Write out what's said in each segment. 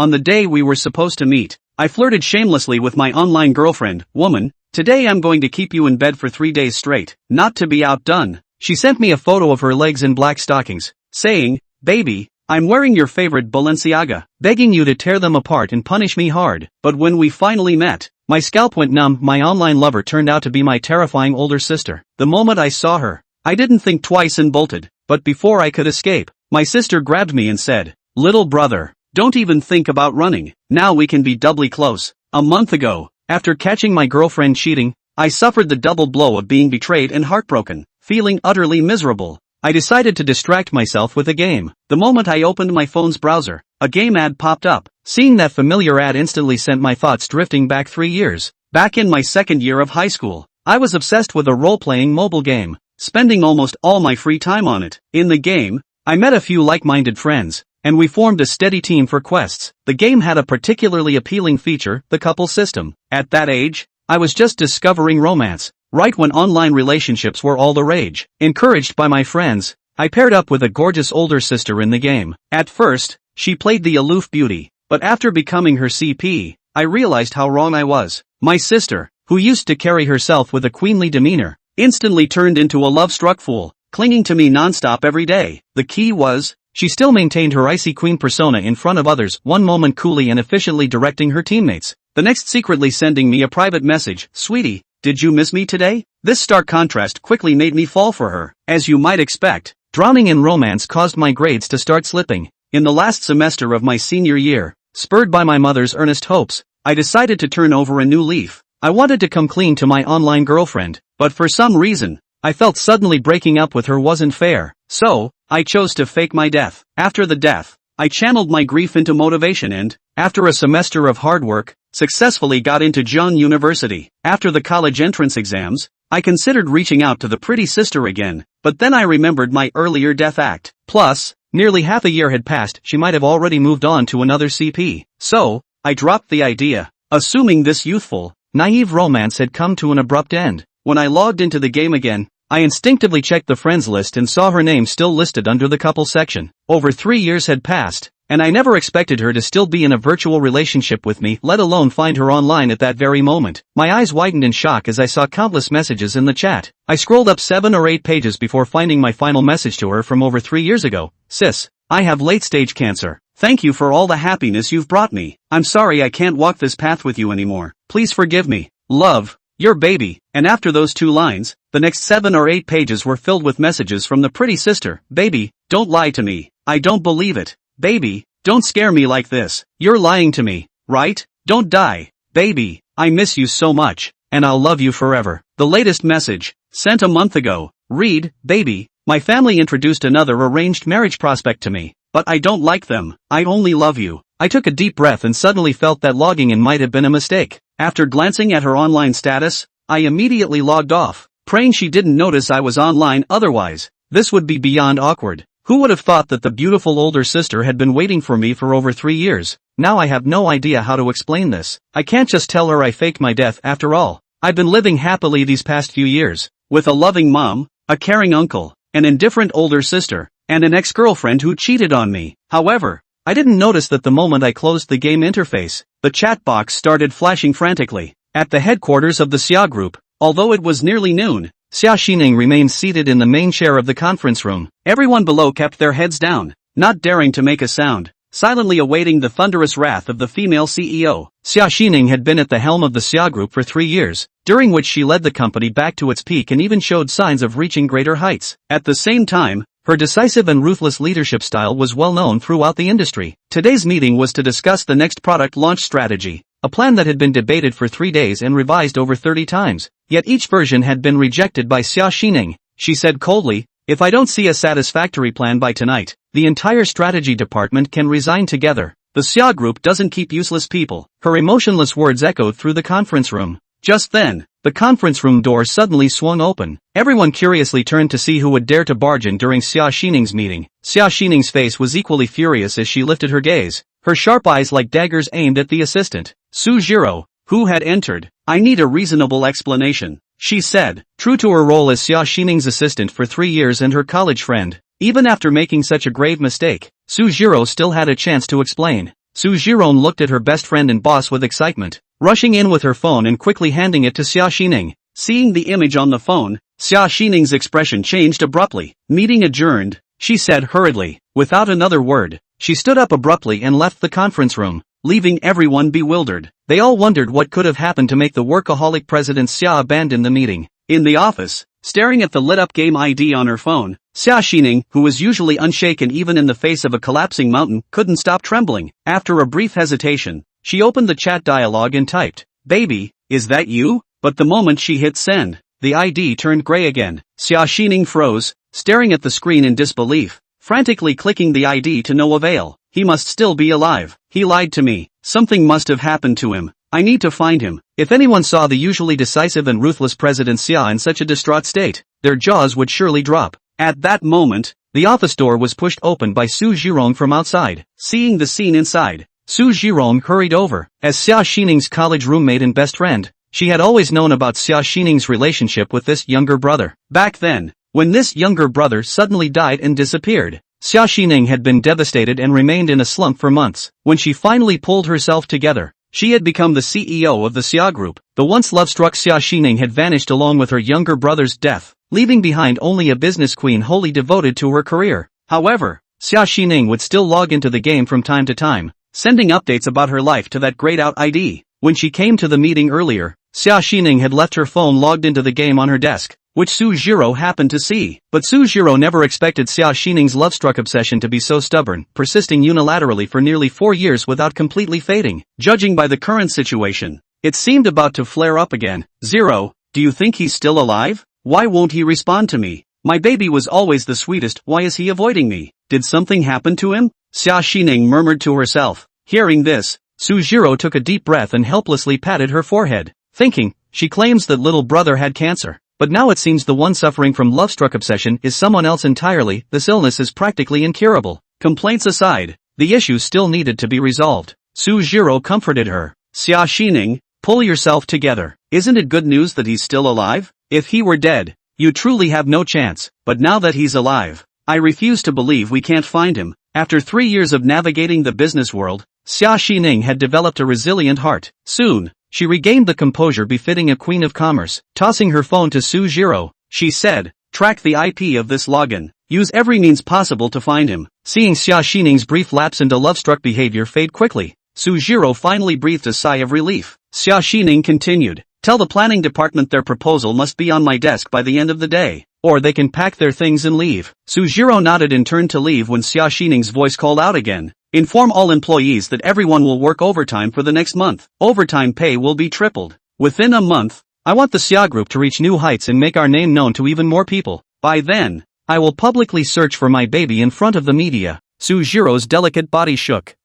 On the day we were supposed to meet, I flirted shamelessly with my online girlfriend, woman. Today I'm going to keep you in bed for 3 days straight. Not to be outdone, she sent me a photo of her legs in black stockings, saying, "Baby, I'm wearing your favorite Balenciaga, begging you to tear them apart and punish me hard." But when we finally met, my scalp went numb. My online lover turned out to be my terrifying older sister. The moment I saw her, I didn't think twice and bolted, but before I could escape, my sister grabbed me and said, "Little brother, don't even think about running. Now we can be doubly close." A month ago, after catching my girlfriend cheating, I suffered the double blow of being betrayed and heartbroken. Feeling utterly miserable, I decided to distract myself with a game. The moment I opened my phone's browser, a game ad popped up. Seeing that familiar ad instantly sent my thoughts drifting back 3 years. Back in my second year of high school, I was obsessed with a role-playing mobile game, spending almost all my free time on it. In the game, I met a few like-minded friends, and we formed a steady team for quests. The game had a particularly appealing feature, the couple system. At that age, I was just discovering romance, right when online relationships were all the rage. Encouraged by my friends, I paired up with a gorgeous older sister in the game. At first, she played the aloof beauty, but after becoming her CP, I realized how wrong I was. My sister, who used to carry herself with a queenly demeanor, instantly turned into a love-struck fool, clinging to me non-stop every day. The key was, she still maintained her icy queen persona in front of others, one moment coolly and efficiently directing her teammates, the next secretly sending me a private message, "Sweetie, did you miss me today?" This stark contrast quickly made me fall for her. As you might expect, drowning in romance caused my grades to start slipping. In the last semester of my senior year, spurred by my mother's earnest hopes, I decided to turn over a new leaf. I wanted to come clean to my online girlfriend, but for some reason, I felt suddenly breaking up with her wasn't fair. So, I chose to fake my death. After the death, I channeled my grief into motivation and, after a semester of hard work, successfully got into Jeon University. After the college entrance exams, I considered reaching out to the pretty sister again, but then I remembered my earlier death act. Plus, nearly half a year had passed, she might have already moved on to another CP. So, I dropped the idea, assuming this youthful, naive romance had come to an abrupt end. When I logged into the game again, I instinctively checked the friends list and saw her name still listed under the couple section. Over 3 years had passed, and I never expected her to still be in a virtual relationship with me, let alone find her online at that very moment. My eyes widened in shock as I saw countless messages in the chat. I scrolled up 7 or 8 pages before finding my final message to her from over 3 years ago. "Sis, I have late-stage cancer. Thank you for all the happiness you've brought me. I'm sorry I can't walk this path with you anymore. Please forgive me. Love, your baby." And after those 2 lines, the next 7 or 8 pages were filled with messages from the pretty sister. "Baby, don't lie to me. I don't believe it. Baby, don't scare me like this. You're lying to me, right? Don't die. Baby, I miss you so much, and I'll love you forever." The latest message, sent a month ago, read, "Baby, my family introduced another arranged marriage prospect to me, but I don't like them. I only love you." I took a deep breath and suddenly felt that logging in might have been a mistake. After glancing at her online status, I immediately logged off, praying she didn't notice I was online otherwise. This would be beyond awkward. Who would have thought that the beautiful older sister had been waiting for me for over 3 years? Now I have no idea how to explain this. I can't just tell her I faked my death after all. I've been living happily these past few years, with a loving mom, a caring uncle, an indifferent older sister, and an ex-girlfriend who cheated on me. However, I didn't notice that the moment I closed the game interface, the chat box started flashing frantically. At the headquarters of the Xia group, although it was nearly noon, Xia Xining remained seated in the main chair of the conference room. Everyone below kept their heads down, not daring to make a sound, silently awaiting the thunderous wrath of the female CEO. Xia Xining had been at the helm of the Xia group for 3 years, during which she led the company back to its peak and even showed signs of reaching greater heights. At the same time, her decisive and ruthless leadership style was well known throughout the industry. Today's meeting was to discuss the next product launch strategy, a plan that had been debated for 3 days and revised over 30 times. Yet each version had been rejected by Xia Xining. She said coldly, "If I don't see a satisfactory plan by tonight, the entire strategy department can resign together. The Xia group doesn't keep useless people." Her emotionless words echoed through the conference room. Just then, the conference room door suddenly swung open. Everyone curiously turned to see who would dare to barge in during Xia Xining's meeting. Xia Xining's face was equally furious as she lifted her gaze, her sharp eyes like daggers aimed at the assistant, Su Jiro, who had entered. "I need a reasonable explanation," she said. True to her role as Xia Xining's assistant for 3 years and her college friend, even after making such a grave mistake, Su Jiro still had a chance to explain. Su Jiron looked at her best friend and boss with excitement, rushing in with her phone and quickly handing it to Xia Xining. Seeing the image on the phone, Xia Xining's expression changed abruptly. Meeting adjourned, she said hurriedly. Without another word, she stood up abruptly and left the conference room, leaving everyone bewildered. They all wondered what could have happened to make the workaholic President Xia abandon the meeting. In the office, staring at the lit-up game ID on her phone, Xia Xining, who was usually unshaken even in the face of a collapsing mountain, couldn't stop trembling. After a brief hesitation, she opened the chat dialog and typed, "Baby, is that you?" But the moment she hit send, the ID turned gray again. Xia Xining froze, staring at the screen in disbelief, frantically clicking the ID to no avail. He must still be alive. He lied to me. Something must have happened to him. I need to find him. If anyone saw the usually decisive and ruthless President Xia in such a distraught state, their jaws would surely drop. At that moment, the office door was pushed open by Su Jirong from outside. Seeing the scene inside, Su Jirong hurried over. As Xia Xining's college roommate and best friend, she had always known about Xia Xining's relationship with this younger brother. Back then, when this younger brother suddenly died and disappeared, Xia Xining had been devastated and remained in a slump for months. When she finally pulled herself together, she had become the CEO of the Xia Group. The once love-struck Xia Xining had vanished along with her younger brother's death, leaving behind only a business queen wholly devoted to her career. However, Xia Xining would still log into the game from time to time, sending updates about her life to that grayed-out ID. When she came to the meeting earlier, Xia Xining had left her phone logged into the game on her desk, which Su Jiro happened to see. But Su Jiro never expected Xia Xining's love-struck obsession to be so stubborn, persisting unilaterally for nearly 4 years without completely fading. Judging by the current situation, it seemed about to flare up again. "Zero, do you think he's still alive? Why won't he respond to me? My baby was always the sweetest, why is he avoiding me? Did something happen to him?" Xia Xining murmured to herself. Hearing this, Su Jiro took a deep breath and helplessly patted her forehead, thinking, she claims that little brother had cancer. But now it seems the one suffering from love-struck obsession is someone else entirely. This illness is practically incurable. Complaints aside, the issue still needed to be resolved. Su Jiro comforted her. "Xia Xining, pull yourself together. Isn't it good news that he's still alive? If he were dead, you truly have no chance. But now that he's alive, I refuse to believe we can't find him." After 3 years of navigating the business world, Xia Xining had developed a resilient heart. Soon, she regained the composure befitting a queen of commerce. Tossing her phone to Su Jiro, she said, "Track the IP of this login. Use every means possible to find him." Seeing Xia Xining's brief lapse into love-struck behavior fade quickly, Su Jiro finally breathed a sigh of relief. Xia Xining continued, "Tell the planning department their proposal must be on my desk by the end of the day, or they can pack their things and leave." Su Jiro nodded and turned to leave when Xia Xining's voice called out again. "Inform all employees that everyone will work overtime for the next month. Overtime pay will be tripled. Within a month, I want the Xia Group to reach new heights and make our name known to even more people. By then, I will publicly search for my baby in front of the media." Su Jiro's delicate body shook.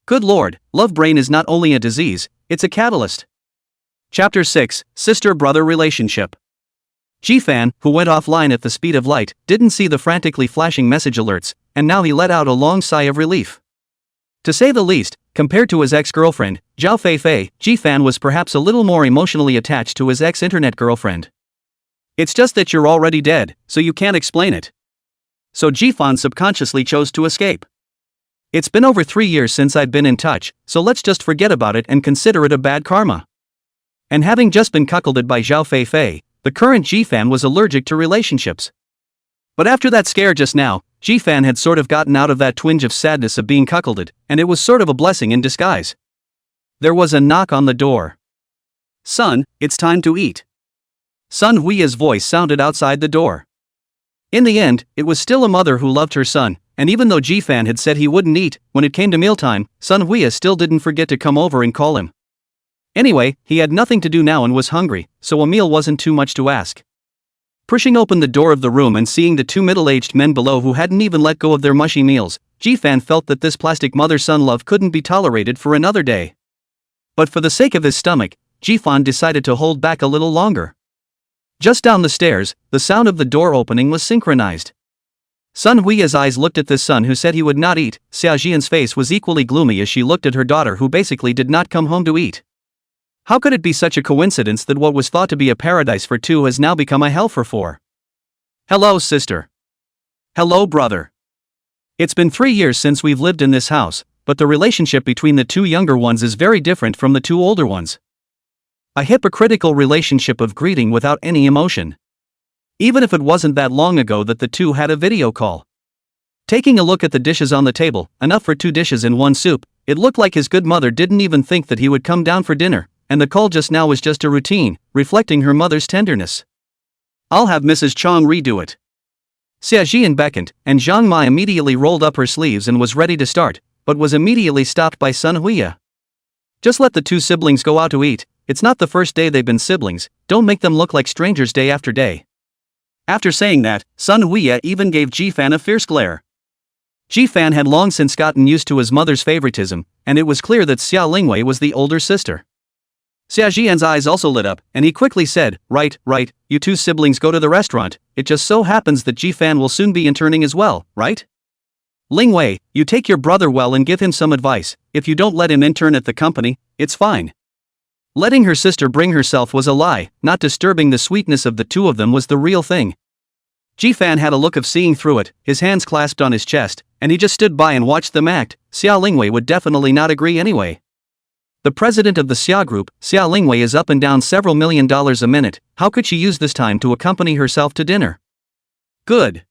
Good lord, love brain is not only a disease, it's a catalyst. Chapter 6, Sister-Brother Relationship. Jifan, who went offline at the speed of light, didn't see the frantically flashing message alerts, and now he let out a long sigh of relief. To say the least, compared to his ex-girlfriend, Zhao Feifei, Jifan was perhaps a little more emotionally attached to his ex-internet girlfriend. It's just that you're already dead, so you can't explain it. So Jifan subconsciously chose to escape. It's been over 3 years since I'd been in touch, so let's just forget about it and consider it a bad karma. And having just been cuckolded by Zhao Feifei, the current Jifan was allergic to relationships. But after that scare just now, Jifan had sort of gotten out of that twinge of sadness of being cuckolded, and it was sort of a blessing in disguise. There was a knock on the door. "Son, it's time to eat." Sun Hui's voice sounded outside the door. In the end, it was still a mother who loved her son, and even though Jifan had said he wouldn't eat, when it came to mealtime, Sun Hui still didn't forget to come over and call him. Anyway, he had nothing to do now and was hungry, so a meal wasn't too much to ask. Pushing open the door of the room and seeing the 2 middle-aged men below who hadn't even let go of their mushy meals, Jifan felt that this plastic mother-son love couldn't be tolerated for another day. But for the sake of his stomach, Jifan decided to hold back a little longer. Just down the stairs, the sound of the door opening was synchronized. Sun Hui's eyes looked at this son who said he would not eat. Xia Jian's face was equally gloomy as she looked at her daughter who basically did not come home to eat. How could it be such a coincidence that what was thought to be a paradise for 2 has now become a hell for 4? "Hello, sister." "Hello, brother. It's been 3 years since we've lived in this house, but the relationship between the two younger ones is very different from the two older ones. A hypocritical relationship of greeting without any emotion. Even if it wasn't that long ago that the two had a video call. Taking a look at the dishes on the table, enough for 2 dishes and 1 soup, it looked like his good mother didn't even think that he would come down for dinner, and the call just now was just a routine, reflecting her mother's tenderness. I'll have Mrs. Chong redo it. Xia Jian beckoned, and Zhang Ma immediately rolled up her sleeves and was ready to start, but was immediately stopped by Sun Huiya. Just let the 2 siblings go out to eat, it's not the first day they've been siblings, don't make them look like strangers day after day. After saying that, Sun Huiya even gave Ji-fan a fierce glare. Ji-fan had long since gotten used to his mother's favoritism, and it was clear that Xia Lingwei was the older sister. Xia Jian's eyes also lit up, and he quickly said, right, you 2 siblings go to the restaurant, it just so happens that Ji-fan will soon be interning as well, right? Lingwei, you take your brother well and give him some advice, if you don't let him intern at the company, it's fine. Letting her sister bring herself was a lie, not disturbing the sweetness of the 2 of them was the real thing. Ji-fan had a look of seeing through it, his hands clasped on his chest, and he just stood by and watched them act. Xia Lingwei would definitely not agree anyway. The president of the Xia group, Xia Lingwei, is up and down several $1 million a minute, how could she use this time to accompany herself to dinner? Good.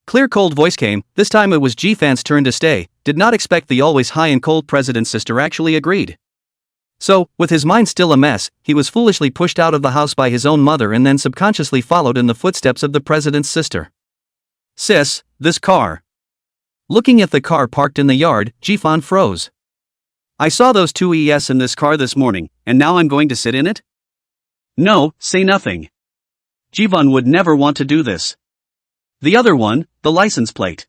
Clear cold voice came, this time it was Ji-fan's turn to stay, did not expect the always high and cold president's sister actually agreed. So, with his mind still a mess, he was foolishly pushed out of the house by his own mother and then subconsciously followed in the footsteps of the president's sister. Sis, this car. Looking at the car parked in the yard, Ji-fan froze. I saw those 2 ES in this car this morning, and now I'm going to sit in it? No, say nothing. Ji-fan would never want to do this. The other one, the license plate.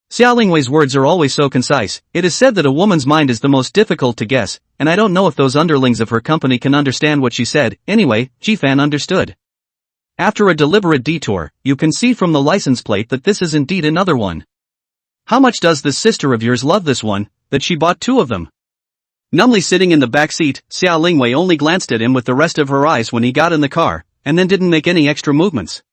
Xia Lingwei's words are always so concise, it is said that a woman's mind is the most difficult to guess, and I don't know if those underlings of her company can understand what she said, anyway, Ji-fan understood. After a deliberate detour, you can see from the license plate that this is indeed another one. How much does this sister of yours love this one, that she bought 2 of them? Numbly sitting in the back seat, Xia Lingwei only glanced at him with the rest of her eyes when he got in the car, and then didn't make any extra movements.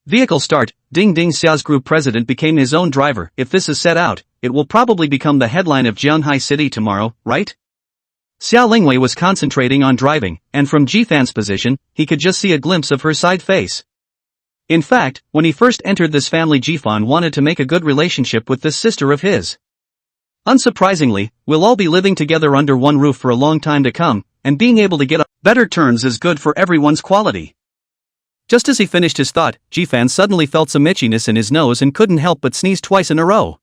Vehicle start, ding ding. Xia's group president became his own driver. If this is set out, it will probably become the headline of Jianghai City tomorrow, right? Xia Lingwei was concentrating on driving, and from Ji-fan's position, he could just see a glimpse of her side face. In fact, when he first entered this family, Ji-fan wanted to make a good relationship with this sister of his. Unsurprisingly, we'll all be living together under one roof for a long time to come, and being able to get on better terms is good for everyone's quality. Just as he finished his thought, Ji-fan suddenly felt some itchiness in his nose and couldn't help but sneeze twice in a row.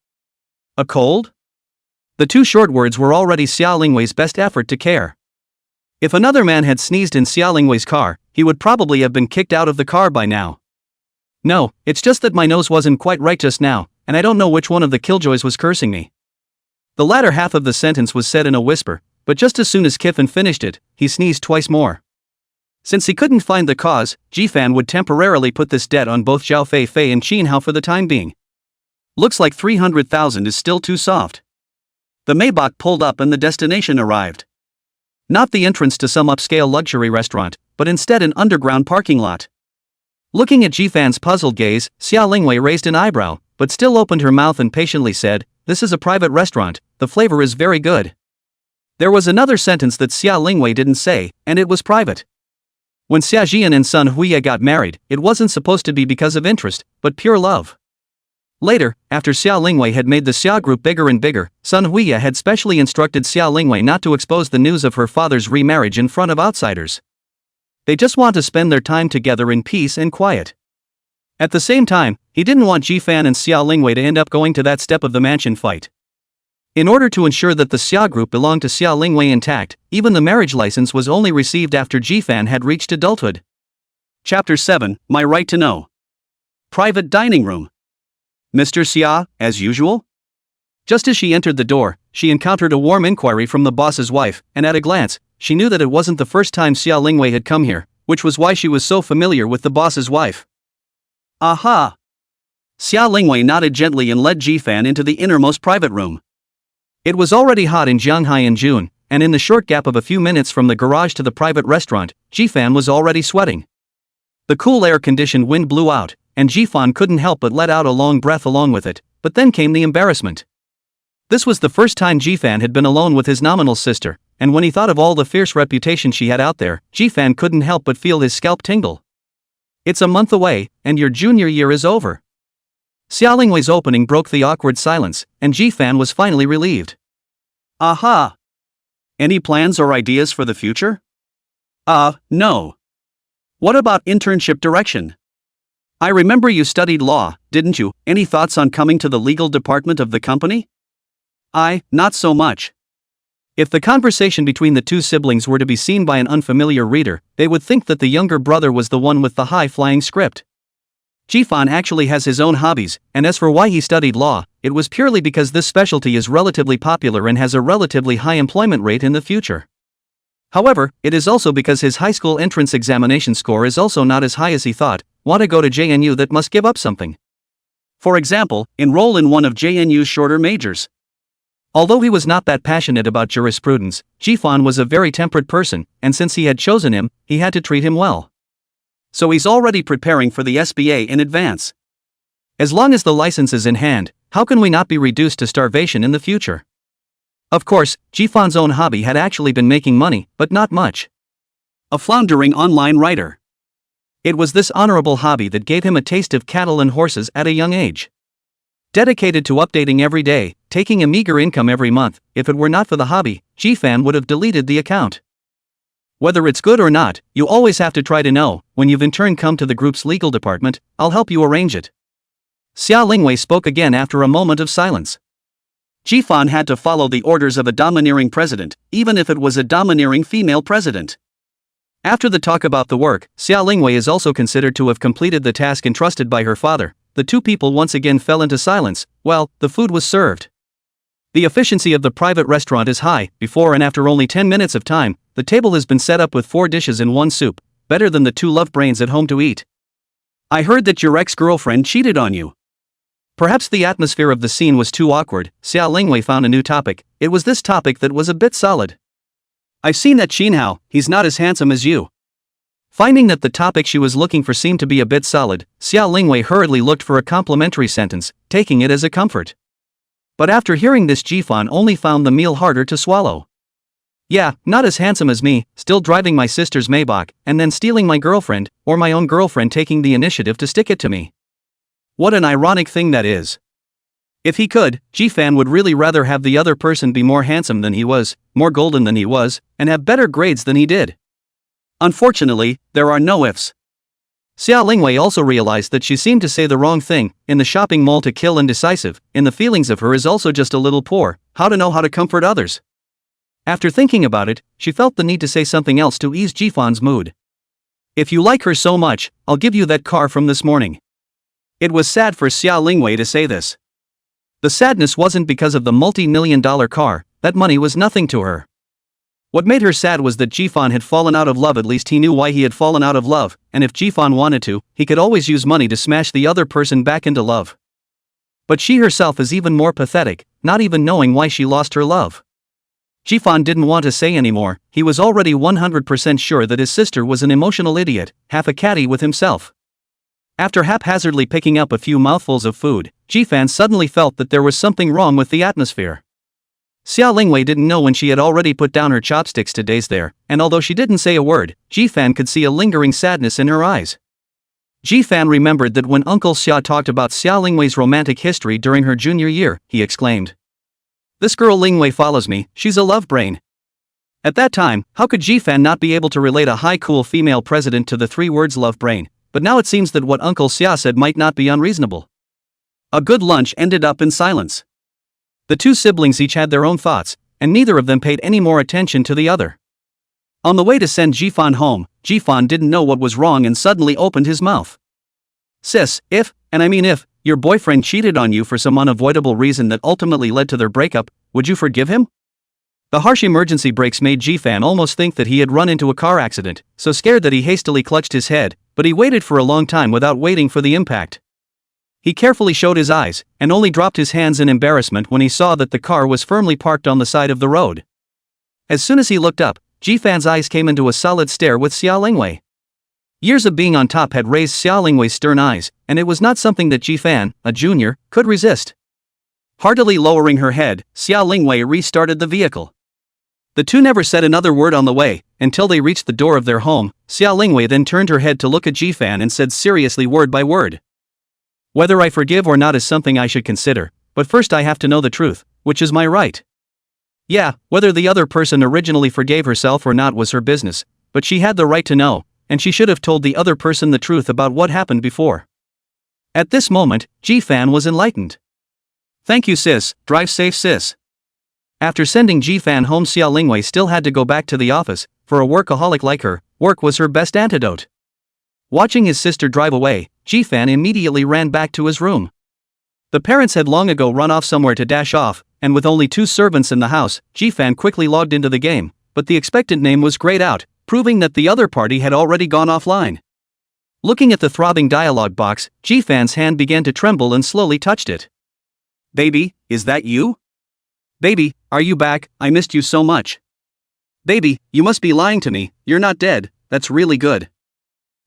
A cold? The 2 short words were already Xia Lingwei's best effort to care. If another man had sneezed in Xia Lingwei's car, he would probably have been kicked out of the car by now. No, it's just that my nose wasn't quite right just now, and I don't know which one of the killjoys was cursing me. The latter half of the sentence was said in a whisper, but just as soon as Kiffin finished it, he sneezed twice more. Since he couldn't find the cause, Ji-fan would temporarily put this debt on both Zhao Fei and Qin Hao for the time being. Looks like 300,000 is still too soft. The Maybach pulled up and the destination arrived. Not the entrance to some upscale luxury restaurant, but instead an underground parking lot. Looking at Ji-fan's puzzled gaze, Xia Lingwei raised an eyebrow, but still opened her mouth and patiently said, "This is a private restaurant, the flavor is very good." There was another sentence that Xia Lingwei didn't say, and it was private. When Xia Jian and Sun Huiya got married, it wasn't supposed to be because of interest, but pure love. Later, after Xia Lingwei had made the Xia group bigger and bigger, Sun Huiya had specially instructed Xia Lingwei not to expose the news of her father's remarriage in front of outsiders. They just want to spend their time together in peace and quiet. At the same time, he didn't want Ji-fan and Xia Lingwei to end up going to that step of the mansion fight. In order to ensure that the Xia group belonged to Xia Lingwei intact, even the marriage license was only received after Ji-fan had reached adulthood. Chapter 7, My Right to Know. Private dining room. Mr. Xia, as usual? Just as she entered the door, she encountered a warm inquiry from the boss's wife, and at a glance, she knew that it wasn't the first time Xia Lingwei had come here, which was why she was so familiar with the boss's wife. Aha! Xia Lingwei nodded gently and led Ji-fan into the innermost private room. It was already hot in Jianghai in June, and in the short gap of a few minutes from the garage to the private restaurant, Ji-fan was already sweating. The cool air-conditioned wind blew out, and Ji-fan couldn't help but let out a long breath along with it, but then came the embarrassment. This was the first time Jifan had been alone with his nominal sister, and when he thought of all the fierce reputation she had out there, Jifan couldn't help but feel his scalp tingle. It's a month away, and your junior year is over. Xiaolingwei's opening broke the awkward silence, and Jifan was finally relieved. Aha! Any plans or ideas for the future? No. What about internship direction? I remember you studied law, didn't you? Any thoughts on coming to the legal department of the company? Not so much. If the conversation between the two siblings were to be seen by an unfamiliar reader, they would think that the younger brother was the one with the high-flying script. Jifan actually has his own hobbies, and as for why he studied law, it was purely because this specialty is relatively popular and has a relatively high employment rate in the future. However, it is also because his high school entrance examination score is also not as high as he thought. Want to go to JNU, that must give up something. For example, enroll in one of JNU's shorter majors. Although he was not that passionate about jurisprudence, Jifan was a very temperate person, and since he had chosen him, he had to treat him well. So he's already preparing for the SBA in advance. As long as the license is in hand, how can we not be reduced to starvation in the future? Of course, Jifan's own hobby had actually been making money, but not much. A floundering online writer. It was this honorable hobby that gave him a taste of cattle and horses at a young age. Dedicated to updating every day, taking a meager income every month, if it were not for the hobby, Jifan would have deleted the account. Whether it's good or not, you always have to try to know. When you've in turn come to the group's legal department, I'll help you arrange it. Xiaolingwei spoke again after a moment of silence. Jifan had to follow the orders of a domineering president, even if it was a domineering female president. After the talk about the work, Xiaolingwei is also considered to have completed the task entrusted by her father. The two people once again fell into silence. Well, the food was served. The efficiency of the private restaurant is high. Before and after only 10 minutes of time, the table has been set up with 4 dishes and 1 soup, better than the 2 love brains at home to eat. I heard that your ex-girlfriend cheated on you. Perhaps the atmosphere of the scene was too awkward. Xiaolingwei found a new topic. It was this topic that was a bit solid. I've seen that Xinhao, he's not as handsome as you. Finding that the topic she was looking for seemed to be a bit solid, Xiaolingwei hurriedly looked for a complimentary sentence, taking it as a comfort. But after hearing this, Jifan only found the meal harder to swallow. Yeah, not as handsome as me, still driving my sister's Maybach, and then stealing my girlfriend, or my own girlfriend taking the initiative to stick it to me. What an ironic thing that is. If he could, Jifan would really rather have the other person be more handsome than he was, more golden than he was, and have better grades than he did. Unfortunately, there are no ifs. Xiaolingwei also realized that she seemed to say the wrong thing. In the shopping mall to kill indecisive, in the feelings of her is also just a little poor, how to know how to comfort others. After thinking about it, she felt the need to say something else to ease Jifan's mood. If you like her so much, I'll give you that car from this morning. It was sad for Xiaolingwei to say this. The sadness wasn't because of the multi-million-dollar car, that money was nothing to her. What made her sad was that Jifan had fallen out of love. At least he knew why he had fallen out of love, and if Jifan wanted to, he could always use money to smash the other person back into love. But she herself is even more pathetic, not even knowing why she lost her love. Jifan didn't want to say anymore. He was already 100% sure that his sister was an emotional idiot, half a catty with himself. After haphazardly picking up a few mouthfuls of food, Jifan suddenly felt that there was something wrong with the atmosphere. Xiaolingwei didn't know when she had already put down her chopsticks to daze there, and although she didn't say a word, Jifan could see a lingering sadness in her eyes. Jifan remembered that when Uncle Xia talked about Xiaolingwei's romantic history during her junior year, he exclaimed, "This girl Lingwei follows me, she's a love brain." At that time, how could Jifan not be able to relate a high cool female president to the 3 words love brain? But now it seems that what Uncle Xia said might not be unreasonable. A good lunch ended up in silence. The two siblings each had their own thoughts, and neither of them paid any more attention to the other. On the way to send Jifan home, Jifan didn't know what was wrong and suddenly opened his mouth. "Sis, if your boyfriend cheated on you for some unavoidable reason that ultimately led to their breakup, would you forgive him?" The harsh emergency brakes made Jifan almost think that he had run into a car accident, so scared that he hastily clutched his head, but he waited for a long time without waiting for the impact. He carefully showed his eyes, and only dropped his hands in embarrassment when he saw that the car was firmly parked on the side of the road. As soon as he looked up, Jifan's eyes came into a solid stare with Xiaolingwei. Years of being on top had raised Xiaolingwei's stern eyes, and it was not something that Jifan, a junior, could resist. Heartily lowering her head, Xia Lingwei restarted the vehicle. The two never said another word on the way, until they reached the door of their home. Xia Lingwei then turned her head to look at Jifan and said seriously word by word. Whether I forgive or not is something I should consider, but first I have to know the truth, which is my right. Yeah, whether the other person originally forgave herself or not was her business, but she had the right to know, and she should have told the other person the truth about what happened before. At this moment, Jifan was enlightened. Thank you sis, drive safe sis. After sending Jifan home, Xia Lingwei still had to go back to the office. For a workaholic like her, work was her best antidote. Watching his sister drive away, Jifan immediately ran back to his room. The parents had long ago run off somewhere to dash off, and with only 2 servants in the house, Jifan quickly logged into the game, but the expectant name was grayed out, proving that the other party had already gone offline. Looking at the throbbing dialogue box, Jifan's hand began to tremble and slowly touched it. Baby, is that you? Baby, are you back? I missed you so much. Baby, you must be lying to me, you're not dead, that's really good.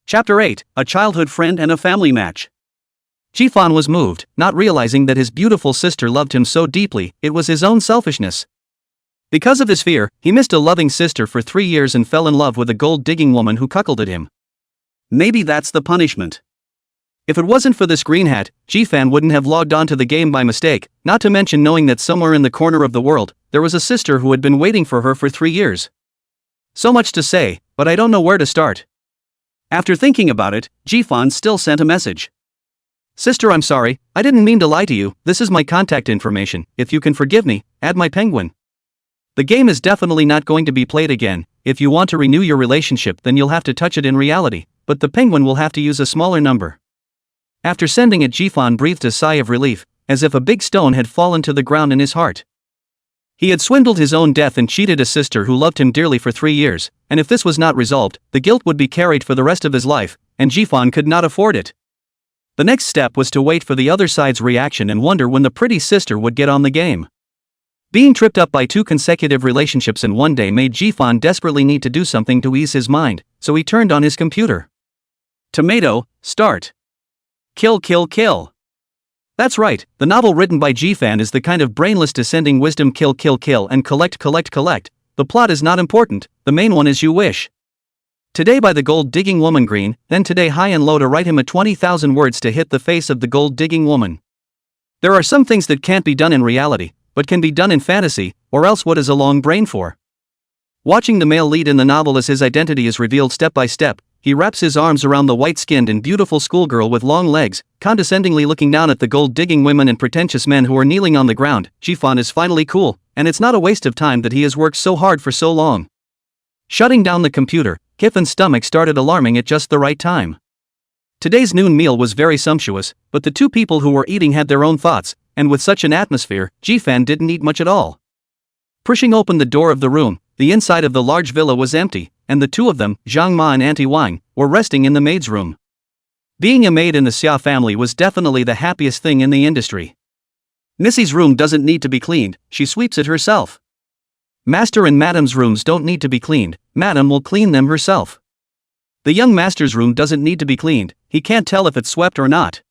Chapter 8, A Childhood Friend and a Family Match. Jifan was moved, not realizing that his beautiful sister loved him so deeply. It was his own selfishness. Because of his fear, he missed a loving sister for 3 years and fell in love with a gold-digging woman who cuckolded him. Maybe that's the punishment. If it wasn't for this green hat, Jifan wouldn't have logged onto the game by mistake, not to mention knowing that somewhere in the corner of the world, there was a sister who had been waiting for her for 3 years. So much to say, but I don't know where to start. After thinking about it, Jifan still sent a message. Sister, I'm sorry, I didn't mean to lie to you, this is my contact information, if you can forgive me, add my penguin. The game is definitely not going to be played again. If you want to renew your relationship, then you'll have to touch it in reality, but the penguin will have to use a smaller number. After sending it, Jifan breathed a sigh of relief, as if a big stone had fallen to the ground in his heart. He had swindled his own death and cheated a sister who loved him dearly for 3 years, and if this was not resolved, the guilt would be carried for the rest of his life, and Jifan could not afford it. The next step was to wait for the other side's reaction and wonder when the pretty sister would get on the game. Being tripped up by 2 consecutive relationships in one day made Jifan desperately need to do something to ease his mind, so he turned on his computer. Tomato, start. Kill kill kill. That's right, the novel written by Jifan is the kind of brainless descending wisdom kill kill kill and collect collect collect. The plot is not important, the main one is you wish. Today by the gold-digging woman green, then today high and low to write him a 20,000 words to hit the face of the gold-digging woman. There are some things that can't be done in reality, but can be done in fantasy, or else what is a long brain for? Watching the male lead in the novel as his identity is revealed step by step, he wraps his arms around the white-skinned and beautiful schoolgirl with long legs, condescendingly looking down at the gold-digging women and pretentious men who are kneeling on the ground. Jifan is finally cool, and it's not a waste of time that he has worked so hard for so long. Shutting down the computer, Kifan's stomach started alarming at just the right time. Today's noon meal was very sumptuous, but the 2 people who were eating had their own thoughts, and with such an atmosphere, Jifan didn't eat much at all. Pushing open the door of the room, the inside of the large villa was empty, and the 2 of them, Zhang Ma and Auntie Wang, were resting in the maid's room. Being a maid in the Xia family was definitely the happiest thing in the industry. Missy's room doesn't need to be cleaned, she sweeps it herself. Master and Madam's rooms don't need to be cleaned, Madam will clean them herself. The young master's room doesn't need to be cleaned, he can't tell if it's swept or not.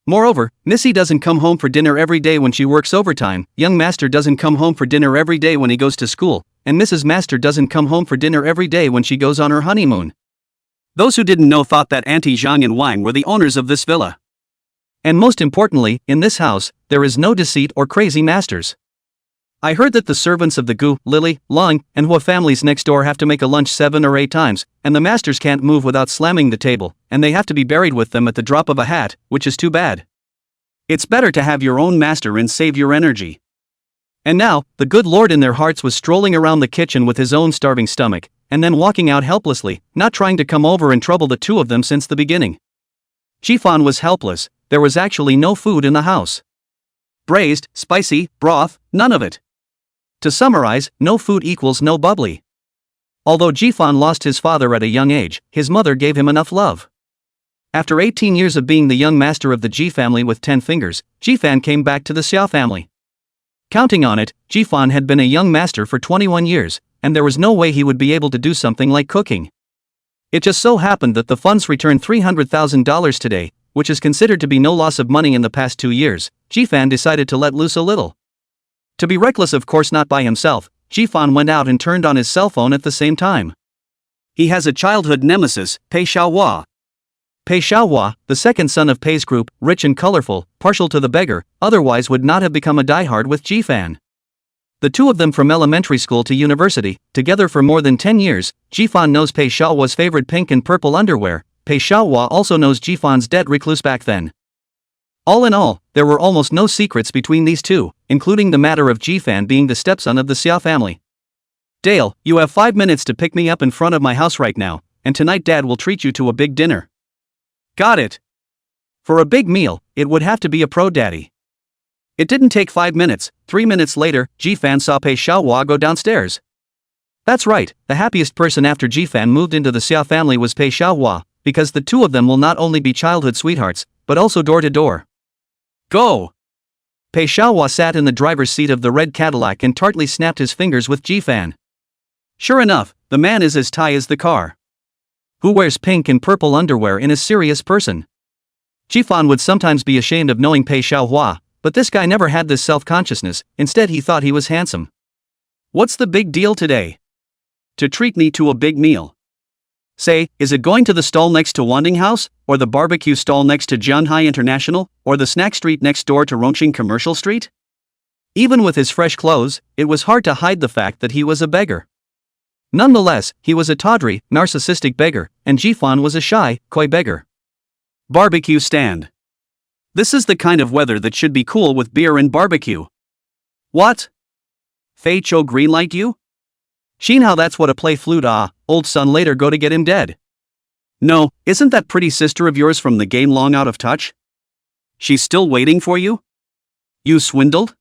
Moreover, Missy doesn't come home for dinner every day when she works overtime, young master doesn't come home for dinner every day when he goes to school, and Mrs. Master doesn't come home for dinner every day when she goes on her honeymoon. Those who didn't know thought that Auntie Zhang and Wang were the owners of this villa. And most importantly, in this house, there is no deceit or crazy masters. I heard that the servants of the Gu, Lily, Long, and Hua families next door have to make a lunch 7 or 8 times, and the masters can't move without slamming the table, and they have to be buried with them at the drop of a hat, which is too bad. It's better to have your own master and save your energy. And now, the good Lord in their hearts was strolling around the kitchen with his own starving stomach, and then walking out helplessly, not trying to come over and trouble the 2 of them since the beginning. Jifan was helpless, there was actually no food in the house. Braised, spicy, broth, none of it. To summarize, no food equals no bubbly. Although Jifan lost his father at a young age, his mother gave him enough love. After 18 years of being the young master of the Ji family with 10 fingers, Jifan came back to the Xia family. Counting on it, Jifan had been a young master for 21 years, and there was no way he would be able to do something like cooking. It just so happened that the funds returned $300,000 today, which is considered to be no loss of money in the past 2 years. Jifan decided to let loose a little. To be reckless, of course not by himself, Jifan went out and turned on his cell phone at the same time. He has a childhood nemesis, Pei Xiaohua. Pei Xiaohua, the second son of Pei's group, rich and colorful, partial to the beggar, otherwise would not have become a diehard with Jifan. The two of them from elementary school to university, together for more than 10 years, Jifan knows Pei Xiaohua's favorite pink and purple underwear. Pei Xiaohua also knows Jifan's dead recluse back then. All in all, there were almost no secrets between these two, including the matter of Jifan being the stepson of the Xia family. Dale, you have 5 minutes to pick me up in front of my house right now, and tonight Dad will treat you to a big dinner. Got it. For a big meal, it would have to be a pro daddy. It didn't take 5 minutes. 3 minutes later, Jifan saw Pei Xiaohua go downstairs. That's right, the happiest person after Jifan moved into the Xia family was Pei Xiaohua, because the two of them will not only be childhood sweethearts, but also door to door. Go! Pei Xiaohua sat in the driver's seat of the red Cadillac and tartly snapped his fingers with Jifan. Sure enough, the man is as tight as the car. Who wears pink and purple underwear in a serious person? Jifan would sometimes be ashamed of knowing Pei Xiaohua, but this guy never had this self-consciousness. Instead he thought he was handsome. What's the big deal today? To treat me to a big meal. Say, is it going to the stall next to Wanding House, or the barbecue stall next to Jianhai International, or the snack street next door to Rongqing Commercial Street? Even with his fresh clothes, it was hard to hide the fact that he was a beggar. Nonetheless, he was a tawdry, narcissistic beggar, and Jifan was a shy, coy beggar. Barbecue stand. This is the kind of weather that should be cool with beer and barbecue. What? Fei Cho greenlight you? Sheen, how that's what a play flute. Old son later go to get him dead. No, isn't that pretty sister of yours from the game long out of touch? She's still waiting for you? You swindled?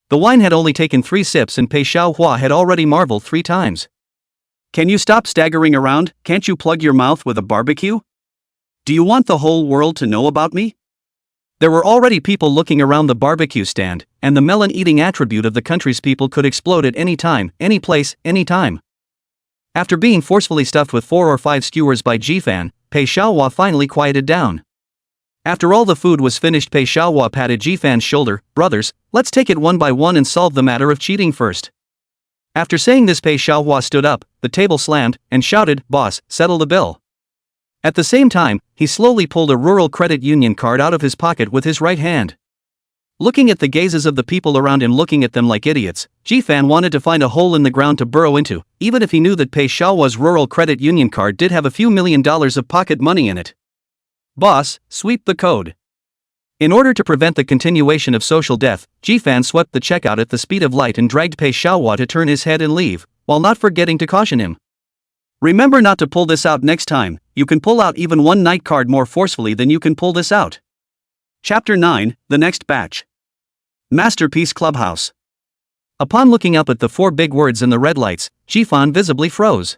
The wine had only taken 3 sips and Pei Xiaohua had already marveled 3 times. Can you stop staggering around? Can't you plug your mouth with a barbecue? Do you want the whole world to know about me? There were already people looking around the barbecue stand, and the melon-eating attribute of the country's people could explode at any time, any place, any time. After being forcefully stuffed with 4 or 5 skewers by Jifan, Pei Xiaohua finally quieted down. After all the food was finished, Pei Xiaohua patted Jifan's shoulder. Brothers, let's take it one by one and solve the matter of cheating first. After saying this, Pei Xiaohua stood up, the table slammed, and shouted, Boss, settle the bill. At the same time, he slowly pulled a rural credit union card out of his pocket with his right hand. Looking at the gazes of the people around him looking at them like idiots, Jifan wanted to find a hole in the ground to burrow into, even if he knew that Pei Xiaohua's rural credit union card did have a few $1 million of pocket money in it. Boss, sweep the code. In order to prevent the continuation of social death, Jifan swept the check out at the speed of light and dragged Pei Xiaohua to turn his head and leave, while not forgetting to caution him. Remember not to pull this out next time. You can pull out even one night card more forcefully than you can pull this out. Chapter 9, The Next Batch. Masterpiece Clubhouse. Upon looking up at the 4 big words in the red lights, Jifan visibly froze.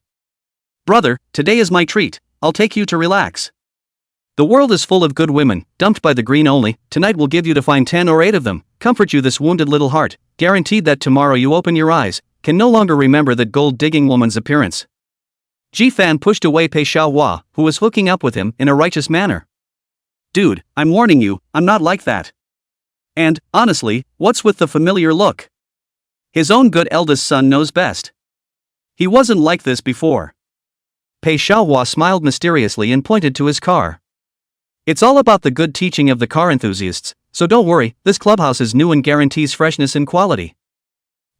Brother, today is my treat. I'll take you to relax. The world is full of good women, dumped by the green only. Tonight will give you to find 10 or 8 of them, comfort you this wounded little heart, guaranteed that tomorrow you open your eyes, can no longer remember that gold-digging woman's appearance. Jifan pushed away Pei Xiaohua, who was hooking up with him, in a righteous manner. Dude, I'm warning you, I'm not like that. And, honestly, what's with the familiar look? His own good eldest son knows best. He wasn't like this before. Pei Xiaohua smiled mysteriously and pointed to his car. It's all about the good teaching of the car enthusiasts, so don't worry, this clubhouse is new and guarantees freshness and quality.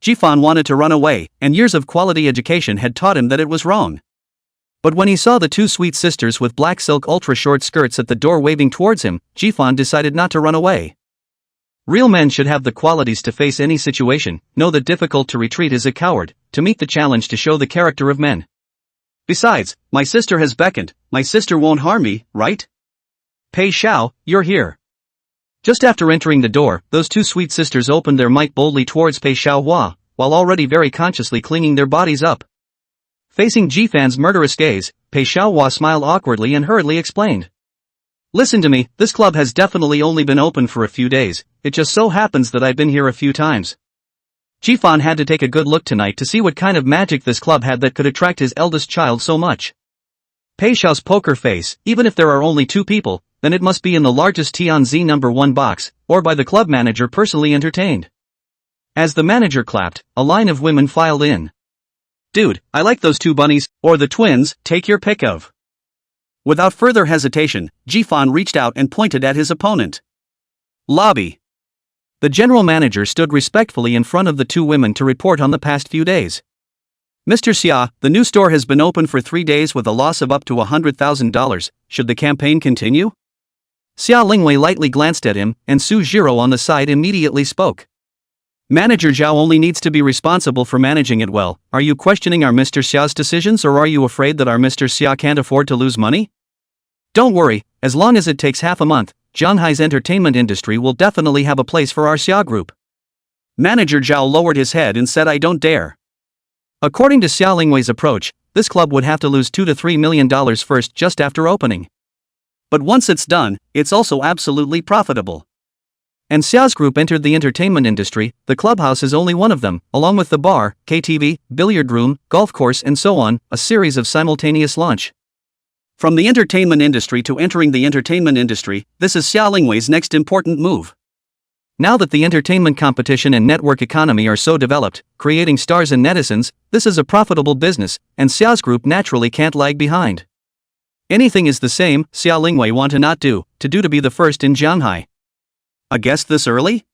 Jifan wanted to run away, and years of quality education had taught him that it was wrong. But when he saw the 2 sweet sisters with black silk ultra-short skirts at the door waving towards him, Jifan decided not to run away. Real men should have the qualities to face any situation, know that difficult to retreat is a coward, to meet the challenge to show the character of men. Besides, my sister has beckoned, my sister won't harm me, right? Pei Xiao, you're here. Just after entering the door, those 2 sweet sisters opened their mic boldly towards Pei Xiaohua, while already very consciously cleaning their bodies up. Facing Jifan's murderous gaze, Pei Xiaohua smiled awkwardly and hurriedly explained. Listen to me, this club has definitely only been open for a few days, it just so happens that I've been here a few times. Jifan had to take a good look tonight to see what kind of magic this club had that could attract his eldest child so much. Pei Xiao's poker face, even if there are only 2 people, then it must be in the largest Tianzi #1 box, or by the club manager personally entertained. As the manager clapped, a line of women filed in. Dude, I like those two bunnies, or the twins, take your pick of. Without further hesitation, Jifan reached out and pointed at his opponent. Lobby. The general manager stood respectfully in front of the two women to report on the past few days. Mr. Xia, the new store has been open for 3 days with a loss of up to $100,000, should the campaign continue? Xia Lingwei lightly glanced at him, and Su Jiro on the side immediately spoke. Manager Zhao only needs to be responsible for managing it well. Are you questioning our Mr. Xia's decisions, or are you afraid that our Mr. Xia can't afford to lose money? Don't worry, as long as it takes half a month, Zhanghai's entertainment industry will definitely have a place for our Xia group. Manager Zhao lowered his head and said, I don't dare. According to Xia Lingwei's approach, this club would have to lose $2 to $3 million first just after opening. But once it's done, it's also absolutely profitable. And Xia's group entered the entertainment industry, the clubhouse is only one of them, along with the bar, KTV, billiard room, golf course and so on, a series of simultaneous launch. From the entertainment industry to entering the entertainment industry, this is Xia Lingwei's next important move. Now that the entertainment competition and network economy are so developed, creating stars and netizens, this is a profitable business, and Xia's group naturally can't lag behind. Anything is the same, Xia Lingwei want to not do, to be the first in Shanghai. A guest this early?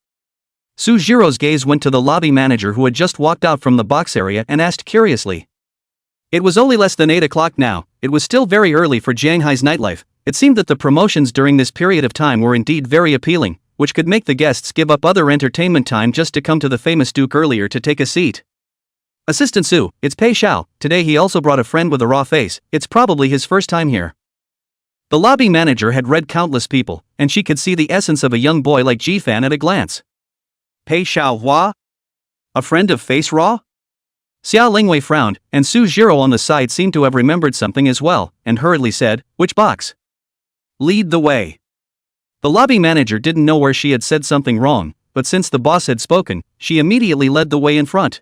Su Jiro's gaze went to the lobby manager who had just walked out from the box area and asked curiously. It was only less than 8 o'clock now, it was still very early for Shanghai's nightlife. It seemed that the promotions during this period of time were indeed very appealing, which could make the guests give up other entertainment time just to come to the famous Duke earlier to take a seat. Assistant Su, it's Pei Xiao, today he also brought a friend with a raw face, it's probably his first time here. The lobby manager had read countless people, and she could see the essence of a young boy like Jifan at a glance. Pei Xiao Hua? A friend of Face Raw? Xia Lingwei frowned, and Su Jiro on the side seemed to have remembered something as well, and hurriedly said, which box? Lead the way. The lobby manager didn't know where she had said something wrong, but since the boss had spoken, she immediately led the way in front.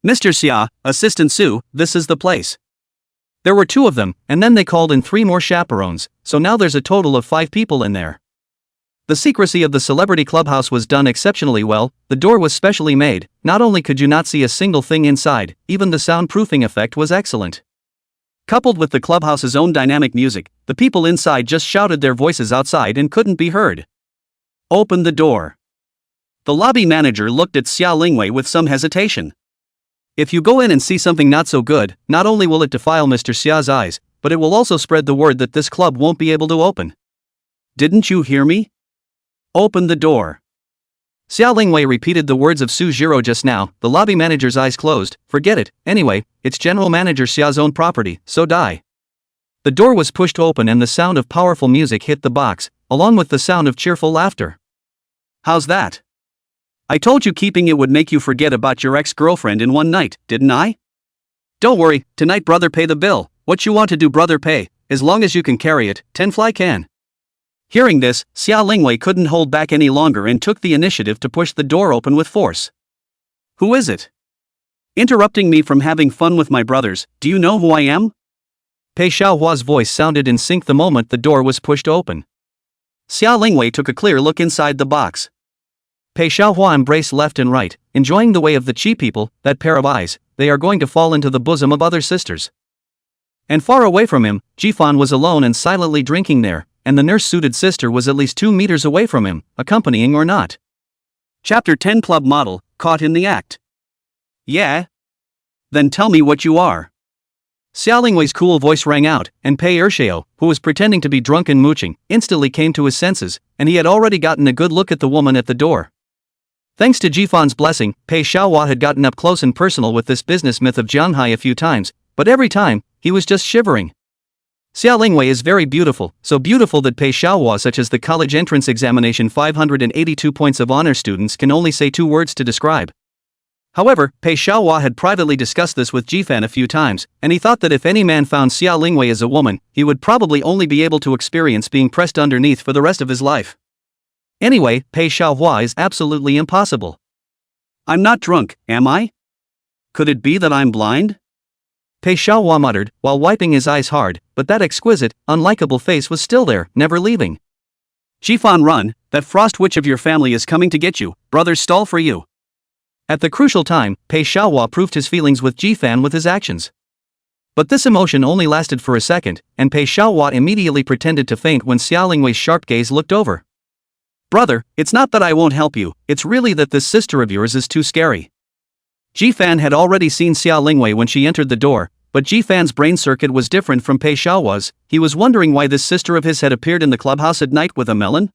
Mr. Xia, Assistant Su, this is the place. There were 2 of them, and then they called in 3 more chaperones, so now there's a total of 5 people in there. The secrecy of the celebrity clubhouse was done exceptionally well, the door was specially made, not only could you not see a single thing inside, even the soundproofing effect was excellent. Coupled with the clubhouse's own dynamic music, the people inside just shouted their voices outside and couldn't be heard. Open the door. The lobby manager looked at Xia Lingwei with some hesitation. If you go in and see something not so good, not only will it defile Mr. Xia's eyes, but it will also spread the word that this club won't be able to open. Didn't you hear me? Open the door. Xia Lingwei repeated the words of Su Jiro just now, the lobby manager's eyes closed. Forget it, anyway, it's General Manager Xia's own property, so die. The door was pushed open and the sound of powerful music hit the box, along with the sound of cheerful laughter. How's that? I told you keeping it would make you forget about your ex-girlfriend in one night, didn't I? Don't worry, tonight brother pay the bill, what you want to do brother pay, as long as you can carry it, 10 fly can. Hearing this, Xia Lingwei couldn't hold back any longer and took the initiative to push the door open with force. Who is it? Interrupting me from having fun with my brothers, do you know who I am? Pei Xiaohua's voice sounded in sync the moment the door was pushed open. Xia Lingwei took a clear look inside the box. Pei Xiaohua embraced left and right, enjoying the way of the chi people, that pair of eyes, they are going to fall into the bosom of other sisters. And far away from him, Jifan was alone and silently drinking there, and the nurse-suited sister was at least 2 meters away from him, accompanying or not. Chapter 10 Club Model, caught in the act. Yeah? Then tell me what you are. Xia Lingwei's cool voice rang out, and Pei Ershio, who was pretending to be drunk and mooching, instantly came to his senses, and he had already gotten a good look at the woman at the door. Thanks to Jifan's blessing, Pei Xiaohua had gotten up close and personal with this business myth of Jianhai a few times, but every time, he was just shivering. Xia Lingwei is very beautiful, so beautiful that Pei Xiaohua, such as the college entrance examination 582 points of honor students, can only say 2 words to describe. However, Pei Xiaohua had privately discussed this with Jifan a few times, and he thought that if any man found Xia Lingwei as a woman, he would probably only be able to experience being pressed underneath for the rest of his life. Anyway, Pei Xiaohua is absolutely impossible. I'm not drunk, am I? Could it be that I'm blind? Pei Xiaohua muttered, while wiping his eyes hard, but that exquisite, unlikable face was still there, never leaving. Jifan, run, that frost witch of your family is coming to get you, brothers stall for you. At the crucial time, Pei Xiaohua proved his feelings with Jifan with his actions. But this emotion only lasted for a second, and Pei Xiaohua immediately pretended to faint when Xia Lingwei's sharp gaze looked over. Brother, it's not that I won't help you, it's really that this sister of yours is too scary. Jifan had already seen Xia Lingwei when she entered the door, but Jifan's brain circuit was different from Pei Xiaohua's. He was wondering why this sister of his had appeared in the clubhouse at night with a melon.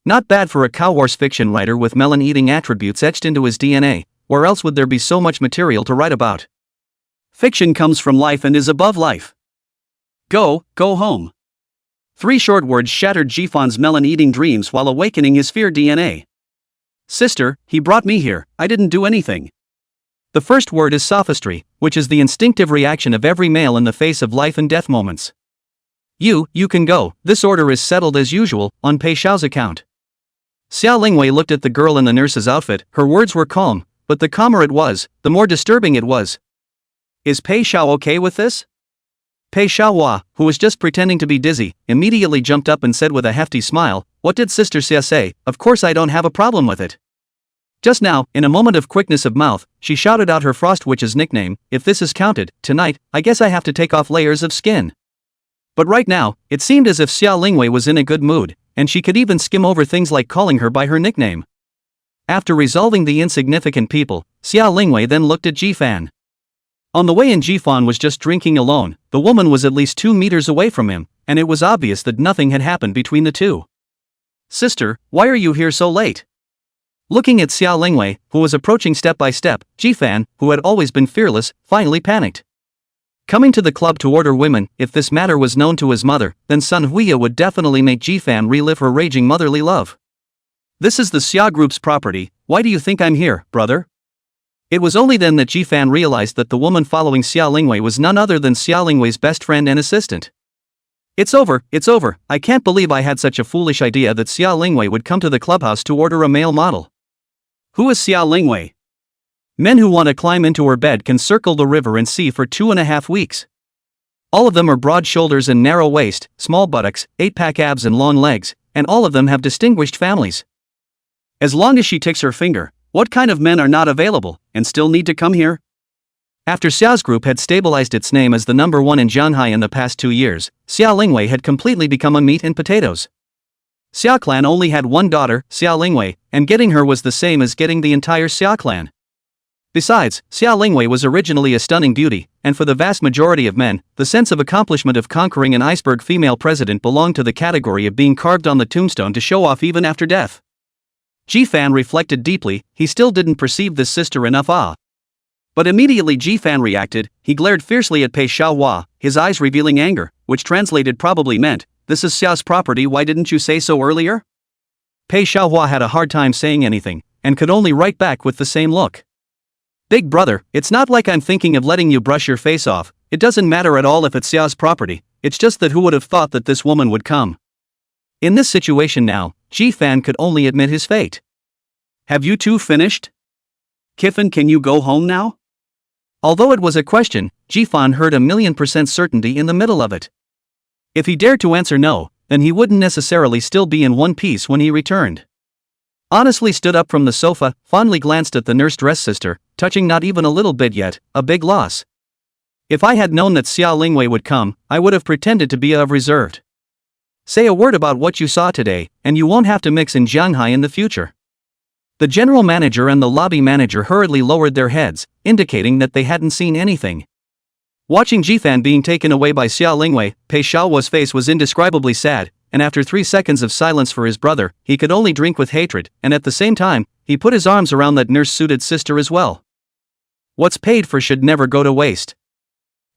Not bad for a cow horse fiction writer with melon-eating attributes etched into his DNA, where else would there be so much material to write about? Fiction comes from life and is above life. Go home. 3 short words shattered Jifan's melon-eating dreams while awakening his fear DNA. Sister, he brought me here, I didn't do anything. The first word is sophistry, which is the instinctive reaction of every male in the face of life and death moments. You can go, this order is settled as usual, on Pei Xiao's account. Xia Lingwei looked at the girl in the nurse's outfit, her words were calm, but the calmer it was, the more disturbing it was. Is Pei Xiao okay with this? Pei Xiaohua, who was just pretending to be dizzy, immediately jumped up and said with a hefty smile, "What did Sister Xia say? Of course I don't have a problem with it." Just now, in a moment of quickness of mouth, she shouted out her Frost Witch's nickname. If this is counted, tonight, I guess I have to take off layers of skin. But right now, it seemed as if Xia Lingwei was in a good mood, and she could even skim over things like calling her by her nickname. After resolving the insignificant people, Xia Lingwei then looked at Jifan. On the way in, Jifan was just drinking alone. The woman was at least 2 meters away from him, and it was obvious that nothing had happened between the two. Sister, why are you here so late? Looking at Xia Lingwei, who was approaching step by step, Jifan, who had always been fearless, finally panicked. Coming to the club to order women, if this matter was known to his mother, then Sun Huiya would definitely make Jifan relive her raging motherly love. This is the Xia Group's property, why do you think I'm here, brother? It was only then that Jifan realized that the woman following Xia Lingwei was none other than Xia Lingwei's best friend and assistant. It's over, I can't believe I had such a foolish idea that Xia Lingwei would come to the clubhouse to order a male model. Who is Xia Lingwei? Men who want to climb into her bed can circle the river and sea for 2.5 weeks. All of them are broad shoulders and narrow waist, small buttocks, 8-pack abs and long legs, and all of them have distinguished families. As long as she ticks her finger, what kind of men are not available, and still need to come here? After Xia's group had stabilized its name as the #1 in Shanghai in the past 2 years, Xia Lingwei had completely become a meat and potatoes. Xia clan only had one daughter, Xia Lingwei, and getting her was the same as getting the entire Xia clan. Besides, Xia Lingwei was originally a stunning beauty, and for the vast majority of men, the sense of accomplishment of conquering an iceberg female president belonged to the category of being carved on the tombstone to show off even after death. Jifan reflected deeply, he still didn't perceive this sister enough awe. But immediately Jifan reacted, he glared fiercely at Pei Xiaohua, his eyes revealing anger, which translated probably meant, "This is Xia's property, why didn't you say so earlier?" Pei Xiaohua had a hard time saying anything, and could only write back with the same look. "Big brother, it's not like I'm thinking of letting you brush your face off, it doesn't matter at all if it's Xia's property, it's just that who would have thought that this woman would come?" In this situation now, Jifan could only admit his fate. "Have you two finished? Kifan, can you go home now?" Although it was a question, Jifan heard 1,000,000% certainty in the middle of it. If he dared to answer no, then he wouldn't necessarily still be in one piece when he returned. Honestly stood up from the sofa, fondly glanced at the nurse dress sister, touching not even a little bit yet, a big loss. If I had known that Xia Lingwei would come, I would have pretended to be reserved. Say a word about what you saw today, and you won't have to mix in Shanghai in the future. The general manager and the lobby manager hurriedly lowered their heads, indicating that they hadn't seen anything. Watching Jifan being taken away by Xia Lingwei, Pei Xiaohua's face was indescribably sad, and after 3 seconds of silence for his brother, he could only drink with hatred, and at the same time, he put his arms around that nurse-suited sister as well. What's paid for should never go to waste.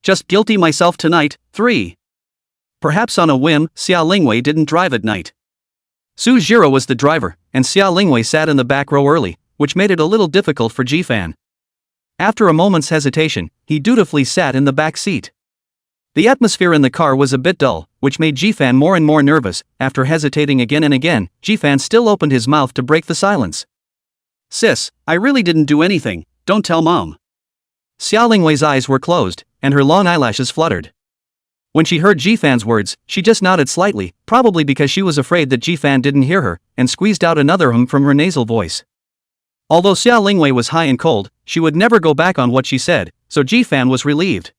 Just guilty myself tonight. 3. Perhaps on a whim, Xia Lingwei didn't drive at night. Su Jiro was the driver, and Xia Lingwei sat in the back row early, which made it a little difficult for Jifan. After a moment's hesitation, he dutifully sat in the back seat. The atmosphere in the car was a bit dull, which made Jifan more and more nervous. After hesitating again and again, Jifan still opened his mouth to break the silence. "Sis, I really didn't do anything, don't tell mom." Xia Lingwei's eyes were closed, and her long eyelashes fluttered. When she heard Jifan's words, she just nodded slightly, probably because she was afraid that Jifan didn't hear her, and squeezed out another from her nasal voice. Although Xia Lingwei was high and cold, she would never go back on what she said, so Jifan was relieved.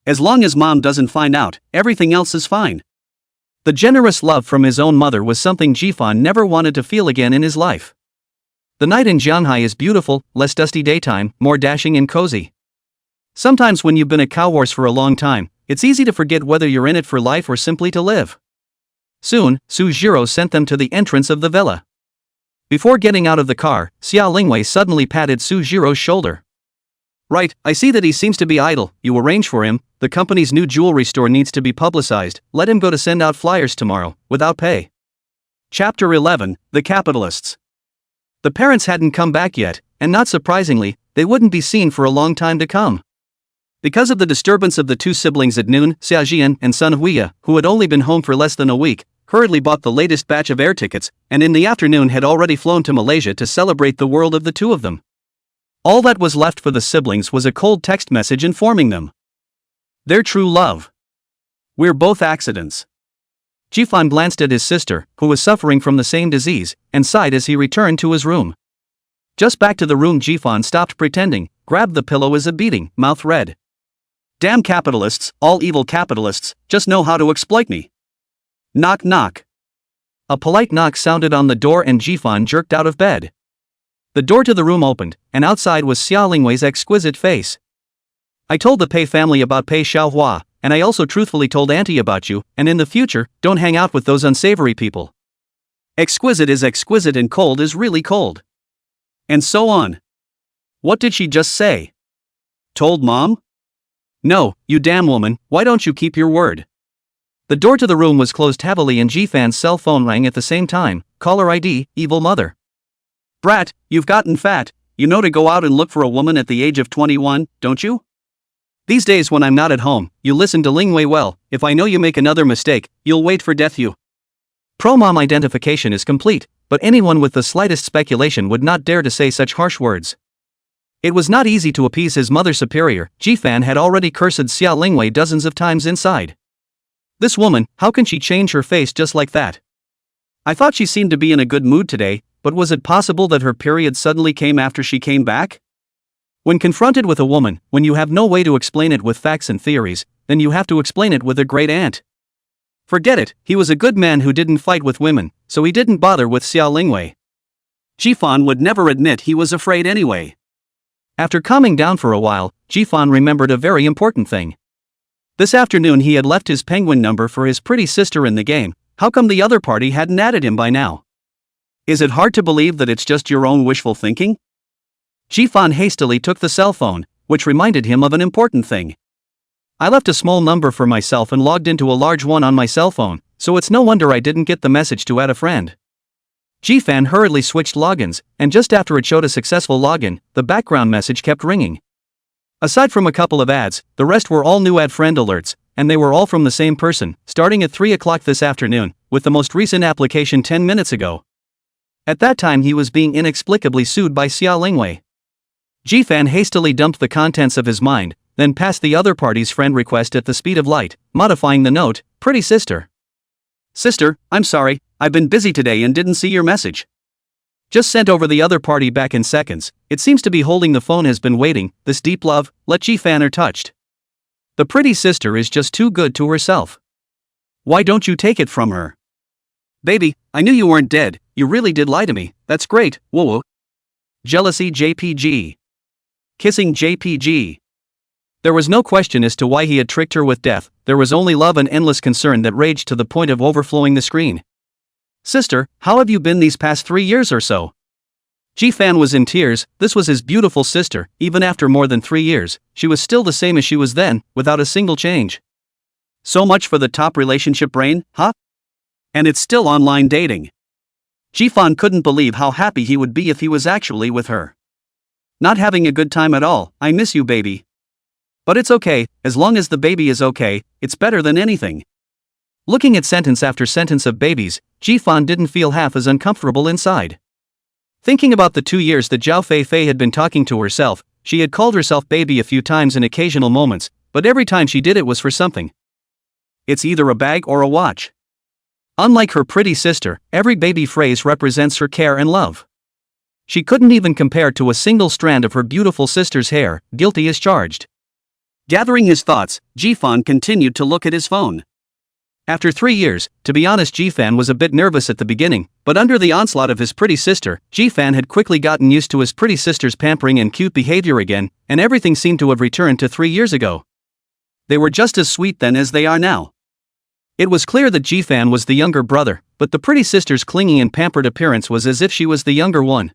As long as mom doesn't find out, everything else is fine. The generous love from his own mother was something Jifan never wanted to feel again in his life. The night in Jianghai is beautiful, less dusty daytime, more dashing and cozy. Sometimes when you've been a cow horse for a long time, it's easy to forget whether you're in it for life or simply to live. Soon, Su Jiro sent them to the entrance of the villa. Before getting out of the car, Xia Lingwei suddenly patted Su Jiro's shoulder. Right, I see that he seems to be idle. You arrange for him. The company's new jewelry store needs to be publicized. Let him go to send out flyers tomorrow, without pay. Chapter 11, The Capitalists. The parents hadn't come back yet, and not surprisingly, they wouldn't be seen for a long time to come. Because of the disturbance of the two siblings at noon, Xia Jian and son Huiya, who had only been home for less than a week, hurriedly bought the latest batch of air tickets, and in the afternoon had already flown to Malaysia to celebrate the world of the two of them. All that was left for the siblings was a cold text message informing them. Their true love. We're both accidents. Jifan glanced at his sister, who was suffering from the same disease, and sighed as he returned to his room. Just back to the room, Jifan stopped pretending, grabbed the pillow as a beating, mouth red. Damn capitalists, all evil capitalists, just know how to exploit me. Knock knock. A polite knock sounded on the door and Jifan jerked out of bed. The door to the room opened, and outside was Xia Lingwei's exquisite face. I told the Pei family about Pei Xiaohua, and I also truthfully told Auntie about you, and in the future, don't hang out with those unsavory people. Exquisite is exquisite and cold is really cold. And so on. What did she just say? Told mom? No, you damn woman, why don't you keep your word? The door to the room was closed heavily and Jifan's cell phone rang at the same time. Caller ID, evil mother. Brat, you've gotten fat. You know to go out and look for a woman at the age of 21, don't you? These days when I'm not at home, you listen to Lingwei well. If I know you make another mistake, you'll wait for death you. Pro-mom identification is complete, but anyone with the slightest speculation would not dare to say such harsh words. It was not easy to appease his mother superior. Jifan had already cursed Xia Lingwei dozens of times inside. This woman, how can she change her face just like that? I thought she seemed to be in a good mood today, but was it possible that her period suddenly came after she came back? When confronted with a woman, when you have no way to explain it with facts and theories, then you have to explain it with a great aunt. Forget it, he was a good man who didn't fight with women, so he didn't bother with Xia Lingwei. Jifan would never admit he was afraid anyway. After calming down for a while, Jifan remembered a very important thing. This afternoon he had left his penguin number for his pretty sister in the game. How come the other party hadn't added him by now? Is it hard to believe that it's just your own wishful thinking? Jifan hastily took the cell phone, which reminded him of an important thing. I left a small number for myself and logged into a large one on my cell phone, so it's no wonder I didn't get the message to add a friend. Jifan hurriedly switched logins, and just after it showed a successful login, the background message kept ringing. Aside from a couple of ads, the rest were all new add friend alerts, and they were all from the same person, starting at 3 o'clock this afternoon, with the most recent application 10 minutes ago. At that time he was being inexplicably sued by Xia Lingwei. Jifan hastily dumped the contents of his mind, then passed the other party's friend request at the speed of light, modifying the note, "Pretty sister. Sister, I'm sorry, I've been busy today and didn't see your message. Just sent over the other party back in seconds. It seems to be holding the phone has been waiting. This deep love, let Jifan are touched. The pretty sister is just too good to herself. Why don't you take it from her? Baby, I knew you weren't dead, you really did lie to me, that's great, whoa. Jealousy JPG. Kissing JPG. There was no question as to why he had tricked her with death, there was only love and endless concern that raged to the point of overflowing the screen. Sister, how have you been these past 3 years or so? Jifan was in tears. This was his beautiful sister. Even after more than 3 years, she was still the same as she was then, without a single change. So much for the top relationship brain, huh? And it's still online dating. Jifan couldn't believe how happy he would be if he was actually with her. Not having a good time at all. I miss you, baby. But it's okay, as long as the baby is okay, it's better than anything. Looking at sentence after sentence of babies, Jifan didn't feel half as uncomfortable inside. Thinking about the 2 years that Zhao Fei had been talking to herself, she had called herself baby a few times in occasional moments, but every time she did it was for something. It's either a bag or a watch. Unlike her pretty sister, every baby phrase represents her care and love. She couldn't even compare to a single strand of her beautiful sister's hair, guilty as charged. Gathering his thoughts, Jifan continued to look at his phone. After 3 years, to be honest, Jifan was a bit nervous at the beginning, but under the onslaught of his pretty sister, Jifan had quickly gotten used to his pretty sister's pampering and cute behavior again, and everything seemed to have returned to 3 years ago. They were just as sweet then as they are now. It was clear that Jifan was the younger brother, but the pretty sister's clingy and pampered appearance was as if she was the younger one.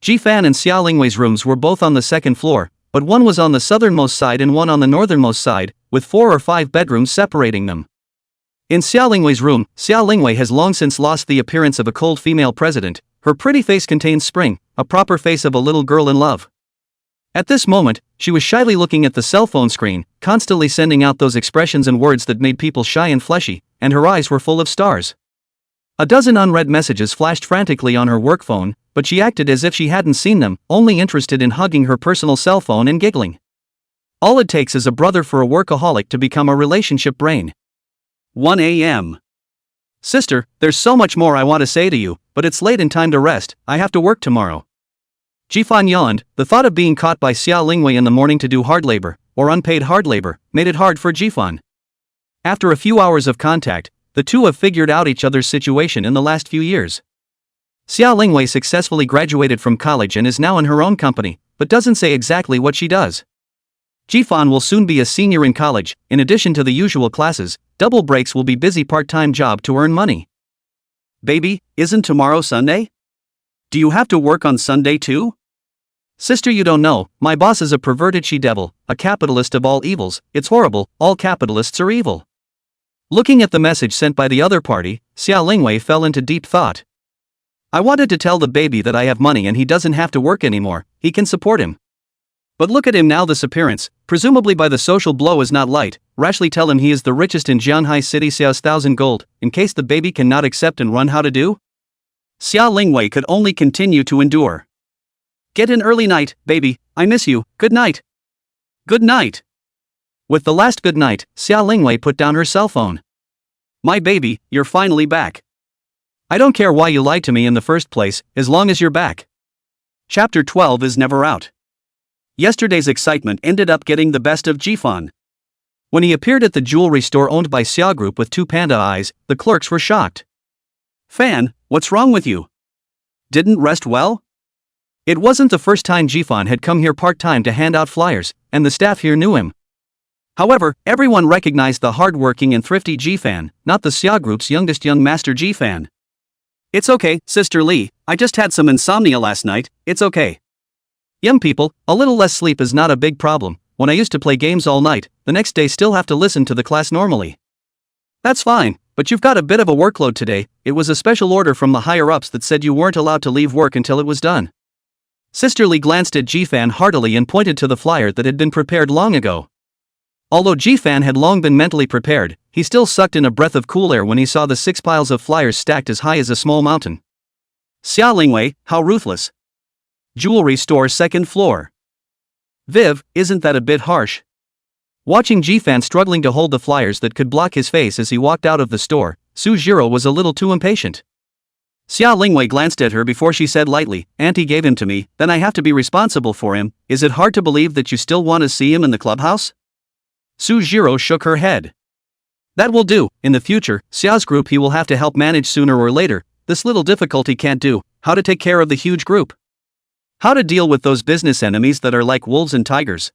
Jifan and Xia Lingwei's rooms were both on the second floor, but one was on the southernmost side and one on the northernmost side, with 4 or 5 bedrooms separating them. In Xia Lingwei's room, Xia Lingwei has long since lost the appearance of a cold female president. Her pretty face contains spring, a proper face of a little girl in love. At this moment, she was shyly looking at the cell phone screen, constantly sending out those expressions and words that made people shy and fleshy, and her eyes were full of stars. A dozen unread messages flashed frantically on her work phone, but she acted as if she hadn't seen them, only interested in hugging her personal cell phone and giggling. All it takes is a brother for a workaholic to become a relationship brain. 1 a.m. Sister, there's so much more I want to say to you, but it's late and time to rest. I have to work tomorrow. Jifan yawned. The thought of being caught by Xia Lingwei in the morning to do hard labor, or unpaid hard labor, made it hard for Jifan. After a few hours of contact, the two have figured out each other's situation in the last few years. Xia Lingwei successfully graduated from college and is now in her own company, but doesn't say exactly what she does. Jifan will soon be a senior in college. In addition to the usual classes, double breaks will be busy part-time job to earn money. Baby, isn't tomorrow Sunday? Do you have to work on Sunday too? Sister, you don't know, my boss is a perverted she-devil, a capitalist of all evils. It's horrible, all capitalists are evil. Looking at the message sent by the other party, Xia Lingwei fell into deep thought. I wanted to tell the baby that I have money and he doesn't have to work anymore, he can support him. But look at him now, this appearance, presumably by the social blow, is not light. Rashly tell him he is the richest in Jianhai City, Xiao's 1,000 gold, in case the baby cannot accept and run how to do? Xia Lingwei could only continue to endure. Get an early night, baby, I miss you, good night. Good night. With the last good night, Xia Lingwei put down her cell phone. My baby, you're finally back. I don't care why you lied to me in the first place, as long as you're back. Chapter 12 is never out. Yesterday's excitement ended up getting the best of Jifan. When he appeared at the jewelry store owned by Xia Group with 2 panda eyes, the clerks were shocked. Fan, what's wrong with you? Didn't rest well? It wasn't the first time Jifan had come here part-time to hand out flyers, and the staff here knew him. However, everyone recognized the hard-working and thrifty Jifan, not the Xia Group's youngest young master Jifan. It's okay, Sister Lee, I just had some insomnia last night, it's okay. Young people, a little less sleep is not a big problem. When I used to play games all night, the next day still have to listen to the class normally. That's fine, but you've got a bit of a workload today. It was a special order from the higher-ups that said you weren't allowed to leave work until it was done. Sister Lee glanced at Jifan heartily and pointed to the flyer that had been prepared long ago. Although Jifan had long been mentally prepared, he still sucked in a breath of cool air when he saw the 6 piles of flyers stacked as high as a small mountain. Xia Lingwei, how ruthless. Jewelry store, 2nd floor. Viv, isn't that a bit harsh? Watching Jifan struggling to hold the flyers that could block his face as he walked out of the store, Sujiro was a little too impatient. Xia Lingwei glanced at her before she said lightly, Auntie gave him to me, then I have to be responsible for him. Is it hard to believe that you still want to see him in the clubhouse? Sujiro shook her head. That will do. In the future, Xiao's group he will have to help manage sooner or later. This little difficulty can't do. How to take care of the huge group. How to deal with those business enemies that are like wolves and tigers.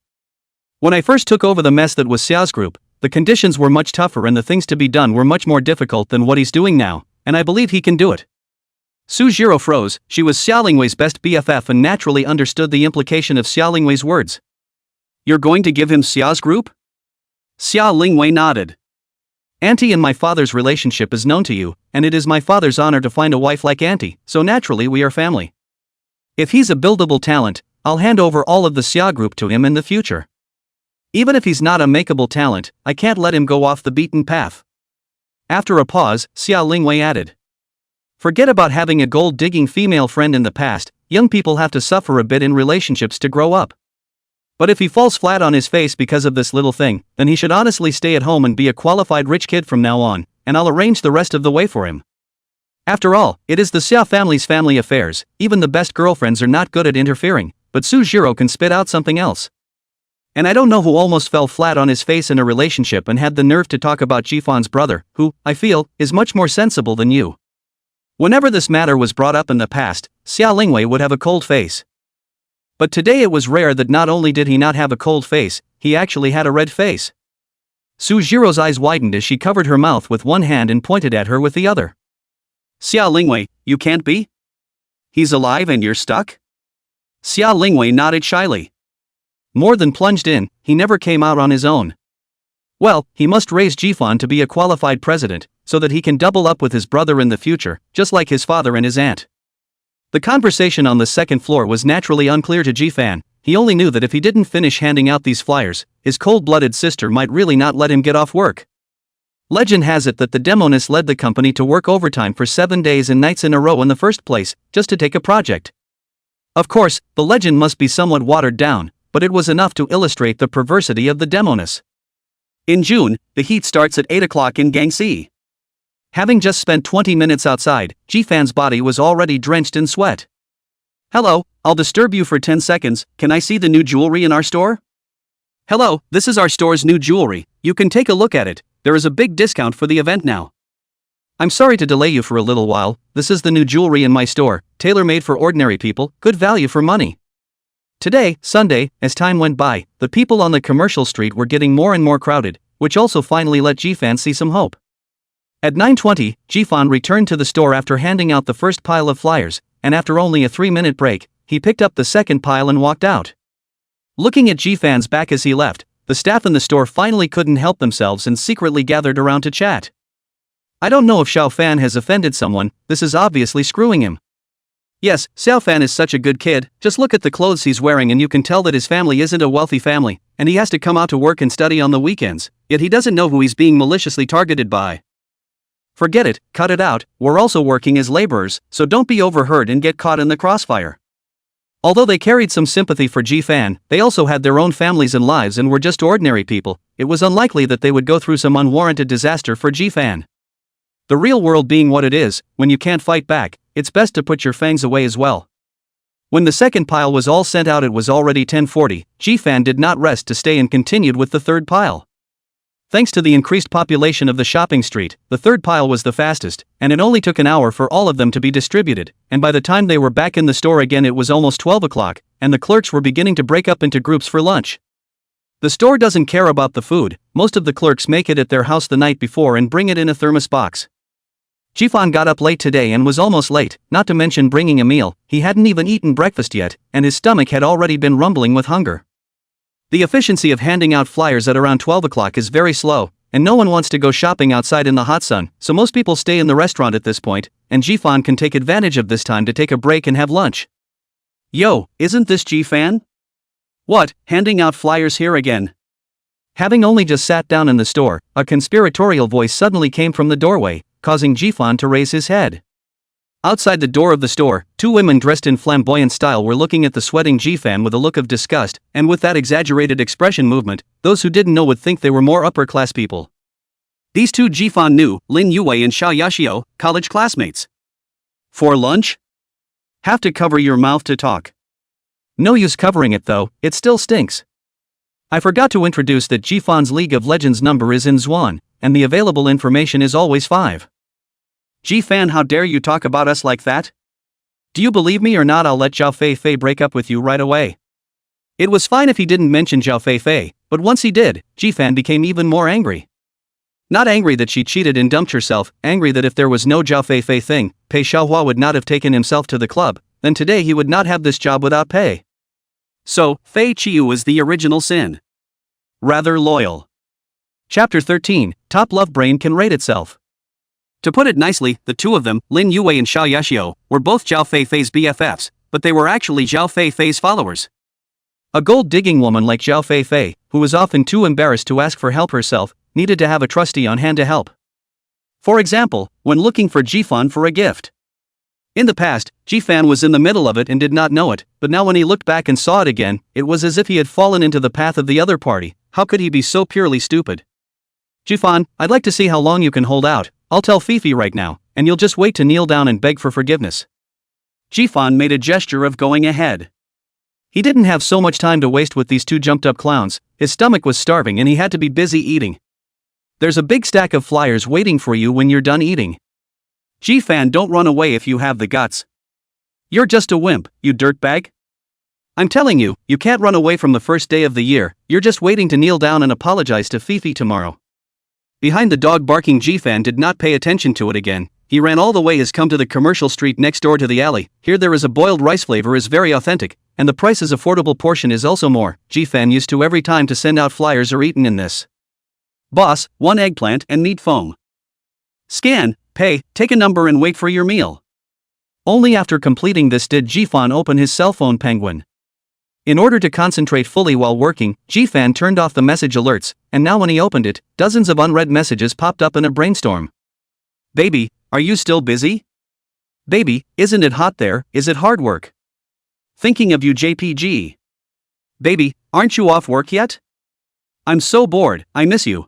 When I first took over the mess that was Xiao's group, the conditions were much tougher and the things to be done were much more difficult than what he's doing now, and I believe he can do it. Sujiro froze. She was Xia Lingwei's best BFF and naturally understood the implication of Xia Lingwei's words. You're going to give him Xiao's group? Xia Lingwei nodded. Auntie and my father's relationship is known to you, and it is my father's honor to find a wife like Auntie, so naturally we are family. If he's a buildable talent, I'll hand over all of the Xia group to him in the future. Even if he's not a makeable talent, I can't let him go off the beaten path. After a pause, Xia Lingwei added. Forget about having a gold-digging female friend in the past, young people have to suffer a bit in relationships to grow up. But if he falls flat on his face because of this little thing, then he should honestly stay at home and be a qualified rich kid from now on, and I'll arrange the rest of the way for him. After all, it is the Xia family's family affairs. Even the best girlfriends are not good at interfering, but Sujiro can spit out something else. And I don't know who almost fell flat on his face in a relationship and had the nerve to talk about Jifan's brother, who, I feel, is much more sensible than you. Whenever this matter was brought up in the past, Xia Lingwei would have a cold face. But today it was rare that not only did he not have a cold face, he actually had a red face. Sujiro's eyes widened as she covered her mouth with one hand and pointed at her with the other. Xia Lingwei, you can't be? He's alive and you're stuck? Xia Lingwei nodded shyly. More than plunged in, he never came out on his own. Well, he must raise Jifan to be a qualified president, so that he can double up with his brother in the future, just like his father and his aunt. The conversation on the second floor was naturally unclear to Jifan. He only knew that if he didn't finish handing out these flyers, his cold-blooded sister might really not let him get off work. Legend has it that the demoness led the company to work overtime for 7 days and nights in a row in the first place, just to take a project. Of course, the legend must be somewhat watered down, but it was enough to illustrate the perversity of the demoness. In June, the heat starts at 8 o'clock in Gangxi. Having just spent 20 minutes outside, Jifan's body was already drenched in sweat. Hello, I'll disturb you for 10 seconds, can I see the new jewelry in our store? Hello, this is our store's new jewelry, you can take a look at it, there is a big discount for the event now. I'm sorry to delay you for a little while, this is the new jewelry in my store, tailor-made for ordinary people, good value for money. Today, Sunday, as time went by, the people on the commercial street were getting more and more crowded, which also finally let Jifan see some hope. At 9:20, Jifan returned to the store after handing out the first pile of flyers, and after only a 3-minute break, he picked up the second pile and walked out. Looking at Jifan's back as he left, the staff in the store finally couldn't help themselves and secretly gathered around to chat. I don't know if Xiao Fan has offended someone, this is obviously screwing him. Yes, Xiao Fan is such a good kid, just look at the clothes he's wearing and you can tell that his family isn't a wealthy family, and he has to come out to work and study on the weekends, yet he doesn't know who he's being maliciously targeted by. Forget it, cut it out, we're also working as laborers, so don't be overheard and get caught in the crossfire. Although they carried some sympathy for Jifan, they also had their own families and lives and were just ordinary people. It was unlikely that they would go through some unwarranted disaster for Jifan. The real world being what it is, when you can't fight back, it's best to put your fangs away as well. When the second pile was all sent out it was already 10:40, Jifan did not rest to stay and continued with the third pile. Thanks to the increased population of the shopping street, the third pile was the fastest, and it only took an hour for all of them to be distributed, and by the time they were back in the store again it was almost 12 o'clock, and the clerks were beginning to break up into groups for lunch. The store doesn't care about the food, most of the clerks make it at their house the night before and bring it in a thermos box. Jifan got up late today and was almost late, not to mention bringing a meal, he hadn't even eaten breakfast yet, and his stomach had already been rumbling with hunger. The efficiency of handing out flyers at around 12 o'clock is very slow, and no one wants to go shopping outside in the hot sun, so most people stay in the restaurant at this point, and Jifan can take advantage of this time to take a break and have lunch. Yo, isn't this Jifan? What, handing out flyers here again? Having only just sat down in the store, a conspiratorial voice suddenly came from the doorway, causing Jifan to raise his head. Outside the door of the store, 2 women dressed in flamboyant style were looking at the sweating Jifan with a look of disgust, and with that exaggerated expression movement, those who didn't know would think they were more upper-class people. These 2 Jifan knew, Lin Yue and Xiao Yashio, college classmates. For lunch? Have to cover your mouth to talk. No use covering it though, it still stinks. I forgot to introduce that Jifan's League of Legends number is in Zhuan, and the available information is always 5. Jifan, how dare you talk about us like that? Do you believe me or not? I'll let Zhao Fei break up with you right away. It was fine if he didn't mention Zhao Fei, but once he did, Jifan became even more angry. Not angry that she cheated and dumped herself, angry that if there was no Zhao Fei thing, Pei Xiaohua would not have taken himself to the club, then today he would not have this job without pay. So, Fei Qiu is the original sin. Rather loyal. Chapter 13, Top Love Brain Can Rate Itself. To put it nicely, the 2 of them, Lin Yue and Xiao Yashio, were both Zhao Fei's BFFs, but they were actually Zhao Fei's followers. A gold-digging woman like Zhao Fei, who was often too embarrassed to ask for help herself, needed to have a trustee on hand to help. For example, when looking for Jifan for a gift. In the past, Ji-fan was in the middle of it and did not know it, but now when he looked back and saw it again, it was as if he had fallen into the path of the other party. How could he be so purely stupid? Ji-fan, I'd like to see how long you can hold out. I'll tell Fifi right now, and you'll just wait to kneel down and beg for forgiveness. Ji-fan made a gesture of going ahead. He didn't have so much time to waste with these two jumped-up clowns. His stomach was starving and he had to be busy eating. There's a big stack of flyers waiting for you when you're done eating. Ji-fan, don't run away if you have the guts. You're just a wimp, you dirtbag. I'm telling you, you can't run away from the first day of the year. You're just waiting to kneel down and apologize to Fifi tomorrow. Behind the dog barking, Ji-fan did not pay attention to it again. He ran all the way as come to the commercial street next door to the alley. Here there is a boiled rice flavor is very authentic, and the price is affordable, portion is also more. Ji-fan used to every time to send out flyers or eaten in this. Boss, 1 eggplant and meat foam. Scan, pay, take a number and wait for your meal. Only after completing this did Ji-fan open his cell phone penguin. In order to concentrate fully while working, Ji-fan turned off the message alerts, and now when he opened it, dozens of unread messages popped up in a brainstorm. Baby, are you still busy? Baby, isn't it hot there? Is it hard work? Thinking of you, JPG. Baby, aren't you off work yet? I'm so bored, I miss you.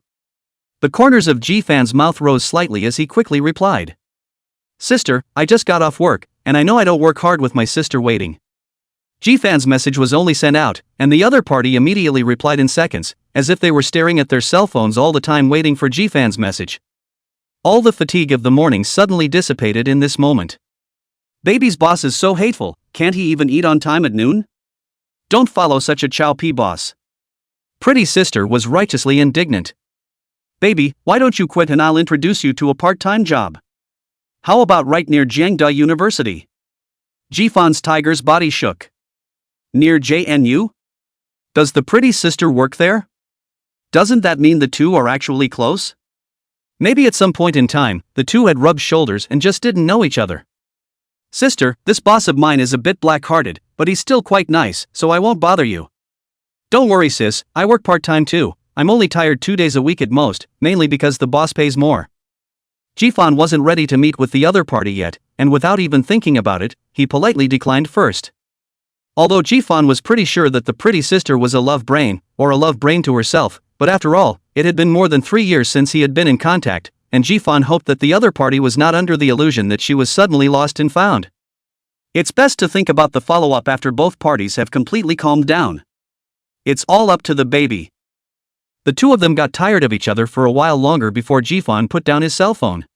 The corners of Ji-fan's mouth rose slightly as he quickly replied. Sister, I just got off work, and I know I don't work hard with my sister waiting. Ji-fan's message was only sent out, and the other party immediately replied in seconds, as if they were staring at their cell phones all the time waiting for Ji-fan's message. All the fatigue of the morning suddenly dissipated in this moment. Baby's boss is so hateful, can't he even eat on time at noon? Don't follow such a chow-pea boss. Pretty sister was righteously indignant. Baby, why don't you quit and I'll introduce you to a part-time job? How about right near Jiangda University? Ji-fan's tiger's body shook. Near JNU? Does the pretty sister work there? Doesn't that mean the two are actually close? Maybe at some point in time, the two had rubbed shoulders and just didn't know each other. Sister, this boss of mine is a bit black-hearted, but he's still quite nice, so I won't bother you. Don't worry sis, I work part-time too. I'm only tired 2 days a week at most, mainly because the boss pays more. Ji-fan wasn't ready to meet with the other party yet, and without even thinking about it, he politely declined first. Although Ji-fan was pretty sure that the pretty sister was a love brain, or a love brain to herself, but after all, it had been more than 3 years since he had been in contact, and Ji-fan hoped that the other party was not under the illusion that she was suddenly lost and found. It's best to think about the follow-up after both parties have completely calmed down. It's all up to the baby. The two of them got tired of each other for a while longer before Ji-fan put down his cell phone.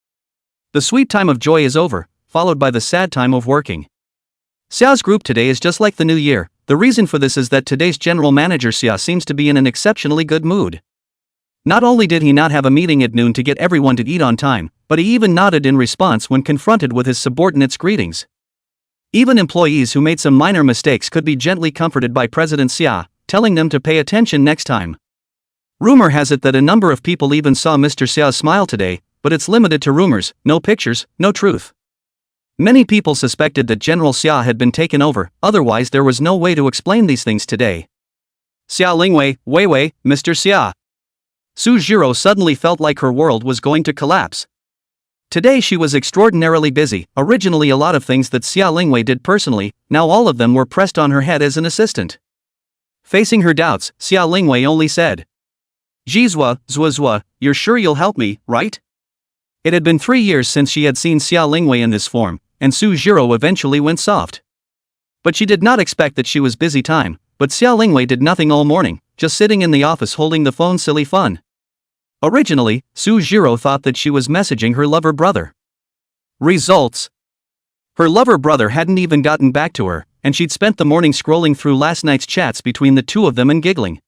The sweet time of joy is over, followed by the sad time of working. Xia's group today is just like the new year. The reason for this is that today's general manager Xia seems to be in an exceptionally good mood. Not only did he not have a meeting at noon to get everyone to eat on time, but he even nodded in response when confronted with his subordinates' greetings. Even employees who made some minor mistakes could be gently comforted by President Xia, telling them to pay attention next time. Rumor has it that a number of people even saw Mr. Xia's smile today, but it's limited to rumors, no pictures, no truth. Many people suspected that General Xia had been taken over, otherwise there was no way to explain these things today. Xia Lingwei, Weiwei, Mr. Xia. Su Jiro suddenly felt like her world was going to collapse. Today she was extraordinarily busy. Originally a lot of things that Xia Lingwei did personally, now all of them were pressed on her head as an assistant. Facing her doubts, Xia Lingwei only said, Jizwa, Zwa, you're sure you'll help me, right? It had been 3 years since she had seen Xia Lingwei in this form, and Su Jiro eventually went soft. But she did not expect that she was busy time, but Xia Lingwei did nothing all morning, just sitting in the office holding the phone silly fun. Originally, Su Jiro thought that she was messaging her lover brother. Results. Her lover brother hadn't even gotten back to her, and she'd spent the morning scrolling through last night's chats between the two of them and giggling.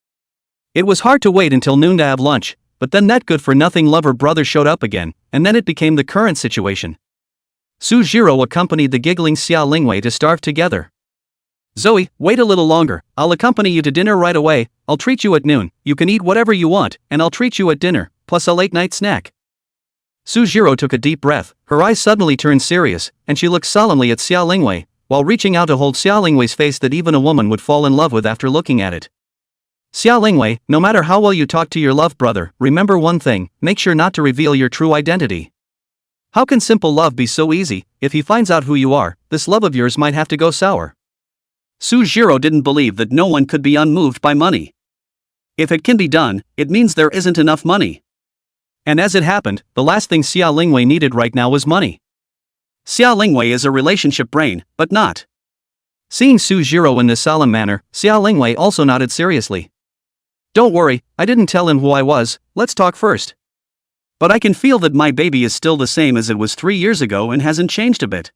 It was hard to wait until noon to have lunch, but then that good-for-nothing lover brother showed up again, and then it became the current situation. Su Jiro accompanied the giggling Xia Lingwei to starve together. Zoe, wait a little longer, I'll accompany you to dinner right away. I'll treat you at noon, you can eat whatever you want, and I'll treat you at dinner, plus a late-night snack. Su Jiro took a deep breath, her eyes suddenly turned serious, and she looked solemnly at Xia Lingwei, while reaching out to hold Xia Lingwei's face that even a woman would fall in love with after looking at it. Xia Lingwei, no matter how well you talk to your love brother, remember one thing, make sure not to reveal your true identity. How can simple love be so easy? If he finds out who you are, this love of yours might have to go sour. Sujiro didn't believe that no one could be unmoved by money. If it can be done, it means there isn't enough money. And as it happened, the last thing Xia Lingwei needed right now was money. Xia Lingwei is a relationship brain, but not. Seeing Sujiro in this solemn manner, Xia Lingwei also nodded seriously. Don't worry, I didn't tell him who I was, let's talk first. But I can feel that my baby is still the same as it was 3 years ago and hasn't changed a bit.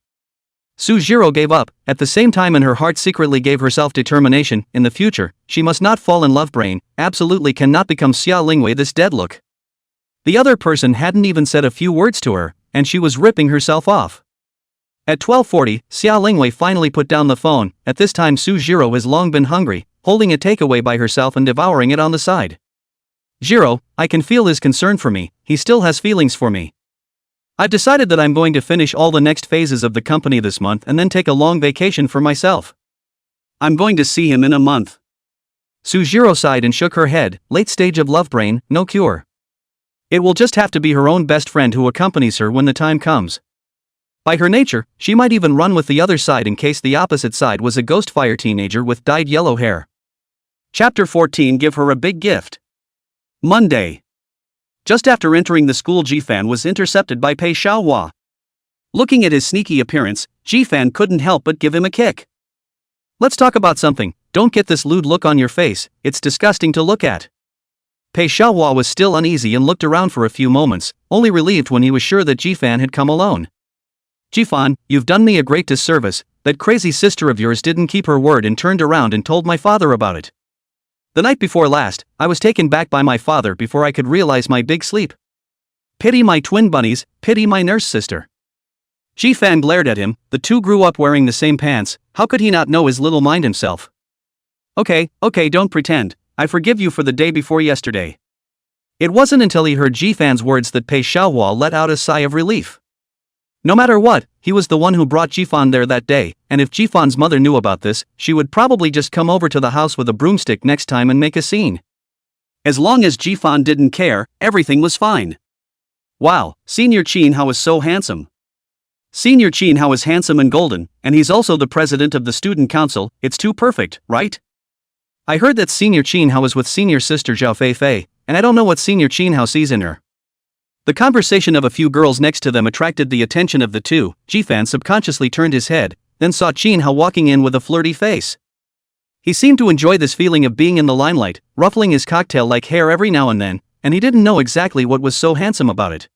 Sujiro gave up, at the same time in her heart secretly gave herself determination, in the future, she must not fall in love brain, absolutely cannot become Xia Lingwei this dead look. The other person hadn't even said a few words to her, and she was ripping herself off. At 12:40, Xia Lingwei finally put down the phone. At this time Sujiro has long been hungry, holding a takeaway by herself and devouring it on the side. Jiro, I can feel his concern for me, he still has feelings for me. I've decided that I'm going to finish all the next phases of the company this month and then take a long vacation for myself. I'm going to see him in a month. Sujiro sighed and shook her head, late stage of love brain, no cure. It will just have to be her own best friend who accompanies her when the time comes. By her nature, she might even run with the other side in case the opposite side was a ghost fire teenager with dyed yellow hair. Chapter 14 Give her a big gift. Monday. Just after entering the school, Jifan was intercepted by Pei Xiaohua. Looking at his sneaky appearance, Jifan couldn't help but give him a kick. Let's talk about something, don't get this lewd look on your face, it's disgusting to look at. Pei Xiaohua was still uneasy and looked around for a few moments, only relieved when he was sure that Jifan had come alone. Jifan, you've done me a great disservice, that crazy sister of yours didn't keep her word and turned around and told my father about it. The night before last, I was taken back by my father before I could realize my big sleep. Pity my twin bunnies, pity my nurse sister. Jifan glared at him, the two grew up wearing the same pants, how could he not know his little mind himself? Okay, don't pretend, I forgive you for the day before yesterday. It wasn't until he heard Jifan's words that Pei Xiaohua let out a sigh of relief. No matter what, he was the one who brought Jifan there that day, and if Jifan's mother knew about this, she would probably just come over to the house with a broomstick next time and make a scene. As long as Jifan didn't care, everything was fine. Wow, Senior Qin Hao is so handsome. Senior Qin Hao is handsome and golden, and he's also the president of the student council, it's too perfect, right? I heard that Senior Qin Hao is with senior sister Zhao Feifei, and I don't know what Senior Qin Hao sees in her. The conversation of a few girls next to them attracted the attention of the two. Jifan subconsciously turned his head, then saw Qin Hao walking in with a flirty face. He seemed to enjoy this feeling of being in the limelight, ruffling his cocktail-like hair every now and then, and he didn't know exactly what was so handsome about it.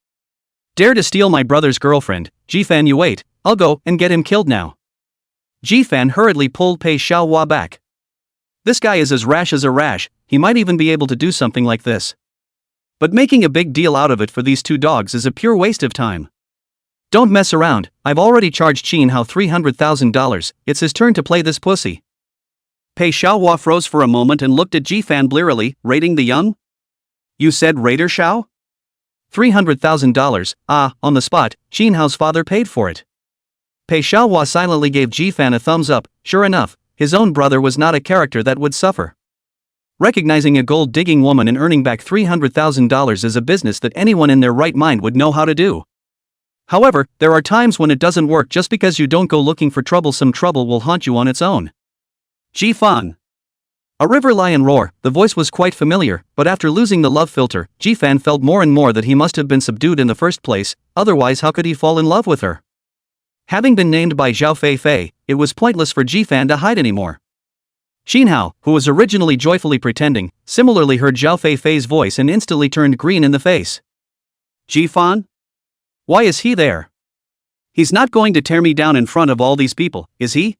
Dare to steal my brother's girlfriend, Jifan, you wait, I'll go and get him killed now. Jifan hurriedly pulled Pei Xiaohua back. This guy is as rash as a rash, he might even be able to do something like this. But making a big deal out of it for these two dogs is a pure waste of time. Don't mess around, I've already charged Qin Hao $300,000, it's his turn to play this pussy. Pei Xiaohua froze for a moment and looked at Jifan blearily, rating the young? You said Raider Xiao? $300,000, on the spot, Qin Hao's father paid for it. Pei Xiaohua silently gave Jifan a thumbs up, sure enough, his own brother was not a character that would suffer. Recognizing a gold-digging woman and earning back $300,000 is a business that anyone in their right mind would know how to do. However, there are times when it doesn't work just because you don't go looking for trouble. Some trouble will haunt you on its own. Jifan. A river lion roar, the voice was quite familiar, but after losing the love filter, Jifan felt more and more that he must have been subdued in the first place, otherwise how could he fall in love with her? Having been named by Zhao Feifei, it was pointless for Jifan to hide anymore. Qin Hao, who was originally joyfully pretending, similarly heard Zhao Feifei's voice and instantly turned green in the face. Jifan? Why is he there? He's not going to tear me down in front of all these people, is he?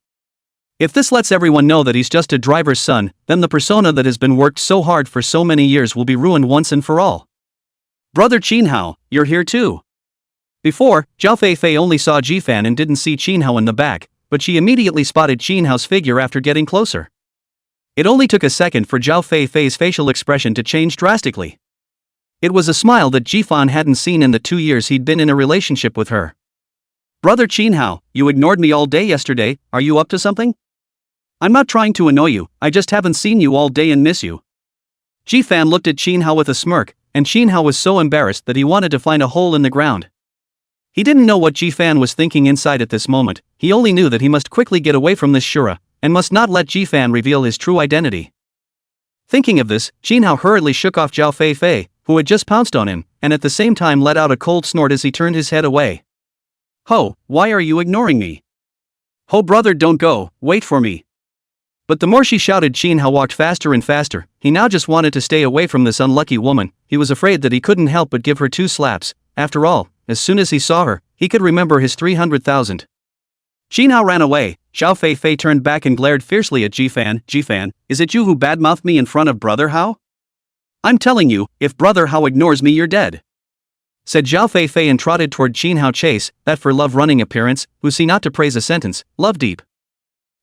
If this lets everyone know that he's just a driver's son, then the persona that has been worked so hard for so many years will be ruined once and for all. Brother Qin Hao, you're here too. Before, Zhao Feifei only saw Jifan and didn't see Qin Hao in the back, but she immediately spotted Qin Hao's figure after getting closer. It only took a second for Zhao Feifei's facial expression to change drastically. It was a smile that Jifan hadn't seen in the 2 years he'd been in a relationship with her. Brother Qin Hao, you ignored me all day yesterday, are you up to something? I'm not trying to annoy you, I just haven't seen you all day and miss you. Jifan looked at Qin Hao with a smirk, and Qin Hao was so embarrassed that he wanted to find a hole in the ground. He didn't know what Ji-fan was thinking inside at this moment, he only knew that he must quickly get away from this Shura, and must not let Ji-fan reveal his true identity. Thinking of this, Jinhao hurriedly shook off Zhao Fei, who had just pounced on him, and at the same time let out a cold snort as he turned his head away. "Ho, why are you ignoring me? Ho brother, don't go, wait for me." But the more she shouted, Jinhao walked faster and faster. He now just wanted to stay away from this unlucky woman. He was afraid that he couldn't help but give her 2 slaps. After all, as soon as he saw her, he could remember his 300,000. Jinhao ran away. Zhao Fei turned back and glared fiercely at Ji-fan. "Ji-fan, is it you who badmouthed me in front of brother Hao? I'm telling you, if brother Hao ignores me, you're dead," said Zhao Fei and trotted toward Jinhao Chase, that for love running appearance, who see not to praise a sentence, love deep.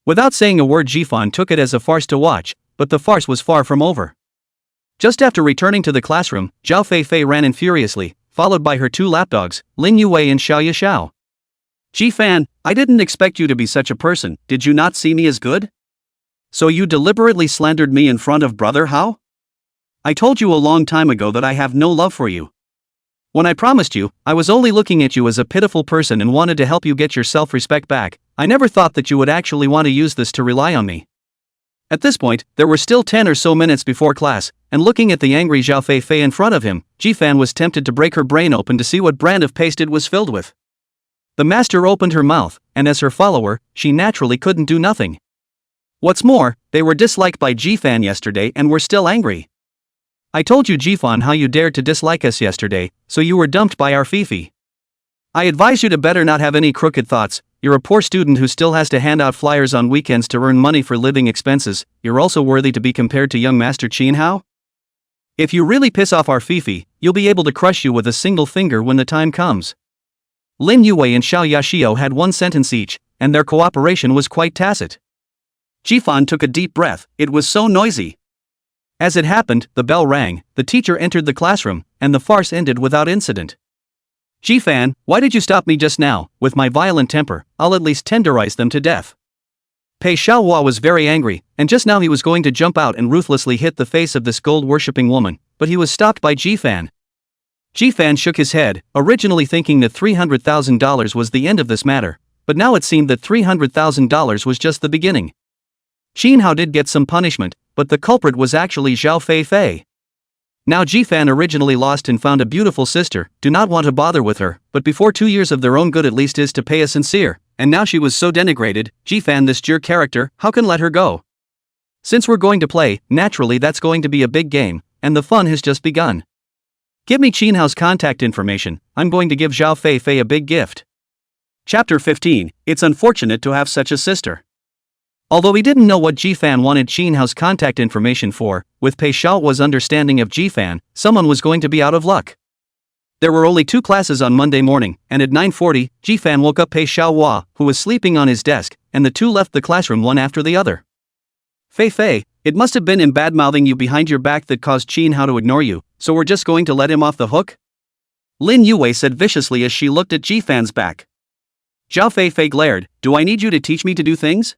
Without saying a word, Ji-fan took it as a farce to watch, but the farce was far from over. Just after returning to the classroom, Zhao Fei ran in furiously, followed by her 2 lapdogs, Lin Yue and Xiao Yashao. "Ji-fan, I didn't expect you to be such a person. Did you not see me as good? So you deliberately slandered me in front of brother Hao? I told you a long time ago that I have no love for you. When I promised you, I was only looking at you as a pitiful person and wanted to help you get your self-respect back. I never thought that you would actually want to use this to rely on me." At this point, there were still 10 or so minutes before class, and looking at the angry Zhao Fei in front of him, Ji-fan was tempted to break her brain open to see what brand of paste it was filled with. The master opened her mouth, and as her follower, she naturally couldn't do nothing. What's more, they were disliked by Ji-fan yesterday and were still angry. "I told you, Ji-fan, how you dared to dislike us yesterday, so you were dumped by our Fifi. I advise you to better not have any crooked thoughts. You're a poor student who still has to hand out flyers on weekends to earn money for living expenses. You're also worthy to be compared to young Master Jinhao. If you really piss off our Fifi, you'll be able to crush you with a single finger when the time comes." Lin Yue and Xiao Yashio had 1 sentence each, and their cooperation was quite tacit. Ji-fan took a deep breath, it was so noisy. As it happened, the bell rang, the teacher entered the classroom, and the farce ended without incident. "Ji-fan, why did you stop me just now? With my violent temper, I'll at least tenderize them to death." Pei Xiaohua was very angry, and just now he was going to jump out and ruthlessly hit the face of this gold-worshipping woman, but he was stopped by Ji-fan. Ji-fan shook his head, originally thinking that $300,000 was the end of this matter, but now it seemed that $300,000 was just the beginning. Jinhao did get some punishment, but the culprit was actually Zhao Fei. Now Ji-fan originally lost and found a beautiful sister, do not want to bother with her, but before 2 years of their own good at least is to pay a sincere, and now she was so denigrated, Ji-fan, this Jir character, how can let her go? Since we're going to play, naturally that's going to be a big game, and the fun has just begun. Give me Jinhao's contact information, I'm going to give Zhao Fei a big gift. Chapter 15, It's unfortunate to have such a sister. Although he didn't know what Ji-fan wanted Jinhao's contact information for, with Pei Xiaohua's understanding of Ji-fan, someone was going to be out of luck. There were only 2 classes on Monday morning, and at 9:40, Ji-fan woke up Pei Xiaohua, who was sleeping on his desk, and the 2 left the classroom one after the other. Fei, it must have been him badmouthing you behind your back that caused Jinhao to ignore you, so we're just going to let him off the hook? Lin Yue said viciously as she looked at Ji-fan's back. Zhao Fei glared, do I need you to teach me to do things?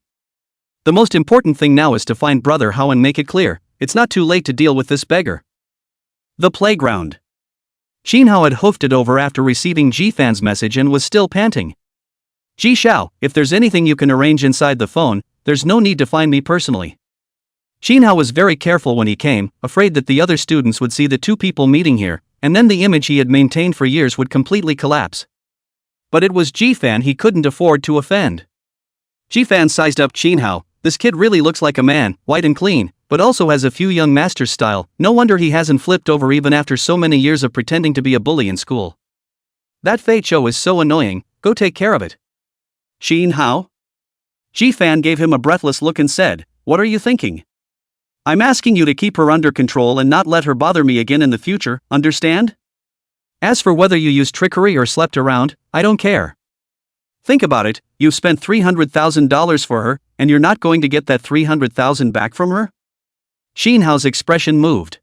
The most important thing now is to find brother Hao and make it clear, it's not too late to deal with this beggar. The playground. Jinhao had hoofed it over after receiving Ji-fan's message and was still panting. Ji Xiao, if there's anything you can arrange inside the phone, there's no need to find me personally. Jinhao was very careful when he came, afraid that the other students would see the 2 people meeting here, and then the image he had maintained for years would completely collapse. But it was Ji-fan he couldn't afford to offend. Ji-fan sized up Jinhao. This kid really looks like a man, white and clean, but also has a few young masters style, no wonder he hasn't flipped over even after so many years of pretending to be a bully in school. That Fei Chou is so annoying, go take care of it. Jinhao? Ji-fan gave him a breathless look and said, what are you thinking? I'm asking you to keep her under control and not let her bother me again in the future, understand? As for whether you used trickery or slept around, I don't care. Think about it, you've spent $300,000 for her, and you're not going to get that $300,000 back from her? Jinhao's expression moved.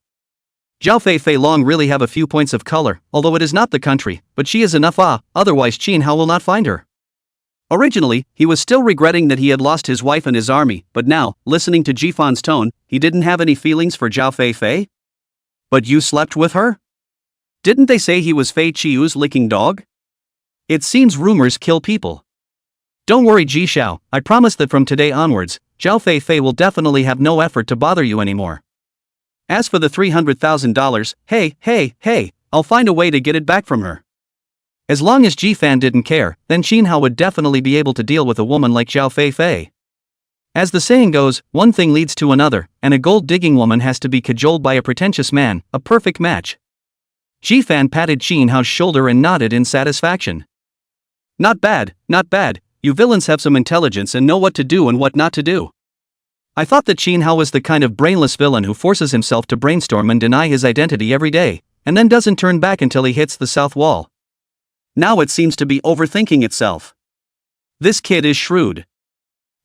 Zhao Fei Long really have a few points of color, although it is not the country, but she is enough otherwise Jinhao will not find her. Originally, he was still regretting that he had lost his wife and his army, but now, listening to Ji-fan's tone, he didn't have any feelings for Zhao Fei. But you slept with her? Didn't they say he was Fei Chiu's licking dog? It seems rumors kill people. Don't worry Ji Xiao, I promise that from today onwards, Zhao Fei Fei will definitely have no effort to bother you anymore. As for the $300,000, hey, I'll find a way to get it back from her. As long as Ji Fan didn't care, then Xin Hao would definitely be able to deal with a woman like Zhao Fei Fei. As the saying goes, one thing leads to another, and a gold-digging woman has to be cajoled by a pretentious man, a perfect match. Ji Fan patted Xin Hao's shoulder and nodded in satisfaction. Not bad, you villains have some intelligence and know what to do and what not to do. I thought that Xin Hao was the kind of brainless villain who forces himself to brainstorm and deny his identity every day, and then doesn't turn back until he hits the south wall. Now it seems to be overthinking itself. This kid is shrewd.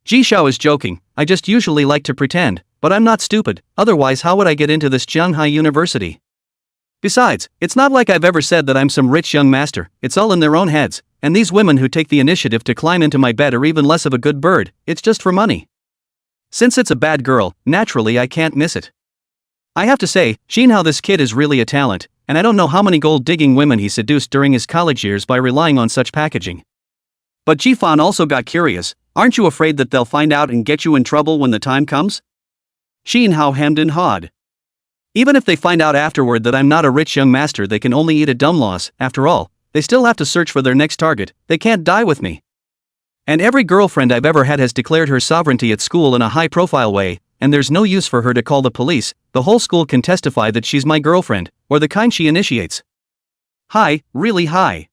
Ji Xiao is joking, I just usually like to pretend, but I'm not stupid, otherwise how would I get into this Shanghai University? Besides, it's not like I've ever said that I'm some rich young master, it's all in their own heads, and these women who take the initiative to climb into my bed are even less of a good bird, it's just for money. Since it's a bad girl, naturally I can't miss it. I have to say, Xin Hao, this kid is really a talent, and I don't know how many gold-digging women he seduced during his college years by relying on such packaging. But Ji Fan also got curious, aren't you afraid that they'll find out and get you in trouble when the time comes? Xin Hao hemmed and hawed. Even if they find out afterward that I'm not a rich young master, they can only eat a dumb loss, after all, they still have to search for their next target, they can't die with me. And every girlfriend I've ever had has declared her sovereignty at school in a high-profile way, and there's no use for her to call the police, the whole school can testify that she's my girlfriend, or the kind she initiates. High, really high.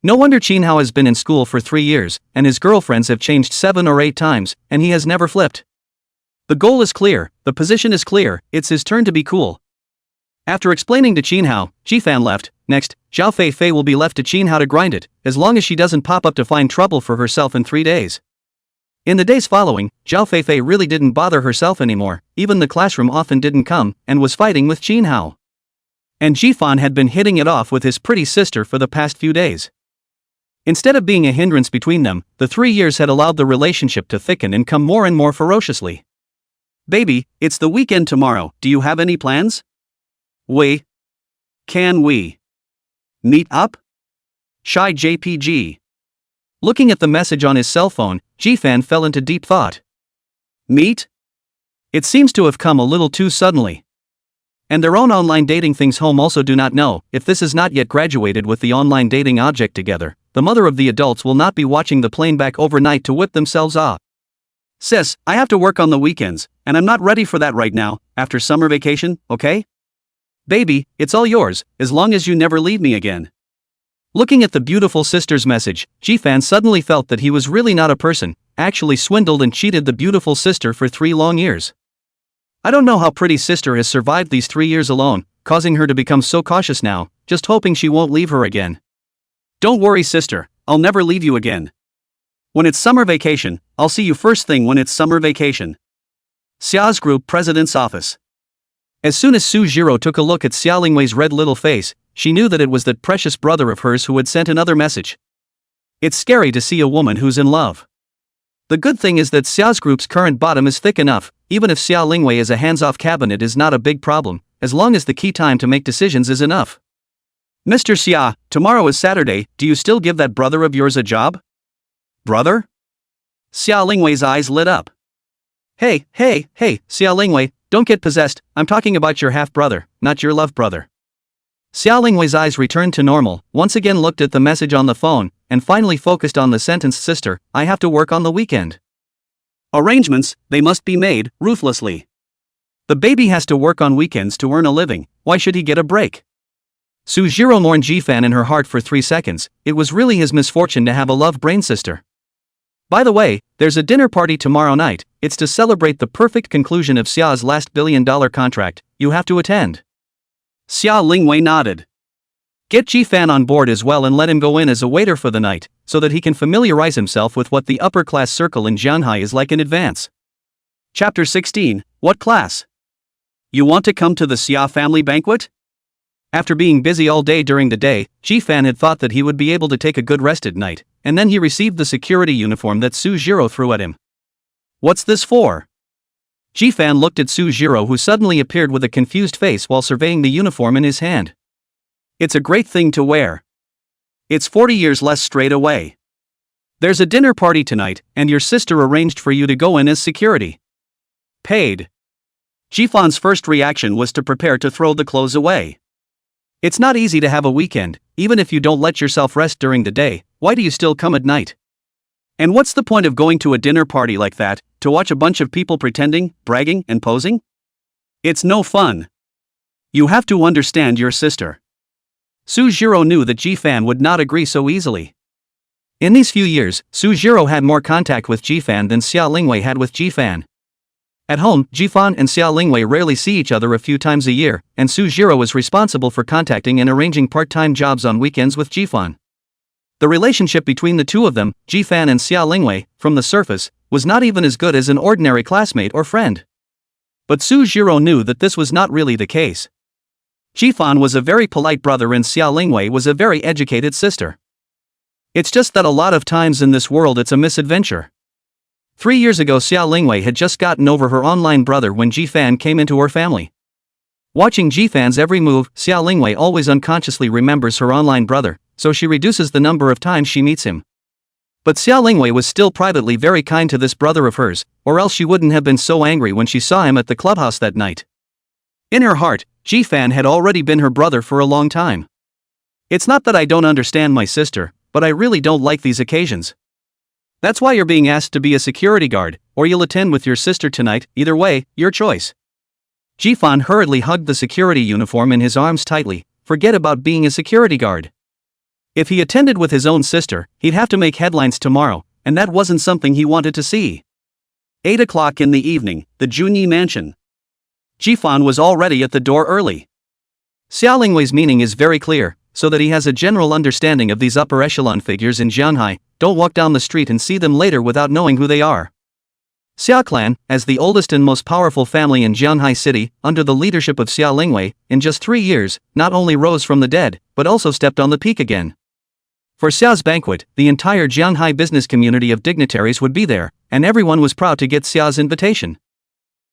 No wonder Xin Hao has been in school for 3 years, and his girlfriends have changed 7 or 8 times, and he has never flipped. The goal is clear, the position is clear, it's his turn to be cool. After explaining to Xin Hao, Ji Fan left. Next, Zhao Fei Fei will be left to Xin Hao to grind it, as long as she doesn't pop up to find trouble for herself in 3 days. In the days following, Zhao Fei Fei really didn't bother herself anymore, even the classroom often didn't come, and was fighting with Xin Hao. And Ji Fan had been hitting it off with his pretty sister for the past few days. Instead of being a hindrance between them, the 3 years had allowed the relationship to thicken and come more and more ferociously. Baby, it's the weekend tomorrow, do you have any plans? Can we meet up? Shy JPG. Looking at the message on his cell phone, Ji Fan fell into deep thought. Meet? It seems to have come a little too suddenly. And their own online dating things home also do not know, if this is not yet graduated with the online dating object together, the mother of the adults will not be watching the plane back overnight to whip themselves off. Sis, I have to work on the weekends, and I'm not ready for that right now, after summer vacation, okay? Baby, it's all yours, as long as you never leave me again. Looking at the beautiful sister's message, Ji Fan suddenly felt that he was really not a person, actually swindled and cheated the beautiful sister for 3 long years. I don't know how pretty sister has survived these 3 years alone, causing her to become so cautious now, just hoping she won't leave her again. Don't worry sister, I'll never leave you again. When it's summer vacation, I'll see you first thing when it's summer vacation. Xia's group president's office. As soon as Su Jiro took a look at Xia Lingwei's red little face, she knew that it was that precious brother of hers who had sent another message. It's scary to see a woman who's in love. The good thing is that Xia's group's current bottom is thick enough, even if Xia Lingwei is a hands-off cabinet is not a big problem, as long as the key time to make decisions is enough. Mr. Xia, tomorrow is Saturday, do you still give that brother of yours a job? Brother? Xia Lingwei's eyes lit up. Hey, Xia Lingwei, don't get possessed, I'm talking about your half-brother, not your love brother. Xia Lingwei's eyes returned to normal, once again looked at the message on the phone, and finally focused on the sentence sister, I have to work on the weekend. Arrangements, they must be made, ruthlessly. The baby has to work on weekends to earn a living, why should he get a break? Su Jiro mourned Ji Fan in her heart for 3 seconds, it was really his misfortune to have a love-brain sister. By the way, there's a dinner party tomorrow night, it's to celebrate the perfect conclusion of Xia's last billion-dollar contract, you have to attend. Xia Lingwei nodded. Get Ji Fan on board as well and let him go in as a waiter for the night, so that he can familiarize himself with what the upper-class circle in Shanghai is like in advance. Chapter 16, What Class? You want to come to the Xia family banquet? After being busy all day during the day, Ji Fan had thought that he would be able to take a good rest at night, and then he received the security uniform that Su Jiro threw at him. What's this for? Ji Fan looked at Su Jiro, who suddenly appeared with a confused face while surveying the uniform in his hand. It's a great thing to wear. It's 40 years less straight away. There's a dinner party tonight, and your sister arranged for you to go in as security. Paid. Jifan's first reaction was to prepare to throw the clothes away. It's not easy to have a weekend, even if you don't let yourself rest during the day. Why do you still come at night? And what's the point of going to a dinner party like that, to watch a bunch of people pretending, bragging, and posing? It's no fun. You have to understand your sister. Sujiro knew that Jifan would not agree so easily. In these few years, Sujiro had more contact with Jifan than Xia Lingwei had with Jifan. At home, Jifan and Xia Lingwei rarely see each other a few times a year, and Sujiro was responsible for contacting and arranging part-time jobs on weekends with Jifan. The relationship between the two of them, Jifan and Xia Lingwei, from the surface, was not even as good as an ordinary classmate or friend. But Sujiro knew that this was not really the case. Jifan was a very polite brother and Xia Lingwei was a very educated sister. It's just that a lot of times in this world it's a misadventure. 3 years ago Xia Lingwei had just gotten over her online brother when Jifan came into her family. Watching Jifan's every move, Xia Lingwei always unconsciously remembers her online brother, so she reduces the number of times she meets him. But Xia Lingwei was still privately very kind to this brother of hers, or else she wouldn't have been so angry when she saw him at the clubhouse that night. In her heart, Jifan had already been her brother for a long time. It's not that I don't understand my sister, but I really don't like these occasions. That's why you're being asked to be a security guard, or you'll attend with your sister tonight. Either way, your choice. Jifan hurriedly hugged the security uniform in his arms tightly. Forget about being a security guard. If he attended with his own sister, he'd have to make headlines tomorrow, and that wasn't something he wanted to see. 8 o'clock in the evening, the Junyi mansion. Jifan was already at the door early. Xia Lingwei's meaning is very clear, so that he has a general understanding of these upper echelon figures in Jianhai. Don't walk down the street and see them later without knowing who they are. Xia Clan, as the oldest and most powerful family in Jianhai City, under the leadership of Xia Lingwei, in just 3 years, not only rose from the dead, but also stepped on the peak again. For Xia's banquet, the entire Jianhai business community of dignitaries would be there, and everyone was proud to get Xia's invitation.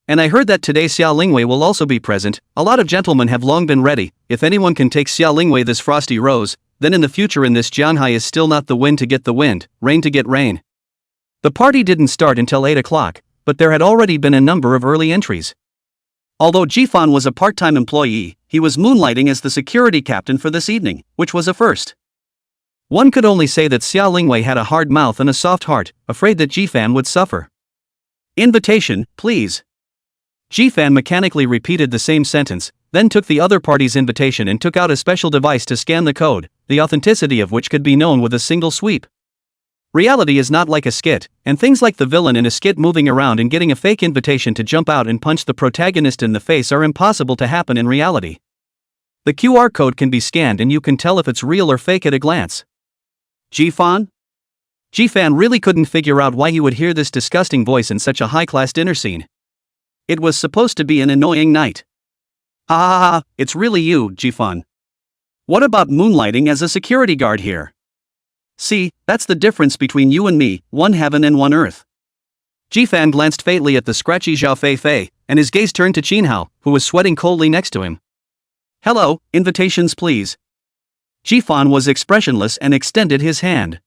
And I heard that today Xia Lingwei will also be present. A lot of gentlemen have long been ready. If anyone can take Xia Lingwei this frosty rose, then in the future in this Jianhai is still not the wind to get the wind, rain to get rain. The party didn't start until 8 o'clock, but there had already been a number of early entries. Although Jifan was a part-time employee, he was moonlighting as the security captain for this evening, which was a first. One could only say that Xia Lingwei had a hard mouth and a soft heart, afraid that Jifan would suffer. Invitation, please. Jifan mechanically repeated the same sentence, then took the other party's invitation and took out a special device to scan the code, the authenticity of which could be known with a single sweep. Reality is not like a skit, and things like the villain in a skit moving around and getting a fake invitation to jump out and punch the protagonist in the face are impossible to happen in reality. The QR code can be scanned and you can tell if it's real or fake at a glance. Jifan? Jifan really couldn't figure out why he would hear this disgusting voice in such a high-class dinner scene. It was supposed to be an annoying night. Ah, it's really you, Jifan. What about moonlighting as a security guard here? See, that's the difference between you and me, one heaven and one earth. Jifan glanced faintly at the scratchy Zhao Fei, and his gaze turned to Qinhao, who was sweating coldly next to him. Hello, invitations please. Jifan was expressionless and extended his hand.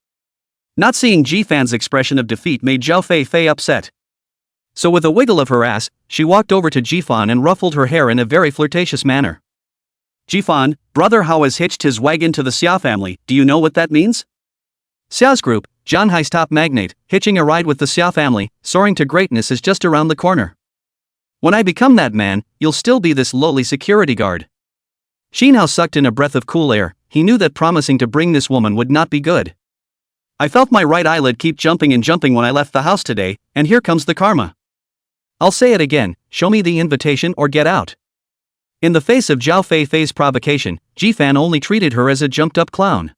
Not seeing Jifan's expression of defeat made Zhao Fei upset. So with a wiggle of her ass, she walked over to Jifan and ruffled her hair in a very flirtatious manner. Jifan, brother Hao has hitched his wagon to the Xia family, do you know what that means? Xia's group, Jianhai's top magnate, hitching a ride with the Xia family, soaring to greatness is just around the corner. When I become that man, you'll still be this lowly security guard. Qinhao sucked in a breath of cool air. He knew that promising to bring this woman would not be good. I felt my right eyelid keep jumping and jumping when I left the house today, and here comes the karma. I'll say it again, show me the invitation or get out. In the face of Zhao Fei's provocation, Jifan only treated her as a jumped-up clown.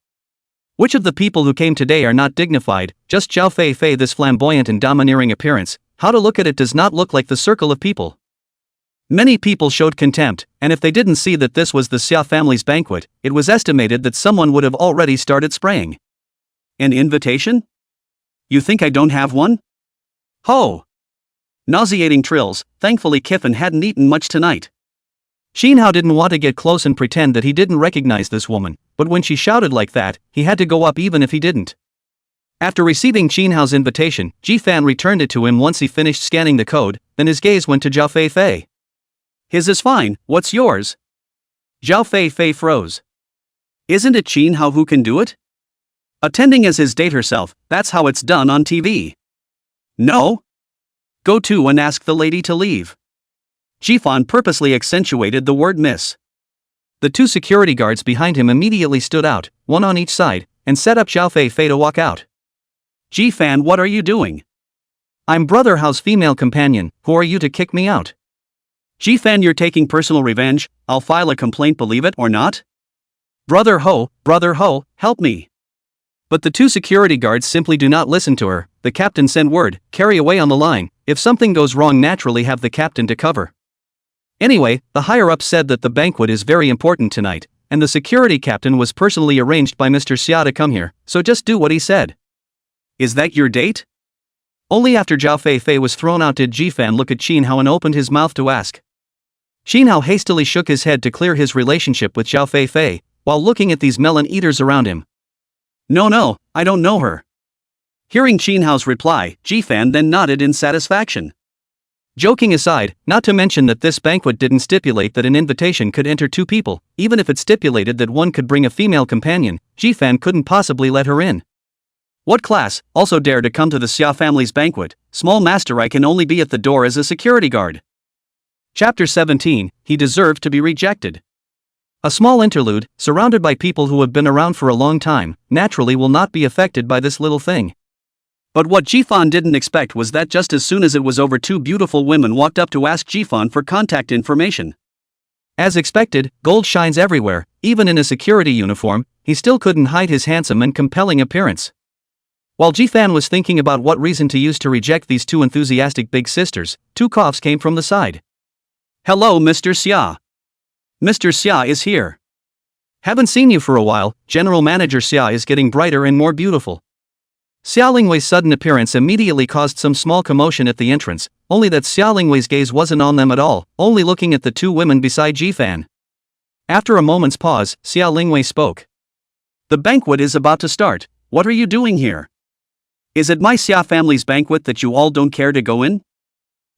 Which of the people who came today are not dignified? Just Zhao Fei, this flamboyant and domineering appearance. How to look at it does not look like the circle of people. Many people showed contempt, and if they didn't see that this was the Xia family's banquet, it was estimated that someone would have already started spraying. An invitation? You think I don't have one? Ho! Nauseating trills. Thankfully Kiffin hadn't eaten much tonight. Shinhao didn't want to get close and pretend that he didn't recognize this woman, but when she shouted like that, he had to go up even if he didn't. After receiving Shinhao's invitation, Ji-fan returned it to him once he finished scanning the code, then his gaze went to Zhao Fei. His is fine, what's yours? Zhao Fei froze. Isn't it Shinhao who can do it? Attending as his date herself, that's how it's done on TV. No? Go to and ask the lady to leave. Ji-fan purposely accentuated the word miss. The two security guards behind him immediately stood out, one on each side, and set up Zhao Fei to walk out. Ji-fan, what are you doing? I'm Brother Hao's female companion, who are you to kick me out? Ji-fan, you're taking personal revenge, I'll file a complaint, believe it or not? Brother Ho, help me. But the two security guards simply do not listen to her. The captain sent word, carry away on the line, if something goes wrong naturally have the captain to cover. Anyway, the higher-ups said that the banquet is very important tonight, and the security captain was personally arranged by Mr. Xia to come here, so just do what he said. Is that your date? Only after Zhao Fei was thrown out did Ji-fan look at Shinhao and opened his mouth to ask. Shinhao hastily shook his head to clear his relationship with Zhao Fei, while looking at these melon eaters around him. No, I don't know her. Hearing Shinhao's reply, Ji-fan then nodded in satisfaction. Joking aside, not to mention that this banquet didn't stipulate that an invitation could enter two people, even if it stipulated that one could bring a female companion, Ji-fan couldn't possibly let her in. What class also dare to come to the Xia family's banquet? Small master, I can only be at the door as a security guard. Chapter 17, He Deserved to be Rejected. A small interlude, surrounded by people who have been around for a long time, naturally will not be affected by this little thing. But what Ji-fan didn't expect was that just as soon as it was over, two beautiful women walked up to ask Ji-fan for contact information. As expected, gold shines everywhere. Even in a security uniform, he still couldn't hide his handsome and compelling appearance. While Ji-fan was thinking about what reason to use to reject these two enthusiastic big sisters, two coughs came from the side. Hello, Mr. Xia. Mr. Xia is here. Haven't seen you for a while. General Manager Xia is getting brighter and more beautiful. Xia Lingwei's sudden appearance immediately caused some small commotion at the entrance, only that Xia Lingwei's gaze wasn't on them at all, only looking at the two women beside Ji-fan. After a moment's pause, Xia Lingwei spoke. The banquet is about to start. What are you doing here? Is it my Xia family's banquet that you all don't care to go in?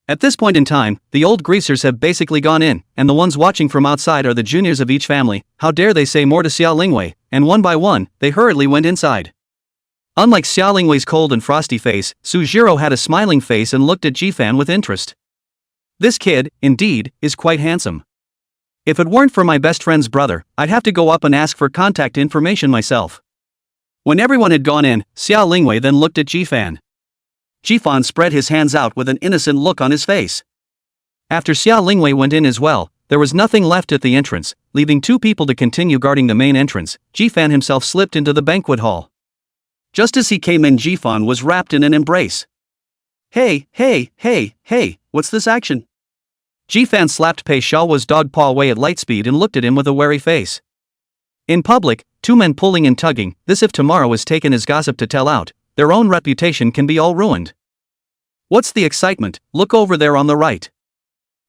At this point in time, the old greasers have basically gone in, and the ones watching from outside are the juniors of each family. How dare they say more to Xia Lingwei, and one by one, they hurriedly went inside. Unlike Xia Lingwei's cold and frosty face, Sujiro had a smiling face and looked at Ji-fan with interest. This kid, indeed, is quite handsome. If it weren't for my best friend's brother, I'd have to go up and ask for contact information myself. When everyone had gone in, Xia Lingwei then looked at Ji-fan. Ji-fan spread his hands out with an innocent look on his face. After Xia Lingwei went in as well, there was nothing left at the entrance, leaving two people to continue guarding the main entrance. Ji-fan himself slipped into the banquet hall. Just as he came in, Ji-fan was wrapped in an embrace. Hey, what's this action? Ji-fan slapped Pei Xiaohua's dog paw away at light speed and looked at him with a wary face. In public, two men pulling and tugging, this if tomorrow is taken as gossip to tell out, their own reputation can be all ruined. What's the excitement? Look over there on the right.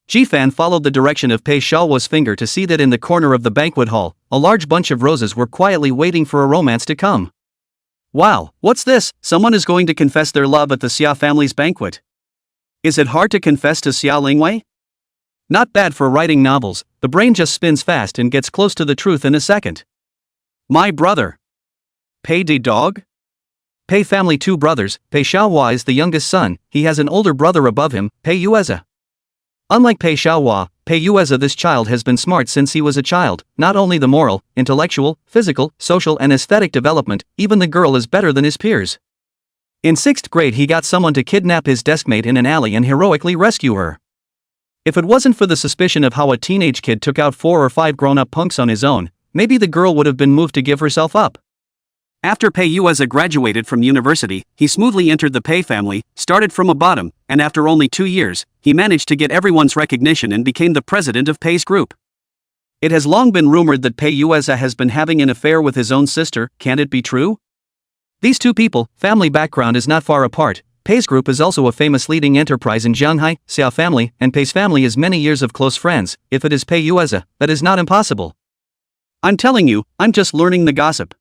Ji-fan followed the direction of Pei Xiaohua's finger to see that in the corner of the banquet hall, a large bunch of roses were quietly waiting for a romance to come. Wow, what's this? Someone is going to confess their love at the Xia family's banquet. Is it hard to confess to Xia Lingwei? Not bad for writing novels, the brain just spins fast and gets close to the truth in a second. My brother. Pei de dog? Pei family two brothers, Pei Xiaohua is the youngest son, he has an older brother above him, Pei Yueza. Unlike Pei Xiaohua, Pei Yueza this child has been smart since he was a child, not only the moral, intellectual, physical, social and aesthetic development, even the girl is better than his peers. In 6th grade he got someone to kidnap his deskmate in an alley and heroically rescue her. If it wasn't for the suspicion of how a teenage kid took out 4 or 5 grown-up punks on his own, maybe the girl would have been moved to give herself up. After Pei Yueza graduated from university, he smoothly entered the Pei family, started from a bottom, and after only 2 years, he managed to get everyone's recognition and became the president of Pei's group. It has long been rumored that Pei Yueza has been having an affair with his own sister. Can it be true? These two people, family background is not far apart, Pei's group is also a famous leading enterprise in Shanghai. Xia family and Pei's family is many years of close friends. If it is Pei Yueza, that is not impossible. I'm telling you, I'm just learning the gossip.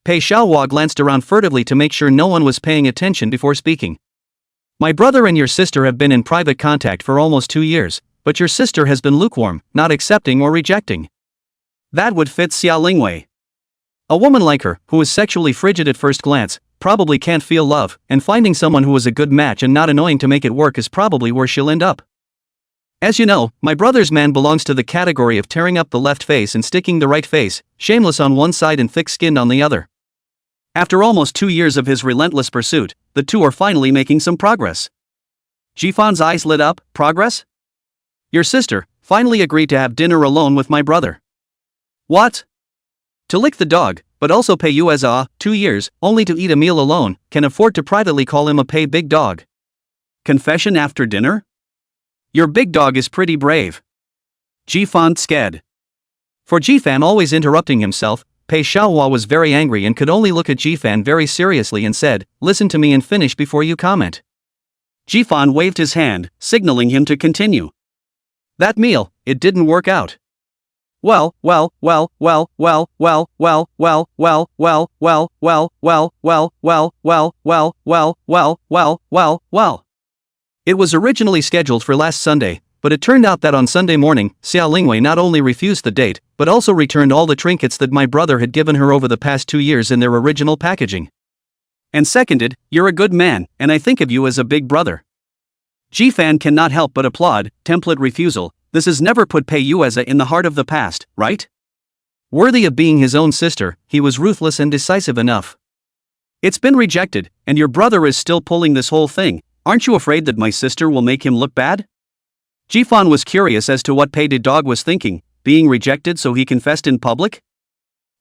Pei Xiaohua glanced around furtively to make sure no one was paying attention before speaking. My brother and your sister have been in private contact for almost 2 years, but your sister has been lukewarm, not accepting or rejecting. That would fit Xia Lingwei. A woman like her, who is sexually frigid at first glance, probably can't feel love, and finding someone who is a good match and not annoying to make it work is probably where she'll end up. As you know, my brother's man belongs to the category of tearing up the left face and sticking the right face, shameless on one side and thick-skinned on the other. After almost 2 years of his relentless pursuit, the two are finally making some progress. Jifan's eyes lit up. Progress? Your sister finally agreed to have dinner alone with my brother. What? To lick the dog, but also pay you as 2 years, only to eat a meal alone, can afford to privately call him a pay big dog. Confession after dinner? Your big dog is pretty brave. Jifan sked. For Jifan always interrupting himself, Pei Xiaohua was very angry and could only look at Jifan very seriously and said, "Listen to me and finish before you comment." Jifan waved his hand, signaling him to continue. That meal, it didn't work out. Well. It was originally scheduled for last Sunday, but it turned out that on Sunday morning, Xia Lingwei not only refused the date, but also returned all the trinkets that my brother had given her over the past 2 years in their original packaging. And seconded, "You're a good man, and I think of you as a big brother." Jifan cannot help but applaud. Template refusal. This has never put Pei Yueza in the heart of the past, right? Worthy of being his own sister, he was ruthless and decisive enough. It's been rejected, and your brother is still pulling this whole thing. Aren't you afraid that my sister will make him look bad? Jifan was curious as to what Pei the dog was thinking, being rejected so he confessed in public?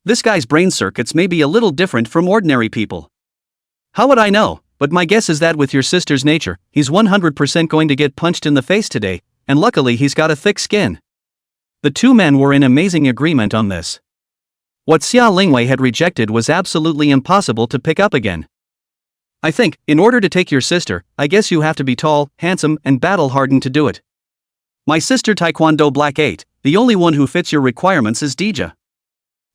This guy's brain circuits may be a little different from ordinary people. How would I know? But my guess is that with your sister's nature, he's 100% going to get punched in the face today, and luckily he's got a thick skin. The two men were in amazing agreement on this. What Xia Lingwei had rejected was absolutely impossible to pick up again. I think, in order to take your sister, I guess you have to be tall, handsome, and battle-hardened to do it. My sister Taekwondo Black 8, the only one who fits your requirements is Dija.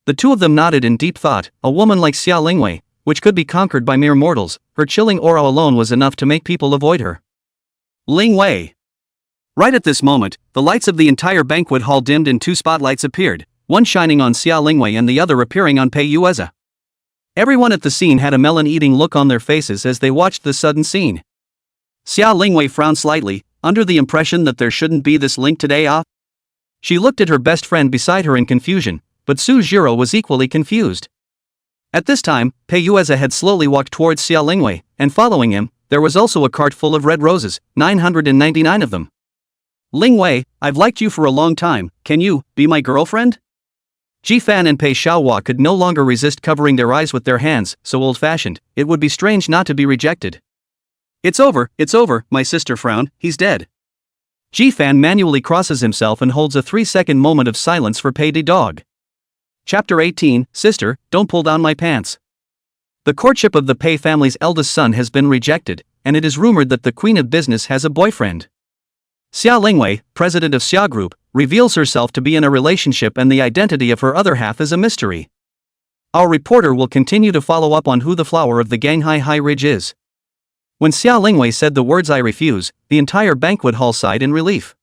The two of them nodded in deep thought. A woman like Xia Lingwei, which could be conquered by mere mortals, her chilling aura alone was enough to make people avoid her. Lingwei. Right at this moment, the lights of the entire banquet hall dimmed and 2 spotlights appeared, one shining on Xia Lingwei and the other appearing on Pei Yueza. Everyone at the scene had a melon-eating look on their faces as they watched the sudden scene. Xia Lingwei frowned slightly, under the impression that there shouldn't be this link today. She looked at her best friend beside her in confusion, but Su Jiro was equally confused. At this time, Pei Yueza had slowly walked towards Xia Lingwei, and following him, there was also a cart full of red roses, 999 of them. Lingwei, I've liked you for a long time, can you be my girlfriend? Jifan and Pei Xiaohua could no longer resist covering their eyes with their hands. So old-fashioned, it would be strange not to be rejected. It's over, my sister frowned, he's dead. Jifan manually crosses himself and holds a 3-second moment of silence for Pei the dog. Chapter 18, Sister, don't pull down my pants. The courtship of the Pei family's eldest son has been rejected, and it is rumored that the queen of business has a boyfriend. Xia Lingwei, president of Xia Group, reveals herself to be in a relationship and the identity of her other half is a mystery. Our reporter will continue to follow up on who the flower of the Ganghai High Ridge is. When Xia Lingwei said the words "I refuse," the entire banquet hall sighed in relief.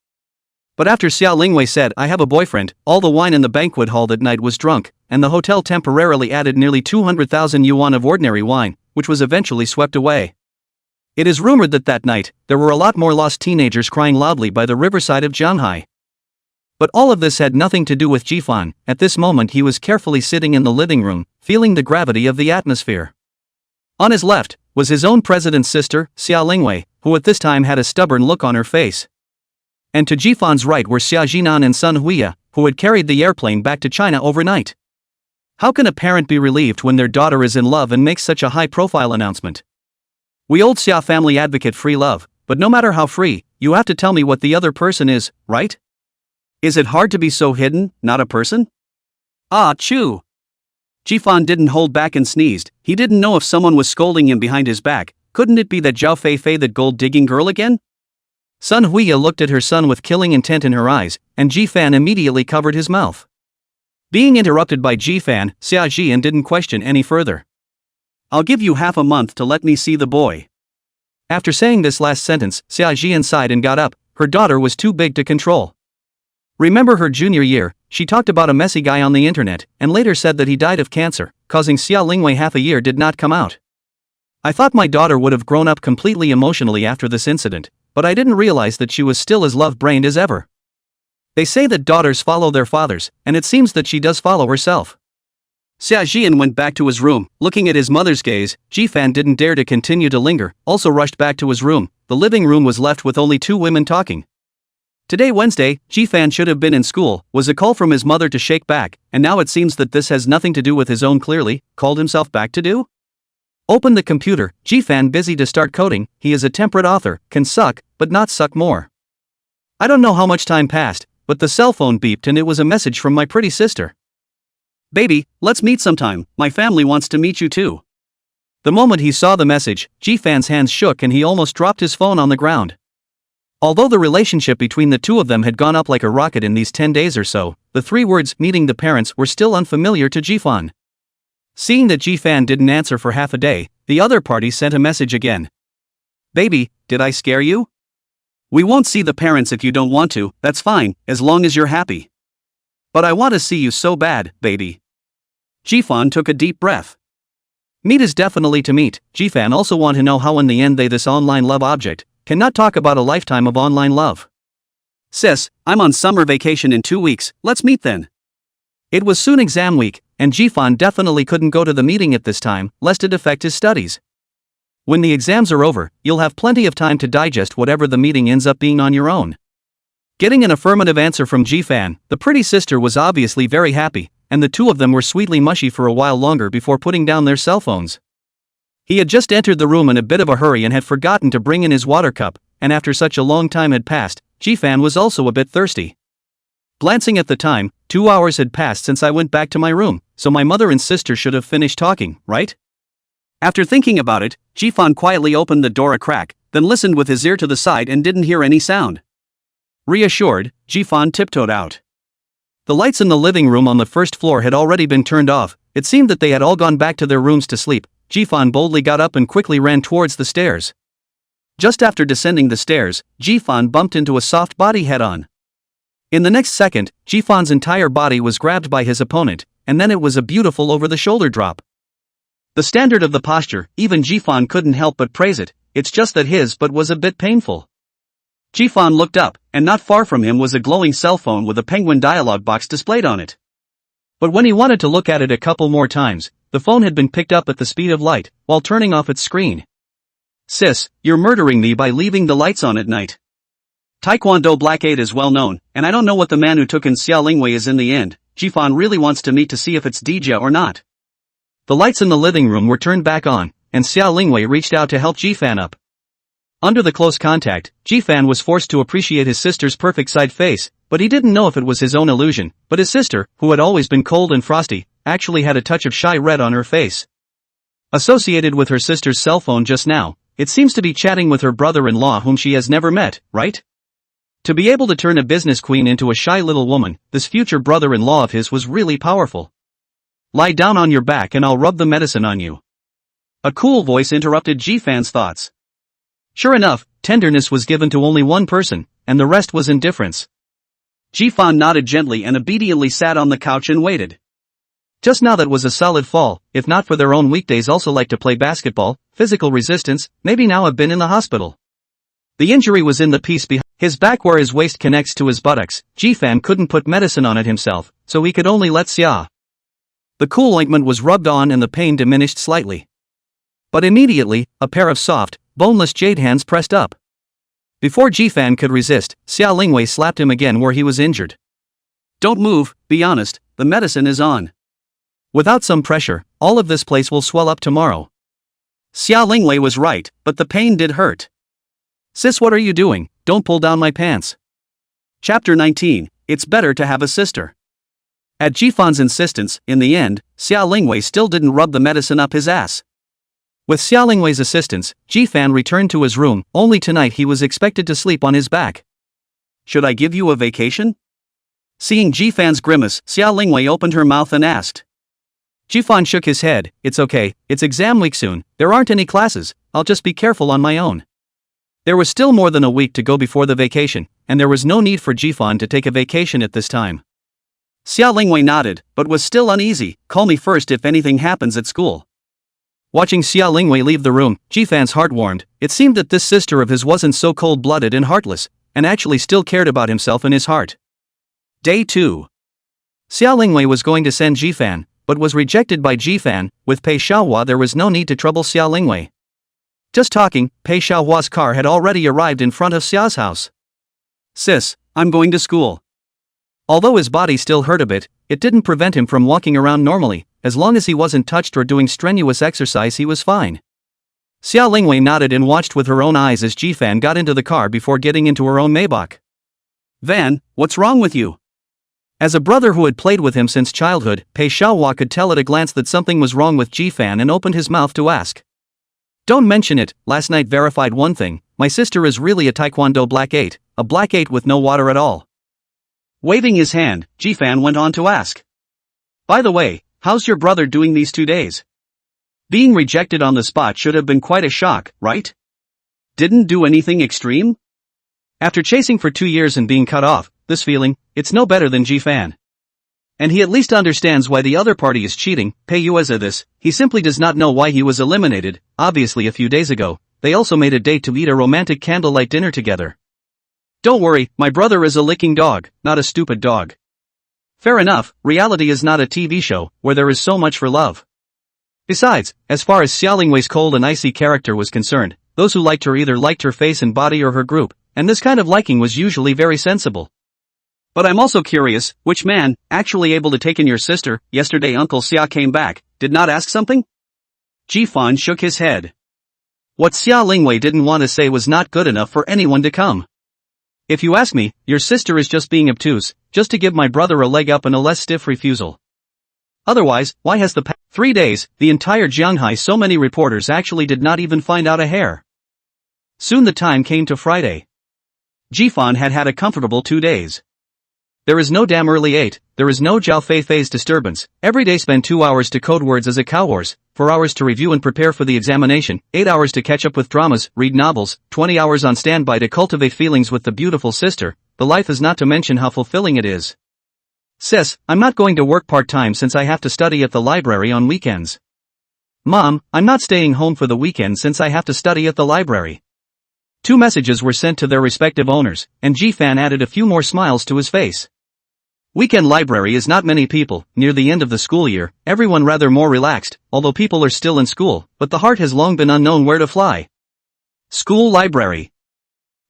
But after Xia Lingwei said "I have a boyfriend," all the wine in the banquet hall that night was drunk, and the hotel temporarily added nearly 200,000 yuan of ordinary wine, which was eventually swept away. It is rumored that that night, there were a lot more lost teenagers crying loudly by the riverside of Shanghai. But all of this had nothing to do with Jifan. At this moment he was carefully sitting in the living room, feeling the gravity of the atmosphere. On his left, was his own president's sister, Xia Lingwei, who at this time had a stubborn look on her face. And to Jifan's right were Xia Jinan and Sun Huiya, who had carried the airplane back to China overnight. How can a parent be relieved when their daughter is in love and makes such a high-profile announcement? We old Xia family advocate free love, but no matter how free, you have to tell me what the other person is, right? Is it hard to be so hidden, not a person? Ah, chew! Jifan didn't hold back and sneezed. He didn't know if someone was scolding him behind his back, couldn't it be that Zhao Fei that gold-digging girl again? Sun Huiya looked at her son with killing intent in her eyes, and Ji Fan immediately covered his mouth. Being interrupted by Ji Fan, Xia Jian didn't question any further. I'll give you half a month to let me see the boy. After saying this last sentence, Xia Jian sighed and got up. Her daughter was too big to control. Remember her junior year, she talked about a messy guy on the internet, and later said that he died of cancer, causing Xia Lingwei half a year did not come out. I thought my daughter would have grown up completely emotionally after this incident, but I didn't realize that she was still as love-brained as ever. They say that daughters follow their fathers, and it seems that she does follow herself. Xia Jian went back to his room, looking at his mother's gaze. Ji Fan didn't dare to continue to linger, also rushed back to his room. The living room was left with only two women talking. Today Wednesday, Ji Fan should have been in school, was a call from his mother to shake back, and now it seems that this has nothing to do with his own clearly, called himself back to do? Open the computer, Ji Fan busy to start coding. He is a temperate author, can suck, but not suck more. I don't know how much time passed, but the cell phone beeped and it was a message from my pretty sister. Baby, let's meet sometime, my family wants to meet you too. The moment he saw the message, Ji Fan's hands shook and he almost dropped his phone on the ground. Although the relationship between the two of them had gone up like a rocket in these 10 days or so, the three words meeting the parents were still unfamiliar to Ji Fan. Seeing that Ji Fan didn't answer for half a day, the other party sent a message again. Baby, did I scare you? We won't see the parents if you don't want to, that's fine, as long as you're happy. But I want to see you so bad, baby. Ji Fan took a deep breath. Meet is definitely to meet. Ji Fan also want to know how in the end they this online love object cannot talk about a lifetime of online love. Sis, I'm on summer vacation in 2 weeks, let's meet then. It was soon exam week, and Ji Fan definitely couldn't go to the meeting at this time, lest it affect his studies. When the exams are over, you'll have plenty of time to digest whatever the meeting ends up being on your own. Getting an affirmative answer from Ji Fan, the pretty sister was obviously very happy, and the two of them were sweetly mushy for a while longer before putting down their cell phones. He had just entered the room in a bit of a hurry and had forgotten to bring in his water cup, and after such a long time had passed, Ji Fan was also a bit thirsty. Glancing at the time, 2 hours had passed since I went back to my room, so my mother and sister should have finished talking, right? After thinking about it, Ji Fan quietly opened the door a crack, then listened with his ear to the side and didn't hear any sound. Reassured, Ji Fan tiptoed out. The lights in the living room on the first floor had already been turned off. It seemed that they had all gone back to their rooms to sleep. Ji Fan boldly got up and quickly ran towards the stairs. Just after descending the stairs, Ji Fan bumped into a soft body head-on. In the next second, Ji Fan's entire body was grabbed by his opponent, and then it was a beautiful over-the-shoulder drop. The standard of the posture, even Ji Fan couldn't help but praise it. It's just that his butt was a bit painful. Ji Fan looked up, and not far from him was a glowing cell phone with a penguin dialog box displayed on it. But when he wanted to look at it a couple more times, the phone had been picked up at the speed of light, while turning off its screen. Sis, you're murdering me by leaving the lights on at night. Taekwondo Black 8 is well known, and I don't know what the man who took in Xia Lingwei is in the end. Ji Fan really wants to meet to see if it's Dija or not. The lights in the living room were turned back on, and Xia Lingwei reached out to help Ji Fan up. Under the close contact, Ji Fan was forced to appreciate his sister's perfect side face, but he didn't know if it was his own illusion, but his sister, who had always been cold and frosty, actually had a touch of shy red on her face. Associated with her sister's cell phone just now, it seems to be chatting with her brother-in-law whom she has never met, right? To be able to turn a business queen into a shy little woman, this future brother-in-law of his was really powerful. Lie down on your back and I'll rub the medicine on you. A cool voice interrupted Ji Fan's thoughts. Sure enough, tenderness was given to only one person, and the rest was indifference. Ji Fan nodded gently and obediently sat on the couch and waited. Just now that was a solid fall, if not for their own weekdays also like to play basketball, physical resistance, maybe now have been in the hospital. The injury was in the piece behind his back where his waist connects to his buttocks. Ji Fan couldn't put medicine on it himself, so he could only let Xia. The cool ointment was rubbed on and the pain diminished slightly. But immediately, a pair of soft, boneless jade hands pressed up. Before Ji Fan could resist, Xia Lingwei slapped him again where he was injured. Don't move, be honest, the medicine is on. Without some pressure, all of this place will swell up tomorrow. Xia Lingwei was right, but the pain did hurt. Sis, what are you doing? Don't pull down my pants. Chapter 19, It's Better to Have a Sister. At Ji Fan's insistence, in the end, Xia Lingwei still didn't rub the medicine up his ass. With Xiaolingwei's assistance, Ji-fan returned to his room, only tonight he was expected to sleep on his back. Should I give you a vacation? Seeing Ji-fan's grimace, Xiaolingwei opened her mouth and asked. Ji-fan shook his head. It's okay, it's exam week soon, there aren't any classes, I'll just be careful on my own. There was still more than a week to go before the vacation, and there was no need for Ji-fan to take a vacation at this time. Xiaolingwei nodded, but was still uneasy. Call me first if anything happens at school. Watching Xiaolingwei leave the room, Ji-fan's heart warmed. It seemed that this sister of his wasn't so cold-blooded and heartless, and actually still cared about himself in his heart. Day 2. Xiaolingwei was going to send Ji-fan, but was rejected by Ji-fan. With Pei Xiaohua there was no need to trouble Xiaolingwei. Just talking, Pei Xiaohua's car had already arrived in front of Xia's house. Sis, I'm going to school. Although his body still hurt a bit, it didn't prevent him from walking around normally. As long as he wasn't touched or doing strenuous exercise he was fine. Xiaolingwei nodded and watched with her own eyes as Ji-fan got into the car before getting into her own Maybach. Van, what's wrong with you? As a brother who had played with him since childhood, Pei Xiaohua could tell at a glance that something was wrong with Ji-fan and opened his mouth to ask. Don't mention it, last night verified one thing, my sister is really a Taekwondo Black 8, a Black 8 with no water at all. Waving his hand, Ji-fan went on to ask. By the way, how's your brother doing these 2 days? Being rejected on the spot should have been quite a shock, right? Didn't do anything extreme? After chasing for 2 years and being cut off, this feeling, it's no better than Ji-fan. And he at least understands why the other party is cheating. Pei Yueza this, he simply does not know why he was eliminated. Obviously a few days ago, they also made a date to eat a romantic candlelight dinner together. Don't worry, my brother is a licking dog, not a stupid dog. Fair enough, reality is not a TV show, where there is so much for love. Besides, as far as Xiaolingwei's cold and icy character was concerned, those who liked her either liked her face and body or her group, and this kind of liking was usually very sensible. But I'm also curious, which man, actually able to take in your sister? Yesterday Uncle Xia came back, did not ask something? Ji-fan shook his head. What Xiaolingwei didn't want to say was not good enough for anyone to come. If you ask me, your sister is just being obtuse, just to give my brother a leg up and a less stiff refusal. Otherwise, why has the past 3 days, the entire Jianghai so many reporters actually did not even find out a hair? Soon the time came to Friday. Ji-fan had had a comfortable 2 days. There is no damn early 8, there is no Zhao Feifei's disturbance. Every day spend 2 hours to code words as a cow horse, 4 hours to review and prepare for the examination, 8 hours to catch up with dramas, read novels, 20 hours on standby to cultivate feelings with the beautiful sister. The life is not to mention how fulfilling it is. Sis, I'm not going to work part-time since I have to study at the library on weekends. Mom, I'm not staying home for the weekend since I have to study at the library. 2 messages were sent to their respective owners, and Ji-fan added a few more smiles to his face. Weekend library is not many people. Near the end of the school year, everyone rather more relaxed, although people are still in school, but the heart has long been unknown where to fly. School library.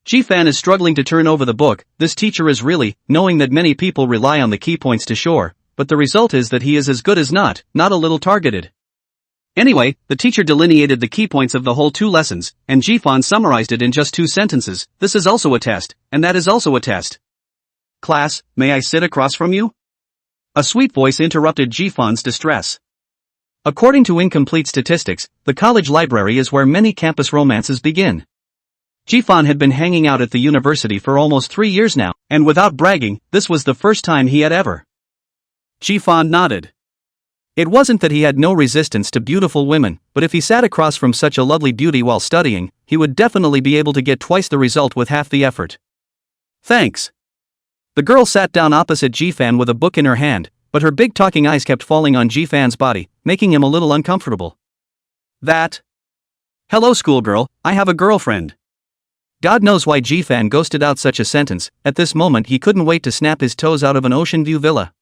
Ji-fan is struggling to turn over the book. This teacher is really, knowing that many people rely on the key points to shore, but the result is that he is as good as not a little targeted. Anyway, the teacher delineated the key points of the whole 2 lessons, and Ji-fan summarized it in just 2 sentences. This is also a test, and that is also a test. Class, may I sit across from you? A sweet voice interrupted Ji-fan's distress. According to incomplete statistics, the college library is where many campus romances begin. Ji-fan had been hanging out at the university for almost 3 years now, and without bragging, this was the first time he had ever. Ji-fan nodded. It wasn't that he had no resistance to beautiful women, but if he sat across from such a lovely beauty while studying, he would definitely be able to get twice the result with half the effort. Thanks. The girl sat down opposite Ji-fan with a book in her hand, but her big talking eyes kept falling on Ji-fan's body, making him a little uncomfortable. That? Hello schoolgirl, I have a girlfriend. God knows why Ji-fan ghosted out such a sentence. At this moment he couldn't wait to snap his toes out of an ocean view villa.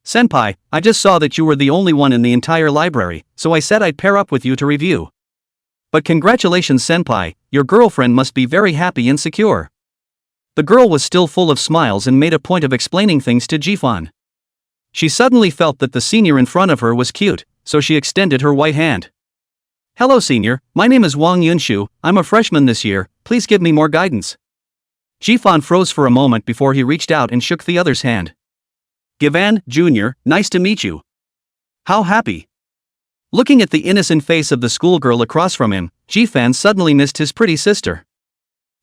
Senpai, I just saw that you were the only one in the entire library, so I said I'd pair up with you to review. But congratulations senpai, your girlfriend must be very happy and secure. The girl was still full of smiles and made a point of explaining things to Ji-fan. She suddenly felt that the senior in front of her was cute, so she extended her white hand. Hello senior, my name is Wang Yunshu, I'm a freshman this year, please give me more guidance. Ji-fan froze for a moment before he reached out and shook the other's hand. Givan, Jr., nice to meet you. How happy. Looking at the innocent face of the schoolgirl across from him, Ji-fan suddenly missed his pretty sister.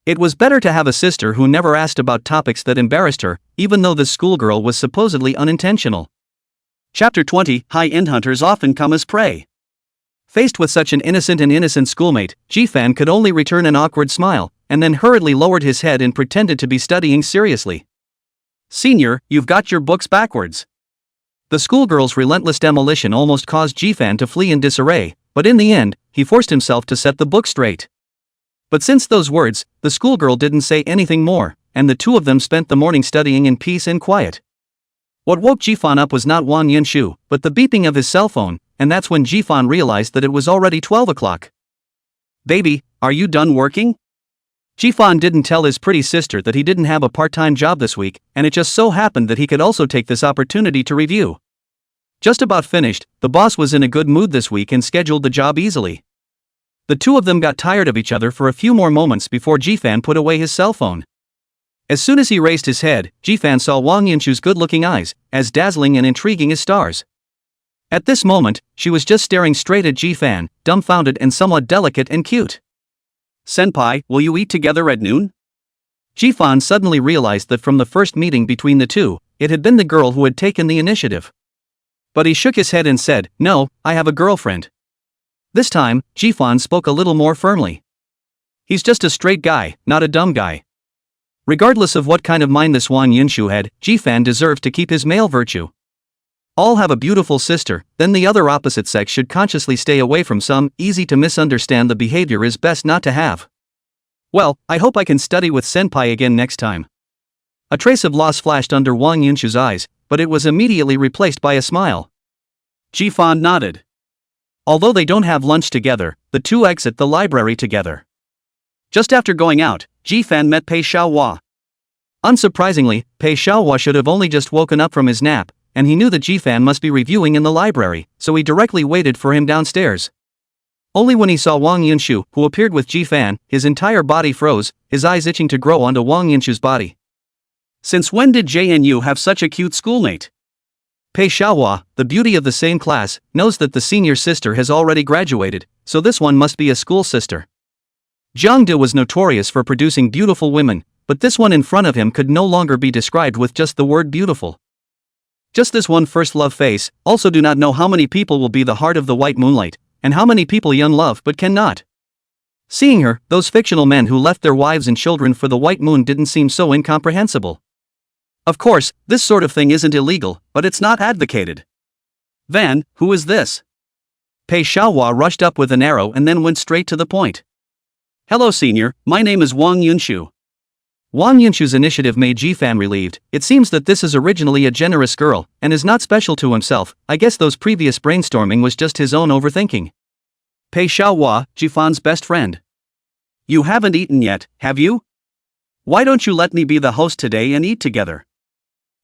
It was better to have a sister who never asked about topics that embarrassed her, even though the schoolgirl was supposedly unintentional. Chapter 20. High-end hunters often come as prey. Faced with such an innocent schoolmate, Ji-fan could only return an awkward smile, and then hurriedly lowered his head and pretended to be studying seriously. "Senior, you've got your books backwards." The schoolgirl's relentless demolition almost caused Ji-fan to flee in disarray, but in the end, he forced himself to set the book straight. But since those words, the schoolgirl didn't say anything more, and the two of them spent the morning studying in peace and quiet. What woke Ji-fan up was not Wang Yunshu, but the beeping of his cell phone, and that's when Ji-fan realized that it was already 12 o'clock. "Baby, are you done working?" Ji-fan didn't tell his pretty sister that he didn't have a part-time job this week, and it just so happened that he could also take this opportunity to review. Just about finished, the boss was in a good mood this week and scheduled the job easily. The two of them got tired of each other for a few more moments before Ji-fan put away his cell phone. As soon as he raised his head, Ji-fan saw Wang Yunshu's good-looking eyes, as dazzling and intriguing as stars. At this moment, she was just staring straight at Ji-fan, dumbfounded and somewhat delicate and cute. "Senpai, will you eat together at noon?" Ji-fan suddenly realized that from the first meeting between the two, it had been the girl who had taken the initiative. But he shook his head and said, "No, I have a girlfriend." This time, Ji-fan spoke a little more firmly. "He's just a straight guy, not a dumb guy." Regardless of what kind of mind this Wang Yunshu had, Ji-fan deserved to keep his male virtue. All have a beautiful sister, then the other opposite sex should consciously stay away from some easy to misunderstand the behavior is best not to have. "Well, I hope I can study with senpai again next time." A trace of loss flashed under Wang Yunshu's eyes, but it was immediately replaced by a smile. Ji-fan nodded. Although they don't have lunch together, the two exit the library together. Just after going out, Ji-fan met Pei Xiaohua. Unsurprisingly, Pei Xiaohua should have only just woken up from his nap, and he knew that Ji-fan must be reviewing in the library, so he directly waited for him downstairs. Only when he saw Wang Yunshu, who appeared with Ji-fan, his entire body froze, his eyes itching to grow onto Wang Yunshu's body. "Since when did JNU have such a cute schoolmate?" Pei Xiaohua, the beauty of the same class, knows that the senior sister has already graduated, so this one must be a school sister. Jiangde was notorious for producing beautiful women, but this one in front of him could no longer be described with just the word beautiful. Just this one first love face, also do not know how many people will be the heart of the white moonlight, and how many people Yun love but cannot. Seeing her, those fictional men who left their wives and children for the white moon didn't seem so incomprehensible. Of course, this sort of thing isn't illegal, but it's not advocated. "Van, who is this?" Pei Xiaohua rushed up with an arrow and then went straight to the point. "Hello senior, my name is Wang Yunshu." Wang Yunshu's initiative made Ji-fan relieved. It seems that this is originally a generous girl, and is not special to himself. I guess those previous brainstorming was just his own overthinking. Pei Xiaohua, Ji-fan's best friend. "You haven't eaten yet, have you? Why don't you let me be the host today and eat together?"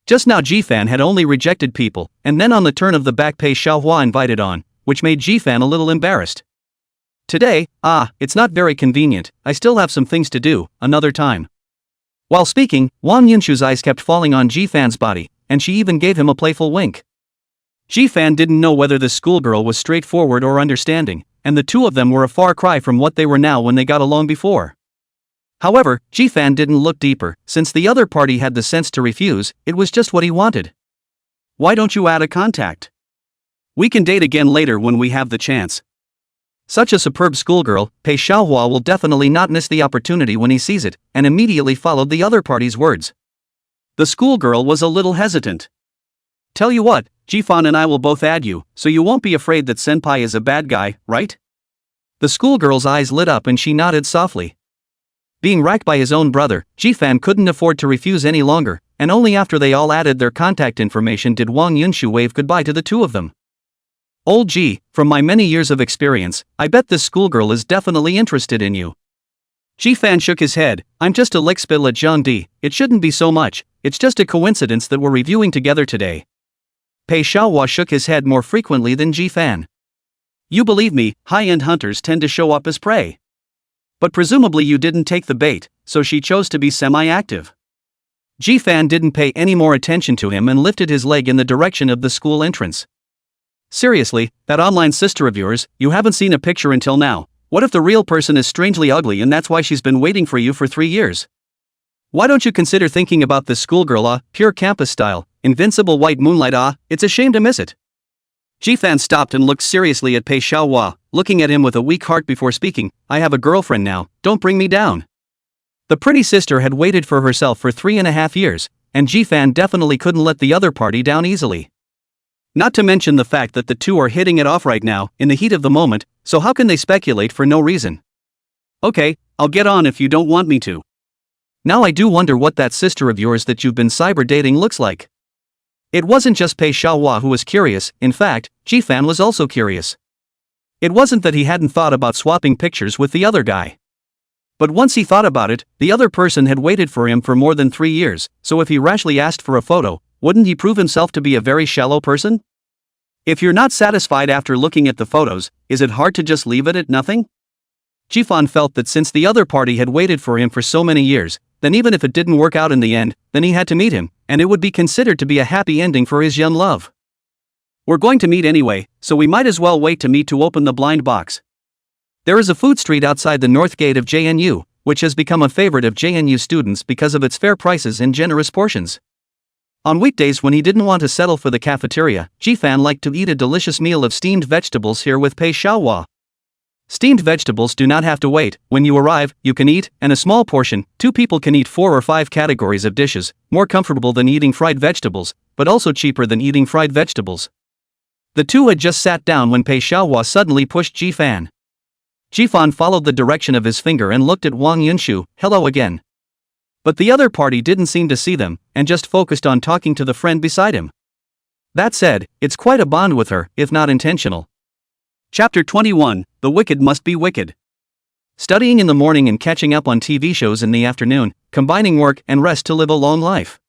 Just now Ji-fan had only rejected people, and then on the turn of the back Pei Xiaohua invited on, which made Ji-fan a little embarrassed. "Today, it's not very convenient, I still have some things to do, another time." While speaking, Wang Yunshu's eyes kept falling on Ji-fan's body, and she even gave him a playful wink. Ji-fan didn't know whether this schoolgirl was straightforward or understanding, and the two of them were a far cry from what they were now when they got along before. However, Ji-fan didn't look deeper. Since the other party had the sense to refuse, it was just what he wanted. "Why don't you add a contact? We can date again later when we have the chance." Such a superb schoolgirl, Pei Xiaohua will definitely not miss the opportunity when he sees it, and immediately followed the other party's words. The schoolgirl was a little hesitant. "Tell you what, Ji-fan and I will both add you, so you won't be afraid that senpai is a bad guy, right?" The schoolgirl's eyes lit up and she nodded softly. Being racked by his own brother, Ji-fan couldn't afford to refuse any longer, and only after they all added their contact information did Wang Yunshu wave goodbye to the two of them. "Old Ji, from my many years of experience, I bet this schoolgirl is definitely interested in you." Ji-fan shook his head. "I'm just a lickspittle at Jiangde, it shouldn't be so much, it's just a coincidence that we're reviewing together today." Pei Xiaohua shook his head more frequently than Ji-fan. "You believe me, high-end hunters tend to show up as prey. But presumably you didn't take the bait, so she chose to be semi-active." Ji-fan didn't pay any more attention to him and lifted his leg in the direction of the school entrance. Seriously, that online sister of yours, you haven't seen a picture until now. What if the real person is strangely ugly and that's why she's been waiting for you for 3 years? Why don't you consider thinking about this schoolgirl pure campus style, invincible white moonlight it's a shame to miss it. Jifan stopped and looked seriously at Pei Xiaohua, looking at him with a weak heart before speaking. I have a girlfriend now, don't bring me down. The pretty sister had waited for herself for 3.5 years, and Jifan definitely couldn't let the other party down easily. Not to mention the fact that the two are hitting it off right now, in the heat of the moment, so how can they speculate for no reason? Okay, I'll get on if you don't want me to. Now I do wonder what that sister of yours that you've been cyber dating looks like. It wasn't just Pei Xiaohua who was curious, in fact, Jifan was also curious. It wasn't that he hadn't thought about swapping pictures with the other guy. But once he thought about it, the other person had waited for him for more than 3 years, so if he rashly asked for a photo, wouldn't he prove himself to be a very shallow person? If you're not satisfied after looking at the photos, is it hard to just leave it at nothing? Jifan felt that since the other party had waited for him for so many years, then even if it didn't work out in the end, then he had to meet him, and it would be considered to be a happy ending for his young love. We're going to meet anyway, so we might as well wait to meet to open the blind box. There is a food street outside the north gate of JNU, which has become a favorite of JNU students because of its fair prices and generous portions. On weekdays when he didn't want to settle for the cafeteria, Jifan liked to eat a delicious meal of steamed vegetables here with Pei Xiaohua. Steamed vegetables do not have to wait. When you arrive, you can eat, and a small portion, 2 people can eat 4 or 5 categories of dishes, more comfortable than eating fried vegetables, but also cheaper than eating fried vegetables. The two had just sat down when Pei Xiaohua suddenly pushed Jifan. Jifan followed the direction of his finger and looked at Wang Yunshu. Hello again. But the other party didn't seem to see them, and just focused on talking to the friend beside him. That said, it's quite a bond with her, if not intentional. Chapter 21, The Wicked Must Be Wicked. Studying in the morning and catching up on TV shows in the afternoon, combining work and rest to live a long life.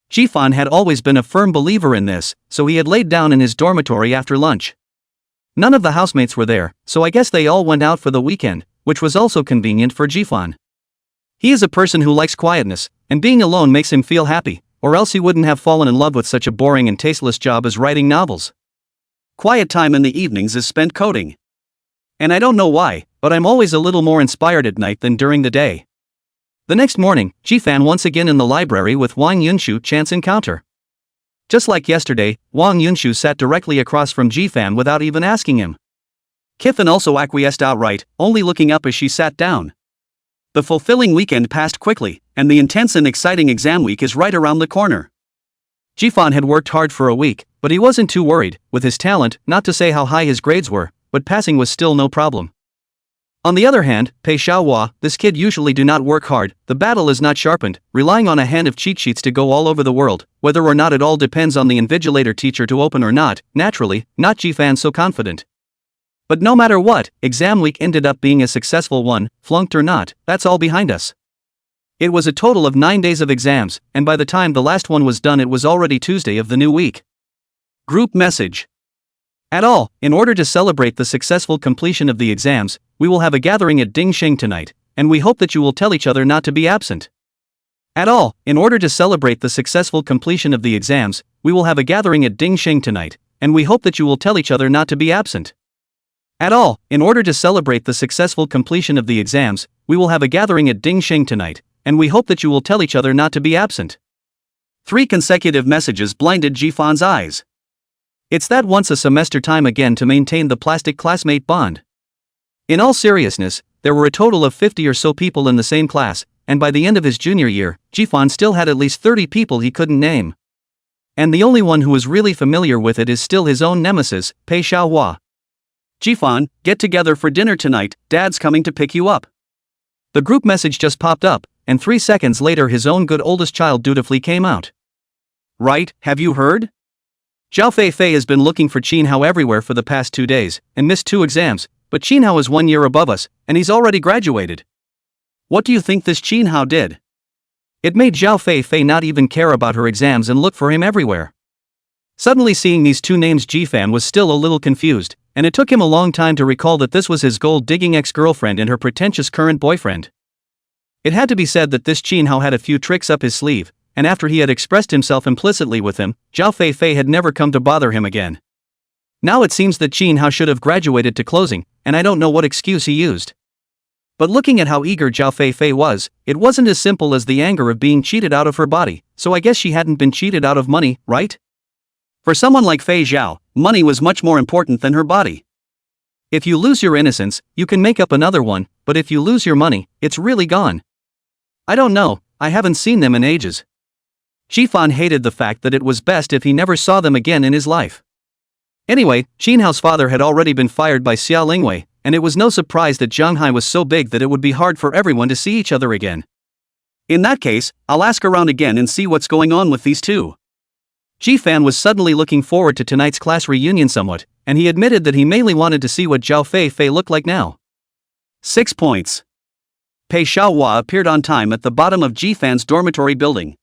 Jifan had always been a firm believer in this, so he had laid down in his dormitory after lunch. None of the housemates were there, so I guess they all went out for the weekend, which was also convenient for Jifan. He is a person who likes quietness, and being alone makes him feel happy, or else he wouldn't have fallen in love with such a boring and tasteless job as writing novels. Quiet time in the evenings is spent coding. And I don't know why, but I'm always a little more inspired at night than during the day. The next morning, Jifan once again in the library with Wang Yunshu chance encounter. Just like yesterday, Wang Yunshu sat directly across from Jifan without even asking him. Kifan also acquiesced outright, only looking up as she sat down. The fulfilling weekend passed quickly, and the intense and exciting exam week is right around the corner. Jifan had worked hard for a week, but he wasn't too worried. With his talent, not to say how high his grades were, but passing was still no problem. On the other hand, Pei Xiaohua, this kid usually do not work hard, the battle is not sharpened, relying on a hand of cheat sheets to go all over the world, whether or not it all depends on the invigilator teacher to open or not, naturally, not Jifan so confident. But no matter what, exam week ended up being a successful one, flunked or not, that's all behind us. It was a total of 9 days of exams, and by the time the last one was done it was already Tuesday of the new week. Group message. At all, in order to celebrate the successful completion of the exams, we will have a gathering at Dingsheng tonight, and we hope that you will tell each other not to be absent. At all, in order to celebrate the successful completion of the exams, we will have a gathering at Dingsheng tonight, and we hope that you will tell each other not to be absent. At all, in order to celebrate the successful completion of the exams, we will have a gathering at Dingsheng tonight, and we hope that you will tell each other not to be absent. 3 consecutive messages blinded Jifan's eyes. It's that once a semester time again to maintain the plastic classmate bond. In all seriousness, there were a total of 50 or so people in the same class, and by the end of his junior year, Jifan still had at least 30 people he couldn't name. And the only one who was really familiar with it is still his own nemesis, Pei Xiaohua. Jifan, get together for dinner tonight, Dad's coming to pick you up. The group message just popped up, and 3 seconds later his own good oldest child dutifully came out. Right, have you heard? Zhao Fei has been looking for Qinhao everywhere for the past 2 days, and missed 2 exams, but Qinhao is 1 year above us, and he's already graduated. What do you think this Qinhao did? It made Zhao Fei not even care about her exams and look for him everywhere. Suddenly seeing these 2 names, Jifan was still a little confused, and it took him a long time to recall that this was his gold-digging ex-girlfriend and her pretentious current boyfriend. It had to be said that this Qinhao had a few tricks up his sleeve, and after he had expressed himself implicitly with him, Zhao Fei had never come to bother him again. Now it seems that Jin Hao should have graduated to closing, and I don't know what excuse he used. But looking at how eager Zhao Feifei was, it wasn't as simple as the anger of being cheated out of her body, so I guess she hadn't been cheated out of money, right? For someone like Fei Zhao, money was much more important than her body. If you lose your innocence, you can make up another one, but if you lose your money, it's really gone. I don't know, I haven't seen them in ages. Jifan hated the fact that it was best if he never saw them again in his life. Anyway, Jin Hao's father had already been fired by Xia Lingwei, and it was no surprise that Zhanghai was so big that it would be hard for everyone to see each other again. In that case, I'll ask around again and see what's going on with these two. Jifan was suddenly looking forward to tonight's class reunion somewhat, and he admitted that he mainly wanted to see what Zhao Feifei looked like now. 6 points. Pei Xiaohua appeared on time at the bottom of Jifan's dormitory building.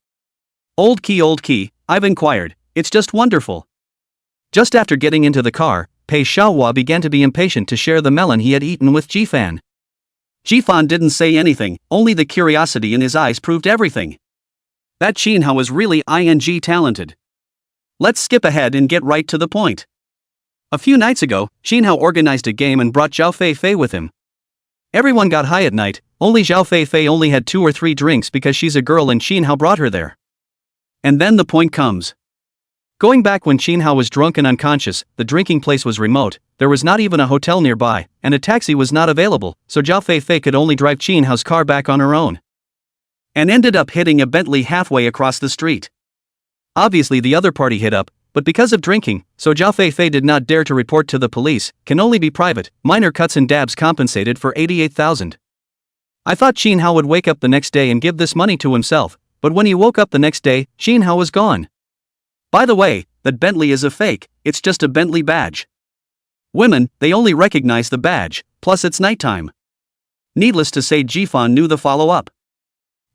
Old key, I've inquired, it's just wonderful. Just after getting into the car, Pei Xiaohua began to be impatient to share the melon he had eaten with Jifan. Jifan didn't say anything, only the curiosity in his eyes proved everything. That Jin Hao was really talented. Let's skip ahead and get right to the point. A few nights ago, Jin Hao organized a game and brought Zhao Feifei with him. Everyone got high at night, only Zhao Feifei only had 2 or 3 drinks because she's a girl and Jin Hao brought her there. And then the point comes. Going back when Jin Hao was drunk and unconscious, the drinking place was remote, there was not even a hotel nearby, and a taxi was not available, so Zhao Feifei could only drive Jin Hao's car back on her own. And ended up hitting a Bentley halfway across the street. Obviously the other party hit up, but because of drinking, so Zhao Feifei did not dare to report to the police, can only be private, minor cuts and dabs compensated for 88,000. I thought Jin Hao would wake up the next day and give this money to himself, but when he woke up the next day, Jin Hao was gone. By the way, that Bentley is a fake, it's just a Bentley badge. Women, they only recognize the badge, plus it's nighttime. Needless to say Jifan knew the follow-up.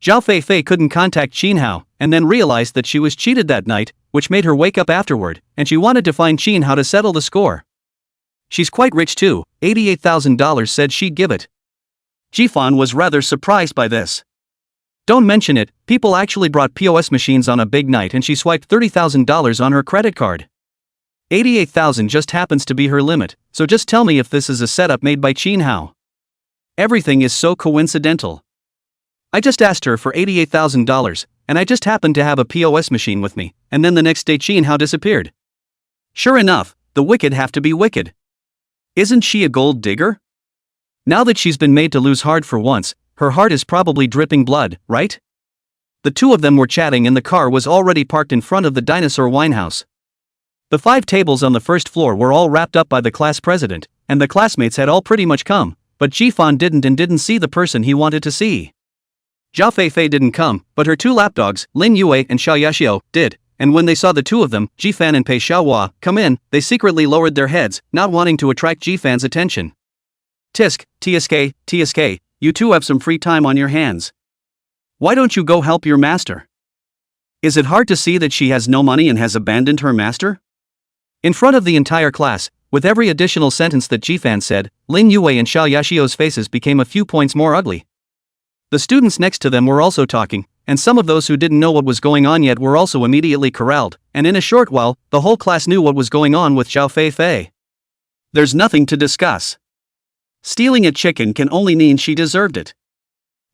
Zhao Feifei couldn't contact Jin Hao, and then realized that she was cheated that night, which made her wake up afterward, and she wanted to find Jin Hao to settle the score. She's quite rich too, $88,000 said she'd give it. Jifan was rather surprised by this. Don't mention it, people actually brought POS machines on a big night and she swiped $30,000 on her credit card. 88,000 just happens to be her limit, so just tell me if this is a setup made by Jin Hao. Everything is so coincidental. I just asked her for $88,000, and I just happened to have a POS machine with me, and then the next day Jin Hao disappeared. Sure enough, the wicked have to be wicked. Isn't she a gold digger? Now that she's been made to lose hard for once, her heart is probably dripping blood, right? The two of them were chatting and the car was already parked in front of the dinosaur winehouse. The 5 tables on the first floor were all wrapped up by the class president, and the classmates had all pretty much come, but Jifan didn't see the person he wanted to see. Zhao Feifei didn't come, but her 2 lapdogs, Lin Yue and Xiao Yashio, did, and when they saw the two of them, Jifan and Pei Xiaohua, come in, they secretly lowered their heads, not wanting to attract Jifan's attention. TSK, you two have some free time on your hands. Why don't you go help your master? Is it hard to see that she has no money and has abandoned her master? In front of the entire class, with every additional sentence that Jifan said, Lin Yue and Xiao Yashio's faces became a few points more ugly. The students next to them were also talking, and some of those who didn't know what was going on yet were also immediately corralled, and in a short while, the whole class knew what was going on with Zhao Feifei. There's nothing to discuss. Stealing a chicken can only mean she deserved it.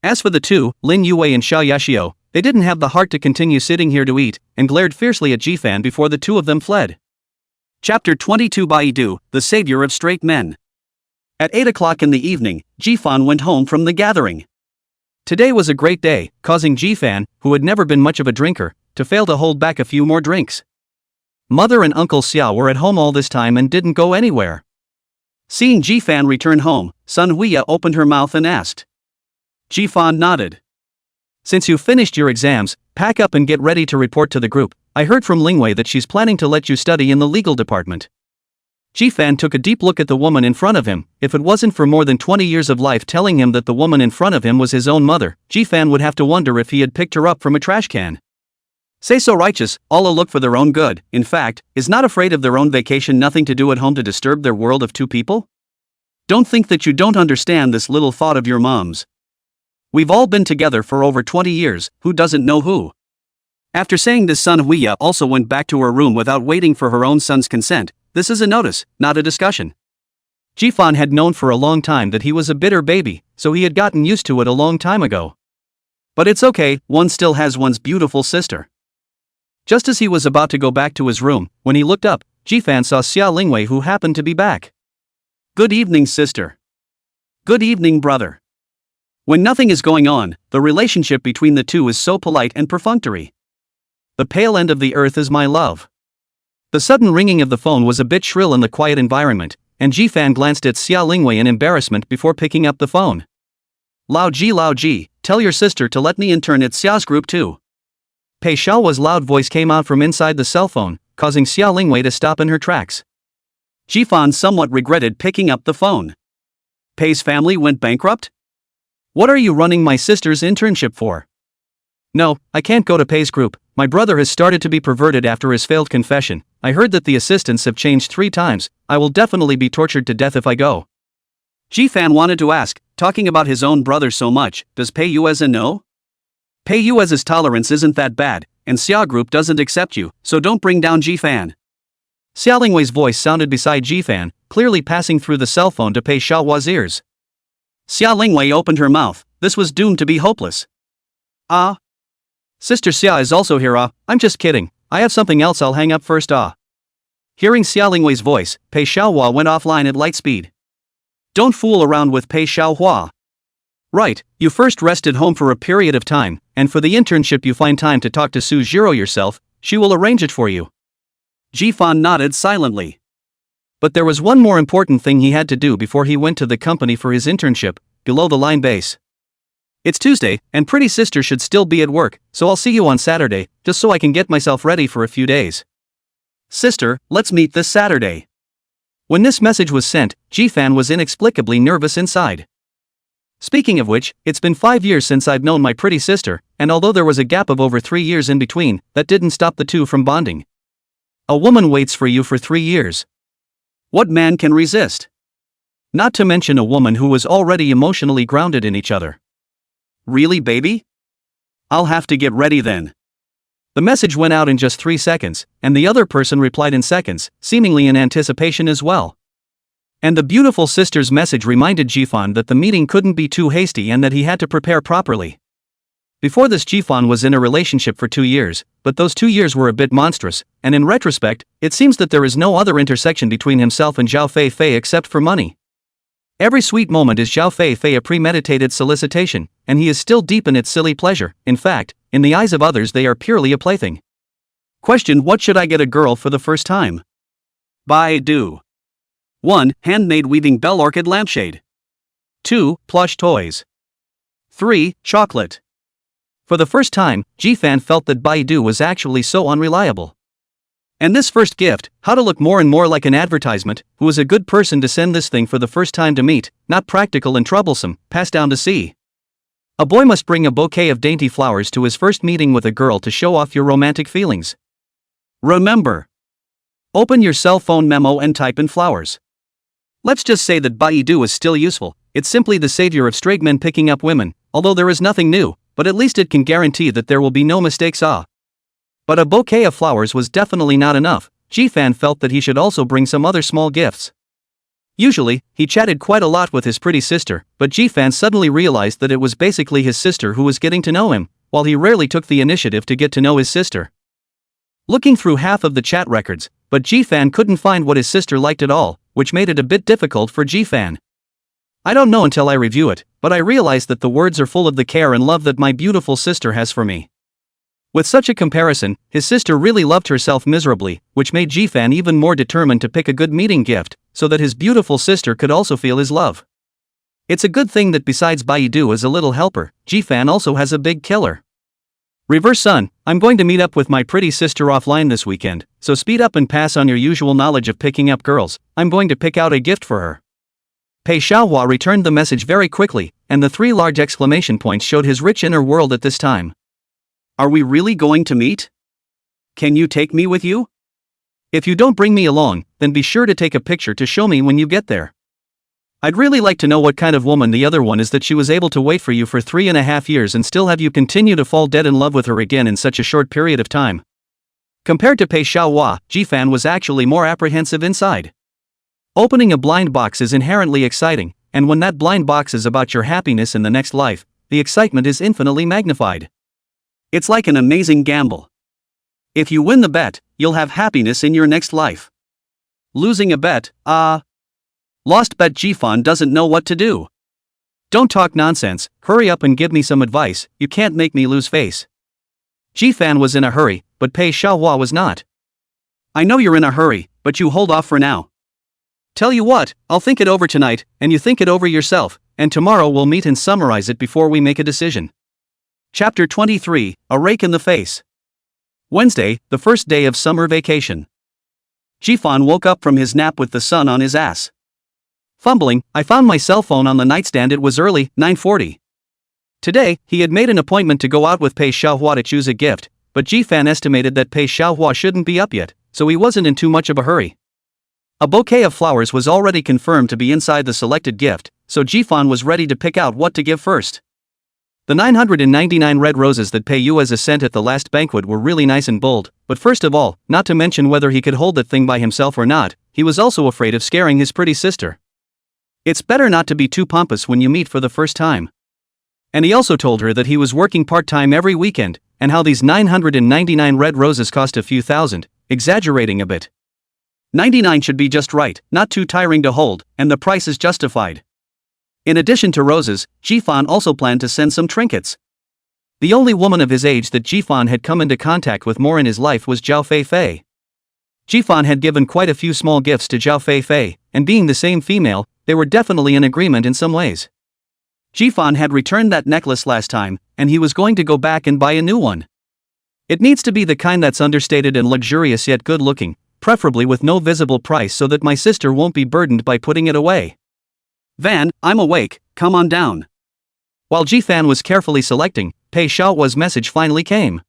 As for the two, Lin Yue and Xiao Yashio, they didn't have the heart to continue sitting here to eat, and glared fiercely at Jifan before the two of them fled. Chapter 22 Baidu, the savior of straight men. At 8 o'clock in the evening, Jifan went home from the gathering. Today was a great day, causing Jifan, who had never been much of a drinker, to fail to hold back a few more drinks. Mother and Uncle Xiao were at home all this time and didn't go anywhere. Seeing Jifan return home, Sun Huiya opened her mouth and asked. Jifan nodded. Since you finished your exams, pack up and get ready to report to the group. I heard from Lingwei that she's planning to let you study in the legal department. Jifan took a deep look at the woman in front of him. If it wasn't for more than 20 years of life telling him that the woman in front of him was his own mother, Jifan would have to wonder if he had picked her up from a trash can. Say so righteous, all a look for their own good, in fact, is not afraid of their own vacation, nothing to do at home to disturb their world of 2 people? Don't think that you don't understand this little thought of your mom's. We've all been together for over 20 years, who doesn't know who? After saying this, Sun Huiya also went back to her room without waiting for her own son's consent. this is a notice, not a discussion. Jifan had known for a long time that he was a bitter baby, so he had gotten used to it a long time ago. But it's okay, one still has one's beautiful sister. Just as he was about to go back to his room, when he looked up, Jifan saw Xia Lingwei, who happened to be back. Good evening, sister. Good evening, brother. When nothing is going on, the relationship between the two is so polite and perfunctory. The pale end of the earth is my love. The sudden ringing of the phone was a bit shrill in the quiet environment, and Jifan glanced at Xia Lingwei in embarrassment before picking up the phone. Lao Ji, tell your sister to let me intern at Xia's group too. Pei Xiaohua's loud voice came out from inside the cell phone, causing Xia Lingwei to stop in her tracks. Jifan somewhat regretted picking up the phone. Pei's family went bankrupt? What are you running my sister's internship for? No, I can't go to Pei's group. My brother has started to be perverted after his failed confession. I heard that the assistants have changed 3 times. I will definitely be tortured to death if I go. Jifan wanted to ask, talking about his own brother so much, does Pei Yueza know? Pei Yueza's tolerance isn't that bad, and Xia Group doesn't accept you, so don't bring down Jifan. Xia Lingwei's voice sounded beside Jifan, clearly passing through the cell phone to Pei Xiaohua's ears. Xia Lingwei opened her mouth. This was doomed to be hopeless. Ah. Sister Xia is also here. I'm just kidding. I have something else. I'll hang up first. Hearing Xia Lingwei's voice, Pei Xiaohua went offline at light speed. Don't fool around with Pei Xiaohua. Right, you first rested home for a period of time, and for the internship you find time to talk to Su Jiro yourself. She will arrange it for you. Jifan nodded silently. But there was one more important thing he had to do before he went to the company for his internship, below-the-line base. It's Tuesday, and Pretty Sister should still be at work, so I'll see you on Saturday, just so I can get myself ready for a few days. Sister, let's meet this Saturday. When this message was sent, Jifan was inexplicably nervous inside. Speaking of which, it's been 5 years since I've known my pretty sister, and although there was a gap of over 3 years in between, that didn't stop the two from bonding. A woman waits for you for 3 years. What man can resist? Not to mention a woman who was already emotionally grounded in each other. Really, baby? I'll have to get ready then. The message went out in just 3 seconds, and the other person replied in seconds, seemingly in anticipation as well. And the beautiful sister's message reminded Jifan that the meeting couldn't be too hasty and that he had to prepare properly. Before this, Jifan was in a relationship for 2 years, but those 2 years were a bit monstrous, and in retrospect, it seems that there is no other intersection between himself and Zhao Fei Fei except for money. Every sweet moment is Zhao Fei Fei a premeditated solicitation, and he is still deep in its silly pleasure. In fact, in the eyes of others they are purely a plaything. Question: what should I get a girl for the first time? Baidu. 1. Handmade weaving bell orchid lampshade. 2. Plush toys. 3. Chocolate. For the first time, Jifan felt that Baidu was actually so unreliable. And this first gift, how to look more and more like an advertisement, who was a good person to send this thing for the first time to meet, not practical and troublesome, pass down to C. A boy must bring a bouquet of dainty flowers to his first meeting with a girl to show off your romantic feelings. Remember. Open your cell phone memo and type in flowers. Let's just say that Baidu is still useful. It's simply the savior of straight men picking up women, although there is nothing new, but at least it can guarantee that there will be no mistakes. But a bouquet of flowers was definitely not enough. Jifan felt that he should also bring some other small gifts. Usually, he chatted quite a lot with his pretty sister, but Jifan suddenly realized that it was basically his sister who was getting to know him, while he rarely took the initiative to get to know his sister. Looking through half of the chat records, but Jifan couldn't find what his sister liked at all, which made it a bit difficult for Jifan. I don't know until I review it, but I realize that the words are full of the care and love that my beautiful sister has for me. With such a comparison, his sister really loved herself miserably, which made Jifan even more determined to pick a good meeting gift, so that his beautiful sister could also feel his love. It's a good thing that besides Baidu as a little helper, Jifan also has a big killer. Reverse Sun, I'm going to meet up with my pretty sister offline this weekend, so speed up and pass on your usual knowledge of picking up girls. I'm going to pick out a gift for her. Pei Xiaohua returned the message very quickly, and the 3 large exclamation points showed his rich inner world at this time. Are we really going to meet? Can you take me with you? If you don't bring me along, then be sure to take a picture to show me when you get there. I'd really like to know what kind of woman the other one is that she was able to wait for you for 3.5 years and still have you continue to fall dead in love with her again in such a short period of time. Compared to Pei Xiaohua, Jifan was actually more apprehensive inside. Opening a blind box is inherently exciting, and when that blind box is about your happiness in the next life, the excitement is infinitely magnified. It's like an amazing gamble. If you win the bet, you'll have happiness in your next life. Losing a bet, lost bet. Jifan doesn't know what to do. Don't talk nonsense, hurry up and give me some advice, you can't make me lose face. Jifan was in a hurry, but Pei Xiaohua was not. I know you're in a hurry, but you hold off for now. Tell you what, I'll think it over tonight, and you think it over yourself, and tomorrow we'll meet and summarize it before we make a decision. Chapter 23, A Rake in the Face. Wednesday, the first day of summer vacation. Jifan woke up from his nap with the sun on his ass. Fumbling, I found my cell phone on the nightstand. It was early, 9:40. Today, he had made an appointment to go out with Pei Xiaohua to choose a gift, but Jifan estimated that Pei Xiaohua shouldn't be up yet, so he wasn't in too much of a hurry. A bouquet of flowers was already confirmed to be inside the selected gift, so Jifan was ready to pick out what to give first. The 999 red roses that Pei Yu as a sent at the last banquet were really nice and bold, but first of all, not to mention whether he could hold that thing by himself or not, he was also afraid of scaring his pretty sister. It's better not to be too pompous when you meet for the first time. And he also told her that he was working part-time every weekend, and how these 999 red roses cost a few thousand, exaggerating a bit. 99 should be just right, not too tiring to hold, and the price is justified. In addition to roses, Jifan also planned to send some trinkets. The only woman of his age that Jifan had come into contact with more in his life was Zhao Feifei. Jifan had given quite a few small gifts to Zhao Feifei, and being the same female, they were definitely in agreement in some ways. Jifan had returned that necklace last time, and he was going to go back and buy a new one. It needs to be the kind that's understated and luxurious yet good-looking, preferably with no visible price so that my sister won't be burdened by putting it away. Van, I'm awake, come on down. While Jifan was carefully selecting, Pei Xiaohua's message finally came.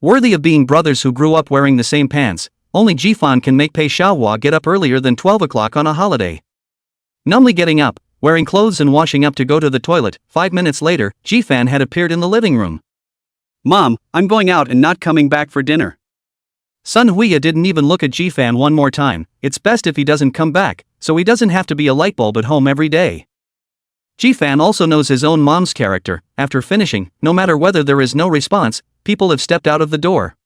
Worthy of being brothers who grew up wearing the same pants, only Jifan can make Pei Xiaohua get up earlier than 12 o'clock on a holiday. Numbly getting up, wearing clothes and washing up to go to the toilet, 5 minutes later, Jifan had appeared in the living room. Mom, I'm going out and not coming back for dinner. Sun Huiya didn't even look at Jifan one more time. It's best if he doesn't come back, so he doesn't have to be a light bulb at home every day. Jifan also knows his own mom's character. After finishing, no matter whether there is no response, people have stepped out of the door.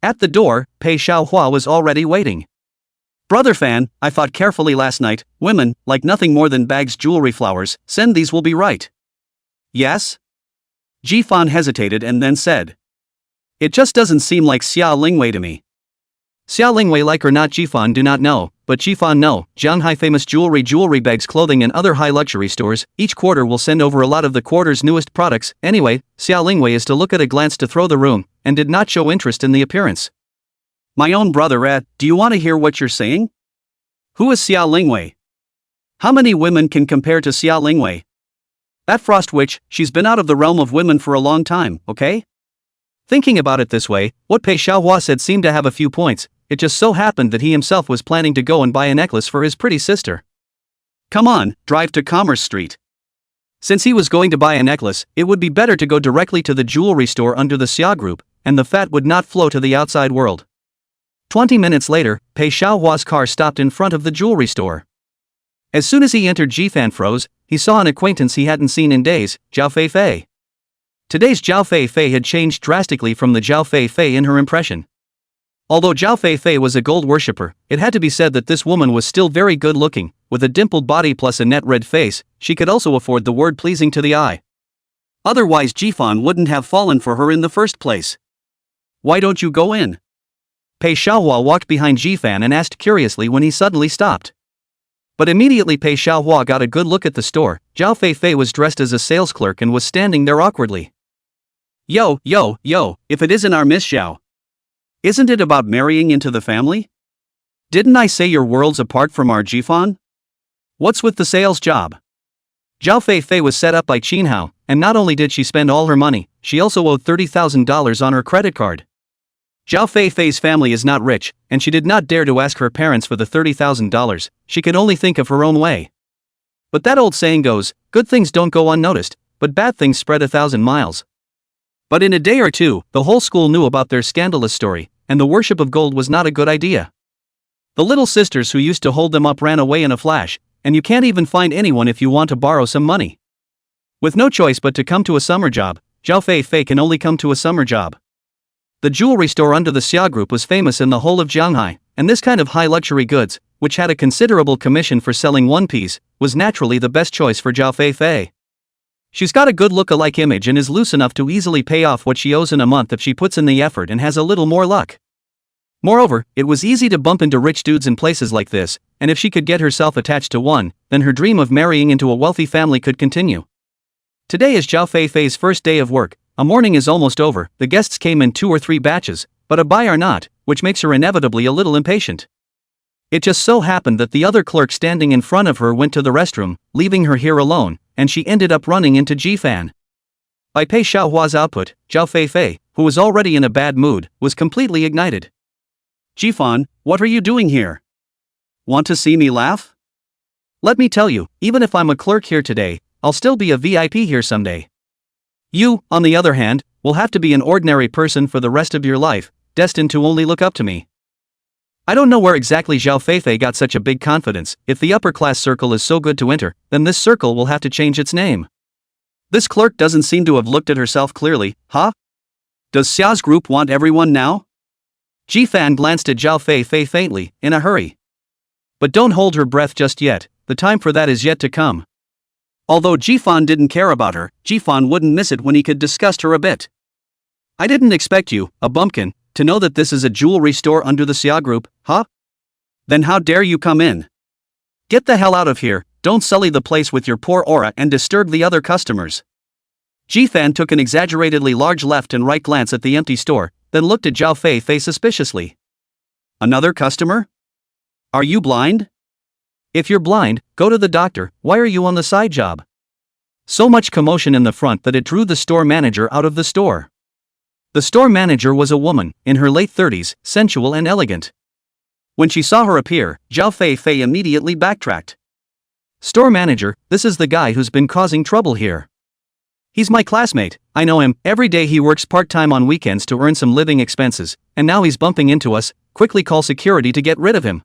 At the door, Pei Xiaohua was already waiting. Brother Fan, I thought carefully last night, women, like nothing more than bags, jewelry, flowers, send these will be right. Yes? Jifan hesitated and then said. It just doesn't seem like Xia Lingwei to me. Xia Lingwei like or not Jifan do not know, but Jifan know, Jianghai famous jewelry bags, clothing and other high luxury stores, each quarter will send over a lot of the quarter's newest products. Anyway, Xia Lingwei is to look at a glance to throw the room, and did not show interest in the appearance. My own brother do you want to hear what you're saying? Who is Xia Lingwei? How many women can compare to Xia Lingwei? That frost witch, she's been out of the realm of women for a long time, okay? Thinking about it this way, what Pei Xiaohua said seemed to have a few points. It just so happened that he himself was planning to go and buy a necklace for his pretty sister. Come on, drive to Commerce Street. Since he was going to buy a necklace, it would be better to go directly to the jewelry store under the Xia Group, and the fat would not flow to the outside world. 20 minutes later, Pei Xiaohua's car stopped in front of the jewelry store. As soon as he entered, Jifan froze. He saw an acquaintance he hadn't seen in days, Zhao Feifei. Today's Zhao Feifei had changed drastically from the Zhao Feifei in her impression. Although Zhao Feifei was a gold worshipper, it had to be said that this woman was still very good looking. With a dimpled body plus a net red face, she could also afford the word pleasing to the eye. Otherwise Jifan wouldn't have fallen for her in the first place. Why don't you go in? Pei Xiaohua walked behind Jifan and asked curiously when he suddenly stopped. But immediately Pei Xiaohua got a good look at the store. Zhao Feifei was dressed as a sales clerk and was standing there awkwardly. Yo, if it isn't our Miss Xiao. Isn't it about marrying into the family? Didn't I say you're worlds apart from our Jifan? What's with the sales job? Zhao Feifei was set up by Qinhao, and not only did she spend all her money, she also owed $30,000 on her credit card. Zhao Feifei's family is not rich, and she did not dare to ask her parents for the $30,000, she could only think of her own way. But that old saying goes, good things don't go unnoticed, but bad things spread 1,000 miles. But in a day or two, the whole school knew about their scandalous story, and the worship of gold was not a good idea. The little sisters who used to hold them up ran away in a flash, and you can't even find anyone if you want to borrow some money. With no choice but to come to a summer job, Zhao Fei can only come to a summer job. The jewelry store under the Xia Group was famous in the whole of Jianghai, and this kind of high luxury goods, which had a considerable commission for selling one piece, was naturally the best choice for Zhao Fei. She's got a good look-alike image and is loose enough to easily pay off what she owes in a month if she puts in the effort and has a little more luck. Moreover, it was easy to bump into rich dudes in places like this, and if she could get herself attached to one, then her dream of marrying into a wealthy family could continue. Today is Zhao Fei's first day of work. A morning is almost over, the guests came in 2 or 3 batches, but a buyer not, which makes her inevitably a little impatient. It just so happened that the other clerk standing in front of her went to the restroom, leaving her here alone, and she ended up running into Jifan. By Pei Xiaohua's output, Zhao Fei, who was already in a bad mood, was completely ignited. Jifan, what are you doing here? Want to see me laugh? Let me tell you, even if I'm a clerk here today, I'll still be a VIP here someday. You, on the other hand, will have to be an ordinary person for the rest of your life, destined to only look up to me. I don't know where exactly Zhao Fei got such a big confidence. If the upper class circle is so good to enter, then this circle will have to change its name. This clerk doesn't seem to have looked at herself clearly, huh? Does Xia's group want everyone now? Jifan glanced at Zhao Fei faintly, in a hurry. But don't hold her breath just yet, the time for that is yet to come. Although Jifan didn't care about her, Jifan wouldn't miss it when he could disgust her a bit. I didn't expect you, a bumpkin, to know that this is a jewelry store under the Xia Group, huh? Then how dare you come in? Get the hell out of here, don't sully the place with your poor aura and disturb the other customers. Jifan took an exaggeratedly large left and right glance at the empty store, then looked at Zhao Fei suspiciously. Another customer? Are you blind? If you're blind, go to the doctor. Why are you on the side job? So much commotion in the front that it drew the store manager out of the store. The store manager was a woman, in her late 30s, sensual and elegant. When she saw her appear, Zhao Fei immediately backtracked. Store manager, this is the guy who's been causing trouble here. He's my classmate, I know him, every day he works part-time on weekends to earn some living expenses, and now he's bumping into us, quickly call security to get rid of him.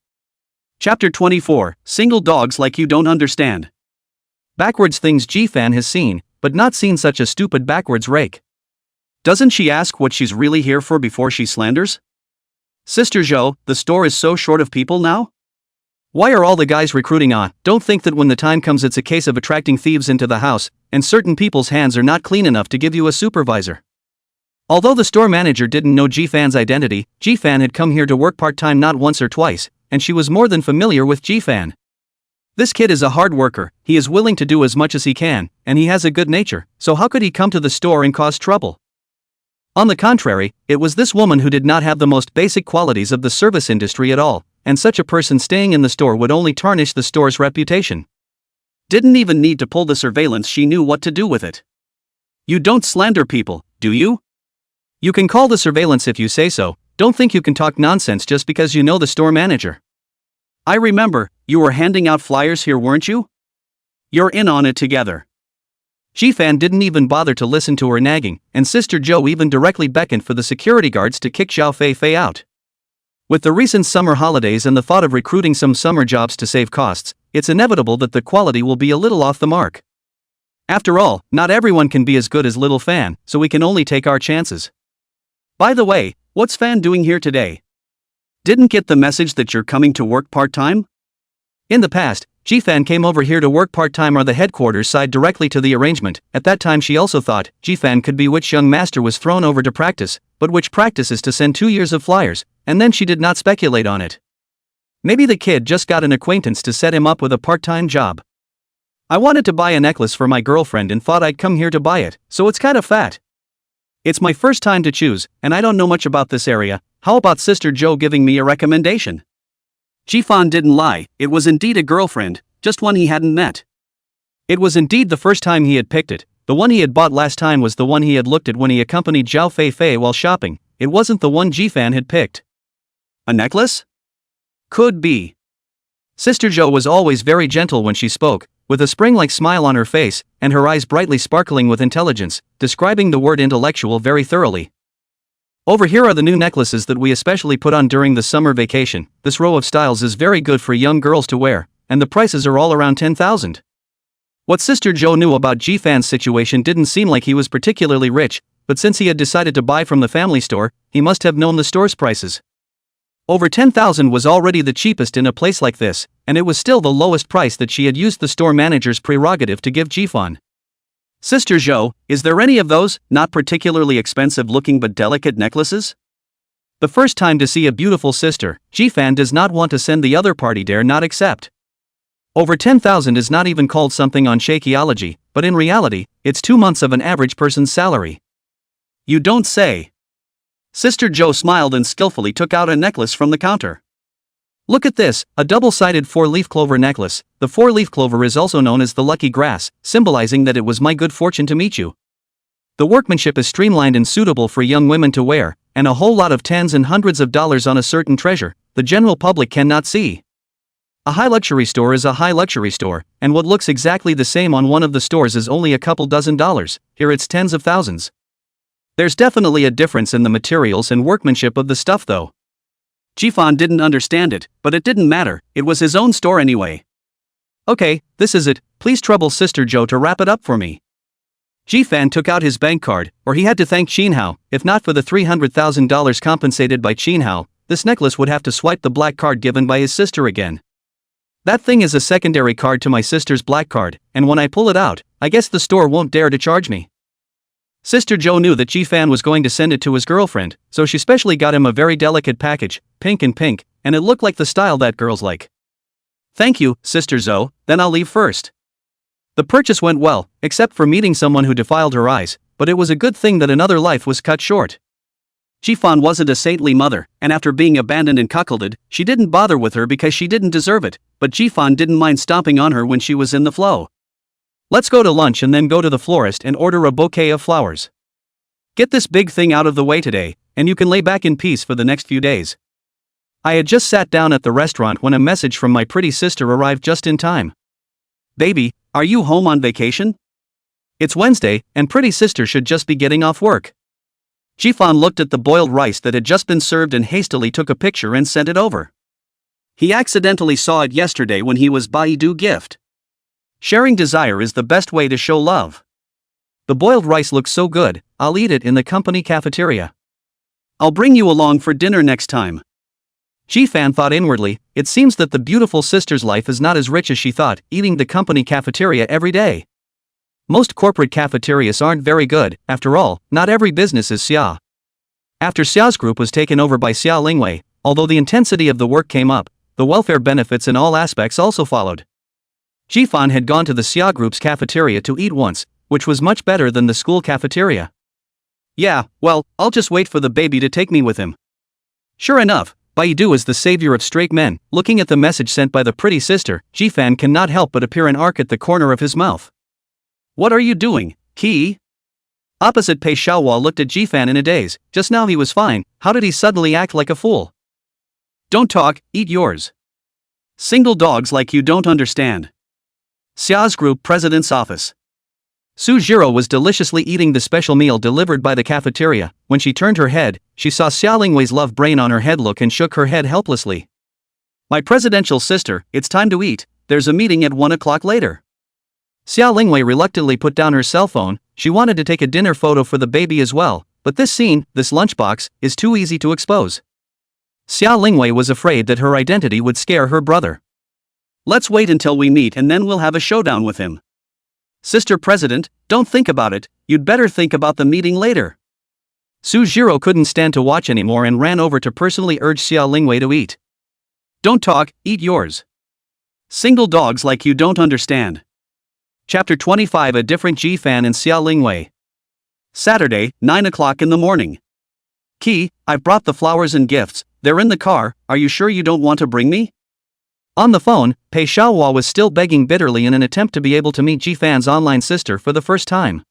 Chapter 24, Single Dogs Like You Don't Understand. Backwards things Jifan has seen, but not seen such a stupid backwards rake. Doesn't she ask what she's really here for before she slanders? Sister Zhou, the store is so short of people now? Why are all the guys recruiting on? Don't think that when the time comes it's a case of attracting thieves into the house, and certain people's hands are not clean enough to give you a supervisor. Although the store manager didn't know Jifan's identity, Jifan had come here to work part-time not once or twice, and she was more than familiar with Jifan. This kid is a hard worker, he is willing to do as much as he can, and he has a good nature, so how could he come to the store and cause trouble? On the contrary, it was this woman who did not have the most basic qualities of the service industry at all, and such a person staying in the store would only tarnish the store's reputation. Didn't even need to pull the surveillance, she knew what to do with it. You don't slander people, do you? You can call the surveillance if you say so, don't think you can talk nonsense just because you know the store manager. I remember, you were handing out flyers here, weren't you? You're in on it together. Jifan didn't even bother to listen to her nagging, and Sister Zhou even directly beckoned for the security guards to kick Zhao Fei out. With the recent summer holidays and the thought of recruiting some summer jobs to save costs, it's inevitable that the quality will be a little off the mark. After all, not everyone can be as good as little Fan, so we can only take our chances. By the way, what's Fan doing here today? Didn't get the message that you're coming to work part-time? In the past, Jifan came over here to work part-time or the headquarters side directly to the arrangement. At that time she also thought Jifan could be which young master was thrown over to practice, but which practice is to send 2 years of flyers, and then she did not speculate on it. Maybe the kid just got an acquaintance to set him up with a part-time job. I wanted to buy a necklace for my girlfriend and thought I'd come here to buy it, so it's kind of fat. It's my first time to choose, and I don't know much about this area. How about Sister Zhou giving me a recommendation? Jifan didn't lie, it was indeed a girlfriend, just one he hadn't met. It was indeed the first time he had picked it. The one he had bought last time was the one he had looked at when he accompanied Zhao Fei while shopping. It wasn't the one Jifan had picked. A necklace? Could be. Sister Zhou was always very gentle when she spoke, with a spring-like smile on her face, and her eyes brightly sparkling with intelligence, describing the word intellectual very thoroughly. Over here are the new necklaces that we especially put on during the summer vacation. This row of styles is very good for young girls to wear, and the prices are all around 10,000. What Sister Joe knew about Jifan's situation didn't seem like he was particularly rich, but since he had decided to buy from the family store, he must have known the store's prices. Over 10,000 was already the cheapest in a place like this, and it was still the lowest price that she had used the store manager's prerogative to give Jifan. Sister Joe, is there any of those, not particularly expensive looking but delicate necklaces? The first time to see a beautiful sister, Jifan does not want to send the other party dare not accept. Over 10,000 is not even called something on Shakeology, but in reality, it's 2 months of an average person's salary. You don't say. Sister Joe smiled and skillfully took out a necklace from the counter. Look at this, a double-sided 4-leaf clover necklace. The 4-leaf clover is also known as the lucky grass, symbolizing that it was my good fortune to meet you. The workmanship is streamlined and suitable for young women to wear, and a whole lot of tens and hundreds of dollars on a certain treasure the general public cannot see. A high luxury store is a high luxury store, and what looks exactly the same on one of the stores is only a couple dozen dollars. Here it's tens of thousands. There's definitely a difference in the materials and workmanship of the stuff though. Jifan didn't understand it, but it didn't matter, it was his own store anyway. Okay, this is it, please trouble Sister Joe to wrap it up for me. Jifan took out his bank card, or he had to thank Qinhao. If not for the $300,000 compensated by Qinhao, this necklace would have to swipe the black card given by his sister again. That thing is a secondary card to my sister's black card, and when I pull it out, I guess the store won't dare to charge me. Sister Joe knew that Jifan was going to send it to his girlfriend, so she specially got him a very delicate package, pink, and it looked like the style that girls like. Thank you, Sister Zoe, then I'll leave first. The purchase went well, except for meeting someone who defiled her eyes, but it was a good thing that another life was cut short. Jifan wasn't a saintly mother, and after being abandoned and cuckolded, she didn't bother with her because she didn't deserve it, but Jifan didn't mind stomping on her when she was in the flow. Let's go to lunch and then go to the florist and order a bouquet of flowers. Get this big thing out of the way today, and you can lay back in peace for the next few days. I had just sat down at the restaurant when a message from my pretty sister arrived just in time. Baby, are you home on vacation? It's Wednesday, and pretty sister should just be getting off work. Jifan looked at the boiled rice that had just been served and hastily took a picture and sent it over. He accidentally saw it yesterday when he was Baidu gift. Sharing desire is the best way to show love. The boiled rice looks so good, I'll eat it in the company cafeteria. I'll bring you along for dinner next time. Jifan thought inwardly, it seems that the beautiful sister's life is not as rich as she thought, eating the company cafeteria every day. Most corporate cafeterias aren't very good, after all, not every business is Xia. After Xia's group was taken over by Xia Lingwei, although the intensity of the work came up, the welfare benefits in all aspects also followed. Jifan had gone to the Xia group's cafeteria to eat once, which was much better than the school cafeteria. Yeah, well, I'll just wait for the baby to take me with him. Sure enough, Baidu is the savior of straight men. Looking at the message sent by the pretty sister, Jifan cannot help but appear an arc at the corner of his mouth. What are you doing, Qi? Opposite Pei Xiaohua looked at Jifan in a daze. Just now he was fine, how did he suddenly act like a fool? Don't talk, eat yours. Single dogs like you don't understand. Xia's group president's office. Su Jiro was deliciously eating the special meal delivered by the cafeteria. When she turned her head, she saw Xia Lingwei's love brain on her head look and shook her head helplessly. My presidential sister, it's time to eat, there's a meeting at 1 o'clock later. Xia Lingwei reluctantly put down her cell phone. She wanted to take a dinner photo for the baby as well, but this scene, this lunchbox, is too easy to expose. Xia Lingwei was afraid that her identity would scare her brother. Let's wait until we meet and then we'll have a showdown with him. Sister President, don't think about it, you'd better think about the meeting later. Su Jiro couldn't stand to watch anymore and ran over to personally urge Xia Lingwei to eat. Don't talk, eat yours. Single dogs like you don't understand. Chapter 25 A different Jifan and Xia Lingwei. Saturday, 9 o'clock in the morning. Qi, I've brought the flowers and gifts, they're in the car, are you sure you don't want to bring me? On the phone, Pei Xiaohua was still begging bitterly in an attempt to be able to meet Jifan's online sister for the first time.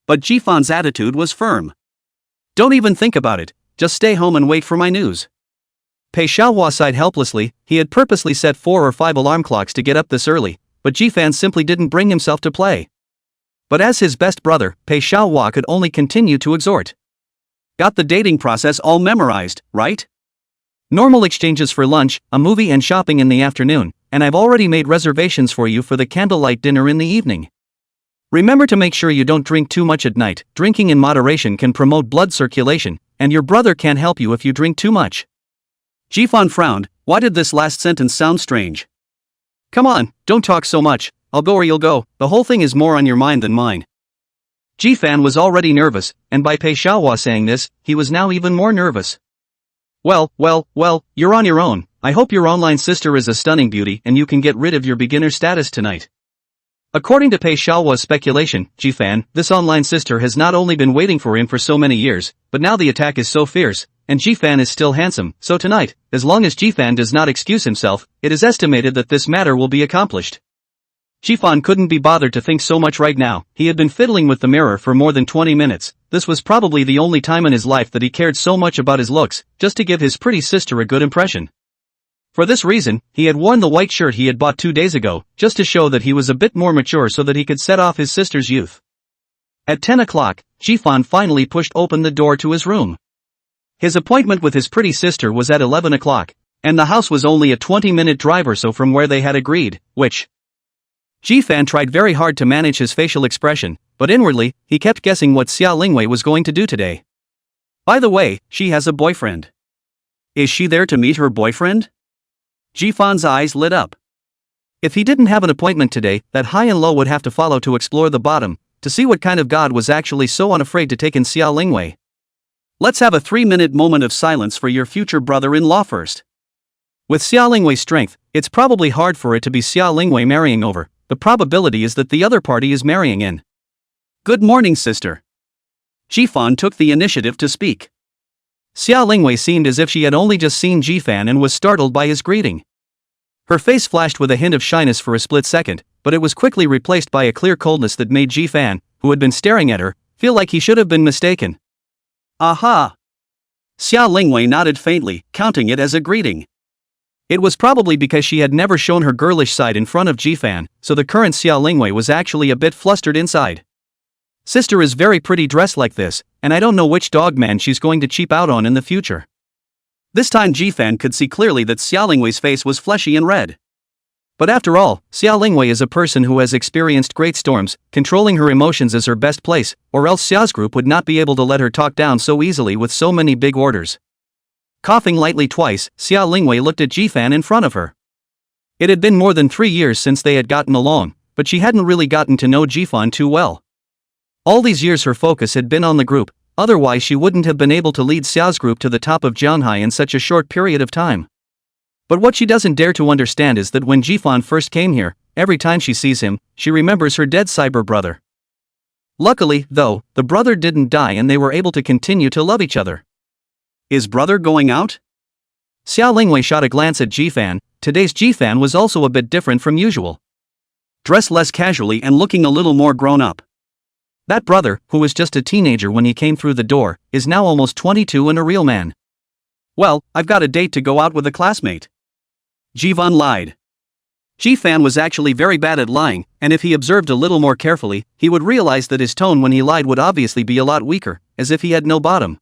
But Jifan's attitude was firm. Don't even think about it, just stay home and wait for my news. Pei Xiaohua sighed helplessly. He had purposely set 4 or 5 alarm clocks to get up this early, but Jifan simply didn't bring himself to play. But as his best brother, Pei Xiaohua could only continue to exhort. Got the dating process all memorized, right? Normal exchanges for lunch, a movie and shopping in the afternoon, and I've already made reservations for you for the candlelight dinner in the evening. Remember to make sure you don't drink too much at night. Drinking in moderation can promote blood circulation, and your brother can't help you if you drink too much. Jifan frowned. Why did this last sentence sound strange? Come on, don't talk so much. I'll go or you'll go. The whole thing is more on your mind than mine. Jifan was already nervous, and by Pei Xiaohua saying this, he was now even more nervous. Well, you're on your own. I hope your online sister is a stunning beauty and you can get rid of your beginner status tonight. According to Pei Xiaohua's speculation, Jifan, this online sister has not only been waiting for him for so many years, but now the attack is so fierce, and Jifan is still handsome, so tonight, as long as Jifan does not excuse himself, it is estimated that this matter will be accomplished. Jifan couldn't be bothered to think so much right now. He had been fiddling with the mirror for more than 20 minutes. This was probably the only time in his life that he cared so much about his looks, just to give his pretty sister a good impression. For this reason, he had worn the white shirt he had bought 2 days ago, just to show that he was a bit more mature so that he could set off his sister's youth. At 10 o'clock, Jifan finally pushed open the door to his room. His appointment with his pretty sister was at 11 o'clock, and the house was only a 20-minute drive or so from where they had agreed, which Jifan tried very hard to manage his facial expression, but inwardly, he kept guessing what Xia Lingwei was going to do today. By the way, she has a boyfriend. Is she there to meet her boyfriend? Jifan's eyes lit up. If he didn't have an appointment today, that high and low would have to follow to explore the bottom, to see what kind of god was actually so unafraid to take in Xia Lingwei. Let's have a 3-minute moment of silence for your future brother-in-law first. With Xia Lingwei's strength, it's probably hard for it to be Xia Lingwei marrying over. The probability is that the other party is marrying in. Good morning, sister. Jifan took the initiative to speak. Xia Lingwei seemed as if she had only just seen Jifan and was startled by his greeting. Her face flashed with a hint of shyness for a split second, but it was quickly replaced by a clear coldness that made Jifan, who had been staring at her, feel like he should have been mistaken. Aha! Xia Lingwei nodded faintly, counting it as a greeting. It was probably because she had never shown her girlish side in front of Jifan, so the current Xia Lingwei was actually a bit flustered inside. Sister is very pretty dressed like this, and I don't know which dog man she's going to cheap out on in the future. This time Jifan could see clearly that Xia Lingwei's face was fleshy and red. But after all, Xia Lingwei is a person who has experienced great storms. Controlling her emotions is her best place, or else Xia's group would not be able to let her talk down so easily with so many big orders. Coughing lightly twice, Xia Lingwei looked at Jifan in front of her. It had been more than 3 years since they had gotten along, but she hadn't really gotten to know Jifan too well. All these years her focus had been on the group, otherwise she wouldn't have been able to lead Xia's group to the top of Jianghai in such a short period of time. But what she doesn't dare to understand is that when Jifan first came here, every time she sees him, she remembers her dead cyber brother. Luckily, though, the brother didn't die and they were able to continue to love each other. Is brother going out? Xia Lingwei shot a glance at Jifan. Today's Jifan was also a bit different from usual. Dressed less casually and looking a little more grown up. That brother, who was just a teenager when he came through the door, is now almost 22 and a real man. Well, I've got a date to go out with a classmate. Jifan lied. Jifan was actually very bad at lying, and if he observed a little more carefully, he would realize that his tone when he lied would obviously be a lot weaker, as if he had no bottom.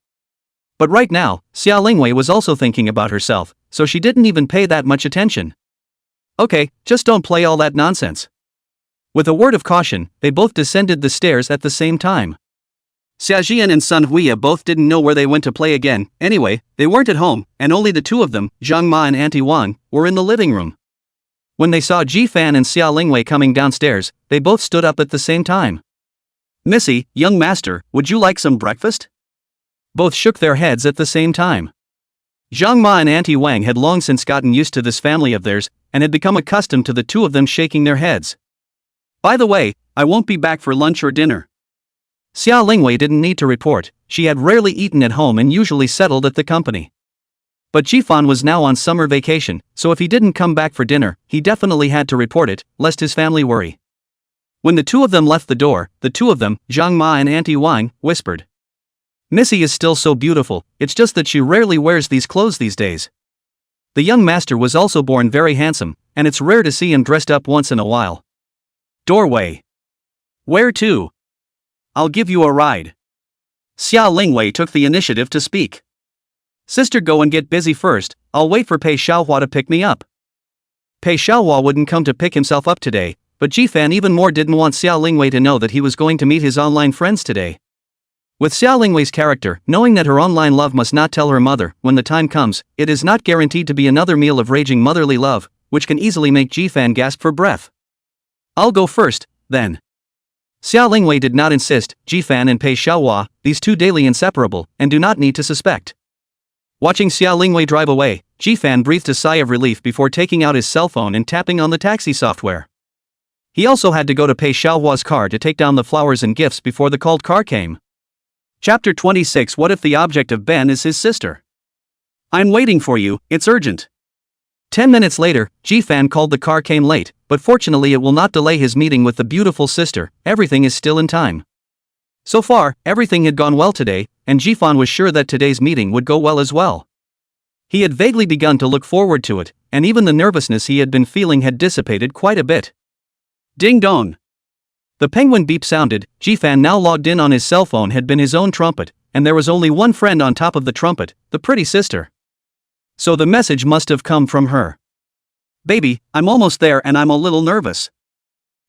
But right now, Xia Lingwei was also thinking about herself, so she didn't even pay that much attention. Okay, just don't play all that nonsense. With a word of caution, they both descended the stairs at the same time. Xia Jian and Sun Huiya both didn't know where they went to play again. Anyway, they weren't at home, and only the two of them, Zhang Ma and Auntie Wang, were in the living room. When they saw Jifan and Xia Lingwei coming downstairs, they both stood up at the same time. Missy, young master, would you like some breakfast? Both shook their heads at the same time. Zhang Ma and Auntie Wang had long since gotten used to this family of theirs, and had become accustomed to the two of them shaking their heads. By the way, I won't be back for lunch or dinner. Xia Lingwei didn't need to report, she had rarely eaten at home and usually settled at the company. But Jifan was now on summer vacation, so if he didn't come back for dinner, he definitely had to report it, lest his family worry. When the two of them left the door, the two of them, Zhang Ma and Auntie Wang, whispered. Missy is still so beautiful, it's just that she rarely wears these clothes these days. The young master was also born very handsome, and it's rare to see him dressed up once in a while. Doorway. Where to? I'll give you a ride. Xia Lingwei took the initiative to speak. Sister, go and get busy first, I'll wait for Pei Xiaohua to pick me up. Pei Xiaohua wouldn't come to pick himself up today, but Jifan even more didn't want Xia Lingwei to know that he was going to meet his online friends today. With Xia Lingwei's character, knowing that her online love must not tell her mother when the time comes, it is not guaranteed to be another meal of raging motherly love, which can easily make Jifan gasp for breath. I'll go first, then. Xia Lingwei did not insist. Jifan and Pei Xiaohua, these two daily inseparable, and do not need to suspect. Watching Xia Lingwei drive away, Jifan breathed a sigh of relief before taking out his cell phone and tapping on the taxi software. He also had to go to Pei Xiaohua's car to take down the flowers and gifts before the called car came. Chapter 26. What if the object of Ben is his sister? I'm waiting for you, it's urgent. 10 minutes later, Jifan called. The car came late, but fortunately it will not delay his meeting with the beautiful sister. Everything is still in time. So far, everything had gone well today, and Jifan was sure that today's meeting would go well as well. He had vaguely begun to look forward to it, and even the nervousness he had been feeling had dissipated quite a bit. Ding dong! The penguin beep sounded. Jifan, now logged in on his cell phone, had been his own trumpet, and there was only one friend on top of the trumpet, the pretty sister. So the message must have come from her. Baby, I'm almost there and I'm a little nervous.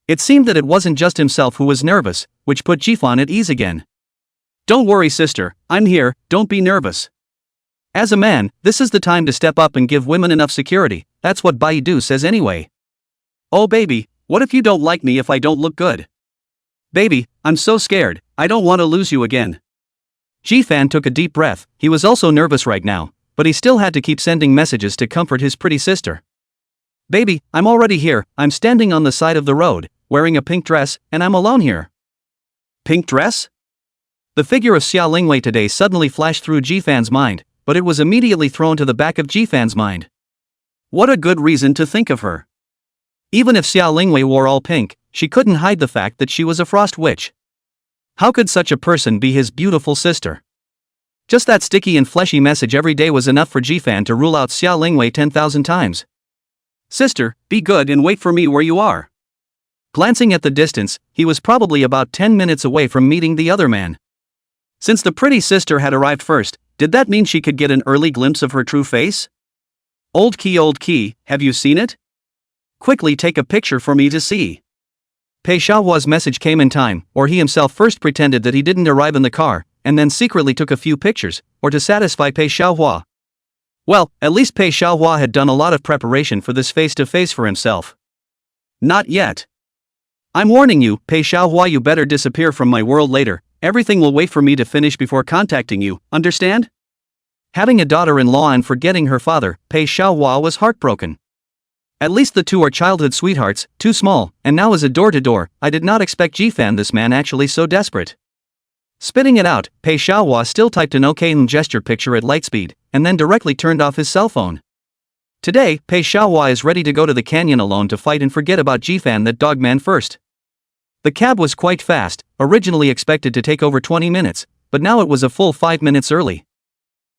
It seemed that it wasn't just himself who was nervous, which put Jifan at ease again. Don't worry, sister, I'm here, don't be nervous. As a man, this is the time to step up and give women enough security, that's what Baidu says anyway. Oh baby, what if you don't like me if I don't look good? Baby, I'm so scared, I don't want to lose you again. Jifan took a deep breath. He was also nervous right now, but he still had to keep sending messages to comfort his pretty sister. Baby, I'm already here, I'm standing on the side of the road, wearing a pink dress, and I'm alone here. Pink dress? The figure of Xia Lingwei today suddenly flashed through Jifan's mind, but it was immediately thrown to the back of Jifan's mind. What a good reason to think of her. Even if Xia Lingwei wore all pink, she couldn't hide the fact that she was a frost witch. How could such a person be his beautiful sister? Just that sticky and fleshy message every day was enough for Jifan to rule out Xia Lingwei 10,000 times. Sister, be good and wait for me where you are. Glancing at the distance, he was probably about 10 minutes away from meeting the other man. Since the pretty sister had arrived first, did that mean she could get an early glimpse of her true face? Old key, have you seen it? Quickly take a picture for me to see. Pei Xiaohua's message came in time, or he himself first pretended that he didn't arrive in the car, and then secretly took a few pictures, or to satisfy Pei Xiaohua. Well, at least Pei Xiaohua had done a lot of preparation for this face-to-face for himself. Not yet. I'm warning you, Pei Xiaohua, you better disappear from my world later, everything will wait for me to finish before contacting you, understand? Having a daughter-in-law and forgetting her father, Pei Xiaohua was heartbroken. At least the two are childhood sweethearts, too small, and now as a door-to-door, I did not expect Jifan this man actually so desperate. Spitting it out, Pei Xiaohua still typed an OK gesture picture at light speed, and then directly turned off his cell phone. Today, Pei Xiaohua is ready to go to the canyon alone to fight and forget about Jifan, that dogman first. The cab was quite fast, originally expected to take over 20 minutes, but now it was a full 5 minutes early.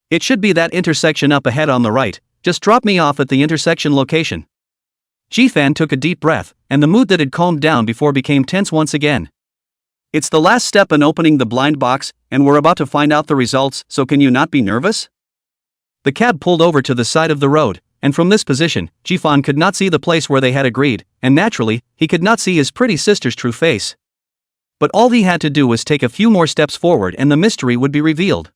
It should be that intersection up ahead on the right, just drop me off at the intersection location. Jifan took a deep breath, and the mood that had calmed down before became tense once again. It's the last step in opening the blind box, and we're about to find out the results, so can you not be nervous? The cab pulled over to the side of the road, and from this position, Jifan could not see the place where they had agreed, and naturally, he could not see his pretty sister's true face. But all he had to do was take a few more steps forward and the mystery would be revealed.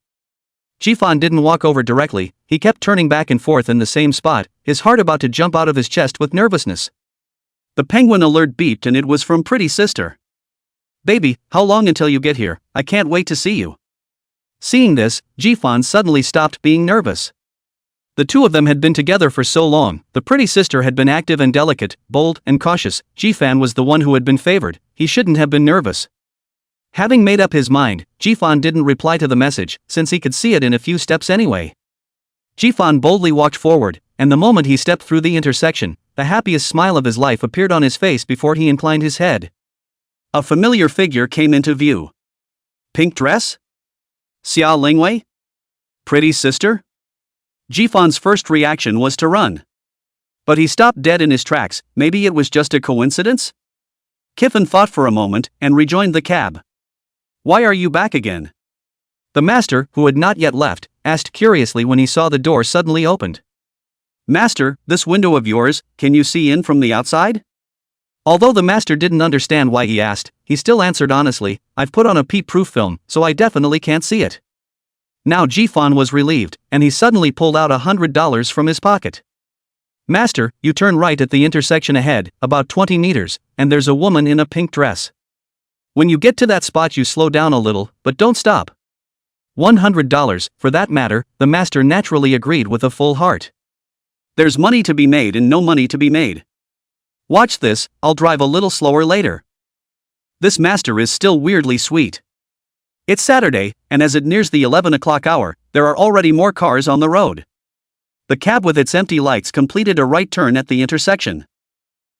Jifan didn't walk over directly, he kept turning back and forth in the same spot, his heart about to jump out of his chest with nervousness. The penguin alert beeped and it was from pretty sister. Baby, how long until you get here? I can't wait to see you. Seeing this, Jifan suddenly stopped being nervous. The two of them had been together for so long, the pretty sister had been active and delicate, bold and cautious, Jifan was the one who had been favored, he shouldn't have been nervous. Having made up his mind, Jifan didn't reply to the message, since he could see it in a few steps anyway. Jifan boldly walked forward, and the moment he stepped through the intersection, the happiest smile of his life appeared on his face before he inclined his head. A familiar figure came into view. Pink dress? Xia Lingwei? Pretty sister? Jifan's first reaction was to run. But he stopped dead in his tracks, maybe it was just a coincidence? Kiffin thought for a moment, and rejoined the cab. Why are you back again? The master, who had not yet left, asked curiously when he saw the door suddenly opened. Master, this window of yours, can you see in from the outside? Although the master didn't understand why he asked, he still answered honestly, I've put on a peep-proof film, so I definitely can't see it. Now Jifan was relieved, and he suddenly pulled out $100 from his pocket. Master, you turn right at the intersection ahead, about 20 meters, and there's a woman in a pink dress. When you get to that spot you slow down a little, but don't stop. $100, for that matter, the master naturally agreed with a full heart. There's money to be made and no money to be made. Watch this, I'll drive a little slower later. This master is still weirdly sweet. It's Saturday, and as it nears the 11 o'clock hour, there are already more cars on the road. The cab with its empty lights completed a right turn at the intersection.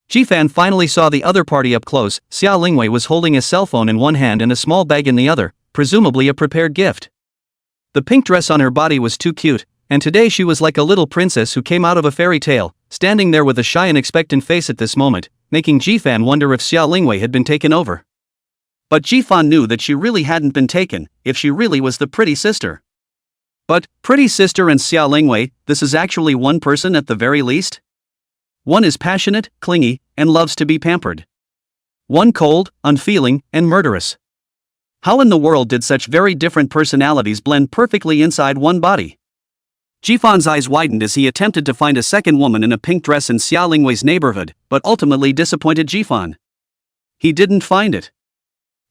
Jifan finally saw the other party up close. Xia Lingwei was holding a cell phone in one hand and a small bag in the other, presumably a prepared gift. The pink dress on her body was too cute, and today she was like a little princess who came out of a fairy tale, standing there with a shy and expectant face at this moment, making Jifan wonder if Xia Lingwei had been taken over. But Jifan knew that she really hadn't been taken, if she really was the pretty sister. But, pretty sister and Xia Lingwei, this is actually one person at the very least? One is passionate, clingy, and loves to be pampered. One cold, unfeeling, and murderous. How in the world did such very different personalities blend perfectly inside one body? Jifan's eyes widened as he attempted to find a second woman in a pink dress in Xia Lingwei's neighborhood, but ultimately disappointed Jifan. He didn't find it.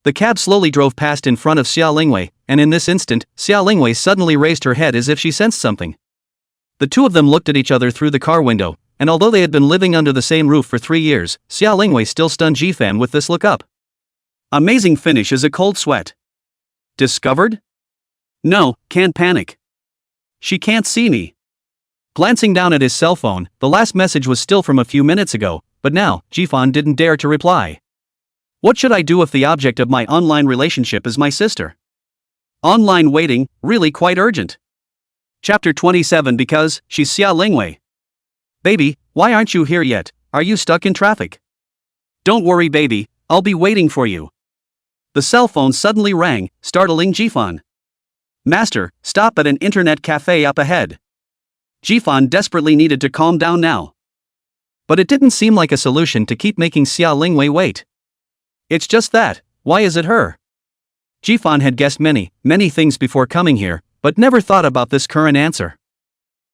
The cab slowly drove past in front of Xia Lingwei, and in this instant, Xia Lingwei suddenly raised her head as if she sensed something. The two of them looked at each other through the car window, and although they had been living under the same roof for 3 years, Xia Lingwei still stunned Jifan with this look up. Amazing finish is a cold sweat. Discovered? No, can't panic. She can't see me. Glancing down at his cell phone, the last message was still from a few minutes ago, but now, Jifan didn't dare to reply. What should I do if the object of my online relationship is my sister? Online waiting, really quite urgent. Chapter 27 Because she's Xia Lingwei. Baby, why aren't you here yet? Are you stuck in traffic? Don't worry baby, I'll be waiting for you. The cell phone suddenly rang, startling Jifan. Master, stop at an internet cafe up ahead. Jifan desperately needed to calm down now. But it didn't seem like a solution to keep making Xia Lingwei wait. It's just that, why is it her? Jifan had guessed many things before coming here, but never thought about this current answer.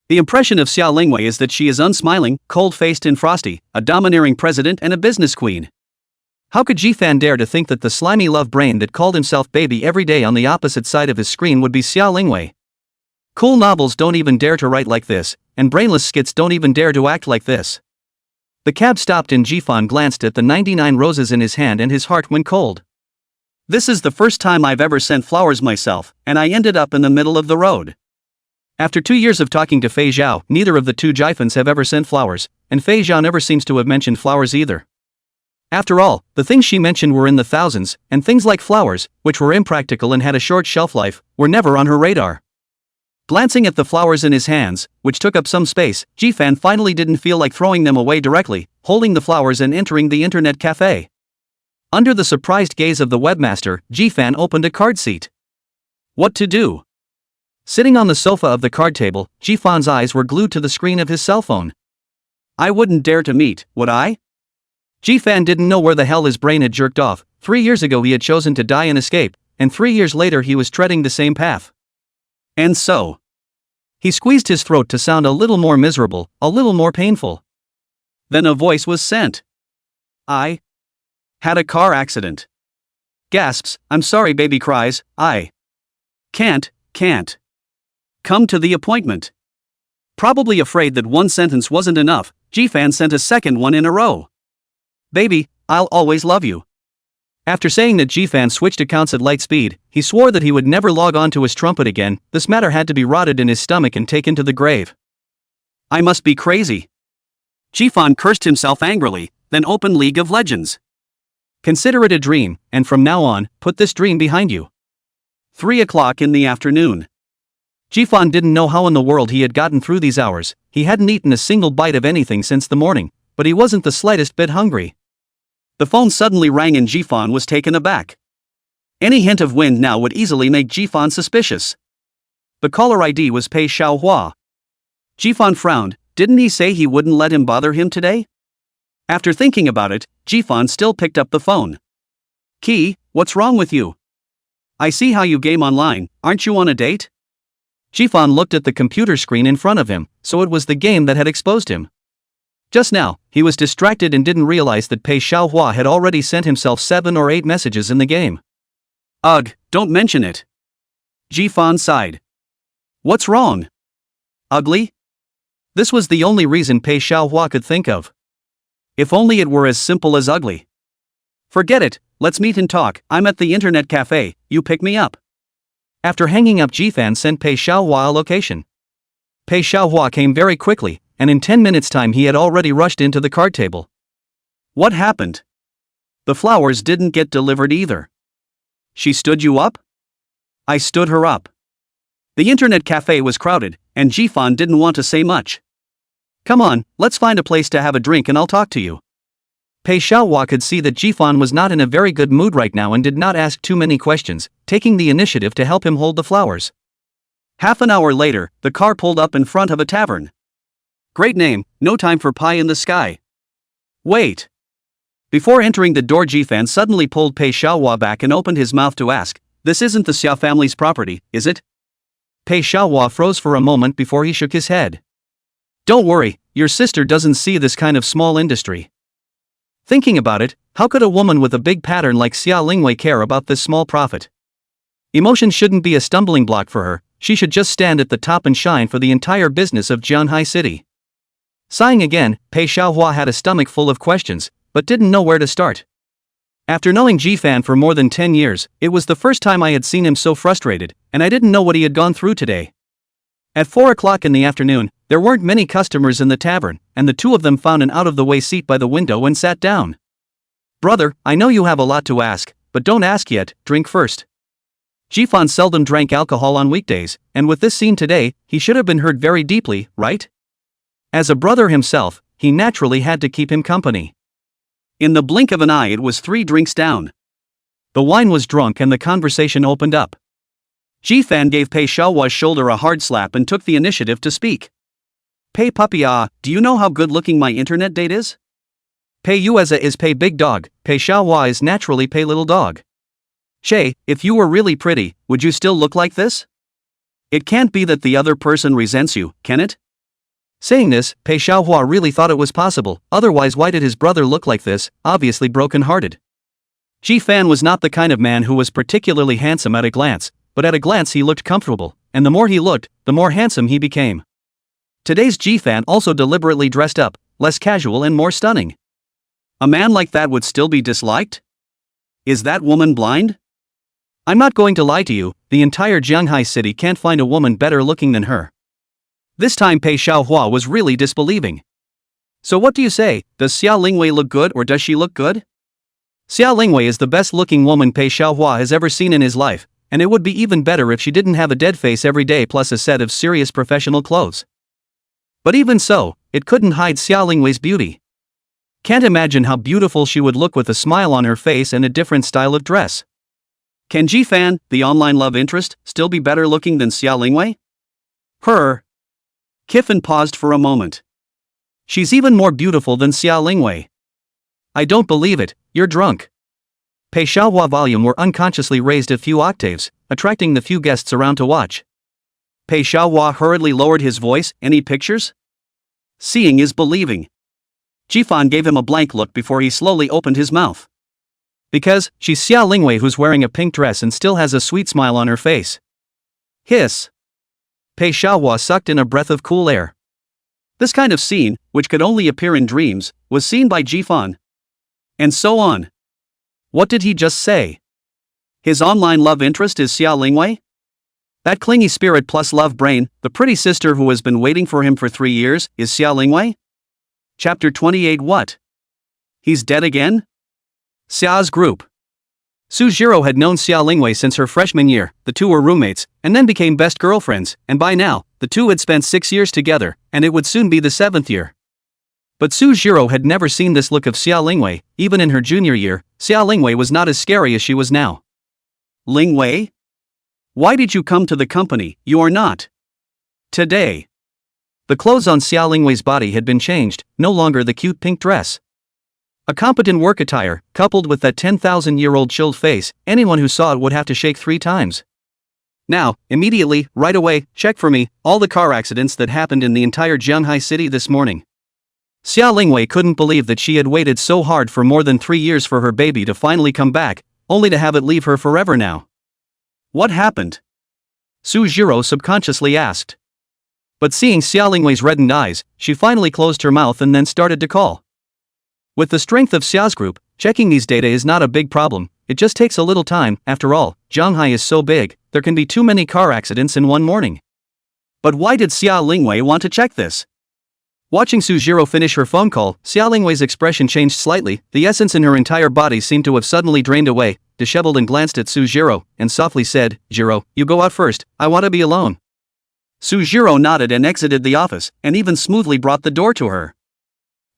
The impression of Xia Lingwei is that she is unsmiling, cold-faced and frosty, a domineering president and a business queen. How could Jifan dare to think that the slimy love brain that called himself baby every day on the opposite side of his screen would be Xia Lingwei? Cool novels don't even dare to write like this, and brainless skits don't even dare to act like this. The cab stopped and Jifan glanced at the 99 roses in his hand and his heart went cold. This is the first time I've ever sent flowers myself, and I ended up in the middle of the road. After 2 years of talking to Fei Zhao, neither of the two Jifans have ever sent flowers, and Fei Zhao never seems to have mentioned flowers either. After all, the things she mentioned were in the thousands, and things like flowers, which were impractical and had a short shelf life, were never on her radar. Glancing at the flowers in his hands, which took up some space, Jifan finally didn't feel like throwing them away directly, holding the flowers and entering the internet cafe. Under the surprised gaze of the webmaster, Jifan opened a card seat. What to do? Sitting on the sofa of the card table, Jifan's eyes were glued to the screen of his cell phone. I wouldn't dare to meet, would I? Jifan didn't know where the hell his brain had jerked off. 3 years ago he had chosen to die and escape, and 3 years later he was treading the same path. And so? He squeezed his throat to sound a little more miserable, a little more painful. Then a voice was sent. I had a car accident. Gasps, I'm sorry baby cries, I can't. Come to the appointment. Probably afraid that one sentence wasn't enough, Jifan sent a second one in a row. Baby, I'll always love you. After saying that Jifan switched accounts at light speed, he swore that he would never log on to his trumpet again. This matter had to be rotted in his stomach and taken to the grave. I must be crazy. Jifan cursed himself angrily, then opened League of Legends. Consider it a dream, and from now on, put this dream behind you. 3 o'clock in the afternoon. Jifan didn't know how in the world he had gotten through these hours. He hadn't eaten a single bite of anything since the morning, but he wasn't the slightest bit hungry. The phone suddenly rang and Jifan was taken aback. Any hint of wind now would easily make Jifan suspicious. The caller ID was Pei Xiaohua. Jifan frowned. Didn't he say he wouldn't let him bother him today? After thinking about it, Jifan still picked up the phone. Key, what's wrong with you? I see how you game online, aren't you on a date? Jifan looked at the computer screen in front of him, so it was the game that had exposed him. Just now, he was distracted and didn't realize that Pei Xiaohua had already sent himself 7 or 8 messages in the game. Ugh, don't mention it. Jifan sighed. What's wrong? Ugly? This was the only reason Pei Xiaohua could think of. If only it were as simple as ugly. Forget it, let's meet and talk. I'm at the internet cafe, you pick me up. After hanging up, Jifan sent Pei Xiaohua a location. Pei Xiaohua came very quickly, and in 10 minutes' time he had already rushed into the card table. What happened? The flowers didn't get delivered either. She stood you up? I stood her up. The internet cafe was crowded, and Jifan didn't want to say much. Come on, let's find a place to have a drink and I'll talk to you. Pei Xiaohua could see that Jifan was not in a very good mood right now and did not ask too many questions, taking the initiative to help him hold the flowers. Half an hour later, the car pulled up in front of a tavern. Great name, no time for pie in the sky. Wait. Before entering the door, Jifan suddenly pulled Pei Xiaohua back and opened his mouth to ask, this isn't the Xia family's property, is it? Pei Xiaohua froze for a moment before he shook his head. Don't worry, your sister doesn't see this kind of small industry. Thinking about it, how could a woman with a big pattern like Xia Lingwei care about this small profit? Emotion shouldn't be a stumbling block for her, she should just stand at the top and shine for the entire business of Jianhai City. Sighing again, Pei Xiaohua had a stomach full of questions, but didn't know where to start. After knowing Jifan for more than 10 years, it was the first time I had seen him so frustrated, and I didn't know what he had gone through today. At 4 o'clock in the afternoon, there weren't many customers in the tavern, and the two of them found an out-of-the-way seat by the window and sat down. Brother, I know you have a lot to ask, but don't ask yet, drink first. Jifan seldom drank alcohol on weekdays, and with this scene today, he should have been hurt very deeply, right? As a brother himself, he naturally had to keep him company. In the blink of an eye, it was 3 drinks down. The wine was drunk and the conversation opened up. Jifan gave Pei Xiaohua's shoulder a hard slap and took the initiative to speak. Pei puppy, do you know how good-looking my internet date is? Pei Yueza is Pei big dog, Pei Xiaohua is naturally Pei little dog. Shay, if you were really pretty, would you still look like this? It can't be that the other person resents you, can it? Saying this, Pei Xiaohua really thought it was possible, otherwise why did his brother look like this, obviously broken-hearted? Jifan was not the kind of man who was particularly handsome at a glance, but at a glance he looked comfortable, and the more he looked, the more handsome he became. Today's Jifan also deliberately dressed up, less casual and more stunning. A man like that would still be disliked? Is that woman blind? I'm not going to lie to you, the entire Jianghai city can't find a woman better looking than her. This time Pei Xiaohua was really disbelieving. So what do you say, does Xia Lingwei look good or does she look good? Xia Lingwei is the best looking woman Pei Xiaohua has ever seen in his life, and it would be even better if she didn't have a dead face every day plus a set of serious professional clothes. But even so, it couldn't hide Xia Lingwei's beauty. Can't imagine how beautiful she would look with a smile on her face and a different style of dress. Can Jifan, the online love interest, still be better looking than Xia Lingwei? Her. Kiffin paused for a moment. She's even more beautiful than Xia Lingwei. I don't believe it, you're drunk. Pei Xiaohua volume were unconsciously raised a few octaves, attracting the few guests around to watch. Pei Xiaohua hurriedly lowered his voice, any pictures? Seeing is believing. Jifan gave him a blank look before he slowly opened his mouth. Because, she's Xia Lingwei who's wearing a pink dress and still has a sweet smile on her face. Hiss. Pei Xiaohua sucked in a breath of cool air. This kind of scene, which could only appear in dreams, was seen by Jifan. And so on. What did he just say? His online love interest is Xia Lingwei? That clingy spirit plus love brain, the pretty sister who has been waiting for him for 3 years, is Xia Lingwei? Chapter 28. What? He's dead again? Xia's group. Sujiro had known Xia Lingwei since her freshman year, the two were roommates, and then became best girlfriends, and by now, the two had spent 6 years together, and it would soon be the 7th year. But Sujiro had never seen this look of Xia Lingwei, even in her junior year, Xia Lingwei was not as scary as she was now. Ling Wei? Why did you come to the company? You are not. Today. The clothes on Xia Lingwei's body had been changed, no longer the cute pink dress. A competent work attire, coupled with that 10,000-year-old chilled face, anyone who saw it would have to shake 3 times. Now, immediately, right away, check for me all the car accidents that happened in the entire Jianghai city this morning. Xia Lingwei couldn't believe that she had waited so hard for more than 3 years for her baby to finally come back, only to have it leave her forever now. What happened? Su Jiro subconsciously asked. But seeing Xia Lingwei's reddened eyes, she finally closed her mouth and then started to call. With the strength of Xia's group, checking these data is not a big problem, it just takes a little time. After all, Jianghai is so big, there can be too many car accidents in one morning. But why did Xia Lingwei want to check this? Watching Su Jiro finish her phone call, Xia Lingwei's expression changed slightly, the essence in her entire body seemed to have suddenly drained away, disheveled and glanced at Su Jiro, and softly said, "Jiro, you go out first, I want to be alone." Su Jiro nodded and exited the office, and even smoothly brought the door to her.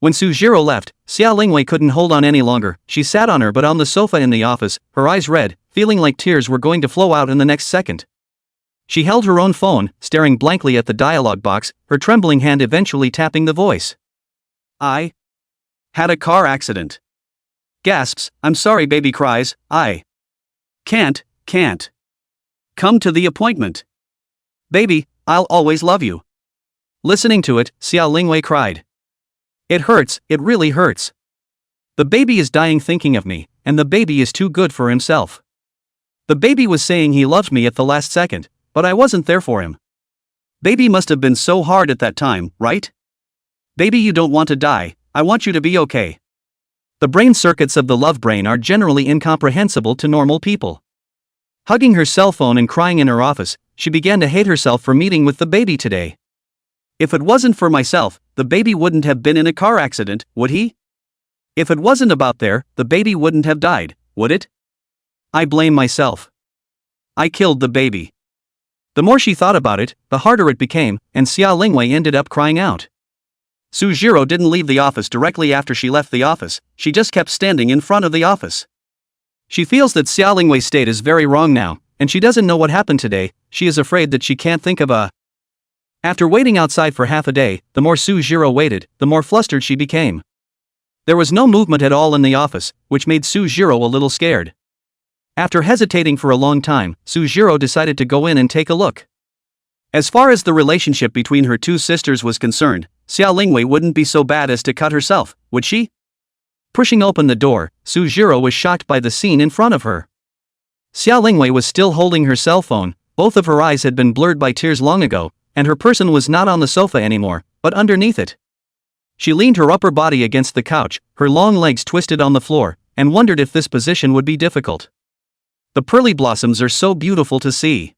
When Su Jiro left, Xia Lingwei couldn't hold on any longer. She sat on her but on the sofa in the office, her eyes red, feeling like tears were going to flow out in the next second. She held her own phone, staring blankly at the dialogue box, her trembling hand eventually tapping the voice. I had a car accident. Gasps, I'm sorry baby cries, I can't. Come to the appointment. Baby, I'll always love you. Listening to it, Xia Lingwei cried. It hurts, it really hurts. The baby is dying thinking of me, and the baby is too good for himself. The baby was saying he loved me at the last second, but I wasn't there for him. Baby must have been so hard at that time, right? Baby, you don't want to die, I want you to be okay. The brain circuits of the love brain are generally incomprehensible to normal people. Hugging her cell phone and crying in her office, she began to hate herself for meeting with the baby today. If it wasn't for myself, the baby wouldn't have been in a car accident, would he? If it wasn't about there, the baby wouldn't have died, would it? I blame myself. I killed the baby. The more she thought about it, the harder it became, and Xia Lingwei ended up crying out. Su Jiro didn't leave the office directly after she left the office, she just kept standing in front of the office. She feels that Xia Lingwei's state is very wrong now, and she doesn't know what happened today. She is afraid that she can't think of a. After waiting outside for half a day, the more Su Jiro waited, the more flustered she became. There was no movement at all in the office, which made Su Jiro a little scared. After hesitating for a long time, Su Jiro decided to go in and take a look. As far as the relationship between her 2 sisters was concerned, Xia Lingwei wouldn't be so bad as to cut herself, would she? Pushing open the door, Su Jiro was shocked by the scene in front of her. Xia Lingwei was still holding her cell phone, both of her eyes had been blurred by tears long ago, and her person was not on the sofa anymore, but underneath it. She leaned her upper body against the couch, her long legs twisted on the floor, and wondered if this position would be difficult. The pearly blossoms are so beautiful to see.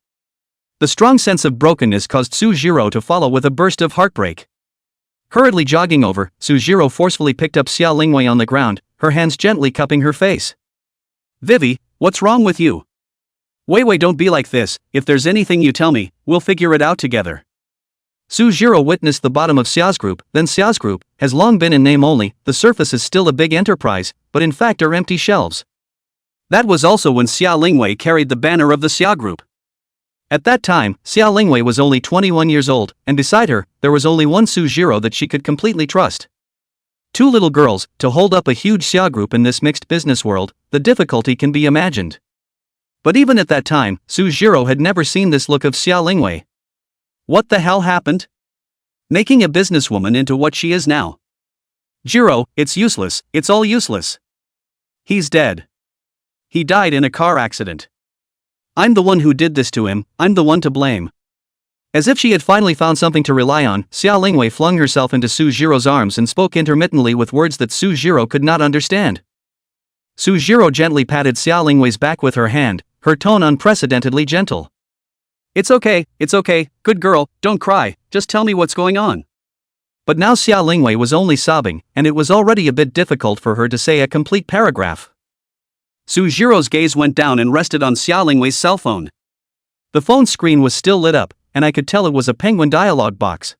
The strong sense of brokenness caused Su Jiro to follow with a burst of heartbreak. Hurriedly jogging over, Su Jiro forcefully picked up Xia Lingwei on the ground, her hands gently cupping her face. Vivi, what's wrong with you? Wei, don't be like this, if there's anything you tell me, we'll figure it out together. Su Jiro witnessed the bottom of Xia's group, then Xia's group, has long been in name only, the surface is still a big enterprise, but in fact are empty shelves. That was also when Xia Lingwei carried the banner of the Xia group. At that time, Xia Lingwei was only 21 years old, and beside her, there was only one Su Jiro that she could completely trust. 2 little girls, to hold up a huge Xia group in this mixed business world, the difficulty can be imagined. But even at that time, Su Jiro had never seen this look of Xia Lingwei. What the hell happened? Making a businesswoman into what she is now. Jiro, it's useless, it's all useless. He's dead. He died in a car accident. I'm the one who did this to him, I'm the one to blame. As if she had finally found something to rely on, Xia Lingwei flung herself into Su Jiro's arms and spoke intermittently with words that Su Jiro could not understand. Su Jiro gently patted Xia Lingwei's back with her hand, her tone unprecedentedly gentle. It's okay, good girl, don't cry, just tell me what's going on. But now Xia Lingwei was only sobbing, and it was already a bit difficult for her to say a complete paragraph. Su Jiro's gaze went down and rested on Xia Lingwei's cell phone. The phone screen was still lit up, and I could tell it was a penguin dialogue box.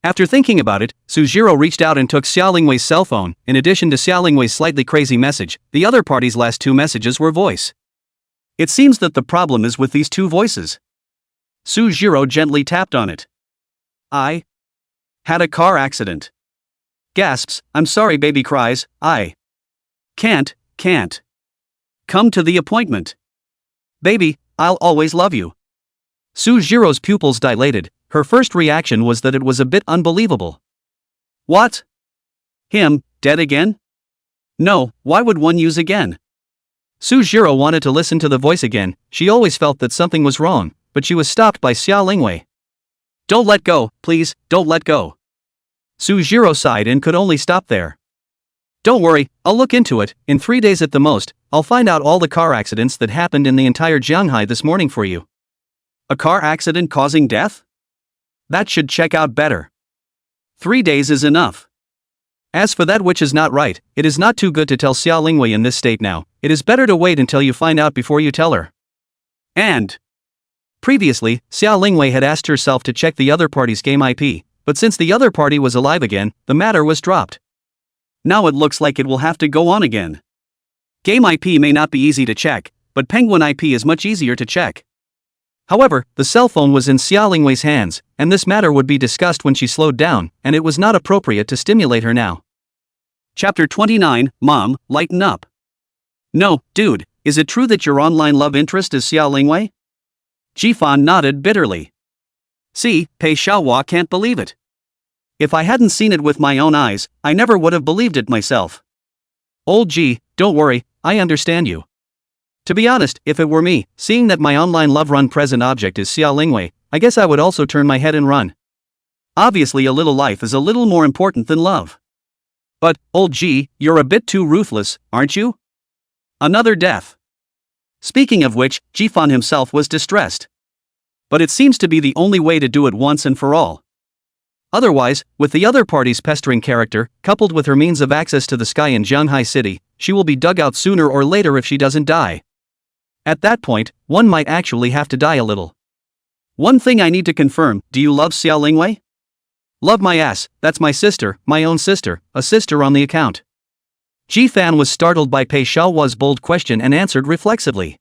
After thinking about it, Su Jiro reached out and took Xia Lingwei's cell phone. In addition to Xia Lingwei's slightly crazy message, the other party's last 2 messages were voice. It seems that the problem is with these two voices. Sujiro gently tapped on it. I had a car accident. Gasps, I'm sorry, baby cries, I can't. Come to the appointment. Baby, I'll always love you. Sujiro's pupils dilated. Her first reaction was that it was a bit unbelievable. What? Him, dead again? No, why would one use again? Sujiro wanted to listen to the voice again. She always felt that something was wrong, but she was stopped by Xia Lingwei. Don't let go, please, don't let go. Sujiro sighed and could only stop there. Don't worry, I'll look into it. In 3 days at the most, I'll find out all the car accidents that happened in the entire Jianghai this morning for you. A car accident causing death? That should check out better. 3 days is enough. As for that which is not right, it is not too good to tell Xia Lingwei in this state now. It is better to wait until you find out before you tell her. And previously, Xia Lingwei had asked herself to check the other party's game IP, but since the other party was alive again, the matter was dropped. Now it looks like it will have to go on again. Game IP may not be easy to check, but Penguin IP is much easier to check. However, the cell phone was in Xia Lingwei's hands, and this matter would be discussed when she slowed down, and it was not appropriate to stimulate her now. Chapter 29, Mom, lighten up. No, dude, is it true that your online love interest is Xia Lingwei? Jifan nodded bitterly. See, Pei Xiaohua can't believe it. If I hadn't seen it with my own eyes, I never would have believed it myself. Old G, don't worry, I understand you. To be honest, if it were me, seeing that my online love run present object is Xia Lingwei, I guess I would also turn my head and run. Obviously a little life is a little more important than love. But, old G, you're a bit too ruthless, aren't you? Another death. Speaking of which, Jifan himself was distressed. But it seems to be the only way to do it once and for all. Otherwise, with the other party's pestering character, coupled with her means of access to the sky in Jianghai City, she will be dug out sooner or later if she doesn't die. At that point, one might actually have to die a little. One thing I need to confirm, do you love Xia Lingwei? Love my ass, that's my sister, my own sister, a sister on the account. Ji-fan was startled by Pei Xiaohua's bold question and answered reflexively.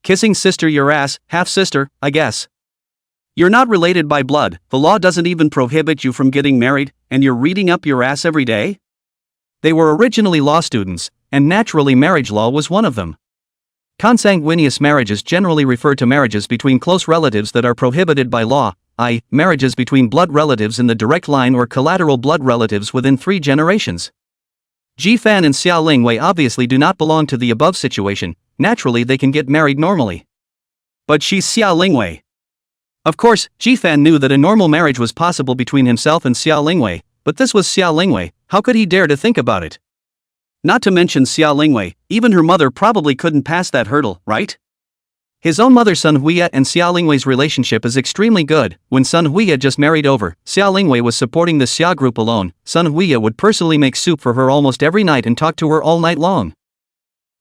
Kissing sister your ass, half-sister, I guess. You're not related by blood, the law doesn't even prohibit you from getting married, and you're reading up your ass every day? They were originally law students, and naturally marriage law was one of them. Consanguineous marriages generally refer to marriages between close relatives that are prohibited by law, i.e., marriages between blood relatives in the direct line or collateral blood relatives within 3 generations. Ji-fan and Xia Lingwei obviously do not belong to the above situation, naturally they can get married normally. But she's Xia Lingwei. Of course, Ji-fan knew that a normal marriage was possible between himself and Xia Lingwei, but this was Xia Lingwei, how could he dare to think about it? Not to mention Xia Lingwei, even her mother probably couldn't pass that hurdle, right? His own mother Sun Huiya and Xia Lingwei's relationship is extremely good. When Sun Huiya just married over, Xia Lingwei was supporting the Xia group alone. Sun Huiya would personally make soup for her almost every night and talk to her all night long.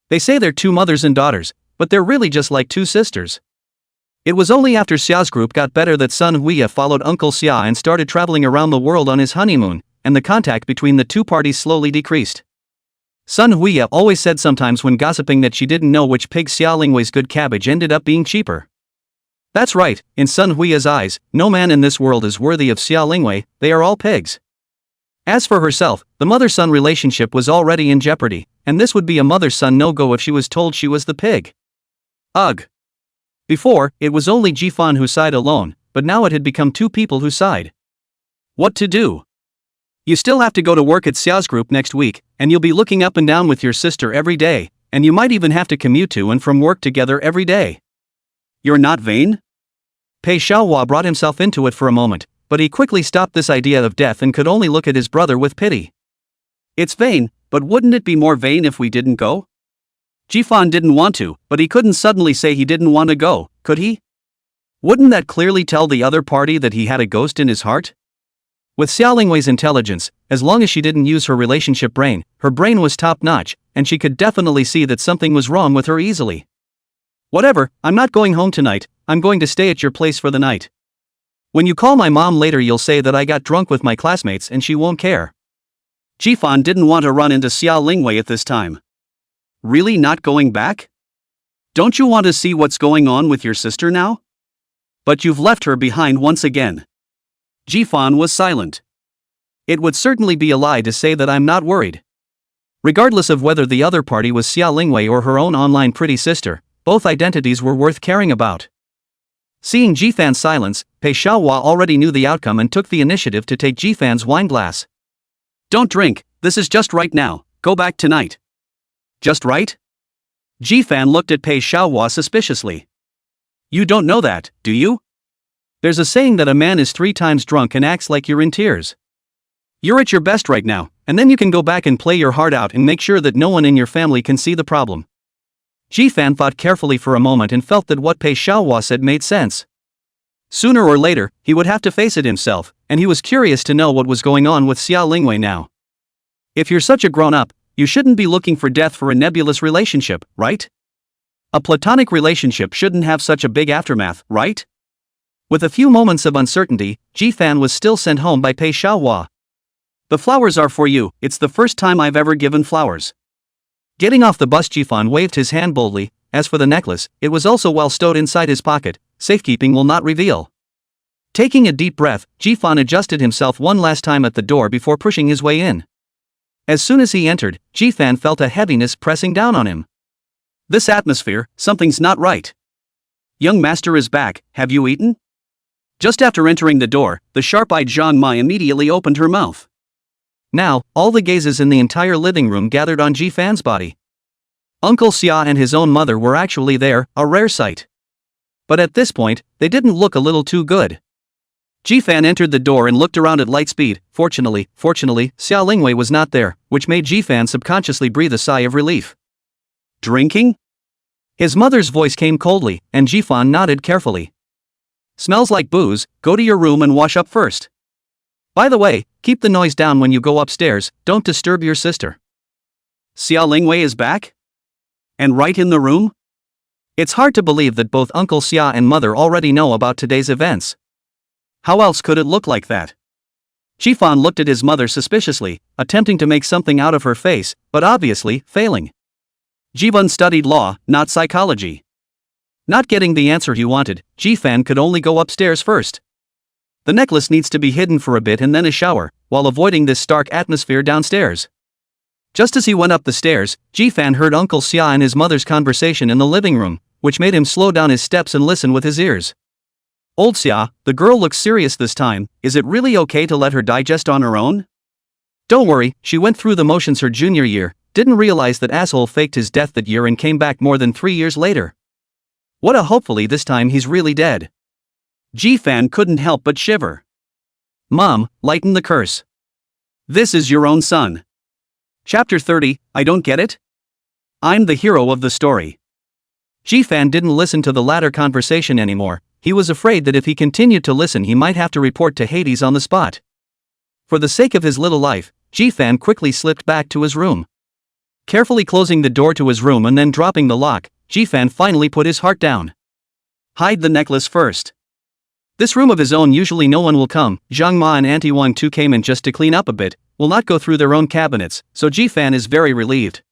They say they're 2 mothers and daughters, but they're really just like 2 sisters. It was only after Xia's group got better that Sun Huiya followed Uncle Xia and started traveling around the world on his honeymoon, and the contact between the 2 parties slowly decreased. Sun Huiya always said sometimes when gossiping that she didn't know which pig Xia Lingwei's good cabbage ended up being cheaper. That's right, in Sun Huiya's eyes, no man in this world is worthy of Xia Lingwei, they are all pigs. As for herself, the mother-son relationship was already in jeopardy, and this would be a mother-son no-go if she was told she was the pig. Ugh. Before, it was only Ji-fan who sighed alone, but now it had become 2 people who sighed. What to do? You still have to go to work at Xia's group next week, and you'll be looking up and down with your sister every day, and you might even have to commute to and from work together every day. You're not vain? Pei Xiaohua brought himself into it for a moment, but he quickly stopped this idea of death and could only look at his brother with pity. It's vain, but wouldn't it be more vain if we didn't go? Ji-fan didn't want to, but he couldn't suddenly say he didn't want to go, could he? Wouldn't that clearly tell the other party that he had a ghost in his heart? With Xia Lingwei's intelligence, as long as she didn't use her relationship brain, her brain was top-notch, and she could definitely see that something was wrong with her easily. Whatever, I'm not going home tonight, I'm going to stay at your place for the night. When you call my mom later you'll say that I got drunk with my classmates and she won't care. Ji-fan didn't want to run into Xia Lingwei at this time. Really not going back? Don't you want to see what's going on with your sister now? But you've left her behind once again. Jifan was silent. It would certainly be a lie to say that I'm not worried. Regardless of whether the other party was Xia Lingwei or her own online pretty sister, both identities were worth caring about. Seeing Jifan's silence, Pei Xiaohua already knew the outcome and took the initiative to take Jifan's wine glass. Don't drink, this is just right now, go back tonight. Just right? Jifan looked at Pei Xiaohua suspiciously. You don't know that, do you? There's a saying that a man is 3 times drunk and acts like you're in tears. You're at your best right now, and then you can go back and play your heart out and make sure that no one in your family can see the problem. Jifan thought carefully for a moment and felt that what Pei Xiaohua said made sense. Sooner or later, he would have to face it himself, and he was curious to know what was going on with Xia Lingwei now. If you're such a grown-up, you shouldn't be looking for death for a nebulous relationship, right? A platonic relationship shouldn't have such a big aftermath, right? With a few moments of uncertainty, Jifan was still sent home by Pei Xiaohua. The flowers are for you, it's the first time I've ever given flowers. Getting off the bus, Jifan waved his hand boldly. As for the necklace, it was also well stowed inside his pocket, safekeeping will not reveal. Taking a deep breath, Jifan adjusted himself one last time at the door before pushing his way in. As soon as he entered, Jifan felt a heaviness pressing down on him. This atmosphere, something's not right. Young master is back, have you eaten? Just after entering the door, the sharp-eyed Zhang Mai immediately opened her mouth. Now, all the gazes in the entire living room gathered on Jifan's body. Uncle Xia and his own mother were actually there, a rare sight. But at this point, they didn't look a little too good. Jifan entered the door and looked around at light speed. Fortunately, Xia Lingwei was not there, which made Jifan subconsciously breathe a sigh of relief. Drinking? His mother's voice came coldly, and Jifan nodded carefully. Smells like booze, go to your room and wash up first. By the way, keep the noise down when you go upstairs, don't disturb your sister. Xia Lingwei is back? And right in the room? It's hard to believe that both Uncle Xia and Mother already know about today's events. How else could it look like that? Jifan looked at his mother suspiciously, attempting to make something out of her face, but obviously, failing. Jifan studied law, not psychology. Not getting the answer he wanted, Jifan could only go upstairs first. The necklace needs to be hidden for a bit and then a shower, while avoiding this stark atmosphere downstairs. Just as he went up the stairs, Jifan heard Uncle Xia and his mother's conversation in the living room, which made him slow down his steps and listen with his ears. Old Xia, the girl looks serious this time, is it really okay to let her digest on her own? Don't worry, she went through the motions her junior year, didn't realize that asshole faked his death that year and came back more than 3 years later. What a hopefully this time he's really dead. Jifan couldn't help but shiver. Mom, lighten the curse. This is your own son. Chapter 30, I don't get it? I'm the hero of the story. Jifan didn't listen to the latter conversation anymore. He was afraid that if he continued to listen he might have to report to Hades on the spot. For the sake of his little life, Jifan quickly slipped back to his room. Carefully closing the door to his room and then dropping the lock, Jifan finally put his heart down. Hide the necklace first. This room of his own usually no one will come. Zhang Ma and Auntie Wang too came in just to clean up a bit, will not go through their own cabinets, so Jifan is very relieved.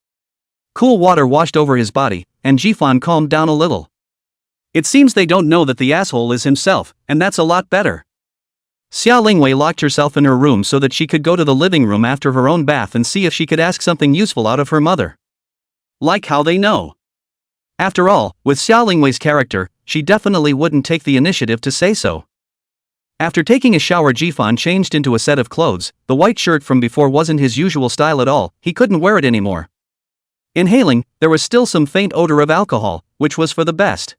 Cool water washed over his body, and Jifan calmed down a little. It seems they don't know that the asshole is himself, and that's a lot better. Xia Lingwei locked herself in her room so that she could go to the living room after her own bath and see if she could ask something useful out of her mother. Like how they know. After all, with Xia Lingwei's character, she definitely wouldn't take the initiative to say so. After taking a shower, Jifan changed into a set of clothes. The white shirt from before wasn't his usual style at all, he couldn't wear it anymore. Inhaling, there was still some faint odor of alcohol, which was for the best.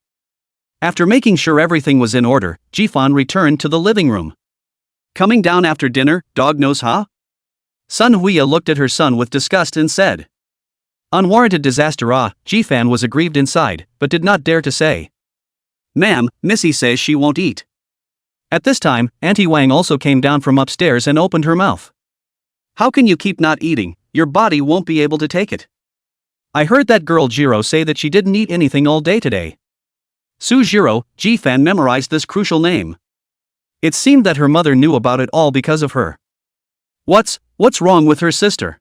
After making sure everything was in order, Jifan returned to the living room. Coming down after dinner, dog nose huh? Sun Huya looked at her son with disgust and said. Unwarranted disaster Jifan was aggrieved inside, but did not dare to say. Ma'am, Missy says she won't eat. At this time, Auntie Wang also came down from upstairs and opened her mouth. How can you keep not eating? Your body won't be able to take it. I heard that girl Jiro say that she didn't eat anything all day today. Su Jiro, Jifan memorized this crucial name. It seemed that her mother knew about it all because of her. What's wrong with her sister?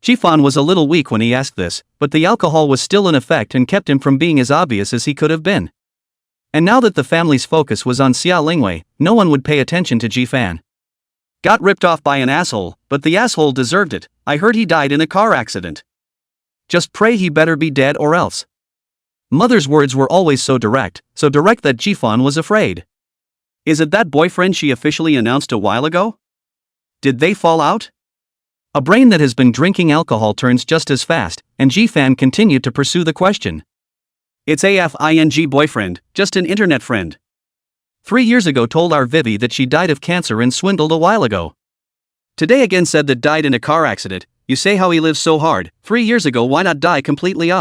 Jifan was a little weak when he asked this, but the alcohol was still in effect and kept him from being as obvious as he could have been. And now that the family's focus was on Xia Lingwei, no one would pay attention to Jifan. Got ripped off by an asshole, but the asshole deserved it. I heard he died in a car accident. Just pray he better be dead or else. Mother's words were always so direct that Jifan was afraid. Is it that boyfriend she officially announced a while ago? Did they fall out? A brain that has been drinking alcohol turns just as fast, and Jifan continued to pursue the question. It's AFING boyfriend, just an internet friend. 3 years ago told our Vivi that she died of cancer and swindled a while ago. Today again said that died in a car accident. You say how he lives so hard. 3 years ago, why not die completely?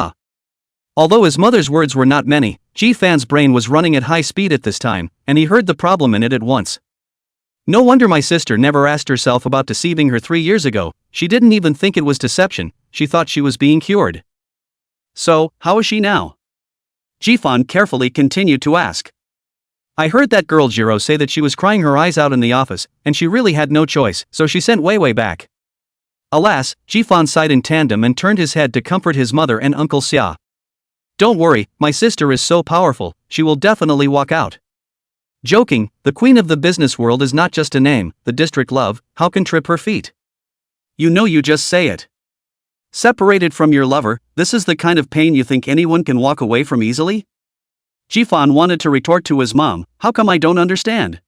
Although his mother's words were not many, Jifan's brain was running at high speed at this time, and he heard the problem in it at once. No wonder my sister never asked herself about deceiving her 3 years ago. She didn't even think it was deception. She thought she was being cured. So, how is she now? Jifan carefully continued to ask. I heard that girl Jiro say that she was crying her eyes out in the office, and she really had no choice, so she sent Wei Wei back. Alas, Jifan sighed in tandem and turned his head to comfort his mother and Uncle Xia. Don't worry, my sister is so powerful, she will definitely walk out. Joking, the queen of the business world is not just a name, the district love, how can trip her feet? You know you just say it. Separated from your lover, this is the kind of pain you think anyone can walk away from easily? Jifan wanted to retort to his mom, how come I don't understand?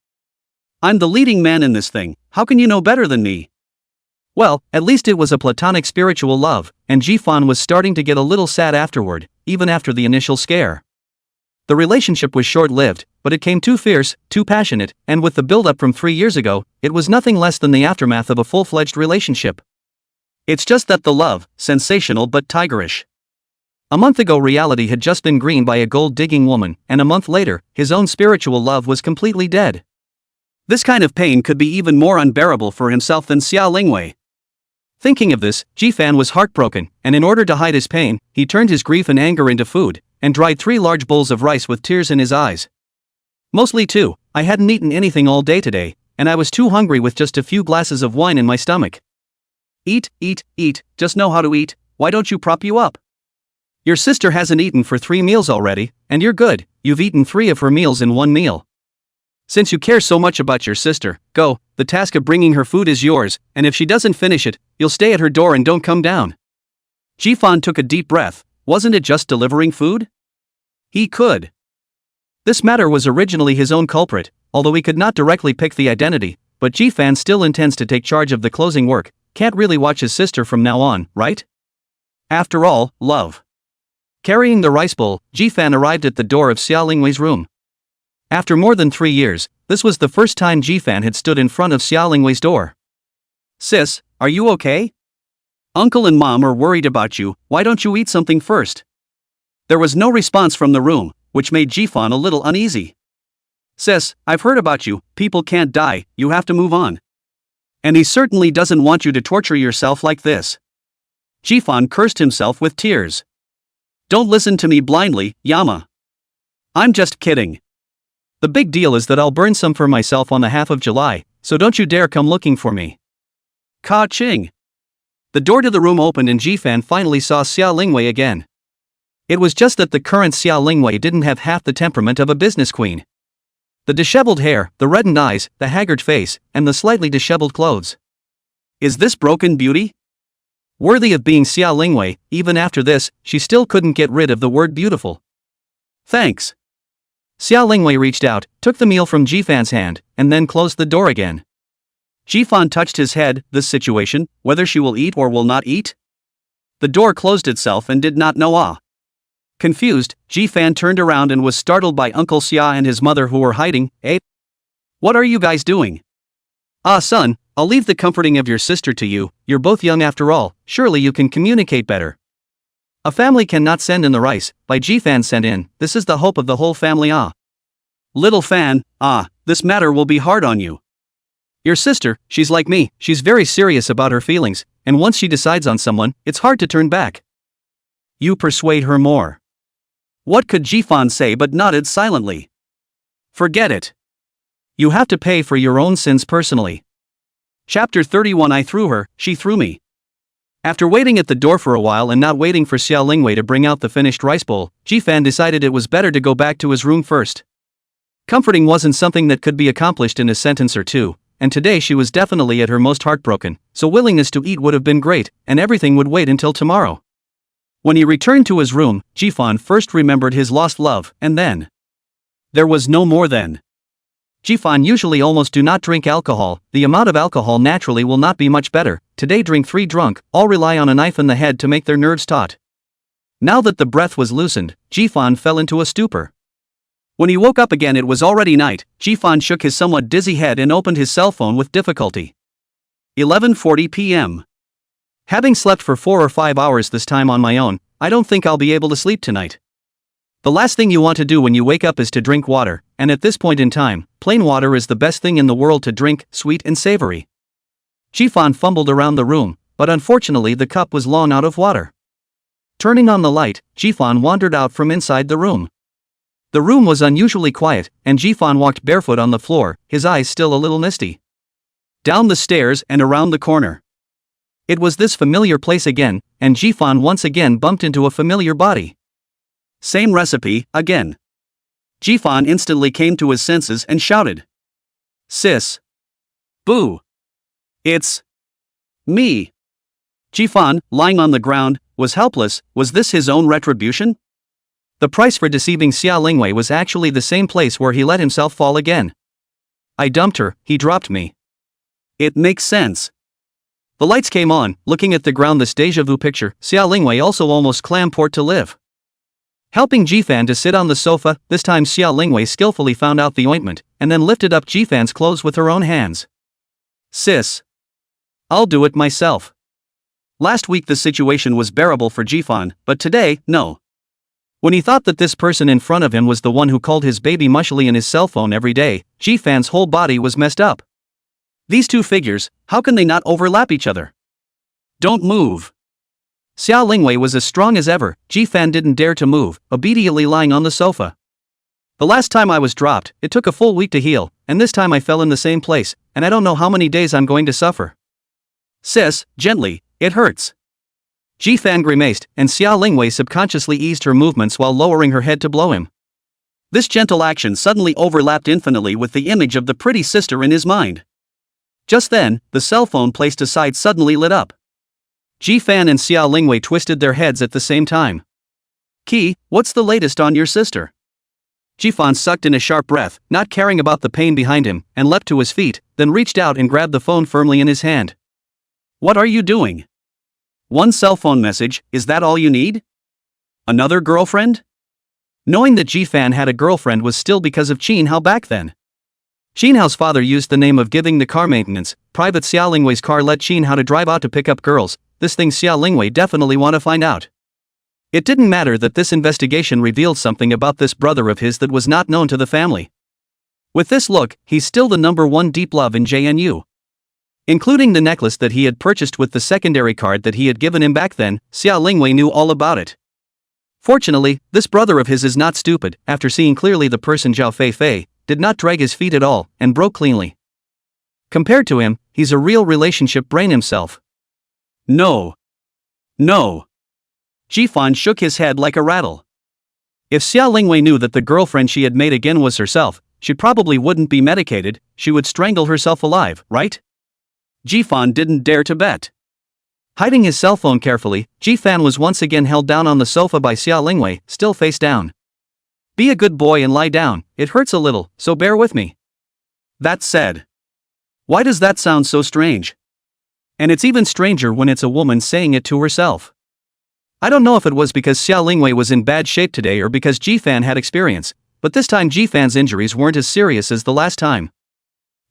I'm the leading man in this thing, how can you know better than me? Well, at least it was a platonic spiritual love, and Jifan was starting to get a little sad afterward, even after the initial scare. The relationship was short-lived, but it came too fierce, too passionate, and with the build-up from 3 years ago, it was nothing less than the aftermath of a full-fledged relationship. It's just that the love, sensational but tigerish. A month ago reality had just been greened by a gold-digging woman, and a month later, his own spiritual love was completely dead. This kind of pain could be even more unbearable for himself than Xia Lingwei. Thinking of this, Jifan was heartbroken, and in order to hide his pain, he turned his grief and anger into food, and dried 3 large bowls of rice with tears in his eyes. Mostly 2, I hadn't eaten anything all day today, and I was too hungry with just a few glasses of wine in my stomach. Eat, eat, eat, just know how to eat, why don't you prop you up? Your sister hasn't eaten for 3 meals already, and you're good, you've eaten 3 of her meals in 1 meal. Since you care so much about your sister, go, the task of bringing her food is yours, and if she doesn't finish it, you'll stay at her door and don't come down. Jifan took a deep breath, wasn't it just delivering food? He could. This matter was originally his own culprit, although he could not directly pick the identity, but Jifan still intends to take charge of the closing work, can't really watch his sister from now on, right? After all, love. Carrying the rice bowl, Jifan arrived at the door of Xia Lingwei's room. After more than 3 years, this was the first time Jifan had stood in front of Xia Lingwei's door. Sis, are you okay? Uncle and Mom are worried about you, why don't you eat something first? There was no response from the room, which made Jifan a little uneasy. Sis, I've heard about you, people can't die, you have to move on. And he certainly doesn't want you to torture yourself like this. Jifan cursed himself with tears. Don't listen to me blindly, Yama. I'm just kidding. The big deal is that I'll burn some for myself on the half of July, so don't you dare come looking for me. Ka-ching. The door to the room opened and Jifan finally saw Xia Lingwei again. It was just that the current Xia Lingwei didn't have half the temperament of a business queen. The disheveled hair, the reddened eyes, the haggard face, and the slightly disheveled clothes. Is this broken beauty? Worthy of being Xia Lingwei, even after this, she still couldn't get rid of the word beautiful. Thanks. Xia Lingwei reached out, took the meal from Jifan's hand, and then closed the door again. Jifan touched his head, this situation, whether she will eat or will not eat? The door closed itself and did not know. Confused, Jifan turned around and was startled by Uncle Xia and his mother who were hiding. Eh? What are you guys doing? Son, I'll leave the comforting of your sister to you, you're both young after all, surely you can communicate better. A family cannot send in the rice, by Jifan sent in, this is the hope of the whole family. Little fan, this matter will be hard on you. Your sister, she's like me, she's very serious about her feelings, and once she decides on someone, it's hard to turn back. You persuade her more. What could Jifan say but nodded silently? Forget it. You have to pay for your own sins personally. Chapter 31 I threw her, she threw me. After waiting at the door for a while and not waiting for Xia Lingwei to bring out the finished rice bowl, Jifan decided it was better to go back to his room first. Comforting wasn't something that could be accomplished in a sentence or two, and today she was definitely at her most heartbroken, so willingness to eat would have been great, and everything would wait until tomorrow. When he returned to his room, Jifan first remembered his lost love, and then there was no more then. Jifan usually almost do not drink alcohol, the amount of alcohol naturally will not be much better, today drink 3 drunk, all rely on a knife in the head to make their nerves taut. Now that the breath was loosened, Jifan fell into a stupor. When he woke up again it was already night. Jifan shook his somewhat dizzy head and opened his cell phone with difficulty. 11:40 p.m. Having slept for 4 or 5 hours this time on my own, I don't think I'll be able to sleep tonight. The last thing you want to do when you wake up is to drink water, and at this point in time, plain water is the best thing in the world to drink, sweet and savory. Jifan fumbled around the room, but unfortunately the cup was long out of water. Turning on the light, Jifan wandered out from inside the room. The room was unusually quiet, and Jifan walked barefoot on the floor, his eyes still a little misty. Down the stairs and around the corner. It was this familiar place again, and Jifan once again bumped into a familiar body. Same recipe, again. Jifan instantly came to his senses and shouted. Sis. Boo. It's me. Jifan, lying on the ground, was helpless. Was this his own retribution? The price for deceiving Xia Lingwei was actually the same place where he let himself fall again. I dumped her, he dropped me. It makes sense. The lights came on, looking at the ground this deja vu picture, Xia Lingwei also almost clam port to live. Helping Jifan to sit on the sofa, this time Xia Lingwei skillfully found out the ointment, and then lifted up Jifan's clothes with her own hands. Sis. I'll do it myself. Last week the situation was bearable for Jifan, but today, no. When he thought that this person in front of him was the one who called his baby mushily in his cell phone every day, Jifan's whole body was messed up. These two figures, how can they not overlap each other? Don't move. Xia Lingwei was as strong as ever. Jifan didn't dare to move, obediently lying on the sofa. The last time I was dropped, it took a full week to heal, and this time I fell in the same place, and I don't know how many days I'm going to suffer. Sis, gently, it hurts. Jifan grimaced, and Xia Lingwei subconsciously eased her movements while lowering her head to blow him. This gentle action suddenly overlapped infinitely with the image of the pretty sister in his mind. Just then, the cell phone placed aside suddenly lit up. Jifan and Xia Lingwei twisted their heads at the same time. Qi, what's the latest on your sister? Jifan sucked in a sharp breath, not caring about the pain behind him, and leapt to his feet, then reached out and grabbed the phone firmly in his hand. What are you doing? One cell phone message, is that all you need? Another girlfriend? Knowing that Jifan had a girlfriend was still because of Qin Hao back then. Qin Hao's father used the name of giving the car maintenance. Private Xia Lingwei's car let Qin Hao to drive out to pick up girls. This thing Xia Lingwei definitely want to find out. It didn't matter that this investigation revealed something about this brother of his that was not known to the family. With this look, he's still the #1 deep love in JNU. Including the necklace that he had purchased with the secondary card that he had given him back then, Xia Lingwei knew all about it. Fortunately, this brother of his is not stupid. After seeing clearly, the person Zhao Fei did not drag his feet at all, and broke cleanly. Compared to him, he's a real relationship brain himself. No. No. Jifan shook his head like a rattle. If Xia Lingwei knew that the girlfriend she had made again was herself, she probably wouldn't be medicated, she would strangle herself alive, right? Jifan didn't dare to bet. Hiding his cell phone carefully, Jifan was once again held down on the sofa by Xia Lingwei, still face down. Be a good boy and lie down, it hurts a little, so bear with me. That said. Why does that sound so strange? And it's even stranger when it's a woman saying it to herself. I don't know if it was because Xia Lingwei was in bad shape today or because Jifan had experience, but this time Jifan's injuries weren't as serious as the last time.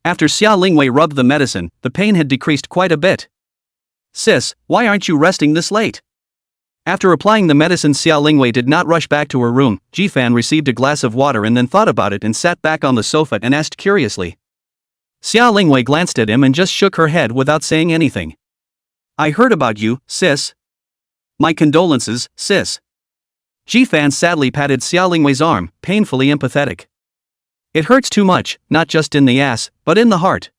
After Xia Lingwei rubbed the medicine, the pain had decreased quite a bit. Sis, why aren't you resting this late? After applying the medicine, Xia Lingwei did not rush back to her room. Jifan received a glass of water and then thought about it and sat back on the sofa and asked curiously. Xia Lingwei glanced at him and just shook her head without saying anything. I heard about you, sis. My condolences, sis. Jifan sadly patted Xia Lingwei's arm, painfully empathetic. It hurts too much, not just in the ass, but in the heart.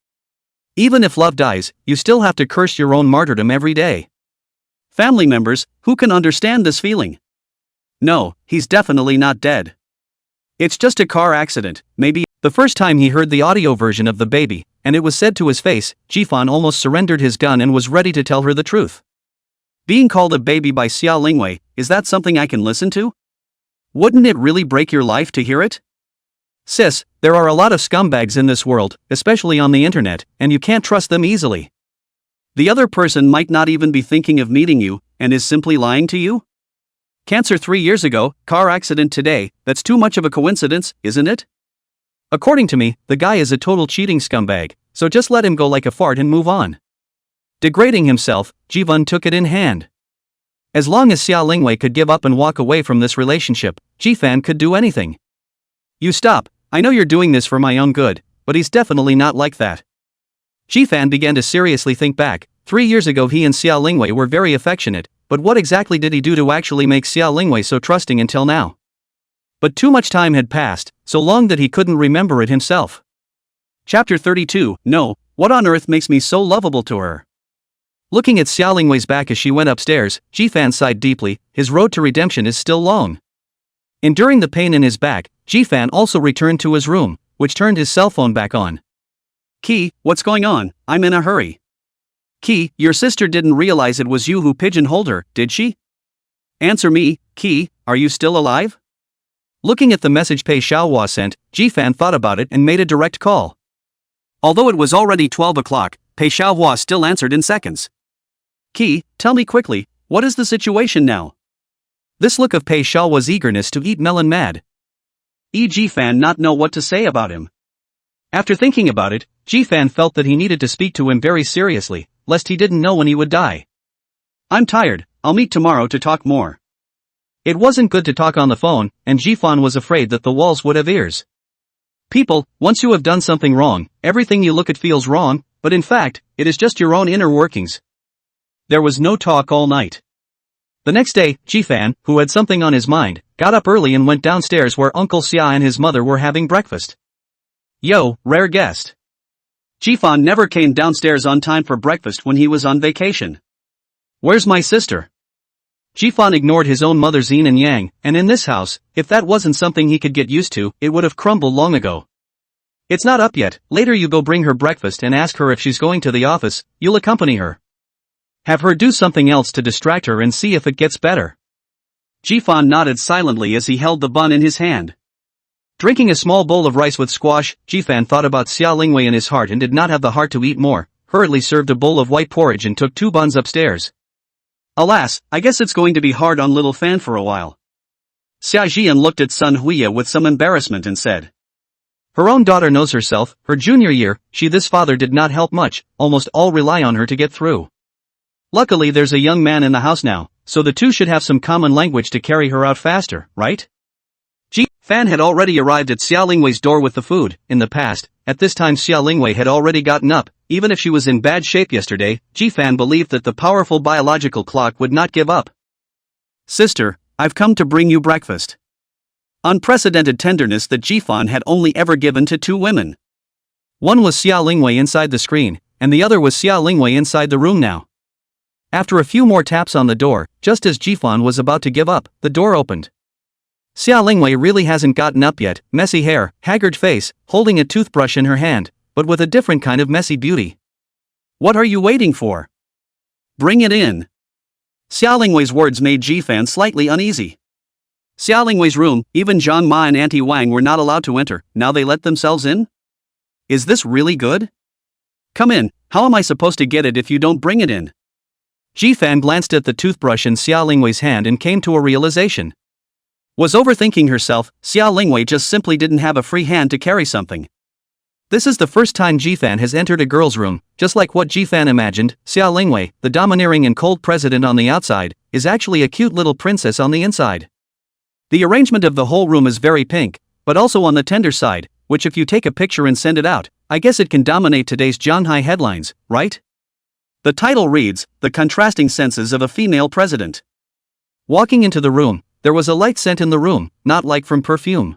Even if love dies, you still have to curse your own martyrdom every day. Family members, who can understand this feeling? No, he's definitely not dead. It's just a car accident, maybe. The first time he heard the audio version of the baby, and it was said to his face, Jifan almost surrendered his gun and was ready to tell her the truth. Being called a baby by Xia Lingwei, is that something I can listen to? Wouldn't it really break your life to hear it? Sis, there are a lot of scumbags in this world, especially on the internet, and you can't trust them easily. The other person might not even be thinking of meeting you, and is simply lying to you? Cancer 3 years ago, car accident today, that's too much of a coincidence, isn't it? According to me, the guy is a total cheating scumbag, so just let him go like a fart and move on. Degrading himself, Jivun took it in hand. As long as Xia Lingwei could give up and walk away from this relationship, Jifan could do anything. You stop, I know you're doing this for my own good, but he's definitely not like that. Jifan began to seriously think back. 3 years ago he and Xia Lingwei were very affectionate, but what exactly did he do to actually make Xia Lingwei so trusting until now? But too much time had passed, so long that he couldn't remember it himself. Chapter 32, No, what on earth makes me so lovable to her? Looking at Xia Lingwei's back as she went upstairs, Jifan sighed deeply. His road to redemption is still long. Enduring the pain in his back, Jifan also returned to his room, which turned his cell phone back on. Ki, what's going on? I'm in a hurry. Ki, your sister didn't realize it was you who pigeonholed her, did she? Answer me, Ki, are you still alive? Looking at the message Pei Xiaohua sent, Jifan thought about it and made a direct call. Although it was already 12 o'clock, Pei Xiaohua still answered in seconds. Ki, tell me quickly, what is the situation now? This look of Pei Xiaohua's eagerness to eat melon mad. Jifan not know what to say about him. After thinking about it, Jifan felt that he needed to speak to him very seriously, lest he didn't know when he would die. I'm tired, I'll meet tomorrow to talk more. It wasn't good to talk on the phone, and Jifan was afraid that the walls would have ears. People, once you have done something wrong, everything you look at feels wrong, but in fact, it is just your own inner workings. There was no talk all night. The next day, Jifan, who had something on his mind, got up early and went downstairs where Uncle Xia and his mother were having breakfast. Yo, rare guest. Jifan never came downstairs on time for breakfast when he was on vacation. Where's my sister? Jifan ignored his own mother's yin and yang, and in this house, if that wasn't something he could get used to, it would have crumbled long ago. It's not up yet, later you go bring her breakfast and ask her if she's going to the office, you'll accompany her. Have her do something else to distract her and see if it gets better. Jifan nodded silently as he held the bun in his hand. Drinking a small bowl of rice with squash, Jifan thought about Xia Lingwei in his heart and did not have the heart to eat more, hurriedly served a bowl of white porridge and took 2 buns upstairs. Alas, I guess it's going to be hard on little Fan for a while. Xia Jian looked at Sun Huiya with some embarrassment and said. Her own daughter knows herself, her junior year, this father did not help much, almost all rely on her to get through. Luckily there's a young man in the house now, so the two should have some common language to carry her out faster, right? Fan had already arrived at Xia Lingwei's door with the food. In the past, at this time Xia Lingwei had already gotten up. Even if she was in bad shape yesterday, Jifan believed that the powerful biological clock would not give up. Sister, I've come to bring you breakfast. Unprecedented tenderness that Jifan had only ever given to 2 women. One was Xia Lingwei inside the screen, and the other was Xia Lingwei inside the room now. After a few more taps on the door, just as Jifan was about to give up, the door opened. Xia Lingwei really hasn't gotten up yet, messy hair, haggard face, holding a toothbrush in her hand, but with a different kind of messy beauty. What are you waiting for? Bring it in. Xia Lingwei's words made Jifan slightly uneasy. Xia Lingwei's room, even Zhang Ma and Auntie Wang were not allowed to enter, now they let themselves in? Is this really good? Come in, how am I supposed to get it if you don't bring it in? Jifan glanced at the toothbrush in Xia Lingwei's hand and came to a realization. Was overthinking herself, Xia Lingwei just simply didn't have a free hand to carry something. This is the first time Jifan has entered a girl's room, just like what Jifan imagined. Xia Lingwei, the domineering and cold president on the outside, is actually a cute little princess on the inside. The arrangement of the whole room is very pink, but also on the tender side, which if you take a picture and send it out, I guess it can dominate today's Shanghai headlines, right? The title reads, The Contrasting Senses of a Female President. Walking into the room, there was a light scent in the room, not like from perfume.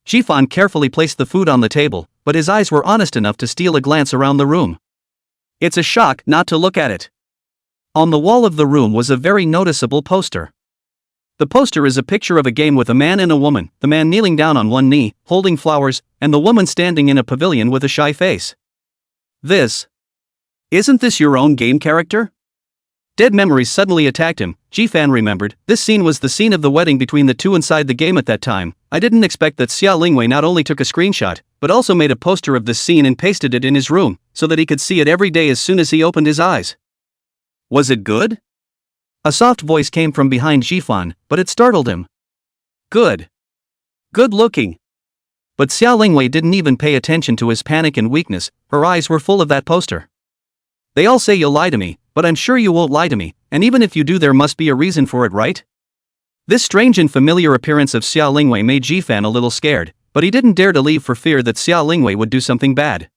Jifan carefully placed the food on the table, but his eyes were honest enough to steal a glance around the room. It's a shock not to look at it. On the wall of the room was a very noticeable poster. The poster is a picture of a game with a man and a woman, the man kneeling down on one knee, holding flowers, and the woman standing in a pavilion with a shy face. Isn't this your own game character? Dead memories suddenly attacked him. Ji-fan remembered, this scene was the scene of the wedding between the two inside the game at that time. I didn't expect that Xia Lingwei not only took a screenshot, but also made a poster of this scene and pasted it in his room, so that he could see it every day as soon as he opened his eyes. Was it good? A soft voice came from behind Ji-fan, but it startled him. Good. Good looking. But Xia Lingwei didn't even pay attention to his panic and weakness, her eyes were full of that poster. They all say you'll lie to me, but I'm sure you won't lie to me, and even if you do there must be a reason for it, right? This strange and familiar appearance of Xia Lingwei made Ji-fan a little scared, but he didn't dare to leave for fear that Xia Lingwei would do something bad.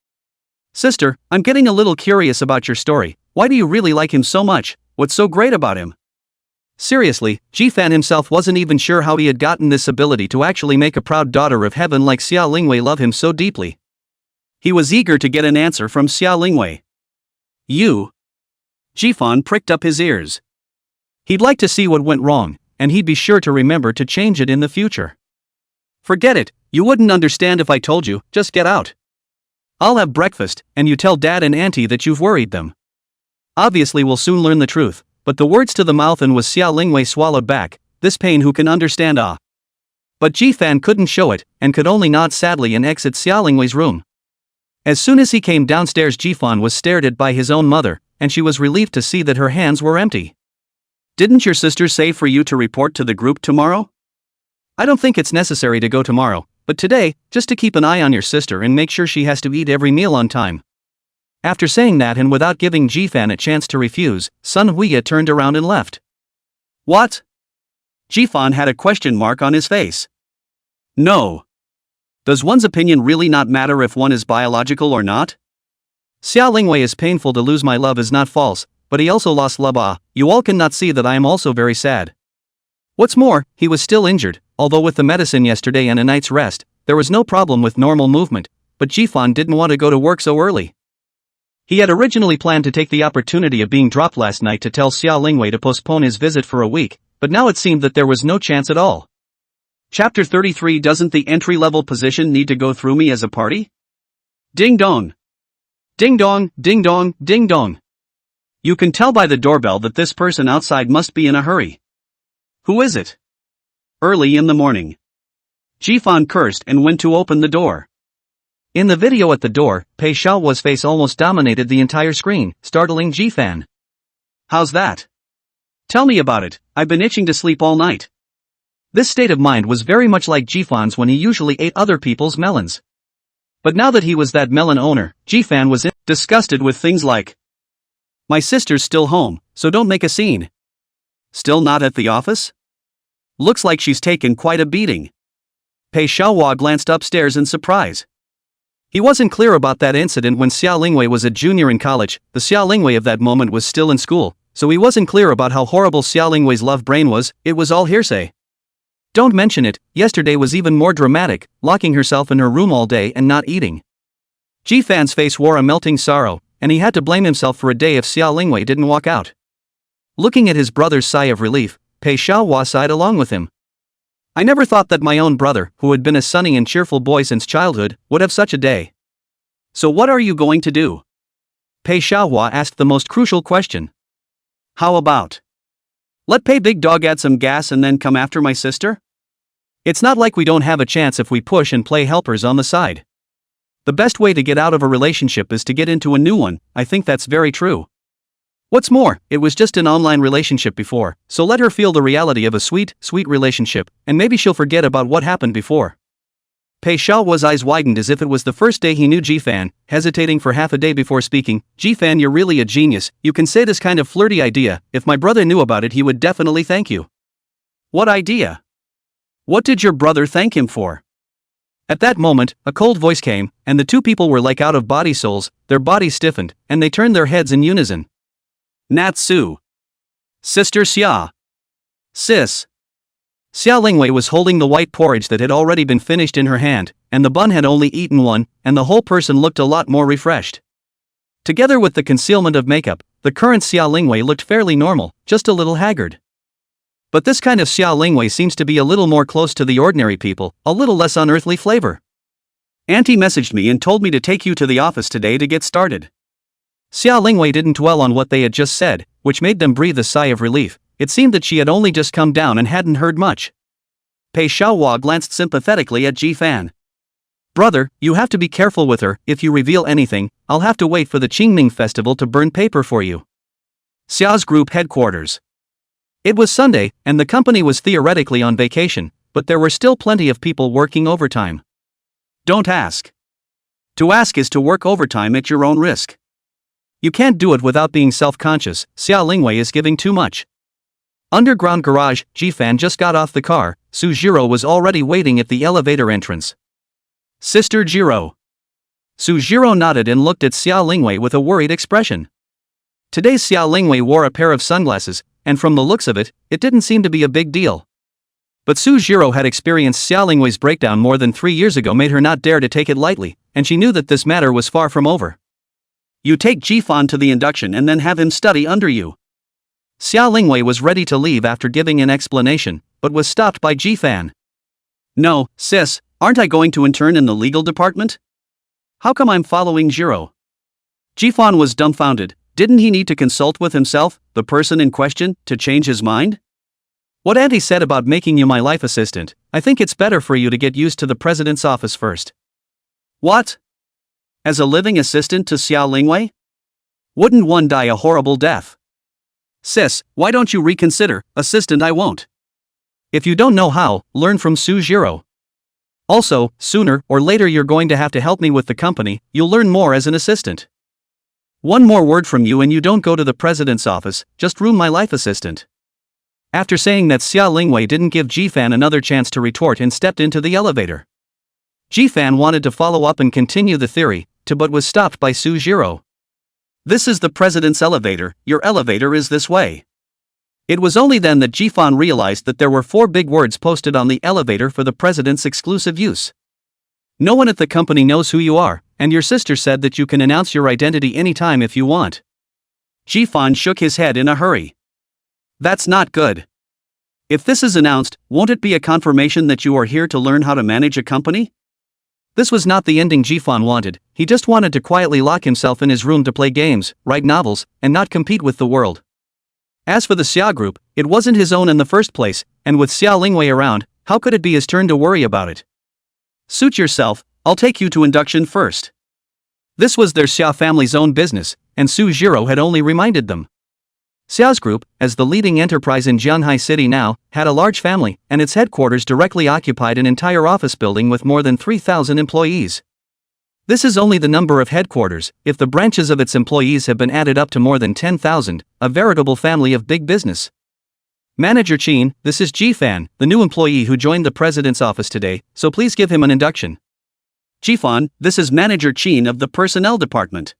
Sister, I'm getting a little curious about your story. Why do you really like him so much? What's so great about him? Seriously, Ji-fan himself wasn't even sure how he had gotten this ability to actually make a proud daughter of heaven like Xia Lingwei love him so deeply. He was eager to get an answer from Xia Lingwei. You? Ji-fan pricked up his ears. He'd like to see what went wrong, and he'd be sure to remember to change it in the future. Forget it, you wouldn't understand if I told you, just get out. I'll have breakfast, and you tell Dad and Auntie that you've worried them. Obviously we'll soon learn the truth, but the words to the mouth and was Xia Lingwei swallowed back, this pain who can understand ah. But Ji-fan couldn't show it, and could only nod sadly and exit Xia Lingwei's room. As soon as he came downstairs Ji-fan was stared at by his own mother, and she was relieved to see that her hands were empty. Didn't your sister say for you to report to the group tomorrow? I don't think it's necessary to go tomorrow, but today, just to keep an eye on your sister and make sure she has to eat every meal on time. After saying that and without giving Ji-fan a chance to refuse, Sun Huiya turned around and left. What? Ji-fan had a question mark on his face. No. Does one's opinion really not matter if one is biological or not? Xia Lingwei is painful to lose my love is not false, but he also lost love ah, you all cannot see that I am also very sad. What's more, he was still injured, although with the medicine yesterday and a night's rest, there was no problem with normal movement, but Ji-fan didn't want to go to work so early. He had originally planned to take the opportunity of being dropped last night to tell Xia Lingwei to postpone his visit for a week, but now it seemed that there was no chance at all. Chapter 33 Doesn't the entry-level position need to go through me as a party? Ding dong. Ding dong, ding dong, ding dong. You can tell by the doorbell that this person outside must be in a hurry. Who is it? Early in the morning. Ji-fan cursed and went to open the door. In the video at the door, Pei Xiaohua's face almost dominated the entire screen, startling Ji-fan. How's that? Tell me about it, I've been itching to sleep all night. This state of mind was very much like Ji-fan's when he usually ate other people's melons. But now that he was that melon owner, Ji-fan was disgusted with things like, my sister's still home, so don't make a scene. Still not at the office? Looks like she's taken quite a beating. Pei Xiaohua glanced upstairs in surprise. He wasn't clear about that incident when Xia Lingwei was a junior in college, the Xia Lingwei of that moment was still in school, so he wasn't clear about how horrible Xia Lingwei's love brain was, it was all hearsay. Don't mention it, yesterday was even more dramatic, locking herself in her room all day and not eating. Ji-fan's face wore a melting sorrow, and he had to blame himself for a day if Xia Lingwei didn't walk out. Looking at his brother's sigh of relief, Pei Xiaohua sighed along with him. I never thought that my own brother, who had been a sunny and cheerful boy since childhood, would have such a day. So what are you going to do? Pei Xiaohua asked the most crucial question. How about? Let Pei Big Dog add some gas and then come after my sister? It's not like we don't have a chance if we push and play helpers on the side. The best way to get out of a relationship is to get into a new one, I think that's very true. What's more, it was just an online relationship before, so let her feel the reality of a sweet, sweet relationship, and maybe she'll forget about what happened before. Pei Xiaohua's eyes widened as if it was the first day he knew Ji-fan, hesitating for half a day before speaking. Ji-fan, you're really a genius, you can say this kind of flirty idea, if my brother knew about it he would definitely thank you. What idea? What did your brother thank him for? At that moment, a cold voice came, and the two people were like out-of-body souls, their bodies stiffened, and they turned their heads in unison. Natsu. Sister Xia. Sis. Xia Lingwei was holding the white porridge that had already been finished in her hand, and the bun had only eaten one, and the whole person looked a lot more refreshed. Together with the concealment of makeup, the current Xia Lingwei looked fairly normal, just a little haggard. But this kind of Xia Lingwei seems to be a little more close to the ordinary people, a little less unearthly flavor. Auntie messaged me and told me to take you to the office today to get started. Xia Lingwei didn't dwell on what they had just said, which made them breathe a sigh of relief. It seemed that she had only just come down and hadn't heard much. Pei Xiaohua glanced sympathetically at Ji Fan. Brother, you have to be careful with her. If you reveal anything, I'll have to wait for the Qingming festival to burn paper for you. Xia's group headquarters. It was Sunday, and the company was theoretically on vacation, but there were still plenty of people working overtime. Don't ask. To ask is to work overtime at your own risk. You can't do it without being self-conscious. Xia Lingwei is giving too much. Underground garage, Ji Fan just got off the car. Sujiro was already waiting at the elevator entrance. Sister Jiro. Sujiro nodded and looked at Xia Lingwei with a worried expression. Today's Xia Lingwei wore a pair of sunglasses, and from the looks of it, it didn't seem to be a big deal. But Sujiro had experienced Xia Lingwei's breakdown more than 3 years ago, made her not dare to take it lightly, and she knew that this matter was far from over. You take Ji Fan to the induction and then have him study under you. Xia Lingwei was ready to leave after giving an explanation, but was stopped by Ji Fan. No, sis, aren't I going to intern in the legal department? How come I'm following Jiro? Ji Fan was dumbfounded. Didn't he need to consult with himself, the person in question, to change his mind? What Auntie said about making you my life assistant, I think it's better for you to get used to the president's office first. What? As a living assistant to Xia Lingwei? Wouldn't one die a horrible death? Sis, why don't you reconsider? Assistant I won't. If you don't know how, learn from Sujiro. Also, sooner or later you're going to have to help me with the company. You'll learn more as an assistant. One more word from you and you don't go to the president's office, just room my life assistant. After saying that, Xia Lingwei didn't give Ji Fan another chance to retort and stepped into the elevator. Ji Fan wanted to follow up and continue the theory, but was stopped by Sujiro. This is the president's elevator, your elevator is this way. It was only then that Ji Fan realized that there were 4 big words posted on the elevator for the president's exclusive use. No one at the company knows who you are, and your sister said that you can announce your identity anytime if you want. Ji Fan shook his head in a hurry. That's not good. If this is announced, won't it be a confirmation that you are here to learn how to manage a company? This was not the ending Ji Fan wanted. He just wanted to quietly lock himself in his room to play games, write novels, and not compete with the world. As for the Xia group, it wasn't his own in the first place, and with Xia Lingwei around, how could it be his turn to worry about it? Suit yourself, I'll take you to induction first. This was their Xia family's own business, and Sujiro had only reminded them. Xia's group, as the leading enterprise in Jianhai City now, had a large family, and its headquarters directly occupied an entire office building with more than 3,000 employees. This is only the number of headquarters. If the branches of its employees have been added up to more than 10,000, a veritable family of big business. Manager Qin, this is Ji Fan, the new employee who joined the president's office today, so please give him an induction. Ji Fan, this is Manager Qin of the Personnel Department.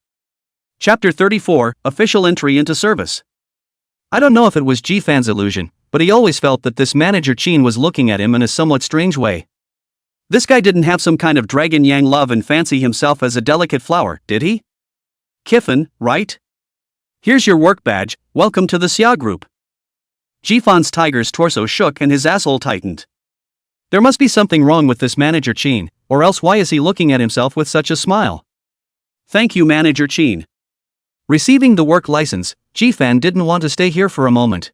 Chapter 34, Official Entry into Service. I don't know if it was Ji Fan's illusion, but he always felt that this Manager Qin was looking at him in a somewhat strange way. This guy didn't have some kind of dragon yang love and fancy himself as a delicate flower, did he? Kiffin, right? Here's your work badge, welcome to the Xia group. Ji Fan's tiger's torso shook and his asshole tightened. There must be something wrong with this Manager Qin, or else why is he looking at himself with such a smile? Thank you, Manager Qin. Receiving the work license, Ji Fan didn't want to stay here for a moment.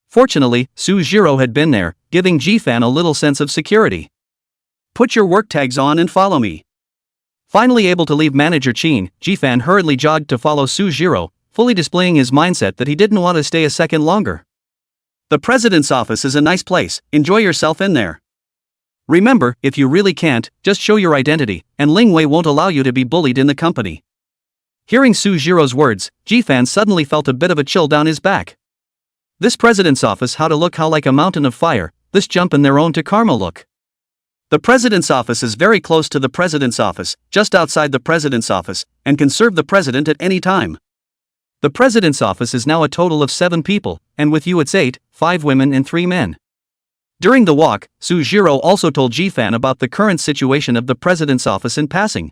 Fortunately, Sujiro had been there, giving Ji Fan a little sense of security. Put your work tags on and follow me. Finally able to leave Manager Qin, Ji Fan hurriedly jogged to follow Sujiro, fully displaying his mindset that he didn't want to stay a second longer. The president's office is a nice place, enjoy yourself in there. Remember, if you really can't, just show your identity, and Lingwei won't allow you to be bullied in the company. Hearing Sujiro's words, Ji Fan suddenly felt a bit of a chill down his back. This president's office, how like a mountain of fire, this jump in their own to karma look. The president's office is very close to the president's office, just outside the president's office, and can serve the president at any time. The president's office is now a total of 7 people, and with you it's 8, 5 women and 3 men. During the walk, Sujiro also told Ji Fan about the current situation of the president's office in passing.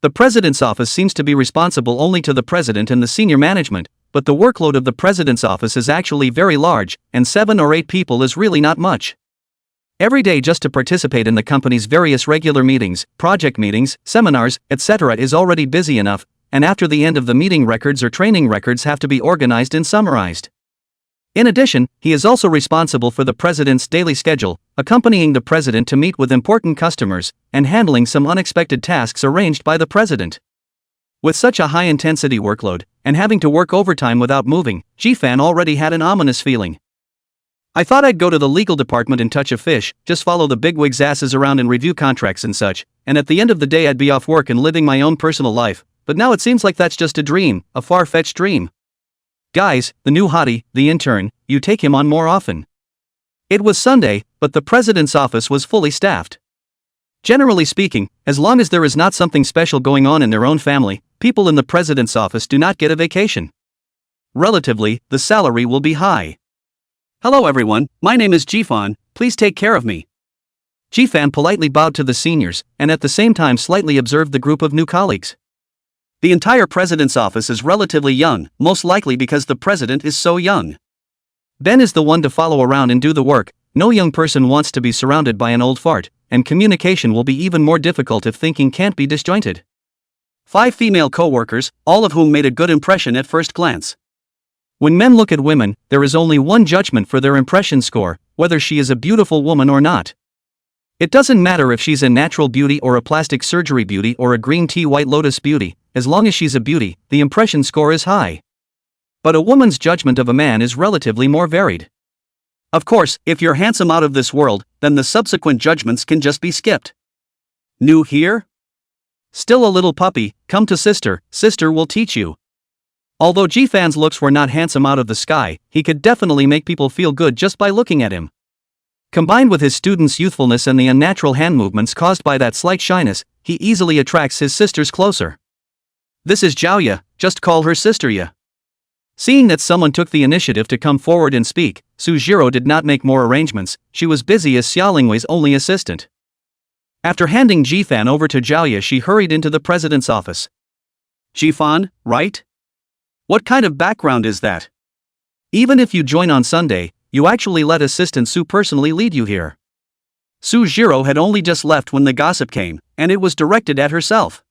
The president's office seems to be responsible only to the president and the senior management, but the workload of the president's office is actually very large, and 7 or 8 people is really not much. Every day just to participate in the company's various regular meetings, project meetings, seminars, etc. is already busy enough, and after the end of the meeting records or training records have to be organized and summarized. In addition, he is also responsible for the president's daily schedule, accompanying the president to meet with important customers, and handling some unexpected tasks arranged by the president. With such a high-intensity workload, and having to work overtime without moving, Jifan already had an ominous feeling. I thought I'd go to the legal department and touch a fish, just follow the bigwigs' asses around and review contracts and such, and at the end of the day I'd be off work and living my own personal life, but now it seems like that's just a dream, a far-fetched dream. Guys, the new hottie, the intern, you take him on more often. It was Sunday, but the president's office was fully staffed. Generally speaking, as long as there is not something special going on in their own family, people in the president's office do not get a vacation. Relatively, the salary will be high. Hello everyone, my name is Jifan, please take care of me. Jifan politely bowed to the seniors, and at the same time slightly observed the group of new colleagues. The entire president's office is relatively young, most likely because the president is so young. Ben is the one to follow around and do the work. No young person wants to be surrounded by an old fart, and communication will be even more difficult if thinking can't be disjointed. 5 female co-workers, all of whom made a good impression at first glance. When men look at women, there is only one judgment for their impression score, whether she is a beautiful woman or not. It doesn't matter if she's a natural beauty or a plastic surgery beauty or a green tea white lotus beauty, as long as she's a beauty, the impression score is high. But a woman's judgment of a man is relatively more varied. Of course, if you're handsome out of this world, then the subsequent judgments can just be skipped. New here? Still a little puppy, come to sister, sister will teach you. Although Jifan's looks were not handsome out of the sky, he could definitely make people feel good just by looking at him. Combined with his student's youthfulness and the unnatural hand movements caused by that slight shyness, he easily attracts his sisters closer. This is Jiaoya, just call her sister Ya. Seeing that someone took the initiative to come forward and speak, Sujiro did not make more arrangements, she was busy as Xiaolingwei's only assistant. After handing Jifan over to Jiaoya, she hurried into the president's office. Jifan, right? What kind of background is that? Even if you join on Sunday, you actually let assistant Su personally lead you here. Sujiro had only just left when the gossip came, and it was directed at herself.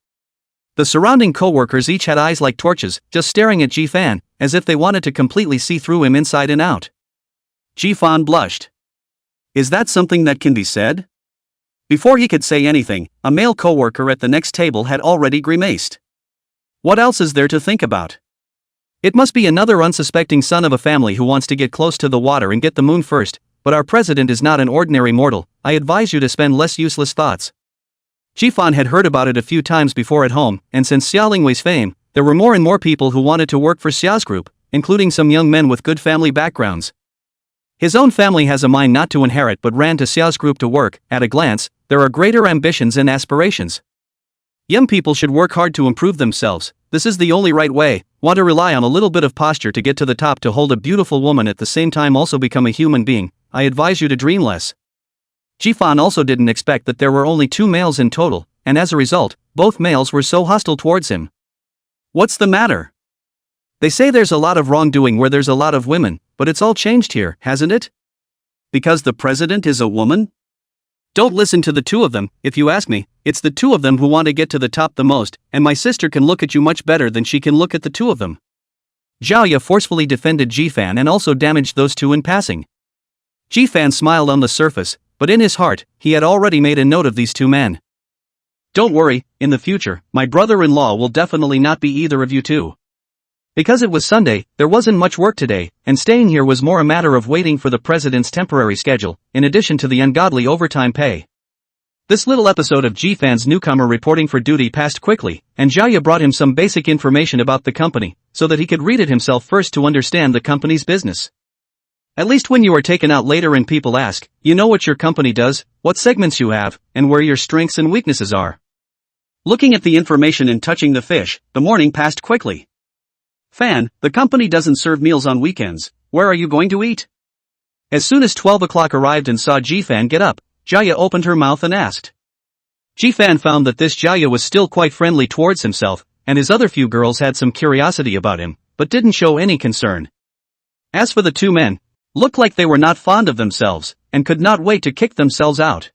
The surrounding co-workers each had eyes like torches, just staring at Jifan, as if they wanted to completely see through him inside and out. Jifan blushed. Is that something that can be said? Before he could say anything, a male co-worker at the next table had already grimaced. What else is there to think about? It must be another unsuspecting son of a family who wants to get close to the water and get the moon first, but our president is not an ordinary mortal. I advise you to spend less useless thoughts. Jifan had heard about it a few times before at home, and since Xiaolingwei's fame, there were more and more people who wanted to work for Xiao's group, including some young men with good family backgrounds. His own family has a mind not to inherit but ran to Xiao's group to work. At a glance, there are greater ambitions and aspirations. Young people should work hard to improve themselves. This is the only right way. Want to rely on a little bit of posture to get to the top to hold a beautiful woman at the same time also become a human being. I advise you to dream less. Jifan also didn't expect that there were only 2 males in total, and as a result, both males were so hostile towards him. What's the matter? They say there's a lot of wrongdoing where there's a lot of women, but it's all changed here, hasn't it? Because the president is a woman? Don't listen to the 2 of them. If you ask me, it's the 2 of them who want to get to the top the most, and my sister can look at you much better than she can look at the 2 of them. Jiaoya forcefully defended Jifan and also damaged those 2 in passing. Jifan smiled on the surface, but in his heart, he had already made a note of these 2 men. Don't worry, in the future, my brother-in-law will definitely not be either of you 2. Because it was Sunday, there wasn't much work today, and staying here was more a matter of waiting for the president's temporary schedule, in addition to the ungodly overtime pay. This little episode of Jifan's newcomer reporting for duty passed quickly, and Jiaoya brought him some basic information about the company, so that he could read it himself first to understand the company's business. At least when you are taken out later and people ask, you know what your company does, what segments you have, and where your strengths and weaknesses are. Looking at the information and touching the fish, the morning passed quickly. Fan, the company doesn't serve meals on weekends. Where are you going to eat? As soon as 12 o'clock arrived and saw Jifan get up, Jiaoya opened her mouth and asked. Jifan found that this Jia was still quite friendly towards himself, and his other few girls had some curiosity about him, but didn't show any concern. As for the two men, looked like they were not fond of themselves, and could not wait to kick themselves out.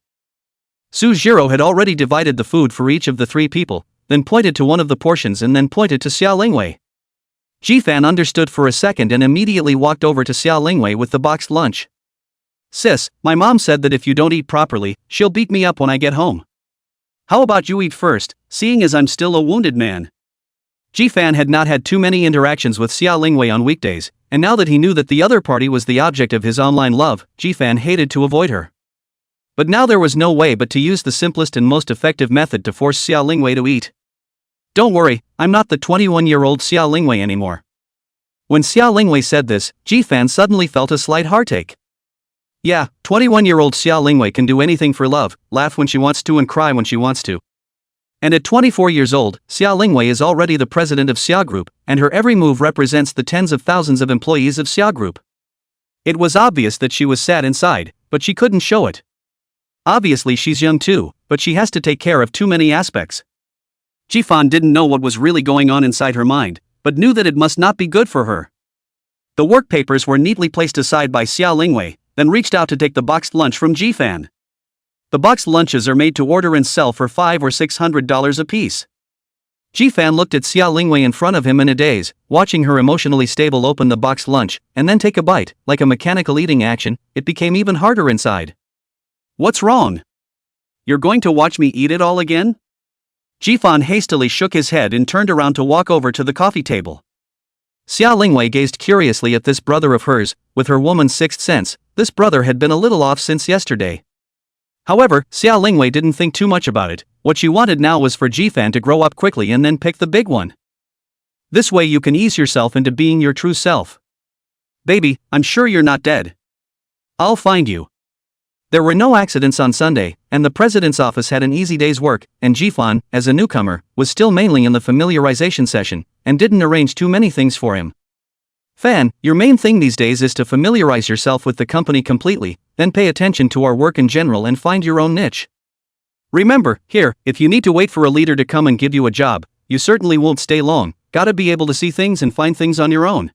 Sujiro had already divided the food for each of the three people, then pointed to one of the portions and then pointed to Xia Lingwei. Jifan understood for a second and immediately walked over to Xia Lingwei with the boxed lunch. "Sis, my mom said that if you don't eat properly, she'll beat me up when I get home. How about you eat first, seeing as I'm still a wounded man?" Jifan had not had too many interactions with Xia Lingwei on weekdays, and now that he knew that the other party was the object of his online love, Jifan hated to avoid her. But now there was no way but to use the simplest and most effective method to force Xia Lingwei to eat. "Don't worry, I'm not the 21-year-old Xia Lingwei anymore." When Xia Lingwei said this, Jifan suddenly felt a slight heartache. Yeah, 21-year-old Xia Lingwei can do anything for love, laugh when she wants to and cry when she wants to. And at 24 years old, Xia Lingwei is already the president of Xia Group, and her every move represents the tens of thousands of employees of Xia Group. It was obvious that she was sad inside, but she couldn't show it. Obviously she's young too, but she has to take care of too many aspects. Jifan didn't know what was really going on inside her mind, but knew that it must not be good for her. The work papers were neatly placed aside by Xia Lingwei, then reached out to take the boxed lunch from Jifan. The boxed lunches are made to order and sell for $500 or $600 apiece. Jifan looked at Xia Lingwei in front of him in a daze, watching her emotionally stable open the boxed lunch, and then take a bite. Like a mechanical eating action, it became even harder inside. "What's wrong? You're going to watch me eat it all again?" Jifan hastily shook his head and turned around to walk over to the coffee table. Xia Lingwei gazed curiously at this brother of hers. With her woman's sixth sense, this brother had been a little off since yesterday. However, Xia Lingwei didn't think too much about it. What she wanted now was for Jifan to grow up quickly and then pick the big one. This way you can ease yourself into being your true self. "Baby, I'm sure you're not dead. I'll find you." There were no accidents on Sunday, and the president's office had an easy day's work, and Jifan, as a newcomer, was still mainly in the familiarization session, and didn't arrange too many things for him. "Fan, your main thing these days is to familiarize yourself with the company completely, then pay attention to our work in general and find your own niche. Remember, here, if you need to wait for a leader to come and give you a job, you certainly won't stay long, gotta be able to see things and find things on your own."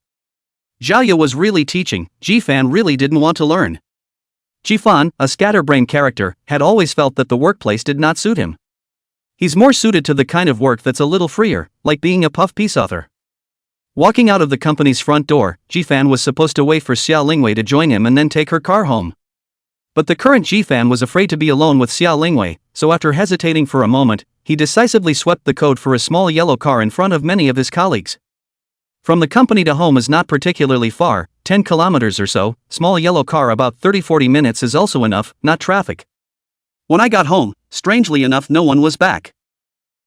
Jia was really teaching. Jifan really didn't want to learn. Jifan, a scatterbrain character, had always felt that the workplace did not suit him. He's more suited to the kind of work that's a little freer, like being a puff piece author. Walking out of the company's front door, Jifan was supposed to wait for Xia Lingwei to join him and then take her car home. But the current Jifan was afraid to be alone with Xia Lingwei, so after hesitating for a moment, he decisively swept the code for a small yellow car in front of many of his colleagues. From the company to home is not particularly far, 10 kilometers or so. Small yellow car about 30-40 minutes is also enough, not traffic. When I got home, strangely enough no one was back.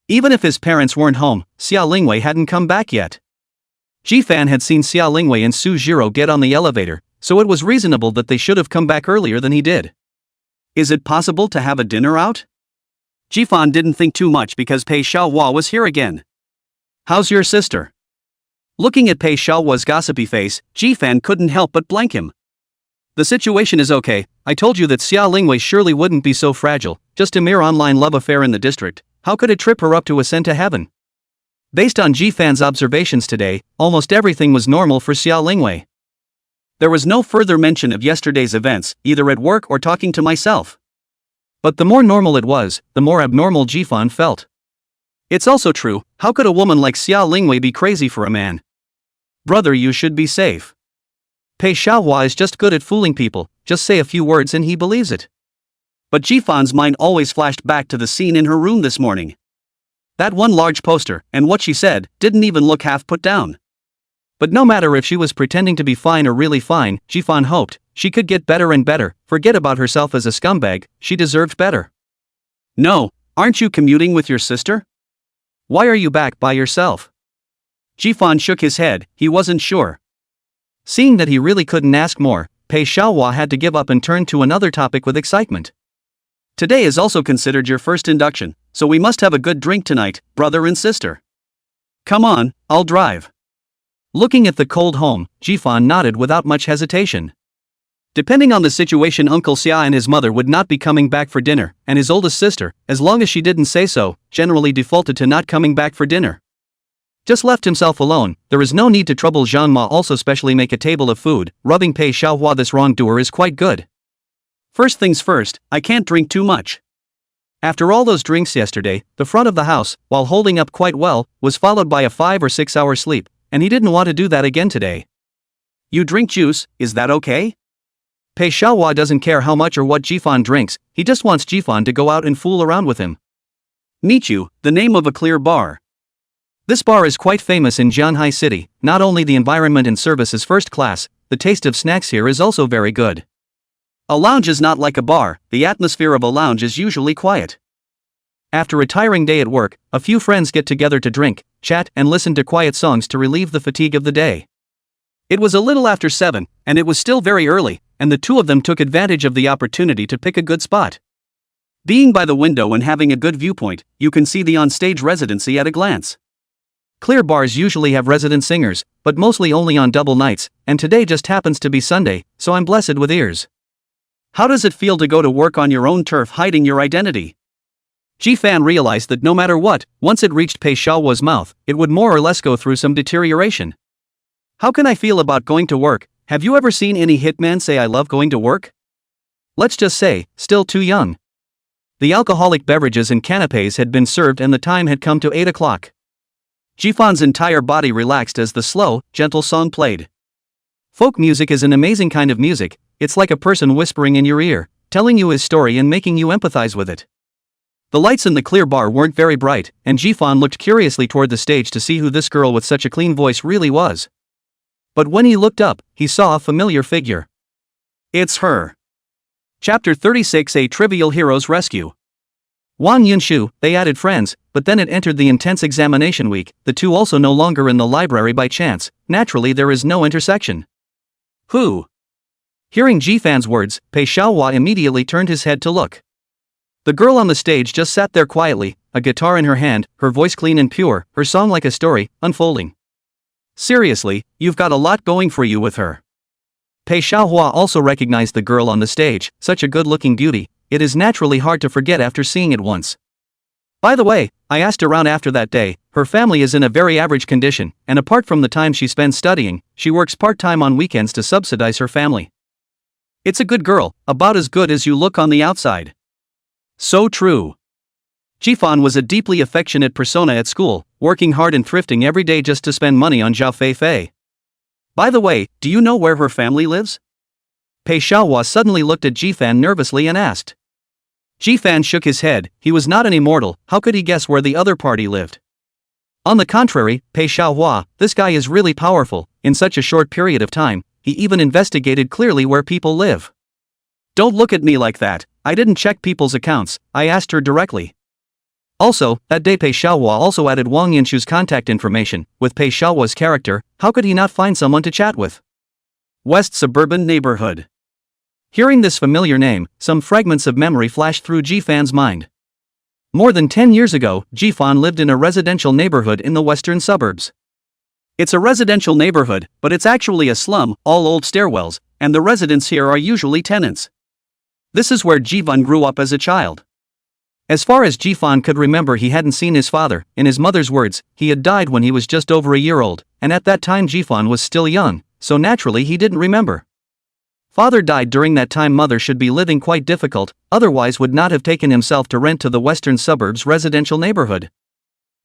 Even if his parents weren't home, Xia Lingwei hadn't come back yet. Jifan had seen Xia Lingwei and Sujiro get on the elevator, so it was reasonable that they should have come back earlier than he did. Is it possible to have a dinner out? Jifan didn't think too much because Pei Xiaohua was here again. How's your sister? Looking at Pei Xiaohua's gossipy face, Jifan couldn't help but blank him. The situation is okay. I told you that Xia Lingwei surely wouldn't be so fragile, just a mere online love affair in the district. How could it trip her up to ascend to heaven? Based on Jifan's observations today, almost everything was normal for Xia Lingwei. There was no further mention of yesterday's events, either at work or talking to myself. But the more normal it was, the more abnormal Jifan felt. It's also true, how could a woman like Xia Lingwei be crazy for a man? Brother, you should be safe. Pei Xiaohua is just good at fooling people, just say a few words and he believes it. But Jifan's mind always flashed back to the scene in her room this morning. That one large poster, and what she said, didn't even look half put down. But no matter if she was pretending to be fine or really fine, Jifan hoped she could get better and better, forget about herself as a scumbag, she deserved better. No, aren't you commuting with your sister? Why are you back by yourself? Jifan shook his head, he wasn't sure. Seeing that he really couldn't ask more, Pei Xiaohua had to give up and turn to another topic with excitement. Today is also considered your first induction, so we must have a good drink tonight, brother and sister. Come on, I'll drive. Looking at the cold home, Jifan nodded without much hesitation. Depending on the situation, Uncle Xia and his mother would not be coming back for dinner, and his oldest sister, as long as she didn't say so, generally defaulted to not coming back for dinner. Just left himself alone, there is no need to trouble Jean Ma. Also specially make a table of food, rubbing Pei Xiaohua. This wrongdoer is quite good. First things first, I can't drink too much. After all those drinks yesterday, the front of the house, while holding up quite well, was followed by a 5 or 6 hour sleep, and he didn't want to do that again today. You drink juice, is that okay? Pei Xiaohua doesn't care how much or what Jifan drinks, he just wants Jifan to go out and fool around with him. Nichu, the name of a clear bar. This bar is quite famous in Jianhai City. Not only the environment and service is first class, the taste of snacks here is also very good. A lounge is not like a bar, the atmosphere of a lounge is usually quiet. After a tiring day at work, a few friends get together to drink, chat, and listen to quiet songs to relieve the fatigue of the day. It was a little after 7, and it was still very early, and the two of them took advantage of the opportunity to pick a good spot. Being by the window and having a good viewpoint, you can see the on-stage residency at a glance. Clear bars usually have resident singers, but mostly only on double nights, and today just happens to be Sunday, so I'm blessed with ears. How does it feel to go to work on your own turf hiding your identity? Jifan realized that no matter what, once it reached Pei Xiaohua's mouth, it would more or less go through some deterioration. How can I feel about going to work? Have you ever seen any hitman say I love going to work? Let's just say, still too young. The alcoholic beverages and canapes had been served and the time had come to 8 o'clock. Jifan's entire body relaxed as the slow, gentle song played. Folk music is an amazing kind of music. It's like a person whispering in your ear, telling you his story and making you empathize with it. The lights in the clear bar weren't very bright, and Jifan looked curiously toward the stage to see who this girl with such a clean voice really was. But when he looked up, he saw a familiar figure. It's her. Chapter 36: A Trivial Hero's Rescue. Wang Yunshu, they added friends, but then it entered the intense examination week, the two also no longer in the library by chance. Naturally there is no intersection. Who? Hearing Jifan's words, Pei Xiaohua immediately turned his head to look. The girl on the stage just sat there quietly, a guitar in her hand, her voice clean and pure, her song like a story, unfolding. Seriously, you've got a lot going for you with her. Pei Xiaohua also recognized the girl on the stage, such a good-looking beauty, it is naturally hard to forget after seeing it once. By the way, I asked around after that day, her family is in a very average condition, and apart from the time she spends studying, she works part-time on weekends to subsidize her family. It's a good girl, about as good as you look on the outside. So true. Jifan was a deeply affectionate persona at school, working hard and thrifting every day just to spend money on Zhao Feifei. By the way, do you know where her family lives? Pei Xiaohua suddenly looked at Jifan nervously and asked. Jifan shook his head. He was not an immortal, how could he guess where the other party lived? On the contrary, Pei Xiaohua, this guy is really powerful. In such a short period of time, he even investigated clearly where people live. Don't look at me like that, I didn't check people's accounts, I asked her directly. Also, that day Pei Xiaohua also added Wang Yunshu's contact information. With Pei Xiaohua's character, how could he not find someone to chat with? West Suburban Neighborhood. Hearing this familiar name, some fragments of memory flashed through Jifan's mind. More than 10 years ago, Jifan lived in a residential neighborhood in the western suburbs. It's a residential neighborhood, but it's actually a slum, all old stairwells, and the residents here are usually tenants. This is where Jifan grew up as a child. As far as Jifan could remember, he hadn't seen his father. In his mother's words, he had died when he was just over a year old, and at that time Jifan was still young, so naturally he didn't remember. Father died during that time. Mother should be living quite difficult, otherwise would not have taken himself to rent to the western suburbs residential neighborhood.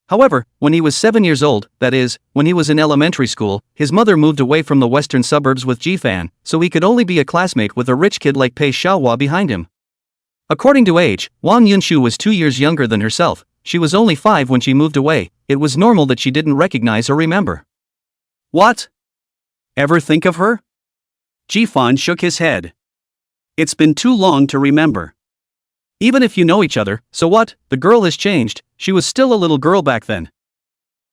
However, when he was 7 years old, that is, when he was in elementary school, his mother moved away from the western suburbs with Jifan, so he could only be a classmate with a rich kid like Pei Xiaohua behind him. According to age, Wang Yunshu was 2 years younger than herself. She was only 5 when she moved away. It was normal that she didn't recognize or remember. What? Ever think of her? Jifan shook his head. It's been too long to remember. Even if you know each other, so what? The girl has changed, she was still a little girl back then.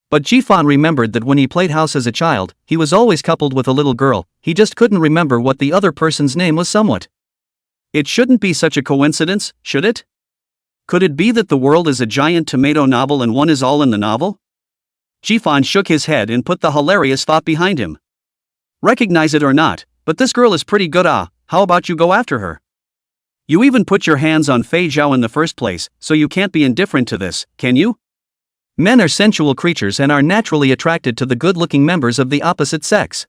But Jifan remembered that when he played house as a child, he was always coupled with a little girl, he just couldn't remember what the other person's name was somewhat. It shouldn't be such a coincidence, should it? Could it be that the world is a giant tomato novel and one is all in the novel? Jifan shook his head and put the hilarious thought behind him. Recognize it or not, but this girl is pretty good. how about you go after her? You even put your hands on Fei Zhao in the first place, so you can't be indifferent to this, can you? Men are sensual creatures and are naturally attracted to the good-looking members of the opposite sex.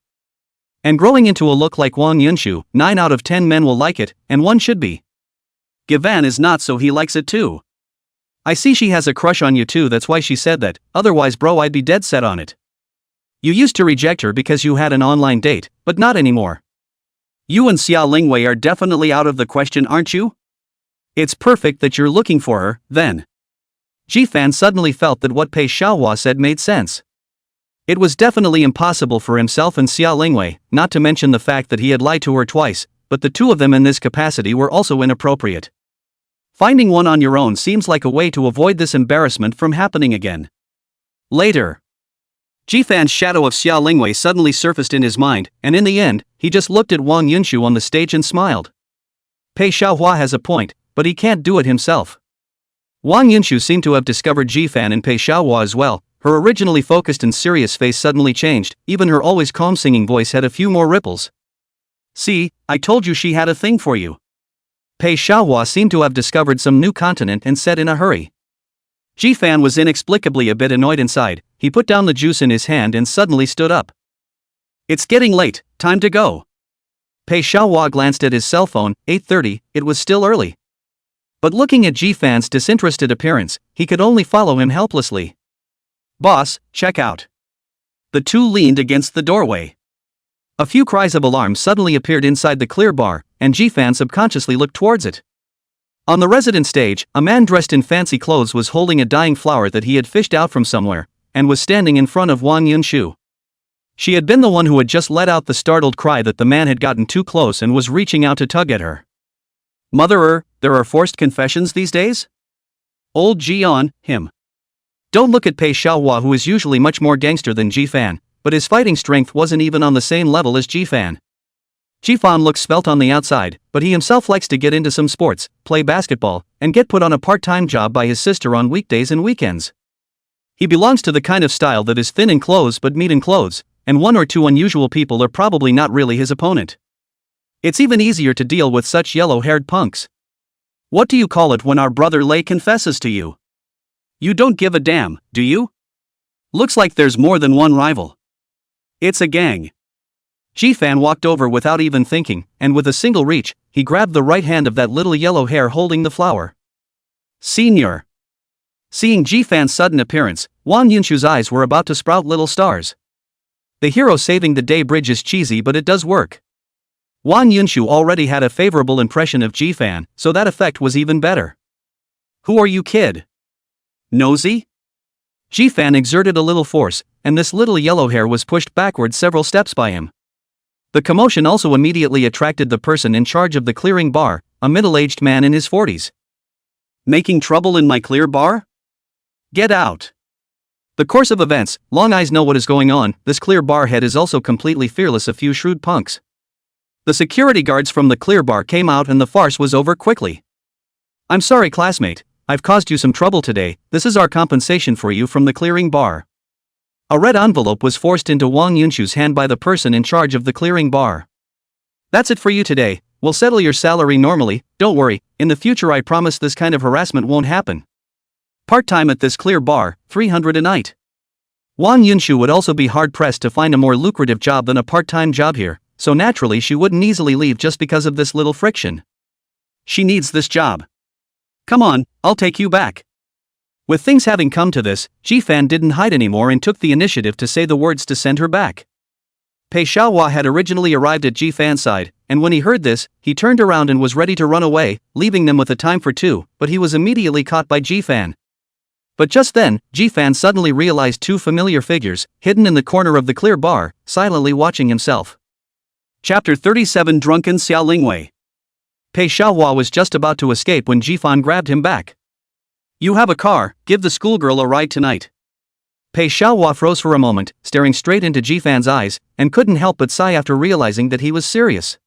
And growing into a look like Wang Yunshu, 9 out of 10 men will like it, and one should be. Givan is not, so he likes it too. I see she has a crush on you too, that's why she said that, otherwise bro I'd be dead set on it. You used to reject her because you had an online date, but not anymore. You and Xia Lingwei are definitely out of the question, aren't you? It's perfect that you're looking for her, then. Jifan suddenly felt that what Pei Xiaohua said made sense. It was definitely impossible for himself and Xia Lingwei, not to mention the fact that he had lied to her twice, but the two of them in this capacity were also inappropriate. Finding one on your own seems like a way to avoid this embarrassment from happening again. Later, Jifan's shadow of Xia Lingwei suddenly surfaced in his mind, and in the end, he just looked at Wang Yunshu on the stage and smiled. Pei Xiaohua has a point, but he can't do it himself. Wang Yunshu seemed to have discovered Jifan and Pei Xiaohua as well. Her originally focused and serious face suddenly changed, even her always calm singing voice had a few more ripples. See, I told you she had a thing for you. Pei Xiaohua seemed to have discovered some new continent and said in a hurry. Jifan was inexplicably a bit annoyed inside. He put down the juice in his hand and suddenly stood up. It's getting late, time to go. Pei Xiaohua glanced at his cell phone, 8:30, it was still early. But looking at Jifan's disinterested appearance, he could only follow him helplessly. Boss, check out. The two leaned against the doorway. A few cries of alarm suddenly appeared inside the clear bar, and Jifan subconsciously looked towards it. On the resident stage, a man dressed in fancy clothes was holding a dying flower that he had fished out from somewhere, and was standing in front of Wang Yunshu. She had been the one who had just let out the startled cry that the man had gotten too close and was reaching out to tug at her. Mother, there are forced confessions these days? Old Jian, him. Don't look at Pei Xiaohua, who is usually much more gangster than Jifan, but his fighting strength wasn't even on the same level as Jifan. Jifan looks svelte on the outside, but he himself likes to get into some sports, play basketball, and get put on a part-time job by his sister on weekdays and weekends. He belongs to the kind of style that is thin in clothes but meat in clothes, and one or two unusual people are probably not really his opponent. It's even easier to deal with such yellow-haired punks. What do you call it when our brother Lei confesses to you? You don't give a damn, do you? Looks like there's more than one rival. It's a gang. Jifan walked over without even thinking, and with a single reach, he grabbed the right hand of that little yellow hair holding the flower. Senior. Seeing Jifan's sudden appearance, Wang Yunshu's eyes were about to sprout little stars. The hero saving the day bridge is cheesy, but it does work. Wang Yunshu already had a favorable impression of Jifan, so that effect was even better. Who are you, kid? Nosy? Jifan exerted a little force, and this little yellow hair was pushed backward several steps by him. The commotion also immediately attracted the person in charge of the clearing bar, a middle-aged man in his 40s. Making trouble in my clear bar? Get out. The course of events, Long Eyes know what is going on. This clear bar head is also completely fearless, a few shrewd punks. The security guards from the clear bar came out and the farce was over quickly. I'm sorry, classmate, I've caused you some trouble today. This is our compensation for you from the clearing bar. A red envelope was forced into Wang Yunshu's hand by the person in charge of the clearing bar. That's it for you today. We'll settle your salary normally, don't worry, in the future I promise this kind of harassment won't happen. Part-time at this clear bar, 300 a night. Wang Yunshu would also be hard-pressed to find a more lucrative job than a part-time job here, so naturally she wouldn't easily leave just because of this little friction. She needs this job. Come on, I'll take you back. With things having come to this, Jifan didn't hide anymore and took the initiative to say the words to send her back. Pei Xiaohua had originally arrived at Jifan's side, and when he heard this, he turned around and was ready to run away, leaving them with a time for two, but he was immediately caught by Jifan. But just then, Jifan suddenly realized two familiar figures, hidden in the corner of the clear bar, silently watching himself. Chapter 37 Drunken Xia Lingwei. Pei Xiaohua was just about to escape when Jifan grabbed him back. You have a car, give the schoolgirl a ride tonight. Pei Xiaohua froze for a moment, staring straight into Jifan's eyes, and couldn't help but sigh after realizing that he was serious.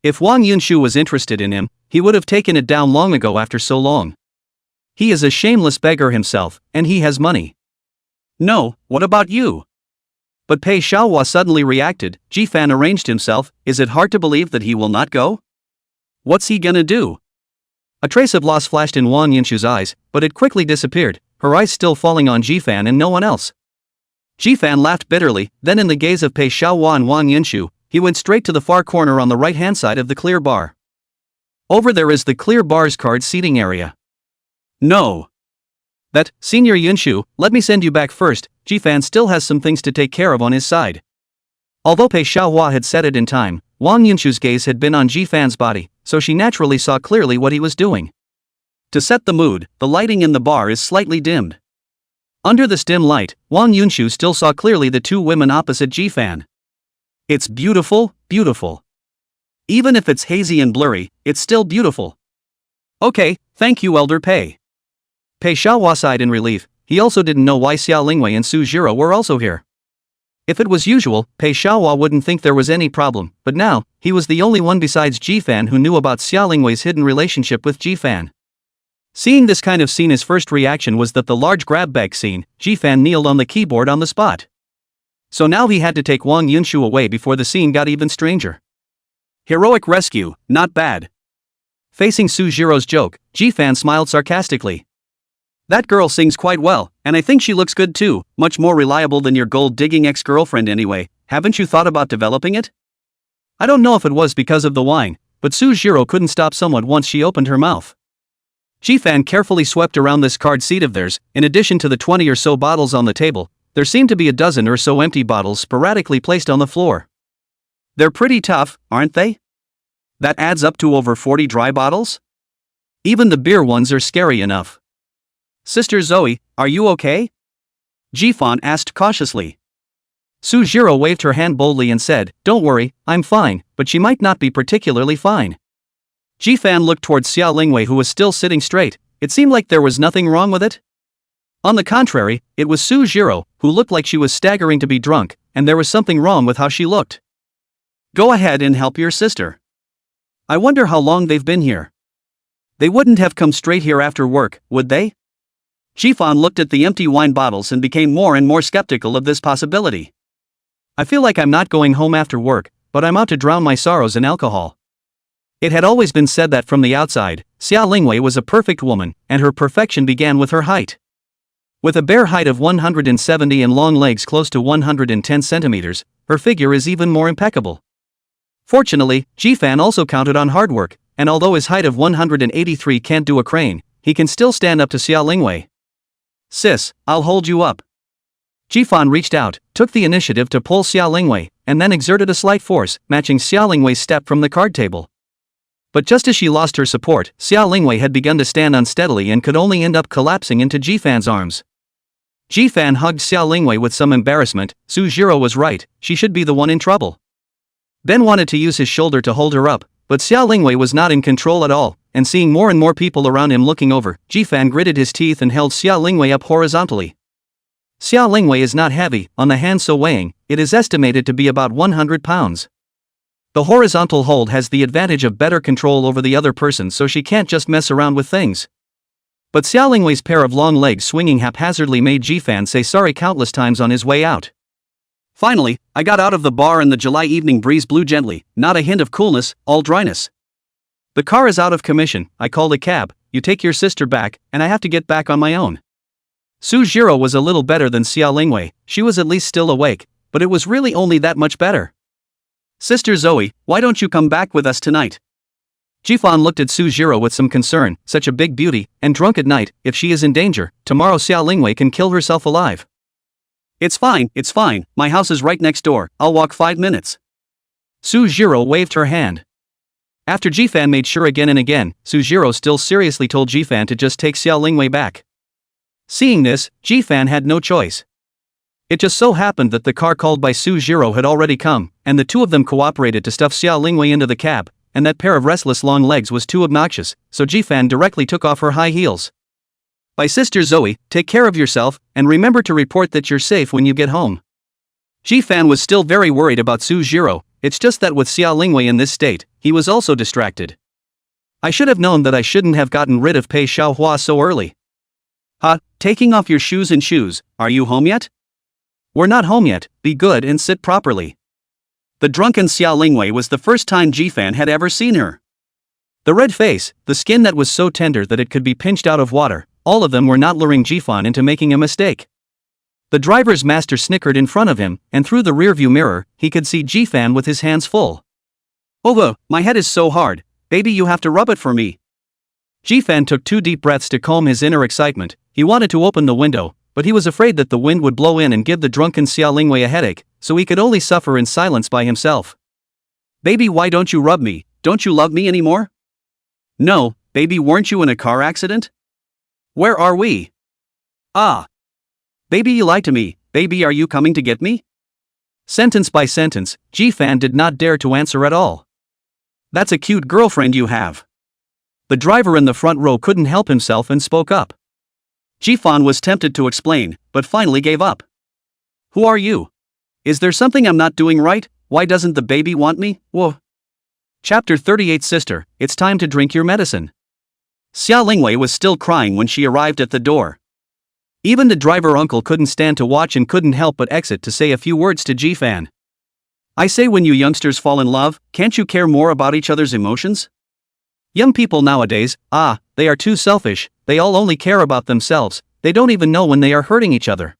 If Wang Yunshu was interested in him, he would have taken it down long ago after so long. He is a shameless beggar himself, and he has money. No, what about you? But Pei Xiaohua suddenly reacted. Ji-fan arranged himself. Is it hard to believe that he will not go? What's he gonna do? A trace of loss flashed in Wang Yinshu's eyes, but it quickly disappeared, her eyes still falling on Ji-fan and no one else. Ji-fan laughed bitterly, then in the gaze of Pei Xiaohua and Wang Yinshu, he went straight to the far corner on the right-hand side of the clear bar. Over there is the clear bar's card seating area. No. That, Senior Yinshu, let me send you back first. Ji-fan still has some things to take care of on his side. Although Pei Xiaohua had said it in time, Wang Yinshu's gaze had been on Ji-fan's body, so she naturally saw clearly what he was doing. To set the mood, the lighting in the bar is slightly dimmed. Under this dim light, Wang Yinshu still saw clearly the two women opposite Ji-fan. It's beautiful, beautiful. Even if it's hazy and blurry, it's still beautiful. Okay, thank you, Elder Pei. Pei Xiaohua sighed in relief. He also didn't know why Xia Lingwei and Su Jiro were also here. If it was usual, Pei Xiaohua wouldn't think there was any problem, but now, he was the only one besides Ji-fan who knew about Xia Lingwei's hidden relationship with Ji-fan. Seeing this kind of scene, his first reaction was that the large grab bag scene, Ji-fan kneeled on the keyboard on the spot. So now he had to take Wang Yinshu away before the scene got even stranger. Heroic rescue, not bad. Facing Su Jiro's joke, Ji-fan smiled sarcastically. That girl sings quite well, and I think she looks good too, much more reliable than your gold-digging ex-girlfriend anyway. Haven't you thought about developing it? I don't know if it was because of the wine, but Su Jiro couldn't stop somewhat once she opened her mouth. Ji-fan carefully swept around this card seat of theirs. In addition to the 20 or so bottles on the table, there seemed to be a dozen or so empty bottles sporadically placed on the floor. They're pretty tough, aren't they? That adds up to over 40 dry bottles? Even the beer ones are scary enough. Sister Zoe, are you okay? Ji-fan asked cautiously. Su Jiro waved her hand boldly and said, Don't worry, I'm fine, but she might not be particularly fine. Ji-fan looked towards Xia Lingwei, who was still sitting straight. It seemed like there was nothing wrong with it. On the contrary, it was Su Jiro, who looked like she was staggering to be drunk, and there was something wrong with how she looked. Go ahead and help your sister. I wonder how long they've been here. They wouldn't have come straight here after work, would they? Ji-fan looked at the empty wine bottles and became more and more skeptical of this possibility. I feel like I'm not going home after work, but I'm out to drown my sorrows in alcohol. It had always been said that from the outside, Xia Lingwei was a perfect woman, and her perfection began with her height. With a bare height of 170 and long legs close to 110 centimeters, her figure is even more impeccable. Fortunately, Ji-fan also counted on hard work, and although his height of 183 can't do a crane, he can still stand up to Xia Lingwei. Sis, I'll hold you up. Ji-fan reached out, took the initiative to pull Xia Lingwei, and then exerted a slight force, matching Xia Lingwei's step from the card table. But just as she lost her support, Xia Lingwei had begun to stand unsteadily and could only end up collapsing into Ji-fan's arms. Ji-fan hugged Xia Lingwei with some embarrassment. Su Jiro was right, she should be the one in trouble. Ben wanted to use his shoulder to hold her up, but Xia Lingwei was not in control at all, and seeing more and more people around him looking over, Ji-fan gritted his teeth and held Xia Lingwei up horizontally. Xia Lingwei is not heavy, on the hand so weighing, it is estimated to be about 100 pounds. The horizontal hold has the advantage of better control over the other person, so she can't just mess around with things. But Xia Lingwei's pair of long legs swinging haphazardly made Ji-fan say sorry countless times on his way out. Finally, I got out of the bar and the July evening breeze blew gently, not a hint of coolness, all dryness. The car is out of commission, I called a cab, you take your sister back, and I have to get back on my own. Su Jiro was a little better than Xia Lingwei, she was at least still awake, but it was really only that much better. Sister Zoe, why don't you come back with us tonight? Ji-fan looked at Su Jiro with some concern, such a big beauty, and drunk at night, if she is in danger, tomorrow Xia Lingwei can kill herself alive. It's fine, my house is right next door, I'll walk 5 minutes. Su Jiro waved her hand. After Ji-fan made sure again and again, Su Jiro still seriously told Ji-fan to just take Xia Lingwei back. Seeing this, Ji-fan had no choice. It just so happened that the car called by Su Jiro had already come, and the two of them cooperated to stuff Xia Lingwei into the cab, and that pair of restless long legs was too obnoxious, so Ji-fan directly took off her high heels. By Sister Zoe, take care of yourself, and remember to report that you're safe when you get home. Ji-fan was still very worried about Su Jiro, it's just that with Xia Lingwei in this state, he was also distracted. I should have known that I shouldn't have gotten rid of Pei Xiaohua so early. Taking off your shoes, are you home yet? We're not home yet, be good and sit properly. The drunken Xia Lingwei was the first time Jifan had ever seen her. The red face, the skin that was so tender that it could be pinched out of water, all of them were not luring Jifan into making a mistake. The driver's master snickered in front of him, and through the rearview mirror, he could see Jifan with his hands full. Oh, my head is so hard, baby, you have to rub it for me. Jifan took 2 deep breaths to calm his inner excitement. He wanted to open the window, but he was afraid that the wind would blow in and give the drunken Xia Lingwei a headache, so he could only suffer in silence by himself. Baby, why don't you rub me? Don't you love me anymore? No, baby, weren't you in a car accident? Where are we? Ah. Baby, you lied to me. Baby, are you coming to get me? Sentence by sentence, Jifan did not dare to answer at all. That's a cute girlfriend you have. The driver in the front row couldn't help himself and spoke up. Jifan was tempted to explain, but finally gave up. Who are you? Is there something I'm not doing right? Why doesn't the baby want me? Whoa. Chapter 38 Sister, it's time to drink your medicine. Xia Lingwei was still crying when she arrived at the door. Even the driver uncle couldn't stand to watch and couldn't help but exit to say a few words to Jifan. I say, when you youngsters fall in love, can't you care more about each other's emotions? Young people nowadays, they are too selfish, they all only care about themselves, they don't even know when they are hurting each other.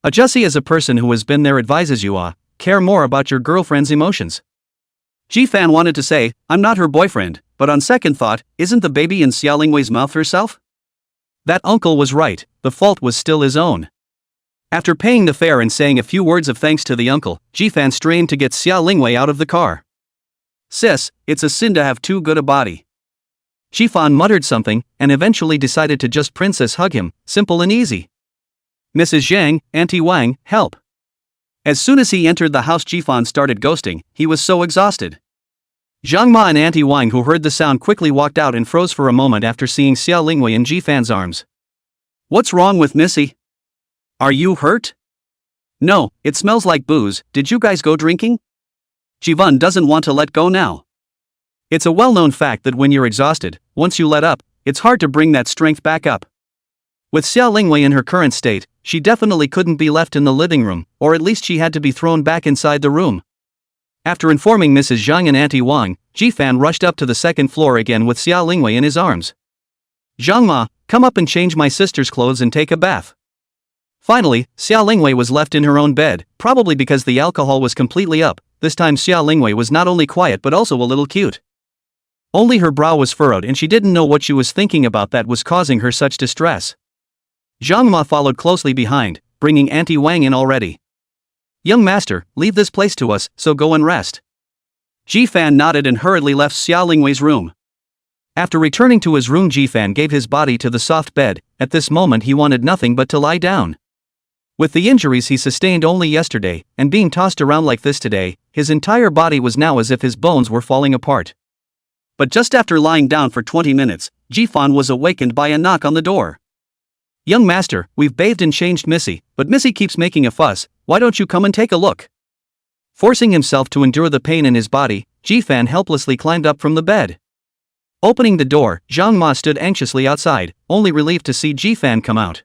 Ajussi, as a person who has been there, advises you, care more about your girlfriend's emotions. Jifan wanted to say, I'm not her boyfriend, but on second thought, isn't the baby in Xia Lingwei's mouth herself? That uncle was right, the fault was still his own. After paying the fare and saying a few words of thanks to the uncle, Jifan strained to get Xia Lingwei out of the car. Sis, it's a sin to have too good a body. Jifan muttered something, and eventually decided to just princess hug him, simple and easy. Mrs. Zhang, Auntie Wang, help. As soon as he entered the house, Jifan started ghosting, he was so exhausted. Zhang Ma and Auntie Wang, who heard the sound, quickly walked out and froze for a moment after seeing Xia Lingwei in Jifan's arms. What's wrong with Missy? Are you hurt? No, it smells like booze. Did you guys go drinking? Jivan doesn't want to let go now. It's a well-known fact that when you're exhausted, once you let up, it's hard to bring that strength back up. With Xia Lingwei in her current state, she definitely couldn't be left in the living room, or at least she had to be thrown back inside the room. After informing Mrs. Zhang and Auntie Wang, Jifan rushed up to the second floor again with Xia Lingwei in his arms. Zhang Ma, come up and change my sister's clothes and take a bath. Finally, Xia Lingwei was left in her own bed, probably because the alcohol was completely up. This time Xia Lingwei was not only quiet but also a little cute. Only her brow was furrowed and she didn't know what she was thinking about that was causing her such distress. Zhang Ma followed closely behind, bringing Auntie Wang in already. Young master, leave this place to us, so go and rest. Jifan nodded and hurriedly left Xia Lingwei's room. After returning to his room, Jifan gave his body to the soft bed. At this moment he wanted nothing but to lie down. With the injuries he sustained only yesterday, and being tossed around like this today, his entire body was now as if his bones were falling apart. But just after lying down for 20 minutes, Jifan was awakened by a knock on the door. Young master, we've bathed and changed Missy, but Missy keeps making a fuss. Why don't you come and take a look? Forcing himself to endure the pain in his body, Jifan helplessly climbed up from the bed. Opening the door, Zhang Ma stood anxiously outside, only relieved to see Jifan come out.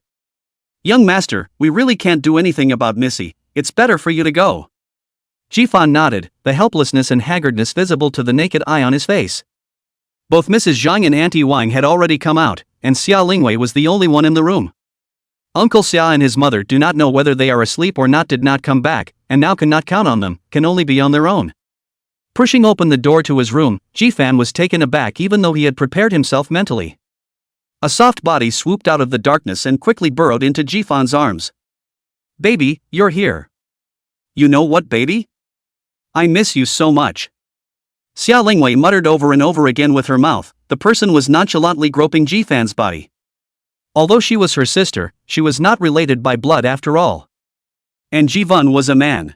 Young master, we really can't do anything about Missy, it's better for you to go. Jifan nodded, the helplessness and haggardness visible to the naked eye on his face. Both Mrs. Zhang and Auntie Wang had already come out, and Xia Lingwei was the only one in the room. Uncle Xia and his mother do not know whether they are asleep or not, did not come back, and now cannot count on them, can only be on their own. Pushing open the door to his room, Jifan was taken aback even though he had prepared himself mentally. A soft body swooped out of the darkness and quickly burrowed into Jifan's arms. Baby, you're here. You know what, baby? I miss you so much. Xia Lingwei muttered over and over again with her mouth. The person was nonchalantly groping Jifan's body. Although she was her sister, she was not related by blood after all. And Jivan was a man.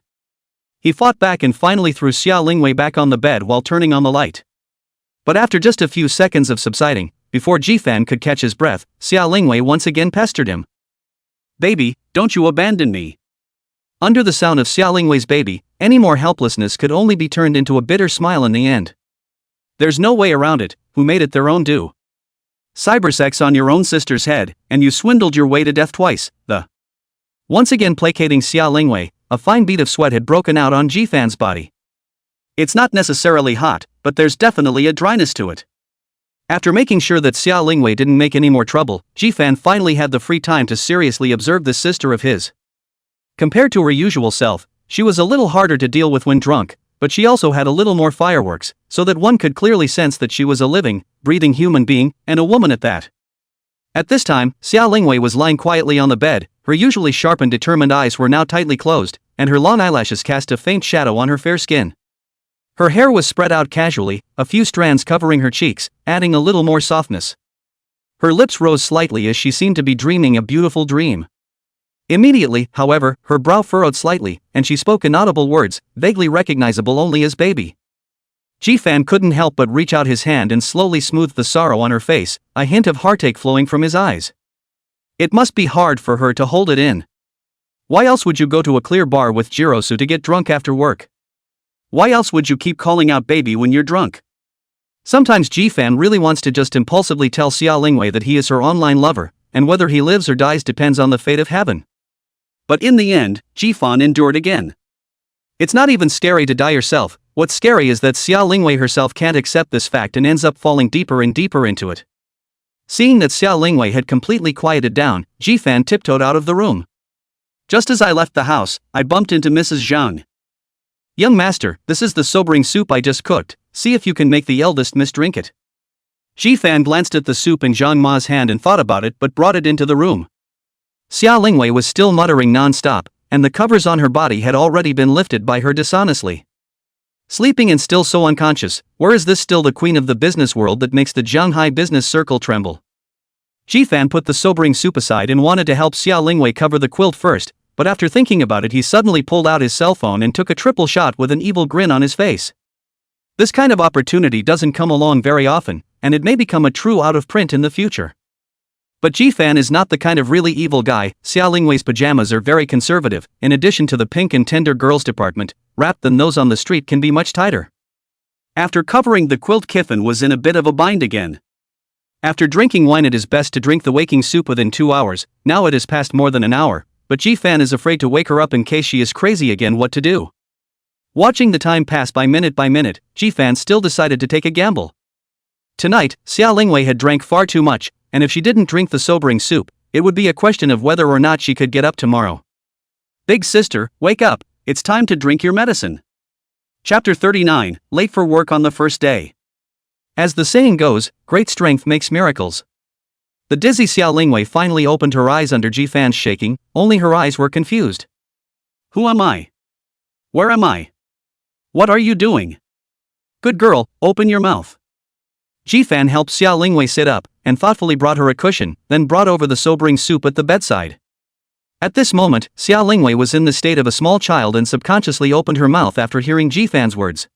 He fought back and finally threw Xia Lingwei back on the bed while turning on the light. But after just a few seconds of subsiding, before Jifan could catch his breath, Xia Lingwei once again pestered him. Baby, don't you abandon me. Under the sound of Xia Lingwei's baby, any more helplessness could only be turned into a bitter smile in the end. There's no way around it, who made it their own due. Cybersex on your own sister's head, and you swindled your way to death twice, Once again placating Xia Lingwei, a fine bead of sweat had broken out on Jifan's body. It's not necessarily hot, but there's definitely a dryness to it. After making sure that Xia Lingwei didn't make any more trouble, Jifan finally had the free time to seriously observe this sister of his. Compared to her usual self, she was a little harder to deal with when drunk, but she also had a little more fireworks, so that one could clearly sense that she was a living, breathing human being, and a woman at that. At this time, Xia Lingwei was lying quietly on the bed, her usually sharp and determined eyes were now tightly closed, and her long eyelashes cast a faint shadow on her fair skin. Her hair was spread out casually, a few strands covering her cheeks, adding a little more softness. Her lips rose slightly as she seemed to be dreaming a beautiful dream. Immediately, however, her brow furrowed slightly, and she spoke inaudible words, vaguely recognizable only as baby. Jifan couldn't help but reach out his hand and slowly smoothed the sorrow on her face, a hint of heartache flowing from his eyes. It must be hard for her to hold it in. Why else would you go to a clear bar with Jirosu to get drunk after work? Why else would you keep calling out baby when you're drunk? Sometimes Jifan really wants to just impulsively tell Xia Lingwei that he is her online lover, and whether he lives or dies depends on the fate of heaven. But in the end, Jifan endured again. It's not even scary to die yourself, what's scary is that Xia Lingwei herself can't accept this fact and ends up falling deeper and deeper into it. Seeing that Xia Lingwei had completely quieted down, Jifan tiptoed out of the room. Just as I left the house, I bumped into Mrs. Zhang. "Young master, this is the sobering soup I just cooked, see if you can make the eldest miss drink it." Jifan glanced at the soup in Zhang Ma's hand and thought about it but brought it into the room. Xia Lingwei was still muttering non-stop, and the covers on her body had already been lifted by her dishonestly. Sleeping and still so unconscious, where is this still the queen of the business world that makes the Shanghai business circle tremble? Jifan put the sobering soup aside and wanted to help Xia Lingwei cover the quilt first, but after thinking about it he suddenly pulled out his cell phone and took a triple shot with an evil grin on his face. This kind of opportunity doesn't come along very often, and it may become a true out of print in the future. But Jifan is not the kind of really evil guy. Xia Lingwei's pajamas are very conservative, in addition to the pink and tender girls department, wrapped than those on the street can be much tighter. After covering the quilt, Kifan was in a bit of a bind again. After drinking wine it is best to drink the waking soup within 2 hours, now it has passed more than an hour, but Jifan is afraid to wake her up in case she is crazy again. What to do? Watching the time pass by minute, Jifan still decided to take a gamble. Tonight, Xia Lingwei had drank far too much, and if she didn't drink the sobering soup, it would be a question of whether or not she could get up tomorrow. Big sister, wake up, it's time to drink your medicine. Chapter 39, Late for Work on the First Day. As the saying goes, great strength makes miracles. The dizzy Xia Lingwei finally opened her eyes under Jifan's shaking, only her eyes were confused. Who am I? Where am I? What are you doing? Good girl, open your mouth. Jifan helped Xia Lingwei sit up, and thoughtfully brought her a cushion, then brought over the sobering soup at the bedside. At this moment, Xia Lingwei was in the state of a small child and subconsciously opened her mouth after hearing Jifan's words.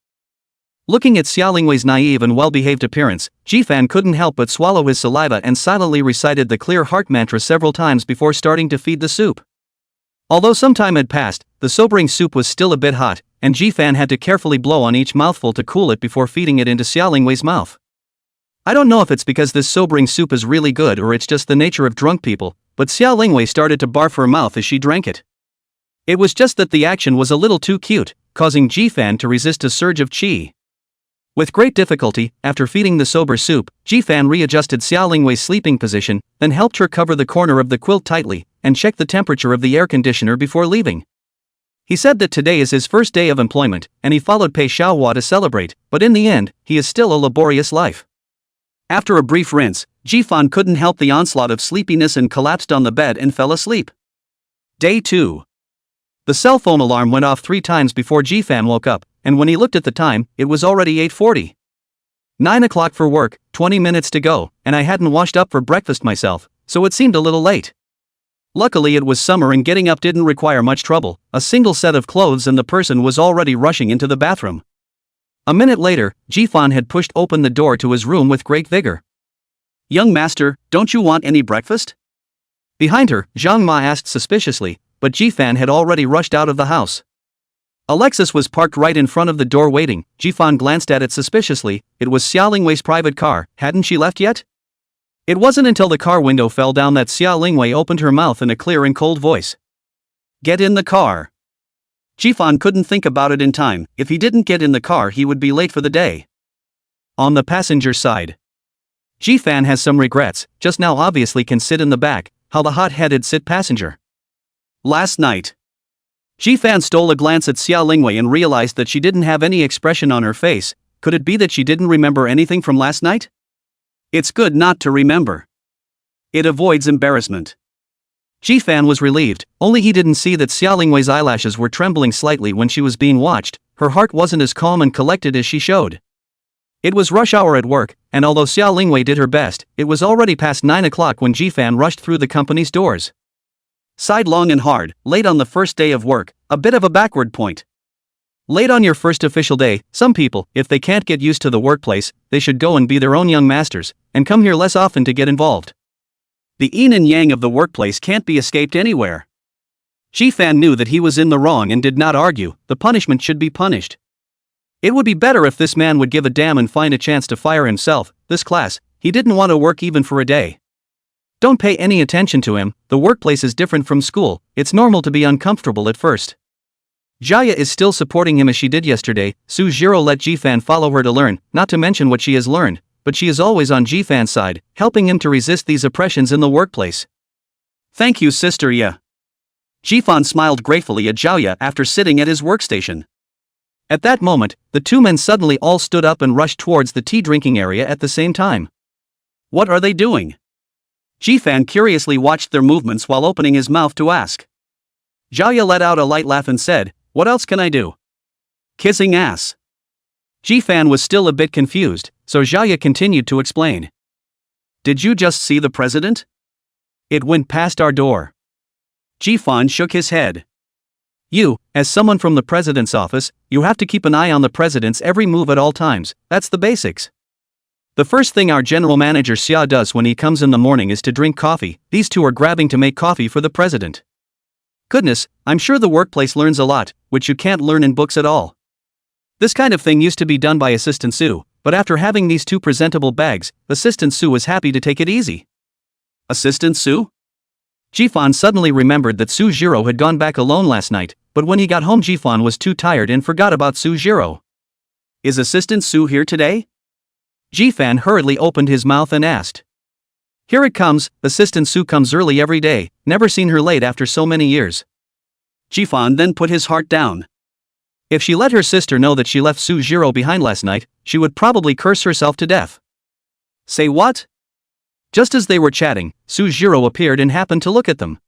Looking at Xia Lingwei's naive and well-behaved appearance, Jifan couldn't help but swallow his saliva and silently recited the clear heart mantra several times before starting to feed the soup. Although some time had passed, the sobering soup was still a bit hot, and Jifan had to carefully blow on each mouthful to cool it before feeding it into Xia Lingwei's mouth. I don't know if it's because this sobering soup is really good or it's just the nature of drunk people, but Xia Lingwei started to barf her mouth as she drank it. It was just that the action was a little too cute, causing Jifan to resist a surge of qi. With great difficulty, after feeding the sober soup, Jifan readjusted Xia Lingwei's sleeping position, then helped her cover the corner of the quilt tightly, and checked the temperature of the air conditioner before leaving. He said that today is his first day of employment, and he followed Pei Xiaohua to celebrate, but in the end, he is still a laborious life. After a brief rinse, Jifan couldn't help the onslaught of sleepiness and collapsed on the bed and fell asleep. Day 2. The cell phone alarm went off 3 times before Jifan woke up, and when he looked at the time, it was already 8:40. 9 o'clock for work, 20 minutes to go, and I hadn't washed up for breakfast myself, so it seemed a little late. Luckily it was summer and getting up didn't require much trouble, a single set of clothes and the person was already rushing into the bathroom. A minute later, Jifan had pushed open the door to his room with great vigor. Young master, don't you want any breakfast? Behind her, Zhang Ma asked suspiciously, but Jifan had already rushed out of the house. Alexis was parked right in front of the door waiting. Jifan glanced at it suspiciously. It was Xia Lingwei's private car. Hadn't she left yet? It wasn't until the car window fell down that Xia Lingwei opened her mouth in a clear and cold voice. Get in the car. Jifan couldn't think about it in time. If he didn't get in the car, he would be late for the day. On the passenger side, Jifan has some regrets. Just now obviously can sit in the back. How the hot-headed sit passenger. Last night, Jifan stole a glance at Xia Lingwei and realized that she didn't have any expression on her face. Could it be that she didn't remember anything from last night? It's good not to remember. It avoids embarrassment. Jifan was relieved, only he didn't see that Xia Lingwei's eyelashes were trembling slightly when she was being watched. Her heart wasn't as calm and collected as she showed. It was rush hour at work, and although Xia Lingwei did her best, it was already past 9 o'clock when Jifan rushed through the company's doors. Sighed long and hard, late on the first day of work, a bit of a backward point. Late on your first official day, some people, if they can't get used to the workplace, they should go and be their own young masters, and come here less often to get involved. The yin and yang of the workplace can't be escaped anywhere. Jifan knew that he was in the wrong and did not argue. The punishment should be punished. It would be better if this man would give a damn and find a chance to fire himself. This class, he didn't want to work even for a day. Don't pay any attention to him. The workplace is different from school. It's normal to be uncomfortable at first. Jaya is still supporting him as she did yesterday. Sujiro let Jifan follow her to learn, not to mention what she has learned, but she is always on Jifan's side, helping him to resist these oppressions in the workplace. Thank you, Sister Ya. Jifan smiled gratefully at Zhaoya after sitting at his workstation. At that moment, the two men suddenly all stood up and rushed towards the tea-drinking area at the same time. What are they doing? Jifan curiously watched their movements while opening his mouth to ask. Zhaoya let out a light laugh and said, "What else can I do?" Kissing ass. Jifan was still a bit confused, so Zhaoya continued to explain. Did you just see the president? It went past our door. Jifan shook his head. You, as someone from the president's office, you have to keep an eye on the president's every move at all times. That's the basics. The first thing our general manager Xia does when he comes in the morning is to drink coffee. These two are grabbing to make coffee for the president. Goodness, I'm sure the workplace learns a lot, which you can't learn in books at all. This kind of thing used to be done by Assistant Sue, but after having these two presentable bags, Assistant Sue was happy to take it easy. Assistant Sue? Jifan suddenly remembered that Sujiro had gone back alone last night, but when he got home Jifan was too tired and forgot about Sujiro. Is Assistant Sue here today? Jifan hurriedly opened his mouth and asked. Here it comes. Assistant Sue comes early every day, never seen her late after so many years. Jifan then put his heart down. If she let her sister know that she left Sujiro behind last night, she would probably curse herself to death. Say what? Just as they were chatting, Sujiro appeared and happened to look at them.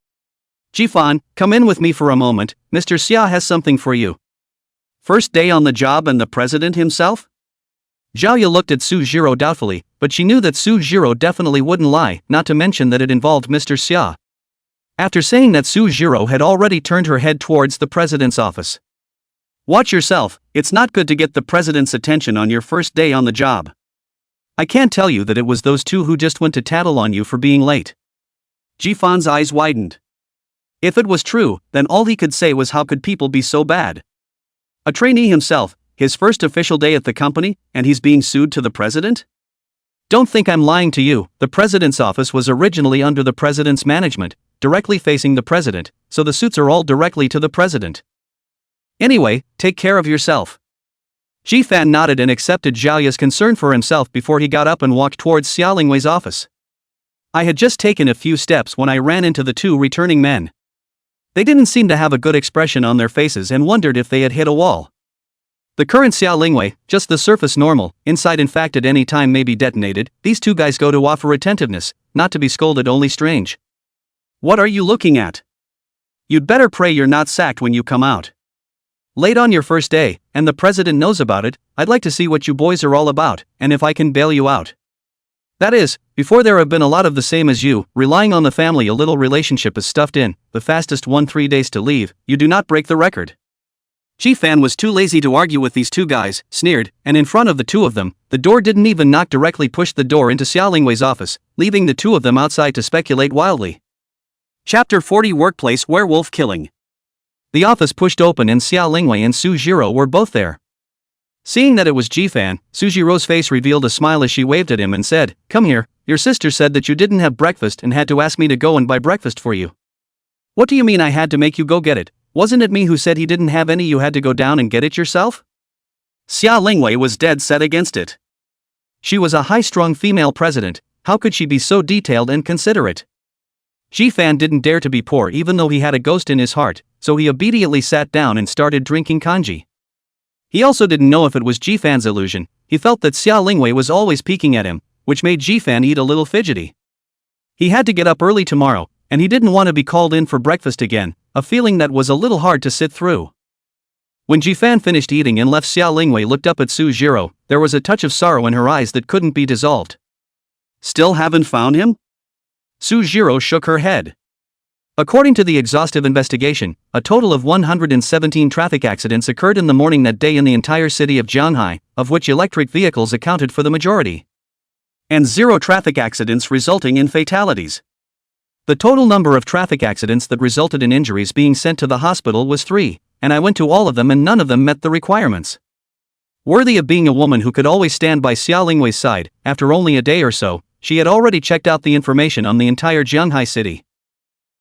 Jifan, come in with me for a moment. Mr. Xia has something for you. First day on the job and the president himself? Zhaoya looked at Sujiro doubtfully, but she knew that Sujiro definitely wouldn't lie, not to mention that it involved Mr. Xia. After saying that, Sujiro had already turned her head towards the president's office. Watch yourself, it's not good to get the president's attention on your first day on the job. I can't tell you that it was those two who just went to tattle on you for being late. Jifan's eyes widened. If it was true, then all he could say was how could people be so bad? A trainee himself, his first official day at the company, and he's being sued to the president? Don't think I'm lying to you, the president's office was originally under the president's management, directly facing the president, so the suits are all directly to the president. Anyway, take care of yourself. Jifan nodded and accepted Zhaoya's concern for himself before he got up and walked towards Xia Lingwei's office. I had just taken a few steps when I ran into the two returning men. They didn't seem to have a good expression on their faces and wondered if they had hit a wall. The current Xia Lingwei, just the surface normal, inside in fact at any time may be detonated. These two guys go to offer attentiveness, not to be scolded, only strange. What are you looking at? You'd better pray you're not sacked when you come out. Late on your first day, and the president knows about it. I'd like to see what you boys are all about, and if I can bail you out. That is, before there have been a lot of the same as you, relying on the family. A little relationship is stuffed in, the fastest one 3 days to leave. You do not break the record. Jifan was too lazy to argue with these two guys, sneered, and in front of the two of them, the door didn't even knock, directly pushed the door into Xia Lingwei's office, leaving the two of them outside to speculate wildly. Chapter 40 Workplace Werewolf Killing. The office pushed open and Xia Lingwei and Sujiro were both there. Seeing that it was Jifan, Sujiro's face revealed a smile as she waved at him and said, "Come here, your sister said that you didn't have breakfast and had to ask me to go and buy breakfast for you." What do you mean I had to make you go get it? Wasn't it me who said he didn't have any? You had to go down and get it yourself? Xia Lingwei was dead set against it. She was a high-strung female president, how could she be so detailed and considerate? Ji-fan didn't dare to be poor even though he had a ghost in his heart, so he obediently sat down and started drinking kanji. He also didn't know if it was Ji-fan's illusion, he felt that Xia Lingwei was always peeking at him, which made Ji-fan eat a little fidgety. He had to get up early tomorrow, and he didn't want to be called in for breakfast again, a feeling that was a little hard to sit through. When Ji-fan finished eating and left, Xia Lingwei looked up at Su Jiro, there was a touch of sorrow in her eyes that couldn't be dissolved. Still haven't found him? Su Jiro shook her head. According to the exhaustive investigation, a total of 117 traffic accidents occurred in the morning that day in the entire city of Shanghai, of which electric vehicles accounted for the majority. And 0 traffic accidents resulting in fatalities. The total number of traffic accidents that resulted in injuries being sent to the hospital was 3, and I went to all of them and none of them met the requirements. Worthy of being a woman who could always stand by Xia Lingwei's side, after only a day or so, she had already checked out the information on the entire Shanghai city.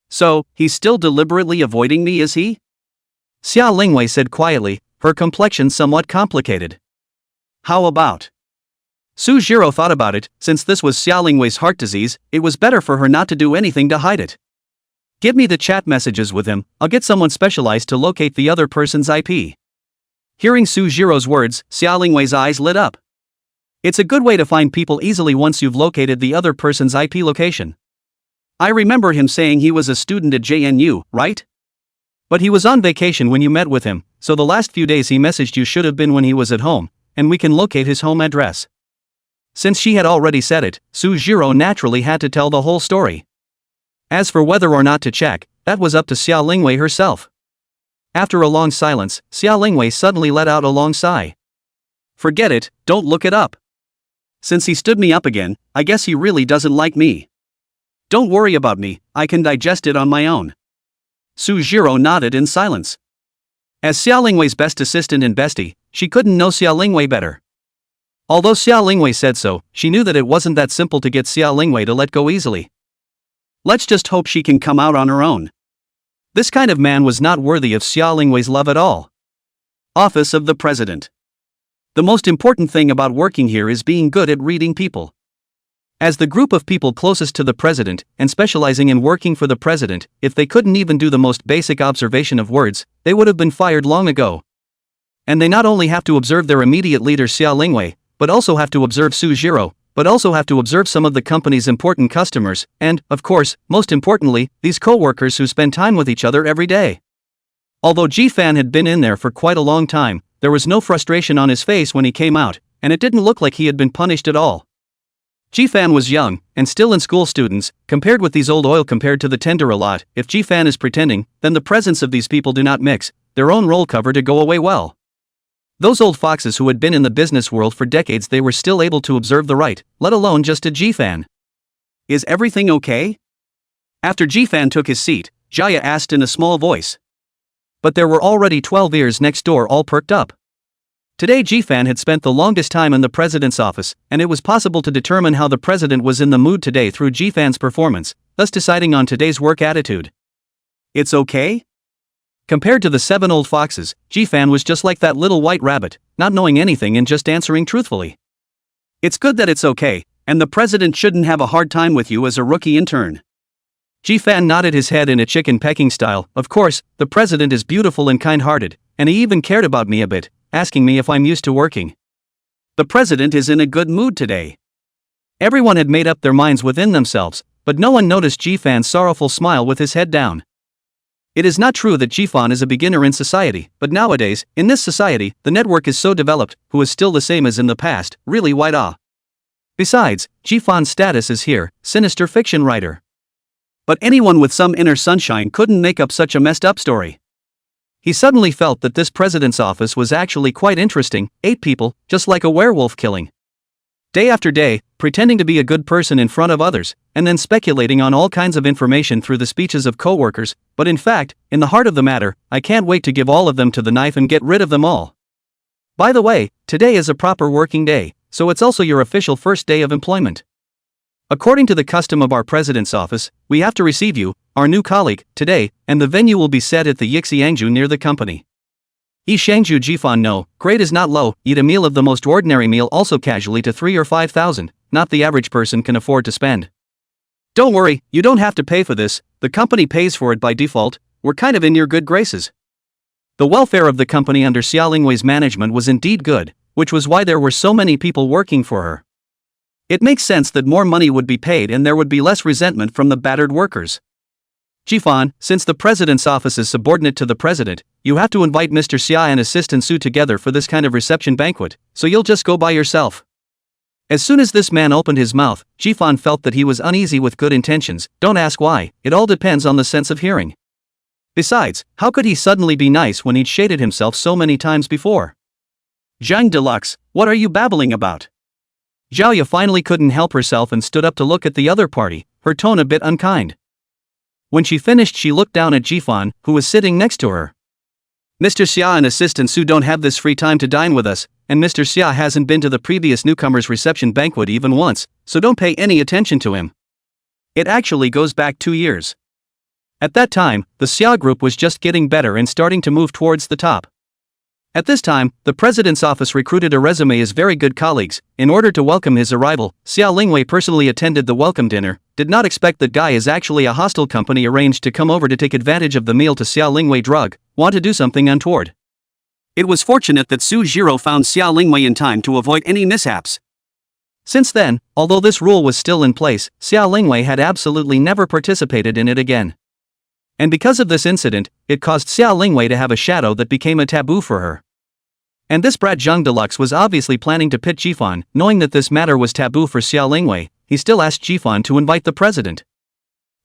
So, he's still deliberately avoiding me, is he? Xia Lingwei said quietly, her complexion somewhat complicated. How about? Su Jiro thought about it, since this was Xia Lingwei's heart disease, it was better for her not to do anything to hide it. Give me the chat messages with him, I'll get someone specialized to locate the other person's IP. Hearing Su Jiro's words, Xia Lingwei's eyes lit up. It's a good way to find people easily once you've located the other person's IP location. I remember him saying he was a student at JNU, right? But he was on vacation when you met with him, so the last few days he messaged you should have been when he was at home, and we can locate his home address. Since she had already said it, Su Jiro naturally had to tell the whole story. As for whether or not to check, that was up to Xia Lingwei herself. After a long silence, Xia Lingwei suddenly let out a long sigh. Forget it, don't look it up. Since he stood me up again, I guess he really doesn't like me. Don't worry about me, I can digest it on my own. Su Jiro nodded in silence. As Xia Lingwei's best assistant and bestie, she couldn't know Xia Lingwei better. Although Xia Lingwei said so, she knew that it wasn't that simple to get Xia Lingwei to let go easily. Let's just hope she can come out on her own. This kind of man was not worthy of Xia Lingwei's love at all. Office of the President. The most important thing about working here is being good at reading people. As the group of people closest to the president, and specializing in working for the president, if they couldn't even do the most basic observation of words, they would have been fired long ago. And they not only have to observe their immediate leader Xia Lingwei, but also have to observe Su Jiro, but also have to observe some of the company's important customers, and, of course, most importantly, these co-workers who spend time with each other every day. Although Ji-fan had been in there for quite a long time, there was no frustration on his face when he came out, and it didn't look like he had been punished at all. Ji-fan was young, and still in school students, compared with these old oil compared to the tender a lot. If Ji-fan is pretending, then the presence of these people do not mix, their own roll cover to go away well. Those old foxes who had been in the business world for decades, they were still able to observe the right, let alone just a Ji-fan. Is everything okay? After Ji-fan took his seat, Jaya asked in a small voice. But there were already 12 ears next door all perked up. Today Ji-fan had spent the longest time in the president's office, and it was possible to determine how the president was in the mood today through Ji-fan's performance, thus deciding on today's work attitude. It's okay? Compared to the 7 old foxes, Ji-fan was just like that little white rabbit, not knowing anything and just answering truthfully. It's good that it's okay, and the president shouldn't have a hard time with you as a rookie intern. Ji-fan nodded his head in a chicken pecking style. Of course, the president is beautiful and kind-hearted, and he even cared about me a bit, asking me if I'm used to working. The president is in a good mood today. Everyone had made up their minds within themselves, but no one noticed Ji-fan's sorrowful smile with his head down. It is not true that Ji-fan is a beginner in society, but nowadays, in this society, the network is so developed, who is still the same as in the past, really white ah. Besides, Ji-fan's status is here, sinister fiction writer. But anyone with some inner sunshine couldn't make up such a messed up story. He suddenly felt that this president's office was actually quite interesting, 8 people, just like a werewolf killing. Day after day, pretending to be a good person in front of others, and then speculating on all kinds of information through the speeches of co-workers, but in fact, in the heart of the matter, I can't wait to give all of them to the knife and get rid of them all. By the way, today is a proper working day, so it's also your official first day of employment. According to the custom of our president's office, we have to receive you, our new colleague, today, and the venue will be set at the Yixiangju near the company. Shangju Jifan no, grade is not low, eat a meal of the most ordinary meal also casually to 3 or 5,000, not the average person can afford to spend. Don't worry, you don't have to pay for this, the company pays for it by default, we're kind of in your good graces. The welfare of the company under Xia Lingwei's management was indeed good, which was why there were so many people working for her. It makes sense that more money would be paid and there would be less resentment from the battered workers. Jifan, since the president's office is subordinate to the president, you have to invite Mr. Xia and Assistant Su together for this kind of reception banquet, so you'll just go by yourself. As soon as this man opened his mouth, Jifan felt that he was uneasy with good intentions. Don't ask why, it all depends on the sense of hearing. Besides, how could he suddenly be nice when he'd shaded himself so many times before? Zhang Deluxe, what are you babbling about? Zhao finally couldn't help herself and stood up to look at the other party, her tone a bit unkind. When she finished, she looked down at Jifan, who was sitting next to her. Mr. Xia and Assistant Su don't have this free time to dine with us, and Mr. Xia hasn't been to the previous newcomer's reception banquet even once, so don't pay any attention to him. It actually goes back 2 years. At that time, the Xia group was just getting better and starting to move towards the top. At this time, the president's office recruited a resume as very good colleagues. In order to welcome his arrival, Xia Lingwei personally attended the welcome dinner, did not expect that guy is actually a hostile company arranged to come over to take advantage of the meal to Xia Lingwei drug, want to do something untoward. It was fortunate that Su Jiro found Xia Lingwei in time to avoid any mishaps. Since then, although this rule was still in place, Xia Lingwei had absolutely never participated in it again. And because of this incident, it caused Xia Lingwei to have a shadow that became a taboo for her. And this brat Zhang Deluxe was obviously planning to pit Jifan. Knowing that this matter was taboo for Xia Lingwei, he still asked Jifan to invite the president.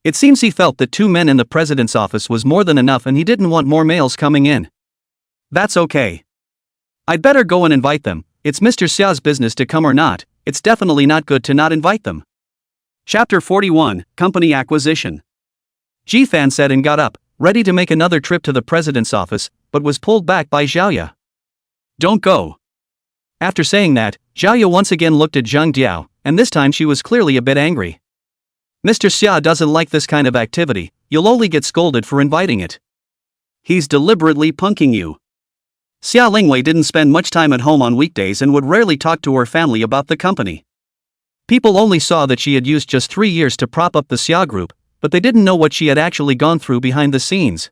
It seems he felt that 2 men in the president's office was more than enough and he didn't want more males coming in. That's okay. I'd better go and invite them. It's Mr. Xia's business to come or not, it's definitely not good to not invite them. Chapter 41, Company Acquisition. Jifan said and got up, ready to make another trip to the president's office, but was pulled back by Zhaoya. Don't go. After saying that, Zhaoya once again looked at Zhang Diao, and this time she was clearly a bit angry. Mr. Xia doesn't like this kind of activity, you'll only get scolded for inviting it. He's deliberately punking you. Xia Lingwei didn't spend much time at home on weekdays and would rarely talk to her family about the company. People only saw that she had used just 3 years to prop up the Xia group, but they didn't know what she had actually gone through behind the scenes.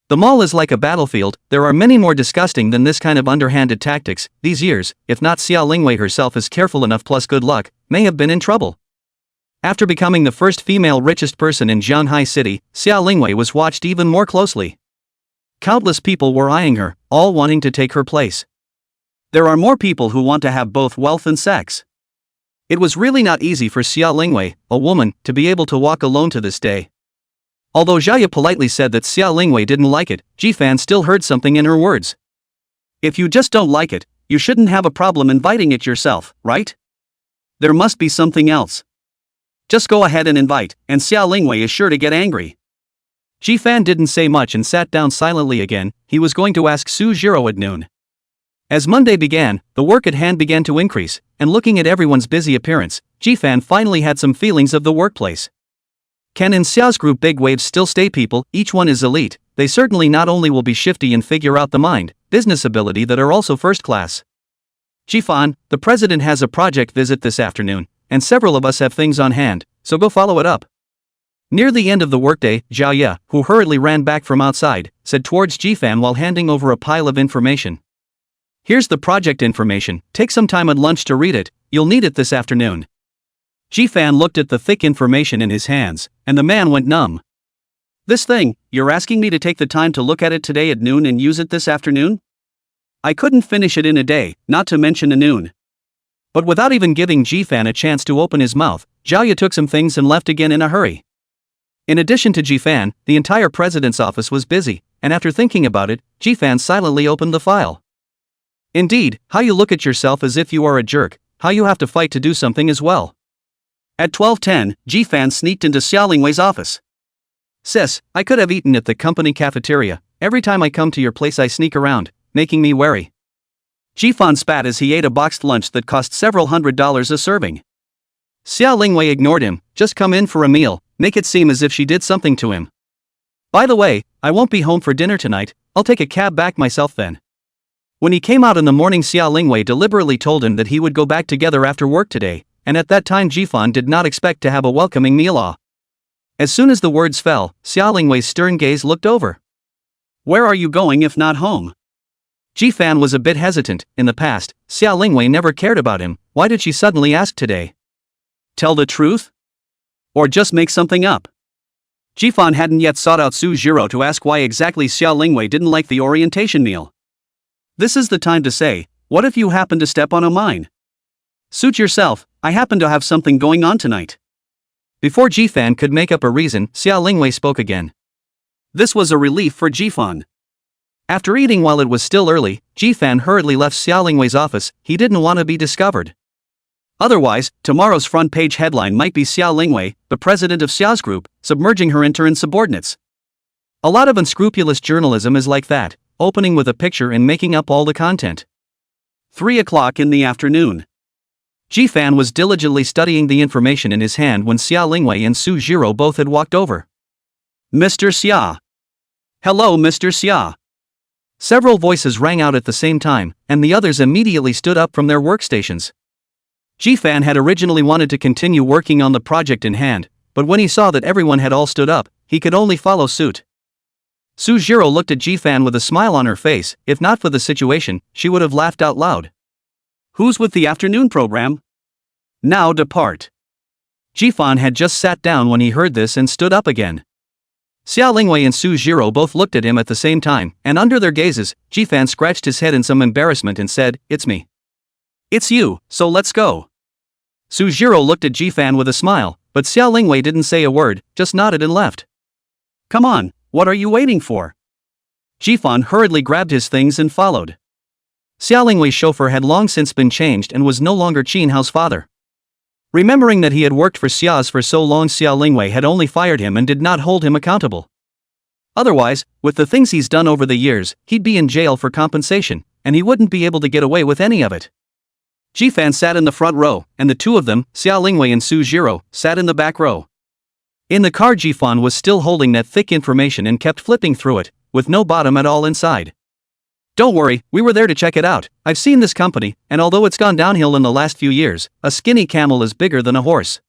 The mall is like a battlefield, there are many more disgusting than this kind of underhanded tactics. These years, if not Xia Lingwei herself is careful enough plus good luck, may have been in trouble. After becoming the first female richest person in Zhanghai City, Xia Lingwei was watched even more closely. Countless people were eyeing her, all wanting to take her place. There are more people who want to have both wealth and sex. It was really not easy for Xia Lingwei, a woman, to be able to walk alone to this day. Although Zhaya politely said that Xia Lingwei didn't like it, Jifan still heard something in her words. If you just don't like it, you shouldn't have a problem inviting it yourself, right? There must be something else. Just go ahead and invite, and Xia Lingwei is sure to get angry. Jifan didn't say much and sat down silently again. He was going to ask Su Jiro at noon. As Monday began, the work at hand began to increase, and looking at everyone's busy appearance, Jifan finally had some feelings of the workplace. Can in Xiao's group bigwaves still stay people? Each one is elite. They certainly not only will be shifty and figure out the mind, business ability that are also first class. Jifan, the president has a project visit this afternoon, and several of us have things on hand, so go follow it up. Near the end of the workday, Zhao Ye, who hurriedly ran back from outside, said towards Jifan while handing over a pile of information. Here's the project information, take some time at lunch to read it, you'll need it this afternoon. Jifan looked at the thick information in his hands, and the man went numb. This thing, you're asking me to take the time to look at it today at noon and use it this afternoon? I couldn't finish it in a day, not to mention a noon. But without even giving Jifan a chance to open his mouth, Zhao Ye took some things and left again in a hurry. In addition to Jifan, the entire president's office was busy, and after thinking about it, Jifan silently opened the file. Indeed, how you look at yourself as if you are a jerk, how you have to fight to do something as well. At 12:10, Jifan sneaked into Xia Lingwei's office. Sis, I could have eaten at the company cafeteria, every time I come to your place I sneak around, making me wary. Jifan spat as he ate a boxed lunch that cost several $100s a serving. Xia Lingwei ignored him, just come in for a meal, make it seem as if she did something to him. By the way, I won't be home for dinner tonight, I'll take a cab back myself then. When he came out in the morning, Xia Lingwei deliberately told him that he would go back together after work today, and at that time Jifan did not expect to have a welcoming meal. As soon as the words fell, Xia Lingwei's stern gaze looked over. Where are you going if not home? Jifan was a bit hesitant. In the past, Xia Lingwei never cared about him. Why did she suddenly ask today? Tell the truth? Or just make something up? Jifan hadn't yet sought out Su Jiro to ask why exactly Xia Lingwei didn't like the orientation meal. This is the time to say, what if you happen to step on a mine? Suit yourself, I happen to have something going on tonight. Before Jifan could make up a reason, Xia Lingwei spoke again. This was a relief for Jifan. After eating while it was still early, Jifan hurriedly left Xia Lingwei's office. He didn't want to be discovered. Otherwise, tomorrow's front page headline might be Xia Lingwei, the president of Xia's group, submerging her intern subordinates. A lot of unscrupulous journalism is like that, opening with a picture and making up all the content. 3 o'clock in the afternoon. Jifan was diligently studying the information in his hand when Xia Lingwei and Su Jiro both had walked over. Mr. Xia. Hello, Mr. Xia. Several voices rang out at the same time, and the others immediately stood up from their workstations. Jifan had originally wanted to continue working on the project in hand, but when he saw that everyone had all stood up, he could only follow suit. Su Jiro looked at Jifan with a smile on her face. If not for the situation, she would have laughed out loud. Who's with the afternoon program? Now depart. Jifan had just sat down when he heard this and stood up again. Xia Lingwei and Su Jiro both looked at him at the same time, and under their gazes, Jifan scratched his head in some embarrassment and said, "It's me." It's you, so let's go. Su Jiro looked at Jifan with a smile, but Xia Lingwei didn't say a word, just nodded and left. Come on, what are you waiting for? Jifan hurriedly grabbed his things and followed. Xia Lingwei's chauffeur had long since been changed and was no longer Qin Hao's father. Remembering that he had worked for Xia's for so long, Xia Lingwei had only fired him and did not hold him accountable. Otherwise, with the things he's done over the years, he'd be in jail for compensation, and he wouldn't be able to get away with any of it. Jifan sat in the front row, and the two of them, Xia Lingwei and Su Jiro, sat in the back row. In the car, Jifan was still holding that thick information and kept flipping through it, with no bottom at all inside. Don't worry, we were there to check it out. I've seen this company, and although it's gone downhill in the last few years, a skinny camel is bigger than a horse.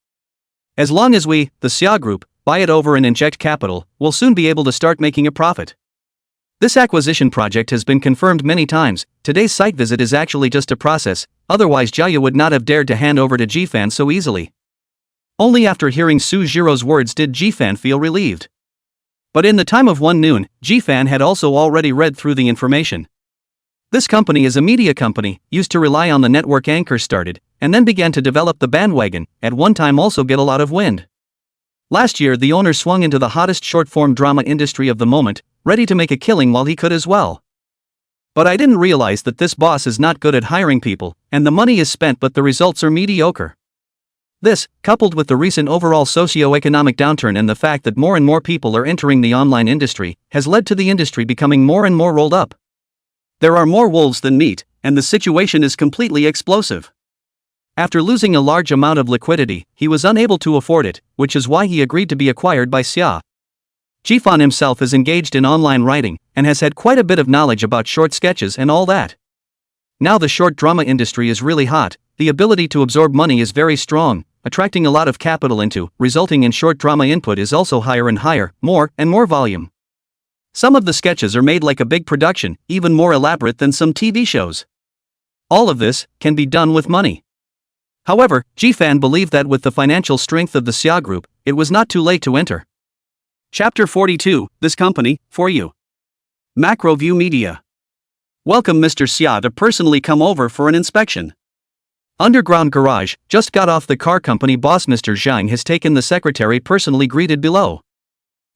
As long as we, the Xia Group, buy it over and inject capital, we'll soon be able to start making a profit. This acquisition project has been confirmed many times. Today's site visit is actually just a process, otherwise Jia would not have dared to hand over to Jifan so easily. Only after hearing Su Jiro's words did Jifan feel relieved. But in the time of 1 noon, Jifan had also already read through the information. This company is a media company, used to rely on the network anchors started, and then began to develop the bandwagon, at one time also get a lot of wind. Last year the owner swung into the hottest short-form drama industry of the moment, ready to make a killing while he could as well. But I didn't realize that this boss is not good at hiring people, and the money is spent but the results are mediocre. This, coupled with the recent overall socio-economic downturn and the fact that more and more people are entering the online industry, has led to the industry becoming more and more rolled up. There are more wolves than meat, and the situation is completely explosive. After losing a large amount of liquidity, he was unable to afford it, which is why he agreed to be acquired by Xia. Jifan himself is engaged in online writing, and has had quite a bit of knowledge about short sketches and all that. Now the short drama industry is really hot, the ability to absorb money is very strong, attracting a lot of capital into, resulting in short drama input is also higher and higher, more and more volume. Some of the sketches are made like a big production, even more elaborate than some TV shows. All of this can be done with money. However, Jifan believed that with the financial strength of the Xia Group, it was not too late to enter. Chapter 42, This Company, For You. Macro View Media. Welcome Mr. Xia to personally come over for an inspection. Underground Garage, just got off the car. Company boss Mr. Zhang has taken the secretary personally greeted below.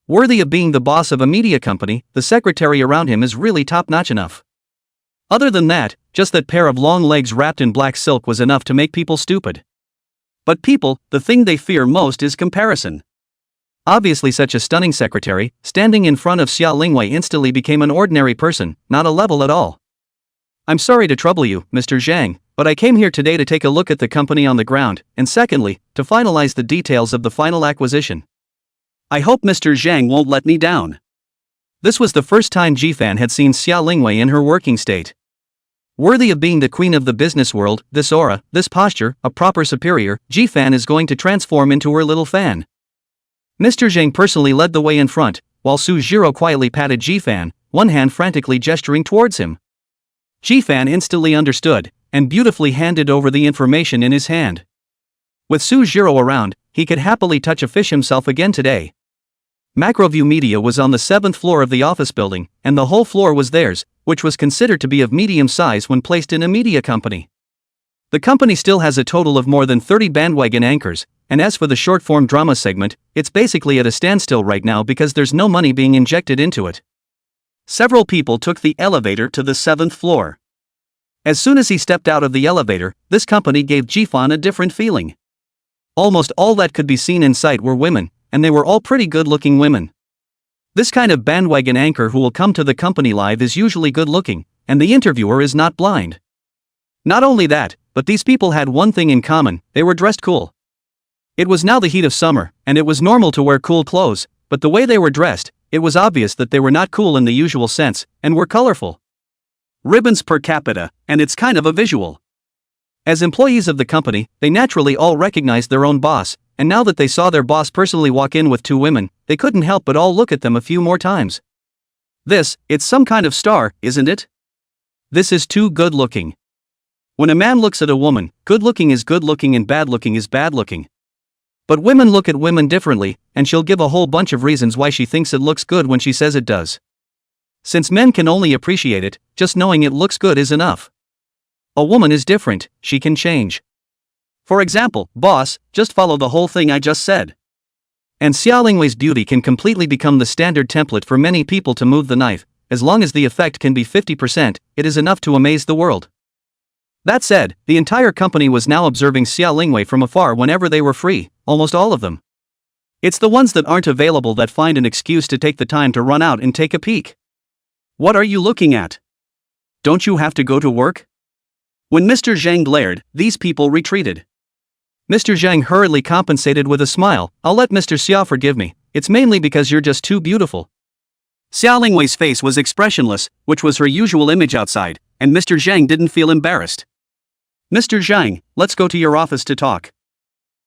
Worthy of being the boss of a media company, the secretary around him is really top-notch enough. Other than that, just that pair of long legs wrapped in black silk was enough to make people stupid. But people, the thing they fear most is comparison. Obviously such a stunning secretary, standing in front of Xia Lingwei instantly became an ordinary person, not a level at all. I'm sorry to trouble you, Mr. Zhang, but I came here today to take a look at the company on the ground, and secondly, to finalize the details of the final acquisition. I hope Mr. Zhang won't let me down. This was the first time Jifan had seen Xia Lingwei in her working state. Worthy of being the queen of the business world, this aura, this posture, a proper superior, Jifan is going to transform into her little fan. Mr. Zhang personally led the way in front, while Su Jiro quietly patted Jifan, one hand frantically gesturing towards him. Jifan instantly understood, and beautifully handed over the information in his hand. With Su Jiro around, he could happily touch a fish himself again today. Macroview Media was on the 7th floor of the office building, and the whole floor was theirs, which was considered to be of medium size when placed in a media company. The company still has a total of more than 30 bandwagon anchors, and as for the short-form drama segment, it's basically at a standstill right now because there's no money being injected into it. Several people took the elevator to the 7th floor. As soon as he stepped out of the elevator, this company gave Jifan a different feeling. Almost all that could be seen in sight were women, and they were all pretty good-looking women. This kind of bandwagon anchor who will come to the company live is usually good-looking, and the interviewer is not blind. Not only that, but these people had one thing in common: they were dressed cool. It was now the heat of summer, and it was normal to wear cool clothes, but the way they were dressed, it was obvious that they were not cool in the usual sense, and were colorful. Ribbons per capita, and it's kind of a visual. As employees of the company, they naturally all recognized their own boss, and now that they saw their boss personally walk in with two women, they couldn't help but all look at them a few more times. It's some kind of star, isn't it? This is too good-looking. When a man looks at a woman, good-looking is good-looking and bad-looking is bad-looking. But women look at women differently, and she'll give a whole bunch of reasons why she thinks it looks good when she says it does. Since men can only appreciate it, just knowing it looks good is enough. A woman is different, she can change. For example, boss, just follow the whole thing I just said. And Xia Lingwei's beauty can completely become the standard template for many people to move the knife. As long as the effect can be 50%, it is enough to amaze the world. That said, the entire company was now observing Xia Lingwei from afar whenever they were free, almost all of them. It's the ones that aren't available that find an excuse to take the time to run out and take a peek. What are you looking at? Don't you have to go to work? When Mr. Zhang glared, these people retreated. Mr. Zhang hurriedly compensated with a smile. I'll let Mr. Xia forgive me, it's mainly because you're just too beautiful. Xia Lingwei's face was expressionless, which was her usual image outside, and Mr. Zhang didn't feel embarrassed. Mr. Zhang, let's go to your office to talk.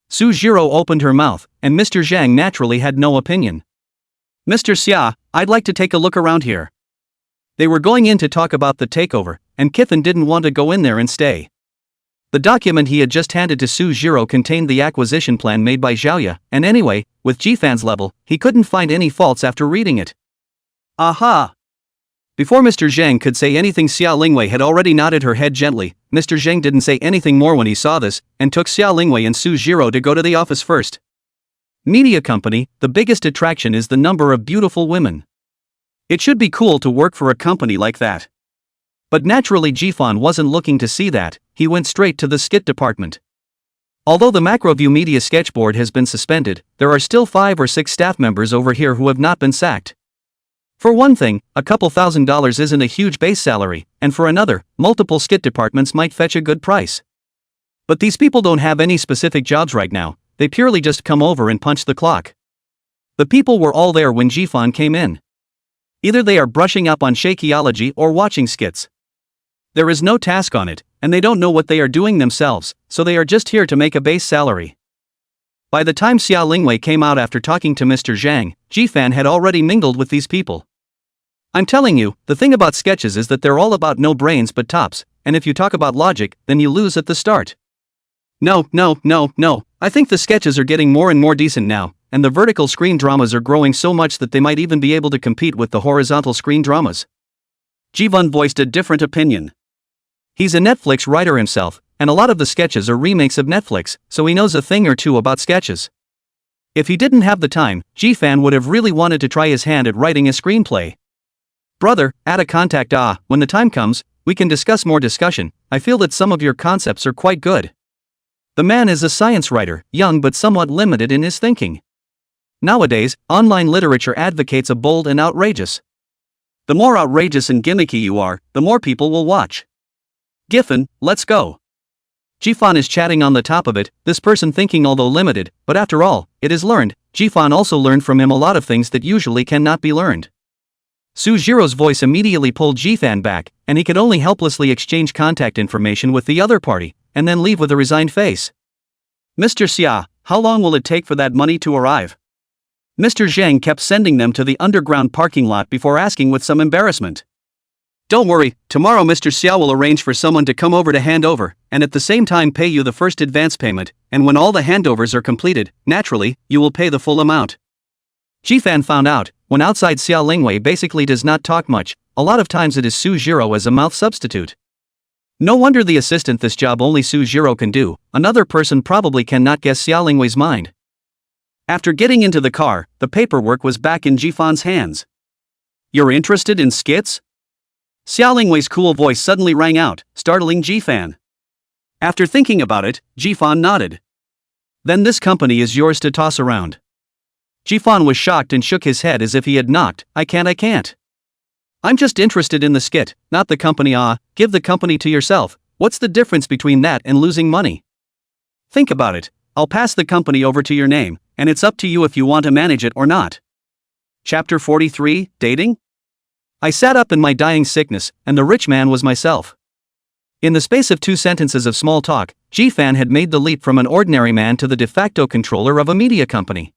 Su Jiro opened her mouth, and Mr. Zhang naturally had no opinion. Mr. Xia, I'd like to take a look around here. They were going in to talk about the takeover, and Kithan didn't want to go in there and stay. The document he had just handed to Su Jiro contained the acquisition plan made by Zhaoya, and anyway, with Jifan's level, he couldn't find any faults after reading it. Aha! Before Mr. Zhang could say anything, Xia Lingwei had already nodded her head gently. Mr. Zhang didn't say anything more when he saw this, and took Xia Lingwei and Su Jiro to go to the office first. Media company, the biggest attraction is the number of beautiful women. It should be cool to work for a company like that. But naturally Jifan wasn't looking to see that, he went straight to the skit department. Although the Macroview Media sketchboard has been suspended, there are still 5 or 6 staff members over here who have not been sacked. For one thing, a couple $1,000s isn't a huge base salary, and for another, multiple skit departments might fetch a good price. But these people don't have any specific jobs right now, they purely just come over and punch the clock. The people were all there when Jifan came in. Either they are brushing up on shakeology or watching skits. There is no task on it, and they don't know what they are doing themselves, so they are just here to make a base salary. By the time Xia Lingwei came out after talking to Mr. Zhang, Jifan had already mingled with these people. I'm telling you, the thing about sketches is that they're all about no brains but tops, and if you talk about logic, then you lose at the start. No, I think the sketches are getting more and more decent now, and the vertical screen dramas are growing so much that they might even be able to compete with the horizontal screen dramas. Jivun voiced a different opinion. He's a Netflix writer himself, and a lot of the sketches are remakes of Netflix, so he knows a thing or two about sketches. If he didn't have the time, Jifan would have really wanted to try his hand at writing a screenplay. Brother, add a contact. When the time comes, we can discuss more discussion. I feel that some of your concepts are quite good. The man is a science writer, young but somewhat limited in his thinking. Nowadays, online literature advocates a bold and outrageous. The more outrageous and gimmicky you are, the more people will watch. Giffen, let's go. Jifan is chatting on the top of it, this person thinking although limited, but after all, it is learned, Jifan also learned from him a lot of things that usually cannot be learned. Sujiro's voice immediately pulled Jifan back, and he could only helplessly exchange contact information with the other party, and then leave with a resigned face. Mr. Xia, how long will it take for that money to arrive? Mr. Zhang kept sending them to the underground parking lot before asking with some embarrassment. Don't worry, tomorrow Mr. Xia will arrange for someone to come over to hand over, and at the same time pay you the first advance payment, and when all the handovers are completed, naturally, you will pay the full amount. Jifan found out, when outside Xia Lingwei basically does not talk much, a lot of times it is Sujiro as a mouth substitute. No wonder the assistant this job only Sujiro can do, another person probably cannot guess Xia Lingwei's mind. After getting into the car, the paperwork was back in Jifan's hands. You're interested in skits? Xia Lingwei's cool voice suddenly rang out, startling Jifan. After thinking about it, Jifan nodded. Then this company is yours to toss around. Jifan was shocked and shook his head as if he had knocked. I can't. I'm just interested in the skit, not the company. Give the company to yourself. What's the difference between that and losing money? Think about it, I'll pass the company over to your name, and it's up to you if you want to manage it or not. Chapter 43, Dating? I sat up in my dying sickness, and the rich man was myself. In the space of 2 sentences of small talk, Jifan had made the leap from an ordinary man to the de facto controller of a media company.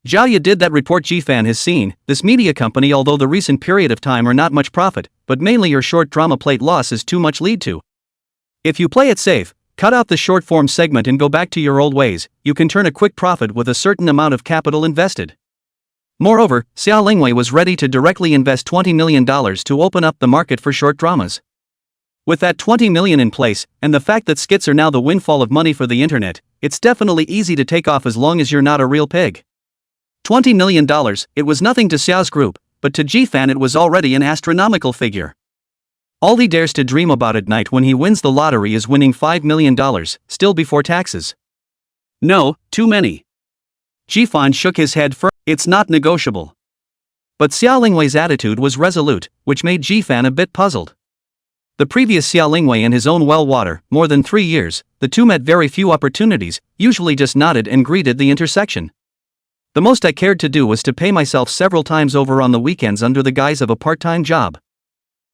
Jiaoya did that report Jifan has seen. This media company, although the recent period of time are not much profit, but mainly your short drama plate loss is too much lead to. If you play it safe, cut out the short form segment and go back to your old ways, you can turn a quick profit with a certain amount of capital invested. Moreover, Xia Lingwei was ready to directly invest $20 million to open up the market for short dramas. With that $20 million in place, and the fact that skits are now the windfall of money for the internet, it's definitely easy to take off as long as you're not a real pig. $20 million, it was nothing to Xiao's group, but to Jifan it was already an astronomical figure. All he dares to dream about at night when he wins the lottery is winning $5 million, still before taxes. No, too many. Jifan shook his head firmly. It's not negotiable. But Xia Lingwei's attitude was resolute, which made Jifan a bit puzzled. The previous Xia Lingwei and his own well-water, more than 3 years, the two met very few opportunities, usually just nodded and greeted the intersection. The most I cared to do was to pay myself several times over on the weekends under the guise of a part-time job.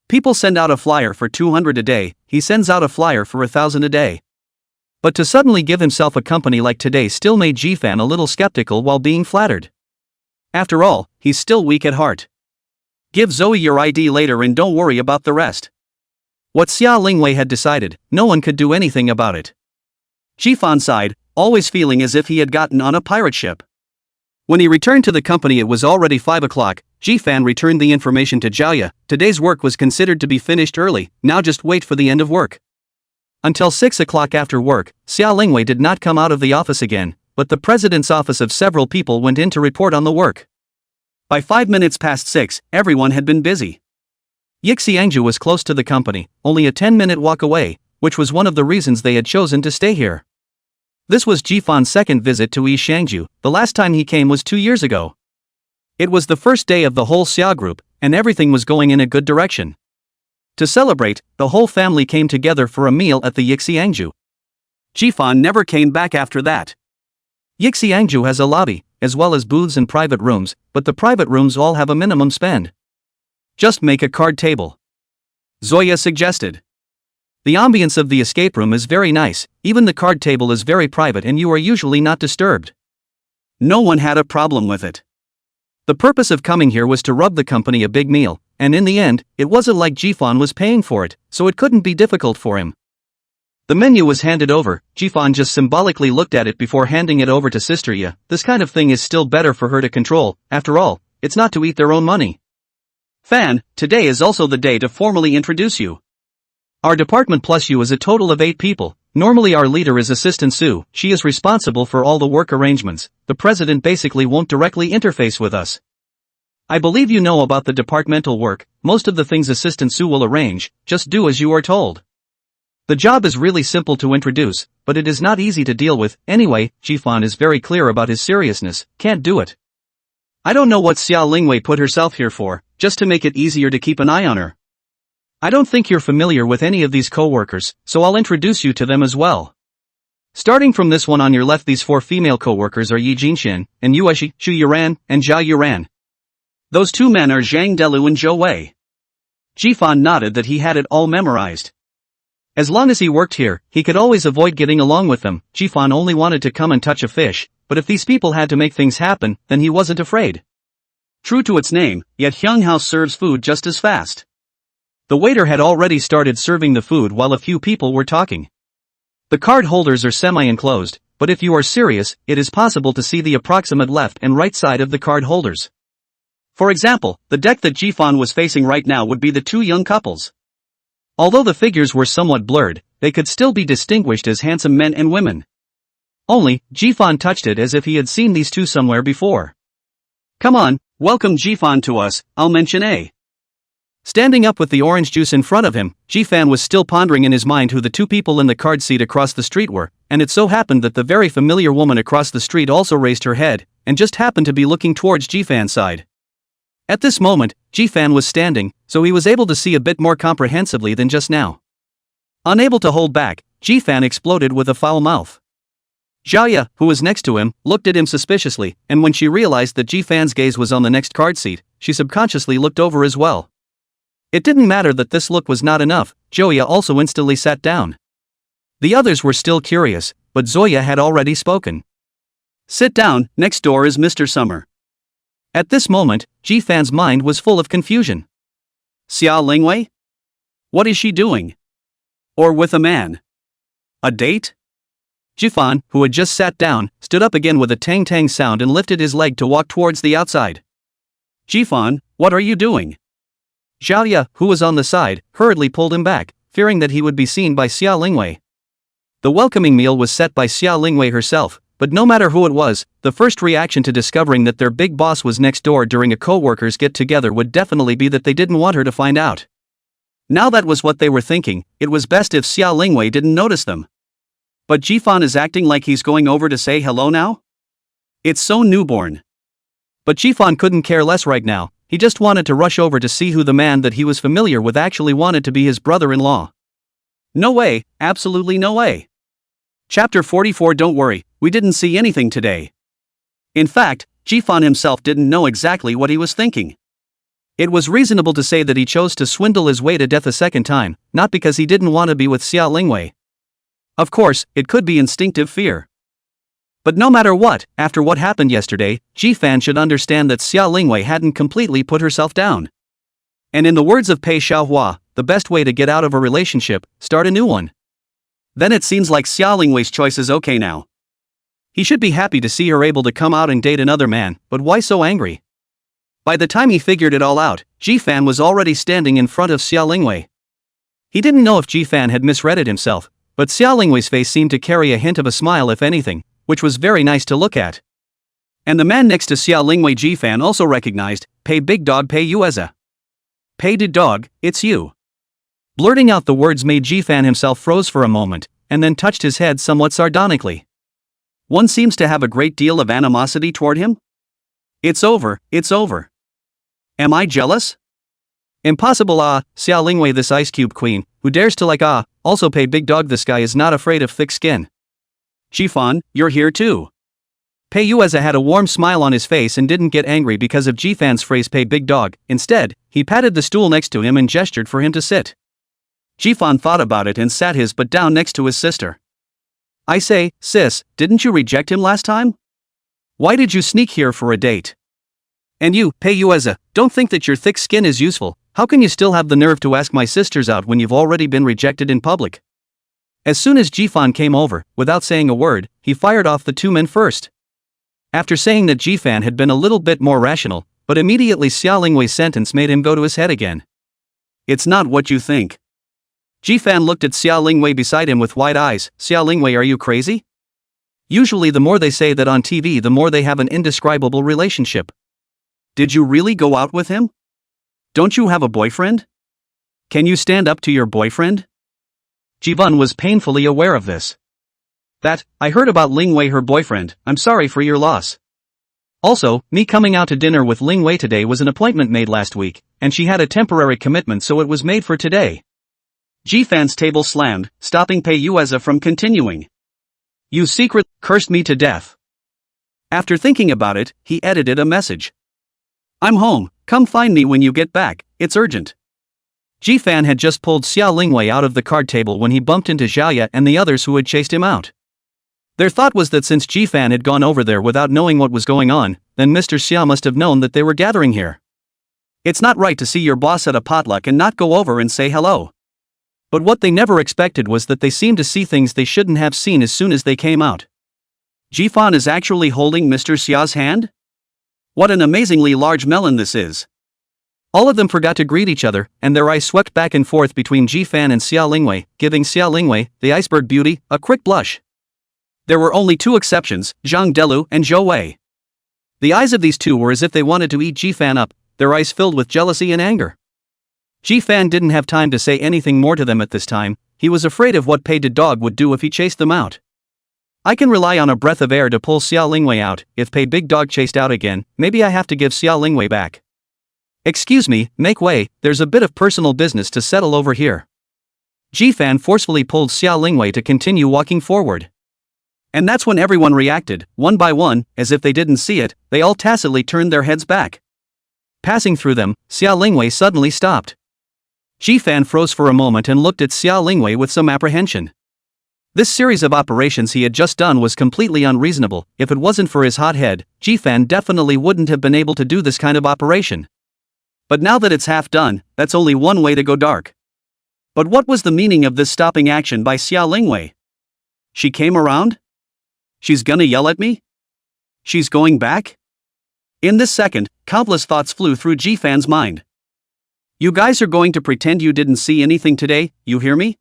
People send out a flyer for 200 a day, he sends out a flyer for 1,000 a day. But to suddenly give himself a company like today still made Jifan a little skeptical while being flattered. After all, he's still weak at heart. Give Zoe your ID later and don't worry about the rest. What Xia Lingwei had decided, no one could do anything about it. Jifan sighed, always feeling as if he had gotten on a pirate ship. When he returned to the company it was already 5 o'clock, Jifan returned the information to Jiaoya. Today's work was considered to be finished early, now just wait for the end of work. Until 6 o'clock after work, Xia Lingwei did not come out of the office again, but the president's office of several people went in to report on the work. By 5 minutes past 6, everyone had been busy. Yixiangju was close to the company, only a 10-minute walk away, which was one of the reasons they had chosen to stay here. This was Jifan's second visit to Yixiangju, the last time he came was 2 years ago. It was the first day of the whole Xia group, and everything was going in a good direction. To celebrate, the whole family came together for a meal at the Yixiangju. Jifan never came back after that. Yixiangju has a lobby, as well as booths and private rooms, but the private rooms all have a minimum spend. Just make a card table, Zoya suggested. The ambience of the escape room is very nice, even the card table is very private and you are usually not disturbed. No one had a problem with it. The purpose of coming here was to rub the company a big meal, and in the end, it wasn't like Jifan was paying for it, so it couldn't be difficult for him. The menu was handed over, Jifan just symbolically looked at it before handing it over to Sister Ya. This kind of thing is still better for her to control, after all, it's not to eat their own money. Fan, today is also the day to formally introduce you. Our department plus you is a total of 8 people. Normally our leader is Assistant Sue, she is responsible for all the work arrangements. The president basically won't directly interface with us. I believe you know about the departmental work, most of the things Assistant Sue will arrange, just do as you are told. The job is really simple to introduce, but it is not easy to deal with. Anyway, Jifan is very clear about his seriousness, can't do it. I don't know what Xia Lingwei put herself here for, just to make it easier to keep an eye on her. I don't think you're familiar with any of these co-workers, so I'll introduce you to them as well. Starting from this one on your left, these four female co-workers are Yi Jinshin, and Yueshi, Shu Yuran, and Zhao Yuran. Those two men are Zhang Delu and Zhou Wei. Jifan nodded that he had it all memorized. As long as he worked here, he could always avoid getting along with them. Jifan only wanted to come and touch a fish, but if these people had to make things happen, then he wasn't afraid. True to its name, yet Hyung House serves food just as fast. The waiter had already started serving the food while a few people were talking. The card holders are semi-enclosed, but if you are serious, it is possible to see the approximate left and right side of the card holders. For example, the deck that Jifan was facing right now would be the two young couples. Although the figures were somewhat blurred, they could still be distinguished as handsome men and women. Only, Jifan touched it as if he had seen these two somewhere before. Come on, welcome Jifan to us, I'll mention A. Standing up with the orange juice in front of him, Jifan was still pondering in his mind who the two people in the card seat across the street were, and it so happened that the very familiar woman across the street also raised her head, and just happened to be looking towards Jifan's side. At this moment, Jifan was standing, so he was able to see a bit more comprehensively than just now. Unable to hold back, Jifan exploded with a foul mouth. Zhaoya, who was next to him, looked at him suspiciously, and when she realized that Jifan's gaze was on the next card seat, she subconsciously looked over as well. It didn't matter that this look was not enough, Zhaoya also instantly sat down. The others were still curious, but Zoya had already spoken. Sit down, next door is Mr. Summer. At this moment, Jifan's mind was full of confusion. Xia Lingwei? What is she doing? Or with a man? A date? Jifan, who had just sat down, stood up again with a tang-tang sound and lifted his leg to walk towards the outside. Jifan, what are you doing? Zhaoya, who was on the side, hurriedly pulled him back, fearing that he would be seen by Xia Lingwei. The welcoming meal was set by Xia Lingwei herself, but no matter who it was, the first reaction to discovering that their big boss was next door during a co-workers get-together would definitely be that they didn't want her to find out. Now that was what they were thinking, it was best if Xia Lingwei didn't notice them. But Jifan is acting like he's going over to say hello now? It's so newborn. But Jifan couldn't care less right now. He just wanted to rush over to see who the man that he was familiar with actually wanted to be his brother-in-law. No way, absolutely no way. Chapter 44. Don't worry, we didn't see anything today. In fact, Jifan himself didn't know exactly what he was thinking. It was reasonable to say that he chose to swindle his way to death a second time, not because he didn't want to be with Xia Lingwei. Of course, it could be instinctive fear. But no matter what, after what happened yesterday, Jifan should understand that Xia Lingwei hadn't completely put herself down. And in the words of Pei Xiaohua, the best way to get out of a relationship, start a new one. Then it seems like Xia Lingwei's choice is okay now. He should be happy to see her able to come out and date another man, but why so angry? By the time he figured it all out, Jifan was already standing in front of Xia Lingwei. He didn't know if Jifan had misread it himself, but Xia Lingwei's face seemed to carry a hint of a smile if anything, which was very nice to look at. And the man next to Xia Lingwei Jifan also recognized, Pei Big Dog Pei Yueza. Pei Did Dog, it's you. Blurting out the words made Jifan himself froze for a moment, and then touched his head somewhat sardonically. One seems to have a great deal of animosity toward him? It's over, it's over. Am I jealous? Impossible. Xia Lingwei, this ice cube queen, who dares to like also Pei Big Dog, this guy is not afraid of thick skin. Jifan, you're here too. Pei Yueza had a warm smile on his face and didn't get angry because of Jifan's phrase Pei Big Dog. Instead, he patted the stool next to him and gestured for him to sit. Jifan thought about it and sat his butt down next to his sister. I say, sis, didn't you reject him last time? Why did you sneak here for a date? And you, Pei Yueza, don't think that your thick skin is useful. How can you still have the nerve to ask my sisters out when you've already been rejected in public? As soon as Jifan came over, without saying a word, he fired off the two men first. After saying that Jifan had been a little bit more rational, but immediately Xia Lingwei's sentence made him go to his head again. It's not what you think. Jifan looked at Xia Lingwei beside him with wide eyes. Xia Lingwei, are you crazy? Usually the more they say that on TV, the more they have an indescribable relationship. Did you really go out with him? Don't you have a boyfriend? Can you stand up to your boyfriend? Jifan was painfully aware of this. That, I heard about Lingwei, her boyfriend. I'm sorry for your loss. Also, me coming out to dinner with Lingwei today was an appointment made last week, and she had a temporary commitment, so it was made for today. Jifan's table slammed, stopping Pei Yueza from continuing. You secret cursed me to death. After thinking about it, he edited a message. I'm home, come find me when you get back, it's urgent. Ji-fan had just pulled Xia Lingwei out of the card table when he bumped into Xiaoya and the others who had chased him out. Their thought was that since Ji-fan had gone over there without knowing what was going on, then Mr. Xia must have known that they were gathering here. It's not right to see your boss at a potluck and not go over and say hello. But what they never expected was that they seemed to see things they shouldn't have seen as soon as they came out. Ji-fan is actually holding Mr. Xia's hand? What an amazingly large melon this is. All of them forgot to greet each other, and their eyes swept back and forth between Ji-fan and Xia Lingwei, giving Xia Lingwei, the iceberg beauty, a quick blush. There were only two exceptions, Zhang Delu and Zhou Wei. The eyes of these two were as if they wanted to eat Ji-fan up, their eyes filled with jealousy and anger. Ji-fan didn't have time to say anything more to them at this time. He was afraid of what Pei the dog would do if he chased them out. I can rely on a breath of air to pull Xia Lingwei out. If Pei Big Dog chased out again, maybe I have to give Xia Lingwei back. Excuse me, make way, there's a bit of personal business to settle over here. Ji-fan forcefully pulled Xia Lingwei to continue walking forward. And that's when everyone reacted, one by one, as if they didn't see it, they all tacitly turned their heads back. Passing through them, Xia Lingwei suddenly stopped. Ji-fan froze for a moment and looked at Xia Lingwei with some apprehension. This series of operations he had just done was completely unreasonable. If it wasn't for his hot head, Ji-fan definitely wouldn't have been able to do this kind of operation. But now that it's half done, that's only one way to go dark. But what was the meaning of this stopping action by Xia Lingwei? She came around? She's gonna yell at me? She's going back? In this second, countless thoughts flew through Ji-fan's mind. You guys are going to pretend you didn't see anything today, you hear me?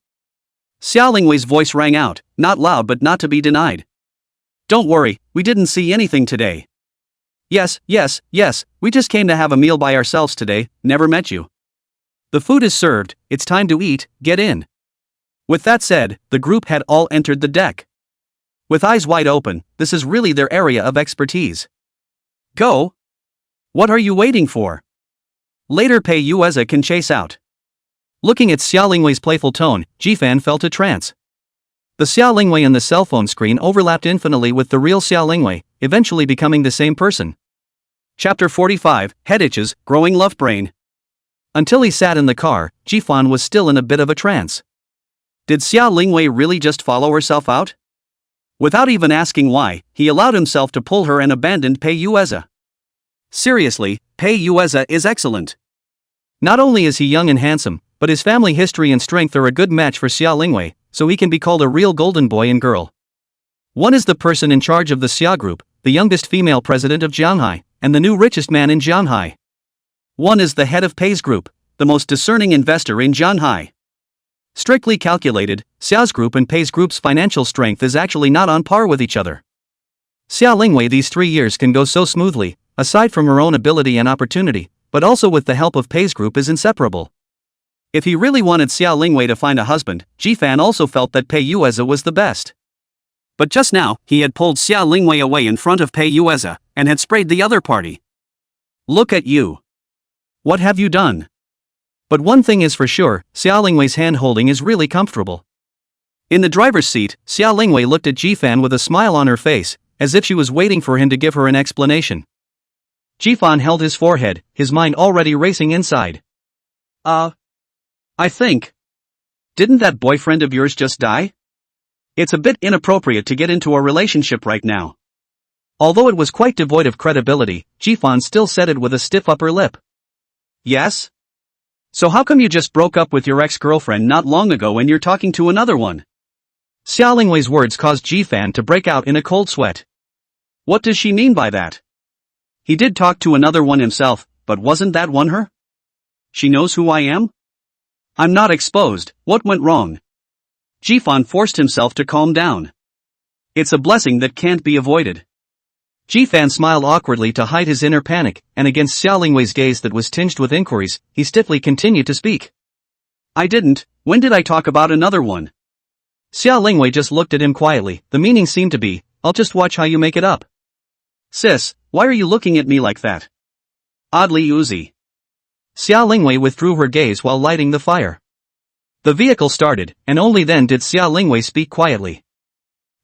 Xia Lingwei's voice rang out, not loud but not to be denied. Don't worry, we didn't see anything today. Yes, we just came to have a meal by ourselves today, never met you. The food is served, it's time to eat, get in. With that said, the group had all entered the deck. With eyes wide open, this is really their area of expertise. Go! What are you waiting for? Later Pei Yueza can chase out. Looking at Xia Lingwei's playful tone, Ji-fan felt a trance. The Xia Lingwei in the cell phone screen overlapped infinitely with the real Xia Lingwei, eventually becoming the same person. Chapter 45, Head Itches, Growing Love Brain. Until he sat in the car, Ji-fan was still in a bit of a trance. Did Xia Lingwei really just follow herself out? Without even asking why, he allowed himself to pull her and abandoned Pei Yueza. Seriously, Pei Yueza is excellent. Not only is he young and handsome, but his family history and strength are a good match for Xia Lingwei, so he can be called a real golden boy and girl. One is the person in charge of the Xia group, the youngest female president of Jianghai, and the new richest man in Jianghai. One is the head of Pei's group, the most discerning investor in Jianghai. Strictly calculated, Xia's group and Pei's group's financial strength is actually not on par with each other. Xia Lingwei these 3 years can go so smoothly, aside from her own ability and opportunity, but also with the help of Pei's group is inseparable. If he really wanted Xia Lingwei to find a husband, Ji-fan also felt that Pei Yueza was the best. But just now, he had pulled Xia Lingwei away in front of Pei Yueza, and had sprayed the other party. Look at you. What have you done? But one thing is for sure, Xia Lingwei's hand-holding is really comfortable. In the driver's seat, Xia Lingwei looked at Ji-fan with a smile on her face, as if she was waiting for him to give her an explanation. Ji-fan held his forehead, his mind already racing inside. I think. Didn't that boyfriend of yours just die? It's a bit inappropriate to get into a relationship right now. Although it was quite devoid of credibility, Ji-fan still said it with a stiff upper lip. Yes? So how come you just broke up with your ex-girlfriend not long ago and you're talking to another one? Xia Lingwei's words caused Ji-fan to break out in a cold sweat. What does she mean by that? He did talk to another one himself, but wasn't that one her? She knows who I am? I'm not exposed, what went wrong? Ji-fan forced himself to calm down. It's a blessing that can't be avoided. Ji-fan smiled awkwardly to hide his inner panic, and against Xia Lingwei's gaze that was tinged with inquiries, he stiffly continued to speak. I didn't, when did I talk about another one? Xia Lingwei just looked at him quietly, the meaning seemed to be, I'll just watch how you make it up. Sis, why are you looking at me like that? Oddly oozy. Xia Lingwei withdrew her gaze while lighting the fire. The vehicle started, and only then did Xia Lingwei speak quietly.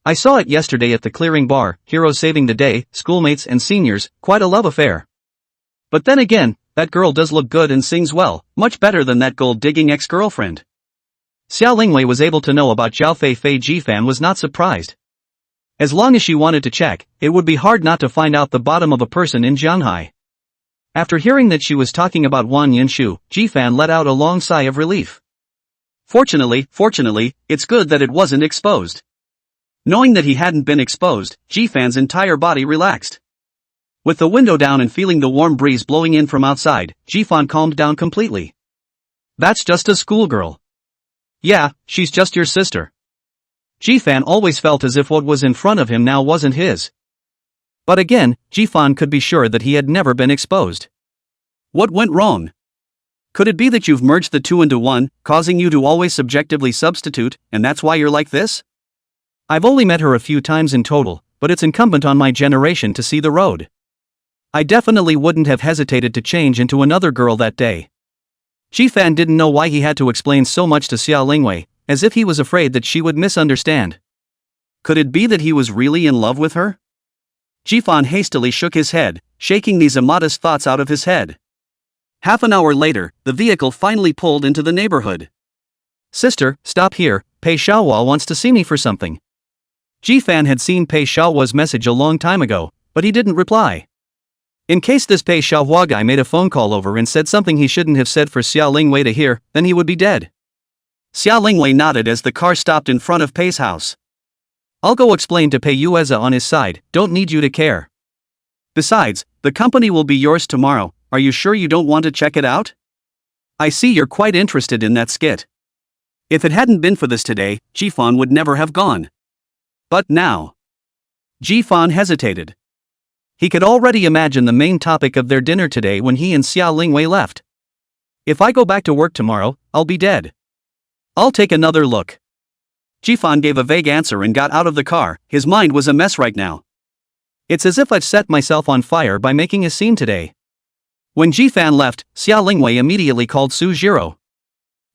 I saw it yesterday at the clearing bar, heroes saving the day, schoolmates and seniors, quite a love affair. But then again, that girl does look good and sings well, much better than that gold-digging ex-girlfriend. Xia Lingwei was able to know about Zhao Fei. Jifan was not surprised. As long as she wanted to check, it would be hard not to find out the bottom of a person in Jianghai. After hearing that she was talking about Wang Yinshu, Jifan let out a long sigh of relief. Fortunately, it's good that it wasn't exposed. Knowing that he hadn't been exposed, Jifan's entire body relaxed. With the window down and feeling the warm breeze blowing in from outside, Jifan calmed down completely. That's just a schoolgirl. Yeah, she's just your sister. Jifan always felt as if what was in front of him now wasn't his. But again, Jifan could be sure that he had never been exposed. What went wrong? Could it be that you've merged the two into one, causing you to always subjectively substitute, and that's why you're like this? I've only met her a few times in total, but it's incumbent on my generation to see the road. I definitely wouldn't have hesitated to change into another girl that day. Jifan didn't know why he had to explain so much to Xia Lingwei, as if he was afraid that she would misunderstand. Could it be that he was really in love with her? Jifan hastily shook his head, shaking these immodest thoughts out of his head. Half an hour later, the vehicle finally pulled into the neighborhood. Sister, stop here, Pei Xiaohua wants to see me for something. Jifan had seen Pei Xiaohua's message a long time ago, but he didn't reply. In case this Pei Xiaohua guy made a phone call over and said something he shouldn't have said for Xia Lingwei to hear, then he would be dead. Xia Lingwei nodded as the car stopped in front of Pei's house. I'll go explain to Pei Yueza on his side, don't need you to care. Besides, the company will be yours tomorrow, are you sure you don't want to check it out? I see you're quite interested in that skit. If it hadn't been for this today, Jifan would never have gone. But now. Jifan hesitated. He could already imagine the main topic of their dinner today when he and Xia Lingwei left. If I go back to work tomorrow, I'll be dead. I'll take another look. Jifan gave a vague answer and got out of the car, his mind was a mess right now. It's as if I've set myself on fire by making a scene today. When Jifan left, Xia Lingwei immediately called Su Jiro.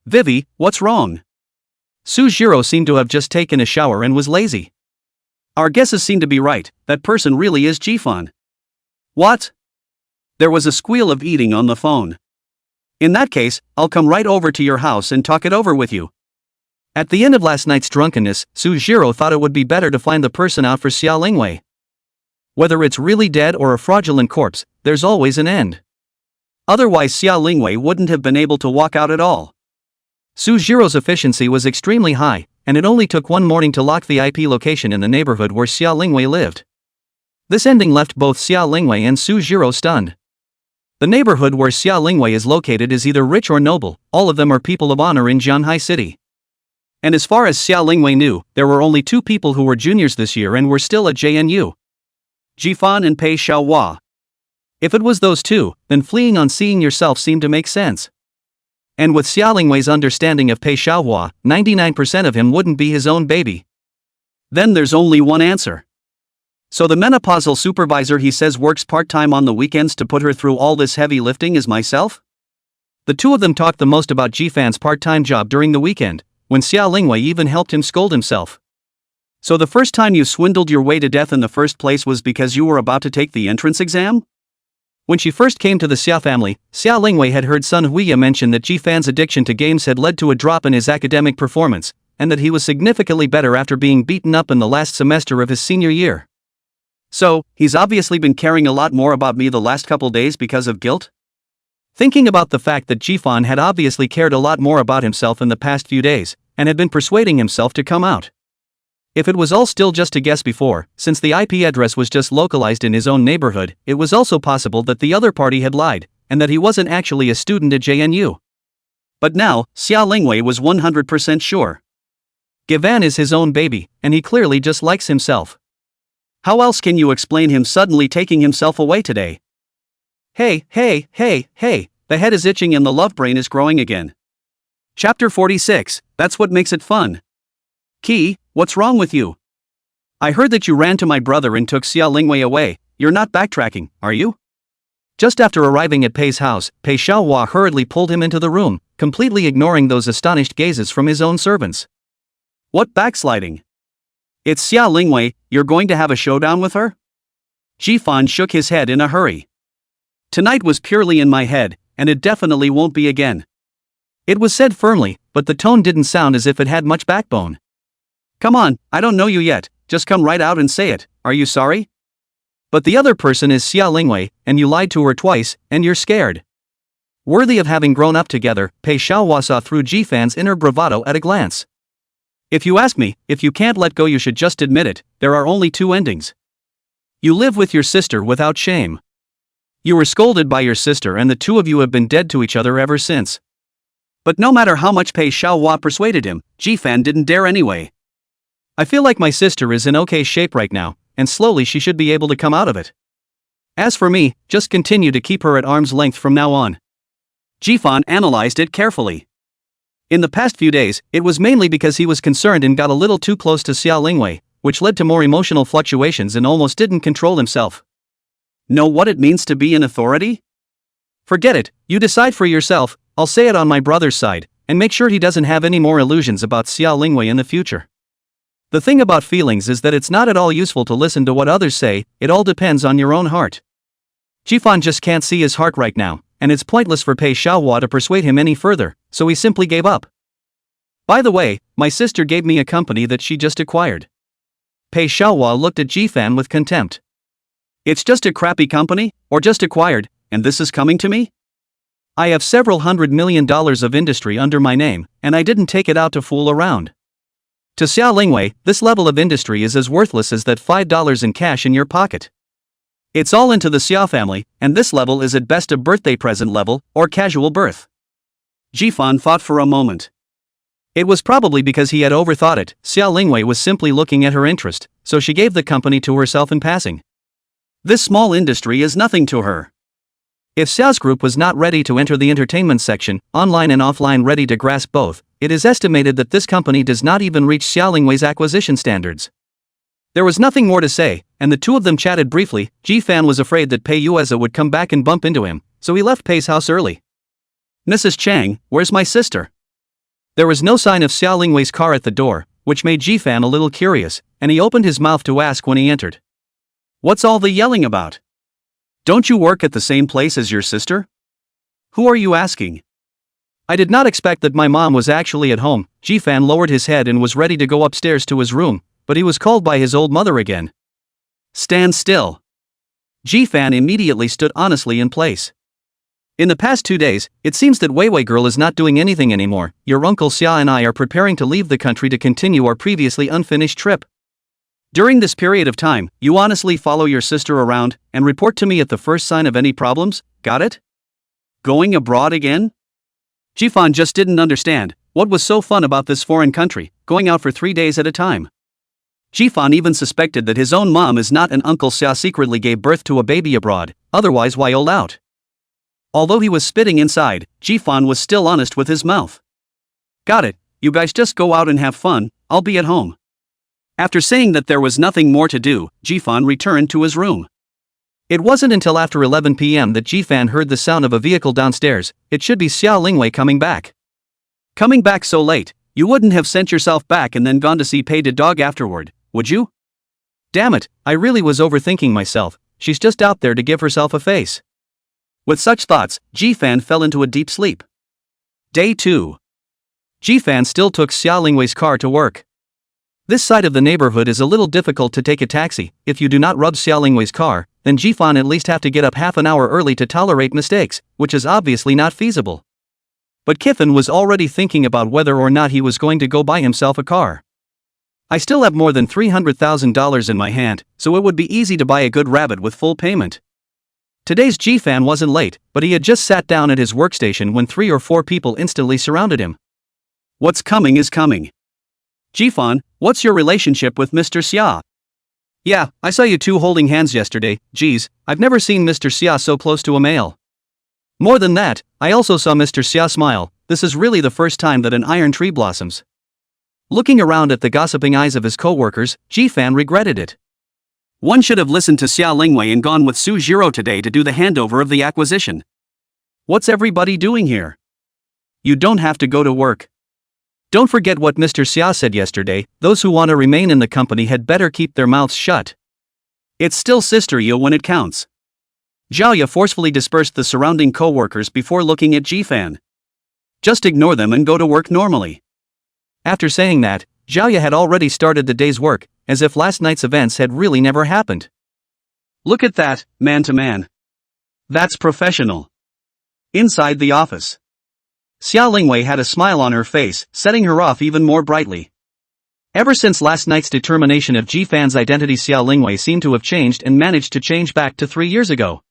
Vivi, what's wrong? Su Jiro seemed to have just taken a shower and was lazy. Our guesses seem to be right, that person really is Jifan. What? There was a squeal of eating on the phone. In that case, I'll come right over to your house and talk it over with you. At the end of last night's drunkenness, Su Jiro thought it would be better to find the person out for Xia Lingwei. Whether it's really dead or a fraudulent corpse, there's always an end. Otherwise Xia Lingwei wouldn't have been able to walk out at all. Su Jiro's efficiency was extremely high, and it only took one morning to lock the IP location in the neighborhood where Xia Lingwei lived. This ending left both Xia Lingwei and Su Jiro stunned. The neighborhood where Xia Lingwei is located is either rich or noble, all of them are people of honor in Jianhai City. And as far as Xia Lingwei knew, there were only 2 people who were juniors this year and were still at JNU. Jifan and Pei Xiaohua. If it was those 2, then fleeing on seeing yourself seemed to make sense. And with Xia Lingwei's understanding of Pei Xiaohua, 99% of him wouldn't be his own baby. Then there's only one answer. So the menopausal supervisor he says works part-time on the weekends to put her through all this heavy lifting is myself? The 2 of them talked the most about Jifan's part-time job during the weekend, when Xia Lingwei even helped him scold himself. So the first time you swindled your way to death in the first place was because you were about to take the entrance exam? When she first came to the Xia family, Xia Lingwei had heard Sun Huiya mention that Jifan's addiction to games had led to a drop in his academic performance, and that he was significantly better after being beaten up in the last semester of his senior year. So, he's obviously been caring a lot more about me the last couple days because of guilt? Thinking about the fact that Jifan had obviously cared a lot more about himself in the past few days, and had been persuading himself to come out. If it was all still just a guess before, since the IP address was just localized in his own neighborhood, it was also possible that the other party had lied, and that he wasn't actually a student at JNU. But now, Xia Lingwei was 100% sure. Givan is his own baby, and he clearly just likes himself. How else can you explain him suddenly taking himself away today? Hey, the head is itching and the love brain is growing again. Chapter 46, that's what makes it fun. Key, what's wrong with you? I heard that you ran to my brother and took Xia Lingwei away, you're not backtracking, are you? Just after arriving at Pei's house, Pei Xiaohua hurriedly pulled him into the room, completely ignoring those astonished gazes from his own servants. What backsliding? It's Xia Lingwei, you're going to have a showdown with her? Jifan shook his head in a hurry. Tonight was purely in my head, and it definitely won't be again. It was said firmly, but the tone didn't sound as if it had much backbone. Come on, I don't know you yet, just come right out and say it, are you sorry? But the other person is Xia Lingwei, and you lied to her twice, and you're scared. Worthy of having grown up together, Pei Xiaohua saw through Jifan's inner bravado at a glance. If you ask me, if you can't let go you should just admit it, there are only two endings. You live with your sister without shame. You were scolded by your sister and the two of you have been dead to each other ever since. But no matter how much Pei Xiaohua persuaded him, Jifan didn't dare anyway. I feel like my sister is in okay shape right now, and slowly she should be able to come out of it. As for me, just continue to keep her at arm's length from now on. Jifan analyzed it carefully. In the past few days, it was mainly because he was concerned and got a little too close to Xia Lingwei, which led to more emotional fluctuations and almost didn't control himself. Know what it means to be an authority? Forget it, you decide for yourself. I'll say it on my brother's side, and make sure he doesn't have any more illusions about Xia Lingwei in the future. The thing about feelings is that it's not at all useful to listen to what others say, it all depends on your own heart. Jifan just can't see his heart right now, and it's pointless for Pei Xiaohua to persuade him any further, so he simply gave up. By the way, my sister gave me a company that she just acquired. Pei Xiaohua looked at Jifan with contempt. It's just a crappy company, or just acquired, and this is coming to me? I have several $100 million of industry under my name, and I didn't take it out to fool around. To Xia Lingwei, this level of industry is as worthless as that $5 in cash in your pocket. It's all into the Xia family, and this level is at best a birthday present level, or casual birth. Jifan thought for a moment. It was probably because he had overthought it. Xia Lingwei was simply looking at her interest, so she gave the company to herself in passing. This small industry is nothing to her. If Xiao's group was not ready to enter the entertainment section, online and offline ready to grasp both, it is estimated that this company does not even reach Xia Lingwei's acquisition standards. There was nothing more to say, and the two of them chatted briefly. Jifan was afraid that Pei Yueza would come back and bump into him, so he left Pei's house early. Mrs. Chang, where's my sister? There was no sign of Xia Lingwei's car at the door, which made Jifan a little curious, and he opened his mouth to ask when he entered. What's all the yelling about? Don't you work at the same place as your sister? Who are you asking? I did not expect that my mom was actually at home. Jifan lowered his head and was ready to go upstairs to his room, but he was called by his old mother again. Stand still. Jifan immediately stood honestly in place. In the past 2 days, it seems that Weiwei girl is not doing anything anymore. Your uncle Xia and I are preparing to leave the country to continue our previously unfinished trip. During this period of time, you honestly follow your sister around and report to me at the first sign of any problems, got it? Going abroad again? Jifan just didn't understand what was so fun about this foreign country, going out for 3 days at a time. Jifan even suspected that his own mom is not an Uncle Xia secretly gave birth to a baby abroad, otherwise why hold out? Although he was spitting inside, Jifan was still honest with his mouth. Got it, you guys just go out and have fun, I'll be at home. After saying that there was nothing more to do, Jifan returned to his room. It wasn't until after 11 p.m. that Jifan heard the sound of a vehicle downstairs. It should be Xia Lingwei coming back. Coming back so late, you wouldn't have sent yourself back and then gone to see Pei the dog afterward, would you? Damn it, I really was overthinking myself. She's just out there to give herself a face. With such thoughts, Jifan fell into a deep sleep. Day 2. Jifan still took Xia Lingwei's car to work. This side of the neighborhood is a little difficult to take a taxi. If you do not rub Xia Lingwei's car, then Jifan at least have to get up half an hour early to tolerate mistakes, which is obviously not feasible. But Kifan was already thinking about whether or not he was going to go buy himself a car. I still have more than $300,000 in my hand, so it would be easy to buy a good rabbit with full payment. Today's Jifan wasn't late, but he had just sat down at his workstation when 3 or 4 people instantly surrounded him. What's coming is coming. Jifan, what's your relationship with Mr. Xia? Yeah, I saw you two holding hands yesterday. Geez, I've never seen Mr. Xia so close to a male. More than that, I also saw Mr. Xia smile. This is really the first time that an iron tree blossoms. Looking around at the gossiping eyes of his co-workers, Jifan regretted it. One should have listened to Xia Lingwei and gone with Su Jiro today to do the handover of the acquisition. What's everybody doing here? You don't have to go to work. Don't forget what Mr. Xia said yesterday, those who want to remain in the company had better keep their mouths shut. It's still Sister Yo when it counts. Jiaoya forcefully dispersed the surrounding co-workers before looking at Jifan. Just ignore them and go to work normally. After saying that, Jiaoya had already started the day's work, as if last night's events had really never happened. Look at that, man to man. That's professional. Inside the office, Xia Lingwei had a smile on her face, setting her off even more brightly. Ever since last night's determination of Jifan's identity, Xia Lingwei seemed to have changed and managed to change back to 3 years ago.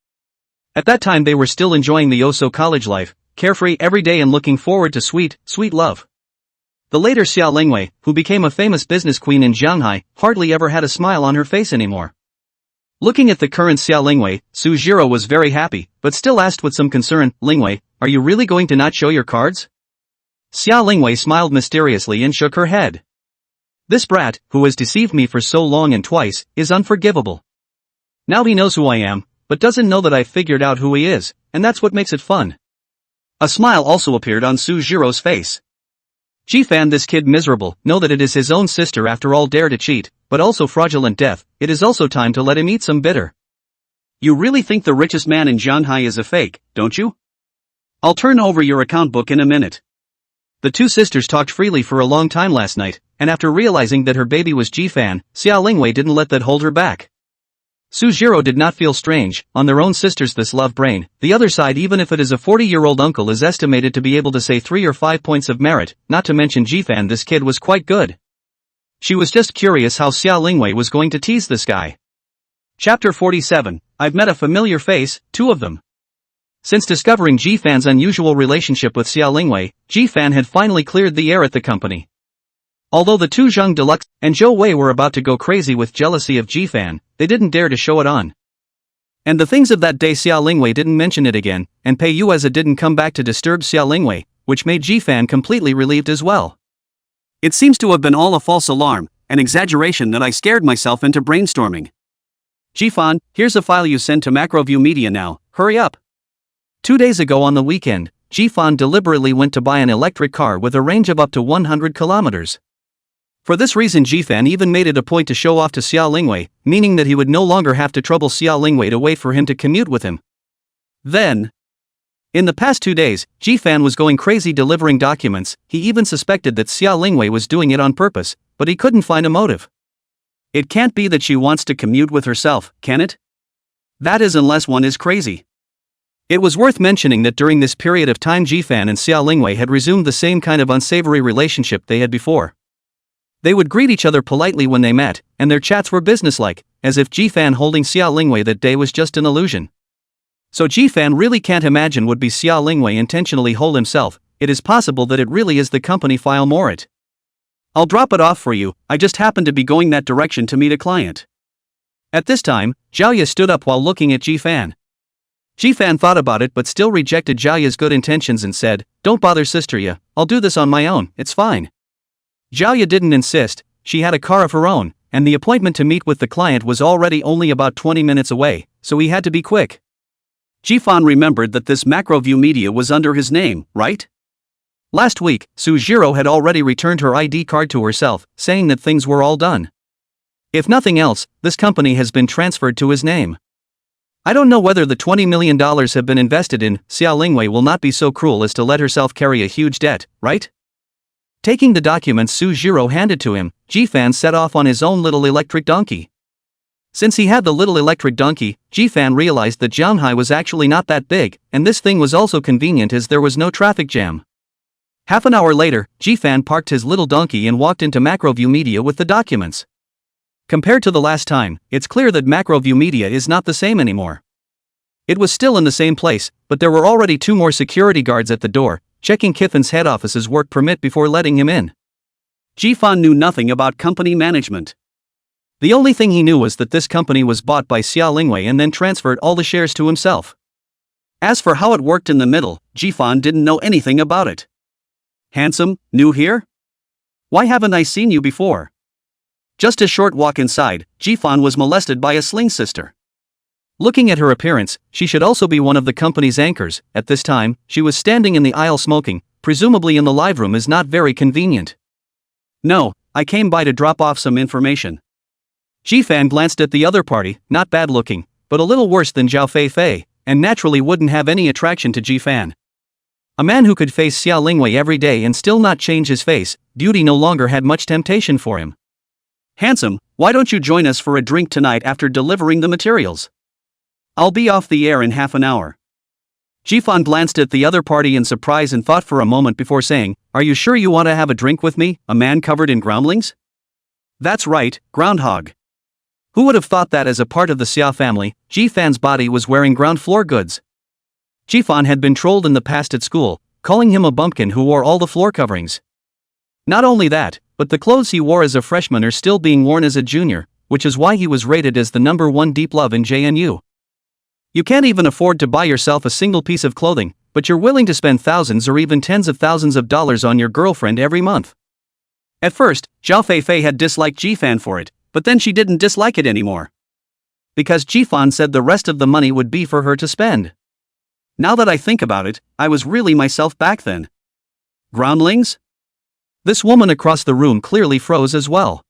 At that time they were still enjoying the Oso college life, carefree every day and looking forward to sweet, sweet love. The later Xia Lingwei, who became a famous business queen in Shanghai, hardly ever had a smile on her face anymore. Looking at the current Xia Lingwei, Su Jiro was very happy, but still asked with some concern, "Lingwei, are you really going to not show your cards?" Xia Lingwei smiled mysteriously and shook her head. This brat, who has deceived me for so long and twice, is unforgivable. Now he knows who I am, but doesn't know that I've figured out who he is, and that's what makes it fun. A smile also appeared on Su Jiro's face. Jifan, this kid miserable, know that it is his own sister after all, dare to cheat, but also fraudulent death. It is also time to let him eat some bitter. You really think the richest man in Shanghai is a fake, don't you? I'll turn over your account book in a minute. The two sisters talked freely for a long time last night, and after realizing that her baby was Jifan, Xia Lingwei didn't let that hold her back. Su Jiro did not feel strange, on their own sisters this love brain, the other side, even if it is a 40-year-old uncle, is estimated to be able to say 3 or 5 points of merit, not to mention Jifan, this kid was quite good. She was just curious how Xia Lingwei was going to tease this guy. Chapter 47, I've met a familiar face, 2 of them. Since discovering Jifan's unusual relationship with Xia Lingwei, Jifan had finally cleared the air at the company. Although the two Zhang Deluxe and Zhou Wei were about to go crazy with jealousy of Jifan, they didn't dare to show it on. And the things of that day, Xia Lingwei didn't mention it again, and Pei Yueza didn't come back to disturb Xia Lingwei, which made Jifan completely relieved as well. It seems to have been all a false alarm, an exaggeration that I scared myself into brainstorming. Jifan, here's a file you sent to Macroview Media now, hurry up. 2 days ago on the weekend, Jifan deliberately went to buy an electric car with a range of up to 100 kilometers. For this reason, Jifan even made it a point to show off to Xia Lingwei, meaning that he would no longer have to trouble Xia Lingwei to wait for him to commute with him. Then, in the past 2 days, Jifan was going crazy delivering documents. He even suspected that Xia Lingwei was doing it on purpose, but he couldn't find a motive. It can't be that she wants to commute with herself, can it? That is, unless one is crazy. It was worth mentioning that during this period of time, Jifan and Xia Lingwei had resumed the same kind of unsavory relationship they had before. They would greet each other politely when they met, and their chats were businesslike, as if Jifan holding Xia Lingwei that day was just an illusion. So Jifan really can't imagine would be Xia Lingwei intentionally hold himself. It is possible that it really is the company file Morit. I'll drop it off for you, I just happened to be going that direction to meet a client. At this time, Jiaoya stood up while looking at Jifan. Jifan thought about it but still rejected Jiaoya's good intentions and said, "Don't bother Sister Ya, I'll do this on my own, it's fine." Jiaoya didn't insist. She had a car of her own, and the appointment to meet with the client was already only about 20 minutes away, so he had to be quick. Jifan remembered that this Macroview Media was under his name, right? Last week, Su Jiro had already returned her ID card to herself, saying that things were all done. If nothing else, this company has been transferred to his name. I don't know whether the $20 million have been invested in. Xia Lingwei will not be so cruel as to let herself carry a huge debt, right? Taking the documents Su Jiro handed to him, Jifan set off on his own little electric donkey. Since he had the little electric donkey, Jifan realized that Shanghai was actually not that big, and this thing was also convenient as there was no traffic jam. Half an hour later, Jifan parked his little donkey and walked into Macroview Media with the documents. Compared to the last time, it's clear that Macroview Media is not the same anymore. It was still in the same place, but there were already 2 more security guards at the door, checking Kiffin's head office's work permit before letting him in. Jifan knew nothing about company management. The only thing he knew was that this company was bought by Xia Lingwei and then transferred all the shares to himself. As for how it worked in the middle, Jifan didn't know anything about it. Handsome, new here? Why haven't I seen you before? Just a short walk inside, Jifan was molested by a sling sister. Looking at her appearance, she should also be one of the company's anchors. At this time, she was standing in the aisle smoking, presumably in the live room, is not very convenient. No, I came by to drop off some information. Jifan glanced at the other party, not bad looking, but a little worse than Zhao Feifei, and naturally wouldn't have any attraction to Jifan. A man who could face Xiao Lingwei every day and still not change his face, beauty no longer had much temptation for him. Handsome, why don't you join us for a drink tonight after delivering the materials? I'll be off the air in half an hour. Jifan glanced at the other party in surprise and thought for a moment before saying, "Are you sure you want to have a drink with me, a man covered in groundlings?" That's right, groundhog. Who would have thought that as a part of the Xia family, Jifan's body was wearing ground floor goods? Jifan had been trolled in the past at school, calling him a bumpkin who wore all the floor coverings. Not only that, but the clothes he wore as a freshman are still being worn as a junior, which is why he was rated as the #1 deep love in JNU. You can't even afford to buy yourself a single piece of clothing, but you're willing to spend thousands or even tens of thousands of dollars on your girlfriend every month. At first, Zhao Feifei had disliked Jifan for it, but then she didn't dislike it anymore. Because Jifan said the rest of the money would be for her to spend. Now that I think about it, I was really myself back then. Groundlings? This woman across the room clearly froze as well.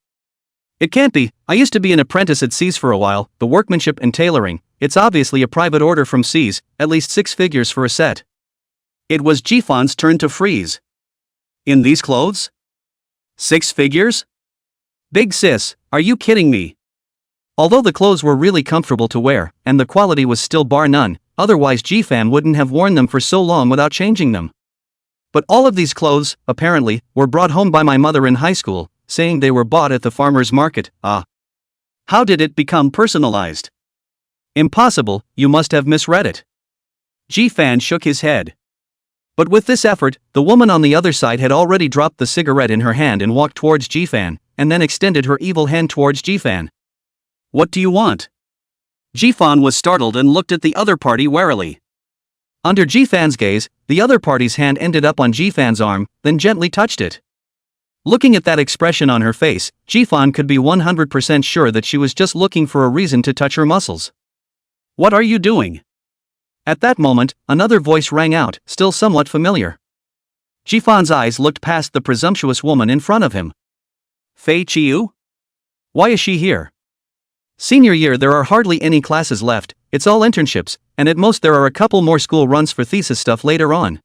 It can't be. I used to be an apprentice at C's for a while, the workmanship and tailoring. It's obviously a private order from C's, at least 6 figures for a set. It was Jifan's turn to freeze. In these clothes? 6 figures? Big sis, are you kidding me? Although the clothes were really comfortable to wear, and the quality was still bar none, otherwise Jifan wouldn't have worn them for so long without changing them. But all of these clothes, apparently, were brought home by my mother in high school, saying they were bought at the farmer's market. How did it become personalized? Impossible, you must have misread it. Jifan shook his head. But with this effort, the woman on the other side had already dropped the cigarette in her hand and walked towards Jifan, and then extended her evil hand towards Jifan. What do you want? Jifan was startled and looked at the other party warily. Under Jifan's gaze, the other party's hand ended up on Jifan's arm, then gently touched it. Looking at that expression on her face, Jifan could be 100% sure that she was just looking for a reason to touch her muscles. What are you doing? At that moment, another voice rang out, still somewhat familiar. Jifan's eyes looked past the presumptuous woman in front of him. Fei Chiu? Why is she here? Senior year there are hardly any classes left, it's all internships, and at most there are a couple more school runs for thesis stuff later on.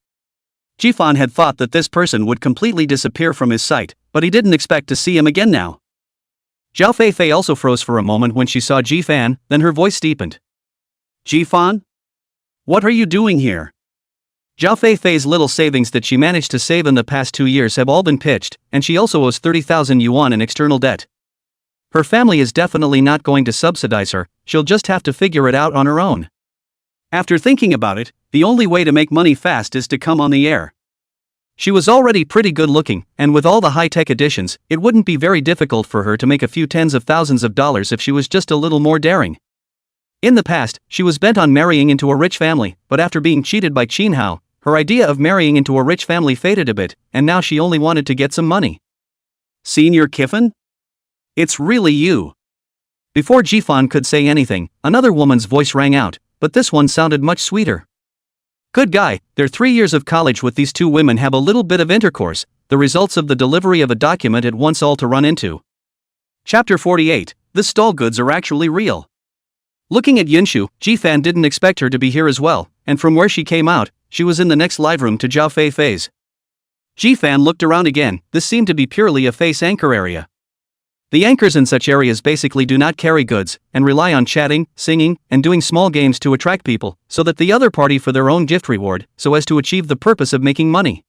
Jifan had thought that this person would completely disappear from his sight, but he didn't expect to see him again now. Zhao Feifei also froze for a moment when she saw Jifan, then her voice deepened. Jifan? What are you doing here? Zhao Feifei's little savings that she managed to save in the past 2 years have all been pitched, and she also owes 30,000 yuan in external debt. Her family is definitely not going to subsidize her, she'll just have to figure it out on her own. After thinking about it, the only way to make money fast is to come on the air. She was already pretty good looking, and with all the high-tech additions, it wouldn't be very difficult for her to make a few tens of thousands of dollars if she was just a little more daring. In the past, she was bent on marrying into a rich family, but after being cheated by Qin Hao, her idea of marrying into a rich family faded a bit, and now she only wanted to get some money. Senior Kiffin? It's really you. Before Jifan could say anything, another woman's voice rang out, but this one sounded much sweeter. Good guy, their 3 years of college with these two women have a little bit of intercourse, the results of the delivery of a document at once all to run into. Chapter 48, the stall goods are actually real. Looking at Yunshu, Jifan didn't expect her to be here as well, and from where she came out, she was in the next live room to Zhao Feifei's. Jifan looked around again, this seemed to be purely a face anchor area. The anchors in such areas basically do not carry goods, and rely on chatting, singing, and doing small games to attract people, so that the other party for their own gift reward, so as to achieve the purpose of making money.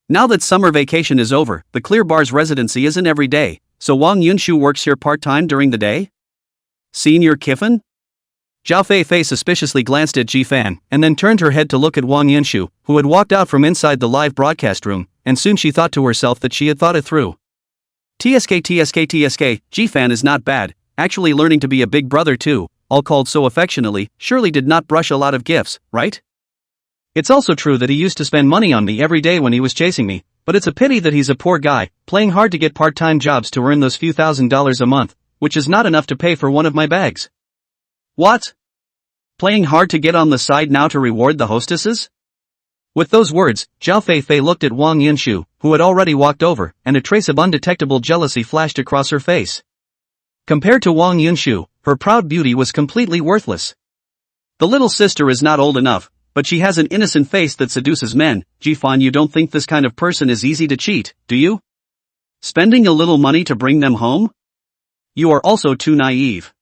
Now that summer vacation is over, the Clear Bar's residency isn't every day, so Wang Yunshu works here part-time during the day? Senior Kiffin? Zhao Feifei suspiciously glanced at Jifan, and then turned her head to look at Wang Yunshu, who had walked out from inside the live broadcast room, and soon she thought to herself that she had thought it through. TSK, Jifan is not bad, actually learning to be a big brother too, all called so affectionately, surely did not brush a lot of gifts, right? It's also true that he used to spend money on me every day when he was chasing me, but it's a pity that he's a poor guy, playing hard to get part-time jobs to earn those few $1,000s a month, which is not enough to pay for one of my bags. What? Playing hard to get on the side now to reward the hostesses? With those words, Zhao Feifei looked at Wang Yunshu, who had already walked over, and a trace of undetectable jealousy flashed across her face. Compared to Wang Yunshu, her proud beauty was completely worthless. The little sister is not old enough, but she has an innocent face that seduces men. Jifan, you don't think this kind of person is easy to cheat, do you? Spending a little money to bring them home? You are also too naive.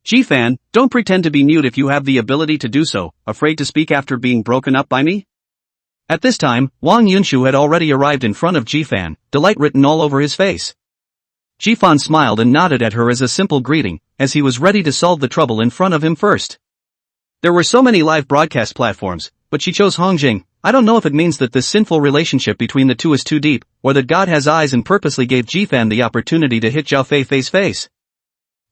Jifan, don't pretend to be mute if you have the ability to do so, afraid to speak after being broken up by me? At this time, Wang Yunshu had already arrived in front of Jifan, delight written all over his face. Jifan smiled and nodded at her as a simple greeting, as he was ready to solve the trouble in front of him first. There were so many live broadcast platforms, but she chose Hongjing. I don't know if it means that this sinful relationship between the two is too deep, or that God has eyes and purposely gave Jifan the opportunity to hit Zhao Feifei's face.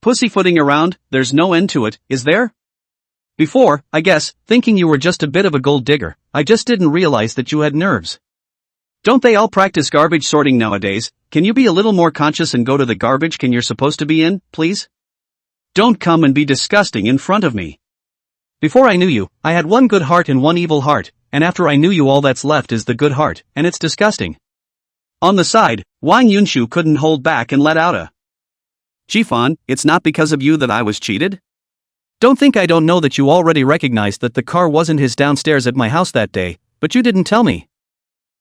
Pussyfooting around, there's no end to it, is there? Before, I guess, thinking you were just a bit of a gold digger, I just didn't realize that you had nerves. Don't they all practice garbage sorting nowadays? Can you be a little more conscious and go to the garbage can you're supposed to be in, please? Don't come and be disgusting in front of me. Before I knew you, I had one good heart and one evil heart, and after I knew you all that's left is the good heart, and it's disgusting. On the side, Wang Yunshu couldn't hold back and let out a Jifan, it's not because of you that I was cheated? Don't think I don't know that you already recognized that the car wasn't his downstairs at my house that day, but you didn't tell me.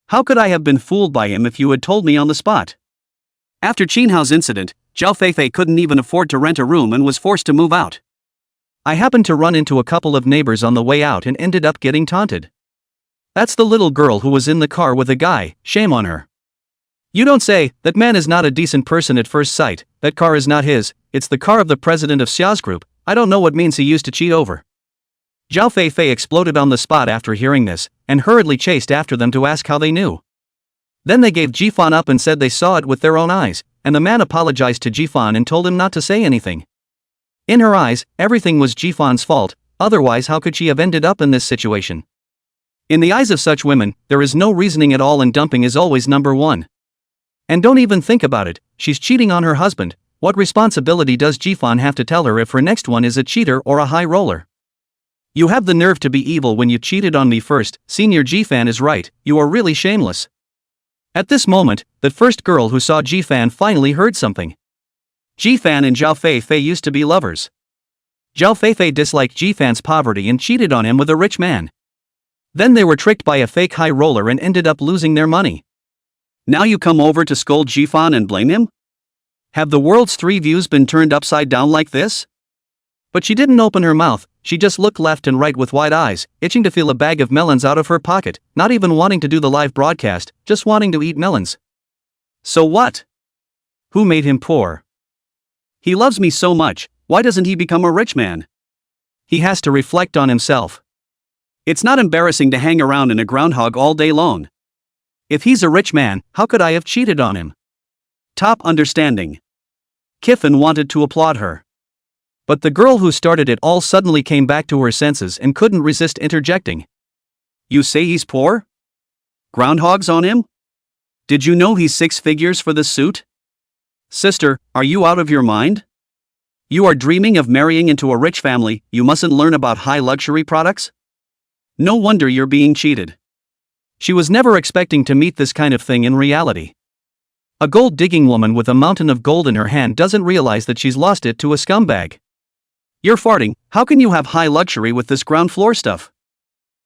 How could I have been fooled by him if you had told me on the spot? After Qinhao's incident, Zhao Feifei couldn't even afford to rent a room and was forced to move out. I happened to run into a couple of neighbors on the way out and ended up getting taunted. That's the little girl who was in the car with a guy, shame on her. You don't say, that man is not a decent person at first sight, that car is not his, it's the car of the president of Xia's group, I don't know what means he used to cheat over. Zhao Feifei exploded on the spot after hearing this, and hurriedly chased after them to ask how they knew. Then they gave Jifan up and said they saw it with their own eyes, and the man apologized to Jifan and told him not to say anything. In her eyes, everything was Jifan's fault, otherwise how could she have ended up in this situation? In the eyes of such women, there is no reasoning at all and dumping is always number one. And don't even think about it, she's cheating on her husband, what responsibility does Jifan have to tell her if her next one is a cheater or a high roller? You have the nerve to be evil when you cheated on me first, Senior Jifan is right, you are really shameless. At this moment, the first girl who saw Jifan finally heard something. Jifan and Zhao Feifei used to be lovers. Zhao Feifei disliked Jifan's poverty and cheated on him with a rich man. Then they were tricked by a fake high roller and ended up losing their money. Now you come over to scold Jifan and blame him? Have the world's three views been turned upside down like this? But she didn't open her mouth, she just looked left and right with wide eyes, itching to feel a bag of melons out of her pocket, not even wanting to do the live broadcast, just wanting to eat melons. So what? Who made him poor? He loves me so much, why doesn't he become a rich man? He has to reflect on himself. It's not embarrassing to hang around in a groundhog all day long. If he's a rich man, how could I have cheated on him? Top understanding. Kiffin wanted to applaud her. But the girl who started it all suddenly came back to her senses and couldn't resist interjecting. You say he's poor? Groundhogs on him? Did you know he's 6 figures for this suit? Sister, are you out of your mind? You are dreaming of marrying into a rich family, you mustn't learn about high luxury products? No wonder you're being cheated. She was never expecting to meet this kind of thing in reality. A gold-digging woman with a mountain of gold in her hand doesn't realize that she's lost it to a scumbag. You're farting, how can you have high luxury with this ground floor stuff?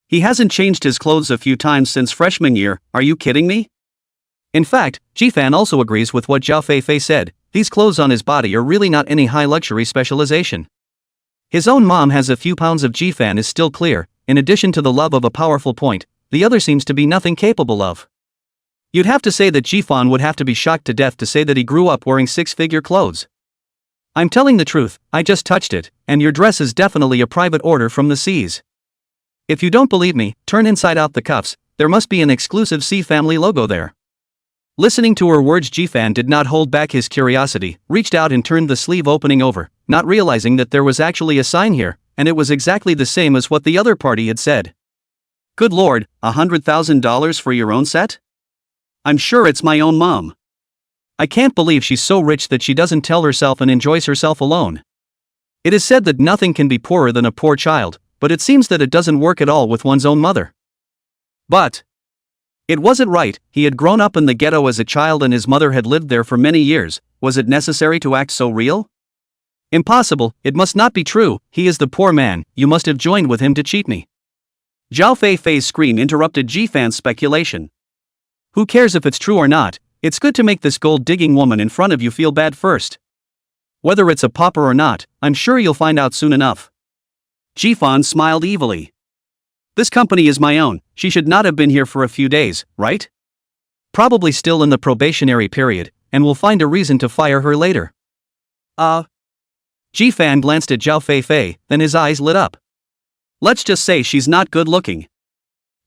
He hasn't changed his clothes a few times since freshman year, are you kidding me? In fact, Jifan also agrees with what Zhao Feifei said, these clothes on his body are really not any high luxury specialization. His own mom has a few pounds of Jifan is still clear, in addition to the love of a powerful point, the other seems to be nothing capable of. You'd have to say that Jifan would have to be shocked to death to say that he grew up wearing 6-figure clothes. I'm telling the truth, I just touched it, and your dress is definitely a private order from the C's. If you don't believe me, turn inside out the cuffs, there must be an exclusive C family logo there. Listening to her words, Jifan did not hold back his curiosity, reached out and turned the sleeve opening over, not realizing that there was actually a sign here, and it was exactly the same as what the other party had said. Good lord, $100,000 for your own set? I'm sure it's my own mom. I can't believe she's so rich that she doesn't tell herself and enjoys herself alone. It is said that nothing can be poorer than a poor child, but it seems that it doesn't work at all with one's own mother. But it wasn't right. He had grown up in the ghetto as a child and his mother had lived there for many years. Was it necessary to act so real? Impossible, it must not be true. He is the poor man, you must have joined with him to cheat me. Zhao Fei-Fei's scream interrupted Ji-Fan's speculation. Who cares if it's true or not? It's good to make this gold-digging woman in front of you feel bad first. Whether it's a pauper or not, I'm sure you'll find out soon enough. Ji-Fan smiled evilly. This company is my own, she should not have been here for a few days, right? Probably still in the probationary period, and we'll find a reason to fire her later. Ji-Fan glanced at Zhao Fei-Fei, then his eyes lit up. Let's just say she's not good looking.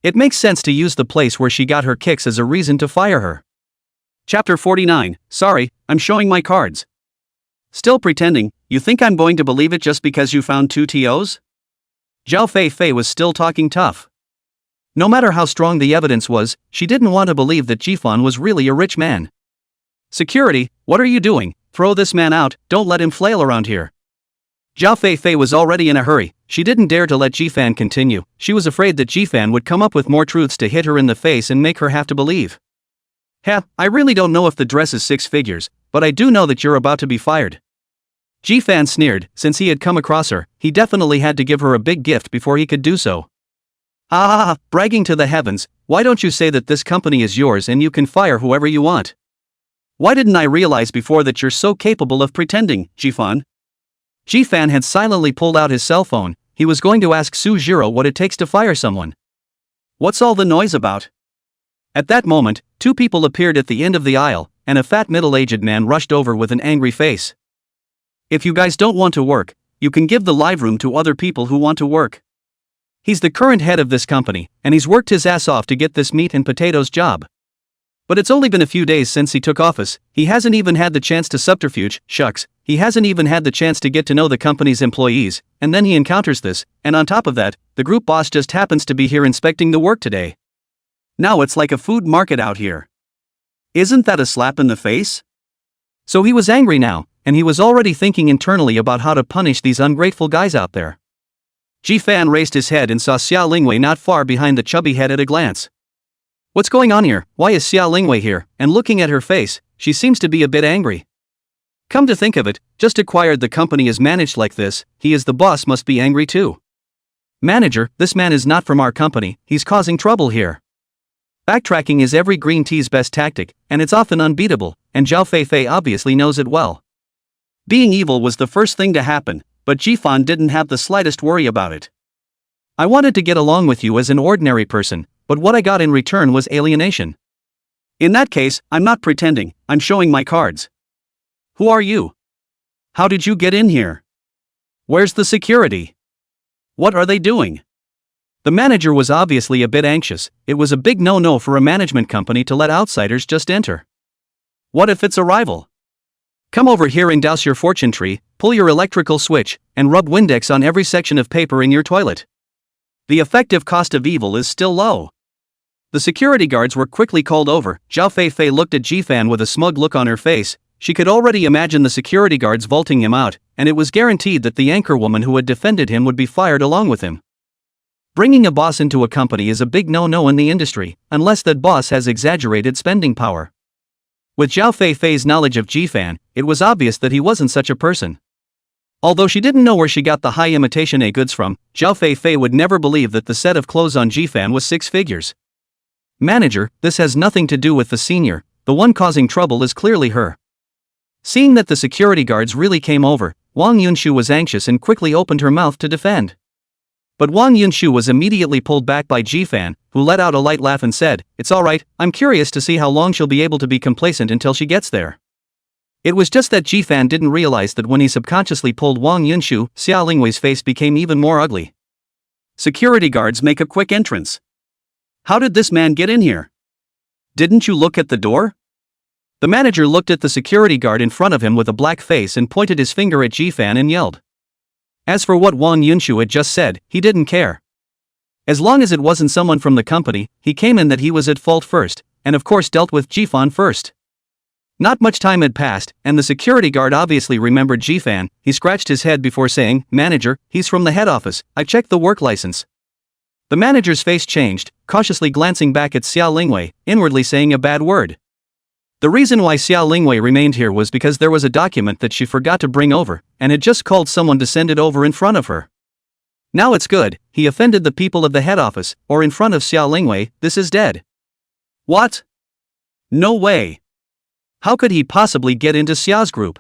It makes sense to use the place where she got her kicks as a reason to fire her. Chapter 49, sorry, I'm showing my cards. Still pretending, you think I'm going to believe it just because you found 2 TOs? Zhao Fei-Fei was still talking tough. No matter how strong the evidence was, she didn't want to believe that Ji-Fan was really a rich man. Security, what are you doing? Throw this man out, don't let him flail around here. Zhao Fei-Fei was already in a hurry. She didn't dare to let Ji-Fan continue. She was afraid that Ji-Fan would come up with more truths to hit her in the face and make her have to believe. I really don't know if the dress is 6 figures, but I do know that you're about to be fired. Ji-Fan sneered. Since he had come across her, he definitely had to give her a big gift before he could do so. Bragging to the heavens, why don't you say that this company is yours and you can fire whoever you want? Why didn't I realize before that you're so capable of pretending, Ji-Fan? Ji-Fan had silently pulled out his cell phone. He was going to ask Su-Jiro what it takes to fire someone. What's all the noise about? At that moment, 2 people appeared at the end of the aisle, and a fat middle-aged man rushed over with an angry face. If you guys don't want to work, you can give the live room to other people who want to work. He's the current head of this company, and he's worked his ass off to get this meat and potatoes job. But it's only been a few days since he took office. He hasn't even had the chance to subterfuge, shucks, he hasn't even had the chance to get to know the company's employees, and then he encounters this, and on top of that, the group boss just happens to be here inspecting the work today. Now it's like a food market out here. Isn't that a slap in the face? So he was angry now, and he was already thinking internally about how to punish these ungrateful guys out there. Ji-Fan raised his head and saw Xia Lingwei not far behind the chubby head at a glance. What's going on here? Why is Xia Lingwei here? And looking at her face, she seems to be a bit angry. Come to think of it, just acquired the company is managed like this, he is the boss must be angry too. Manager, this man is not from our company, he's causing trouble here. Backtracking is every green tea's best tactic, and it's often unbeatable, and Zhao Fei-Fei obviously knows it well. Being evil was the first thing to happen, but Ji-Fan didn't have the slightest worry about it. I wanted to get along with you as an ordinary person, but what I got in return was alienation. In that case, I'm not pretending, I'm showing my cards. Who are you? How did you get in here? Where's the security? What are they doing? The manager was obviously a bit anxious. It was a big no-no for a management company to let outsiders just enter. What if it's a rival? Come over here and douse your fortune tree, pull your electrical switch, and rub Windex on every section of paper in your toilet. The effective cost of evil is still low. The security guards were quickly called over. Zhao Fei-Fei looked at Ji-Fan with a smug look on her face. She could already imagine the security guards vaulting him out, and it was guaranteed that the anchor woman who had defended him would be fired along with him. Bringing a boss into a company is a big no-no in the industry, unless that boss has exaggerated spending power. With Zhao Fei-Fei's knowledge of Ji-Fan, it was obvious that he wasn't such a person. Although she didn't know where she got the high imitation A goods from, Zhao Fei-Fei would never believe that the set of clothes on Ji-Fan was 6 figures. Manager, this has nothing to do with the senior, the one causing trouble is clearly her. Seeing that the security guards really came over, Wang Yunshu was anxious and quickly opened her mouth to defend. But Wang Yunshu was immediately pulled back by Ji-Fan, who let out a light laugh and said, "It's alright, I'm curious to see how long she'll be able to be complacent until she gets there." It was just that Ji-Fan didn't realize that when he subconsciously pulled Wang Yunshu, Xia Lingwei's face became even more ugly. Security guards make a quick entrance. How did this man get in here? Didn't you look at the door? The manager looked at the security guard in front of him with a black face and pointed his finger at Ji-Fan and yelled. As for what Wang Yunshu had just said, he didn't care. As long as it wasn't someone from the company, he came in that he was at fault first, and of course dealt with Ji-Fan first. Not much time had passed, and the security guard obviously remembered Ji-Fan. He scratched his head before saying, "Manager, he's from the head office, I checked the work license." The manager's face changed, cautiously glancing back at Xiao Lingwei, inwardly saying a bad word. The reason why Xiao Lingwei remained here was because there was a document that she forgot to bring over, and had just called someone to send it over in front of her. Now it's good, he offended the people of the head office, or in front of Xiao Lingwei, this is dead. What? No way. How could he possibly get into Xiao's group?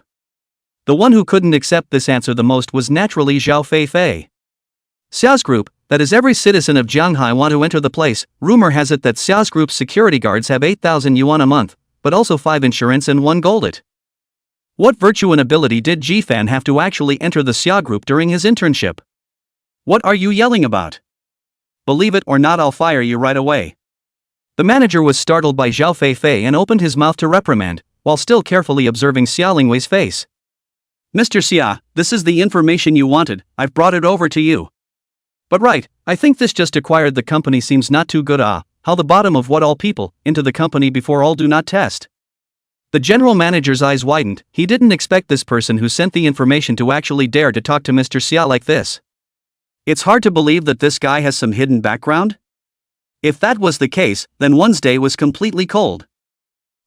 The one who couldn't accept this answer the most was naturally Zhao Feifei. Xiao's group, that is every citizen of Jianghai want to enter the place. Rumor has it that Xiao's group's security guards have 8,000 yuan a month, but also 5 insurance and 1 goldit. What virtue and ability did Jifan have to actually enter the Xiao group during his internship? What are you yelling about? Believe it or not, I'll fire you right away. The manager was startled by Zhao Feifei and opened his mouth to reprimand, while still carefully observing Xiao Lingwei's face. Mr. Xia, this is the information you wanted, I've brought it over to you. But right, I think this just acquired the company seems not too good. How the bottom of what all people, into the company before all do not test. The general manager's eyes widened, he didn't expect this person who sent the information to actually dare to talk to Mr. Xia like this. It's hard to believe that this guy has some hidden background? If that was the case, then one's day was completely cold.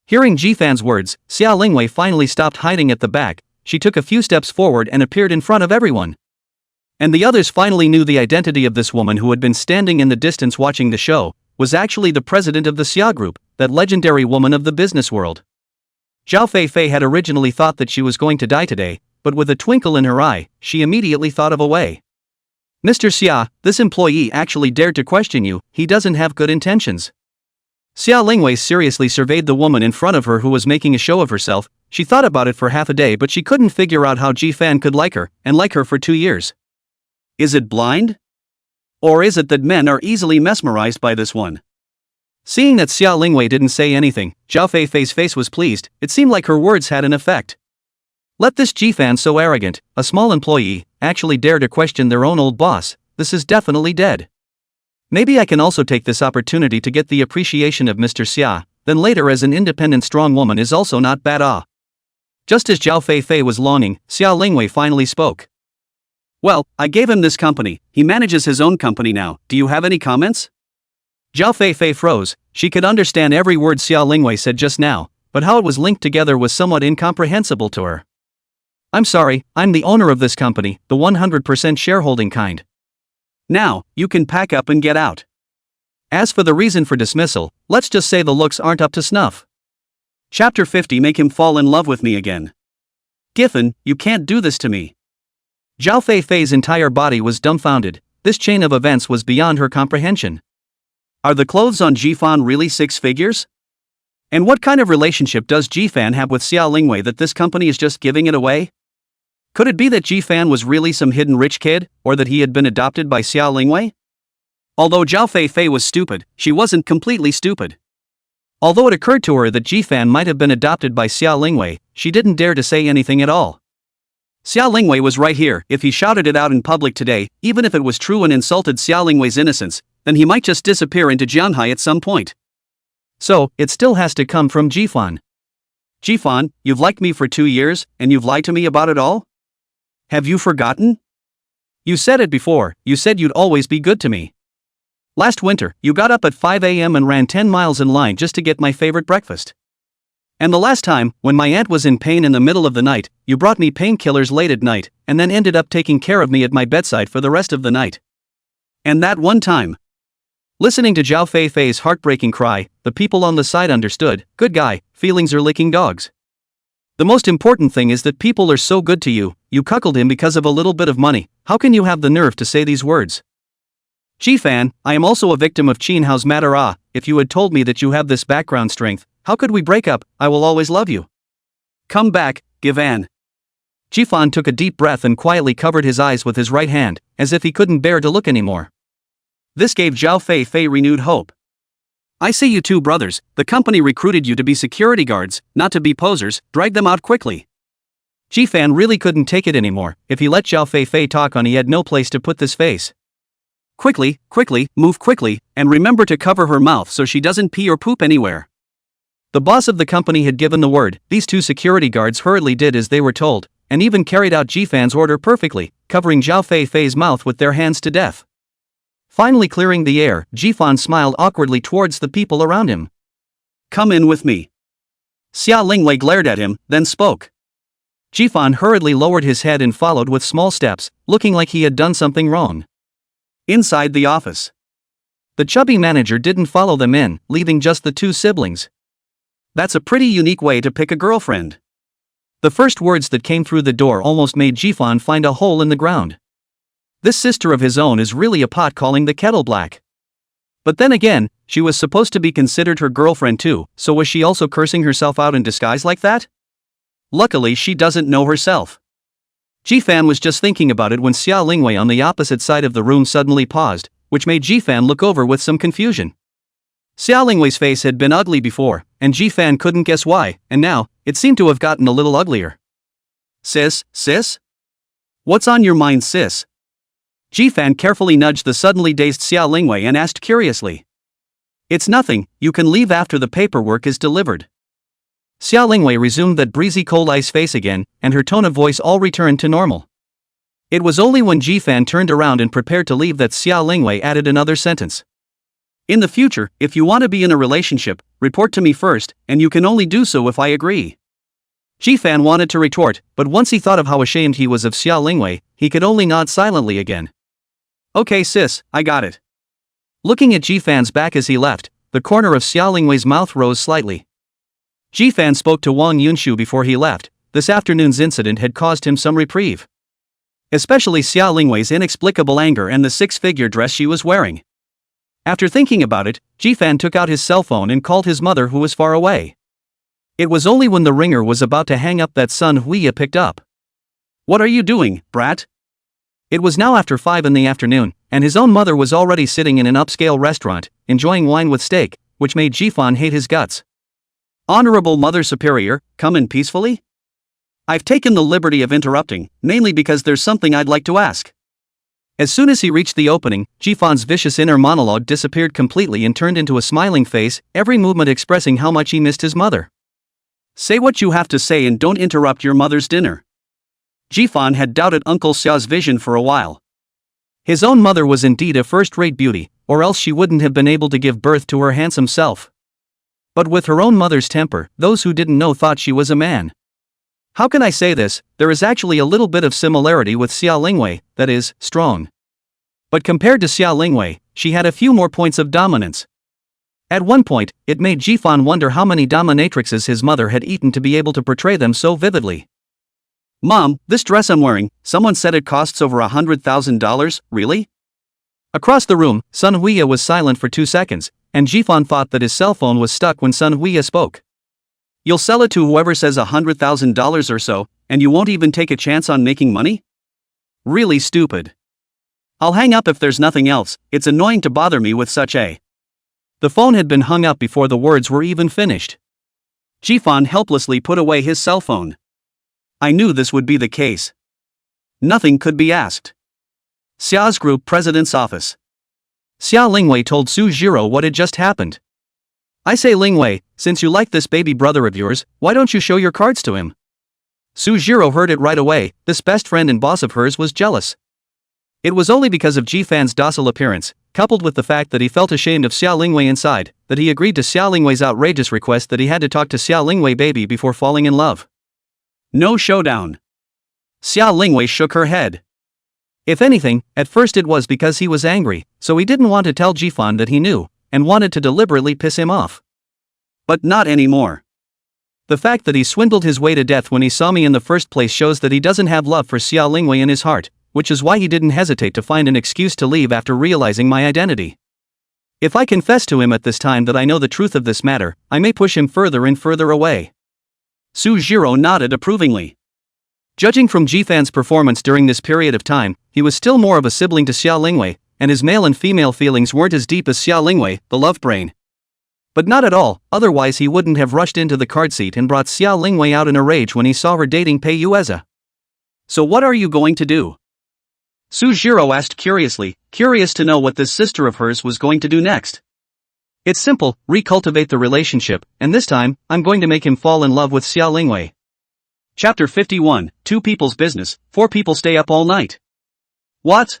Hearing Jifan's words, Xiao Lingwei finally stopped hiding at the back, she took a few steps forward and appeared in front of everyone. And the others finally knew the identity of this woman who had been standing in the distance watching the show, was actually the president of the Xia Group, that legendary woman of the business world. Zhao Feifei had originally thought that she was going to die today, but with a twinkle in her eye, she immediately thought of a way. Mr. Xia, this employee actually dared to question you, he doesn't have good intentions. Xiao Lingwei seriously surveyed the woman in front of her who was making a show of herself. She thought about it for half a day, but she couldn't figure out how Jifan could like her, and like her for 2 years. Is it blind? Or is it that men are easily mesmerized by this one? Seeing that Xiao Lingwei didn't say anything, Zhao Feifei's face was pleased, it seemed like her words had an effect. Let this Jifan so arrogant, a small employee, actually dare to question their own old boss, this is definitely dead. Maybe I can also take this opportunity to get the appreciation of Mr. Xia, then later as an independent strong woman is also not bad. Just as Zhao Feifei was longing, Xiao Lingwei finally spoke. Well, I gave him this company, he manages his own company now, do you have any comments? Zhao Feifei froze, she could understand every word Xiao Lingwei said just now, but how it was linked together was somewhat incomprehensible to her. I'm sorry, I'm the owner of this company, the 100% shareholding kind. Now, you can pack up and get out. As for the reason for dismissal, let's just say the looks aren't up to snuff. Chapter 50 Make him fall in love with me again. Giffen, you can't do this to me. Zhao Feifei's entire body was dumbfounded, this chain of events was beyond her comprehension. Are the clothes on Jifan really 6 figures? And what kind of relationship does Jifan have with Xiao Lingwei that this company is just giving it away? Could it be that Jifan was really some hidden rich kid, or that he had been adopted by Xiao Lingwei? Although Zhao Feifei was stupid, she wasn't completely stupid. Although it occurred to her that Jifan might have been adopted by Xiao Lingwei, she didn't dare to say anything at all. Xiao Lingwei was right here. If he shouted it out in public today, even if it was true and insulted Xiao Lingwei's innocence, then he might just disappear into Jianhai at some point. So, it still has to come from Jifan. Jifan, you've liked me for 2 years, and you've lied to me about it all? Have you forgotten? You said it before, you said you'd always be good to me. Last winter, you got up at 5 a.m. and ran 10 miles in line just to get my favorite breakfast. And the last time, when my aunt was in pain in the middle of the night, you brought me painkillers late at night, and then ended up taking care of me at my bedside for the rest of the night. And that one time. Listening to Zhao Feifei's heartbreaking cry, the people on the side understood, good guy, feelings are licking dogs. The most important thing is that people are so good to you, you cuckolded him because of a little bit of money, how can you have the nerve to say these words? Jifan, I am also a victim of Qin Hao's matter. If you had told me that you have this background strength, how could we break up? I will always love you. Come back, Givan. Jifan took a deep breath and quietly covered his eyes with his right hand, as if he couldn't bear to look anymore. This gave Zhao Feifei renewed hope. I see you two brothers, the company recruited you to be security guards, not to be posers, drag them out quickly. Jifan really couldn't take it anymore, if he let Zhao Feifei talk on he had no place to put this face. Quickly, move quickly, and remember to cover her mouth so she doesn't pee or poop anywhere. The boss of the company had given the word, these 2 security guards hurriedly did as they were told, and even carried out Jifan's order perfectly, covering Zhao Feifei's mouth with their hands to death. Finally clearing the air, Jifan smiled awkwardly towards the people around him. Come in with me. Xia Lingwei glared at him, then spoke. Jifan hurriedly lowered his head and followed with small steps, looking like he had done something wrong. Inside the office, the chubby manager didn't follow them in, leaving just the two siblings. That's a pretty unique way to pick a girlfriend. The first words that came through the door almost made Jifan find a hole in the ground. This sister of his own is really a pot calling the kettle black. But then again, she was supposed to be considered her girlfriend too, so was she also cursing herself out in disguise like that? Luckily she doesn't know herself. Jifan was just thinking about it when Xia Lingwei on the opposite side of the room suddenly paused, which made Jifan look over with some confusion. Xia Lingwei's face had been ugly before, and Jifan couldn't guess why, and now, it seemed to have gotten a little uglier. Sis? What's on your mind, sis? Jifan carefully nudged the suddenly dazed Xia Lingwei and asked curiously. It's nothing, you can leave after the paperwork is delivered. Xia Lingwei resumed that breezy cold ice face again, and her tone of voice all returned to normal. It was only when Jifan turned around and prepared to leave that Xia Lingwei added another sentence. In the future, if you want to be in a relationship, report to me first, and you can only do so if I agree. Jifan wanted to retort, but once he thought of how ashamed he was of Xia Lingwei, he could only nod silently again. Okay sis, I got it. Looking at Jifan's back as he left, the corner of Xia Lingwei's mouth rose slightly. Jifan spoke to Wang Yunshu before he left. This afternoon's incident had caused him some reprieve. Especially Xia Lingwei's inexplicable anger and the six-figure dress she was wearing. After thinking about it, Jifan took out his cell phone and called his mother who was far away. It was only when the ringer was about to hang up that Sun Huiya picked up. What are you doing, brat? It was now after 5 in the afternoon, and his own mother was already sitting in an upscale restaurant, enjoying wine with steak, which made Jifan hate his guts. Honorable Mother Superior, come in peacefully? I've taken the liberty of interrupting, mainly because there's something I'd like to ask. As soon as he reached the opening, Jifan's vicious inner monologue disappeared completely and turned into a smiling face, every movement expressing how much he missed his mother. Say what you have to say and don't interrupt your mother's dinner. Jifan had doubted Uncle Xia's vision for a while. His own mother was indeed a first-rate beauty, or else she wouldn't have been able to give birth to her handsome self. But with her own mother's temper, those who didn't know thought she was a man. How can I say this? There is actually a little bit of similarity with Xia Lingwei, that is, strong. But compared to Xia Lingwei, she had a few more points of dominance. At one point, it made Jifan wonder how many dominatrixes his mother had eaten to be able to portray them so vividly. Mom, this dress I'm wearing, someone said it costs over $100,000, really? Across the room, Sun Huiya was silent for 2 seconds, and Jifan thought that his cell phone was stuck when Sun Huiya spoke. You'll sell it to whoever says $100,000 or so, and you won't even take a chance on making money? Really stupid. I'll hang up if there's nothing else, it's annoying to bother me with such a... The phone had been hung up before the words were even finished. Jifan helplessly put away his cell phone. I knew this would be the case. Nothing could be asked. Xia's group president's office. Xia Lingwei told Su Jiro what had just happened. I say Lingwei, since you like this baby brother of yours, why don't you show your cards to him? Su Jiro heard it right away. This best friend and boss of hers was jealous. It was only because of Jifan's docile appearance, coupled with the fact that he felt ashamed of Xia Lingwei inside, that he agreed to Xia Lingwei's outrageous request that he had to talk to Xia Lingwei baby before falling in love. No showdown. Xia Lingwei shook her head. If anything, at first it was because he was angry, so he didn't want to tell Jifan that he knew, and wanted to deliberately piss him off. But not anymore. The fact that he swindled his way to death when he saw me in the first place shows that he doesn't have love for Xia Lingwei in his heart, which is why he didn't hesitate to find an excuse to leave after realizing my identity. If I confess to him at this time that I know the truth of this matter, I may push him further and further away. Su Jiro nodded approvingly. Judging from Jifan's performance during this period of time, he was still more of a sibling to Xia Lingwei, and his male and female feelings weren't as deep as Xia Lingwei, the love brain. But not at all, otherwise he wouldn't have rushed into the card seat and brought Xia Lingwei out in a rage when he saw her dating Pei Yueza. So what are you going to do? Su Jiro asked curiously, curious to know what this sister of hers was going to do next. It's simple, recultivate the relationship, and this time, I'm going to make him fall in love with Xia Lingwei. Chapter 51, 2 people's business, 4 people stay up all night. What?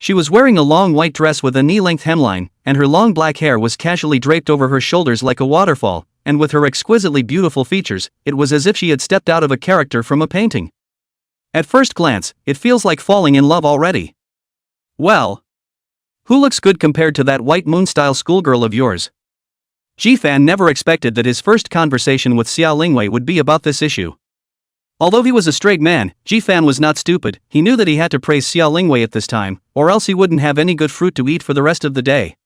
She was wearing a long white dress with a knee-length hemline, and her long black hair was casually draped over her shoulders like a waterfall, and with her exquisitely beautiful features, it was as if she had stepped out of a character from a painting. At first glance, it feels like falling in love already. Well, who looks good compared to that white moon-style schoolgirl of yours? Ji-fan never expected that his first conversation with Xiao Lingwei would be about this issue. Although he was a straight man, Ji-fan was not stupid. He knew that he had to praise Xiao Lingwei at this time, or else he wouldn't have any good fruit to eat for the rest of the day.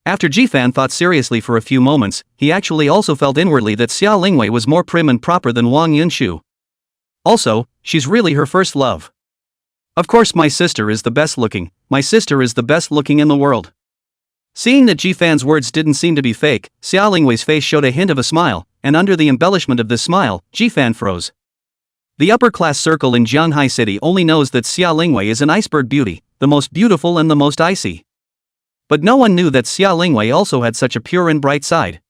After Ji-fan thought seriously for a few moments, he actually also felt inwardly that Xiao Lingwei was more prim and proper than Wang Yunshu. Also, she's really her first love. Of course, my sister is the best looking. My sister is the best looking in the world. Seeing that Ji-fan's words didn't seem to be fake, Xiao Lingwei's face showed a hint of a smile, and under the embellishment of this smile, Ji-fan froze. The upper-class circle in Jianghai City only knows that Xiao Lingwei is an iceberg beauty, the most beautiful and the most icy. But no one knew that Xiao Lingwei also had such a pure and bright side.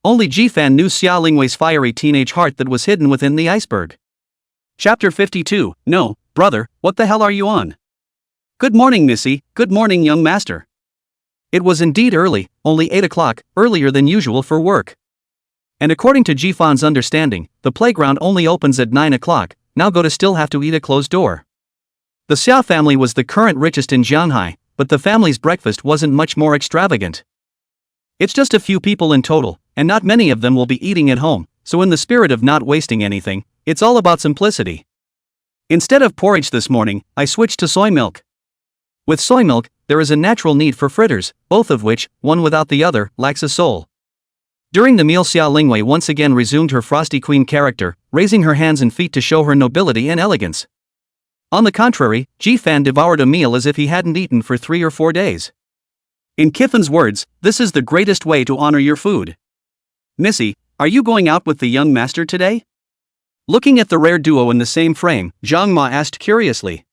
Only Ji-fan knew Xiao Lingwei's fiery teenage heart that was hidden within the iceberg. Chapter 52. No, brother, what the hell are you on? Good morning, Missy. Good morning, young master. It was indeed early, only 8 o'clock, earlier than usual for work. And according to Ji-fan's understanding, the playground only opens at 9 o'clock, now go to still have to eat a closed door. The Xiao family was the current richest in Jianghai, but the family's breakfast wasn't much more extravagant. It's just a few people in total, and not many of them will be eating at home, so in the spirit of not wasting anything, it's all about simplicity. Instead of porridge this morning, I switched to soy milk. With soy milk, there is a natural need for fritters, both of which, one without the other, lacks a soul. During the meal, Xiao Lingwei once again resumed her frosty queen character, raising her hands and feet to show her nobility and elegance. On the contrary, Ji-fan devoured a meal as if he hadn't eaten for 3 or 4 days. In Kiffin's words, this is the greatest way to honor your food. Missy, are you going out with the young master today? Looking at the rare duo in the same frame, Zhang Ma asked curiously.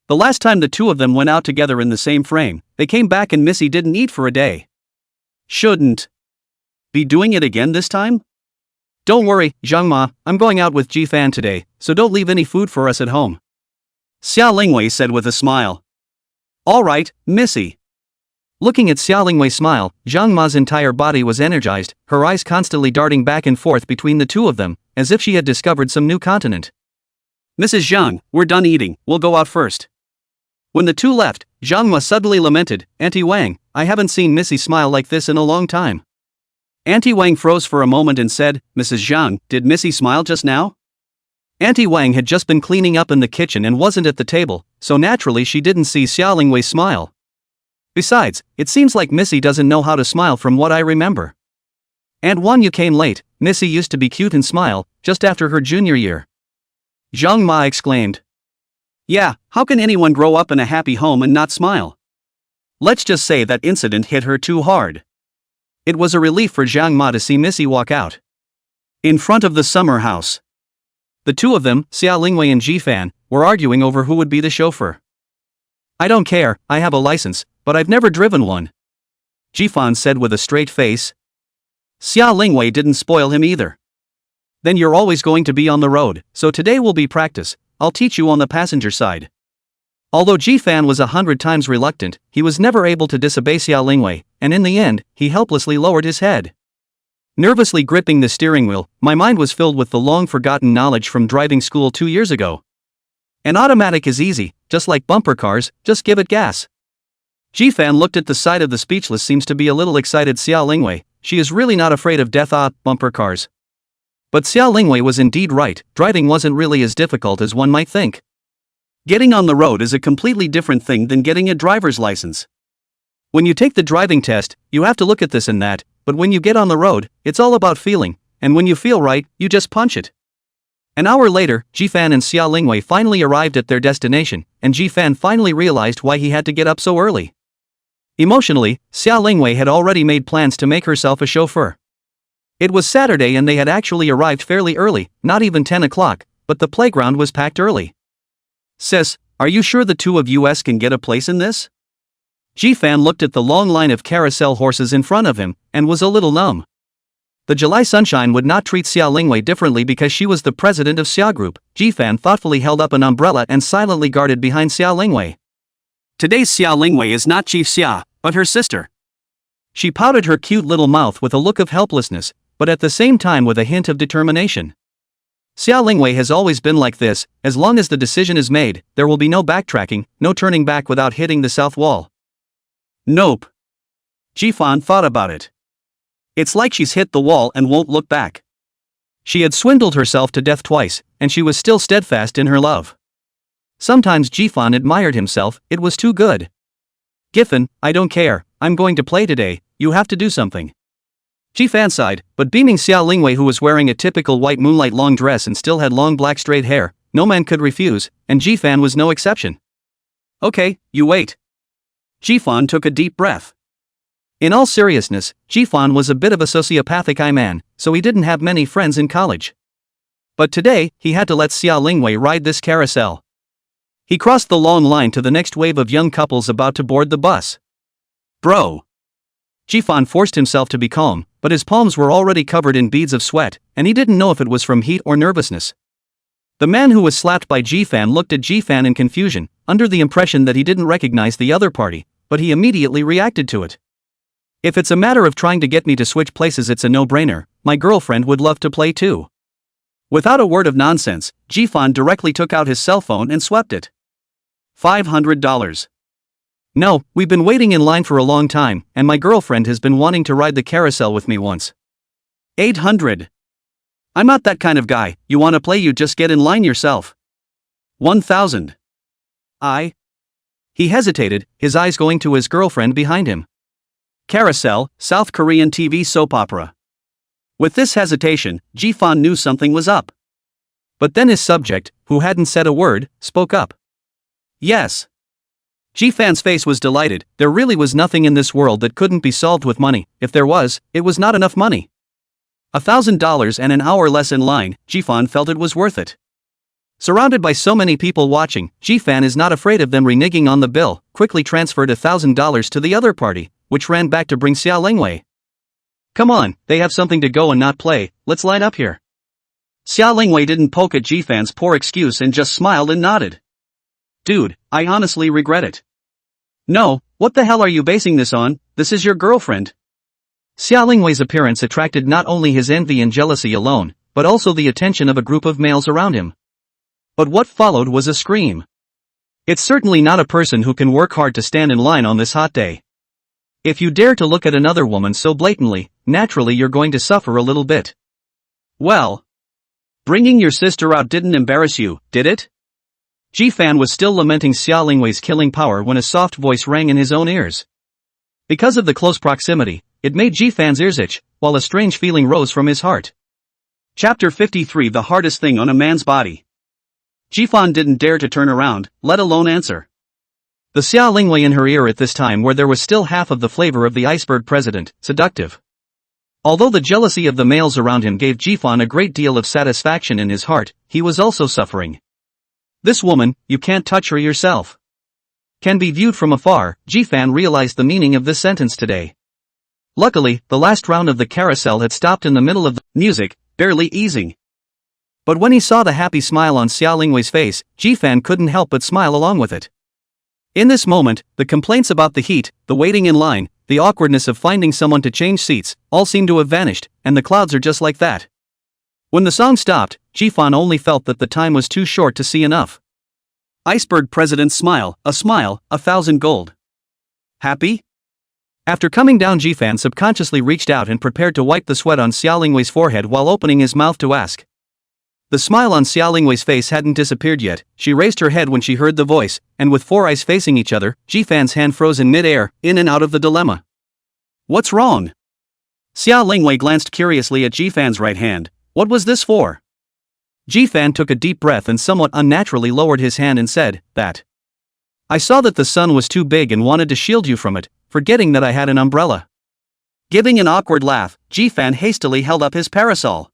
The last time the two of them went out together in the same frame, they came back and Missy didn't eat for a day. Shouldn't be doing it again this time? Don't worry, Zhang Ma, I'm going out with Ji-fan today, so don't leave any food for us at home. Xiao Lingwei said with a smile. All right, Missy. Looking at Xiao Lingwei's smile, Zhang Ma's entire body was energized, her eyes constantly darting back and forth between the two of them, as if she had discovered some new continent. Mrs. Zhang, we're done eating, we'll go out first. When the two left, Zhang Ma suddenly lamented, Auntie Wang, I haven't seen Missy smile like this in a long time. Auntie Wang froze for a moment and said, Mrs. Zhang, did Missy smile just now? Auntie Wang had just been cleaning up in the kitchen and wasn't at the table, so naturally she didn't see Xiao Lingwei's smile. Besides, it seems like Missy doesn't know how to smile from what I remember. Aunt Wan, you came late. Missy used to be cute and smile, just after her junior year. Zhang Ma exclaimed. Yeah, how can anyone grow up in a happy home and not smile? Let's just say that incident hit her too hard. It was a relief for Zhang Ma to see Missy walk out in front of the summer house. The two of them, Xiao Lingwei and Ji-fan, were arguing over who would be the chauffeur. I don't care, I have a license, but I've never driven one. Ji-fan said with a straight face. Xiao Lingwei didn't spoil him either. Then you're always going to be on the road, so today will be practice. I'll teach you on the passenger side. Although Ji-fan was 100 times reluctant, he was never able to disobey Xiao Lingwei, and in the end, he helplessly lowered his head. Nervously gripping the steering wheel, my mind was filled with the long-forgotten knowledge from driving school 2 years ago. An automatic is easy, just like bumper cars, just give it gas. Ji-fan looked at the side of the speechless seems to be a little excited Xiao Lingwei. She is really not afraid of death. Bumper cars. But Xiao Lingwei was indeed right, driving wasn't really as difficult as one might think. Getting on the road is a completely different thing than getting a driver's license. When you take the driving test, you have to look at this and that, but when you get on the road, it's all about feeling, and when you feel right, you just punch it. An hour later, Ji-fan and Xiao Lingwei finally arrived at their destination, and Ji-fan finally realized why he had to get up so early. Emotionally, Xiao Lingwei had already made plans to make herself a chauffeur. It was Saturday and they had actually arrived fairly early, not even 10 o'clock, but the playground was packed early. Sis, are you sure the two of us can get a place in this? Ji-fan looked at the long line of carousel horses in front of him, and was a little numb. The July sunshine would not treat Xiao Lingwei differently because she was the president of Xiao Group. Ji-fan thoughtfully held up an umbrella and silently guarded behind Xiao Lingwei. Today's Xia Lingwei is not Chief Xia, but her sister. She pouted her cute little mouth with a look of helplessness, but at the same time with a hint of determination. Xia Lingwei has always been like this. As long as the decision is made, there will be no backtracking, no turning back without hitting the south wall. Nope. Jifan thought about it. It's like she's hit the wall and won't look back. She had swindled herself to death twice, and she was still steadfast in her love. Sometimes Jifan admired himself, it was too good. Giffen, I don't care, I'm going to play today, you have to do something. Jifan sighed, but beaming Xia Lingwei, who was wearing a typical white moonlight long dress and still had long black straight hair, no man could refuse, and Jifan was no exception. Okay, you wait. Jifan took a deep breath. In all seriousness, Jifan was a bit of a sociopathic man, so he didn't have many friends in college. But today, he had to let Xia Lingwei ride this carousel. He crossed the long line to the next wave of young couples about to board the bus. Bro. Jifan forced himself to be calm, but his palms were already covered in beads of sweat, and he didn't know if it was from heat or nervousness. The man who was slapped by Jifan looked at Jifan in confusion, under the impression that he didn't recognize the other party, but he immediately reacted to it. If it's a matter of trying to get me to switch places, it's a no-brainer, my girlfriend would love to play too. Without a word of nonsense, Jifan directly took out his cell phone and swept it. $500. No, we've been waiting in line for a long time, and my girlfriend has been wanting to ride the carousel with me once. 800. I'm not that kind of guy, you wanna play, you just get in line yourself. 1000. He hesitated, his eyes going to his girlfriend behind him. Carousel, South Korean TV soap opera. With this hesitation, Jifan knew something was up. But then his subject, who hadn't said a word, spoke up. Yes. Jifan's face was delighted. There really was nothing in this world that couldn't be solved with money. If there was, it was not enough money. $1,000 and an hour less in line, Jifan felt it was worth it. Surrounded by so many people watching, Jifan is not afraid of them reneging on the bill, quickly transferred $1,000 to the other party, which ran back to bring Xia Lingwei. Come on, they have something to go and not play, let's line up here. Xia Lingwei didn't poke at Jifan's poor excuse and just smiled and nodded. Dude, I honestly regret it. No, what the hell are you basing this on? This is your girlfriend. Xia Lingwei's appearance attracted not only his envy and jealousy alone, but also the attention of a group of males around him. But what followed was a scream. It's certainly not a person who can work hard to stand in line on this hot day. If you dare to look at another woman so blatantly, naturally you're going to suffer a little bit. Well, bringing your sister out didn't embarrass you, did it? Jifan was still lamenting Xia Lingwei's killing power when a soft voice rang in his own ears. Because of the close proximity, it made Jifan's ears itch, while a strange feeling rose from his heart. Chapter 53: The hardest thing on a man's body. Jifan didn't dare to turn around, let alone answer. The Xia Lingwei in her ear at this time, where there was still half of the flavor of the iceberg president, seductive. Although the jealousy of the males around him gave Jifan a great deal of satisfaction in his heart, he was also suffering. This woman, you can't touch her yourself. Can be viewed from afar. Jifan realized the meaning of this sentence today. Luckily, the last round of the carousel had stopped in the middle of the music, barely easing. But when he saw the happy smile on Xia Lingwei's face, Jifan couldn't help but smile along with it. In this moment, the complaints about the heat, the waiting in line, the awkwardness of finding someone to change seats, all seemed to have vanished, and the clouds are just like that. When the song stopped, Jifan only felt that the time was too short to see enough. Iceberg President's smile, 1,000 gold. Happy? After coming down, Jifan subconsciously reached out and prepared to wipe the sweat on Xia Lingwei's forehead while opening his mouth to ask. The smile on Xia Lingwei's face hadn't disappeared yet. She raised her head when she heard the voice, and with four eyes facing each other, Jifan's hand froze in mid-air, in and out of the dilemma. What's wrong? Xia Lingwei glanced curiously at Jifan's right hand. What was this for? Jifan took a deep breath and somewhat unnaturally lowered his hand and said, that. I saw that the sun was too big and wanted to shield you from it, forgetting that I had an umbrella. Giving an awkward laugh, Jifan hastily held up his parasol.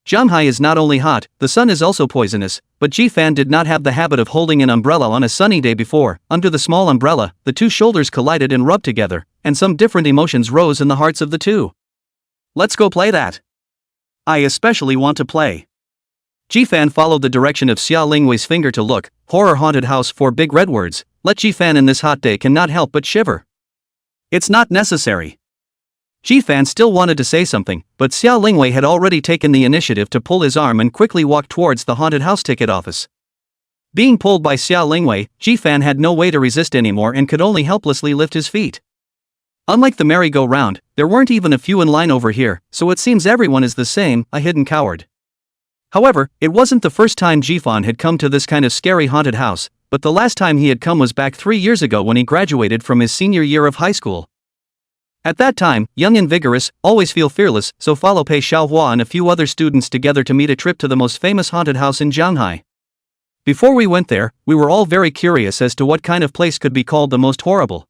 Shanghai is not only hot, the sun is also poisonous, but Jifan did not have the habit of holding an umbrella on a sunny day before. Under the small umbrella, the two shoulders collided and rubbed together, and some different emotions rose in the hearts of the two. Let's go play that. I especially want to play. Jifan followed the direction of Xia Lingwei's finger to look. Horror-haunted house, 4 big red words, let Ji-fan in this hot day cannot help but shiver. It's not necessary. Ji-fan still wanted to say something, but Xiao Lingwei had already taken the initiative to pull his arm and quickly walked towards the haunted house ticket office. Being pulled by Xiao Lingwei, Ji-fan had no way to resist anymore and could only helplessly lift his feet. Unlike the merry-go-round, there weren't even a few in line over here, so it seems everyone is the same, a hidden coward. However, it wasn't the first time Ji-fan had come to this kind of scary haunted house, but the last time he had come was back 3 years ago when he graduated from his senior year of high school. At that time, young and vigorous, always feel fearless, so follow Pei Xiaohua and a few other students together to meet a trip to the most famous haunted house in Shanghai. Before we went there, we were all very curious as to what kind of place could be called the most horrible.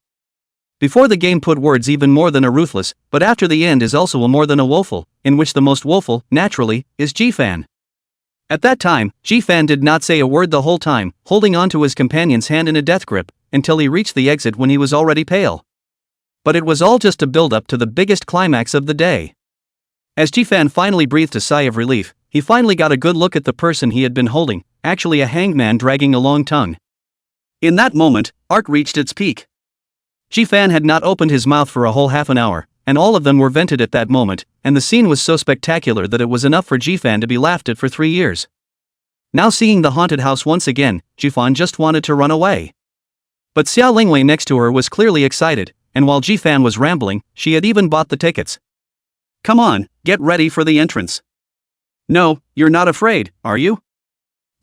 Before the game put words even more than a ruthless, but after the end is also a more than a woeful, in which the most woeful, naturally, is Ji-fan. At that time, Ji-fan did not say a word the whole time, holding on to his companion's hand in a death grip, until he reached the exit when he was already pale. But it was all just a build-up to the biggest climax of the day. As Ji-fan finally breathed a sigh of relief, he finally got a good look at the person he had been holding, actually a hanged man dragging a long tongue. In that moment, art reached its peak. Ji-fan had not opened his mouth for a whole half an hour, and all of them were vented at that moment, and the scene was so spectacular that it was enough for Ji-fan to be laughed at for 3 years. Now seeing the haunted house once again, Ji-fan just wanted to run away. But Xiao Lingwei next to her was clearly excited, and while Ji-fan was rambling, she had even bought the tickets. Come on, get ready for the entrance. No, you're not afraid, are you?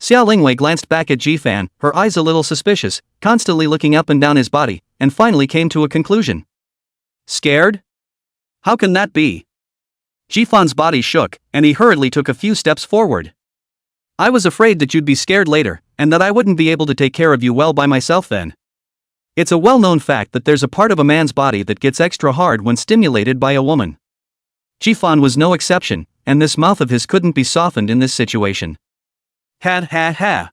Xiao Lingwei glanced back at Ji-fan, her eyes a little suspicious, constantly looking up and down his body, and finally came to a conclusion. Scared? How can that be? Ji-fan's body shook, and he hurriedly took a few steps forward. I was afraid that you'd be scared later, and that I wouldn't be able to take care of you well by myself then. It's a well-known fact that there's a part of a man's body that gets extra hard when stimulated by a woman. Ji-fan was no exception, and this mouth of his couldn't be softened in this situation. Ha ha ha.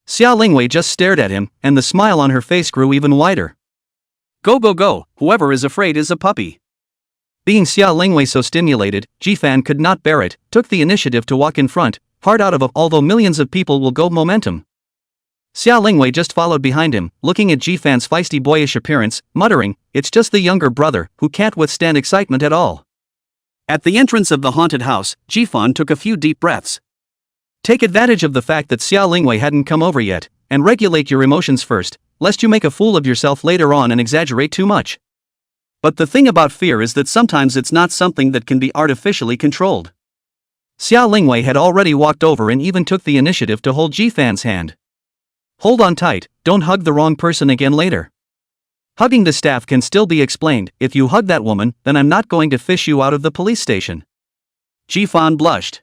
Xiao Lingwei just stared at him, and the smile on her face grew even wider. Go go go, whoever is afraid is a puppy. Being Xiao Lingwei so stimulated, Ji-fan could not bear it, took the initiative to walk in front, part out of although millions of people will go momentum. Xiao Lingwei just followed behind him, looking at Ji-fan's feisty boyish appearance, muttering, it's just the younger brother, who can't withstand excitement at all. At the entrance of the haunted house, Ji-fan took a few deep breaths. Take advantage of the fact that Xiao Lingwei hadn't come over yet, and regulate your emotions first, lest you make a fool of yourself later on and exaggerate too much. But the thing about fear is that sometimes it's not something that can be artificially controlled. Xiao Lingwei had already walked over and even took the initiative to hold Ji-fan's hand. Hold on tight, don't hug the wrong person again later. Hugging the staff can still be explained, if you hug that woman, then I'm not going to fish you out of the police station. Ji-fan blushed.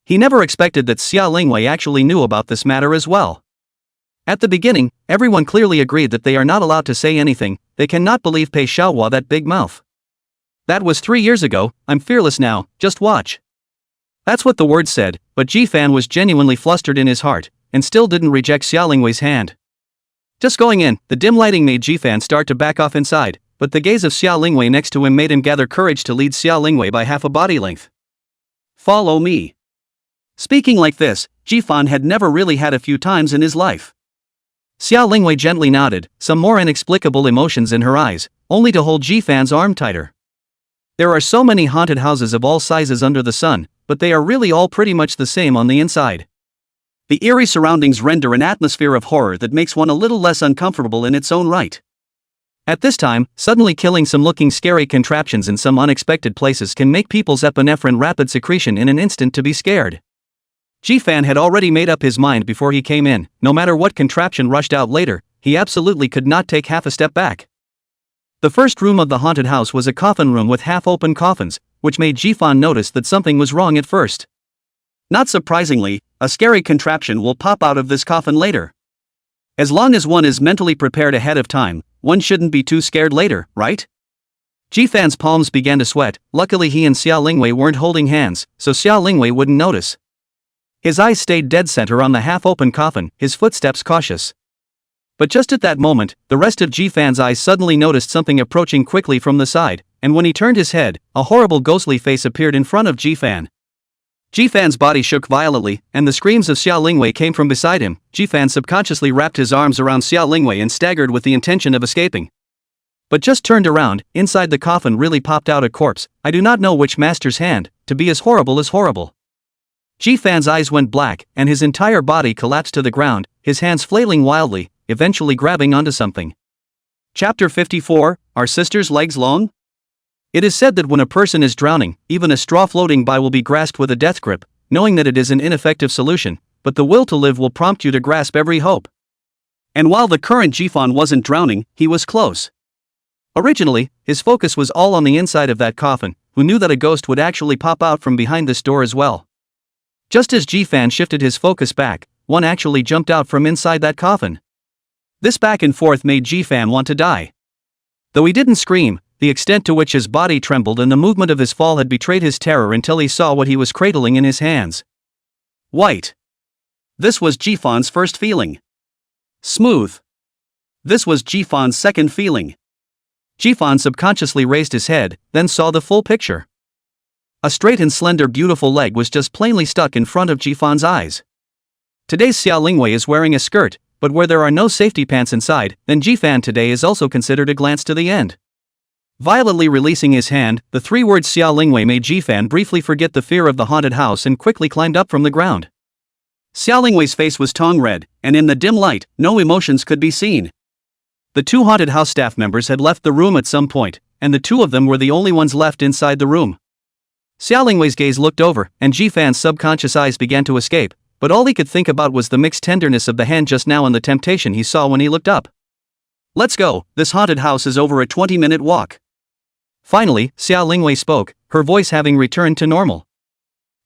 He never expected that Xiao Lingwei actually knew about this matter as well. At the beginning, everyone clearly agreed that they are not allowed to say anything, they cannot believe Pei Xiaohua that big mouth. That was 3 years ago, I'm fearless now, just watch. That's what the words said, but Ji-fan was genuinely flustered in his heart, and still didn't reject Xiao Lingwei's hand. Just going in, the dim lighting made Ji-fan start to back off inside, but the gaze of Xiao Lingwei next to him made him gather courage to lead Xiao Lingwei by half a body length. Follow me. Speaking like this, Ji-fan had never really had a few times in his life. Xiao Lingwei gently nodded, some more inexplicable emotions in her eyes, only to hold Ji-fan's arm tighter. There are so many haunted houses of all sizes under the sun, but they are really all pretty much the same on the inside. The eerie surroundings render an atmosphere of horror that makes one a little less uncomfortable in its own right. At this time, suddenly killing some looking scary contraptions in some unexpected places can make people's epinephrine rapid secretion in an instant to be scared. Ji-fan had already made up his mind before he came in, no matter what contraption rushed out later, he absolutely could not take half a step back. The first room of the haunted house was a coffin room with half-open coffins, which made Ji-fan notice that something was wrong at first. Not surprisingly, a scary contraption will pop out of this coffin later. As long as one is mentally prepared ahead of time, one shouldn't be too scared later, right? Ji-fan's palms began to sweat, luckily he and Xiao Lingwei weren't holding hands, so Xiao Lingwei wouldn't notice. His eyes stayed dead center on the half-open coffin, his footsteps cautious. But just at that moment, the rest of Ji-fan's eyes suddenly noticed something approaching quickly from the side, and when he turned his head, a horrible ghostly face appeared in front of Ji-fan. Ji-fan's body shook violently, and the screams of Xiao Lingwei came from beside him. Ji-fan subconsciously wrapped his arms around Xiao Lingwei and staggered with the intention of escaping. But just turned around, inside the coffin really popped out a corpse. I do not know which master's hand, to be as horrible as horrible. Ji-fan's eyes went black, and his entire body collapsed to the ground, his hands flailing wildly, eventually grabbing onto something. Chapter 54, Are Sisters' Legs Long? It is said that when a person is drowning, even a straw floating by will be grasped with a death grip, knowing that it is an ineffective solution, but the will to live will prompt you to grasp every hope. And while the current Ji-fan wasn't drowning, he was close. Originally, his focus was all on the inside of that coffin, who knew that a ghost would actually pop out from behind this door as well. Just as Ji-fan shifted his focus back, one actually jumped out from inside that coffin. This back and forth made Ji-fan want to die. Though he didn't scream, the extent to which his body trembled and the movement of his fall had betrayed his terror until he saw what he was cradling in his hands. White. This was Ji-fan's first feeling. Smooth. This was Ji-fan's second feeling. Ji-fan subconsciously raised his head, then saw the full picture. A straight and slender beautiful leg was just plainly stuck in front of Ji-fan's eyes. Today's Xiao Lingwei is wearing a skirt, but where there are no safety pants inside, then Ji-fan today is also considered a glance to the end. Violently releasing his hand, the three words Xiao Lingwei made Ji-fan briefly forget the fear of the haunted house and quickly climbed up from the ground. Xiao Lingwei's face was tong red, and in the dim light, no emotions could be seen. The two haunted house staff members had left the room at some point, and the two of them were the only ones left inside the room. Xiao Lingwei's gaze looked over, and Ji-fan's subconscious eyes began to escape, but all he could think about was the mixed tenderness of the hand just now and the temptation he saw when he looked up. Let's go, this haunted house is over a 20-minute walk. Finally, Xiao Lingwei spoke, her voice having returned to normal.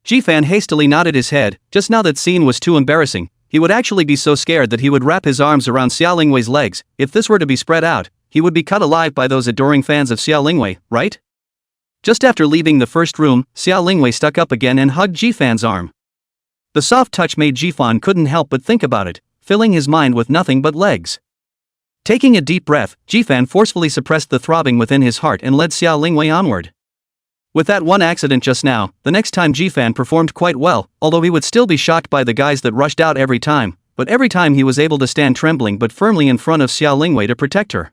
Ji-fan hastily nodded his head. Just now that scene was too embarrassing. He would actually be so scared that he would wrap his arms around Xiao Lingwei's legs. If this were to be spread out, he would be cut alive by those adoring fans of Xiao Lingwei, right? Just after leaving the first room, Xiao Lingwei stuck up again and hugged Ji-fan's arm. The soft touch made Ji-fan couldn't help but think about it, filling his mind with nothing but legs. Taking a deep breath, Ji-fan forcefully suppressed the throbbing within his heart and led Xiao Lingwei onward. With that one accident just now, the next time Ji-fan performed quite well, although he would still be shocked by the guys that rushed out every time, but every time he was able to stand trembling but firmly in front of Xiao Lingwei to protect her.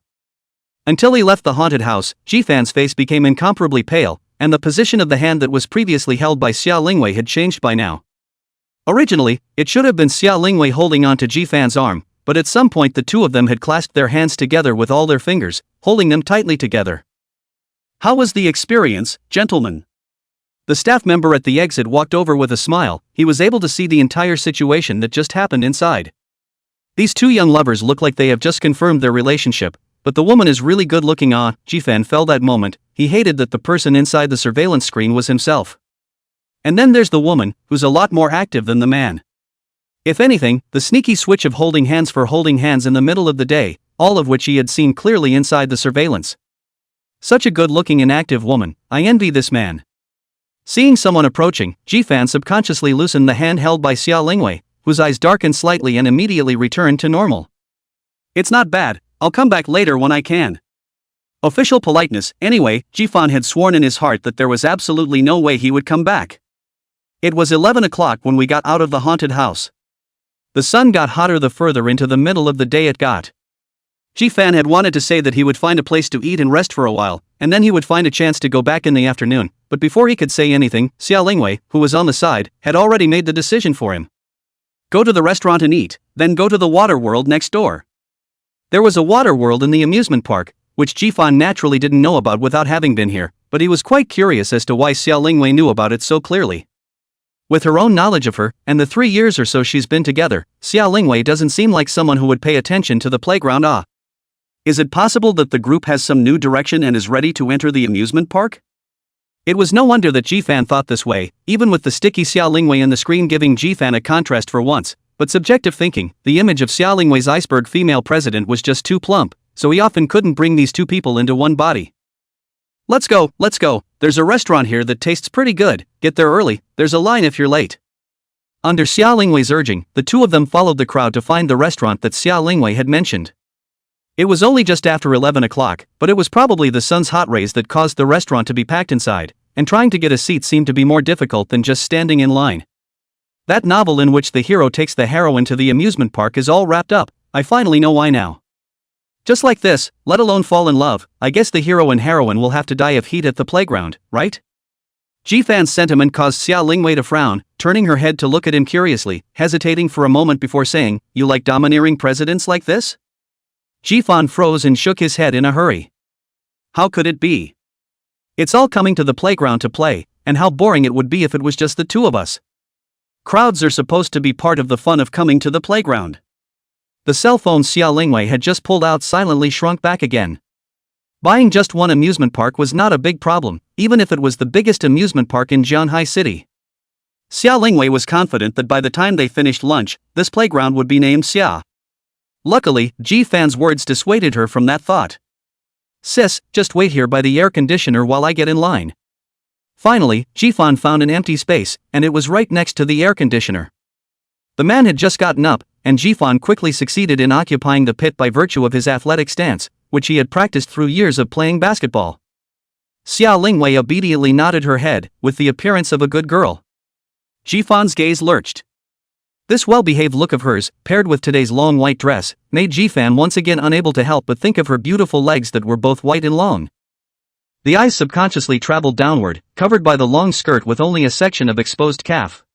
Until he left the haunted house, Ji-fan's face became incomparably pale, and the position of the hand that was previously held by Xiao Lingwei had changed by now. Originally, it should have been Xiao Lingwei holding onto Ji-fan's arm, but at some point the two of them had clasped their hands together with all their fingers, holding them tightly together. How was the experience, gentlemen? The staff member at the exit walked over with a smile. He was able to see the entire situation that just happened inside. These two young lovers look like they have just confirmed their relationship, but the woman is really good looking. Ji-fan felt that moment. He hated that the person inside the surveillance screen was himself. And then there's the woman, who's a lot more active than the man. If anything, the sneaky switch of holding hands for holding hands in the middle of the day, all of which he had seen clearly inside the surveillance. Such a good-looking and active woman, I envy this man. Seeing someone approaching, Ji-fan subconsciously loosened the hand held by Xiao Lingwei, whose eyes darkened slightly and immediately returned to normal. It's not bad, I'll come back later when I can. Official politeness. Anyway, Ji-fan had sworn in his heart that there was absolutely no way he would come back. It was 11 o'clock when we got out of the haunted house. The sun got hotter the further into the middle of the day it got. Ji-fan had wanted to say that he would find a place to eat and rest for a while, and then he would find a chance to go back in the afternoon, but before he could say anything, Xiao Lingwei, who was on the side, had already made the decision for him. Go to the restaurant and eat, then go to the water world next door. There was a water world in the amusement park, which Ji-fan naturally didn't know about without having been here, but he was quite curious as to why Xiao Lingwei knew about it so clearly. With her own knowledge of her, and the 3 years or so she's been together, Xiao Lingwei doesn't seem like someone who would pay attention to the playground. Is it possible that the group has some new direction and is ready to enter the amusement park? It was no wonder that Ji-fan thought this way, even with the sticky Xiao Lingwei in the screen giving Ji-fan a contrast for once, but subjective thinking, the image of Xiao Lingwei's iceberg female president was just too plump, so he often couldn't bring these two people into one body. Let's go, there's a restaurant here that tastes pretty good, get there early, there's a line if you're late. Under Xiao Lingwei's urging, the two of them followed the crowd to find the restaurant that Xiao Lingwei had mentioned. It was only just after 11 o'clock, but it was probably the sun's hot rays that caused the restaurant to be packed inside, and trying to get a seat seemed to be more difficult than just standing in line. That novel in which the hero takes the heroine to the amusement park is all wrapped up. I finally know why now. Just like this, let alone fall in love, I guess the hero and heroine will have to die of heat at the playground, right? Jifan's sentiment caused Xia Lingwei to frown, turning her head to look at him curiously, hesitating for a moment before saying, "You like domineering presidents like this?" Jifan froze and shook his head in a hurry. How could it be? It's all coming to the playground to play, and how boring it would be if it was just the two of us. Crowds are supposed to be part of the fun of coming to the playground. The cell phone Xia Lingwei had just pulled out silently shrunk back again. Buying just one amusement park was not a big problem, even if it was the biggest amusement park in Jianhai City. Xia Lingwei was confident that by the time they finished lunch, this playground would be named Xia. Luckily, Jifan's words dissuaded her from that thought. "Sis, just wait here by the air conditioner while I get in line." Finally, Jifan found an empty space, and it was right next to the air conditioner. The man had just gotten up, and Jifan quickly succeeded in occupying the pit by virtue of his athletic stance, which he had practiced through years of playing basketball. Xia Lingwei obediently nodded her head, with the appearance of a good girl. Jifan's gaze lurched. This well-behaved look of hers, paired with today's long white dress, made Jifan once again unable to help but think of her beautiful legs that were both white and long. The eyes subconsciously traveled downward, covered by the long skirt with only a section of exposed calf.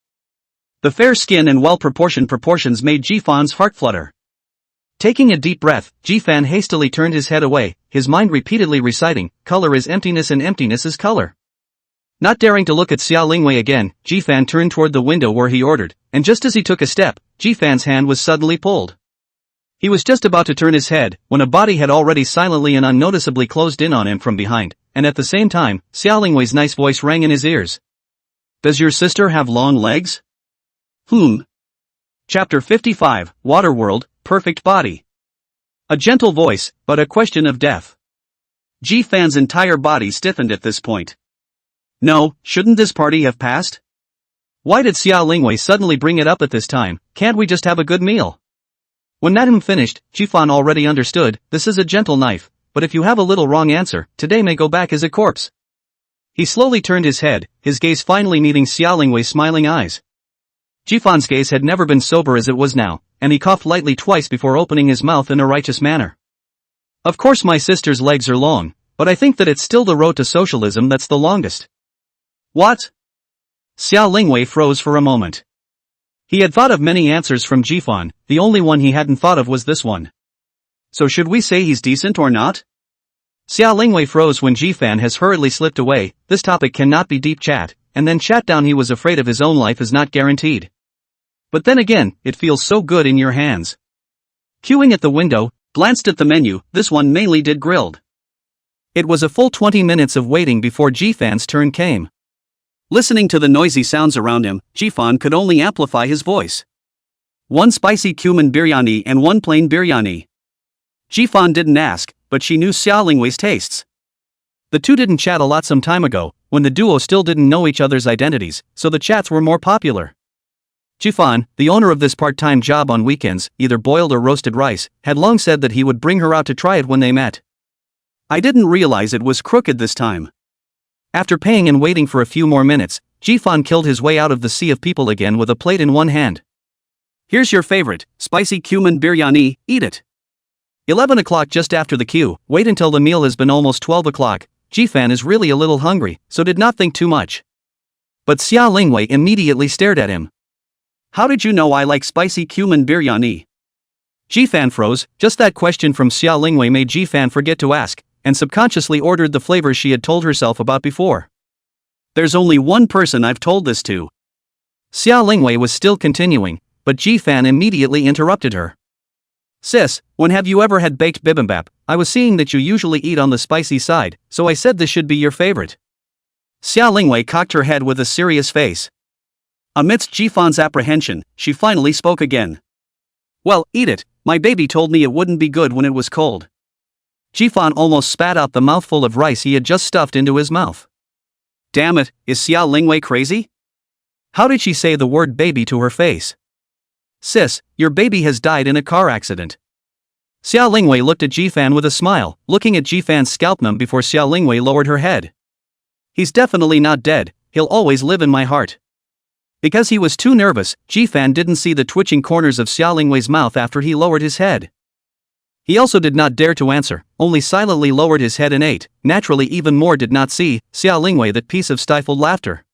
The fair skin and well-proportioned proportions made Jifan's heart flutter. Taking a deep breath, Jifan hastily turned his head away, his mind repeatedly reciting, "Color is emptiness and emptiness is color." Not daring to look at Xia Lingwei again, Jifan turned toward the window where he ordered, and just as he took a step, Jifan's hand was suddenly pulled. He was just about to turn his head, when a body had already silently and unnoticeably closed in on him from behind, and at the same time, Xia Lingwei's nice voice rang in his ears. "Does your sister have long legs?" Chapter 55, Waterworld, Perfect Body. A gentle voice, but a question of death. Jifan's entire body stiffened at this point. No, shouldn't this party have passed? Why did Xia Lingwei suddenly bring it up at this time? Can't we just have a good meal? When Madame finished, Jifan already understood, this is a gentle knife, but if you have a little wrong answer, today may go back as a corpse. He slowly turned his head, his gaze finally meeting Xia Lingwei's smiling eyes. Jifan's gaze had never been sober as it was now, and he coughed lightly twice before opening his mouth in a righteous manner. Of course my sister's legs are long, but I think that it's still the road to socialism that's the longest. What? Xia Lingwei froze for a moment. He had thought of many answers from Jifan, the only one he hadn't thought of was this one. So should we say he's decent or not? Xia Lingwei froze when Jifan has hurriedly slipped away, this topic cannot be deep chat, and then chat down he was afraid of his own life is not guaranteed. But then again, it feels so good in your hands. Queuing at the window, glanced at the menu, this one mainly did grilled. It was a full 20 minutes of waiting before Jifan's turn came. Listening to the noisy sounds around him, Jifan could only amplify his voice. One spicy cumin biryani and one plain biryani. Jifan didn't ask, but she knew Xia Lingwei's tastes. The two didn't chat a lot some time ago, when the duo still didn't know each other's identities, so the chats were more popular. Jifan, the owner of this part-time job on weekends, either boiled or roasted rice, had long said that he would bring her out to try it when they met. I didn't realize it was crooked this time. After paying and waiting for a few more minutes, Jifan killed his way out of the sea of people again with a plate in one hand. Here's your favorite, spicy cumin biryani, eat it. 11 o'clock just after the queue, wait until the meal has been almost 12 o'clock, Jifan is really a little hungry, so did not think too much. But Xia Lingwei immediately stared at him. How did you know I like spicy cumin biryani? Jifan froze, just that question from Xia Lingwei made Jifan forget to ask, and subconsciously ordered the flavors she had told herself about before. There's only one person I've told this to. Xia Lingwei was still continuing, but Jifan immediately interrupted her. Sis, when have you ever had baked bibimbap? I was seeing that you usually eat on the spicy side, so I said this should be your favorite. Xia Lingwei cocked her head with a serious face. Amidst Jifan's apprehension, she finally spoke again. Well, eat it, my baby told me it wouldn't be good when it was cold. Jifan almost spat out the mouthful of rice he had just stuffed into his mouth. Damn it, is Xia Lingwei crazy? How did she say the word baby to her face? Sis, your baby has died in a car accident. Xia Lingwei looked at Jifan with a smile, looking at Jifan's scalp numb before Xia Lingwei lowered her head. He's definitely not dead, he'll always live in my heart. Because he was too nervous, Ji-fan didn't see the twitching corners of Xia Lingwei's mouth after he lowered his head. He also did not dare to answer, only silently lowered his head and ate. Naturally, even more did not see Xia Lingwei that piece of stifled laughter.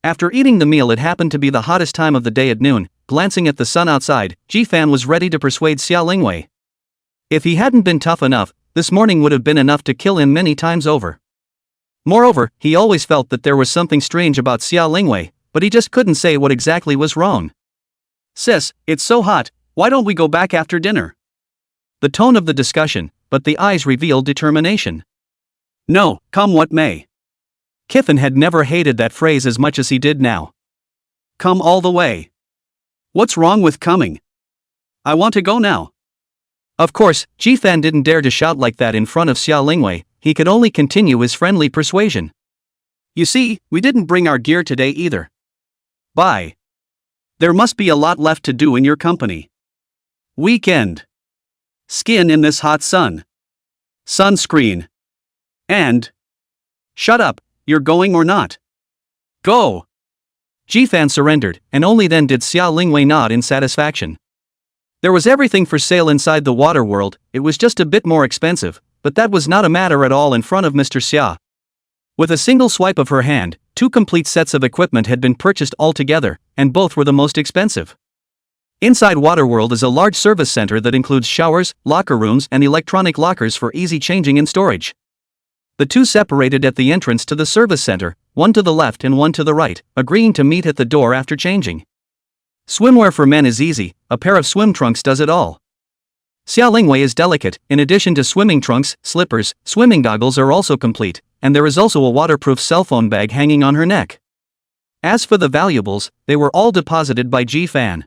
After eating the meal, it happened to be the hottest time of the day at noon. Glancing at the sun outside, Ji-fan was ready to persuade Xia Lingwei. If he hadn't been tough enough, this morning would have been enough to kill him many times over. Moreover, he always felt that there was something strange about Xia Lingwei, but he just couldn't say what exactly was wrong. Sis, it's so hot, why don't we go back after dinner? The tone of the discussion, but the eyes revealed determination. No, come what may. Kiffin had never hated that phrase as much as he did now. Come all the way. What's wrong with coming? I want to go now. Of course, Ji-fan didn't dare to shout like that in front of Xia Lingwei. He could only continue his friendly persuasion. You see, we didn't bring our gear today either. Bye. There must be a lot left to do in your company. Weekend. Skin in this hot sun. Sunscreen. And. Shut up, you're going or not? Go. Ji-fan surrendered, and only then did Xia Lingwei nod in satisfaction. There was everything for sale inside the water world. It was just a bit more expensive, but that was not a matter at all in front of Mr. Xia. With a single swipe of her hand, 2 complete sets of equipment had been purchased altogether, and both were the most expensive. Inside Waterworld is a large service center that includes showers, locker rooms, and electronic lockers for easy changing and storage. The 2 separated at the entrance to the service center, one to the left and one to the right, agreeing to meet at the door after changing. Swimwear for men is easy, a pair of swim trunks does it all. Xia Lingwei is delicate. In addition to swimming trunks, slippers, swimming goggles are also complete, and there is also a waterproof cell phone bag hanging on her neck. As for the valuables, they were all deposited by Ji-fan.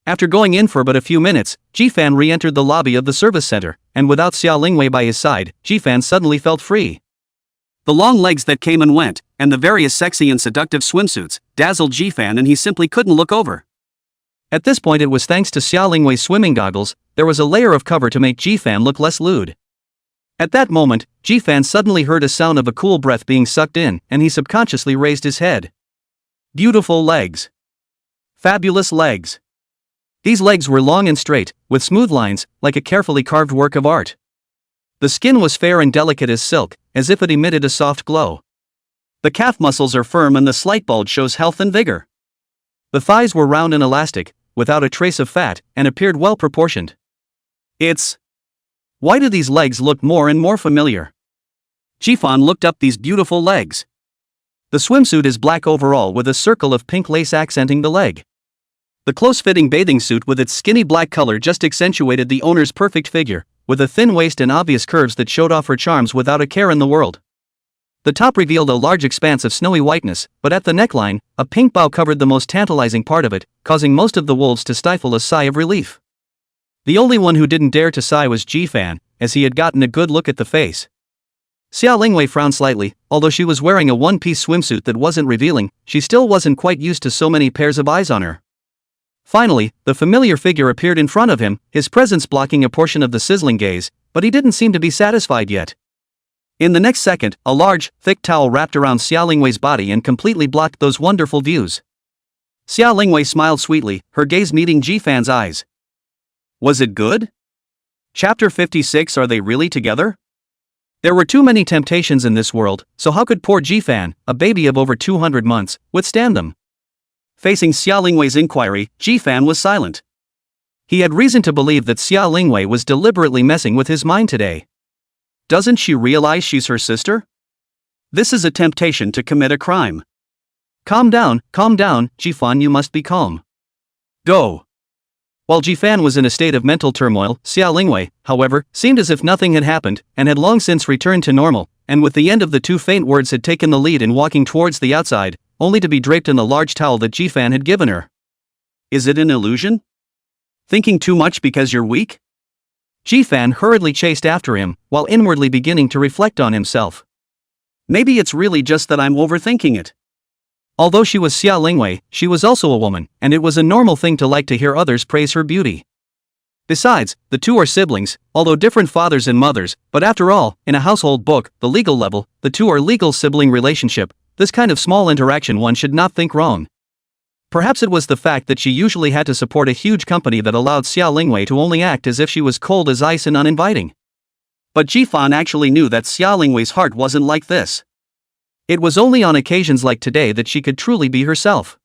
After going in for but a few minutes, Ji-fan re-entered the lobby of the service center, and without Xia Lingwei by his side, Ji-fan suddenly felt free. The long legs that came and went, and the various sexy and seductive swimsuits, dazzled Ji-fan and he simply couldn't look over. At this point, it was thanks to Xia Lingwei's swimming goggles, there was a layer of cover to make Ji-fan look less lewd. At that moment, Ji-fan suddenly heard a sound of a cool breath being sucked in, and he subconsciously raised his head. Beautiful legs. Fabulous legs. These legs were long and straight, with smooth lines, like a carefully carved work of art. The skin was fair and delicate as silk, as if it emitted a soft glow. The calf muscles are firm and the slight bulge shows health and vigor. The thighs were round and elastic, without a trace of fat, and appeared well proportioned. Why do these legs look more and more familiar? Ji-fan looked up these beautiful legs. The swimsuit is black overall with a circle of pink lace accenting the leg. The close-fitting bathing suit with its skinny black color just accentuated the owner's perfect figure, with a thin waist and obvious curves that showed off her charms without a care in the world. The top revealed a large expanse of snowy whiteness, but at the neckline, a pink bow covered the most tantalizing part of it, causing most of the wolves to stifle a sigh of relief. The only one who didn't dare to sigh was Ji-fan, as he had gotten a good look at the face. Xia Lingwei frowned slightly. Although she was wearing a one-piece swimsuit that wasn't revealing, she still wasn't quite used to so many pairs of eyes on her. Finally, the familiar figure appeared in front of him, his presence blocking a portion of the sizzling gaze, but he didn't seem to be satisfied yet. In the next second, a large, thick towel wrapped around Xia Lingwei's body and completely blocked those wonderful views. Xia Lingwei smiled sweetly, her gaze meeting Ji-fan's eyes. Was it good? Chapter 56. Are they really together? There were too many temptations in this world, so how could poor Ji-fan, a baby of over 200 months, withstand them? Facing Xia Lingwei's inquiry, Ji-fan was silent. He had reason to believe that Xia Lingwei was deliberately messing with his mind today. Doesn't she realize she's her sister? This is a temptation to commit a crime. Calm down, Ji-fan, you must be calm. Go. While Ji-fan was in a state of mental turmoil, Xia Lingwei, however, seemed as if nothing had happened, and had long since returned to normal, and with the end of the 2 faint words had taken the lead in walking towards the outside, only to be draped in the large towel that Ji-fan had given her. Is it an illusion? Thinking too much because you're weak? Ji-fan hurriedly chased after him, while inwardly beginning to reflect on himself. Maybe it's really just that I'm overthinking it. Although she was Xia Lingwei, she was also a woman, and it was a normal thing to like to hear others praise her beauty. Besides, the two are siblings, although different fathers and mothers, but after all, in a household book, the legal level, the two are legal sibling relationship. This kind of small interaction one should not think wrong. Perhaps it was the fact that she usually had to support a huge company that allowed Xia Lingwei to only act as if she was cold as ice and uninviting. But Jifan actually knew that Xia Lingwei's heart wasn't like this. It was only on occasions like today that she could truly be herself.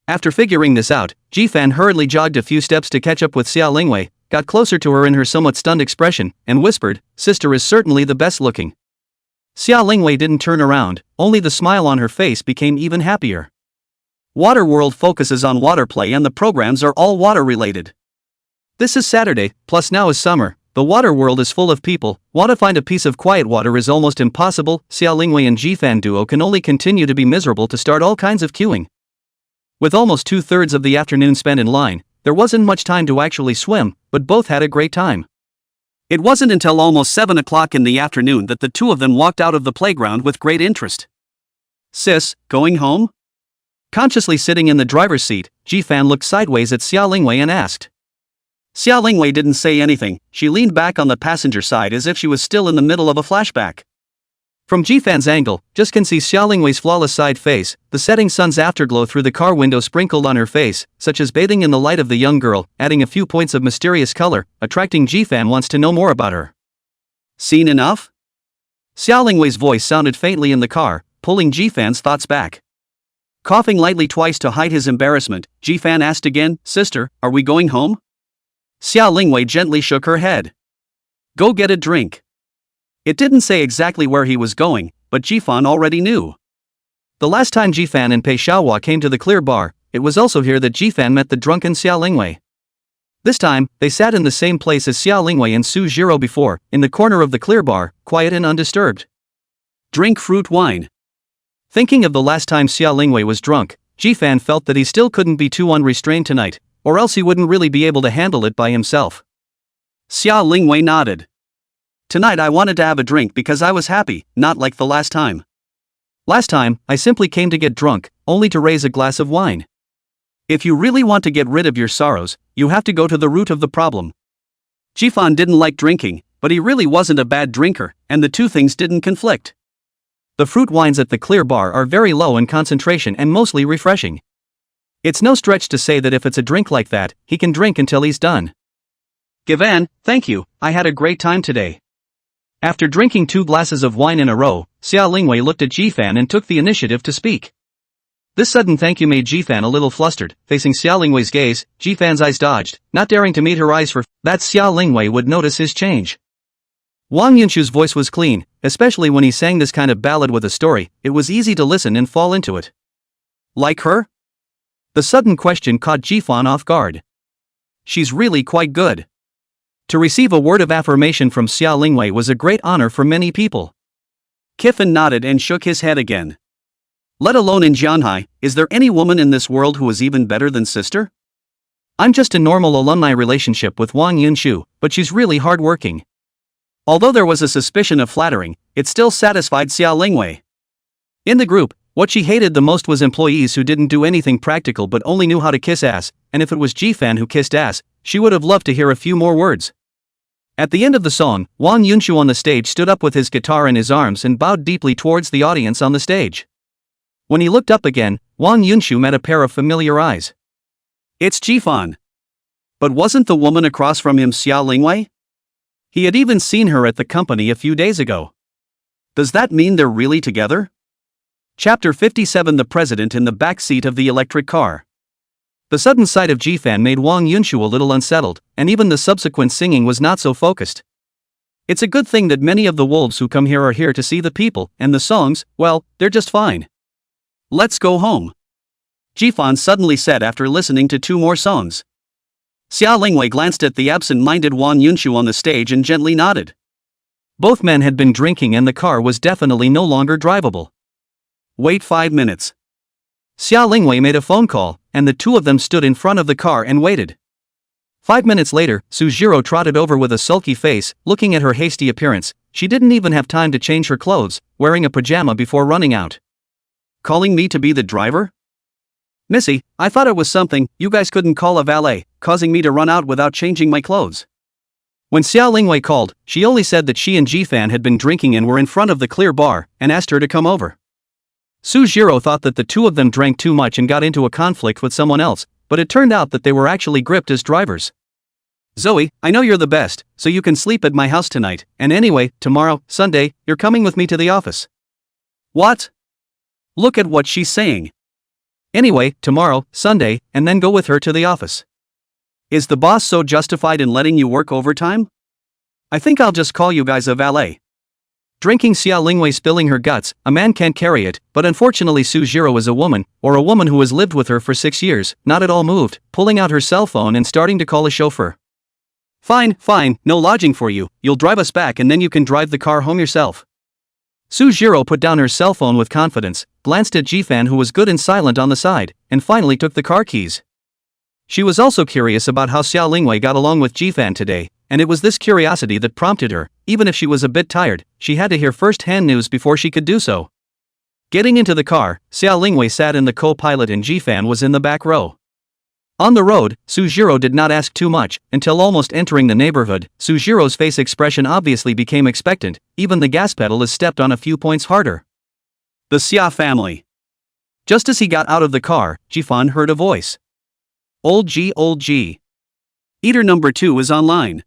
After figuring this out, Jifan hurriedly jogged a few steps to catch up with Xia Lingwei, got closer to her in her somewhat stunned expression, and whispered, "Sister is certainly the best looking." Xia Lingwei didn't turn around, only the smile on her face became even happier. Waterworld focuses on water play and the programs are all water related. This is Saturday, plus now is summer. The water world is full of people. Want to find a piece of quiet water is almost impossible. Xia Lingwei and Jifan duo can only continue to be miserable to start all kinds of queuing. With almost 2/3 of the afternoon spent in line, there wasn't much time to actually swim, but both had a great time. It wasn't until almost 7 o'clock in the afternoon that the two of them walked out of the playground with great interest. "Sis, going home?" Consciously sitting in the driver's seat, Jifan looked sideways at Xia Lingwei and asked. Xia Lingwei didn't say anything. She leaned back on the passenger side as if she was still in the middle of a flashback. From Jifan's angle, just can see Xia Lingwei's flawless side face, the setting sun's afterglow through the car window sprinkled on her face, such as bathing in the light of the young girl, adding a few points of mysterious color, attracting Jifan wants to know more about her. "Seen enough?" Xia Lingwei's voice sounded faintly in the car, pulling Jifan's thoughts back. Coughing lightly twice to hide his embarrassment, Jifan asked again, "Sister, are we going home?" Xia Lingwei gently shook her head. "Go get a drink." It didn't say exactly where he was going, but Jifan already knew. The last time Jifan and Pei Xiaohua came to the Clear Bar, it was also here that Jifan met the drunken Xia Lingwei. This time, they sat in the same place as Xia Lingwei and Su Jiro before, in the corner of the Clear Bar, quiet and undisturbed. Drink fruit wine. Thinking of the last time Xia Lingwei was drunk, Jifan felt that he still couldn't be too unrestrained tonight, or else he wouldn't really be able to handle it by himself. Xia Lingwei nodded. "Tonight I wanted to have a drink because I was happy, not like the last time. Last time, I simply came to get drunk, only to raise a glass of wine. If you really want to get rid of your sorrows, you have to go to the root of the problem." Jifan didn't like drinking, but he really wasn't a bad drinker, and the two things didn't conflict. The fruit wines at the Clear Bar are very low in concentration and mostly refreshing. It's no stretch to say that if it's a drink like that, he can drink until he's done. "Givan, thank you, I had a great time today." After drinking 2 glasses of wine in a row, Xia Lingwei looked at Jifan and took the initiative to speak. This sudden thank you made Jifan a little flustered. Facing Xia Lingwei's gaze, Jifan's eyes dodged, not daring to meet her eyes for that Xia Lingwei would notice his change. Wang Yunshu's voice was clean, especially when he sang this kind of ballad with a story. It was easy to listen and fall into it. "Like her?" The sudden question caught Jifan off guard. "She's really quite good." To receive a word of affirmation from Xia Lingwei was a great honor for many people. Kifan nodded and shook his head again. "Let alone in Jianhai, is there any woman in this world who is even better than sister? I'm just a normal alumni relationship with Wang Yunshu, but she's really hardworking." Although there was a suspicion of flattering, it still satisfied Xia Lingwei. In the group, what she hated the most was employees who didn't do anything practical but only knew how to kiss ass, and if it was Jifan who kissed ass, she would have loved to hear a few more words. At the end of the song, Wang Yunshu on the stage stood up with his guitar in his arms and bowed deeply towards the audience on the stage. When he looked up again, Wang Yunshu met a pair of familiar eyes. "It's Jifan." But wasn't the woman across from him Xia Lingwei? He had even seen her at the company a few days ago. Does that mean they're really together? Chapter 57. The president in the back seat of the electric car. The sudden sight of Jifan made Wang Yunshu a little unsettled, and even the subsequent singing was not so focused. It's a good thing that many of the wolves who come here are here to see the people, and the songs, well, they're just fine. "Let's go home," Jifan suddenly said after listening to 2 more songs. Xia Lingwei glanced at the absent-minded Wang Yunshu on the stage and gently nodded. Both men had been drinking and the car was definitely no longer drivable. "Wait 5 minutes." Xia Lingwei made a phone call, and the two of them stood in front of the car and waited. 5 minutes later, Su Jiro trotted over with a sulky face, looking at her hasty appearance. She didn't even have time to change her clothes, wearing a pajama before running out. "Calling me to be the driver? Missy, I thought it was something, you guys couldn't call a valet, causing me to run out without changing my clothes. When Xia Lingwei called, she only said that she and Jifan had been drinking and were in front of the clear bar, and asked her to come over. Su Jiro thought that the two of them drank too much and got into a conflict with someone else, but it turned out that they were actually gripped as drivers. Zoe, I know you're the best, so you can sleep at my house tonight, and anyway, tomorrow, Sunday, you're coming with me to the office. What? Look at what she's saying. Anyway, tomorrow, Sunday, and then go with her to the office. Is the boss so justified in letting you work overtime? I think I'll just call you guys a valet. Drinking Xia Lingwei spilling her guts, a man can't carry it, but unfortunately Su Jiro is a woman, or a woman who has lived with her for 6 years, not at all moved, pulling out her cell phone and starting to call a chauffeur. Fine, no lodging for you, you'll drive us back and then you can drive the car home yourself. Su Jiro put down her cell phone with confidence, glanced at Jifan who was good and silent on the side, and finally took the car keys. She was also curious about how Xia Lingwei got along with Jifan today, and it was this curiosity that prompted her. Even if she was a bit tired, she had to hear first-hand news before she could do so. Getting into the car, Xia Lingwei sat in the co-pilot and Jifan was in the back row. On the road, Su Jiro did not ask too much, until almost entering the neighborhood. Su Jiro's face expression obviously became expectant, even the gas pedal is stepped on a few points harder. The Xia family. Just as he got out of the car, Jifan heard a voice. Old G. Eater number 2 is online.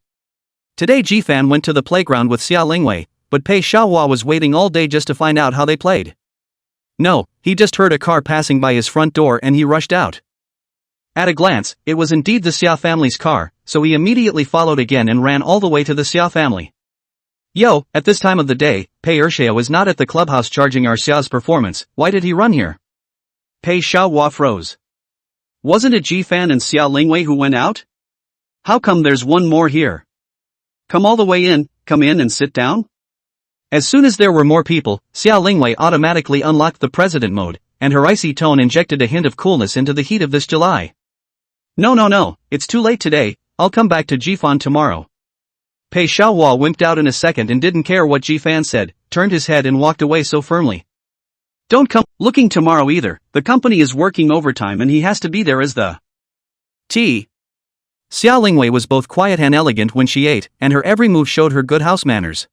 Today Jifan went to the playground with Xia Lingwei, but Pei Xiaohua was waiting all day just to find out how they played. No, he just heard a car passing by his front door and he rushed out. At a glance, it was indeed the Xia family's car, so he immediately followed again and ran all the way to the Xia family. Yo, at this time of the day, Pei Ershao is not at the clubhouse charging our Xia's performance, why did he run here? Pei Xiaohua froze. Wasn't it Jifan and Xia Lingwei who went out? How come there's one more here? Come all the way in, come in and sit down? As soon as there were more people, Xia Lingwei automatically unlocked the president mode, and her icy tone injected a hint of coolness into the heat of this July. No, it's too late today, I'll come back to Jifan tomorrow. Pei Xiaohua wimped out in a second and didn't care what Jifan said, turned his head and walked away so firmly. Don't come looking tomorrow either, the company is working overtime and he has to be there as the T. Xia Lingwei was both quiet and elegant when she ate, and her every move showed her good house manners.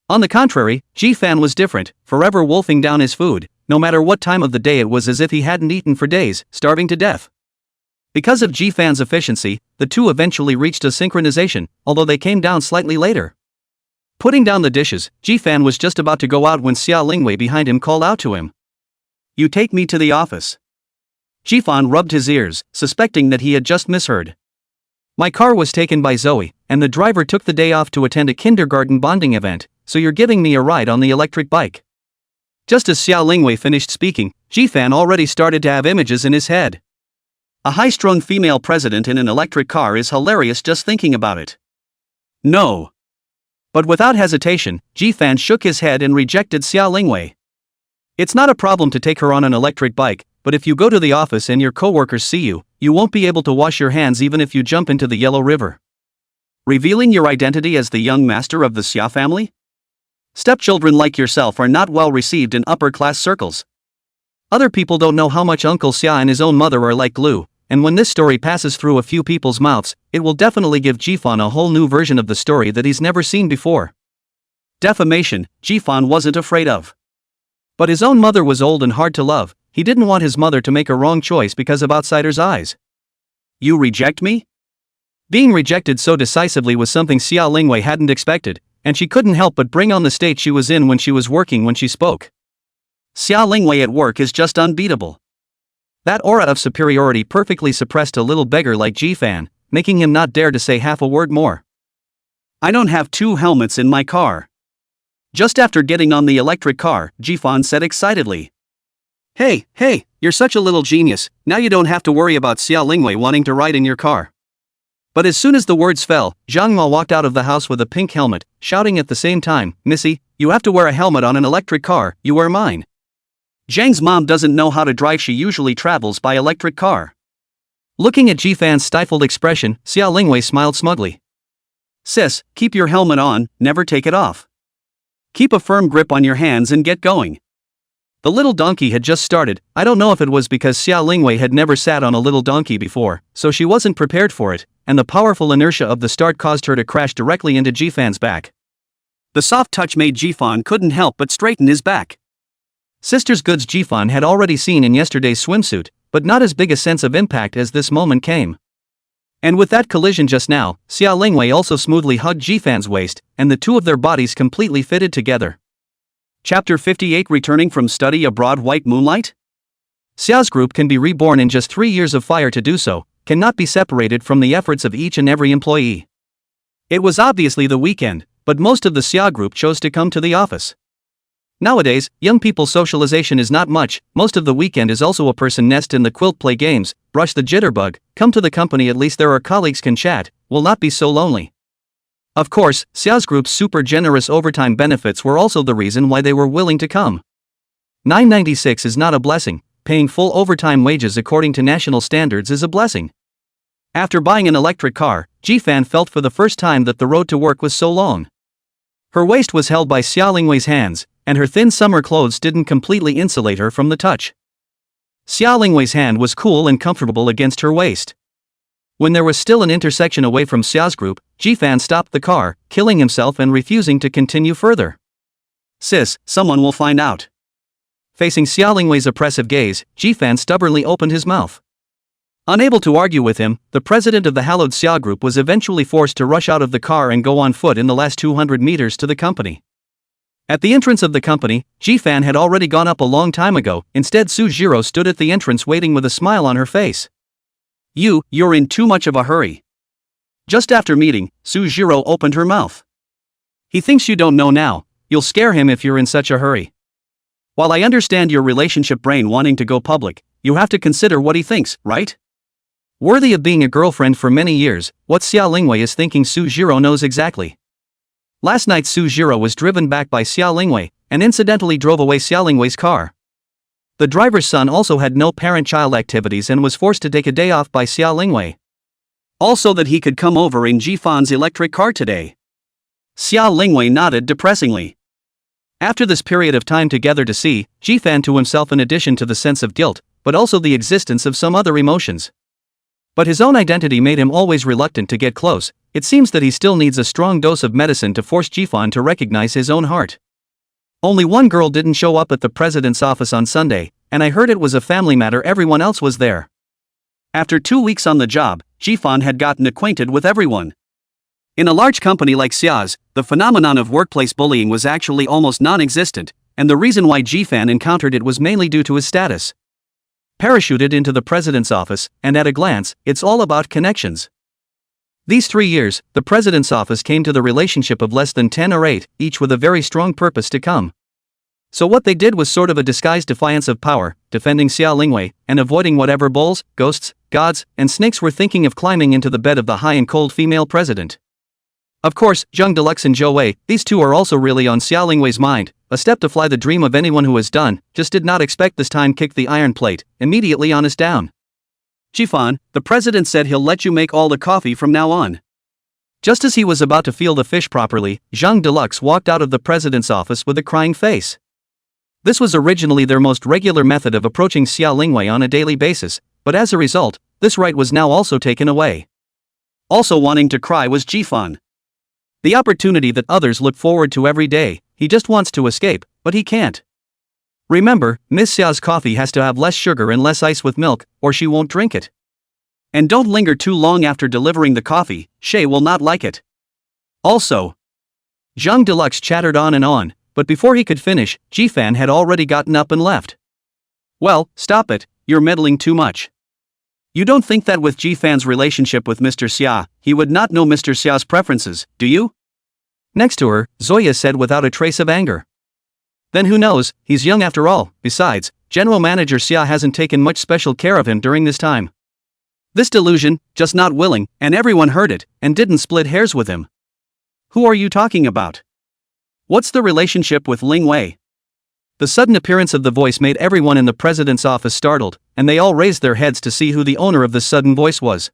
On the contrary, Jifan was different, forever wolfing down his food, no matter what time of the day it was, as if he hadn't eaten for days, starving to death. Because of Jifan's efficiency, the two eventually reached a synchronization, although they came down slightly later. Putting down the dishes, Jifan was just about to go out when Xia Lingwei behind him called out to him. You take me to the office. Jifan rubbed his ears, suspecting that he had just misheard. My car was taken by Zoe, and the driver took the day off to attend a kindergarten bonding event, so you're giving me a ride on the electric bike. Just as Xia Lingwei finished speaking, Jifan already started to have images in his head. A high-strung female president in an electric car is hilarious just thinking about it. No. But without hesitation, Jifan shook his head and rejected Xia Lingwei. It's not a problem to take her on an electric bike, but if you go to the office and your coworkers see you, you won't be able to wash your hands even if you jump into the Yellow River. Revealing your identity as the young master of the Xia family? Stepchildren like yourself are not well received in upper-class circles. Other people don't know how much Uncle Xia and his own mother are like glue, and when this story passes through a few people's mouths, it will definitely give Jifan a whole new version of the story that he's never seen before. Defamation, Jifan wasn't afraid of. But his own mother was old and hard to love. He didn't want his mother to make a wrong choice because of outsiders' eyes. You reject me? Being rejected so decisively was something Xia Lingwei hadn't expected, and she couldn't help but bring on the state she was in when she was working when she spoke. Xia Lingwei at work is just unbeatable. That aura of superiority perfectly suppressed a little beggar like Jifan, making him not dare to say half a word more. I don't have 2 helmets in my car. Just after getting on the electric car, Jifan said excitedly. Hey, you're such a little genius, now you don't have to worry about Xia Lingwei wanting to ride in your car. But as soon as the words fell, Zhang Ma walked out of the house with a pink helmet, shouting at the same time, Missy, you have to wear a helmet on an electric car, you wear mine. Zhang's mom doesn't know how to drive, she usually travels by electric car. Looking at Jifan's stifled expression, Xia Lingwei smiled smugly. Sis, keep your helmet on, never take it off. Keep a firm grip on your hands and get going. The little donkey had just started. I don't know if it was because Xia Lingwei had never sat on a little donkey before, so she wasn't prepared for it, and the powerful inertia of the start caused her to crash directly into Jifan's back. The soft touch made Jifan couldn't help but straighten his back. Sister's goods Jifan had already seen in yesterday's swimsuit, but not as big a sense of impact as this moment came. And with that collision just now, Xia Lingwei also smoothly hugged Jifan's waist, and the two of their bodies completely fitted together. Chapter 58 Returning from Study Abroad. White Moonlight? Xia's group can be reborn in just 3 years of fire. To do so cannot be separated from the efforts of each and every employee. It was obviously the weekend, but most of the Xia group chose to come to the office. Nowadays, young people's socialization is not much. Most of the weekend is also a person nest in the quilt, play games, brush the jitterbug, come to the company, at least there are colleagues, can chat, will not be so lonely. Of course, Xia's group's super generous overtime benefits were also the reason why they were willing to come. 996 is not a blessing, paying full overtime wages according to national standards is a blessing. After buying an electric car, Jifan felt for the first time that the road to work was so long. Her waist was held by Xia Lingwei's hands, and her thin summer clothes didn't completely insulate her from the touch. Xia Lingwei's hand was cool and comfortable against her waist. When there was still an intersection away from Xia's group, Jifan stopped the car, killing himself and refusing to continue further. Sis, someone will find out. Facing Xia Lingwei's oppressive gaze, Jifan stubbornly opened his mouth. Unable to argue with him, the president of the hallowed Xia group was eventually forced to rush out of the car and go on foot in the last 200 meters to the company. At the entrance of the company, Jifan had already gone up a long time ago. Instead, Sujiro stood at the entrance waiting with a smile on her face. You're in too much of a hurry. Just after meeting, Sujiro opened her mouth. He thinks you don't know now. You'll scare him if you're in such a hurry. While I understand your relationship brain wanting to go public, you have to consider what he thinks, right? Worthy of being a girlfriend for many years, what Xia Lingwei is thinking Sujiro knows exactly. Last night Sujiro was driven back by Xia Lingwei, and incidentally drove away Xia Lingwei's car. The driver's son also had no parent-child activities and was forced to take a day off by Xia Lingwei. Also that he could come over in Jifan's electric car today. Xia Lingwei nodded depressingly. After this period of time together to see, Jifan to himself in addition to the sense of guilt, but also the existence of some other emotions. But his own identity made him always reluctant to get close. It seems that he still needs a strong dose of medicine to force Jifan to recognize his own heart. Only one girl didn't show up at the president's office on Sunday, and I heard it was a family matter. Everyone else was there. After 2 weeks on the job, Jifan had gotten acquainted with everyone. In a large company like Xia's, the phenomenon of workplace bullying was actually almost non-existent, and the reason why Jifan encountered it was mainly due to his status. Parachuted into the president's office, and at a glance, it's all about connections. These 3 years, the president's office came to the relationship of less than 10 or 8, each with a very strong purpose to come. So what they did was sort of a disguised defiance of power, defending Xia Lingwei, and avoiding whatever bulls, ghosts, gods, and snakes were thinking of climbing into the bed of the high and cold female president. Of course, Zhang Deluxe and Zhou Wei, these two are also really on Xia Lingwei's mind, a step to fly the dream of anyone who has done, just did not expect this time kick the iron plate, immediately honest down. Jifan, the president said he'll let you make all the coffee from now on. Just as he was about to feel the fish properly, Zhang Deluxe walked out of the president's office with a crying face. This was originally their most regular method of approaching Xia Lingwei on a daily basis, but as a result, this right was now also taken away. Also wanting to cry was Jifan. The opportunity that others look forward to every day, he just wants to escape, but he can't. Remember, Miss Xia's coffee has to have less sugar and less ice with milk, or she won't drink it. And don't linger too long after delivering the coffee, Shay will not like it. Also, Zhang Deluxe chattered on, but before he could finish, Jifan had already gotten up and left. Well, stop it, you're meddling too much. You don't think that with Jifan's relationship with Mr. Xia, he would not know Mr. Xia's preferences, do you? Next to her, Zoya said without a trace of anger. Then who knows, he's young after all. Besides, General Manager Xia hasn't taken much special care of him during this time. This delusion, just not willing, and everyone heard it, and didn't split hairs with him. Who are you talking about? What's the relationship with Ling Wei? The sudden appearance of the voice made everyone in the president's office startled, and they all raised their heads to see who the owner of this sudden voice was.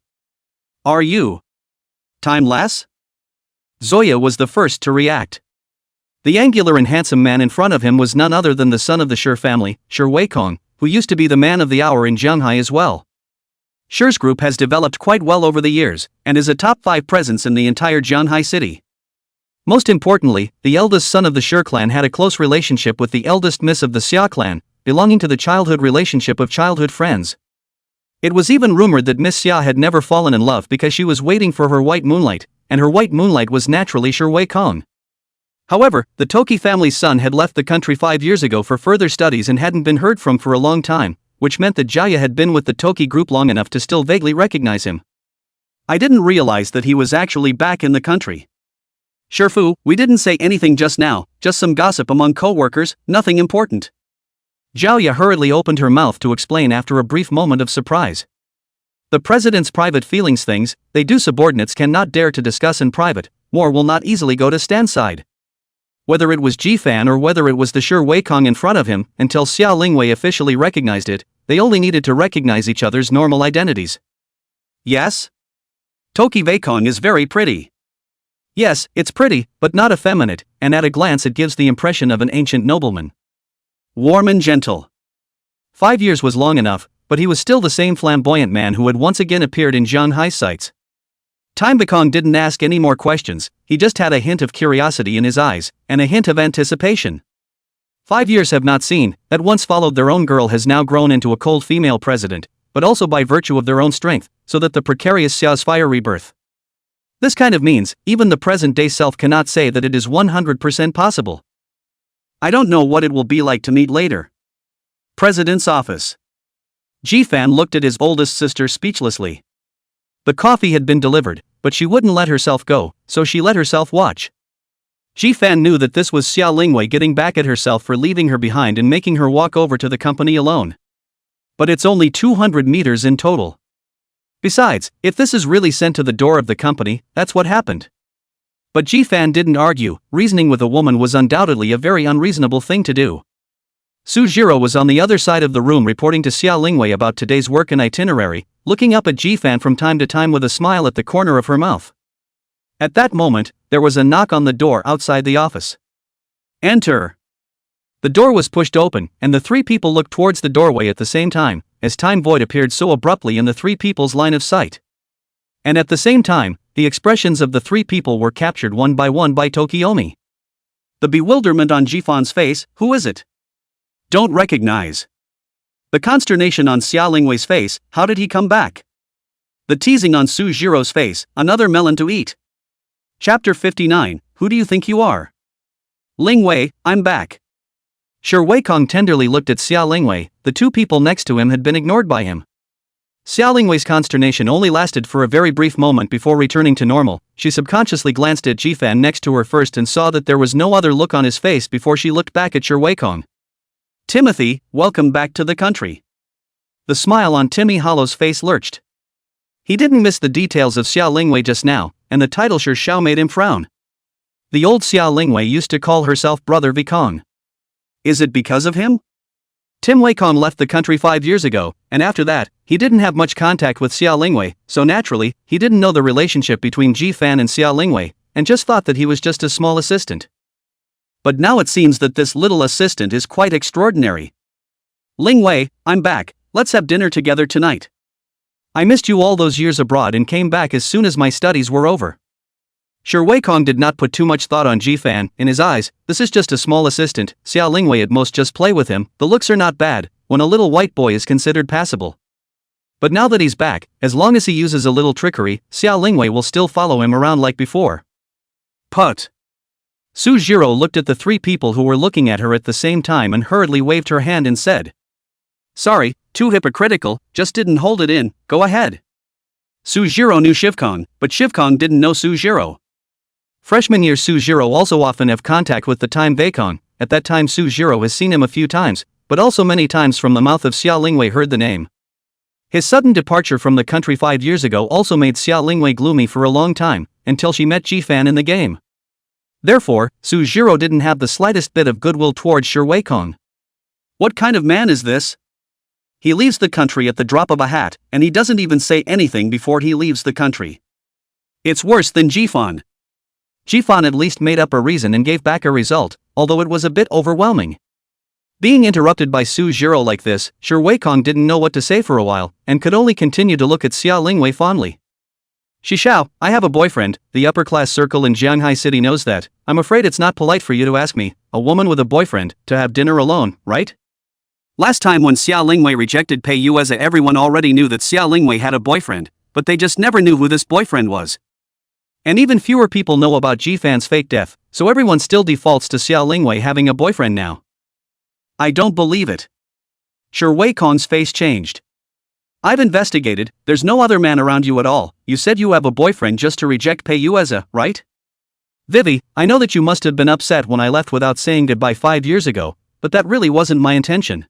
Are you timeless? Zoya was the first to react. The angular and handsome man in front of him was none other than the son of the Shi family, Shi Weikong, who used to be the man of the hour in Shanghai as well. Shi's group has developed quite well over the years, and is a top 5 presence in the entire Shanghai city. Most importantly, the eldest son of the Shi clan had a close relationship with the eldest miss of the Xia clan, belonging to the childhood relationship of childhood friends. It was even rumored that Miss Xia had never fallen in love because she was waiting for her white moonlight, and her white moonlight was naturally Shi Weikong. However, the Toki family's son had left the country 5 years ago for further studies and hadn't been heard from for a long time, which meant that Jaya had been with the Toki group long enough to still vaguely recognize him. I didn't realize that he was actually back in the country. Shifu, we didn't say anything just now, just some gossip among co-workers, nothing important. Jiaoya hurriedly opened her mouth to explain after a brief moment of surprise. The president's private feelings things, they do subordinates cannot dare to discuss in private, more will not easily go to Stan's side. Whether it was Jifan or whether it was the Shi Weikong in front of him, until Xia Lingwei officially recognized it, they only needed to recognize each other's normal identities. Yes? Toki Weikong is very pretty. Yes, it's pretty, but not effeminate, and at a glance it gives the impression of an ancient nobleman. Warm and gentle. 5 years was long enough, but he was still the same flamboyant man who had once again appeared in Shanghai sights. Time Weikong didn't ask any more questions, he just had a hint of curiosity in his eyes, and a hint of anticipation. 5 years have not seen, that once followed their own girl has now grown into a cold female president, but also by virtue of their own strength, so that the precarious Xiao's fire rebirth. This kind of means, even the present-day self cannot say that it is 100% possible. I don't know what it will be like to meet later. President's office. Jifan looked at his oldest sister speechlessly. The coffee had been delivered, but she wouldn't let herself go, so she let herself watch. Jifan knew that this was Xia Lingwei getting back at herself for leaving her behind and making her walk over to the company alone. But it's only 200 meters in total. Besides, if this is really sent to the door of the company, that's what happened. But Jifan didn't argue, reasoning with a woman was undoubtedly a very unreasonable thing to do. Sujiro was on the other side of the room reporting to Xia Lingwei about today's work and itinerary, looking up at Jifan from time to time with a smile at the corner of her mouth. At that moment, there was a knock on the door outside the office. Enter. The door was pushed open, and the 3 people looked towards the doorway at the same time, as Time Void appeared so abruptly in the 3 people's line of sight. And at the same time, the expressions of the 3 people were captured one by Tokiomi. The bewilderment on Jifan's face, who is it? Don't recognize. The consternation on Xia Lingwei's face, how did he come back? The teasing on Sujiro's face, another melon to eat. Chapter 59, who do you think you are? Lingwei, I'm back. Shi Weikong tenderly looked at Xia Lingwei, the 2 people next to him had been ignored by him. Xia Lingwei's consternation only lasted for a very brief moment before returning to normal. She subconsciously glanced at Jifan next to her first and saw that there was no other look on his face before she looked back at Shi Weikong. Timothy, welcome back to the country. The smile on Timmy Hollow's face lurched. He didn't miss the details of Xia Lingwei just now, and the title Shi Xiao made him frown. The old Xia Lingwei used to call herself Brother Weikong. Is it because of him? Tim Weikong left the country 5 years ago, and after that, he didn't have much contact with Xia Lingwei, so naturally, he didn't know the relationship between Jifan and Xia Lingwei, and just thought that he was just a small assistant. But now it seems that this little assistant is quite extraordinary. Lingwei, I'm back, let's have dinner together tonight. I missed you all those years abroad and came back as soon as my studies were over. Shi Weikong did not put too much thought on Jifan. In his eyes, this is just a small assistant, Xia Lingwei at most just play with him, the looks are not bad, when a little white boy is considered passable. But now that he's back, as long as he uses a little trickery, Xia Lingwei will still follow him around like before. Put. Sujiro looked at the 3 people who were looking at her at the same time and hurriedly waved her hand and said, Sorry, too hypocritical, just didn't hold it in, go ahead. Sujiro knew Shivkong, but Shivkong didn't know Sujiro. Freshman year Sujiro also often have contact with the Time Weikong. At that time Sujiro has seen him a few times, but also many times from the mouth of Xia Lingwei heard the name. His sudden departure from the country 5 years ago also made Xia Lingwei gloomy for a long time, until she met Jifan in the game. Therefore, Sujiro didn't have the slightest bit of goodwill towards Shi Weikong. What kind of man is this? He leaves the country at the drop of a hat, and he doesn't even say anything before he leaves the country. It's worse than Jifan. Jifan at least made up a reason and gave back a result, although it was a bit overwhelming. Being interrupted by Su Jiro like this, Shi Weikong didn't know what to say for a while, and could only continue to look at Xia Lingwei fondly. Shishao, I have a boyfriend, the upper-class circle in Jianghai City knows that. I'm afraid it's not polite for you to ask me, a woman with a boyfriend, to have dinner alone, right? Last time when Xia Lingwei rejected Pei Yueza, everyone already knew that Xia Lingwei had a boyfriend, but they just never knew who this boyfriend was. And even fewer people know about Jifan's fake death, so everyone still defaults to Xia Lingwei having a boyfriend now. I don't believe it. Shi Weikong's face changed. I've investigated, there's no other man around you at all. You said you have a boyfriend just to reject Pei Yueza, right? Vivi, I know that you must have been upset when I left without saying goodbye 5 years ago, but that really wasn't my intention.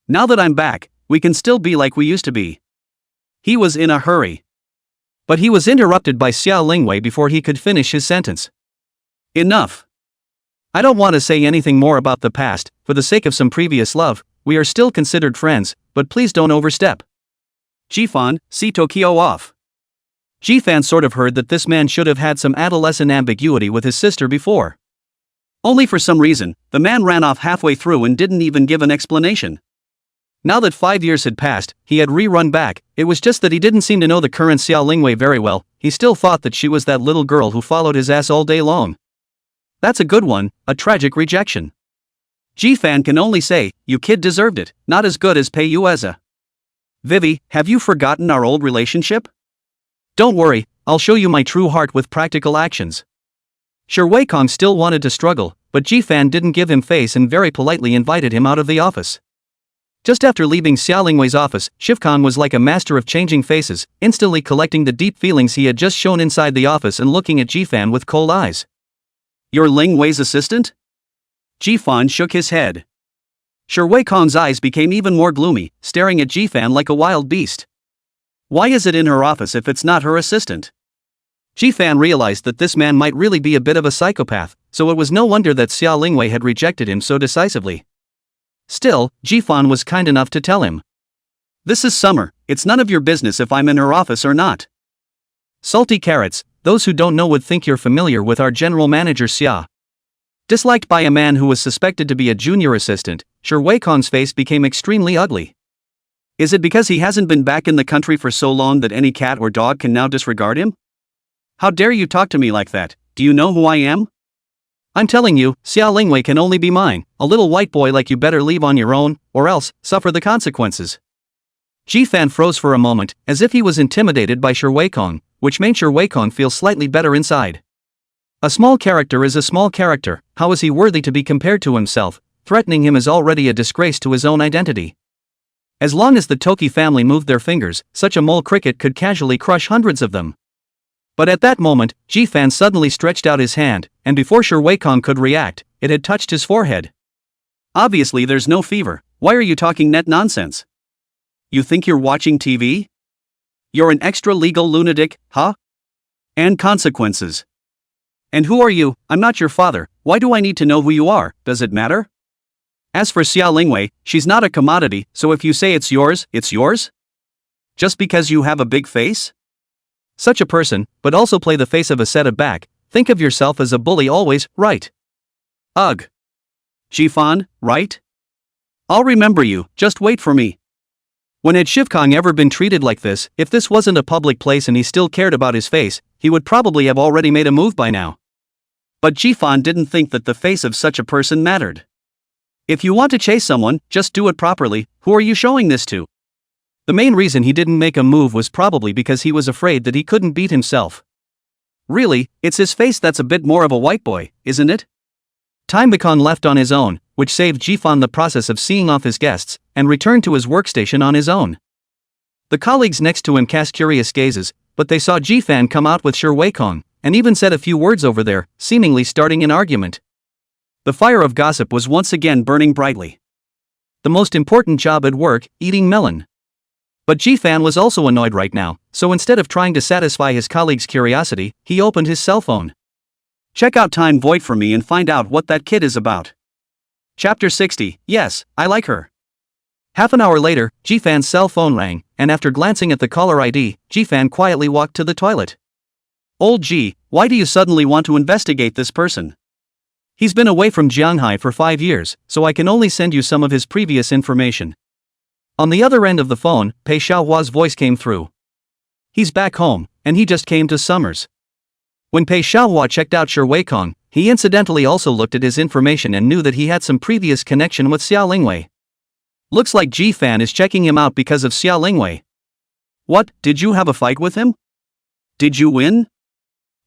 Now that I'm back, we can still be like we used to be. He was in a hurry. But he was interrupted by Xia Lingwei before he could finish his sentence. Enough. I don't want to say anything more about the past, for the sake of some previous love. We are still considered friends, but please don't overstep. Jifan, see Tokyo off. Jifan sort of heard that this man should have had some adolescent ambiguity with his sister before. Only for some reason, the man ran off halfway through and didn't even give an explanation. Now that 5 years had passed, he had rerun back. It was just that he didn't seem to know the current Xia Lingwei very well. He still thought that she was that little girl who followed his ass all day long. That's a good one, a tragic rejection. Jifan can only say, you kid deserved it, not as good as Pei Yueza. Vivi, have you forgotten our old relationship? Don't worry, I'll show you my true heart with practical actions. Shi Weikong still wanted to struggle, but Jifan didn't give him face and very politely invited him out of the office. Just after leaving Xia Lingwei's office, Shifkong was like a master of changing faces, instantly collecting the deep feelings he had just shown inside the office and looking at Jifan with cold eyes. You're Lingwei's assistant? Jifan shook his head. Shi Weikong's eyes became even more gloomy, staring at Jifan like a wild beast. Why is it in her office if it's not her assistant? Jifan realized that this man might really be a bit of a psychopath, so it was no wonder that Xia Lingwei had rejected him so decisively. Still, Jifan was kind enough to tell him. This is summer, it's none of your business if I'm in her office or not. Salty carrots, those who don't know would think you're familiar with our general manager Xia. Disliked by a man who was suspected to be a junior assistant, Shi Weikong's face became extremely ugly. Is it because he hasn't been back in the country for so long that any cat or dog can now disregard him? How dare you talk to me like that? Do you know who I am? I'm telling you, Xia Lingwei can only be mine. A little white boy like you better leave on your own, or else, suffer the consequences. Jifan froze for a moment, as if he was intimidated by Shi Weikong, which made Shi Weikong feel slightly better inside. A small character is a small character. How is he worthy to be compared to himself? Threatening him is already a disgrace to his own identity. As long as the Toki family moved their fingers, such a mole cricket could casually crush hundreds of them. But at that moment, Jifan suddenly stretched out his hand, and before Shi Weikong could react, it had touched his forehead. Obviously there's no fever. Why are you talking net nonsense? You think you're watching TV? You're an extra-legal lunatic, huh? And consequences. And who are you? I'm not your father. Why do I need to know who you are? Does it matter? As for Xia Lingwei, she's not a commodity, so if you say it's yours, it's yours? Just because you have a big face? Such a person, but also play the face of a set of back. Think of yourself as a bully always, right? Ugh. Jifan, right? I'll remember you, just wait for me. When had Shifkong ever been treated like this? If this wasn't a public place and he still cared about his face, he would probably have already made a move by now. But Jifan didn't think that the face of such a person mattered. If you want to chase someone, just do it properly. Who are you showing this to? The main reason he didn't make a move was probably because he was afraid that he couldn't beat himself. Really, it's his face that's a bit more of a white boy, isn't it? Time Bacon left on his own, which saved Jifan the process of seeing off his guests, and returned to his workstation on his own. The colleagues next to him cast curious gazes, but they saw Jifan come out with Shi Weikong, and even said a few words over there, seemingly starting an argument. The fire of gossip was once again burning brightly. The most important job at work, eating melon. But Jifan was also annoyed right now, so instead of trying to satisfy his colleague's curiosity, he opened his cell phone. Check out Time Void for me and find out what that kid is about. Chapter 60, yes, I like her. Half an hour later, Jifan's cell phone rang, and after glancing at the caller ID, Jifan quietly walked to the toilet. Old G, Why do you suddenly want to investigate this person? He's been away from Jianghai for 5 years, so I can only send you some of his previous information. On the other end of the phone, Pei Xiaohua's voice came through. He's back home, and he just came to Summers. When Pei Xiaohua checked out Shi Weikong, he incidentally also looked at his information and knew that he had some previous connection with Xia Lingwei. Looks like Ji Fan is checking him out because of Xia Lingwei. What, did you have a fight with him? Did you win?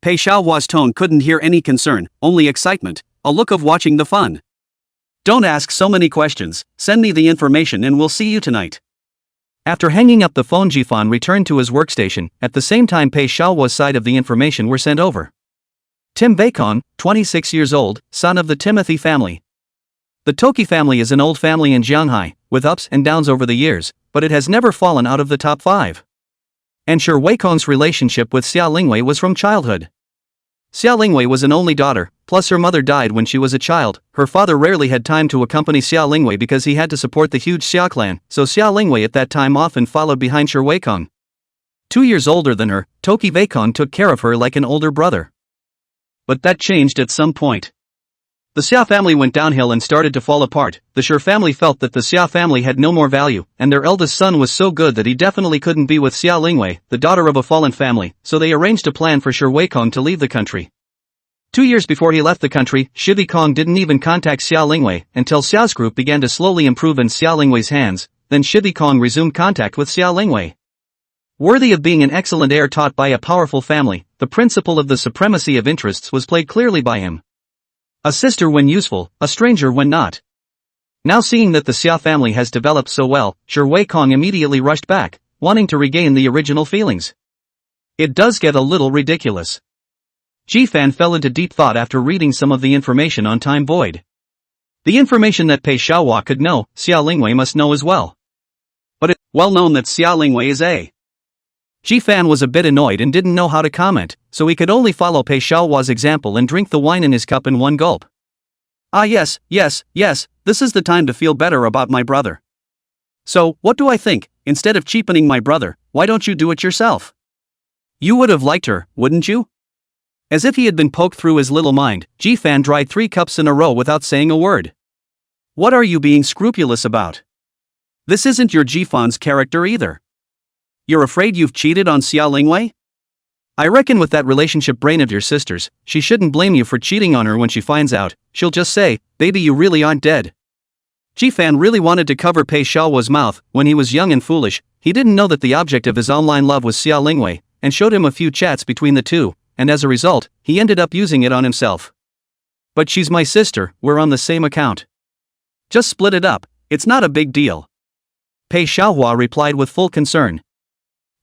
Pei Xiaohua's tone couldn't hear any concern, only excitement, a look of watching the fun. Don't ask so many questions, send me the information and we'll see you tonight. After hanging up the phone, Jifan returned to his workstation. At the same time, Pei Xiaohua's side of the information were sent over. Tim Beikong, 26 years old, son of the Timothy family. The Toki family is an old family in Jianghai, with ups and downs over the years, but it has never fallen out of the top 5. And Shi Weikong's relationship with Xia Lingwei was from childhood. Xia Lingwei was an only daughter, plus her mother died when she was a child. Her father rarely had time to accompany Xia Lingwei because he had to support the huge Xia clan, so Xia Lingwei at that time often followed behind Shi Weikong. 2 years older than her, Toki Weikong took care of her like an older brother. But that changed at some point. The Xia family went downhill and started to fall apart. The Shi family felt that the Xia family had no more value, and their eldest son was so good that he definitely couldn't be with Xia Lingwei, the daughter of a fallen family, so they arranged a plan for Shi Weikong to leave the country. 2 years before he left the country, Shi Weikong didn't even contact Xia Lingwei until Xia's group began to slowly improve in Xia Lingwei's hands. Then Shi Weikong resumed contact with Xia Lingwei. Worthy of being an excellent heir taught by a powerful family, the principle of the supremacy of interests was played clearly by him. A sister when useful, a stranger when not. Now seeing that the Xia family has developed so well, Shi Weikong immediately rushed back, wanting to regain the original feelings. It does get a little ridiculous. Ji Fan fell into deep thought after reading some of the information on Time Void. The information that Pei Xiaohua could know, Xia Lingwei must know as well. But it's well known that Xia Lingwei is a. Ji Fan was a bit annoyed and didn't know how to comment, so he could only follow Pei Xiaohua's example and drink the wine in his cup in one gulp. Ah yes, this is the time to feel better about my brother. So, what do I think? Instead of cheapening my brother, why don't you do it yourself? You would have liked her, wouldn't you? As if he had been poked through his little mind, Ji Fan dried 3 cups in a row without saying a word. What are you being scrupulous about? This isn't your Ji Fan's character either. You're afraid you've cheated on Xia Lingwei? I reckon with that relationship brain of your sister's, she shouldn't blame you for cheating on her when she finds out. She'll just say, baby, you really aren't dead. Ji Fan really wanted to cover Pei Xiaohua's mouth. When he was young and foolish, he didn't know that the object of his online love was Xia Lingwei, and showed him a few chats between the two, and as a result, he ended up using it on himself. But she's my sister, we're on the same account. Just split it up, it's not a big deal. Pei Xiaohua replied with full concern.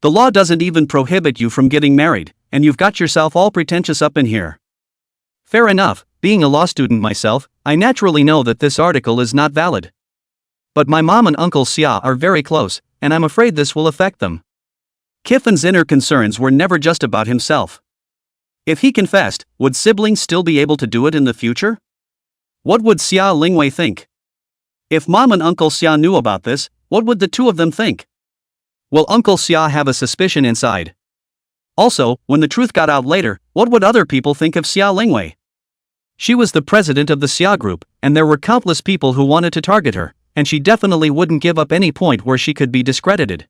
The law doesn't even prohibit you from getting married, and you've got yourself all pretentious up in here. Fair enough, being a law student myself, I naturally know that this article is not valid. But my mom and Uncle Xia are very close, and I'm afraid this will affect them. Kifan's inner concerns were never just about himself. If he confessed, would siblings still be able to do it in the future? What would Xia Lingwei think? If Mom and Uncle Xia knew about this, what would the two of them think? Will Uncle Xia have a suspicion inside? Also, when the truth got out later, what would other people think of Xia Lingwei? She was the president of the Xia group, and there were countless people who wanted to target her, and she definitely wouldn't give up any point where she could be discredited.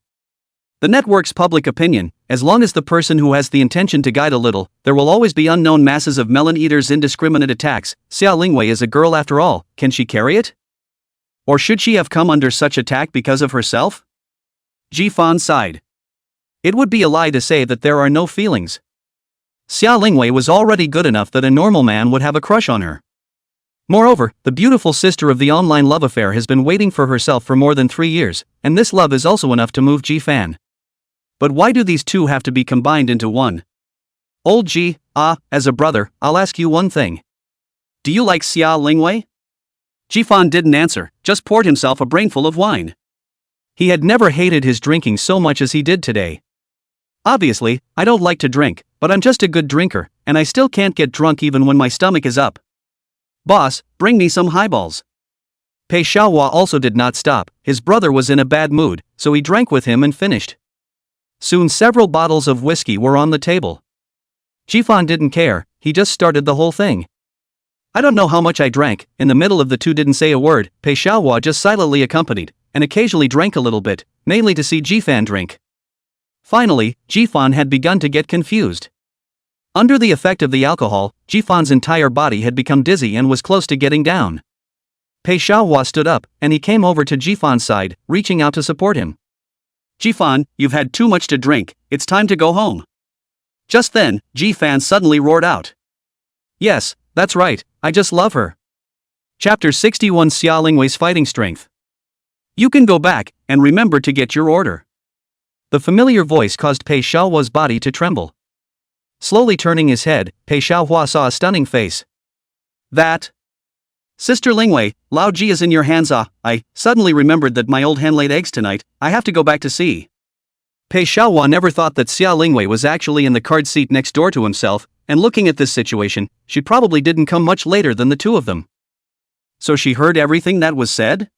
The network's public opinion, as long as the person who has the intention to guide a little, there will always be unknown masses of melon eaters' indiscriminate attacks. Xia Lingwei is a girl after all, can she carry it? Or should she have come under such attack because of herself? Ji Fan sighed. It would be a lie to say that there are no feelings. Xia Lingwei was already good enough that a normal man would have a crush on her. Moreover, the beautiful sister of the online love affair has been waiting for herself for more than 3 years, and this love is also enough to move Ji Fan. But why do these two have to be combined into one? Old Ji, as a brother, I'll ask you one thing. Do you like Xia Lingwei? Ji Fan didn't answer, just poured himself a brainful of wine. He had never hated his drinking so much as he did today. Obviously, I don't like to drink, but I'm just a good drinker, and I still can't get drunk even when my stomach is up. Boss, bring me some highballs. Pei Xiaohua also did not stop. His brother was in a bad mood, so he drank with him and finished. Soon several bottles of whiskey were on the table. Jifan didn't care, he just started the whole thing. I don't know how much I drank, in the middle of the two didn't say a word, Pei Xiaohua just silently accompanied, and occasionally drank a little bit, mainly to see Jifan drink. Finally, Jifan had begun to get confused. Under the effect of the alcohol, Jifan's entire body had become dizzy and was close to getting down. Pei Xiaohua stood up, and he came over to Jifan's side, reaching out to support him. Jifan, you've had too much to drink, it's time to go home. Just then, Jifan suddenly roared out. Yes, that's right, I just love her. Chapter 61 Xia Lingwei's Fighting Strength. You can go back, and remember to get your order. The familiar voice caused Pei Xiaohua's body to tremble. Slowly turning his head, Pei Xiaohua saw a stunning face. That? Sister Lingwei, Lao Ji is in your hands. I suddenly remembered that my old hen laid eggs tonight, I have to go back to see. Pei Xiaohua never thought that Xia Lingwei was actually in the card seat next door to himself, and looking at this situation, she probably didn't come much later than the two of them. So she heard everything that was said?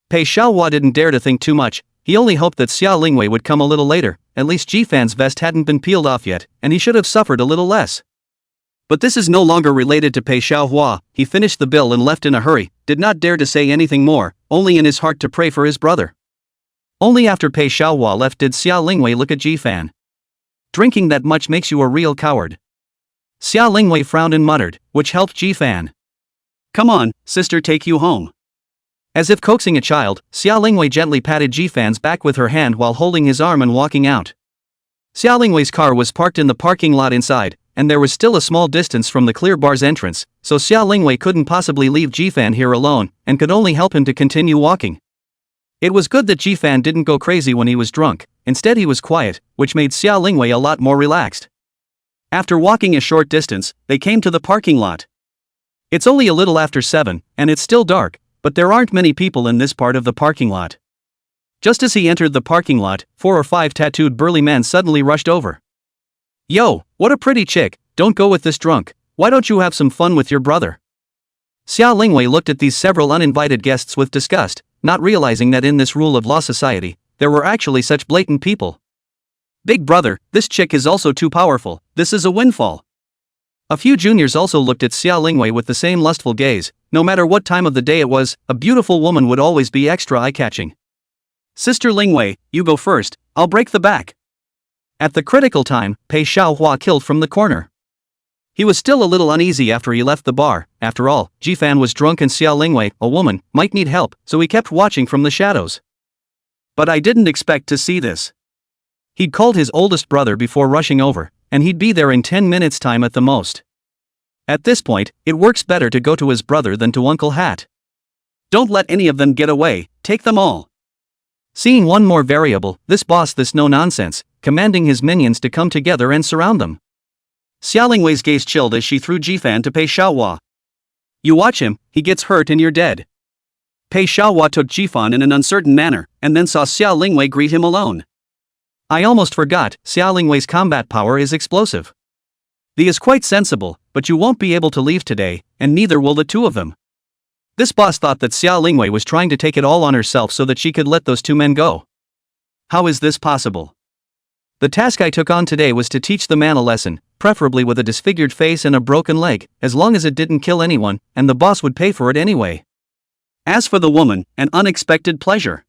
Pei Xiaohua didn't dare to think too much, he only hoped that Xia Lingwei would come a little later, at least Jifan's vest hadn't been peeled off yet, and he should have suffered a little less. But this is no longer related to Pei Xiaohua, he finished the bill and left in a hurry, did not dare to say anything more, only in his heart to pray for his brother. Only after Pei Xiaohua left did Xia Lingwei look at Jifan. Drinking that much makes you a real coward. Xia Lingwei frowned and muttered, which helped Jifan. Come on, sister, take you home. As if coaxing a child, Xia Lingwei gently patted Jifan's back with her hand while holding his arm and walking out. Xia Lingwei's car was parked in the parking lot inside, and there was still a small distance from the clear bar's entrance, so Xia Lingwei couldn't possibly leave Jifan here alone, and could only help him to continue walking. It was good that Jifan didn't go crazy when he was drunk, instead he was quiet, which made Xia Lingwei a lot more relaxed. After walking a short distance, they came to the parking lot. It's only a little after 7, and it's still dark, but there aren't many people in this part of the parking lot. Just as he entered the parking lot, 4 or 5 tattooed burly men suddenly rushed over. Yo, what a pretty chick, don't go with this drunk, why don't you have some fun with your brother? Xia Lingwei looked at these several uninvited guests with disgust, not realizing that in this rule of law society, there were actually such blatant people. Big brother, this chick is also too powerful, this is a windfall. A few juniors also looked at Xia Lingwei with the same lustful gaze, no matter what time of the day it was, a beautiful woman would always be extra eye-catching. Sister Lingwei, you go first, I'll break the back. At the critical time, Pei Xiaohua killed from the corner. He was still a little uneasy after he left the bar, after all, Jifan was drunk and Xia Lingwei, a woman, might need help, so he kept watching from the shadows. But I didn't expect to see this. He'd called his oldest brother before rushing over, and he'd be there in 10 minutes' time at the most. At this point, it works better to go to his brother than to Uncle Hat. Don't let any of them get away, take them all. Seeing one more variable, this boss this no-nonsense, commanding his minions to come together and surround them. Xia Lingwei's gaze chilled as she threw Jifan to Pei Xiaohua. You watch him, he gets hurt and you're dead. Pei Xiaohua took Jifan in an uncertain manner, and then saw Xia Lingwei greet him alone. I almost forgot, Xia Lingwei's combat power is explosive. The is quite sensible, but you won't be able to leave today, and neither will the two of them. This boss thought that Xia Lingwei was trying to take it all on herself so that she could let those two men go. How is this possible? The task I took on today was to teach the man a lesson, preferably with a disfigured face and a broken leg, as long as it didn't kill anyone, and the boss would pay for it anyway. As for the woman, an unexpected pleasure.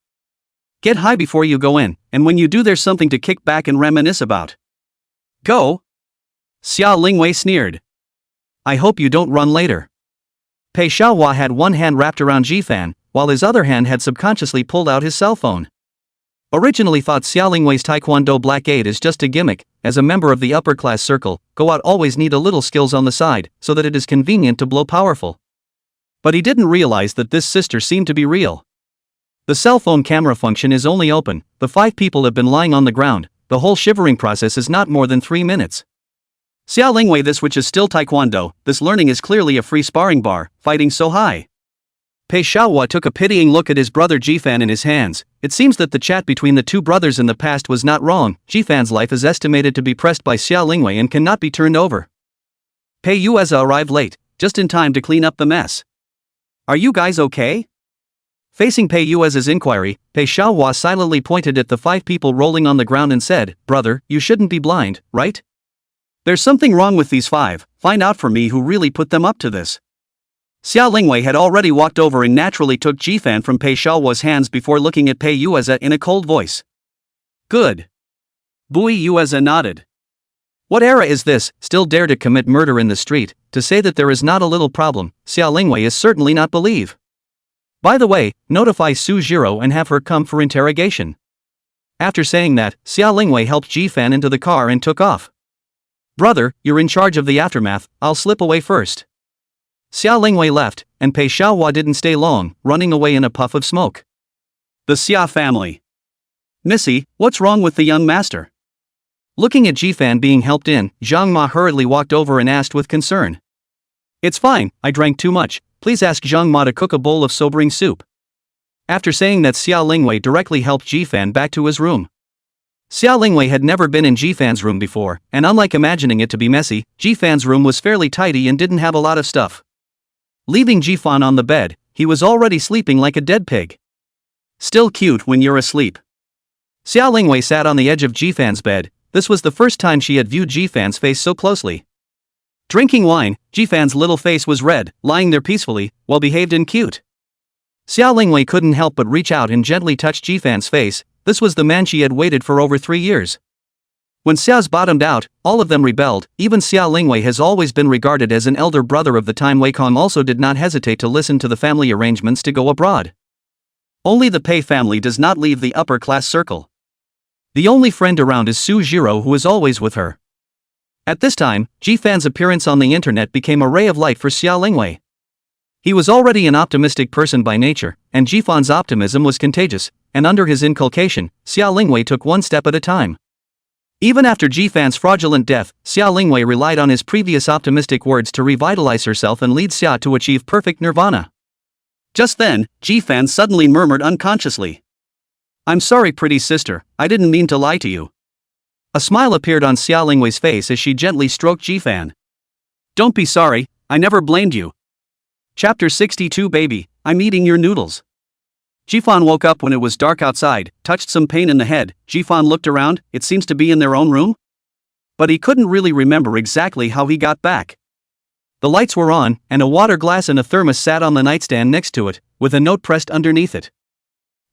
Get high before you go in, and when you do there's something to kick back and reminisce about. Go! Xia Lingwei sneered. I hope you don't run later. Pei Xiaohua had one hand wrapped around Jifan, while his other hand had subconsciously pulled out his cell phone. Originally thought Xia Lingwei's Taekwondo Black 8 is just a gimmick, as a member of the upper class circle, go out always need a little skills on the side, so that it is convenient to blow powerful. But he didn't realize that this sister seemed to be real. The cell phone camera function is only open, the 5 people have been lying on the ground, the whole shivering process is not more than 3 minutes. Xia Lingwei, this which is still Taekwondo, this learning is clearly a free sparring bar, fighting so high. Pei Xiaohua took a pitying look at his brother Jifan in his hands. It seems that the chat between the two brothers in the past was not wrong. Jifan's life is estimated to be pressed by Xia Lingwei and cannot be turned over. Pei Yueza arrived late, just in time to clean up the mess. Are you guys okay? Facing Pei Yueza's inquiry, Pei Xiaohua silently pointed at the 5 people rolling on the ground and said, Brother, you shouldn't be blind, right? There's something wrong with these five, find out for me who really put them up to this. Xia Lingwei had already walked over and naturally took Jifan from Pei Xiaohua's hands before looking at Pei Yueza in a cold voice. Good. Bui Yueza nodded. What era is this, still dare to commit murder in the street, to say that there is not a little problem, Xia Lingwei is certainly not believe. By the way, notify Su Jiro and have her come for interrogation. After saying that, Xia Lingwei helped Jifan into the car and took off. Brother, you're in charge of the aftermath, I'll slip away first. Xia Lingwei left, and Pei Xiaohua didn't stay long, running away in a puff of smoke. The Xia family. Missy, what's wrong with the young master? Looking at Jifan being helped in, Zhang Ma hurriedly walked over and asked with concern. It's fine, I drank too much, please ask Zhang Ma to cook a bowl of sobering soup. After saying that, Xia Lingwei directly helped Jifan back to his room. Xia Lingwei had never been in Jifan's room before, and unlike imagining it to be messy, Jifan's room was fairly tidy and didn't have a lot of stuff. Leaving Jifan on the bed, he was already sleeping like a dead pig. Still cute when you're asleep. Xia Lingwei sat on the edge of Jifan's bed. This was the first time she had viewed Jifan's face so closely. Drinking wine, Jifan's little face was red, lying there peacefully, well behaved and cute. Xia Lingwei couldn't help but reach out and gently touch Jifan's face. This was the man she had waited for over 3 years. When Xia's bottomed out, all of them rebelled. Even Xia Lingwei has always been regarded as an elder brother of the time. Wei Kong also did not hesitate to listen to the family arrangements to go abroad. Only the Pei family does not leave the upper class circle. The only friend around is Su Jiro, who is always with her. At this time, Jifan's appearance on the internet became a ray of light for Xia Lingwei. He was already an optimistic person by nature, and Jifan's optimism was contagious, and under his inculcation, Xia Lingwei took one step at a time. Even after Jifan's fraudulent death, Xia Lingwei relied on his previous optimistic words to revitalize herself and lead Xia to achieve perfect nirvana. Just then, Jifan suddenly murmured unconsciously. I'm sorry, pretty sister, I didn't mean to lie to you. A smile appeared on Xia Lingwei's face as she gently stroked Jifan. Don't be sorry, I never blamed you. Chapter 62. Baby, I'm eating your noodles. Jifan woke up when it was dark outside, touched some pain in the head. Jifan looked around, it seems to be in their own room? But he couldn't really remember exactly how he got back. The lights were on, and a water glass and a thermos sat on the nightstand next to it, with a note pressed underneath it.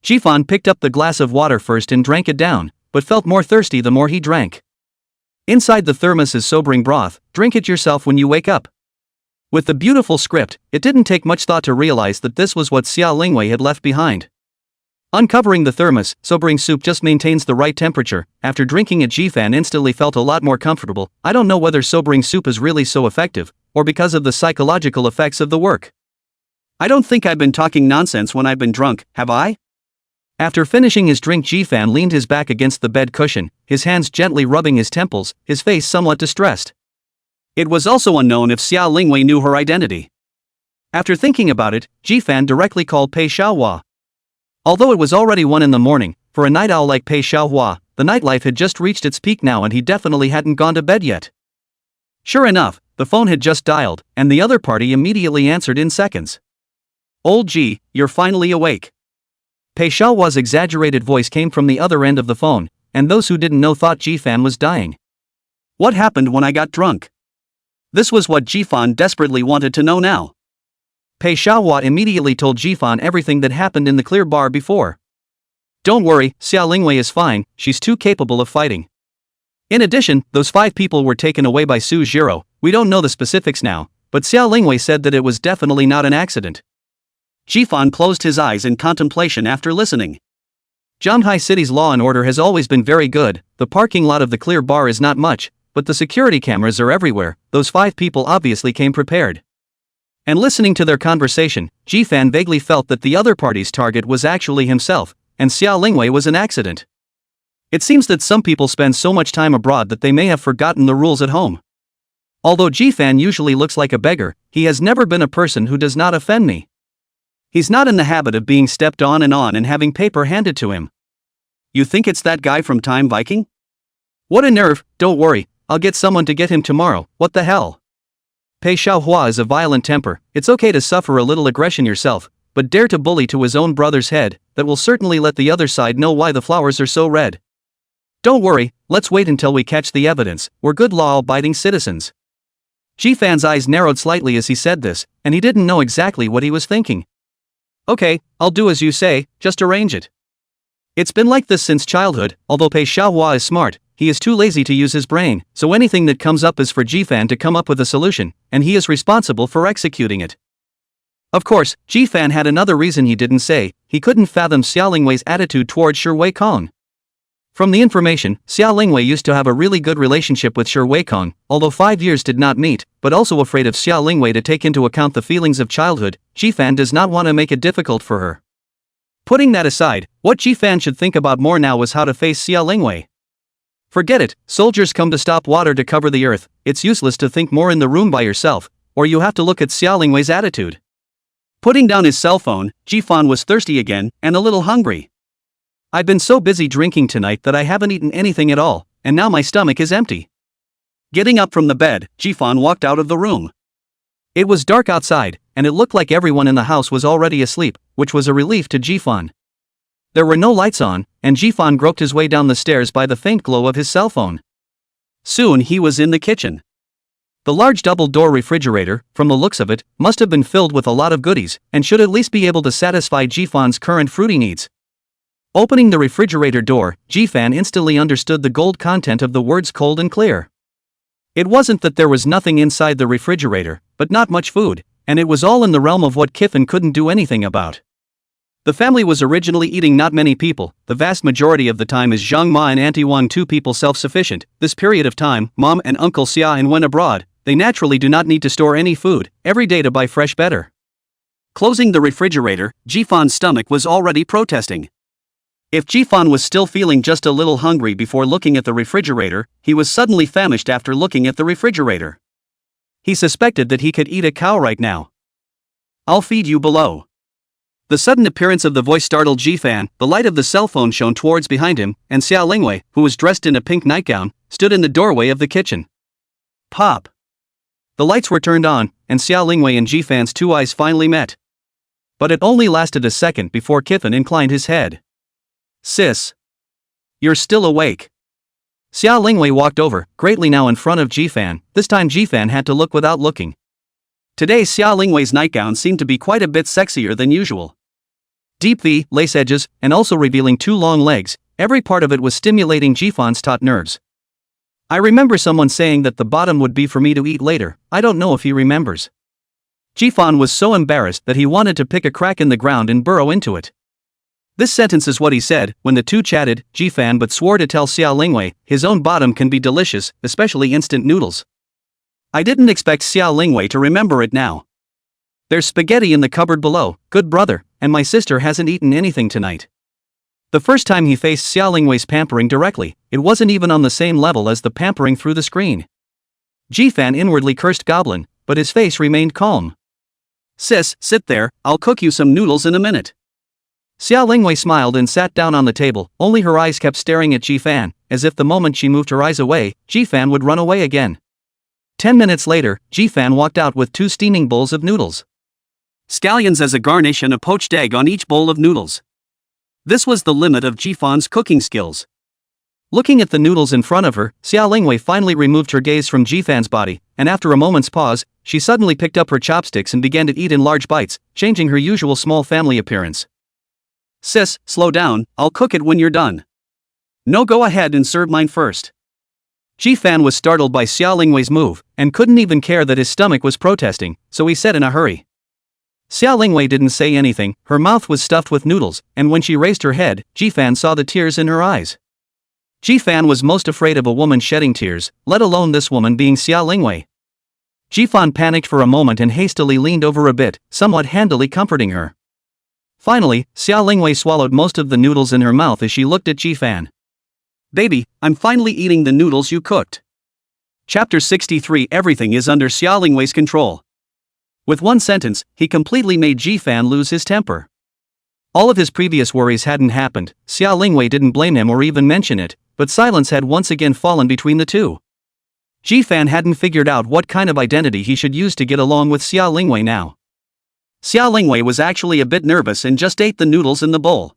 Jifan picked up the glass of water first and drank it down, but felt more thirsty the more he drank. Inside the thermos is sobering broth, drink it yourself when you wake up. With the beautiful script, it didn't take much thought to realize that this was what Xia Lingwei had left behind. Uncovering the thermos, sobering soup just maintains the right temperature. After drinking it, Jifan instantly felt a lot more comfortable. I don't know whether sobering soup is really so effective, or because of the psychological effects of the work. I don't think I've been talking nonsense when I've been drunk, have I? After finishing his drink, Jifan leaned his back against the bed cushion, his hands gently rubbing his temples, his face somewhat distressed. It was also unknown if Xia Lingwei knew her identity. After thinking about it, Jifan directly called Pei Xiaohua. Although it was already 1 in the morning, for a night owl like Pei Xiaohua, the nightlife had just reached its peak now and he definitely hadn't gone to bed yet. Sure enough, the phone had just dialed, and the other party immediately answered in seconds. Old G, you're finally awake. Pei Xiaohua's exaggerated voice came from the other end of the phone, and those who didn't know thought Jifan was dying. What happened when I got drunk? This was what Jifan desperately wanted to know now. Pei Xiaohua immediately told Jifan everything that happened in the clear bar before. Don't worry, Xia Lingwei is fine, she's too capable of fighting. In addition, those 5 people were taken away by Su Jiro. We don't know the specifics now, but Xia Lingwei said that it was definitely not an accident. Jifan closed his eyes in contemplation after listening. Zhanghai City's law and order has always been very good. The parking lot of the clear bar is not much, but the security cameras are everywhere. Those 5 people obviously came prepared. And listening to their conversation, Jifan vaguely felt that the other party's target was actually himself, and Xia Lingwei was an accident. It seems that some people spend so much time abroad that they may have forgotten the rules at home. Although Jifan usually looks like a beggar, he has never been a person who does not offend me. He's not in the habit of being stepped on and having paper handed to him. You think it's that guy from Time Viking? What a nerve, don't worry, I'll get someone to get him tomorrow, what the hell? Pei Xiaohua is a violent temper. It's okay to suffer a little aggression yourself, but dare to bully to his own brother's head, that will certainly let the other side know why the flowers are so red. Don't worry, let's wait until we catch the evidence, we're good law-abiding citizens. Jifan's eyes narrowed slightly as he said this, and he didn't know exactly what he was thinking. Okay, I'll do as you say, just arrange it. It's been like this since childhood, although Pei Xiaohua is smart, he is too lazy to use his brain, so anything that comes up is for Jifan to come up with a solution, and he is responsible for executing it. Of course, Jifan had another reason he didn't say, he couldn't fathom Xia Lingwei's attitude toward Shi Weikong. From the information, Xia Lingwei used to have a really good relationship with Shi Weikong, although 5 years did not meet, but also afraid of Xia Lingwei to take into account the feelings of childhood, Jifan does not want to make it difficult for her. Putting that aside, what Jifan should think about more now was how to face Xia Lingwei. Forget it, soldiers come to stop water to cover the earth, it's useless to think more in the room by yourself, or you have to look at Xia Lingwei's attitude. Putting down his cell phone, Jifan was thirsty again, and a little hungry. I've been so busy drinking tonight that I haven't eaten anything at all, and now my stomach is empty. Getting up from the bed, Jifan walked out of the room. It was dark outside, and it looked like everyone in the house was already asleep, which was a relief to Jifan. There were no lights on, and Jifan groped his way down the stairs by the faint glow of his cell phone. Soon he was in the kitchen. The large double-door refrigerator, from the looks of it, must have been filled with a lot of goodies, and should at least be able to satisfy Jifan's current fruity needs. Opening the refrigerator door, Jifan instantly understood the gold content of the words cold and clear. It wasn't that there was nothing inside the refrigerator, but not much food, and it was all in the realm of what Kifin couldn't do anything about. The family was originally eating not many people, the vast majority of the time is Zhang Ma and Auntie Wang, two people self-sufficient. This period of time, Mom and Uncle Xia and went abroad, they naturally do not need to store any food, every day to buy fresh better. Closing the refrigerator, Jifan's stomach was already protesting. If Jifan was still feeling just a little hungry before looking at the refrigerator, he was suddenly famished after looking at the refrigerator. He suspected that he could eat a cow right now. I'll feed you below. The sudden appearance of the voice startled Jifan, the light of the cell phone shone towards behind him, and Xia Lingwei, who was dressed in a pink nightgown, stood in the doorway of the kitchen. Pop! The lights were turned on, and Xia Lingwei and Jifan's two eyes finally met. But it only lasted a second before Kifin inclined his head. Sis! You're still awake. Xia Lingwei walked over, greatly now in front of Jifan, this time Jifan had to look without looking. Today Xia Lingwei's nightgown seemed to be quite a bit sexier than usual. Deep V, lace edges, and also revealing two long legs, every part of it was stimulating Jifan's taut nerves. I remember someone saying that the bottom would be for me to eat later, I don't know if he remembers. Jifan was so embarrassed that he wanted to pick a crack in the ground and burrow into it. This sentence is what he said, when the two chatted, Jifan but swore to tell Xia Lingwei, his own bottom can be delicious, especially instant noodles. I didn't expect Xia Lingwei to remember it now. There's spaghetti in the cupboard below, good brother, and my sister hasn't eaten anything tonight. The first time he faced Xia Lingwei's pampering directly, it wasn't even on the same level as the pampering through the screen. Jifan inwardly cursed Goblin, but his face remained calm. Sis, sit there, I'll cook you some noodles in a minute. Xia Lingwei smiled and sat down on the table, only her eyes kept staring at Jifan, as if the moment she moved her eyes away, Jifan would run away again. 10 minutes later, Jifan walked out with 2 steaming bowls of noodles. Scallions as a garnish and a poached egg on each bowl of noodles. This was the limit of Jifan's cooking skills. Looking at the noodles in front of her, Xia Lingwei finally removed her gaze from Jifan's body, and after a moment's pause, she suddenly picked up her chopsticks and began to eat in large bites, changing her usual small family appearance. Sis, slow down, I'll cook it when you're done. No, go ahead and serve mine first. Jifan was startled by Xia Lingwei's move, and couldn't even care that his stomach was protesting, so he said in a hurry. Xia Lingwei didn't say anything, her mouth was stuffed with noodles, and when she raised her head, Jifan saw the tears in her eyes. Jifan was most afraid of a woman shedding tears, let alone this woman being Xia Lingwei. Jifan panicked for a moment and hastily leaned over a bit, somewhat handily comforting her. Finally, Xia Lingwei swallowed most of the noodles in her mouth as she looked at Jifan. Baby, I'm finally eating the noodles you cooked. Chapter 63. Everything is under Xia Lingwei's control. With one sentence, he completely made Jifan lose his temper. All of his previous worries hadn't happened, Xia Lingwei didn't blame him or even mention it, but silence had once again fallen between the two. Jifan hadn't figured out what kind of identity he should use to get along with Xia Lingwei now. Xia Lingwei was actually a bit nervous and just ate the noodles in the bowl.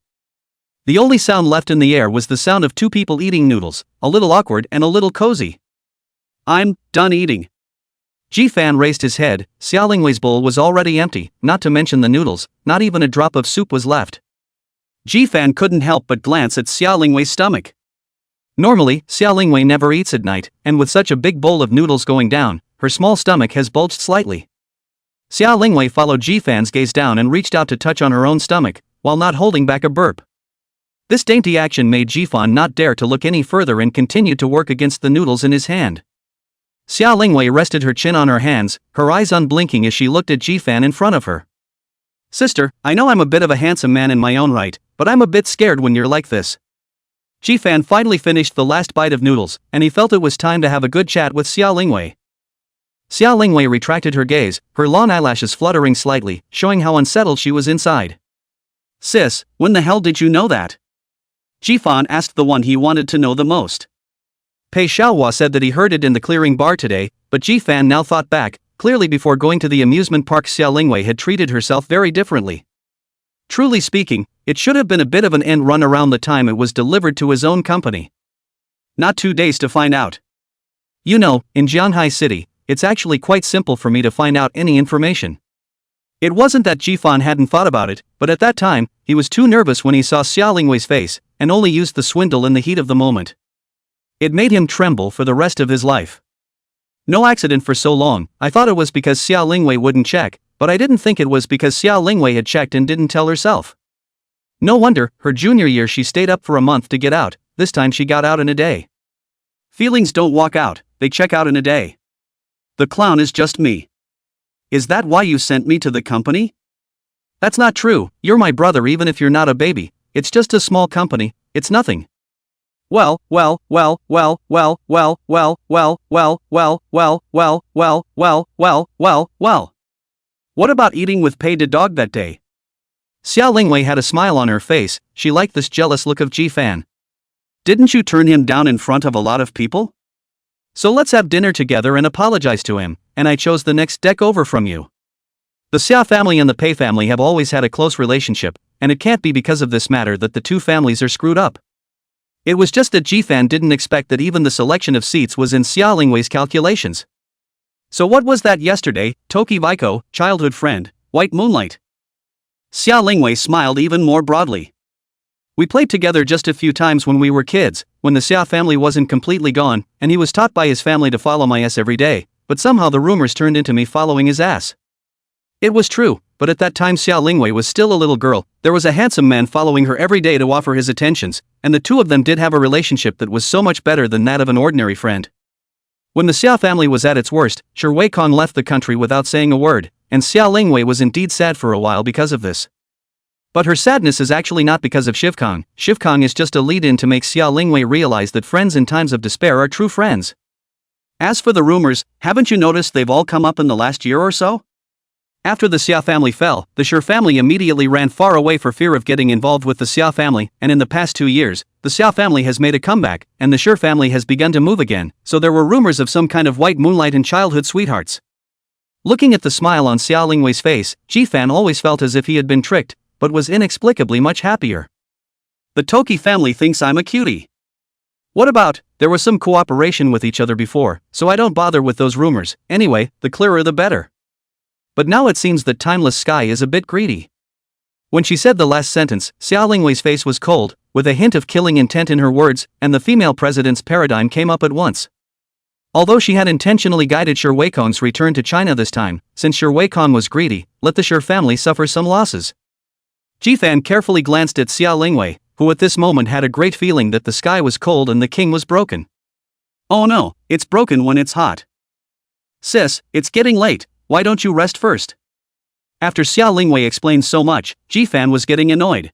The only sound left in the air was the sound of two people eating noodles, a little awkward and a little cozy. I'm done eating. Ji-fan raised his head. Xia Lingwei's bowl was already empty, not to mention the noodles, not even a drop of soup was left. Ji-fan couldn't help but glance at Xia Lingwei's stomach. Normally, Xia Lingwei never eats at night, and with such a big bowl of noodles going down, her small stomach has bulged slightly. Xia Lingwei followed Ji-fan's gaze down and reached out to touch on her own stomach, while not holding back a burp. This dainty action made Ji-fan not dare to look any further and continued to work against the noodles in his hand. Xia Lingwei rested her chin on her hands, her eyes unblinking as she looked at Ji-fan in front of her. Sister, I know I'm a bit of a handsome man in my own right, but I'm a bit scared when you're like this. Ji-fan finally finished the last bite of noodles, and he felt it was time to have a good chat with Xia Lingwei. Xia Lingwei retracted her gaze, her long eyelashes fluttering slightly, showing how unsettled she was inside. Sis, when the hell did you know that? Ji-fan asked the one he wanted to know the most. Pei Xiaohua said that he heard it in the clearing bar today, but Ji-fan now thought back. Clearly before going to the amusement park Xia Lingwei had treated herself very differently. Truly speaking, it should have been a bit of an end run around the time it was delivered to his own company. Not 2 days to find out. You know, in Jianghai City, it's actually quite simple for me to find out any information. It wasn't that Ji-fan hadn't thought about it, but at that time, he was too nervous when he saw Xia Lingwei's face, and only used the swindle in the heat of the moment. It made him tremble for the rest of his life. No accident for so long. I thought it was because Xia Lingwei wouldn't check, but I didn't think it was because Xia Lingwei had checked and didn't tell herself. No wonder, her junior year she stayed up for a month to get out, this time she got out in a day. Feelings don't walk out, they check out in a day. The clown is just me. Is that why you sent me to the company? That's not true, you're my brother even if you're not a baby, it's just a small company, it's nothing. Well. What about eating with Pei the dog that day? Xia Lingwei had a smile on her face, she liked this jealous look of Ji-fan. Didn't you turn him down in front of a lot of people? So let's have dinner together and apologize to him, and I chose the next deck over from you. The Xia family and the Pei family have always had a close relationship, and it can't be because of this matter that the two families are screwed up. It was just that Ji-fan didn't expect that even the selection of seats was in Xia Lingwei's calculations. So what was that yesterday, Toki Vaiko, childhood friend, white moonlight? Xia Lingwei smiled even more broadly. We played together just a few times when we were kids, when the Xia family wasn't completely gone, and he was taught by his family to follow my ass every day, but somehow the rumors turned into me following his ass. It was true, but at that time Xia Lingwei was still a little girl, there was a handsome man following her every day to offer his attentions, and the two of them did have a relationship that was so much better than that of an ordinary friend. When the Xia family was at its worst, Shi Weikong left the country without saying a word, and Xia Lingwei was indeed sad for a while because of this. But her sadness is actually not because of Shivkong. Shivkong is just a lead-in to make Xia Lingwei realize that friends in times of despair are true friends. As for the rumors, haven't you noticed they've all come up in the last year or so? After the Xia family fell, the Shi family immediately ran far away for fear of getting involved with the Xia family, and in the past 2 years, the Xia family has made a comeback, and the Shi family has begun to move again, so there were rumors of some kind of white moonlight and childhood sweethearts. Looking at the smile on Xia Lingwei's face, Ji-fan always felt as if he had been tricked, but was inexplicably much happier. The Toki family thinks I'm a cutie. What about, there was some cooperation with each other before, so I don't bother with those rumors, anyway, the clearer the better. But now it seems that Timeless Sky is a bit greedy. When she said the last sentence, Xia Lingwei's face was cold, with a hint of killing intent in her words, and the female president's paradigm came up at once. Although she had intentionally guided Shi Weikong's return to China this time, since Shi Weikong was greedy, let the Shi family suffer some losses. Ji-fan carefully glanced at Xia Lingwei, who at this moment had a great feeling that the sky was cold and the king was broken. Oh no, it's broken when it's hot. Sis, it's getting late, why don't you rest first? After Xia Lingwei explained so much, Ji-fan was getting annoyed.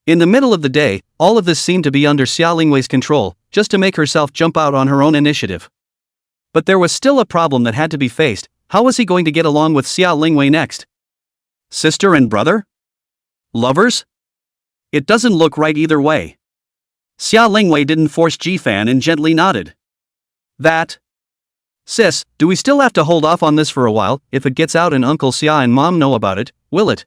In the middle of the day, all of this seemed to be under Xia Lingwei's control, just to make herself jump out on her own initiative. But there was still a problem that had to be faced. How was he going to get along with Xia Lingwei next? Sister and brother? Lovers? It doesn't look right either way. Xia Lingwei didn't force Ji-fan and gently nodded. That. Sis, do we still have to hold off on this for a while? If it gets out and Uncle Xia and Mom know about it, will it?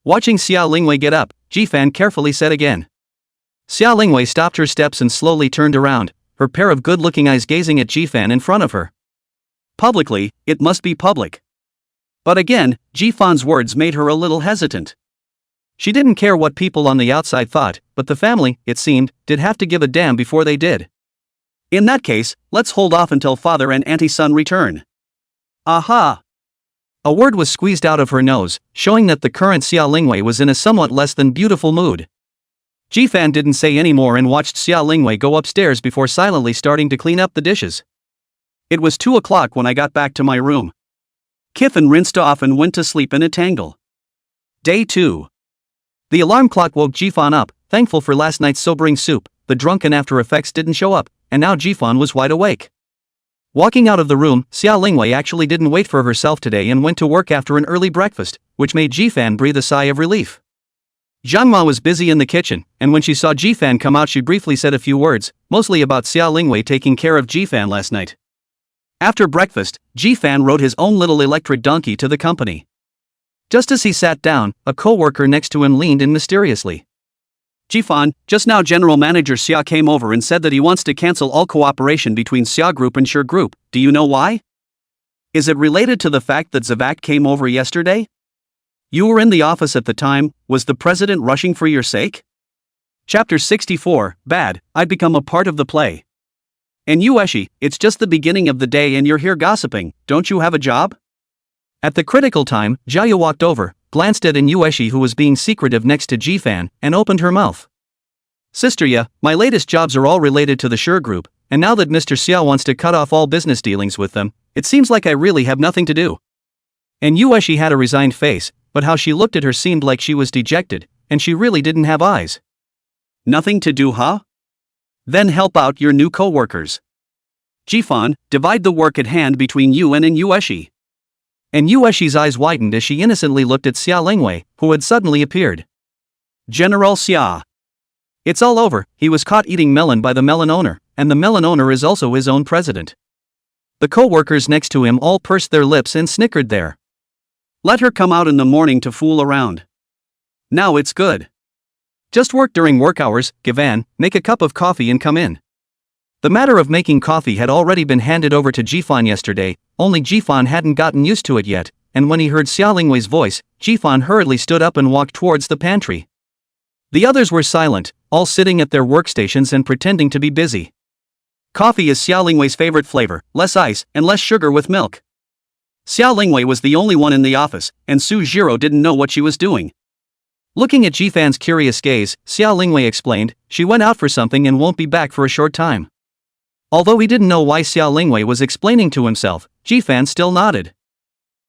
Watching Xia Lingwei get up, Ji-fan carefully said again. Xia Lingwei stopped her steps and slowly turned around, her pair of good-looking eyes gazing at Jifan in front of her. Publicly, it must be public. But again, Jifan's words made her a little hesitant. She didn't care what people on the outside thought, but the family, it seemed, did have to give a damn before they did. In that case, let's hold off until father and auntie Sun return. Aha! A word was squeezed out of her nose, showing that the current Xia Lingwei was in a somewhat less than beautiful mood. Jifan didn't say any more and watched Xia Lingwei go upstairs before silently starting to clean up the dishes. It was 2 o'clock when I got back to my room. Kiffin rinsed off and went to sleep in a tangle. Day 2. The alarm clock woke Jifan up, thankful for last night's sobering soup. The drunken after effects didn't show up, and now Jifan was wide awake. Walking out of the room, Xia Lingwei actually didn't wait for herself today and went to work after an early breakfast, which made Jifan breathe a sigh of relief. Zhangma was busy in the kitchen, and when she saw Jifan come out she briefly said a few words, mostly about Xia Lingwei taking care of Jifan last night. After breakfast, Jifan rode his own little electric donkey to the company. Just as he sat down, a co-worker next to him leaned in mysteriously. Jifan, just now General Manager Xia came over and said that he wants to cancel all cooperation between Xia Group and Sure Group. Do you know why? Is it related to the fact that Zavak came over yesterday? You were in the office at the time. Was the president rushing for your sake? Chapter 64, Bad, I'd become a part of the play. And you Eshi, it's just the beginning of the day and you're here gossiping, don't you have a job? At the critical time, Jaya walked over, glanced at Inueshi who was being secretive next to Jifan, and opened her mouth. Sister Ya, my latest jobs are all related to the Sure Group, and now that Mr. Xia wants to cut off all business dealings with them, it seems like I really have nothing to do. And Inueshi had a resigned face, but how she looked at her seemed like she was dejected, and she really didn't have eyes. Nothing to do, huh? Then help out your new co-workers. Jifan, divide the work at hand between you and Inueshi. And Inueshi's eyes widened as she innocently looked at Xia Lingwei, who had suddenly appeared. General Xia. It's all over, he was caught eating melon by the melon owner, and the melon owner is also his own president. The co-workers next to him all pursed their lips and snickered there. Let her come out in the morning to fool around. Now it's good. Just work during work hours, Givan, make a cup of coffee and come in. The matter of making coffee had already been handed over to Jifan yesterday, only Jifan hadn't gotten used to it yet, and when he heard Xia Lingwei's voice, Jifan hurriedly stood up and walked towards the pantry. The others were silent, all sitting at their workstations and pretending to be busy. Coffee is Xia Lingwei's favorite flavor, less ice and less sugar with milk. Xia Lingwei was the only one in the office, and Su Jiro didn't know what she was doing. Looking at Jifan's curious gaze, Xia Lingwei explained, she went out for something and won't be back for a short time. Although he didn't know why Xia Lingwei was explaining to himself, Jifan still nodded.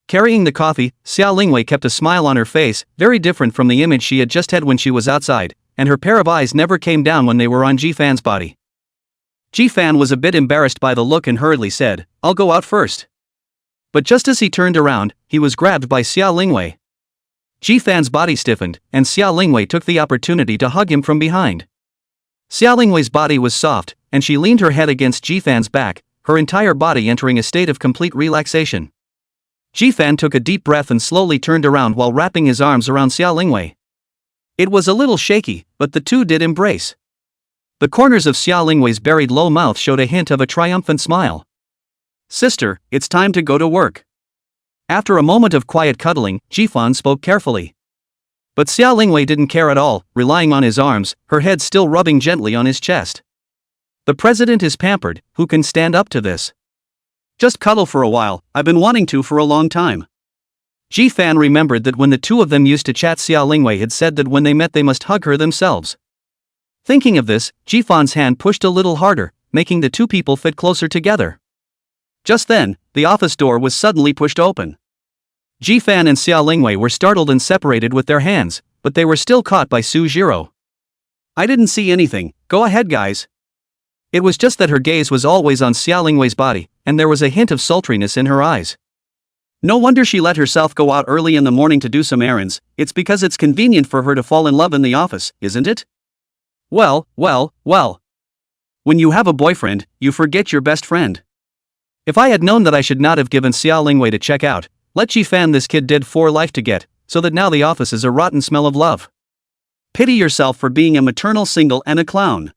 Carrying the coffee, Xia Lingwei kept a smile on her face, very different from the image she had just had when she was outside, and her pair of eyes never came down when they were on Jifan's body. Jifan was a bit embarrassed by the look and hurriedly said, I'll go out first. But just as he turned around, he was grabbed by Xia Lingwei. Jifan's body stiffened, and Xia Lingwei took the opportunity to hug him from behind. Xia Lingwei's body was soft, and she leaned her head against Jifan's back, her entire body entering a state of complete relaxation. Jifan took a deep breath and slowly turned around while wrapping his arms around Xia Lingwei. It was a little shaky, but the two did embrace. The corners of Xia Lingwei's buried low mouth showed a hint of a triumphant smile. Sister, it's time to go to work. After a moment of quiet cuddling, Jifan spoke carefully. But Xia Lingwei didn't care at all, relying on his arms, her head still rubbing gently on his chest. The president is pampered, who can stand up to this? Just cuddle for a while, I've been wanting to for a long time. Jifan remembered that when the two of them used to chat Xia Lingwei had said that when they met they must hug her themselves. Thinking of this, Jifan's hand pushed a little harder, making the two people fit closer together. Just then, the office door was suddenly pushed open. Jifan and Xia Lingwei were startled and separated with their hands, but they were still caught by Su Jiro. I didn't see anything, go ahead guys. It was just that her gaze was always on Xia Lingwei's body, and there was a hint of sultriness in her eyes. No wonder she let herself go out early in the morning to do some errands, it's because it's convenient for her to fall in love in the office, isn't it? Well. When you have a boyfriend, you forget your best friend. If I had known that I should not have given Xia Lingwei to check out, let Jifan this kid did for life to get, so that now the office is a rotten smell of love. Pity yourself for being a maternal single and a clown.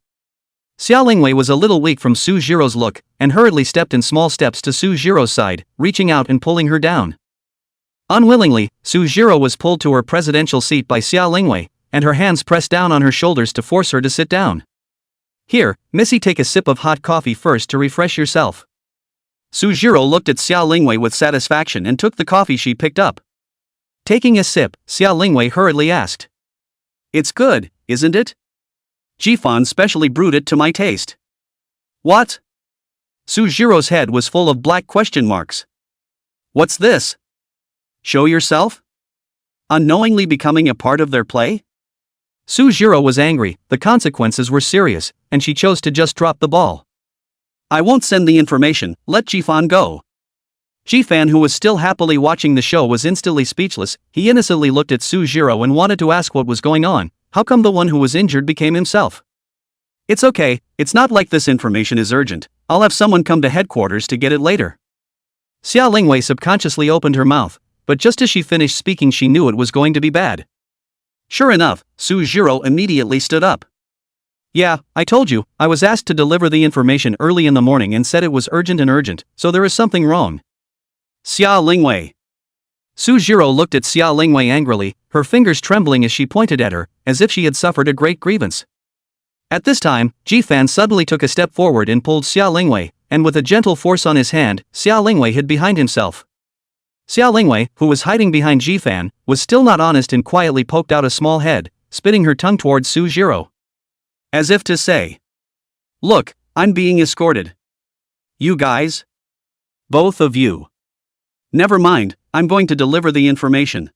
Xiao Lingwei was a little weak from Su Jiro's look, and hurriedly stepped in small steps to Su Jiro's side, reaching out and pulling her down. Unwillingly, Su Jiro was pulled to her presidential seat by Xiao Lingwei, and her hands pressed down on her shoulders to force her to sit down. Here, Missy, take a sip of hot coffee first to refresh yourself. Su Jiro looked at Xiao Lingwei with satisfaction and took the coffee she picked up. Taking a sip, Xiao Lingwei hurriedly asked. It's good, isn't it? Jifan specially brewed it to my taste. What? Su Jiro's head was full of black question marks. What's this? Show yourself? Unknowingly becoming a part of their play? Su Jiro was angry, the consequences were serious, and she chose to just drop the ball. I won't send the information, let Jifan go. Jifan, who was still happily watching the show, was instantly speechless. He innocently looked at Su Jiro and wanted to ask what was going on. How come the one who was injured became himself? It's okay, it's not like this information is urgent. I'll have someone come to headquarters to get it later. Xiao Lingwei subconsciously opened her mouth, but just as she finished speaking she knew it was going to be bad. Sure enough, Su Jiro immediately stood up. Yeah, I told you, I was asked to deliver the information early in the morning and said it was urgent, so there is something wrong. Xiao Lingwei. Su Jiro looked at Xiao Lingwei angrily, her fingers trembling as she pointed at her, as if she had suffered a great grievance. At this time, Jifan suddenly took a step forward and pulled Xiao Lingwei, and with a gentle force on his hand, Xiao Lingwei hid behind himself. Xiao Lingwei, who was hiding behind Jifan, was still not honest and quietly poked out a small head, spitting her tongue towards Su Jiro. As if to say, look, I'm being escorted. You guys? Both of you. Never mind, I'm going to deliver the information.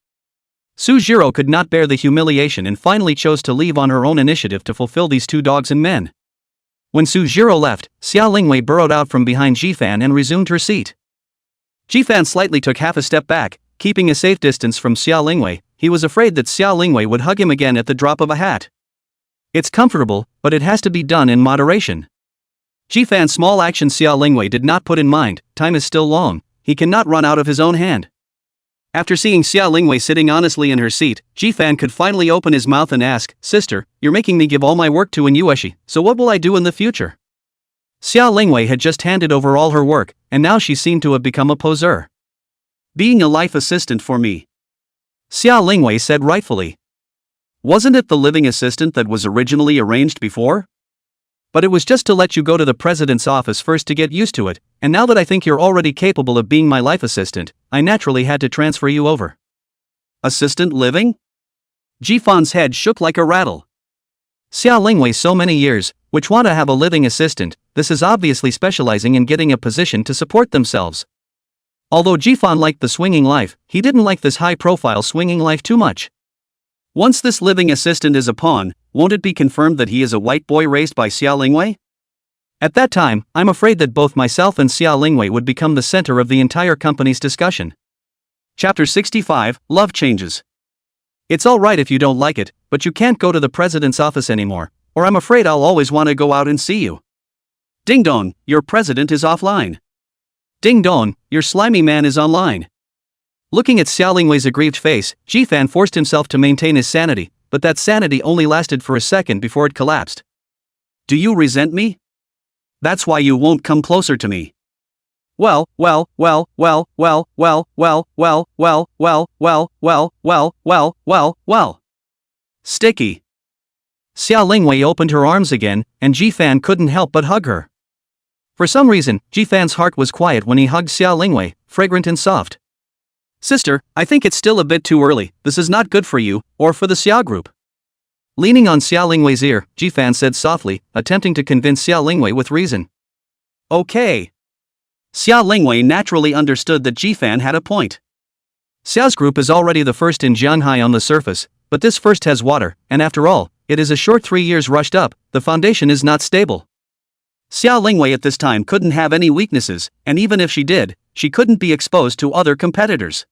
Su Jiro could not bear the humiliation and finally chose to leave on her own initiative to fulfill these two dogs and men. When Su Jiro left, Xiao Lingwei burrowed out from behind Jifan and resumed her seat. Jifan slightly took half a step back, keeping a safe distance from Xiao Lingwei. He was afraid that Xiao Lingwei would hug him again at the drop of a hat. It's comfortable, but it has to be done in moderation. Jifan's small action Xiao Lingwei did not put in mind. Time is still long, he cannot run out of his own hand. After seeing Xiao Lingwei sitting honestly in her seat, Jifan could finally open his mouth and ask, Sister, you're making me give all my work to Inueshi, so what will I do in the future? Xiao Lingwei had just handed over all her work, and now she seemed to have become a poseur. Being a life assistant for me. Xiao Lingwei said rightfully. Wasn't it the living assistant that was originally arranged before? But it was just to let you go to the president's office first to get used to it, and now that I think you're already capable of being my life assistant, I naturally had to transfer you over. Assistant living? Jifan's head shook like a rattle. Xiao Lingwei, so many years, which want to have a living assistant, this is obviously specializing in getting a position to support themselves. Although Jifan liked the swinging life, he didn't like this high-profile swinging life too much. Once this living assistant is a pawn, won't it be confirmed that he is a white boy raised by Xiao Lingwei? At that time, I'm afraid that both myself and Xiao Lingwei would become the center of the entire company's discussion. Chapter 65, Love Changes. It's all right if you don't like it, but you can't go to the president's office anymore, or I'm afraid I'll always want to go out and see you. Ding dong, your president is offline. Ding dong, your slimy man is online. Looking at Xiao Lingwei's aggrieved face, Jifan forced himself to maintain his sanity, but that sanity only lasted for a second before it collapsed. Do you resent me? That's why you won't come closer to me. Well. Sticky. Xiao Lingwei opened her arms again, and Jifan couldn't help but hug her. For some reason, Jifan's heart was quiet when he hugged Xiao Lingwei, fragrant and soft. Sister, I think it's still a bit too early. This is not good for you, or for the Xiao group. Leaning on Xiao Lingwei's ear, Jifan said softly, attempting to convince Xiao Lingwei with reason. Okay. Xiao Lingwei naturally understood that Jifan had a point. Xiao's group is already the first in Jianghai on the surface, but this first has water, and after all, it is a short 3 years rushed up, the foundation is not stable. Xiao Lingwei at this time couldn't have any weaknesses, and even if she did, she couldn't be exposed to other competitors.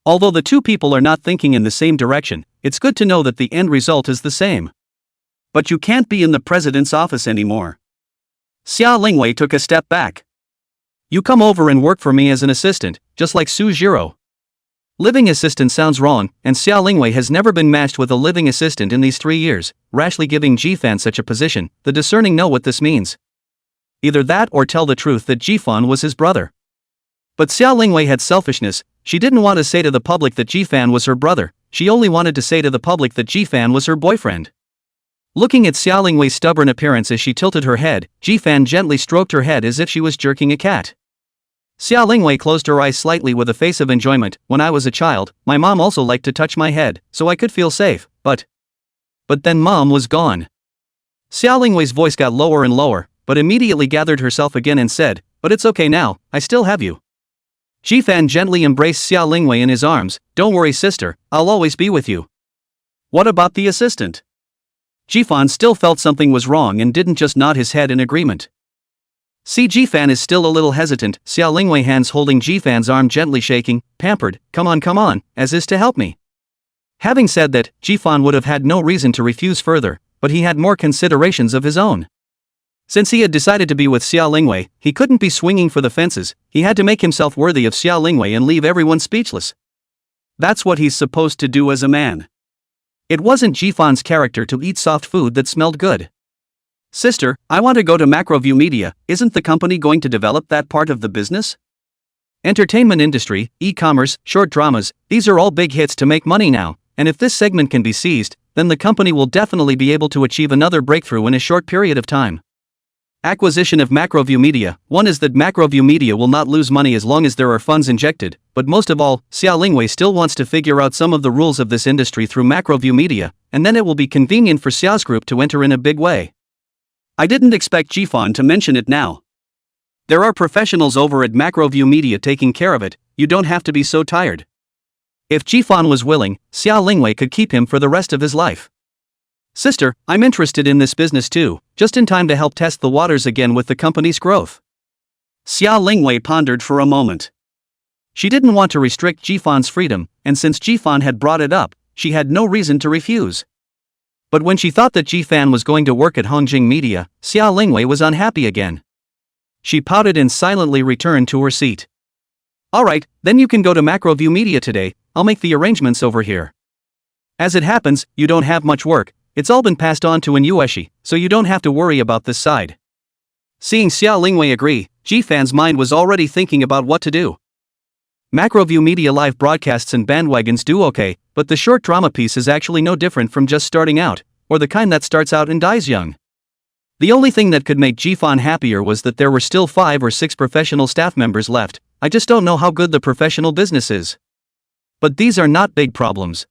Although the two people are not thinking in the same direction, it's good to know that the end result is the same. But you can't be in the president's office anymore. Xiao Lingwei took a step back. You come over and work for me as an assistant, just like Su Jiro. Living assistant sounds wrong, and Xia Lingwei has never been matched with a living assistant in these 3 years, rashly giving Jifan such a position. The discerning know what this means. Either that or tell the truth that Jifan was his brother. But Xia Lingwei had selfishness. She didn't want to say to the public that Jifan was her brother, she only wanted to say to the public that Jifan was her boyfriend. Looking at Xia Lingwei's stubborn appearance as she tilted her head, Jifan gently stroked her head as if she was jerking a cat. Xia Lingwei closed her eyes slightly with a face of enjoyment. When I was a child, my mom also liked to touch my head, so I could feel safe, but then mom was gone. Xia Lingwei's voice got lower and lower, but immediately gathered herself again and said, but it's okay now, I still have you. Jifan gently embraced Xia Lingwei in his arms. Don't worry sister, I'll always be with you. What about the assistant? Jifan still felt something was wrong and didn't just nod his head in agreement. See, Jifan is still a little hesitant, Xia Lingwei hands holding Jifan's arm gently shaking, pampered, come on, as is to help me. Having said that, Jifan would have had no reason to refuse further, but he had more considerations of his own. Since he had decided to be with Xia Lingwei, he couldn't be swinging for the fences, he had to make himself worthy of Xia Lingwei and leave everyone speechless. That's what he's supposed to do as a man. It wasn't Jifan's character to eat soft food that smelled good. Sister, I want to go to Macroview Media, isn't the company going to develop that part of the business? Entertainment industry, e-commerce, short dramas, these are all big hits to make money now, and if this segment can be seized, then the company will definitely be able to achieve another breakthrough in a short period of time. Acquisition of Macroview Media. One is that Macroview Media will not lose money as long as there are funds injected, but most of all, Xia Lingwei still wants to figure out some of the rules of this industry through Macroview Media, and then it will be convenient for Xia's group to enter in a big way. I didn't expect Jifan to mention it now. There are professionals over at Macroview Media taking care of it, you don't have to be so tired. If Jifan was willing, Xia Lingwei could keep him for the rest of his life. Sister, I'm interested in this business too, just in time to help test the waters again with the company's growth. Xia Lingwei pondered for a moment. She didn't want to restrict Jifan's freedom, and since Jifan had brought it up, she had no reason to refuse. But when she thought that Jifan was going to work at Hongjing Media, Xia Lingwei was unhappy again. She pouted and silently returned to her seat. Alright, then you can go to Macroview Media today, I'll make the arrangements over here. As it happens, you don't have much work, it's all been passed on to Inueshi, so you don't have to worry about this side. Seeing Xia Lingwei agree, Jifan's mind was already thinking about what to do. Macroview Media live broadcasts and bandwagons do okay, but the short drama piece is actually no different from just starting out, or the kind that starts out and dies young. The only thing that could make Jifan happier was that there were still 5 or 6 professional staff members left. I just don't know how good the professional business is. But these are not big problems.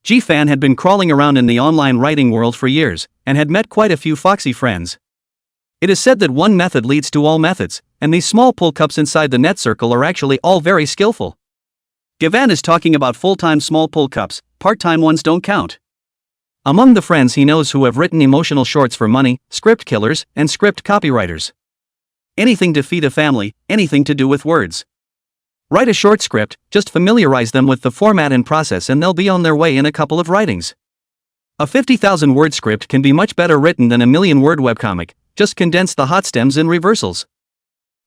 Jifan had been crawling around in the online writing world for years, and had met quite a few foxy friends. It is said that one method leads to all methods, and these small pull cups inside the net circle are actually all very skillful. Gavan is talking about full-time small pull cups, part-time ones don't count. Among the friends he knows who have written emotional shorts for money, script killers, and script copywriters. Anything to feed a family, anything to do with words. Write a short script, just familiarize them with the format and process and they'll be on their way in a couple of writings. A 50,000 word script can be much better written than a 1,000,000 word webcomic, just condense the hot stems and reversals.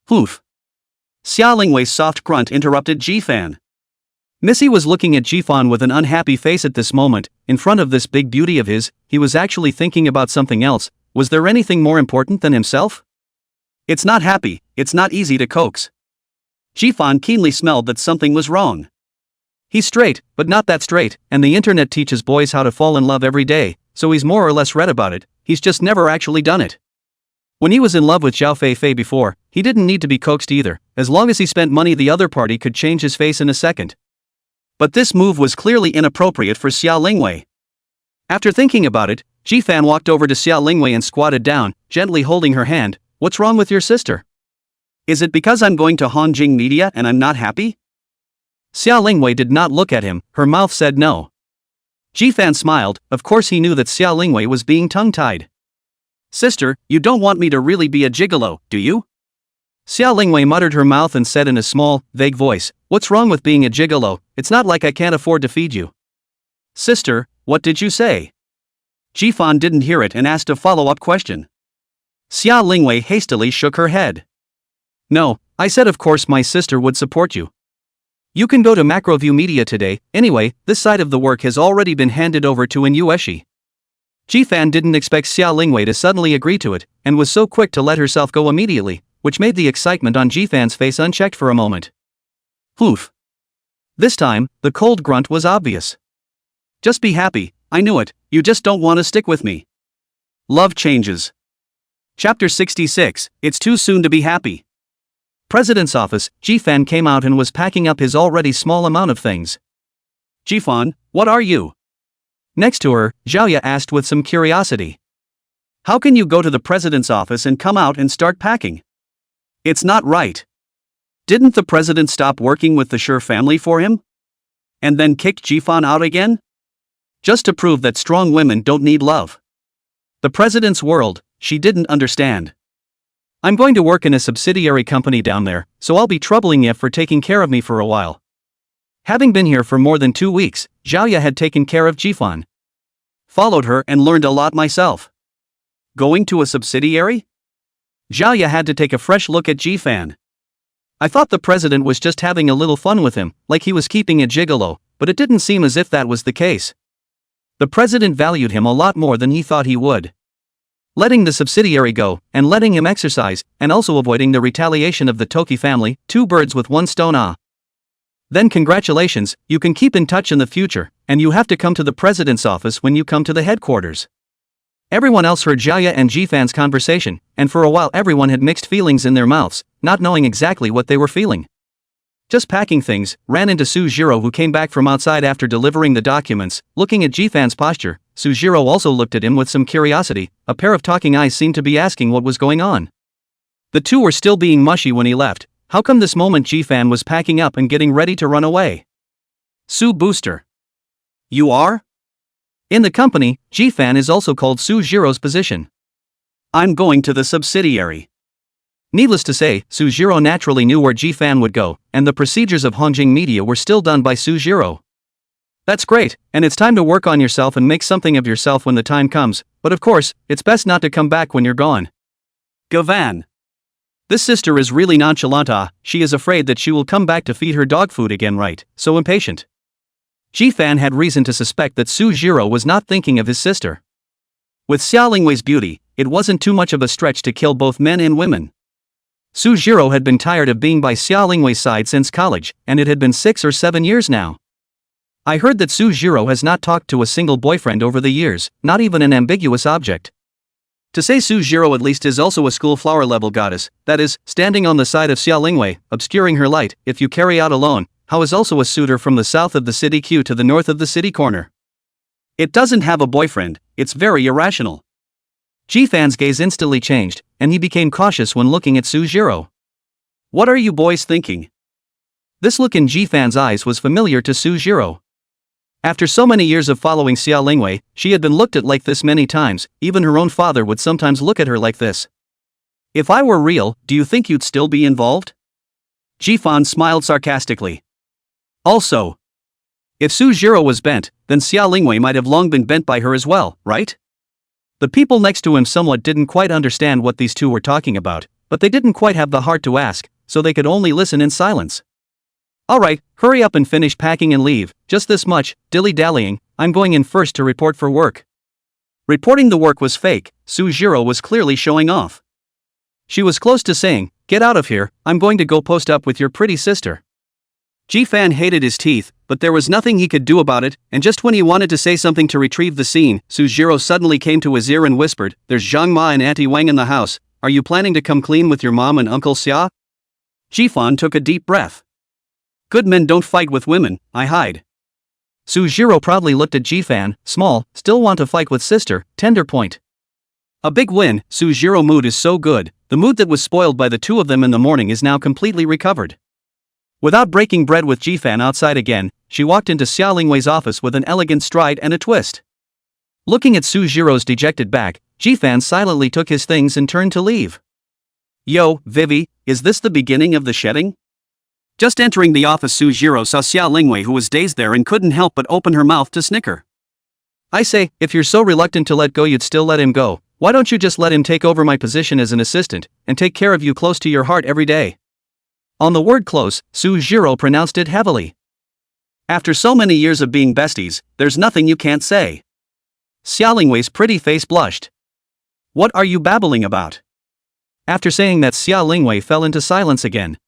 Poof. Xia Lingwei's soft grunt interrupted Jifan. Missy was looking at Jifan with an unhappy face at this moment. In front of this big beauty of his, he was actually thinking about something else. Was there anything more important than himself? It's not happy, it's not easy to coax. Jifan keenly smelled that something was wrong. He's straight, but not that straight, and the internet teaches boys how to fall in love every day, so he's more or less read about it, he's just never actually done it. When he was in love with Zhao Fei before, he didn't need to be coaxed either, as long as he spent money the other party could change his face in a second. But this move was clearly inappropriate for Xia Lingwei. After thinking about it, Jifan walked over to Xia Lingwei and squatted down, gently holding her hand. What's wrong with your sister? Is it because I'm going to Hongjing Media and I'm not happy? Xia Lingwei did not look at him, her mouth said no. Jifan smiled, of course he knew that Xia Lingwei was being tongue-tied. Sister, you don't want me to really be a gigolo, do you? Xia Lingwei muttered her mouth and said in a small, vague voice, what's wrong with being a gigolo? It's not like I can't afford to feed you. Sister, what did you say? Jifan didn't hear it and asked a follow-up question. Xia Lingwei hastily shook her head. No, I said of course my sister would support you. You can go to Macroview Media today. Anyway, this side of the work has already been handed over to Inueshi. Jifan didn't expect Xia Lingwei to suddenly agree to it, and was so quick to let herself go immediately, which made the excitement on Jifan's face unchecked for a moment. Oof. This time, the cold grunt was obvious. Just be happy, I knew it, you just don't want to stick with me. Love changes. Chapter 66, It's Too Soon to Be Happy. President's office, Jifan came out and was packing up his already small amount of things. Jifan, what are you? Next to her, Zhaoya asked with some curiosity. How can you go to the president's office and come out and start packing? It's not right. Didn't the president stop working with the Sher family for him? And then kick Jifan out again? Just to prove that strong women don't need love. The president's world, she didn't understand. I'm going to work in a subsidiary company down there, so I'll be troubling you for taking care of me for a while. Having been here for more than 2 weeks, Zhaoya had taken care of Jifan. Followed her and learned a lot myself. Going to a subsidiary? Zhaoya had to take a fresh look at Jifan. I thought the president was just having a little fun with him, like he was keeping a gigolo, but it didn't seem as if that was the case. The president valued him a lot more than he thought he would. Letting the subsidiary go, and letting him exercise, and also avoiding the retaliation of the Toki family, 2 birds with 1 stone. Then congratulations, you can keep in touch in the future, and you have to come to the president's office when you come to the headquarters. Everyone else heard Zhaoya and Jifan's conversation, and for a while everyone had mixed feelings in their mouths, not knowing exactly what they were feeling. Just packing things, ran into Sujiro, who came back from outside after delivering the documents. Looking at Jifan's posture, Sujiro also looked at him with some curiosity. A pair of talking eyes seemed to be asking what was going on. The two were still being mushy when he left. How come this moment Jifan was packing up and getting ready to run away? Su Booster. You are? In the company, Jifan is also called Sujiro's position. I'm going to the subsidiary. Needless to say, Sujiro naturally knew where Jifan would go, and the procedures of Hongjing Media were still done by Sujiro. That's great, and it's time to work on yourself and make something of yourself when the time comes, but of course, it's best not to come back when you're gone. Gavan. This sister is really nonchalant. She is afraid that she will come back to feed her dog food again, right? So impatient. Jifan had reason to suspect that Sujiro was not thinking of his sister. With Xia Lingwei's beauty, it wasn't too much of a stretch to kill both men and women. Sujiro had been tired of being by Xia Lingwei's side since college, and it had been 6 or 7 years now. I heard that Sujiro has not talked to a single boyfriend over the years, not even an ambiguous object. To say Sujiro at least is also a school flower level goddess, that is, standing on the side of Xia Lingwei, obscuring her light, if you carry out alone, how is also a suitor from the south of the city queue to the north of the city corner. It doesn't have a boyfriend, it's very irrational. Jifan's gaze instantly changed, and he became cautious when looking at Sujiro. What are you boys thinking? This look in Jifan's eyes was familiar to Sujiro. After so many years of following Xia Lingwei, she had been looked at like this many times. Even her own father would sometimes look at her like this. If I were real, do you think you'd still be involved? Jifan smiled sarcastically. Also, if Sujiro was bent, then Xia Lingwei might have long been bent by her as well, right? The people next to him somewhat didn't quite understand what these two were talking about, but they didn't quite have the heart to ask, so they could only listen in silence. Alright, hurry up and finish packing and leave, just this much, dilly-dallying, I'm going in first to report for work. Reporting the work was fake, Sujiro was clearly showing off. She was close to saying, get out of here, I'm going to go post up with your pretty sister. Jifan hated his teeth, but there was nothing he could do about it, and just when he wanted to say something to retrieve the scene, Sujiro suddenly came to his ear and whispered, there's Zhang Ma and Auntie Wang in the house, are you planning to come clean with your mom and Uncle Xia? Jifan took a deep breath. Good men don't fight with women, I hide. Sujiro proudly looked at Jifan, small, still want to fight with sister, tender point. A big win, Sujiro mood is so good, the mood that was spoiled by the two of them in the morning is now completely recovered. Without breaking bread with Jifan outside again, she walked into Xia Lingwei's office with an elegant stride and a twist. Looking at Sujiro's dejected back, Jifan silently took his things and turned to leave. Yo, Vivi, is this the beginning of the shedding? Just entering the office, Sujiro saw Xia Lingwei, who was dazed there and couldn't help but open her mouth to snicker. I say, if you're so reluctant to let go you'd still let him go, why don't you just let him take over my position as an assistant, and take care of you close to your heart every day? On the word close, Sujiro pronounced it heavily. After so many years of being besties, there's nothing you can't say. Xia Lingwei's pretty face blushed. What are you babbling about? After saying that, Xia Lingwei fell into silence again.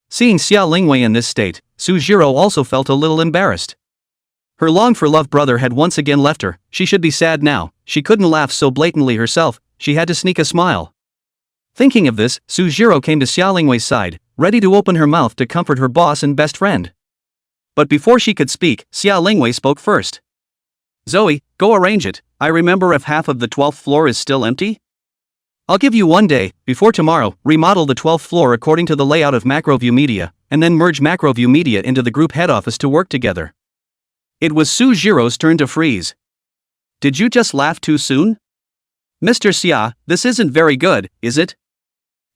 Seeing Xia Lingwei in this state, Sujiro also felt a little embarrassed. Her long-for-love brother had once again left her. She should be sad now. She couldn't laugh so blatantly herself, she had to sneak a smile. Thinking of this, Sujiro came to Xia Lingwei's side, ready to open her mouth to comfort her boss and best friend. But before she could speak, Xia Lingwei spoke first. Zoe, go arrange it. I remember if half of the 12th floor is still empty? I'll give you one day, before tomorrow, remodel the 12th floor according to the layout of Macroview Media, and then merge Macroview Media into the group head office to work together. It was Sujiro's turn to freeze. Did you just laugh too soon? Mr. Xia, this isn't very good, is it?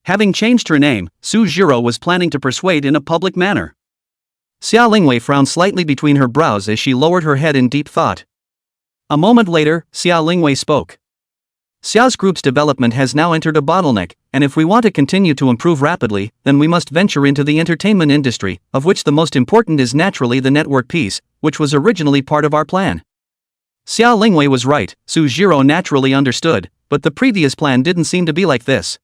Having changed her name, Sujiro was planning to persuade in a public manner. Xia Lingwei frowned slightly between her brows as she lowered her head in deep thought. A moment later, Xia Lingwei spoke. Xia's group's development has now entered a bottleneck, and if we want to continue to improve rapidly, then we must venture into the entertainment industry, of which the most important is naturally the network piece, which was originally part of our plan. Xia Lingwei was right, Sujiro naturally understood, but the previous plan didn't seem to be like this.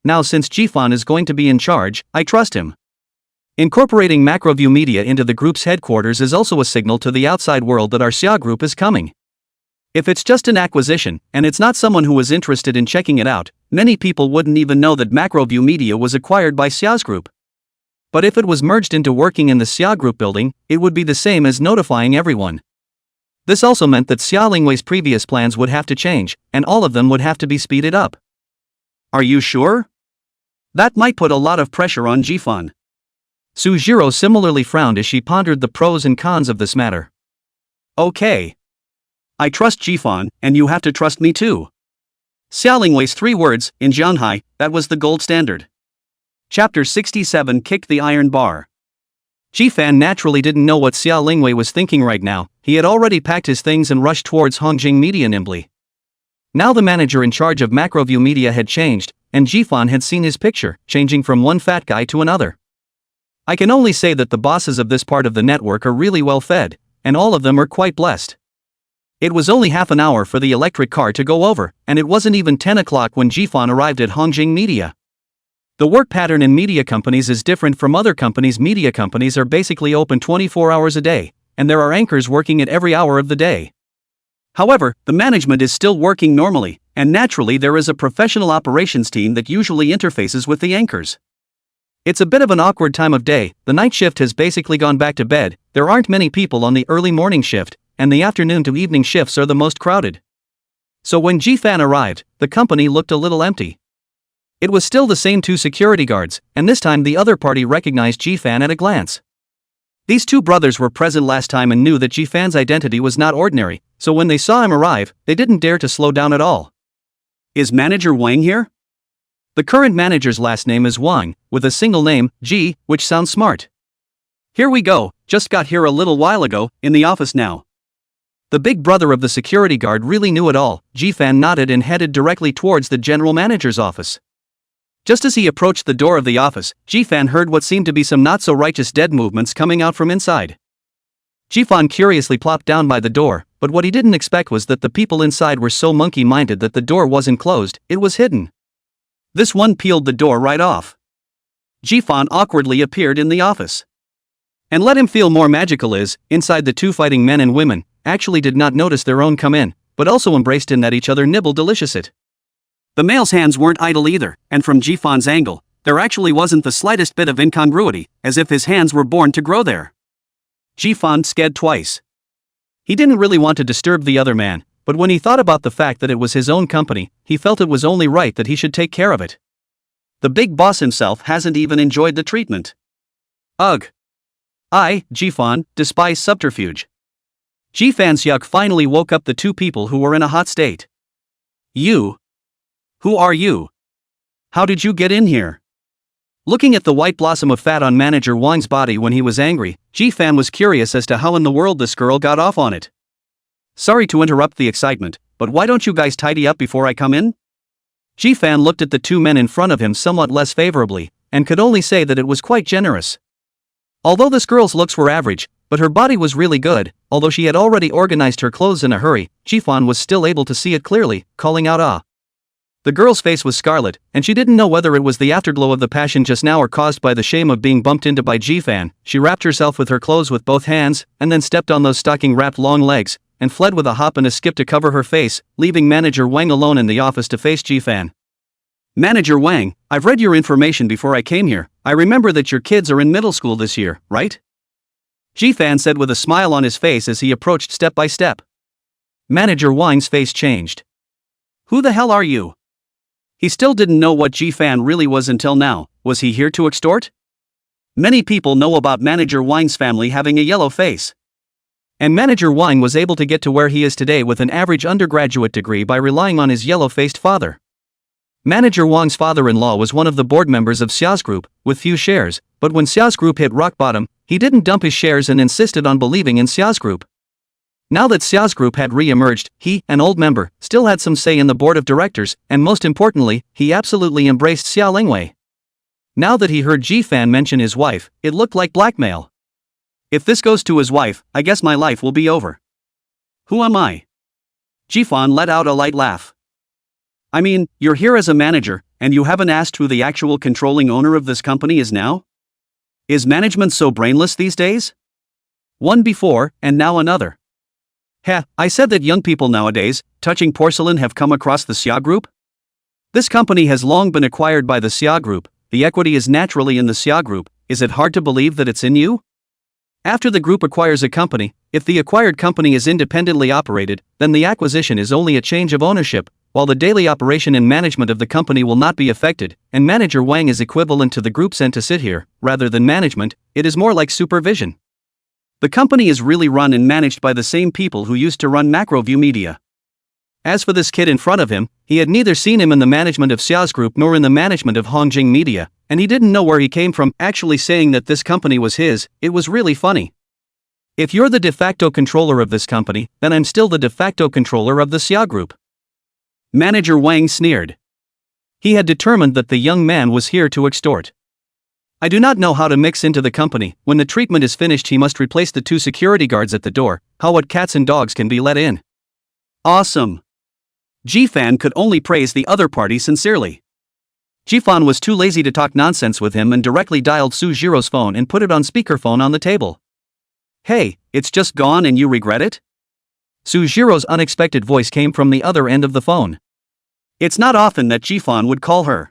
Now since Jifan is going to be in charge, I trust him. Incorporating Macroview Media into the group's headquarters is also a signal to the outside world that our Xia group is coming. If it's just an acquisition, and it's not someone who was interested in checking it out, many people wouldn't even know that Macroview Media was acquired by Xia's group. But if it was merged into working in the Xia group building, it would be the same as notifying everyone. This also meant that Xia Lingwei's previous plans would have to change, and all of them would have to be speeded up. Are you sure? That might put a lot of pressure on Jifan. Sujiro similarly frowned as she pondered the pros and cons of this matter. Okay. I trust Jifan, and you have to trust me too. Xia Lingwei's 3 words, in Jianhai, that was the gold standard. Chapter 67 Kicked the Iron Bar. Jifan naturally didn't know what Xia Lingwei was thinking right now. He had already packed his things and rushed towards Hongjing Media nimbly. Now the manager in charge of Macroview Media had changed, and Jifan had seen his picture, changing from one fat guy to another. I can only say that the bosses of this part of the network are really well fed, and all of them are quite blessed. It was only half an hour for the electric car to go over, and it wasn't even 10 o'clock when Jifan arrived at Hongjing Media. The work pattern in media companies is different from other companies. Media companies are basically open 24 hours a day, and there are anchors working at every hour of the day. However, the management is still working normally, and naturally there is a professional operations team that usually interfaces with the anchors. It's a bit of an awkward time of day. The night shift has basically gone back to bed, there aren't many people on the early morning shift, and the afternoon to evening shifts are the most crowded. So when Jifan arrived, the company looked a little empty. It was still the same 2 security guards, and this time the other party recognized Jifan at a glance. These 2 brothers were present last time and knew that Jifan's identity was not ordinary, so when they saw him arrive, they didn't dare to slow down at all. Is Manager Wang here? The current manager's last name is Wang, with a single name, Ji, which sounds smart. Here we go, just got here a little while ago, in the office now. The big brother of the security guard really knew it all. Jifan nodded and headed directly towards the general manager's office. Just as he approached the door of the office, Jifan heard what seemed to be some not-so-righteous dead movements coming out from inside. Jifan curiously plopped down by the door, but what he didn't expect was that the people inside were so monkey-minded that the door wasn't closed, it was hidden. This one peeled the door right off. Jifan awkwardly appeared in the office. And let him feel more magical is, inside the 2 fighting men and women actually did not notice their own come in, but also embraced in that each other nibble delicious it. The male's hands weren't idle either, and from Jifan's angle, there actually wasn't the slightest bit of incongruity, as if his hands were born to grow there. Jifan sked twice. He didn't really want to disturb the other man, but when he thought about the fact that it was his own company, he felt it was only right that he should take care of it. The big boss himself hasn't even enjoyed the treatment. Ugh. I, Jifan, despise subterfuge. Jifan's yuck finally woke up the 2 people who were in a hot state. You? Who are you? How did you get in here? Looking at the white blossom of fat on Manager Wang's body when he was angry, Jifan was curious as to how in the world this girl got off on it. Sorry to interrupt the excitement, but why don't you guys tidy up before I come in? Jifan looked at the 2 men in front of him somewhat less favorably, and could only say that it was quite generous. Although this girl's looks were average, but her body was really good. Although she had already organized her clothes in a hurry, Jifan was still able to see it clearly, calling out ah. The girl's face was scarlet, and she didn't know whether it was the afterglow of the passion just now or caused by the shame of being bumped into by Jifan. She wrapped herself with her clothes with both hands, and then stepped on those stocking-wrapped long legs, and fled with a hop and a skip to cover her face, leaving Manager Wang alone in the office to face Jifan. Manager Wang, I've read your information before I came here. I remember that your kids are in middle school this year, right? Jifan said with a smile on his face as he approached step by step. Manager Wang's face changed. Who the hell are you? He still didn't know what Jifan really was until now. Was he here to extort? Many people know about Manager Wang's family having a yellow face. And Manager Wang was able to get to where he is today with an average undergraduate degree by relying on his yellow-faced father. Manager Wang's father-in-law was one of the board members of Xiao's group, with few shares, but when Xiao's group hit rock bottom, he didn't dump his shares and insisted on believing in Xiao's group. Now that Xiao's group had re-emerged, he, an old member, still had some say in the board of directors, and most importantly, he absolutely embraced Xia Lingwei. Now that he heard Jifan mention his wife, it looked like blackmail. If this goes to his wife, I guess my life will be over. Who am I? Jifan let out a light laugh. I mean, you're here as a manager, and you haven't asked who the actual controlling owner of this company is now? Is management so brainless these days? One before, and now another. Heh, I said that young people nowadays, touching porcelain, have come across the Xia Group? This company has long been acquired by the Xia Group, the equity is naturally in the Xia Group. Is it hard to believe that it's in you? After the group acquires a company, if the acquired company is independently operated, then the acquisition is only a change of ownership, while the daily operation and management of the company will not be affected, and Manager Wang is equivalent to the group sent to sit here. Rather than management, it is more like supervision. The company is really run and managed by the same people who used to run Macroview Media. As for this kid in front of him, he had neither seen him in the management of Xiao's group nor in the management of Hongjing Media, and he didn't know where he came from. Actually saying that this company was his, it was really funny. If you're the de facto controller of this company, then I'm still the de facto controller of the Xia Group. Manager Wang sneered. He had determined that the young man was here to extort. I do not know how to mix into the company. When the treatment is finished, he must replace the 2 security guards at the door. How what cats and dogs can be let in? Awesome. Jifan could only praise the other party sincerely. Jifan was too lazy to talk nonsense with him and directly dialed Su Jiro's phone and put it on speakerphone on the table. Hey, it's just gone and you regret it? Su Jiro's unexpected voice came from the other end of the phone. It's not often that Jifan would call her.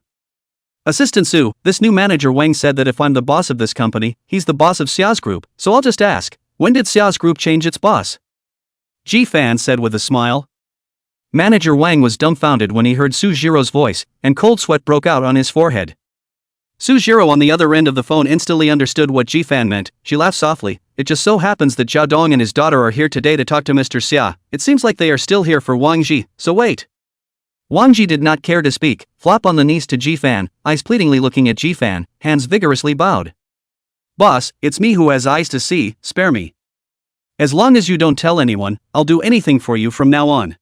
Assistant Su, this new manager Wang said that if I'm the boss of this company, he's the boss of Xiao's group, so I'll just ask, when did Xiao's group change its boss? Jifan said with a smile. Manager Wang was dumbfounded when he heard Su Jiro's voice, and cold sweat broke out on his forehead. Su Jiro on the other end of the phone instantly understood what Jifan meant. She laughed softly. It just so happens that Zhao Dong and his daughter are here today to talk to Mr. Xia. It seems like they are still here for Wang Ji, so wait. Wang Ji did not care to speak, flop on the knees to Jifan, eyes pleadingly looking at Jifan, hands vigorously bowed. Boss, it's me who has eyes to see, spare me. As long as you don't tell anyone, I'll do anything for you from now on.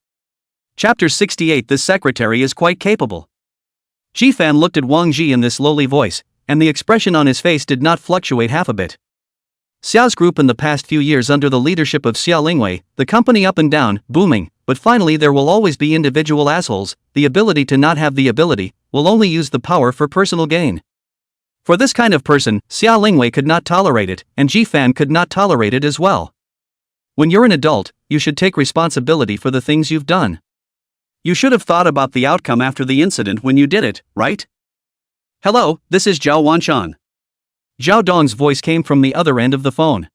Chapter 68. This secretary is quite capable. Jifan looked at Wang Ji in this lowly voice, and the expression on his face did not fluctuate half a bit. Xiao's group in the past few years under the leadership of Xia Lingwei, the company up and down, booming, but finally there will always be individual assholes. The ability to not have the ability, will only use the power for personal gain. For this kind of person, Xia Lingwei could not tolerate it, and Jifan could not tolerate it as well. When you're an adult, you should take responsibility for the things you've done. You should have thought about the outcome after the incident when you did it, right? Hello, this is Zhao Wanshan. Zhao Dong's voice came from the other end of the phone.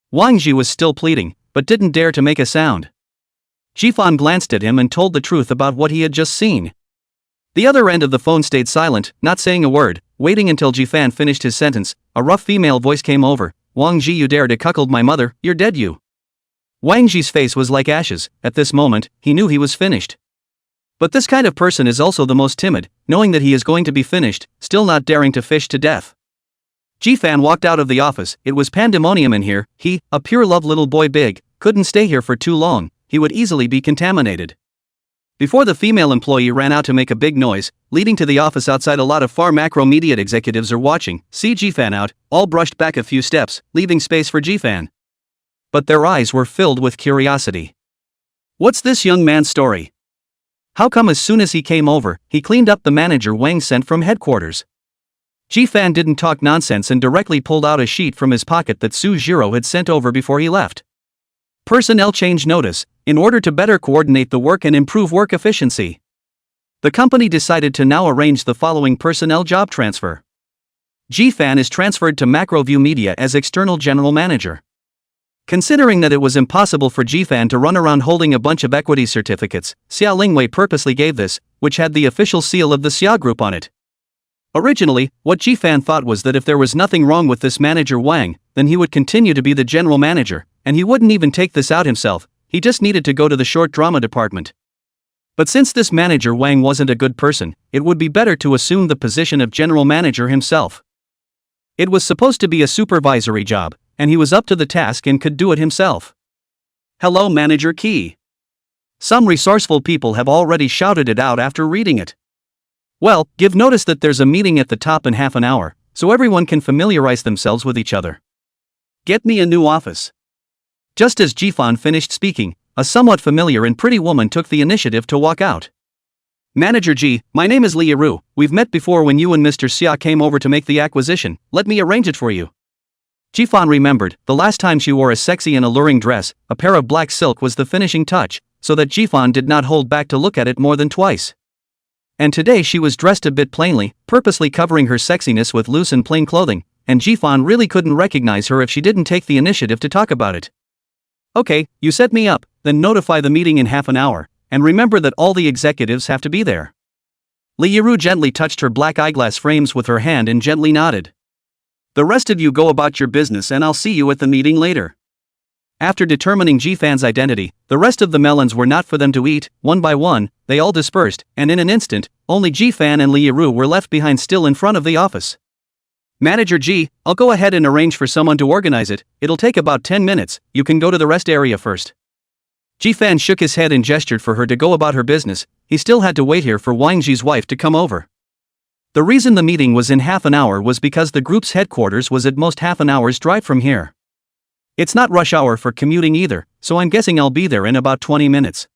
Wang Ji was still pleading, but didn't dare to make a sound. Jifan glanced at him and told the truth about what he had just seen. The other end of the phone stayed silent, not saying a word, waiting until Jifan finished his sentence. A rough female voice came over. Wang Ji, you dare to cuckold my mother, you're dead you. Wang Ji's face was like ashes. At this moment, he knew he was finished. But this kind of person is also the most timid, knowing that he is going to be finished, still not daring to fish to death. Jifan walked out of the office. It was pandemonium in here. He, a pure love little boy big, couldn't stay here for too long. He would easily be contaminated. Before the female employee ran out to make a big noise, leading to the office outside. A lot of far macro media executives are watching, see Jifan out, all brushed back a few steps, leaving space for Jifan. But their eyes were filled with curiosity. What's this young man's story? How come as soon as he came over, he cleaned up the manager Wang sent from headquarters? Jifan didn't talk nonsense and directly pulled out a sheet from his pocket that Su Jiro had sent over before he left. Personnel change notice, in order to better coordinate the work and improve work efficiency. The company decided to now arrange the following personnel job transfer. Jifan is transferred to Macroview Media as external general manager. Considering that it was impossible for Jifan to run around holding a bunch of equity certificates, Xia Lingwei purposely gave this, which had the official seal of the Xia Group on it. Originally, what Jifan thought was that if there was nothing wrong with this manager Wang, then he would continue to be the general manager, and he wouldn't even take this out himself, he just needed to go to the short drama department. But since this manager Wang wasn't a good person, it would be better to assume the position of general manager himself. It was supposed to be a supervisory job, and he was up to the task and could do it himself. Hello Manager Key. Some resourceful people have already shouted it out after reading it. Well, give notice that there's a meeting at the top in half an hour, so everyone can familiarize themselves with each other. Get me a new office. Just as Jifan finished speaking, a somewhat familiar and pretty woman took the initiative to walk out. Manager Ji, my name is Li Yiru, we've met before when you and Mr. Xia came over to make the acquisition, let me arrange it for you. Jifan remembered, the last time she wore a sexy and alluring dress, a pair of black silk was the finishing touch, so that Jifan did not hold back to look at it more than twice. And today she was dressed a bit plainly, purposely covering her sexiness with loose and plain clothing, and Jifan really couldn't recognize her if she didn't take the initiative to talk about it. Okay, you set me up, then notify the meeting in half an hour, and remember that all the executives have to be there. Li Yiru gently touched her black eyeglass frames with her hand and gently nodded. The rest of you go about your business and I'll see you at the meeting later. After determining Jifan's identity, the rest of the melons were not for them to eat. One by one, they all dispersed, and in an instant, only Jifan and Li Yiru were left behind still in front of the office. Manager Ji, I'll go ahead and arrange for someone to organize it, it'll take about 10 minutes, you can go to the rest area first. Jifan shook his head and gestured for her to go about her business, he still had to wait here for Wang Ji's wife to come over. The reason the meeting was in half an hour was because the group's headquarters was at most half an hour's drive from here. It's not rush hour for commuting either, so I'm guessing I'll be there in about 20 minutes.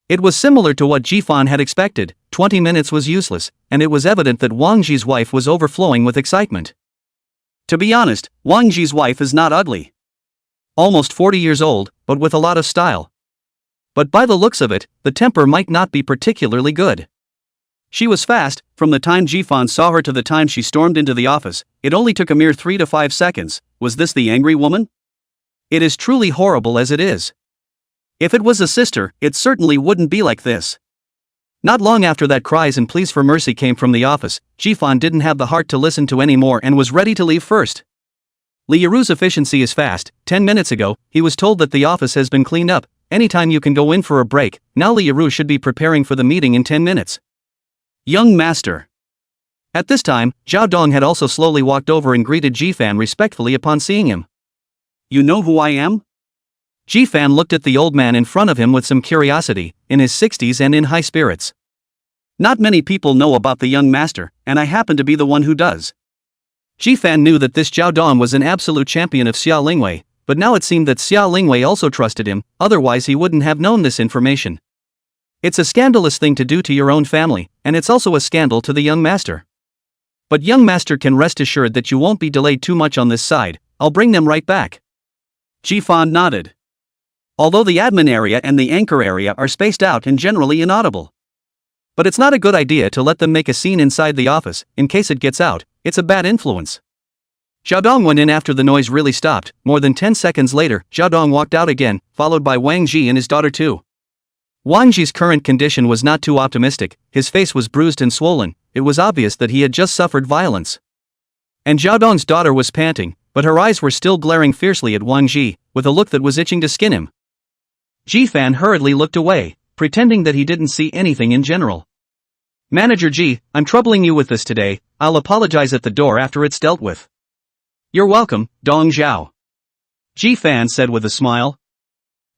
It was similar to what Jifan had expected, 20 minutes was useless, and it was evident that Wang Ji's wife was overflowing with excitement. To be honest, Wang Ji's wife is not ugly. Almost 40 years old, but with a lot of style. But by the looks of it, the temper might not be particularly good. She was fast, from the time Jifan saw her to the time she stormed into the office, it only took a mere 3 to 5 seconds. Was this the angry woman? It is truly horrible as it is. If it was a sister, it certainly wouldn't be like this. Not long after that cries and pleas for mercy came from the office, Jifan didn't have the heart to listen to any more and was ready to leave first. Li Yiru's efficiency is fast. 10 minutes ago, he was told that the office has been cleaned up, anytime you can go in for a break. Now Li Yiru should be preparing for the meeting in 10 minutes. Young master. At this time, Zhao Dong had also slowly walked over and greeted Jifan respectfully upon seeing him. You know who I am? Jifan looked at the old man in front of him with some curiosity, in his 60s and in high spirits. Not many people know about the young master, and I happen to be the one who does. Jifan knew that this Zhao Dong was an absolute champion of Xia Lingwei, but now it seemed that Xia Lingwei also trusted him, otherwise he wouldn't have known this information. It's a scandalous thing to do to your own family, and it's also a scandal to the young master. But young master can rest assured that you won't be delayed too much on this side, I'll bring them right back. Jifan nodded. Although the admin area and the anchor area are spaced out and generally inaudible. But it's not a good idea to let them make a scene inside the office, in case it gets out, it's a bad influence. Zhao Dong went in after the noise really stopped. More than 10 seconds later, Zhao Dong walked out again, followed by Wang Ji and his daughter too. Wang Ji's current condition was not too optimistic, his face was bruised and swollen, it was obvious that he had just suffered violence. And Zhao Dong's daughter was panting, but her eyes were still glaring fiercely at Wang Ji, with a look that was itching to skin him. Jifan hurriedly looked away, pretending that he didn't see anything in general. Manager Ji, I'm troubling you with this today, I'll apologize at the door after it's dealt with. You're welcome, Dong Zhao. Jifan said with a smile.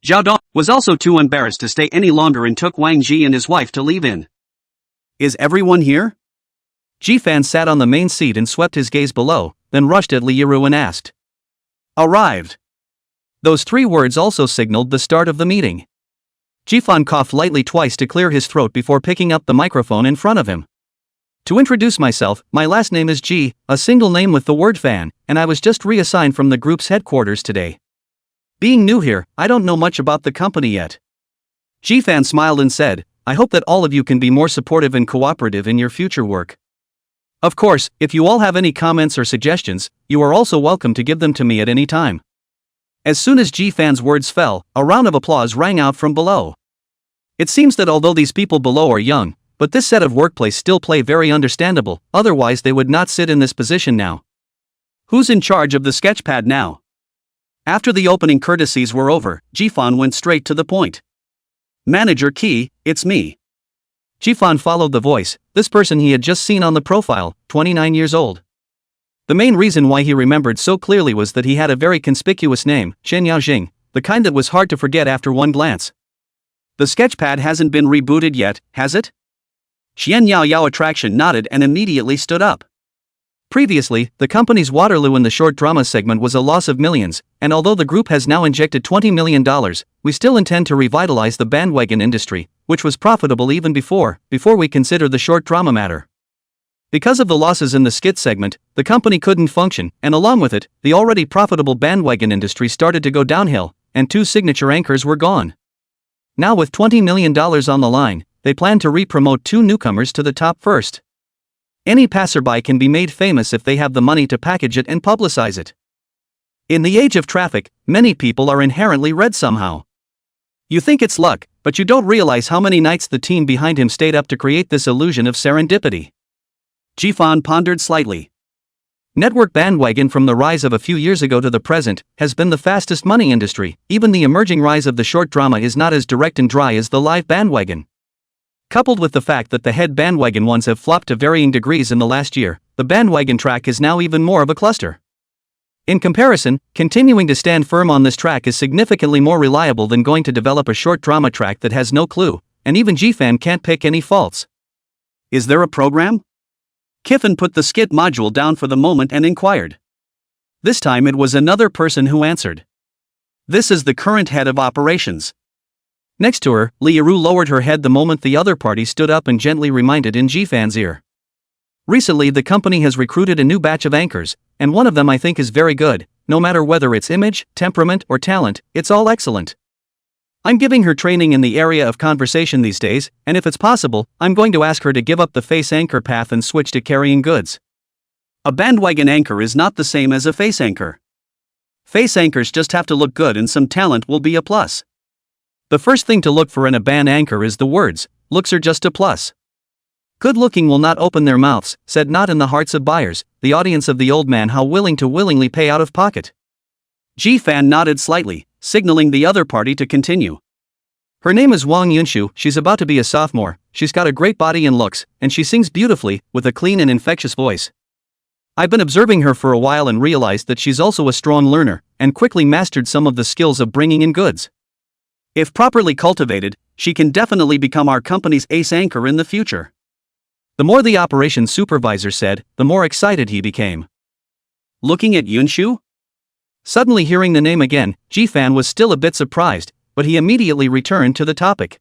Zhao Dong, was also too embarrassed to stay any longer and took Wang Ji and his wife to leave in. Is everyone here? Ji-fan sat on the main seat and swept his gaze below, then rushed at Liru and asked. Arrived. Those 3 words also signaled the start of the meeting. Ji-fan coughed lightly twice to clear his throat before picking up the microphone in front of him. To introduce myself, my last name is Ji, a single name with the word fan, and I was just reassigned from the group's headquarters today. Being new here, I don't know much about the company yet. Ji-fan smiled and said, I hope that all of you can be more supportive and cooperative in your future work. Of course, if you all have any comments or suggestions, you are also welcome to give them to me at any time. As soon as Ji-fan's words fell, a round of applause rang out from below. It seems that although these people below are young, but this set of workplace still play very understandable, otherwise they would not sit in this position now. Who's in charge of the sketchpad now? After the opening courtesies were over, Ji-fan went straight to the point. Manager Ki, it's me. Ji-fan followed the voice, this person he had just seen on the profile, 29 years old. The main reason why he remembered so clearly was that he had a very conspicuous name, Shen Yaojing, the kind that was hard to forget after one glance. The sketchpad hasn't been rebooted yet, has it? Xian Yao Yao Attraction nodded and immediately stood up. Previously, the company's Waterloo in the short drama segment was a loss of millions, and although the group has now injected $20 million, we still intend to revitalize the bandwagon industry, which was profitable even before we consider the short drama matter. Because of the losses in the skit segment, the company couldn't function, and along with it, the already profitable bandwagon industry started to go downhill, and 2 signature anchors were gone. Now with $20 million on the line, they plan to re-promote 2 newcomers to the top first. Any passerby can be made famous if they have the money to package it and publicize it. In the age of traffic, many people are inherently red somehow. You think it's luck, but you don't realize how many nights the team behind him stayed up to create this illusion of serendipity. Ji-fan pondered slightly. Network bandwagon from the rise of a few years ago to the present has been the fastest money industry. Even the emerging rise of the short drama is not as direct and dry as the live bandwagon. Coupled with the fact that the head bandwagon ones have flopped to varying degrees in the last year, the bandwagon track is now even more of a cluster. In comparison, continuing to stand firm on this track is significantly more reliable than going to develop a short drama track that has no clue, and even Ji-fan can't pick any faults. Is there a program? Kiffin put the skit module down for the moment and inquired. This time it was another person who answered. This is the current head of operations. Next to her, Liru lowered her head the moment the other party stood up and gently reminded in Ji-fan's ear. Recently the company has recruited a new batch of anchors, and one of them I think is very good, no matter whether it's image, temperament or talent, it's all excellent. I'm giving her training in the area of conversation these days, and if it's possible, I'm going to ask her to give up the face anchor path and switch to carrying goods. A bandwagon anchor is not the same as a face anchor. Face anchors just have to look good and some talent will be a plus. The first thing to look for in a band anchor is the words, looks are just a plus. Good looking will not open their mouths, said not in the hearts of buyers, the audience of the old man how willing to willingly pay out of pocket. Ji-fan nodded slightly, signaling the other party to continue. Her name is Wang Yunshu, she's about to be a sophomore, she's got a great body and looks, and she sings beautifully, with a clean and infectious voice. I've been observing her for a while and realized that she's also a strong learner, and quickly mastered some of the skills of bringing in goods. If properly cultivated, she can definitely become our company's ace anchor in the future. The more the operations supervisor said, the more excited he became. Looking at Yunshu? Suddenly hearing the name again, Ji-fan was still a bit surprised, but he immediately returned to the topic.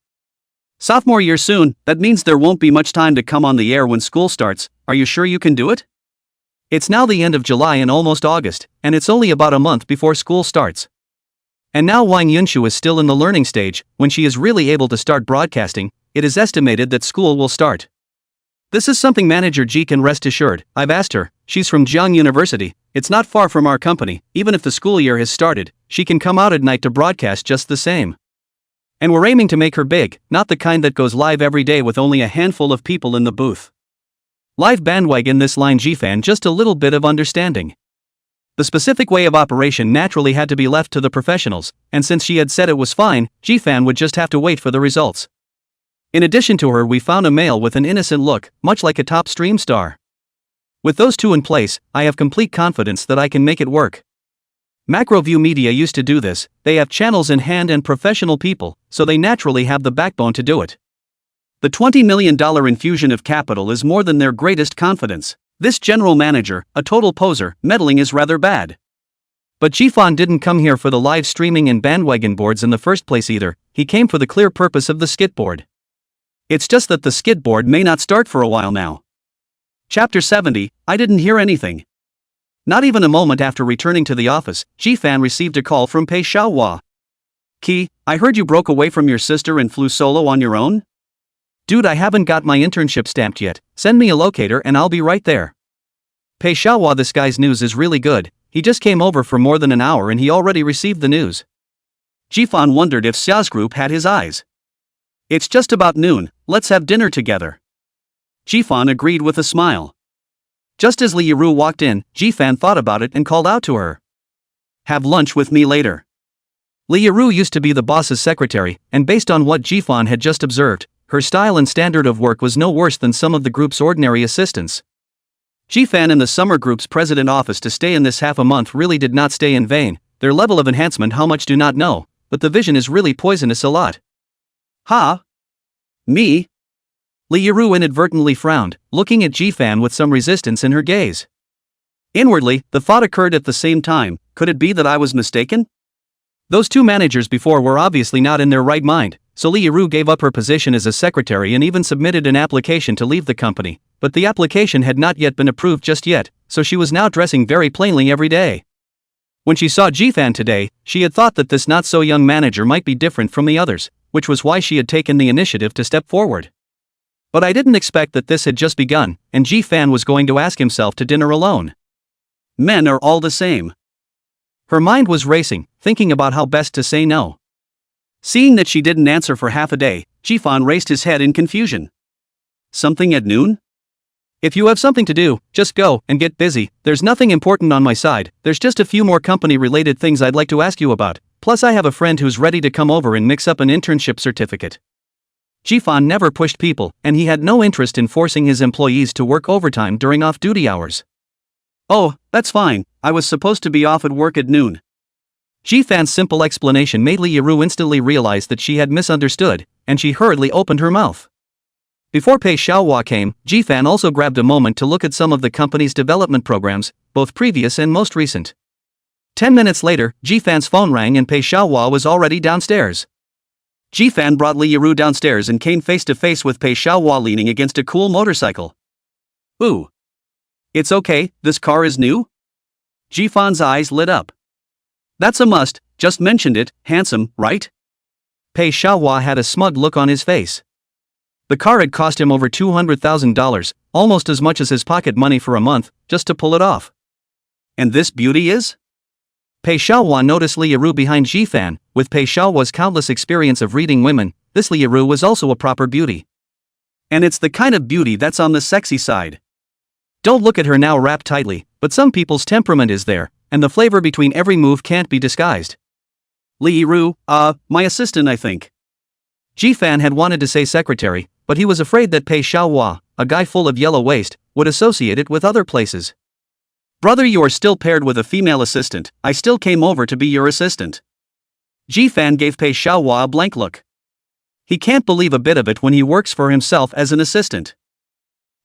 Sophomore year soon, that means there won't be much time to come on the air when school starts, are you sure you can do it? It's now the end of July and almost August, and it's only about a month before school starts. And now Wang Yunshu is still in the learning stage, when she is really able to start broadcasting, it is estimated that school will start. This is something Manager Ji can rest assured, I've asked her, she's from Jiang University, it's not far from our company, even if the school year has started, she can come out at night to broadcast just the same. And we're aiming to make her big, not the kind that goes live every day with only a handful of people in the booth. Live bandwagon this line Ji-fan just a little bit of understanding. The specific way of operation naturally had to be left to the professionals, and since she had said it was fine, Ji-fan would just have to wait for the results. In addition to her we found a male with an innocent look, much like a top stream star. With those two in place, I have complete confidence that I can make it work. Macroview Media used to do this, they have channels in hand and professional people, so they naturally have the backbone to do it. The $20 million infusion of capital is more than their greatest confidence. This general manager, a total poser, meddling is rather bad. But Jifan didn't come here for the live streaming and bandwagon boards in the first place either, he came for the clear purpose of the skit board. It's just that the skit board may not start for a while now. Chapter 70, I didn't hear anything. Not even a moment after returning to the office, Jifan received a call from Pei Xiaohua. Ki, I heard you broke away from your sister and flew solo on your own? Dude, I haven't got my internship stamped yet, send me a locator and I'll be right there. Pei Xiaohua, this guy's news is really good, he just came over for more than an hour and he already received the news. Jifan wondered if Xia's group had his eyes. It's just about noon, let's have dinner together. Jifan agreed with a smile. Just as Li Yiru walked in, Jifan thought about it and called out to her. Have lunch with me later. Li Yiru used to be the boss's secretary, and based on what Jifan had just observed, her style and standard of work was no worse than some of the group's ordinary assistants. Jifan in the summer group's president office to stay in this half a month really did not stay in vain, their level of enhancement how much do not know, but the vision is really poisonous a lot. Ha? Me? Li Yiru inadvertently frowned, looking at Jifan with some resistance in her gaze. Inwardly, the thought occurred at the same time, could it be that I was mistaken? Those two managers before were obviously not in their right mind, so Li Yiru gave up her position as a secretary and even submitted an application to leave the company, but the application had not yet been approved just yet, so she was now dressing very plainly every day. When she saw Jifan today, she had thought that this not-so-young manager might be different from the others, which was why she had taken the initiative to step forward. But I didn't expect that this had just begun, and Jifan was going to ask himself to dinner alone. Men are all the same. Her mind was racing, thinking about how best to say no. Seeing that she didn't answer for half a day, Jifan raised his head in confusion. Something at noon? If you have something to do, just go and get busy, there's nothing important on my side, there's just a few more company-related things I'd like to ask you about, plus I have a friend who's ready to come over and mix up an internship certificate. Jifan never pushed people, and he had no interest in forcing his employees to work overtime during off-duty hours. Oh, that's fine, I was supposed to be off at work at noon. Jifan's simple explanation made Li Yiru instantly realize that she had misunderstood, and she hurriedly opened her mouth. Before Pei Xiaohua came, Jifan also grabbed a moment to look at some of the company's development programs, both previous and most recent. 10 minutes later, Jifan's phone rang and Pei Xiaohua was already downstairs. Jifan brought Li Yiru downstairs and came face to face with Pei Xiaohua leaning against a cool motorcycle. Ooh. It's okay, this car is new? Jifan's eyes lit up. That's a must, just mentioned it, handsome, right? Pei Xiaohua had a smug look on his face. The car had cost him over $200,000, almost as much as his pocket money for a month, just to pull it off. And this beauty is? Pei Xiaohua noticed Li Yiru behind Jifan. With Pei Xiaohua's countless experience of reading women, this Li Yiru was also a proper beauty. And it's the kind of beauty that's on the sexy side. Don't look at her now wrapped tightly, but some people's temperament is there, and the flavor between every move can't be disguised. Li Yiru, my assistant I think. Jifan had wanted to say secretary, but he was afraid that Pei Xiaohua, a guy full of yellow waste, would associate it with other places. Brother, you are still paired with a female assistant, I still came over to be your assistant. Jifan gave Pei Xiaohua a blank look. He can't believe a bit of it when he works for himself as an assistant.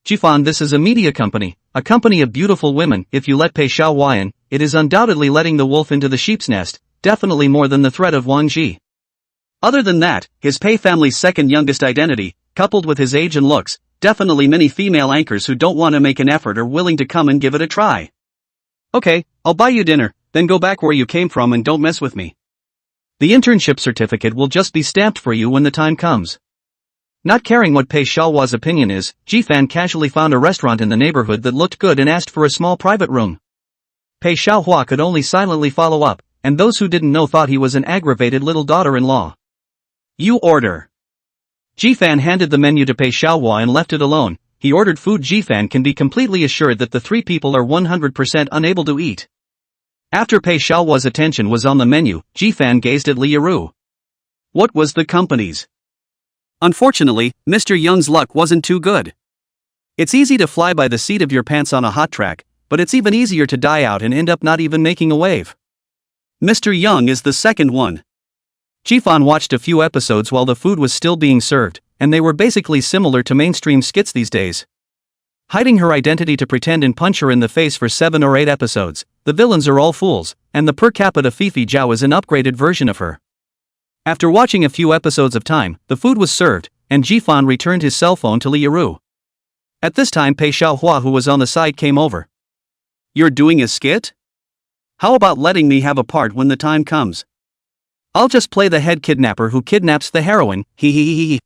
Jifan, this is a media company, a company of beautiful women. If you let Pei Xiaohua in, it is undoubtedly letting the wolf into the sheep's nest, definitely more than the threat of Wang Ji. Other than that, his Pei family's second youngest identity, coupled with his age and looks, definitely many female anchors who don't want to make an effort are willing to come and give it a try. Okay, I'll buy you dinner, then go back where you came from and don't mess with me. The internship certificate will just be stamped for you when the time comes. Not caring what Pei Xiaohua's opinion is, Jifan casually found a restaurant in the neighborhood that looked good and asked for a small private room. Pei Xiaohua could only silently follow up, and those who didn't know thought he was an aggravated little daughter-in-law. You order. Jifan handed the menu to Pei Xiaohua and left it alone. He ordered food. Jifan can be completely assured that the three people are 100% unable to eat. After Pei Xiaohua's attention was on the menu, Jifan gazed at Li Yiru. What was the company's? Unfortunately, Mr. Young's luck wasn't too good. It's easy to fly by the seat of your pants on a hot track, but it's even easier to die out and end up not even making a wave. Mr. Young is the second one. Jifan watched a few episodes while the food was still being served, and they were basically similar to mainstream skits these days. Hiding her identity to pretend and punch her in the face for 7 or 8 episodes, the villains are all fools, and the per capita Fifi Zhao is an upgraded version of her. After watching a few episodes of time, the food was served, and Jifan returned his cell phone to Li Yiru. At this time Pei Xiaohua, who was on the side, came over. You're doing a skit? How about letting me have a part when the time comes? I'll just play the head kidnapper who kidnaps the heroine, he.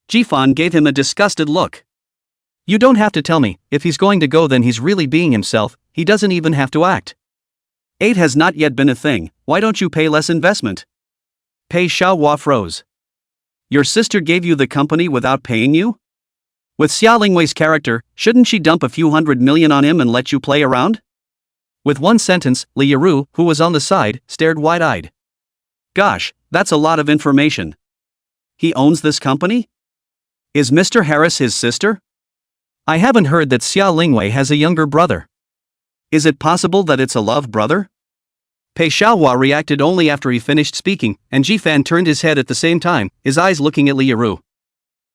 Jifan gave him a disgusted look. You don't have to tell me, if he's going to go then he's really being himself, he doesn't even have to act. 8 has not yet been a thing, why don't you pay less investment? Pei Xiaohua froze. Your sister gave you the company without paying you? With Xia Lingwei's character, shouldn't she dump a few $100 million on him and let you play around? With one sentence, Li Yiru, who was on the side, stared wide-eyed. Gosh, that's a lot of information. He owns this company? Is Mr. Harris his sister? I haven't heard that Xia Lingwei has a younger brother. Is it possible that it's a love brother? Pei Xiaohua reacted only after he finished speaking, and Jifan turned his head at the same time, his eyes looking at Li Yiru.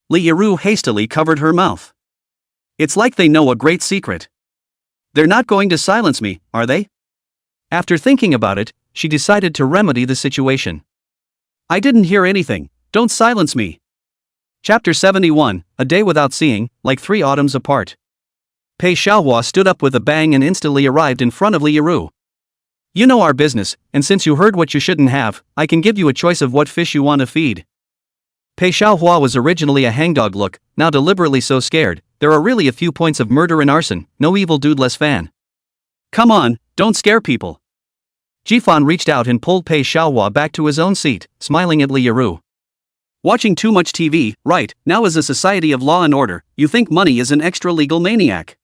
Li Yiru hastily covered her mouth. It's like they know a great secret. They're not going to silence me, are they? After thinking about it, she decided to remedy the situation. I didn't hear anything, don't silence me. Chapter 71, A Day Without Seeing, Like 3 Autumns Apart. Pei Xiaohua stood up with a bang and instantly arrived in front of Li Yiru. You know our business, and since you heard what you shouldn't have, I can give you a choice of what fish you want to feed. Pei Xiaohua was originally a hangdog look, now deliberately so scared. There are really a few points of murder and arson, no evil dude less fan. Come on, don't scare people. Jifan reached out and pulled Pei Xiaohua back to his own seat, smiling at Li Yiru. Watching too much TV, right, now as a society of law and order, you think money is an extra-legal maniac.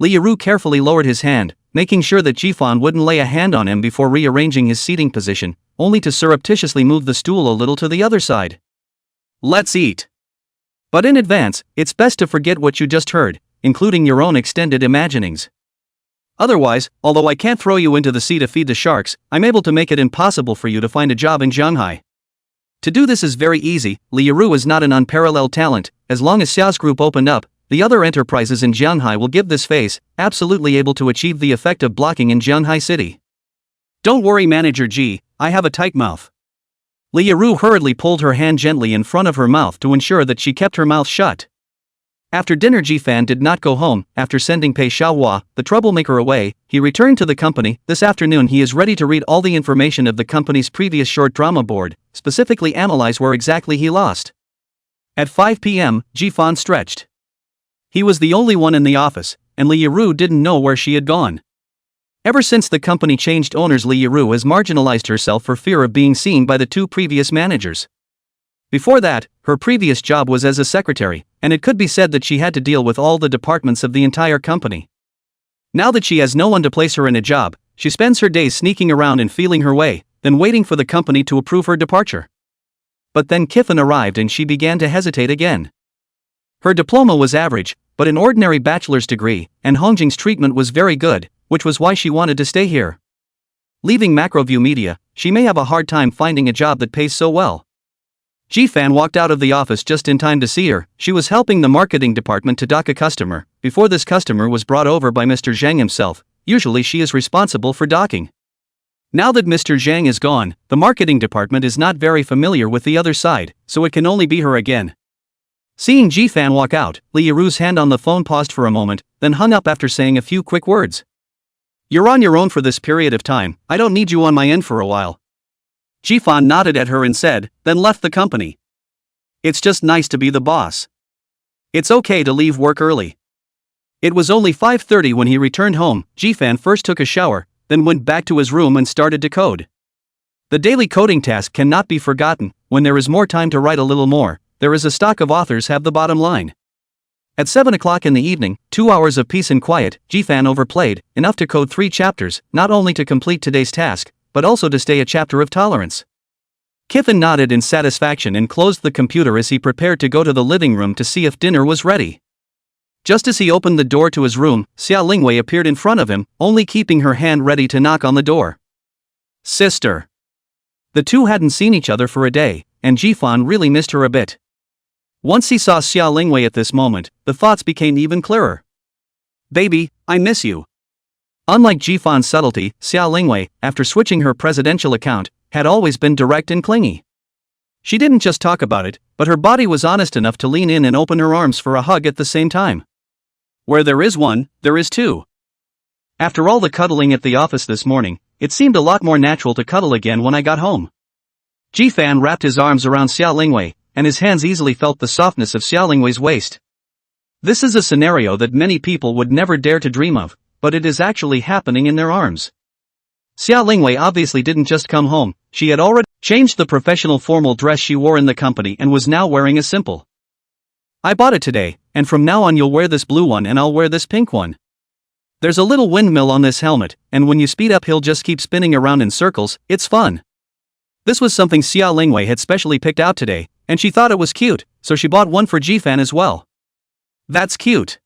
Li Yiru carefully lowered his hand, making sure that Jifan wouldn't lay a hand on him before rearranging his seating position, only to surreptitiously move the stool a little to the other side. Let's eat. But in advance, it's best to forget what you just heard, including your own extended imaginings. Otherwise, although I can't throw you into the sea to feed the sharks, I'm able to make it impossible for you to find a job in Shanghai. To do this is very easy. Li Yiru is not an unparalleled talent. As long as Xiao's group opened up, the other enterprises in Shanghai will give this face, absolutely able to achieve the effect of blocking in Shanghai City. Don't worry, Manager G, I have a tight mouth. Li Yiru hurriedly pulled her hand gently in front of her mouth to ensure that she kept her mouth shut. After dinner, Jifan did not go home. After sending Pei Xiaohua, the troublemaker, away, he returned to the company. This afternoon he is ready to read all the information of the company's previous short drama board, specifically analyze where exactly he lost. At 5 p.m., Jifan stretched. He was the only one in the office, and Li Yiru didn't know where she had gone. Ever since the company changed owners, Li Yiru has marginalized herself for fear of being seen by the 2 previous managers. Before that, her previous job was as a secretary, and it could be said that she had to deal with all the departments of the entire company. Now that she has no one to place her in a job, she spends her days sneaking around and feeling her way, then waiting for the company to approve her departure. But then Kiffin arrived and she began to hesitate again. Her diploma was average, but an ordinary bachelor's degree, and Hongjing's treatment was very good, which was why she wanted to stay here. Leaving Macroview Media, she may have a hard time finding a job that pays so well. Jifan walked out of the office just in time to see her. She was helping the marketing department to dock a customer. Before this customer was brought over by Mr. Zhang himself, usually she is responsible for docking. Now that Mr. Zhang is gone, the marketing department is not very familiar with the other side, so it can only be her again. Seeing Jifan walk out, Li Yiru's hand on the phone paused for a moment, then hung up after saying a few quick words. You're on your own for this period of time, I don't need you on my end for a while. Jifan nodded at her and said, then left the company. It's just nice to be the boss. It's okay to leave work early. It was only 5:30 when he returned home. Jifan first took a shower, then went back to his room and started to code. The daily coding task cannot be forgotten. When there is more time to write a little more, there is a stock of authors have the bottom line. At 7 o'clock in the evening, 2 hours of peace and quiet, Jifan overplayed, enough to code 3 chapters, not only to complete today's task, but also to stay a chapter of tolerance. Kiffin nodded in satisfaction and closed the computer as he prepared to go to the living room to see if dinner was ready. Just as he opened the door to his room, Xia Lingwei appeared in front of him, only keeping her hand ready to knock on the door. Sister. The two hadn't seen each other for a day, and Jifan really missed her a bit. Once he saw Xia Lingwei at this moment, the thoughts became even clearer. Baby, I miss you. Unlike Jifan's subtlety, Xia Lingwei, after switching her presidential account, had always been direct and clingy. She didn't just talk about it, but her body was honest enough to lean in and open her arms for a hug at the same time. Where there is one, there is two. After all the cuddling at the office this morning, it seemed a lot more natural to cuddle again when I got home. Jifan wrapped his arms around Xia Lingwei, and his hands easily felt the softness of Xia Lingwei's waist. This is a scenario that many people would never dare to dream of, but it is actually happening in their arms. Xia Lingwei obviously didn't just come home, she had already changed the professional formal dress she wore in the company and was now wearing a simple. I bought it today, and from now on you'll wear this blue one and I'll wear this pink one. There's a little windmill on this helmet, and when you speed up he'll just keep spinning around in circles, it's fun. This was something Xia Lingwei had specially picked out today, and she thought it was cute, so she bought one for Jifan as well. That's cute.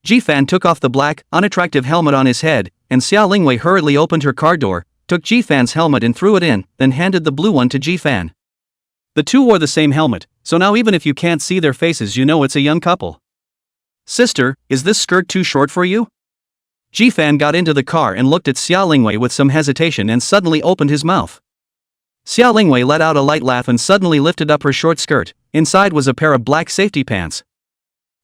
Jifan took off the black, unattractive helmet on his head, and Xia Lingwei hurriedly opened her car door, took Jifan's helmet and threw it in, then handed the blue one to Jifan. The two wore the same helmet, so now even if you can't see their faces you know it's a young couple. Sister, is this skirt too short for you? Jifan got into the car and looked at Xia Lingwei with some hesitation and suddenly opened his mouth. Xia Lingwei let out a light laugh and suddenly lifted up her short skirt. Inside was a pair of black safety pants.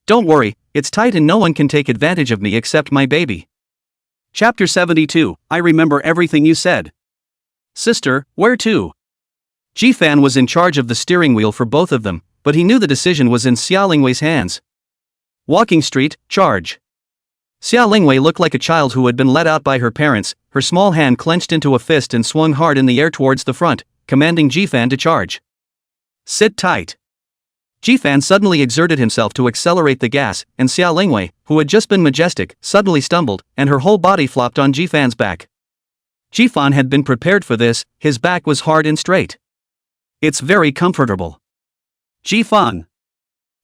Don't worry, it's tight and no one can take advantage of me except my baby. Chapter 72, I remember everything you said. Sister, where to? Jifan was in charge of the steering wheel for both of them, but he knew the decision was in Xia Lingwei's hands. Walking Street, charge. Xia Lingwei looked like a child who had been let out by her parents, her small hand clenched into a fist and swung hard in the air towards the front, commanding Jifan to charge. Sit tight. Jifan suddenly exerted himself to accelerate the gas, and Xia Lingwei, who had just been majestic, suddenly stumbled, and her whole body flopped on Jifan's back. Jifan had been prepared for this, his back was hard and straight. It's very comfortable. Jifan.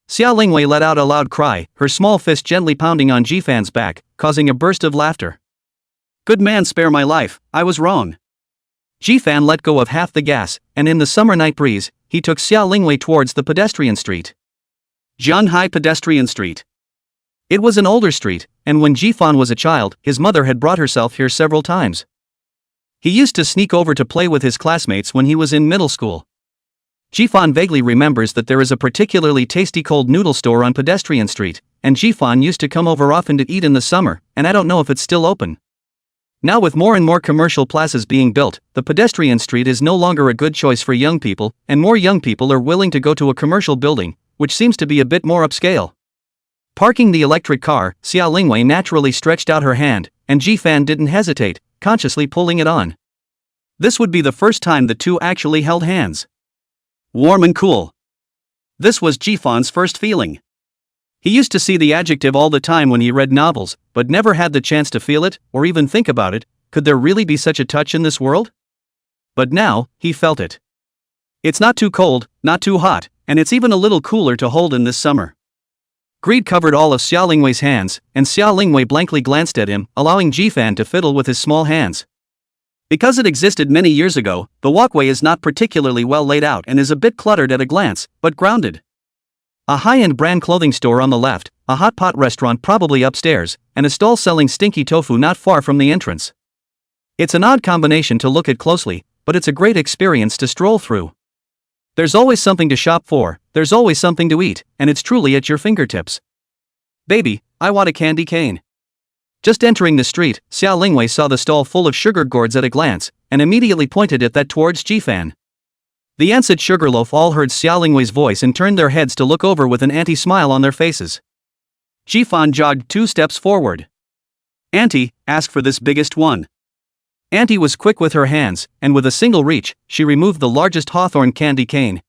Xia Lingwei let out a loud cry, her small fist gently pounding on Jifan's back, causing a burst of laughter. Good man, spare my life, I was wrong. Jifan let go of half the gas, and in the summer night breeze, he took Xia Lingwei towards the pedestrian street. Jianhai Pedestrian Street. It was an older street, and when Jifan was a child, his mother had brought herself here several times. He used to sneak over to play with his classmates when he was in middle school. Jifan vaguely remembers that there is a particularly tasty cold noodle store on Pedestrian Street, and Jifan used to come over often to eat in the summer, and I don't know if it's still open. Now with more and more commercial plazas being built, the pedestrian street is no longer a good choice for young people, and more young people are willing to go to a commercial building, which seems to be a bit more upscale. Parking the electric car, Xia Lingwei naturally stretched out her hand, and Jifan didn't hesitate, consciously pulling it on. This would be the first time the two actually held hands. Warm and cool. This was Jifan's first feeling. He used to see the adjective all the time when he read novels, but never had the chance to feel it, or even think about it. Could there really be such a touch in this world? But now, he felt it. It's not too cold, not too hot, and it's even a little cooler to hold in this summer. Greed covered all of Xia Lingwei's hands, and Xia Lingwei blankly glanced at him, allowing Jifan to fiddle with his small hands. Because it existed many years ago, the walkway is not particularly well laid out and is a bit cluttered at a glance, but grounded. A high-end brand clothing store on the left, a hot pot restaurant probably upstairs, and a stall selling stinky tofu not far from the entrance. It's an odd combination to look at closely, but it's a great experience to stroll through. There's always something to shop for, there's always something to eat, and it's truly at your fingertips. Baby, I want a candy cane. Just entering the street, Xia Lingwei saw the stall full of sugar gourds at a glance, and immediately pointed at that towards Jifan. The ants at Sugarloaf all heard Xia Lingwei's voice and turned their heads to look over with an anti-smile on their faces. Jifan jogged 2 steps forward. Auntie, ask for this biggest one. Auntie was quick with her hands, and with a single reach, she removed the largest hawthorn candy cane.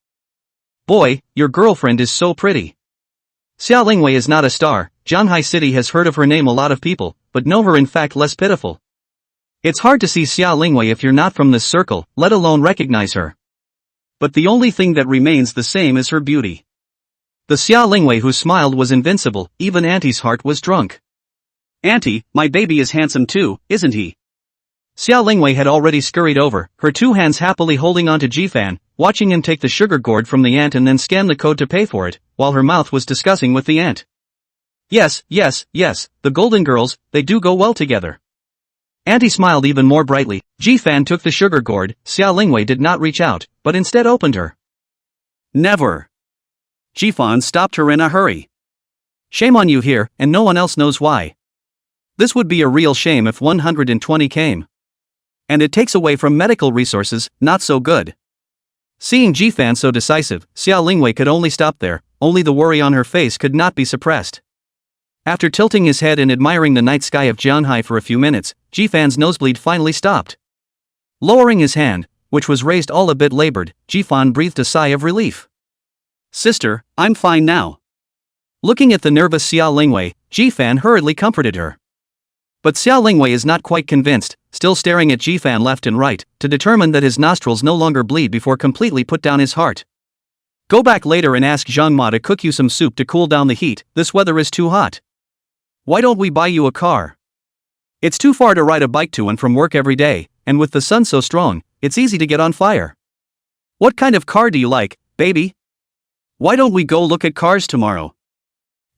Boy, your girlfriend is so pretty. Xia Lingwei is not a star, Jianhai City has heard of her name a lot of people, but know her in fact less pitiful. It's hard to see Xia Lingwei if you're not from this circle, let alone recognize her. But the only thing that remains the same is her beauty. The Xia Lingwei who smiled was invincible, even Auntie's heart was drunk. Auntie, my baby is handsome too, isn't he? Xia Lingwei had already scurried over, her two hands happily holding onto Jifan, watching him take the sugar gourd from the ant and then scan the code to pay for it, while her mouth was discussing with the ant. Yes, the golden girls, they do go well together. Auntie smiled even more brightly. Jifan took the sugar gourd. Xia Lingwei did not reach out, but instead opened her. Never. Jifan stopped her in a hurry. Shame on you here, and no one else knows why. This would be a real shame if 120 came. And it takes away from medical resources, not so good. Seeing Jifan so decisive, Xia Lingwei could only stop there, only the worry on her face could not be suppressed. After tilting his head and admiring the night sky of Jianhai for a few minutes, Jifan's nosebleed finally stopped. Lowering his hand, which was raised all a bit labored, Jifan breathed a sigh of relief. Sister, I'm fine now. Looking at the nervous Xia Lingwei, Jifan hurriedly comforted her. But Xia Lingwei is not quite convinced, still staring at Jifan left and right, to determine that his nostrils no longer bleed before completely put down his heart. Go back later and ask Zhang Ma to cook you some soup to cool down the heat, this weather is too hot. Why don't we buy you a car? It's too far to ride a bike to and from work every day, and with the sun so strong, it's easy to get on fire. What kind of car do you like, baby? Why don't we go look at cars tomorrow?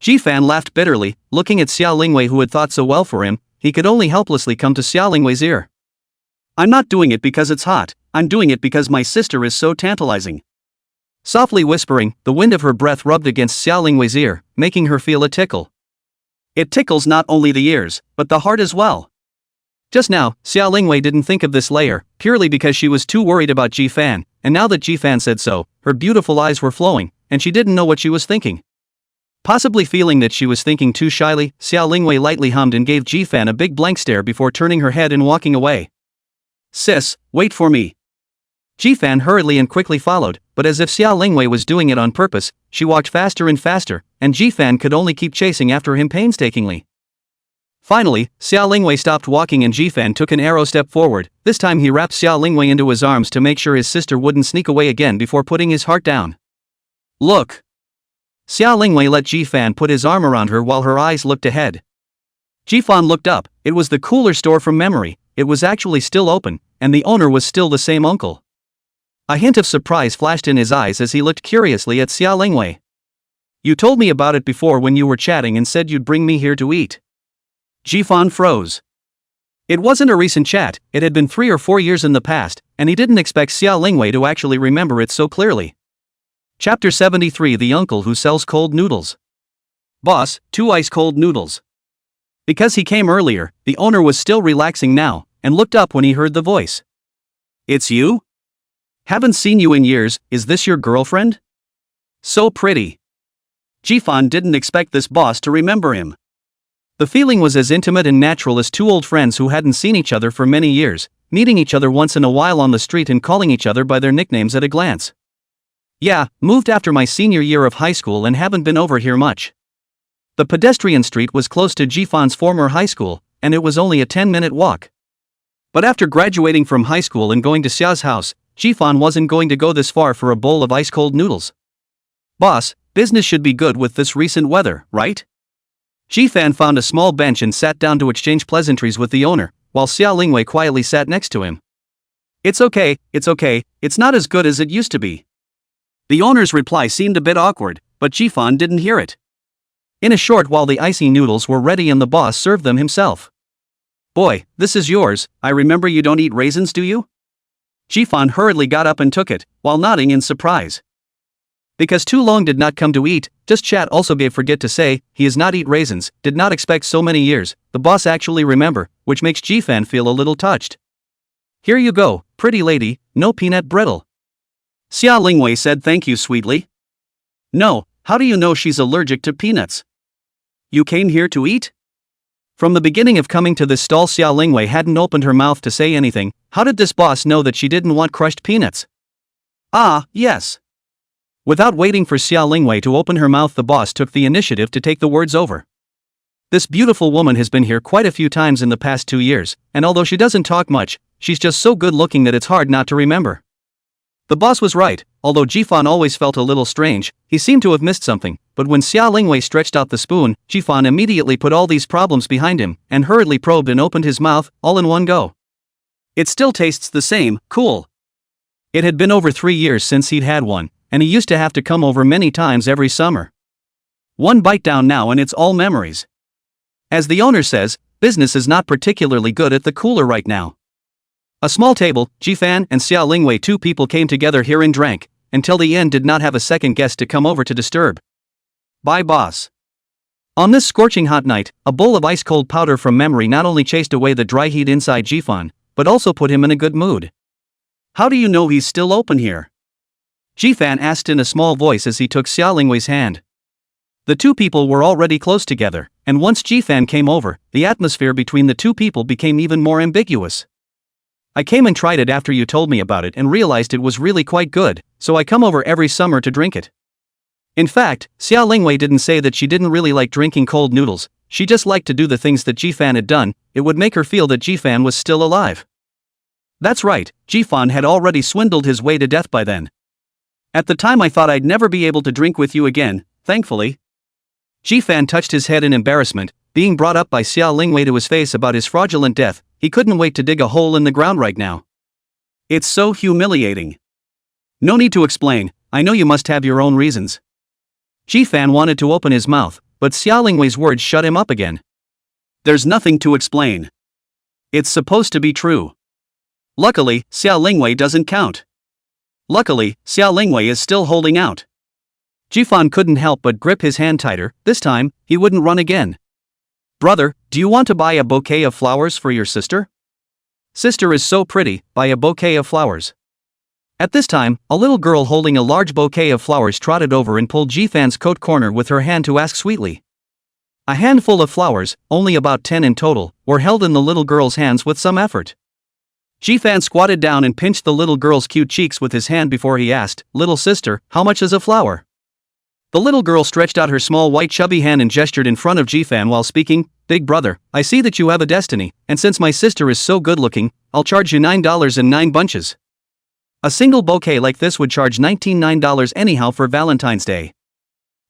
Jifan laughed bitterly, looking at Xia Lingwei who had thought so well for him. He could only helplessly come to Xia Lingwei's ear. I'm not doing it because it's hot, I'm doing it because my sister is so tantalizing. Softly whispering, the wind of her breath rubbed against Xia Lingwei's ear, making her feel a tickle. It tickles not only the ears, but the heart as well. Just now, Xia Lingwei didn't think of this layer, purely because she was too worried about Jifan, and now that Jifan said so, her beautiful eyes were flowing, and she didn't know what she was thinking. Possibly feeling that she was thinking too shyly, Xia Lingwei lightly hummed and gave Jifan a big blank stare before turning her head and walking away. Sis, wait for me. Jifan hurriedly and quickly followed, but as if Xia Lingwei was doing it on purpose, she walked faster and faster, and Jifan could only keep chasing after him painstakingly. Finally, Xia Lingwei stopped walking and Jifan took an arrow step forward. This time he wrapped Xia Lingwei into his arms to make sure his sister wouldn't sneak away again before putting his heart down. Look. Xia Lingwei let Jifan put his arm around her while her eyes looked ahead. Jifan looked up. It was the cooler store from memory. It was actually still open, and the owner was still the same uncle. A hint of surprise flashed in his eyes as he looked curiously at Xia Lingwei. You told me about it before when you were chatting and said you'd bring me here to eat. Jifan froze. It wasn't a recent chat, it had been 3 or 4 years in the past, and he didn't expect Xia Lingwei to actually remember it so clearly. Chapter 73 The Uncle Who Sells Cold Noodles. Boss, 2 ice-cold noodles. Because he came earlier, the owner was still relaxing now, and looked up when he heard the voice. It's you? Haven't seen you in years, is this your girlfriend? So pretty. Jifan didn't expect this boss to remember him. The feeling was as intimate and natural as 2 old friends who hadn't seen each other for many years, meeting each other once in a while on the street and calling each other by their nicknames at a glance. Yeah, moved after my senior year of high school and haven't been over here much. The pedestrian street was close to Jifan's former high school, and it was only a 10-minute walk. But after graduating from high school and going to Xia's house, Jifan wasn't going to go this far for a bowl of ice-cold noodles. Boss, business should be good with this recent weather, right? Jifan found a small bench and sat down to exchange pleasantries with the owner, while Xia Lingwei quietly sat next to him. It's okay, it's not as good as it used to be. The owner's reply seemed a bit awkward, but Jifan didn't hear it. In a short while the icy noodles were ready and the boss served them himself. Boy, this is yours, I remember you don't eat raisins, do you? Jifan hurriedly got up and took it, while nodding in surprise. Because too long did not come to eat, just chat also gave forget to say, he is not eat raisins, did not expect so many years, the boss actually remember, which makes Jifan feel a little touched. Here you go, pretty lady, no peanut brittle. Xia Lingwei said thank you sweetly. No, how do you know she's allergic to peanuts? You came here to eat? From the beginning of coming to this stall Xia Lingwei hadn't opened her mouth to say anything. How did this boss know that she didn't want crushed peanuts? Ah, yes. Without waiting for Xia Lingwei to open her mouth, the boss took the initiative to take the words over. This beautiful woman has been here quite a few times in the past 2 years, and although she doesn't talk much, she's just so good looking that it's hard not to remember. The boss was right, although Jifan always felt a little strange, he seemed to have missed something, but when Xia Lingwei stretched out the spoon, Jifan immediately put all these problems behind him, and hurriedly probed and opened his mouth, all in one go. It still tastes the same, cool. It had been over 3 years since he'd had one, and he used to have to come over many times every summer. One bite down now and it's all memories. As the owner says, business is not particularly good at the cooler right now. A small table, Jifan and Xia Lingwei, two people came together here and drank, until the end did not have a second guest to come over to disturb. Bye boss. On this scorching hot night, a bowl of ice-cold powder from memory not only chased away the dry heat inside Jifan, but also put him in a good mood. How do you know he's still open here? Jifan asked in a small voice as he took Xia Lingwei's hand. The two people were already close together, and once Jifan came over, the atmosphere between the two people became even more ambiguous. I came and tried it after you told me about it and realized it was really quite good, so I come over every summer to drink it. In fact, Xia Lingwei didn't say that she didn't really like drinking cold noodles, she just liked to do the things that Jifan had done. It would make her feel that Jifan was still alive. That's right, Jifan had already swindled his way to death by then. At the time I thought I'd never be able to drink with you again, thankfully. Jifan touched his head in embarrassment, being brought up by Xia Lingwei to his face about his fraudulent death. He couldn't wait to dig a hole in the ground right now. It's so humiliating. No need to explain, I know you must have your own reasons. Jifan wanted to open his mouth, but Xia Lingwei's words shut him up again. There's nothing to explain. It's supposed to be true. Luckily, Xia Lingwei doesn't count. Luckily, Xia Lingwei is still holding out. Jifan couldn't help but grip his hand tighter. This time, he wouldn't run again. Brother, do you want to buy a bouquet of flowers for your sister? Sister is so pretty, buy a bouquet of flowers. At this time, a little girl holding a large bouquet of flowers trotted over and pulled Jifan's coat corner with her hand to ask sweetly. A handful of flowers, only about 10 in total, were held in the little girl's hands with some effort. Jifan squatted down and pinched the little girl's cute cheeks with his hand before he asked, "Little sister, how much is a flower?" The little girl stretched out her small white chubby hand and gestured in front of Jifan while speaking. "Big brother, I see that you have a destiny, and since my sister is so good looking, I'll charge you $9 and 9 bunches. A single bouquet like this would charge $19 anyhow for Valentine's Day.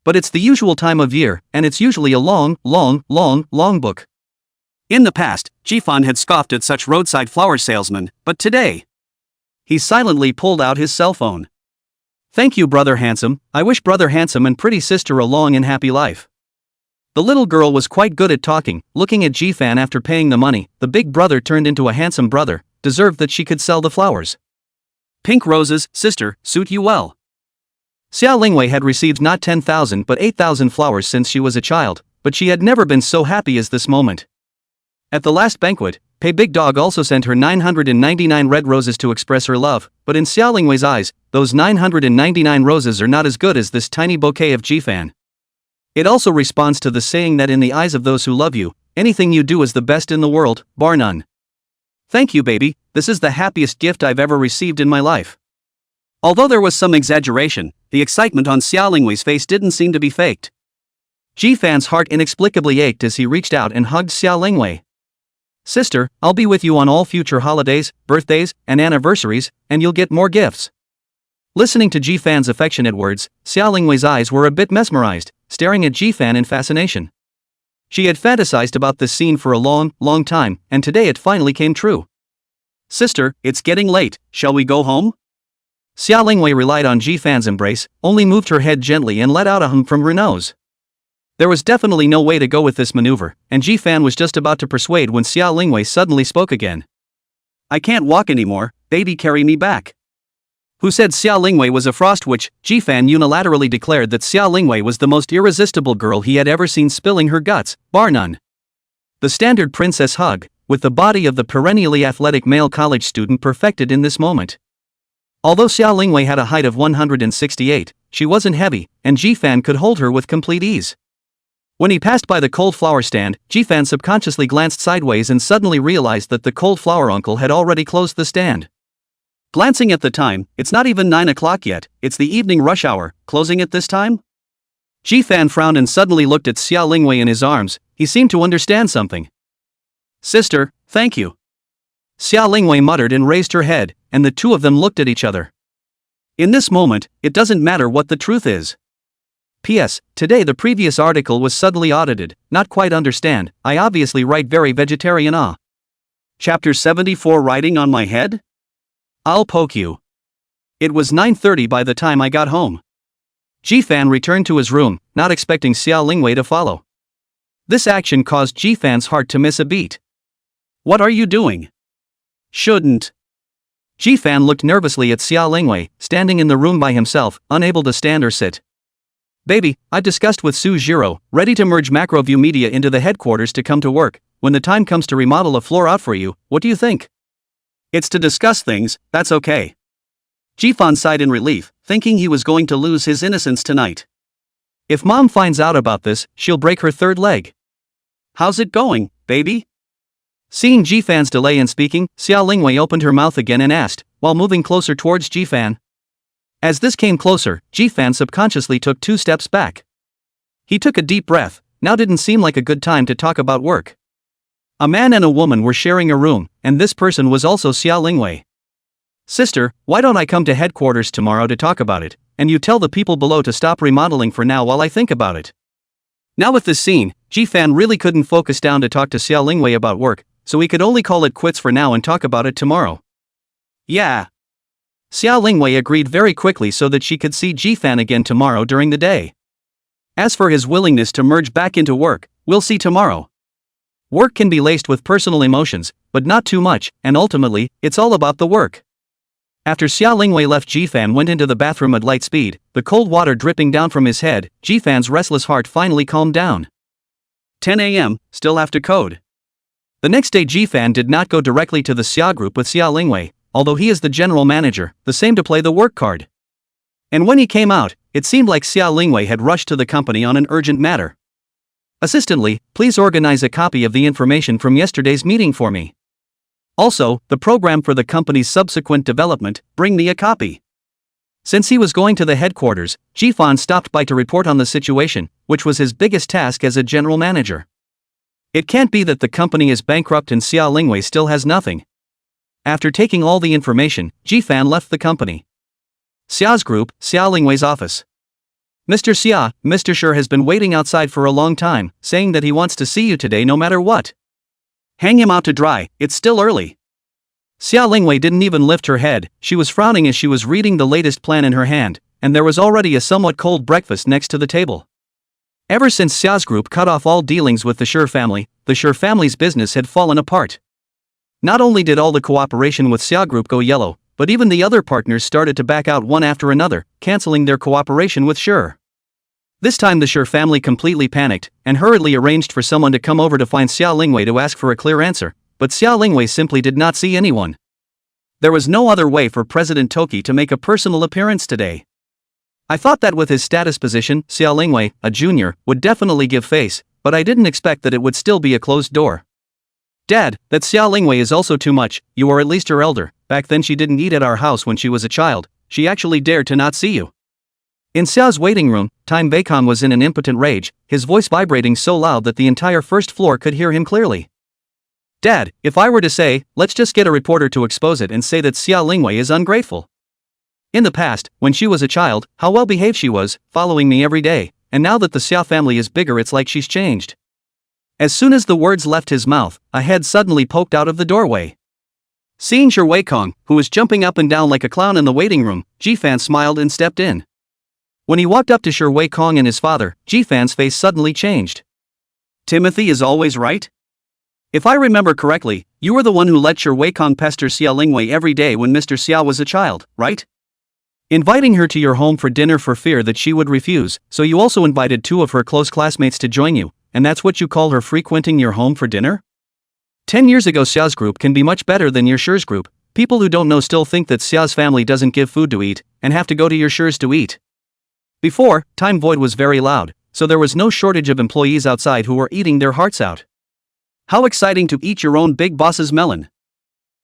But it's the usual time of year, and it's usually a long book." In the past, Jifan had scoffed at such roadside flower salesmen, but today, he silently pulled out his cell phone. "Thank you, Brother Handsome, I wish Brother Handsome and pretty sister a long and happy life." The little girl was quite good at talking. Looking at Jifan after paying the money, the big brother turned into a handsome brother, deserved that she could sell the flowers. "Pink roses, sister, suit you well." Xia Lingwei had received not 10,000 but 8,000 flowers since she was a child, but she had never been so happy as this moment. At the last banquet, Pei Big Dog also sent her 999 red roses to express her love, but in Xia Lingwei's eyes, those 999 roses are not as good as this tiny bouquet of Jifan. It also responds to the saying that in the eyes of those who love you, anything you do is the best in the world, bar none. "Thank you, baby, this is the happiest gift I've ever received in my life." Although there was some exaggeration, the excitement on Xia Lingwei's face didn't seem to be faked. Jifan's heart inexplicably ached as he reached out and hugged Xia Lingwei. "Sister, I'll be with you on all future holidays, birthdays, and anniversaries, and you'll get more gifts." Listening to Jifan's affectionate words, Xia Lingwei's eyes were a bit mesmerized, staring at Jifan in fascination. She had fantasized about this scene for a long time, and today it finally came true. "Sister, it's getting late, shall we go home?" Xia Lingwei relied on Jifan's embrace, only moved her head gently and let out a hum from her nose. There was definitely no way to go with this maneuver, and Jifan was just about to persuade when Xia Lingwei suddenly spoke again. "I can't walk anymore, baby, carry me back." Who said Xia Lingwei was a frost witch? Jifan unilaterally declared that Xia Lingwei was the most irresistible girl he had ever seen, spilling her guts, bar none. The standard princess hug, with the body of the perennially athletic male college student perfected in this moment. Although Xia Lingwei had a height of 168, she wasn't heavy, and Jifan could hold her with complete ease. When he passed by the cold flower stand, Jifan subconsciously glanced sideways and suddenly realized that the cold flower uncle had already closed the stand. Glancing at the time, it's not even 9 o'clock yet, it's the evening rush hour, closing at this time? Jifan frowned and suddenly looked at Xia Lingwei in his arms. He seemed to understand something. "Sister, thank you." Xia Lingwei muttered and raised her head, and the two of them looked at each other. In this moment, it doesn't matter what the truth is. P.S. Today the previous article was suddenly audited, not quite understand, I obviously write very vegetarian Chapter 74 Riding on My Head? I'll poke you. It was 9:30 by the time I got home. Ji-fan returned to his room, not expecting Xia Lingwei to follow. This action caused Ji-fan's heart to miss a beat. What are you doing? Shouldn't. Ji-fan looked nervously at Xia Lingwei, standing in the room by himself, unable to stand or sit. Baby, I discussed with Su Jiro, ready to merge Macroview Media into the headquarters to come to work. When the time comes to remodel a floor out for you, what do you think? It's to discuss things, that's okay. Ji-fan sighed in relief, thinking he was going to lose his innocence tonight. If Mom finds out about this, she'll break her third leg. How's it going, baby? Seeing Ji-fan's delay in speaking, Xia Lingwei opened her mouth again and asked, while moving closer towards Ji-fan. As this came closer, Ji-fan subconsciously took 2 steps back. He took a deep breath. Now didn't seem like a good time to talk about work. A man and a woman were sharing a room, and this person was also Xia Lingwei. Sister, why don't I come to headquarters tomorrow to talk about it, and you tell the people below to stop remodeling for now while I think about it. Now with this scene, Ji-fan really couldn't focus down to talk to Xia Lingwei about work, so he could only call it quits for now and talk about it tomorrow. Yeah. Xia Lingwei agreed very quickly so that she could see Ji-fan again tomorrow during the day. As for his willingness to merge back into work, we'll see tomorrow. Work can be laced with personal emotions, but not too much, and ultimately, it's all about the work. After Xia Lingwei left, Ji-fan went into the bathroom at light speed, the cold water dripping down from his head. Ji-fan's restless heart finally calmed down. 10 a.m., still have to code. The next day Ji-fan did not go directly to the Xia group with Xia Lingwei, although he is the general manager, the same to play the work card. And when he came out, it seemed like Xia Lingwei had rushed to the company on an urgent matter. Assistantly, please organize a copy of the information from yesterday's meeting for me. Also, the program for the company's subsequent development, bring me a copy. Since he was going to the headquarters, Ji-fan stopped by to report on the situation, which was his biggest task as a general manager. It can't be that the company is bankrupt and Xia Lingwei still has nothing. After taking all the information, Ji-fan left the company. Xia's group, Xia Lingwei's office. Mr. Xia, Mr. Shi has been waiting outside for a long time, saying that he wants to see you today no matter what. Hang him out to dry, it's still early. Xia Lingwei didn't even lift her head. She was frowning as she was reading the latest plan in her hand, and there was already a somewhat cold breakfast next to the table. Ever since Xia's group cut off all dealings with the Shi family's business had fallen apart. Not only did all the cooperation with Xia group go yellow, but even the other partners started to back out one after another, canceling their cooperation with Shi. This time the Shi family completely panicked, and hurriedly arranged for someone to come over to find Xia Lingwei to ask for a clear answer, but Xia Lingwei simply did not see anyone. There was no other way for President Toki to make a personal appearance today. I thought that with his status position, Xia Lingwei, a junior, would definitely give face, but I didn't expect that it would still be a closed door. Dad, that Xia Lingwei is also too much. You are at least her elder. Back then she didn't eat at our house when she was a child. She actually dared to not see you. In Xia's waiting room, Time Baekong was in an impotent rage, his voice vibrating so loud that the entire first floor could hear him clearly. Dad, if I were to say, let's just get a reporter to expose it and say that Xia Lingwei is ungrateful. In the past, when she was a child, how well behaved she was, following me every day, and now that the Xia family is bigger it's like she's changed. As soon as the words left his mouth, a head suddenly poked out of the doorway. Seeing Shi Weikong, who was jumping up and down like a clown in the waiting room, Ji-fan smiled and stepped in. When he walked up to Shi Weikong and his father, Ji-fan's face suddenly changed. Timothy is always right? If I remember correctly, you were the one who let Shi Weikong pester Xia Lingwei every day when Mr. Xia was a child, right? Inviting her to your home for dinner for fear that she would refuse, so you also invited 2 of her close classmates to join you, and that's what you call her frequenting your home for dinner? 10 years ago Xia's group can be much better than your Shi's group. People who don't know still think that Xia's family doesn't give food to eat, and have to go to your Shi's to eat. Before, Time Void was very loud, so there was no shortage of employees outside who were eating their hearts out. How exciting to eat your own big boss's melon.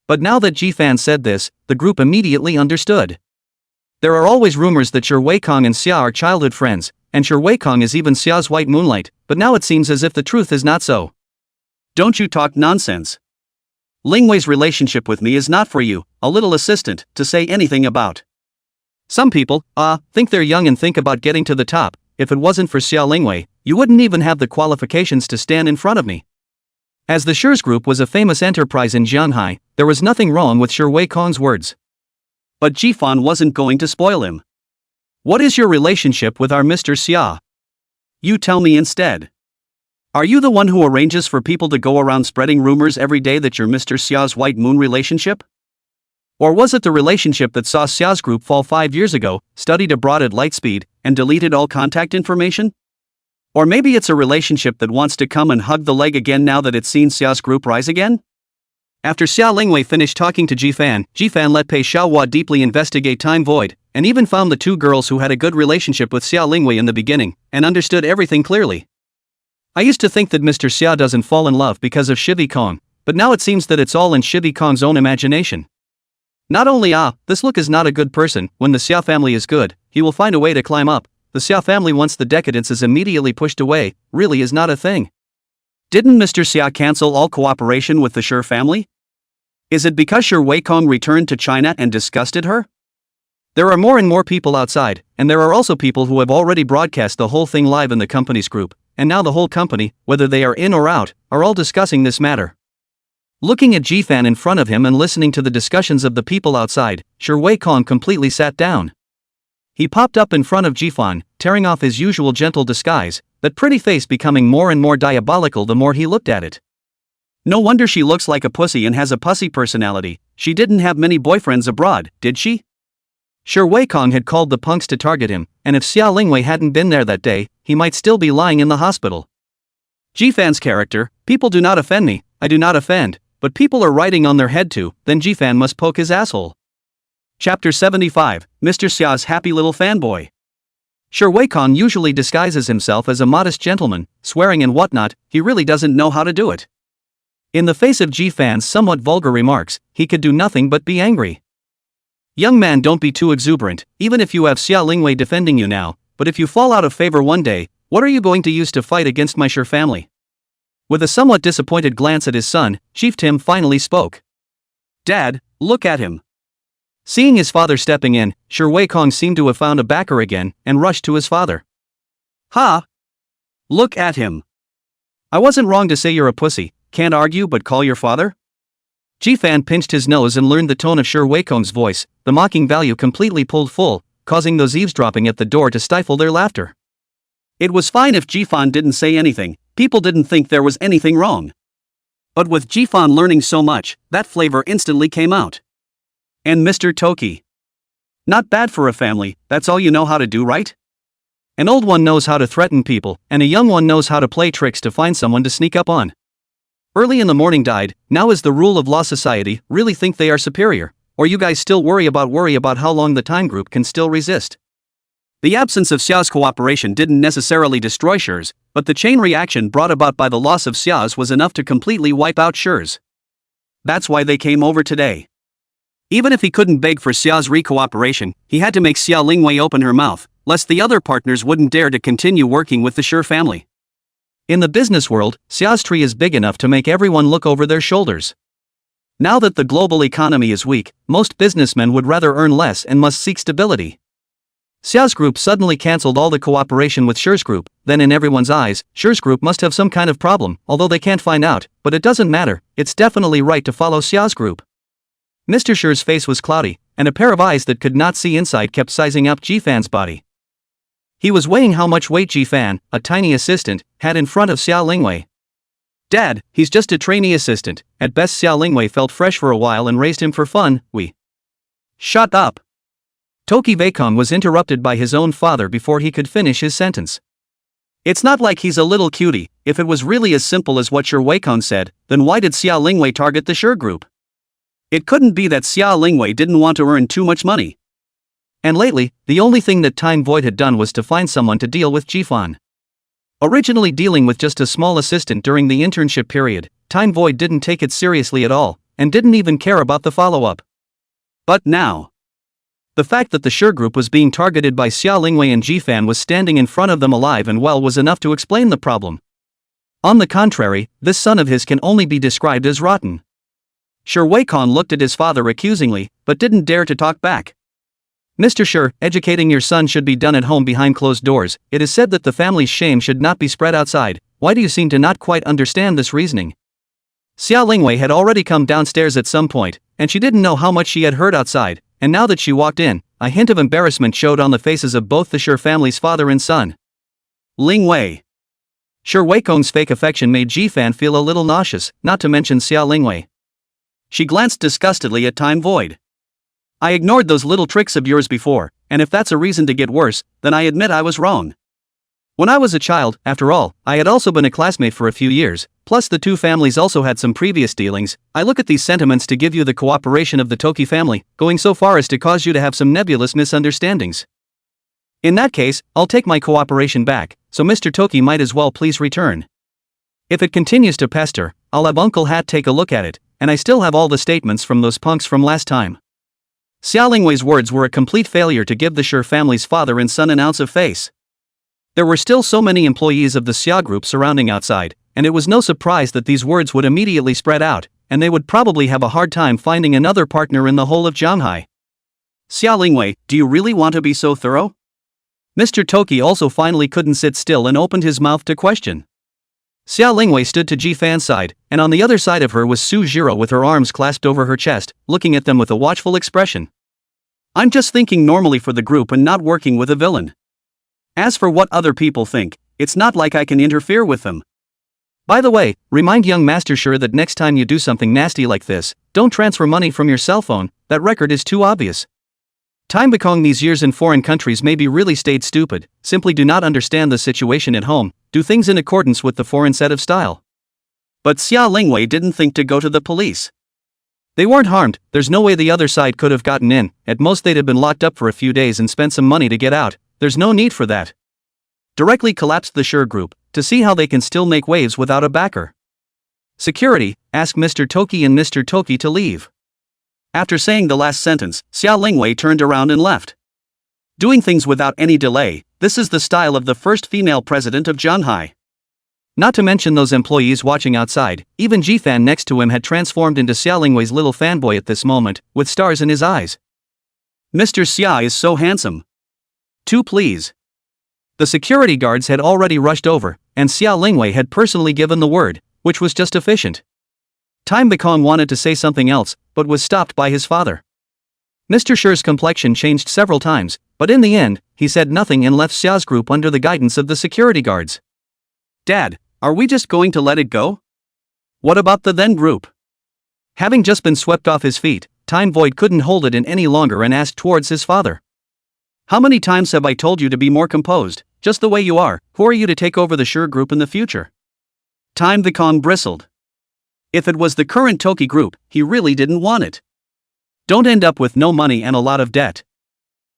But now that Ji-fan said this, the group immediately understood. There are always rumors that Shi Weikong and Xia are childhood friends, and Shi Weikong is even Xia's white moonlight, but now it seems as if the truth is not so. Don't you talk nonsense. Lingwei's relationship with me is not for you, a little assistant, to say anything about. Some people, think they're young and think about getting to the top. If it wasn't for Xia Lingwei, you wouldn't even have the qualifications to stand in front of me. As the Shurs Group was a famous enterprise in Shanghai, there was nothing wrong with Shi Weikong's words. But Jifan wasn't going to spoil him. What is your relationship with our Mr. Xia? You tell me instead. Are you the one who arranges for people to go around spreading rumors every day that you're Mr. Xia's White Moon relationship? Or was it the relationship that saw Xia's group fall 5 years ago, studied abroad at light speed, and deleted all contact information? Or maybe it's a relationship that wants to come and hug the leg again now that it's seen Xia's group rise again? After Xia Lingwei finished talking to Jifan let Pei Xiaohua deeply investigate Time Void, and even found the two girls who had a good relationship with Xia Lingwei in the beginning, and understood everything clearly. I used to think that Mr. Xia doesn't fall in love because of Shivi Kong, but now it seems that it's all in Shivi Kong's own imagination. Not only this look is not a good person, when the Xia family is good, he will find a way to climb up. The Xia family once the decadence is immediately pushed away, really is not a thing. Didn't Mr. Xia cancel all cooperation with the Shi family? Is it because Shi Weikong returned to China and disgusted her? There are more and more people outside, and there are also people who have already broadcast the whole thing live in the company's group, and now the whole company, whether they are in or out, are all discussing this matter. Looking at Jifan in front of him and listening to the discussions of the people outside, Shi Weikong completely sat down. He popped up in front of Jifan, tearing off his usual gentle disguise, that pretty face becoming more and more diabolical the more he looked at it. No wonder she looks like a pussy and has a pussy personality. She didn't have many boyfriends abroad, did she? Shi Weikong had called the punks to target him, and if Xia Lingwei hadn't been there that day, he might still be lying in the hospital. Jifan's character: people do not offend me, I do not offend, but people are writing on their head too, then Jifan must poke his asshole. Chapter 75, Mr. Xia's happy little fanboy. Shi Weikong usually disguises himself as a modest gentleman, swearing and whatnot, he really doesn't know how to do it. In the face of Jifan's somewhat vulgar remarks, he could do nothing but be angry. Young man, don't be too exuberant, even if you have Xia Lingwei defending you now, but if you fall out of favor one day, what are you going to use to fight against my Shi family? With a somewhat disappointed glance at his son, Chief Tim finally spoke. Dad, look at him. Seeing his father stepping in, Shi Weikong seemed to have found a backer again, and rushed to his father. Ha! Look at him. I wasn't wrong to say you're a pussy, can't argue but call your father? Jifan pinched his nose and learned the tone of Shi Weikong's voice, the mocking value completely pulled full, causing those eavesdropping at the door to stifle their laughter. It was fine if Jifan didn't say anything, people didn't think there was anything wrong. But with Jifan learning so much, that flavor instantly came out. And Mr. Toki. Not bad for a family, that's all you know how to do, right? An old one knows how to threaten people, and a young one knows how to play tricks to find someone to sneak up on. Early in the morning died, now is the rule of law society, really think they are superior, or you guys still worry about how long the time group can still resist. The absence of Xia's cooperation didn't necessarily destroy Shi's, but the chain reaction brought about by the loss of Xia's was enough to completely wipe out Shi's. That's why they came over today. Even if he couldn't beg for Xia's re-cooperation, he had to make Xia Lingwei open her mouth, lest the other partners wouldn't dare to continue working with the Shi family. In the business world, Xia's tree is big enough to make everyone look over their shoulders. Now that the global economy is weak, most businessmen would rather earn less and must seek stability. Xia's group suddenly cancelled all the cooperation with Shi's group, then in everyone's eyes, Shi's group must have some kind of problem, although they can't find out, but it doesn't matter, it's definitely right to follow Xia's group. Mr. Shi's face was cloudy, and a pair of eyes that could not see inside kept sizing up Jifan's body. He was weighing how much weight Jifan, a tiny assistant, had in front of Xia Lingwei. Dad, he's just a trainee assistant, at best. Xia Lingwei felt fresh for a while and raised him for fun. Shut up. Toki Weikong was interrupted by his own father before he could finish his sentence. It's not like he's a little cutie, if it was really as simple as what Shi Weikong said, then why did Xia Lingwei target the Shi group? It couldn't be that Xia Lingwei didn't want to earn too much money. And lately, the only thing that Time Void had done was to find someone to deal with Jifan. Originally dealing with just a small assistant during the internship period, Time Void didn't take it seriously at all, and didn't even care about the follow-up. But now, the fact that the Shi group was being targeted by Xia Lingwei and Jifan was standing in front of them alive and well was enough to explain the problem. On the contrary, this son of his can only be described as rotten. Shi Weikong looked at his father accusingly, but didn't dare to talk back. Mr. Shi, educating your son should be done at home behind closed doors. It is said that the family's shame should not be spread outside. Why do you seem to not quite understand this reasoning? Xia Lingwei had already come downstairs at some point, and she didn't know how much she had heard outside, and now that she walked in, a hint of embarrassment showed on the faces of both the Shi family's father and son. Lingwei. Shi Weikong's fake affection made Ji-fan feel a little nauseous, not to mention Xia Lingwei. She glanced disgustedly at Time Void. I ignored those little tricks of yours before, and if that's a reason to get worse, then I admit I was wrong. When I was a child, after all, I had also been a classmate for a few years, plus the two families also had some previous dealings. I look at these sentiments to give you the cooperation of the Toki family, going so far as to cause you to have some nebulous misunderstandings. In that case, I'll take my cooperation back, so Mr. Toki might as well please return. If it continues to pester, I'll have Uncle Hat take a look at it, and I still have all the statements from those punks from last time. Xia Lingwei's words were a complete failure to give the Shi family's father and son an ounce of face. There were still so many employees of the Xia group surrounding outside, and it was no surprise that these words would immediately spread out, and they would probably have a hard time finding another partner in the whole of Shanghai. Xia Lingwei, do you really want to be so thorough? Mr. Toki also finally couldn't sit still and opened his mouth to question. Xia Lingwei stood to Ji-fan's side, and on the other side of her was Su Jiro with her arms clasped over her chest, looking at them with a watchful expression. I'm just thinking normally for the group and not working with a villain. As for what other people think, it's not like I can interfere with them. By the way, remind young Master Shi that next time you do something nasty like this, don't transfer money from your cell phone, that record is too obvious. Time Bekong these years in foreign countries maybe really stayed stupid, simply do not understand the situation at home, do things in accordance with the foreign set of style. But Xia Lingwei didn't think to go to the police. They weren't harmed, there's no way the other side could have gotten in, at most they'd have been locked up for a few days and spent some money to get out, there's no need for that. Directly collapsed the Shi group, to see how they can still make waves without a backer. Security, ask Mr. Toki and Mr. Toki to leave. After saying the last sentence, Xia Lingwei turned around and left. Doing things without any delay, this is the style of the first female president of Shanghai. Not to mention those employees watching outside, even Ji-fan next to him had transformed into Xia Lingwei's little fanboy at this moment, with stars in his eyes. Mr. Xia is so handsome. 2 please. The security guards had already rushed over, and Xia Lingwei had personally given the word, which was just efficient. Time Bekong wanted to say something else, but was stopped by his father. Mr. Shi's complexion changed several times, but in the end, he said nothing and left Xia's group under the guidance of the security guards. Dad, are we just going to let it go? What about the then group? Having just been swept off his feet, Time Void couldn't hold it in any longer and asked towards his father. How many times have I told you to be more composed, just the way you are? Who are you to take over the Shi group in the future? Time Bekong bristled. If it was the current Toki group, he really didn't want it. Don't end up with no money and a lot of debt.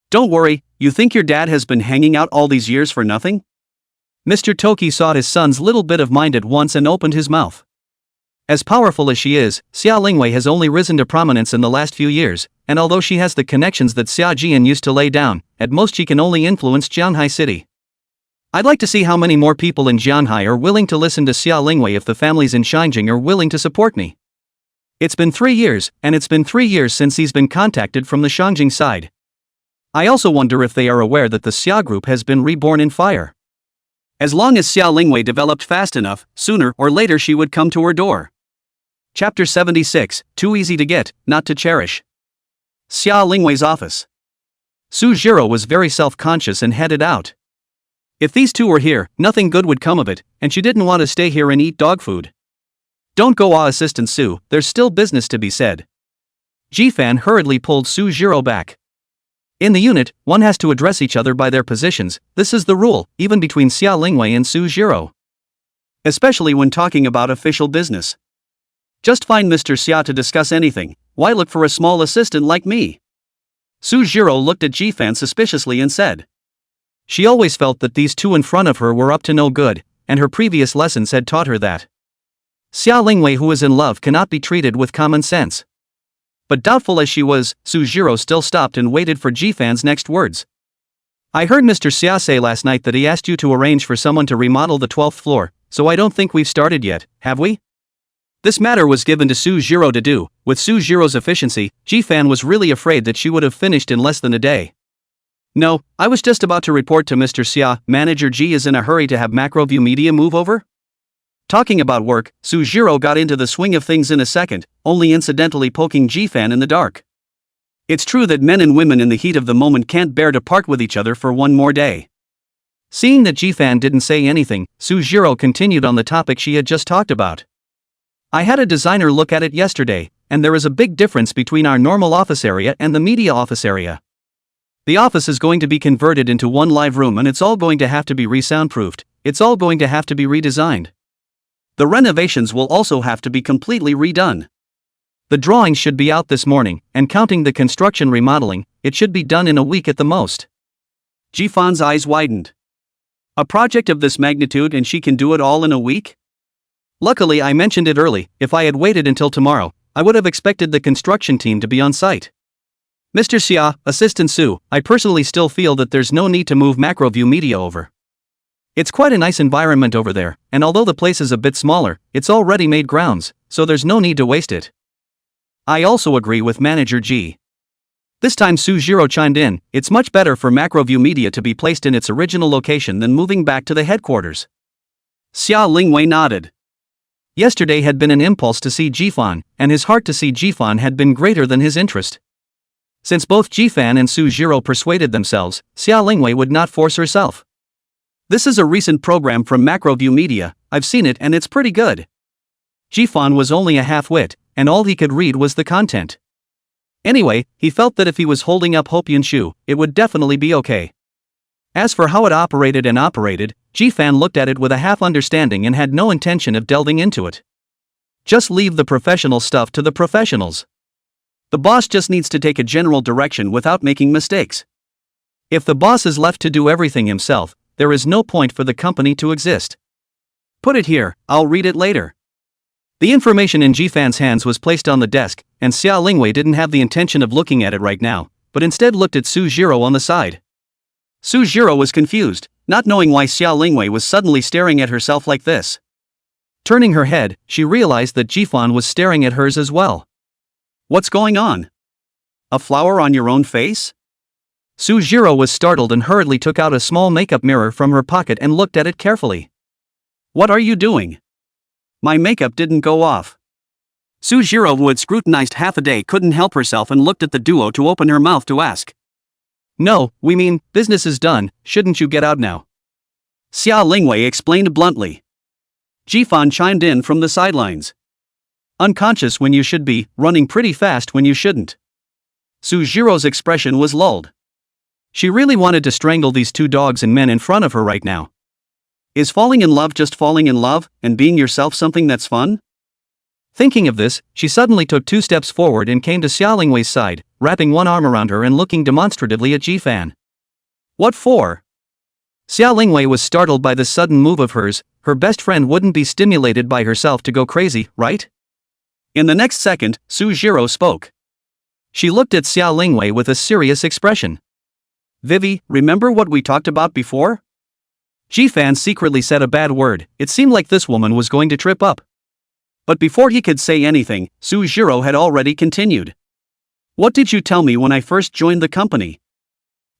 Don't worry, you think your dad has been hanging out all these years for nothing? Mr. Toki saw his son's little bit of mind at once and opened his mouth. As powerful as she is, Xia Lingwei has only risen to prominence in the last few years, and although she has the connections that Xia Jian used to lay down, at most she can only influence Shanghai City. I'd like to see how many more people in Shanghai are willing to listen to Xia Lingwei if the families in Xinjiang are willing to support me. It's been 3 years, and it's been 3 years since he's been contacted from the Xinjiang side. I also wonder if they are aware that the Xia group has been reborn in fire. As long as Xia Lingwei developed fast enough, sooner or later she would come to her door. Chapter 76, Too Easy to Get, Not to Cherish. Xia Lingwei's office. Su Jiro was very self-conscious and headed out. If these two were here, nothing good would come of it, and she didn't want to stay here and eat dog food. Don't go, Assistant Su, there's still business to be said. Ji-fan hurriedly pulled Su Jiro back. In the unit, one has to address each other by their positions, this is the rule, even between Xia Lingwei and Su Jiro. Especially when talking about official business. Just find Mr. Xia to discuss anything, why look for a small assistant like me? Su Jiro looked at Ji-fan suspiciously and said. She always felt that these two in front of her were up to no good, and her previous lessons had taught her that. Xia Lingwei who is in love cannot be treated with common sense. But doubtful as she was, Su Jiro still stopped and waited for Ji-fan's next words. I heard Mr. Xia say last night that he asked you to arrange for someone to remodel the 12th floor, so I don't think we've started yet, have we? This matter was given to Su Jiro to do. With Su Jiro's efficiency, Ji-fan was really afraid that she would have finished in less than a day. No, I was just about to report to Mr. Xia, Manager Ji is in a hurry to have Macroview Media move over? Talking about work, Sujiro got into the swing of things in a second, only incidentally poking Jifan in the dark. It's true that men and women in the heat of the moment can't bear to part with each other for one more day. Seeing that Jifan didn't say anything, Sujiro continued on the topic she had just talked about. I had a designer look at it yesterday, and there is a big difference between our normal office area and the media office area. The office is going to be converted into one live room and it's all going to have to be re-soundproofed, it's all going to have to be redesigned. The renovations will also have to be completely redone. The drawings should be out this morning, and counting the construction remodeling, it should be done in a week at the most. Jifan's eyes widened. A project of this magnitude and she can do it all in a week? Luckily I mentioned it early, if I had waited until tomorrow, I would have expected the construction team to be on site. Mr. Xia, Assistant Su, I personally still feel that there's no need to move Macroview Media over. It's quite a nice environment over there, and although the place is a bit smaller, it's all ready-made grounds, so there's no need to waste it. I also agree with Manager G. This time Sujiro chimed in, it's much better for Macroview Media to be placed in its original location than moving back to the headquarters. Xia Lingwei nodded. Yesterday had been an impulse to see Jifan, and his heart to see Jifan had been greater than his interest. Since both Jifan and Sujiro persuaded themselves, Xia Lingwei would not force herself. This is a recent program from Macroview Media, I've seen it and it's pretty good. Jifan was only a half-wit, and all he could read was the content. Anyway, he felt that if he was holding up Hope Yunshu, it would definitely be okay. As for how it operated, Jifan looked at it with a half-understanding and had no intention of delving into it. Just leave the professional stuff to the professionals. The boss just needs to take a general direction without making mistakes. If the boss is left to do everything himself, there is no point for the company to exist. Put it here, I'll read it later. The information in Jifan's hands was placed on the desk, and Xia Lingwei didn't have the intention of looking at it right now, but instead looked at Sujiro on the side. Sujiro was confused, not knowing why Xia Lingwei was suddenly staring at herself like this. Turning her head, she realized that Jifan was staring at hers as well. What's going on? A flower on your own face? Sujiro was startled and hurriedly took out a small makeup mirror from her pocket and looked at it carefully. What are you doing? My makeup didn't go off. Sujiro, who had scrutinized half a day, couldn't help herself and looked at the duo to open her mouth to ask. No, we mean, business is done, shouldn't you get out now? Xia Lingwei explained bluntly. Jifan chimed in from the sidelines. Unconscious when you should be, running pretty fast when you shouldn't. Sujiro's expression was lulled. She really wanted to strangle these two dogs and men in front of her right now. Is falling in love just falling in love, and being yourself something that's fun? Thinking of this, she suddenly took 2 steps forward and came to Xia Lingwei's side, wrapping one arm around her and looking demonstratively at Jifan. What for? Xia Lingwei was startled by this sudden move of hers. Her best friend wouldn't be stimulated by herself to go crazy, right? In the next second, Sujiro spoke. She looked at Xia Lingwei with a serious expression. Vivi, remember what we talked about before? Jifan secretly said a bad word. It seemed like this woman was going to trip up. But before he could say anything, Sujiro had already continued. What did you tell me when I first joined the company?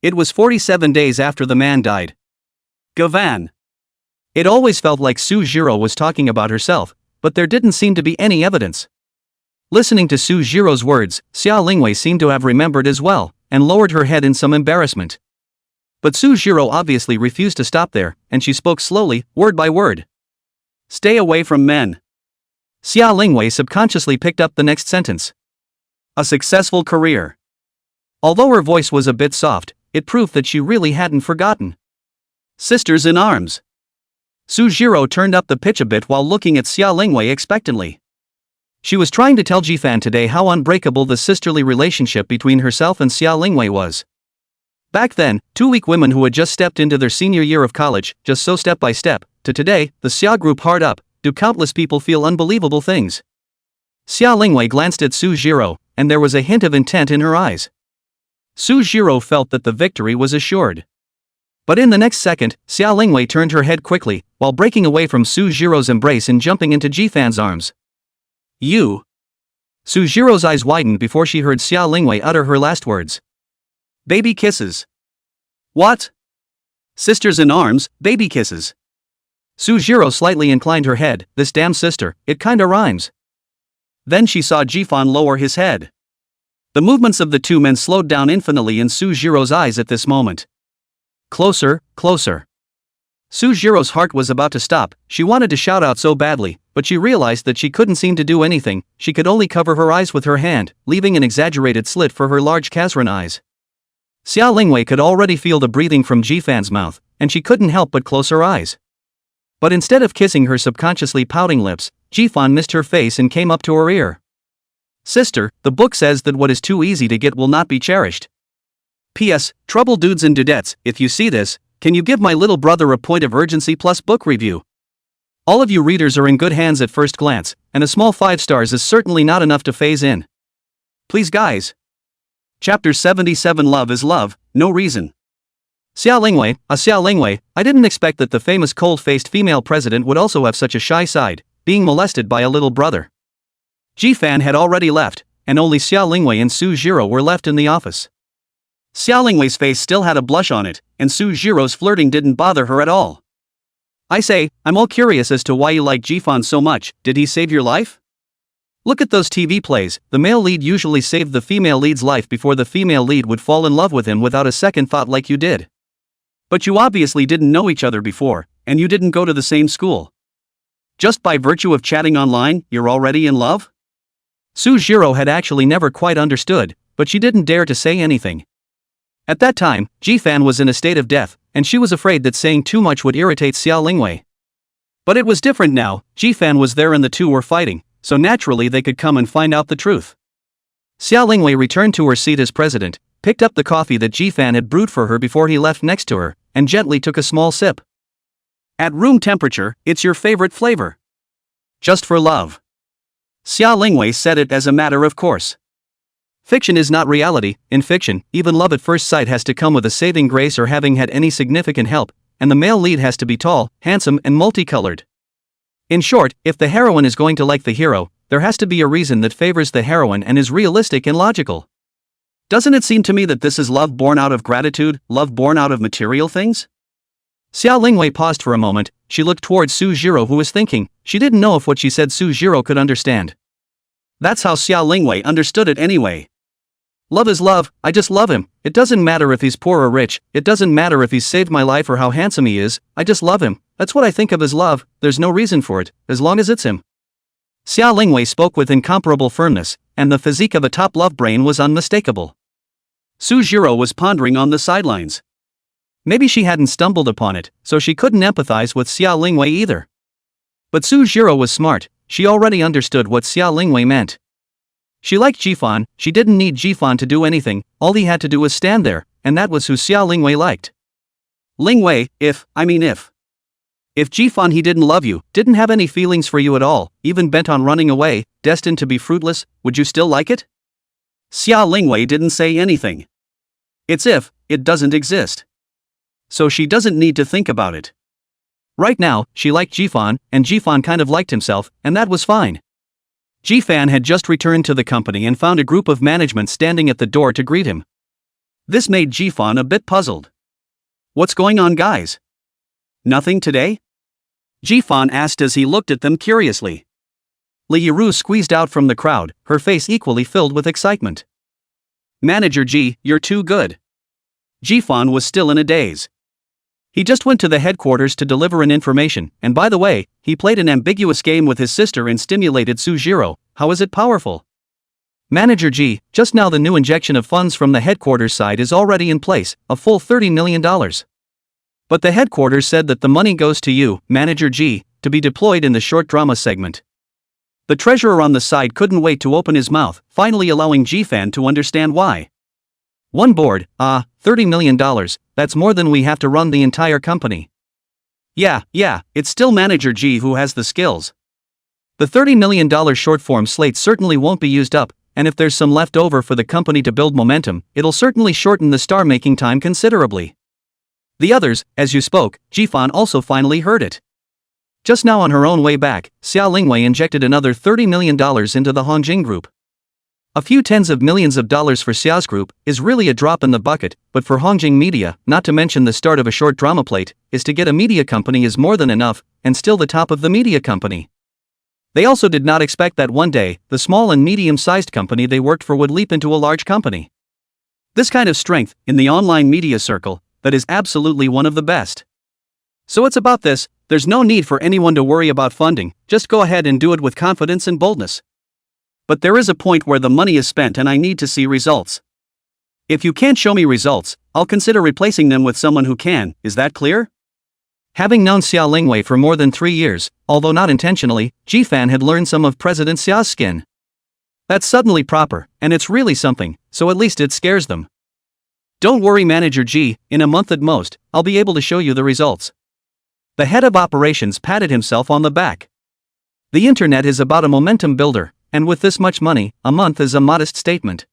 It was 47 days after the man died. Gavan. It always felt like Sujiro was talking about herself, but there didn't seem to be any evidence. Listening to Sujiro's words, Xia Lingwei seemed to have remembered as well, and lowered her head in some embarrassment. But Sujiro obviously refused to stop there, and she spoke slowly, word by word. Stay away from men. Xia Lingwei subconsciously picked up the next sentence. A successful career. Although her voice was a bit soft, it proved that she really hadn't forgotten. Sisters in arms. Sujiro turned up the pitch a bit while looking at Xia Lingwei expectantly. She was trying to tell Jifan today how unbreakable the sisterly relationship between herself and Xia Lingwei was. Back then, 2 weak women who had just stepped into their senior year of college, just so step by step, to today, the Xia group hard up, do countless people feel unbelievable things. Xia Lingwei glanced at Sujiro, and there was a hint of intent in her eyes. Sujiro felt that the victory was assured. But in the next second, Xia Lingwei turned her head quickly, while breaking away from Sujiro's embrace and jumping into Jifan's arms. You. Sujiro's eyes widened before she heard Xia Lingwei utter her last words. Baby kisses. What? Sisters in arms, baby kisses. Sujiro slightly inclined her head. This damn sister, it kinda rhymes. Then she saw Jifan lower his head. The movements of the two men slowed down infinitely in Sujiro's eyes at this moment. Closer, closer. Sujiro's heart was about to stop. She wanted to shout out so badly, but she realized that she couldn't seem to do anything. She could only cover her eyes with her hand, leaving an exaggerated slit for her large Kazran eyes. Xia Lingwei could already feel the breathing from Jifan's mouth, and she couldn't help but close her eyes. But instead of kissing her subconsciously pouting lips, Jifan missed her face and came up to her ear. Sister, the book says that what is too easy to get will not be cherished. P.S. Trouble dudes and dudettes, if you see this, can you give my little brother a point of urgency plus book review? All of you readers are in good hands at first glance, and a small 5 stars is certainly not enough to phase in. Please guys. Chapter 77 Love is Love, No Reason. Xia Lingwei, I didn't expect that the famous cold-faced female president would also have such a shy side, being molested by a little brother. Jifan had already left, and only Xia Lingwei and Sujiro were left in the office. Xia Lingwei's face still had a blush on it, and Sujiro's flirting didn't bother her at all. I say, I'm all curious as to why you like Jifan so much. Did he save your life? Look at those TV plays, the male lead usually saved the female lead's life before the female lead would fall in love with him without a second thought like you did. But you obviously didn't know each other before, and you didn't go to the same school. Just by virtue of chatting online, you're already in love? Sujiro had actually never quite understood, but she didn't dare to say anything. At that time, Jifan was in a state of death, and she was afraid that saying too much would irritate Xia Lingwei. But it was different now. Jifan was there and the two were fighting, so naturally they could come and find out the truth. Xia Lingwei returned to her seat as president, picked up the coffee that Jifan had brewed for her before he left next to her, and gently took a small sip. At room temperature, it's your favorite flavor. Just for love. Xia Lingwei said it as a matter of course. Fiction is not reality. In fiction, even love at first sight has to come with a saving grace or having had any significant help, and the male lead has to be tall, handsome, and multicolored. In short, if the heroine is going to like the hero, there has to be a reason that favors the heroine and is realistic and logical. Doesn't it seem to me that this is love born out of gratitude, love born out of material things? Xia Lingwei paused for a moment. She looked towards Sujiro who was thinking. She didn't know if what she said Sujiro could understand. That's how Xia Lingwei understood it anyway. Love is love, I just love him. It doesn't matter if he's poor or rich, it doesn't matter if he's saved my life or how handsome he is, I just love him. That's what I think of as love, there's no reason for it, as long as it's him. Xia Lingwei spoke with incomparable firmness, and the physique of a top love brain was unmistakable. Sujiro was pondering on the sidelines. Maybe she hadn't stumbled upon it, so she couldn't empathize with Xia Lingwei either. But Sujiro was smart, she already understood what Xia Lingwei meant. She liked Jifan, she didn't need Jifan to do anything, all he had to do was stand there, and that was who Xia Lingwei liked. Lingwei, if Jifan he didn't love you, didn't have any feelings for you at all, even bent on running away, destined to be fruitless, would you still like it? Xia Lingwei didn't say anything. It's if, it doesn't exist. So she doesn't need to think about it. Right now, she liked Jifan, and Jifan kind of liked himself, and that was fine. Jifan had just returned to the company and found a group of management standing at the door to greet him. This made Jifan a bit puzzled. What's going on, guys? Nothing today? Jifan asked as he looked at them curiously. Liuru squeezed out from the crowd, her face equally filled with excitement. Manager Ji, you're too good. Jifan was still in a daze. He just went to the headquarters to deliver an information, and by the way, he played an ambiguous game with his sister and stimulated Sujiro. How is it powerful? Manager Ji, just now the new injection of funds from the headquarters side is already in place, a full $30 million. But the headquarters said that the money goes to you, Manager Ji, to be deployed in the short drama segment. The treasurer on the side couldn't wait to open his mouth, finally allowing Jifan to understand why. One board, $30 million, that's more than we have to run the entire company. Yeah, it's still Manager Ji who has the skills. The $30 million short form slate certainly won't be used up, and if there's some left over for the company to build momentum, it'll certainly shorten the star-making time considerably. The others, as you spoke, Jifan also finally heard it. Just now on her own way back, Xia Lingwei injected another $30 million into the Hongjing group. A few tens of millions of dollars for Xiao's group is really a drop in the bucket, but for Hongjing Media, not to mention the start of a short drama plate, is to get a media company is more than enough, and still the top of the media company. They also did not expect that one day, the small and medium-sized company they worked for would leap into a large company. This kind of strength, in the online media circle, that is absolutely one of the best. So it's about this, there's no need for anyone to worry about funding, just go ahead and do it with confidence and boldness. But there is a point where the money is spent and I need to see results. If you can't show me results, I'll consider replacing them with someone who can, is that clear? Having known Xia Lingwei for more than 3 years, although not intentionally, Ji-fan had learned some of President Xia's skin. That's suddenly proper, and it's really something, so at least it scares them. Don't worry Manager Ji, in a month at most, I'll be able to show you the results. The head of operations patted himself on the back. The internet is about a momentum builder, and with this much money, a month is a modest statement.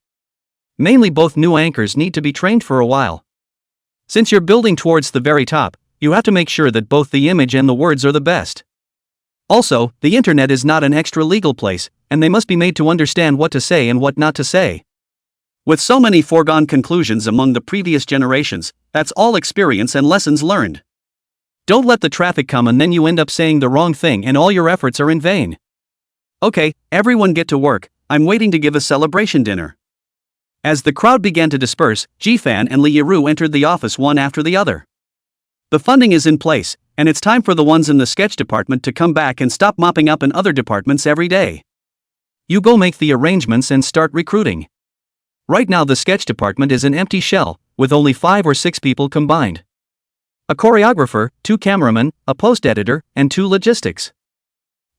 Mainly both new anchors need to be trained for a while. Since you're building towards the very top, you have to make sure that both the image and the words are the best. Also, the internet is not an extra legal place, and they must be made to understand what to say and what not to say. With so many foregone conclusions among the previous generations, that's all experience and lessons learned. Don't let the traffic come and then you end up saying the wrong thing and all your efforts are in vain. Okay, everyone get to work, I'm waiting to give a celebration dinner. As the crowd began to disperse, Ji-fan and Li Yiru entered the office one after the other. The funding is in place, and it's time for the ones in the sketch department to come back and stop mopping up in other departments every day. You go make the arrangements and start recruiting. Right now the sketch department is an empty shell, with only 5 or 6 people combined. A choreographer, 2 cameramen, a post-editor, and 2 logistics.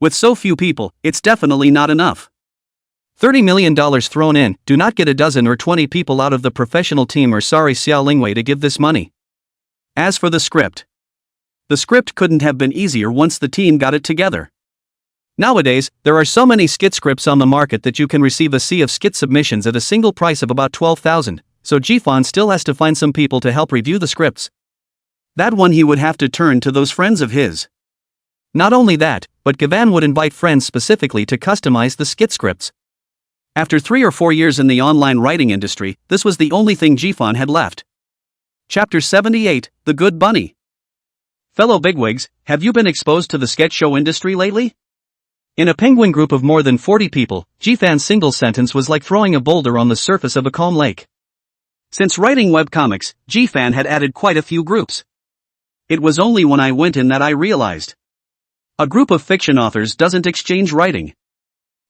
With so few people, it's definitely not enough. $30 million thrown in, do not get a dozen or 20 people out of the professional team or sorry Xia Lingwei to give this money. As for the script couldn't have been easier once the team got it together. Nowadays, there are so many skit scripts on the market that you can receive a sea of skit submissions at a single price of about 12,000, so Ji-fan still has to find some people to help review the scripts. That one he would have to turn to those friends of his. Not only that, but Gavan would invite friends specifically to customize the skit scripts. After 3 or 4 years in the online writing industry, this was the only thing Ji-fan had left. Chapter 78, The Good Bunny. Fellow bigwigs, have you been exposed to the sketch show industry lately? In a penguin group of more than 40 people, Ji-fan's single sentence was like throwing a boulder on the surface of a calm lake. Since writing webcomics, Ji-fan had added quite a few groups. It was only when I went in that I realized. A group of fiction authors doesn't exchange writing.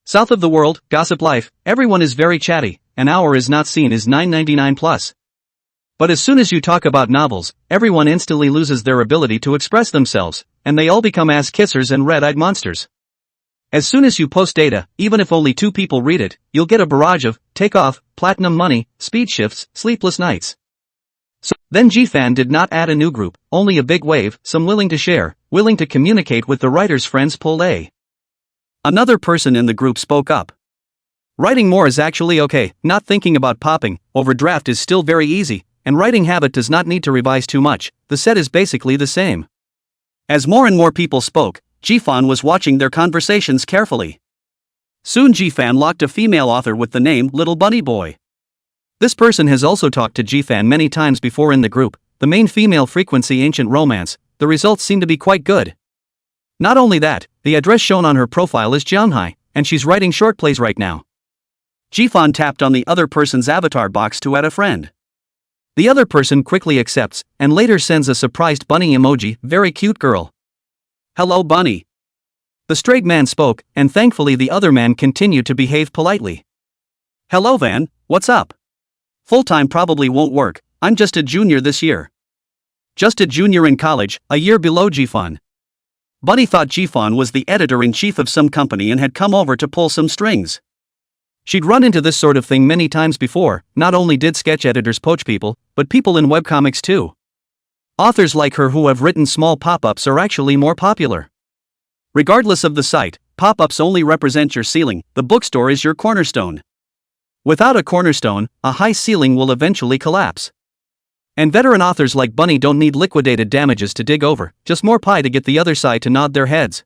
South of the world, gossip life, everyone is very chatty, an hour is not seen as 9.99 plus. But as soon as you talk about novels, everyone instantly loses their ability to express themselves, and they all become ass-kissers and red-eyed monsters. As soon as you post data, even if only 2 people read it, you'll get a barrage of, take off, platinum money, speed shifts, sleepless nights. So, then Ji-fan did not add a new group, only a big wave, some willing to share, willing to communicate with the writer's friends pull A. Another person in the group spoke up. Writing more is actually okay, not thinking about popping, overdraft is still very easy, and writing habit does not need to revise too much, the set is basically the same. As more and more people spoke, Ji-fan was watching their conversations carefully. Soon Ji-fan locked a female author with the name Little Bunny Boy. This person has also talked to Ji-fan many times before in the group, the main female frequency ancient romance, the results seem to be quite good. Not only that, the address shown on her profile is Jianhai, and she's writing short plays right now. Ji-fan tapped on the other person's avatar box to add a friend. The other person quickly accepts, and later sends a surprised bunny emoji, very cute girl. Hello bunny. The straight man spoke, and thankfully the other man continued to behave politely. Hello Van, what's up? Full-time probably won't work, I'm just a junior this year. Just a junior in college, a year below Ji-fan. Bunny thought Ji-fan was the editor-in-chief of some company and had come over to pull some strings. She'd run into this sort of thing many times before, not only did sketch editors poach people, but people in webcomics too. Authors like her who have written small pop-ups are actually more popular. Regardless of the site, pop-ups only represent your ceiling, the bookstore is your cornerstone. Without a cornerstone, a high ceiling will eventually collapse. And veteran authors like Bunny don't need liquidated damages to dig over, just more pie to get the other side to nod their heads.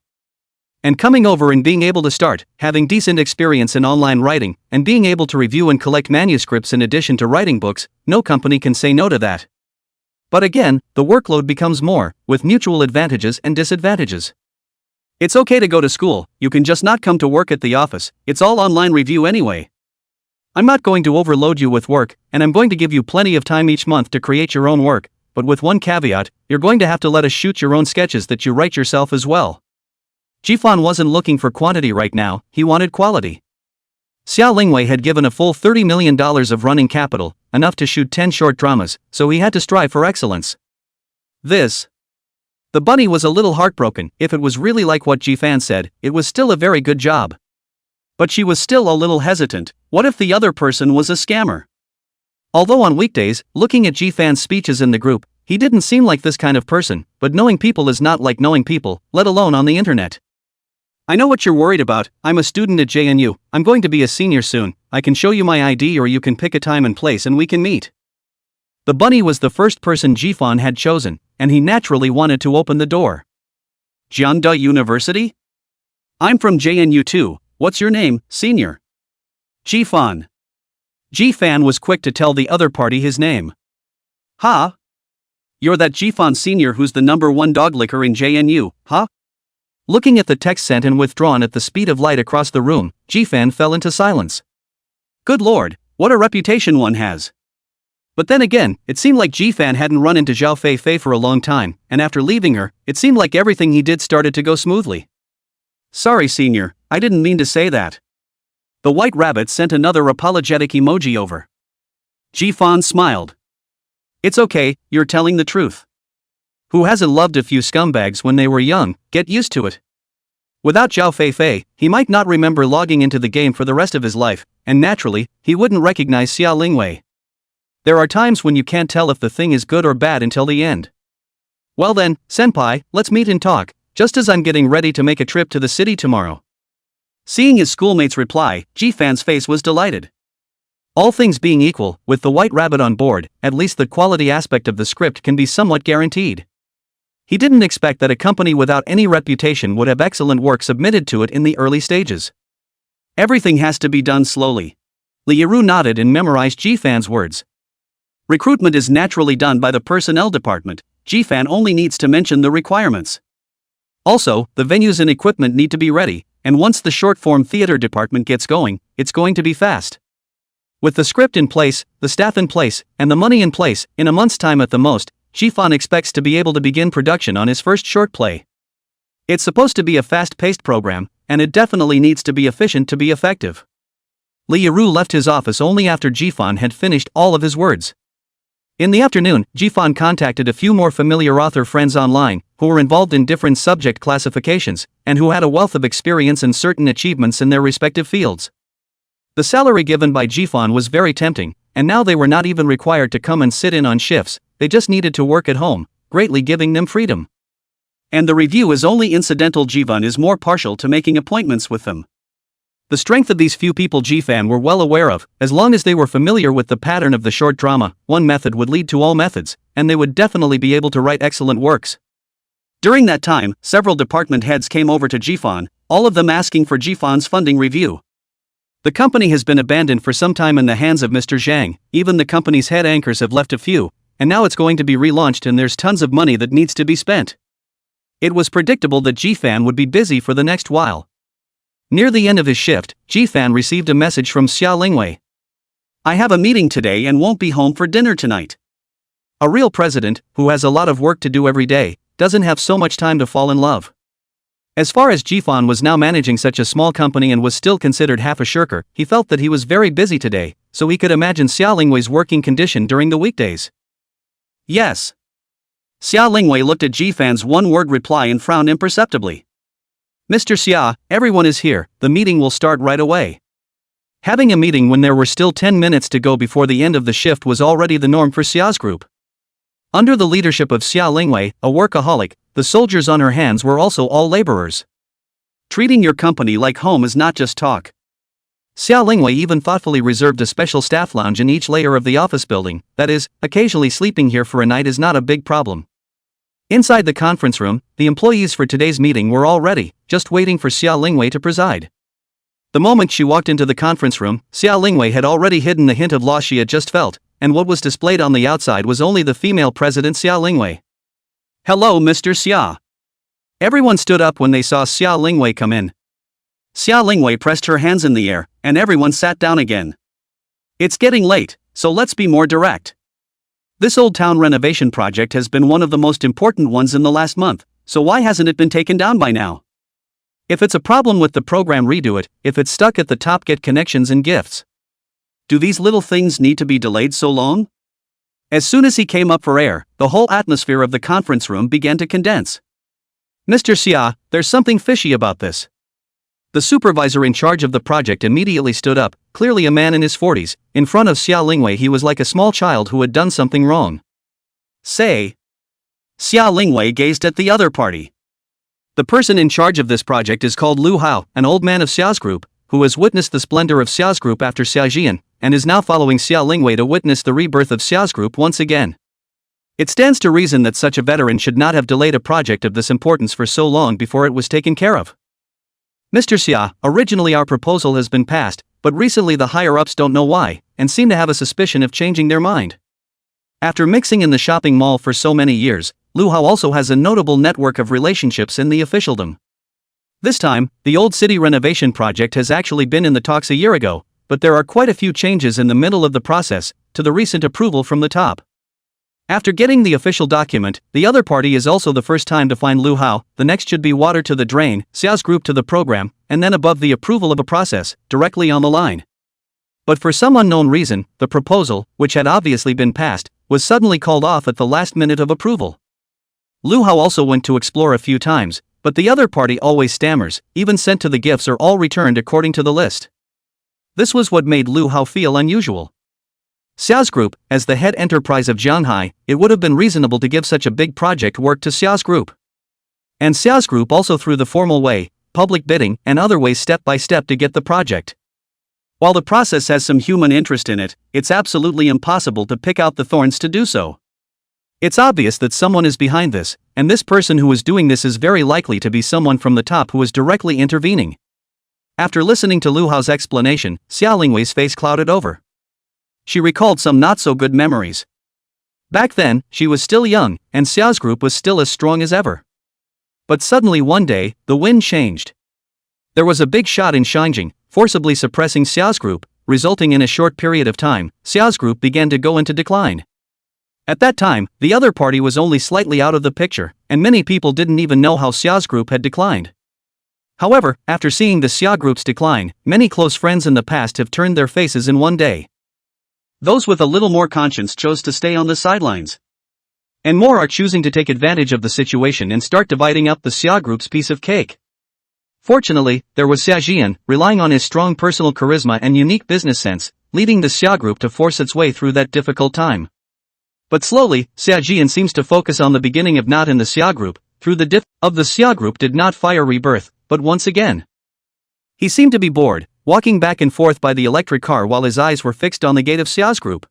And coming over and being able to start having decent experience in online writing and being able to review and collect manuscripts in addition to writing books, no company can say no to that. But again, the workload becomes more, with mutual advantages and disadvantages. It's okay to go to school, you can just not come to work at the office, it's all online review anyway. I'm not going to overload you with work, and I'm going to give you plenty of time each month to create your own work, but with one caveat, you're going to have to let us shoot your own sketches that you write yourself as well. Jifan wasn't looking for quantity right now, he wanted quality. Xia Lingwei had given a full $30 million of running capital, enough to shoot 10 short dramas, so he had to strive for excellence. The bunny was a little heartbroken. If it was really like what Jifan said, it was still a very good job. But she was still a little hesitant. What if the other person was a scammer? Although on weekdays, looking at Jifan's speeches in the group, he didn't seem like this kind of person, but knowing people is not like knowing people, let alone on the internet. I know what you're worried about. I'm a student at JNU, I'm going to be a senior soon, I can show you my ID or you can pick a time and place and we can meet. The bunny was the first person Jifan had chosen, and he naturally wanted to open the door. Jianda University? I'm from JNU too, what's your name, senior? Jifan. Jifan was quick to tell the other party his name. Ha? You're that Jifan senior who's the #1 dog licker in JNU, huh? Looking at the text sent and withdrawn at the speed of light across the room, Jifan fell into silence. Good lord, what a reputation one has. But then again, it seemed like Jifan hadn't run into Zhao Fei for a long time, and after leaving her, it seemed like everything he did started to go smoothly. Sorry senior, I didn't mean to say that. The white rabbit sent another apologetic emoji over. Jifan smiled. It's okay, you're telling the truth. Who hasn't loved a few scumbags when they were young? Get used to it. Without Zhao Fei, he might not remember logging into the game for the rest of his life, and naturally, he wouldn't recognize Xia Lingwei. There are times when you can't tell if the thing is good or bad until the end. Well then, senpai, let's meet and talk, just as I'm getting ready to make a trip to the city tomorrow. Seeing his schoolmate's reply, Jifan's face was delighted. All things being equal, with the white rabbit on board, at least the quality aspect of the script can be somewhat guaranteed. He didn't expect that a company without any reputation would have excellent work submitted to it in the early stages. Everything has to be done slowly. Liaru nodded and memorized Jifan's words. Recruitment is naturally done by the personnel department, Jifan only needs to mention the requirements. Also, the venues and equipment need to be ready, and once the short-form theater department gets going, it's going to be fast. With the script in place, the staff in place, and the money in place, in a month's time at the most, Jifan expects to be able to begin production on his first short play. It's supposed to be a fast-paced program, and it definitely needs to be efficient to be effective. Liaru left his office only after Jifan had finished all of his words. In the afternoon, Jifan contacted a few more familiar author friends online, who were involved in different subject classifications, and who had a wealth of experience and certain achievements in their respective fields. The salary given by Jifan was very tempting, and now they were not even required to come and sit in on shifts, they just needed to work at home, greatly giving them freedom. And the review is only incidental. Jifan is more partial to making appointments with them. The strength of these few people Jifan were well aware of. As long as they were familiar with the pattern of the short drama, one method would lead to all methods, and they would definitely be able to write excellent works. During that time, several department heads came over to Jifan, all of them asking for Jifan's funding review. The company has been abandoned for some time in the hands of Mr. Zhang, even the company's head anchors have left a few, and now it's going to be relaunched and there's tons of money that needs to be spent. It was predictable that Jifan would be busy for the next while. Near the end of his shift, Jifan received a message from Xia Lingwei. I have a meeting today and won't be home for dinner tonight. A real president, who has a lot of work to do every day, doesn't have so much time to fall in love. As far as Jifan was now managing such a small company and was still considered half a shirker, he felt that he was very busy today, so he could imagine Xia Lingwei's working condition during the weekdays. Yes. Xia Lingwei looked at Jifan's one-word reply and frowned imperceptibly. Mr. Xia, everyone is here, the meeting will start right away. Having a meeting when there were still 10 minutes to go before the end of the shift was already the norm for Xia's group. Under the leadership of Xia Lingwei, a workaholic, the soldiers on her hands were also all laborers. Treating your company like home is not just talk. Xia Lingwei even thoughtfully reserved a special staff lounge in each layer of the office building, that is, occasionally sleeping here for a night is not a big problem. Inside the conference room, the employees for today's meeting were all ready, just waiting for Xia Lingwei to preside. The moment she walked into the conference room, Xia Lingwei had already hidden the hint of loss she had just felt, and what was displayed on the outside was only the female president Xia Lingwei. Hello, Mr. Xia. Everyone stood up when they saw Xia Lingwei come in. Xia Lingwei pressed her hands in the air, and everyone sat down again. It's getting late, so let's be more direct. This old town renovation project has been one of the most important ones in the last month, so why hasn't it been taken down by now? If it's a problem with the program, redo it. If it's stuck at the top, get connections and gifts. Do these little things need to be delayed so long? As soon as he came up for air, the whole atmosphere of the conference room began to condense. Mr. Xia, there's something fishy about this. The supervisor in charge of the project immediately stood up, clearly a man in his 40s. In front of Xia Lingwei he was like a small child who had done something wrong. Say. Xia Lingwei gazed at the other party. The person in charge of this project is called Lu Hao, an old man of Xia's group, who has witnessed the splendor of Xia's group after Xia Jian, and is now following Xia Lingwei to witness the rebirth of Xia's group once again. It stands to reason that such a veteran should not have delayed a project of this importance for so long before it was taken care of. Mr. Xia, originally our proposal has been passed, but recently the higher-ups don't know why, and seem to have a suspicion of changing their mind. After mixing in the shopping mall for so many years, Lu Hao also has a notable network of relationships in the officialdom. This time, the old city renovation project has actually been in the talks a year ago, but there are quite a few changes in the middle of the process, to the recent approval from the top. After getting the official document, the other party is also the first time to find Lu Hao. The next should be water to the drain, Xia's group to the program, and then above the approval of a process, directly on the line. But for some unknown reason, the proposal, which had obviously been passed, was suddenly called off at the last minute of approval. Lu Hao also went to explore a few times, but the other party always stammers. Even sent to the gifts are all returned according to the list. This was what made Lu Hao feel unusual. Xia's group, as the head enterprise of Jianhai, it would have been reasonable to give such a big project work to Xia's group. And Xia's group also through the formal way, public bidding, and other ways step by step to get the project. While the process has some human interest in it, it's absolutely impossible to pick out the thorns to do so. It's obvious that someone is behind this, and this person who is doing this is very likely to be someone from the top who is directly intervening. After listening to Lu Hao's explanation, Xia Lingwei's face clouded over. She recalled some not-so-good memories. Back then, she was still young, and Xia's group was still as strong as ever. But suddenly one day, the wind changed. There was a big shot in Shangjing, forcibly suppressing Xia's group, resulting in a short period of time, Xia's group began to go into decline. At that time, the other party was only slightly out of the picture, and many people didn't even know how Xia's group had declined. However, after seeing the Xia group's decline, many close friends in the past have turned their faces in one day. Those with a little more conscience chose to stay on the sidelines. And more are choosing to take advantage of the situation and start dividing up the Xia group's piece of cake. Fortunately, there was Xia Jian, relying on his strong personal charisma and unique business sense, leading the Xia group to force its way through that difficult time. But slowly, Xia Jian seems to focus on the beginning of not in the Xia group, through the of the Xia group did not fire rebirth, but once again. He seemed to be bored, walking back and forth by the electric car while his eyes were fixed on the gate of Xia's group.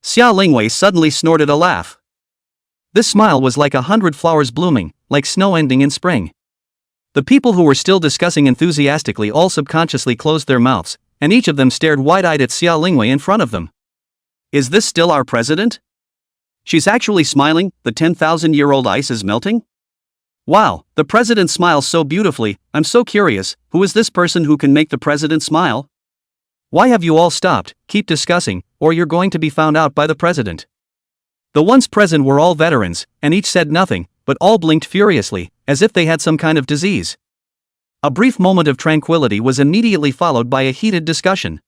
Xia Lingwei suddenly snorted a laugh. This smile was like 100 flowers blooming, like snow ending in spring. The people who were still discussing enthusiastically all subconsciously closed their mouths, and each of them stared wide-eyed at Xia Lingwei in front of them. Is this still our president? She's actually smiling, the 10,000-year-old ice is melting? Wow, the president smiles so beautifully. I'm so curious, who is this person who can make the president smile? Why have you all stopped? Keep discussing, or you're going to be found out by the president. The ones present were all veterans, and each said nothing, but all blinked furiously, as if they had some kind of disease. A brief moment of tranquility was immediately followed by a heated discussion.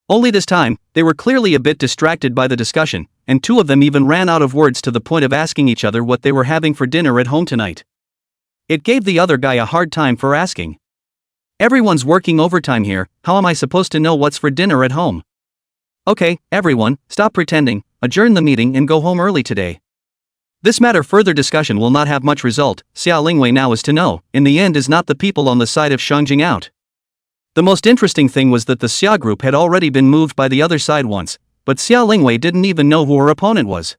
Only this time, they were clearly a bit distracted by the discussion, and two of them even ran out of words to the point of asking each other what they were having for dinner at home tonight. It gave the other guy a hard time for asking. Everyone's working overtime here, how am I supposed to know what's for dinner at home? Okay, everyone, stop pretending, adjourn the meeting and go home early today. This matter further discussion will not have much result. Xia Lingwei now is to know, in the end is not the people on the side of Shangjing out. The most interesting thing was that the Xia group had already been moved by the other side once, but Xia Lingwei didn't even know who her opponent was.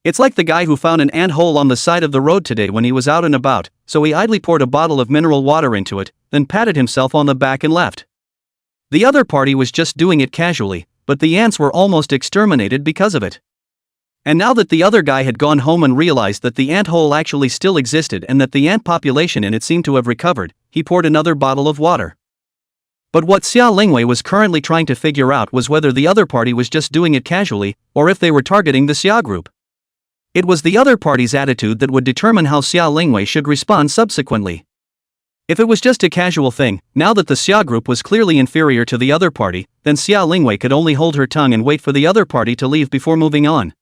It's like the guy who found an ant hole on the side of the road today when he was out and about, so he idly poured a bottle of mineral water into it, then patted himself on the back and left. The other party was just doing it casually, but the ants were almost exterminated because of it. And now that the other guy had gone home and realized that the ant hole actually still existed and that the ant population in it seemed to have recovered, he poured another bottle of water. But what Xia Lingwei was currently trying to figure out was whether the other party was just doing it casually, or if they were targeting the Xia group. It was the other party's attitude that would determine how Xia Lingwei should respond subsequently. If it was just a casual thing, now that the Xia group was clearly inferior to the other party, then Xia Lingwei could only hold her tongue and wait for the other party to leave before moving on.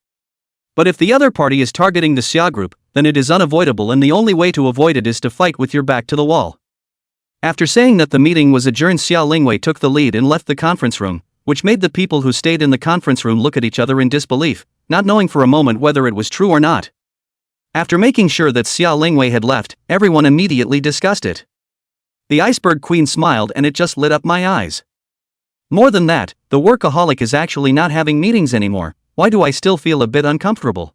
But if the other party is targeting the Xia group, then it is unavoidable, and the only way to avoid it is to fight with your back to the wall. After saying that the meeting was adjourned, Xia Lingwei took the lead and left the conference room, which made the people who stayed in the conference room look at each other in disbelief, not knowing for a moment whether it was true or not. After making sure that Xia Lingwei had left, everyone immediately discussed it. The Iceberg Queen smiled, and it just lit up my eyes. More than that, the workaholic is actually not having meetings anymore. Why do I still feel a bit uncomfortable?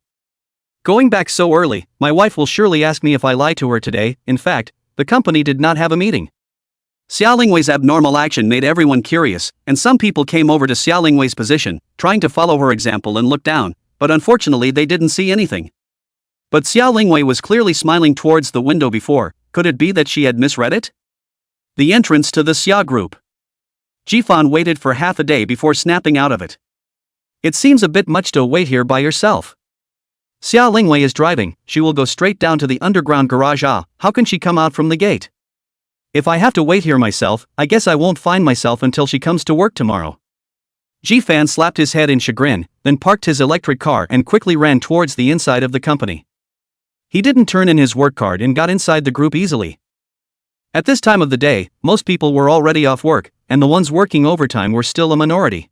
Going back so early, my wife will surely ask me if I lied to her today. In fact, the company did not have a meeting. Xia Lingwei's abnormal action made everyone curious, and some people came over to Xia Lingwei's position, trying to follow her example and look down, but unfortunately they didn't see anything. But Xia Lingwei was clearly smiling towards the window before. Could it be that she had misread it? The entrance to the Xia group. Jifan waited for half a day before snapping out of it. It seems a bit much to wait here by yourself. Xia Lingwei is driving, she will go straight down to the underground garage. How can she come out from the gate? If I have to wait here myself, I guess I won't find myself until she comes to work tomorrow. Jifan slapped his head in chagrin, then parked his electric car and quickly ran towards the inside of the company. He didn't turn in his work card and got inside the group easily. At this time of the day, most people were already off work, and the ones working overtime were still a minority.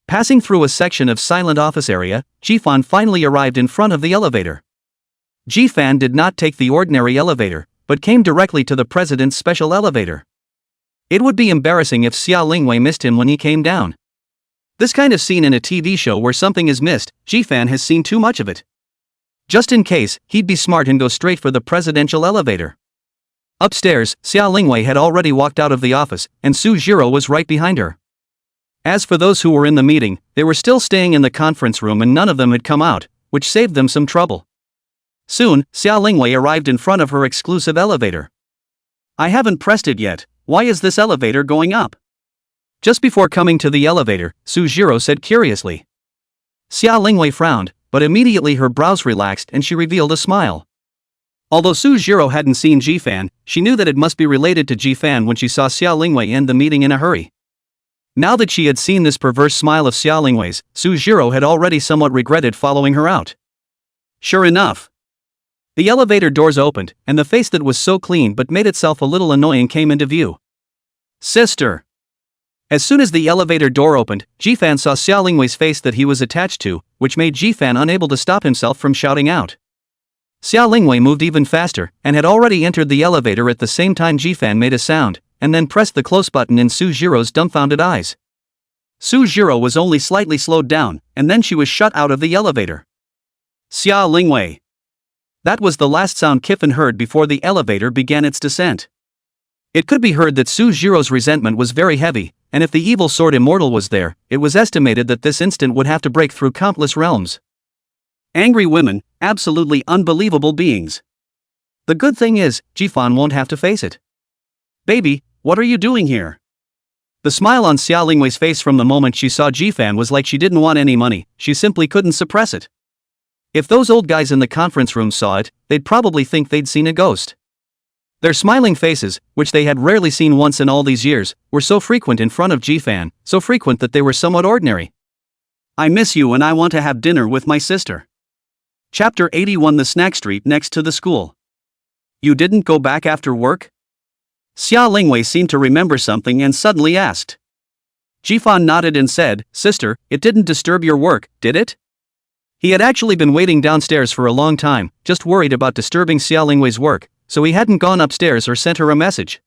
Passing through a section of silent office area, Jifan finally arrived in front of the elevator. Jifan did not take the ordinary elevator, but came directly to the president's special elevator. It would be embarrassing if Xia Lingwei missed him when he came down. This kind of scene in a TV show where something is missed, Jifan has seen too much of it. Just in case, he'd be smart and go straight for the presidential elevator. Upstairs, Xia Lingwei had already walked out of the office, and Su Jiro was right behind her. As for those who were in the meeting, they were still staying in the conference room and none of them had come out, which saved them some trouble. Soon, Xia Lingwei arrived in front of her exclusive elevator. I haven't pressed it yet. Why is this elevator going up? Just before coming to the elevator, Su Jiro said curiously. Xia Lingwei frowned, but immediately her brows relaxed and she revealed a smile. Although Su Jiro hadn't seen Jifan, she knew that it must be related to Jifan when she saw Xia Lingwei end the meeting in a hurry. Now that she had seen this perverse smile of Xia Lingwei's, Su Jiro had already somewhat regretted following her out. Sure enough, the elevator doors opened, and the face that was so clean but made itself a little annoying came into view. Sister! As soon as the elevator door opened, Jifan saw Xia Lingwei's face that he was attached to, which made Jifan unable to stop himself from shouting out. Xia Lingwei moved even faster, and had already entered the elevator at the same time Jifan made a sound, and then pressed the close button in Su Jiro's dumbfounded eyes. Su Jiro was only slightly slowed down, and then she was shut out of the elevator. Xia Lingwei. That was the last sound Kifin heard before the elevator began its descent. It could be heard that Su Jiro's resentment was very heavy, and if the evil sword immortal was there, it was estimated that this instant would have to break through countless realms. Angry women, absolutely unbelievable beings. The good thing is, Jifan won't have to face it. Baby, what are you doing here? The smile on Xia Lingwei's face from the moment she saw Jifan was like she didn't want any money, she simply couldn't suppress it. If those old guys in the conference room saw it, they'd probably think they'd seen a ghost. Their smiling faces, which they had rarely seen once in all these years, were so frequent in front of Jifan, so frequent that they were somewhat ordinary. I miss you and I want to have dinner with my sister. Chapter 81. The snack street next to the school. You didn't go back after work? Xia Lingwei seemed to remember something and suddenly asked. Jifan nodded and said, Sister, it didn't disturb your work, did it? He had actually been waiting downstairs for a long time, just worried about disturbing Xia Lingwei's work, so he hadn't gone upstairs or sent her a message.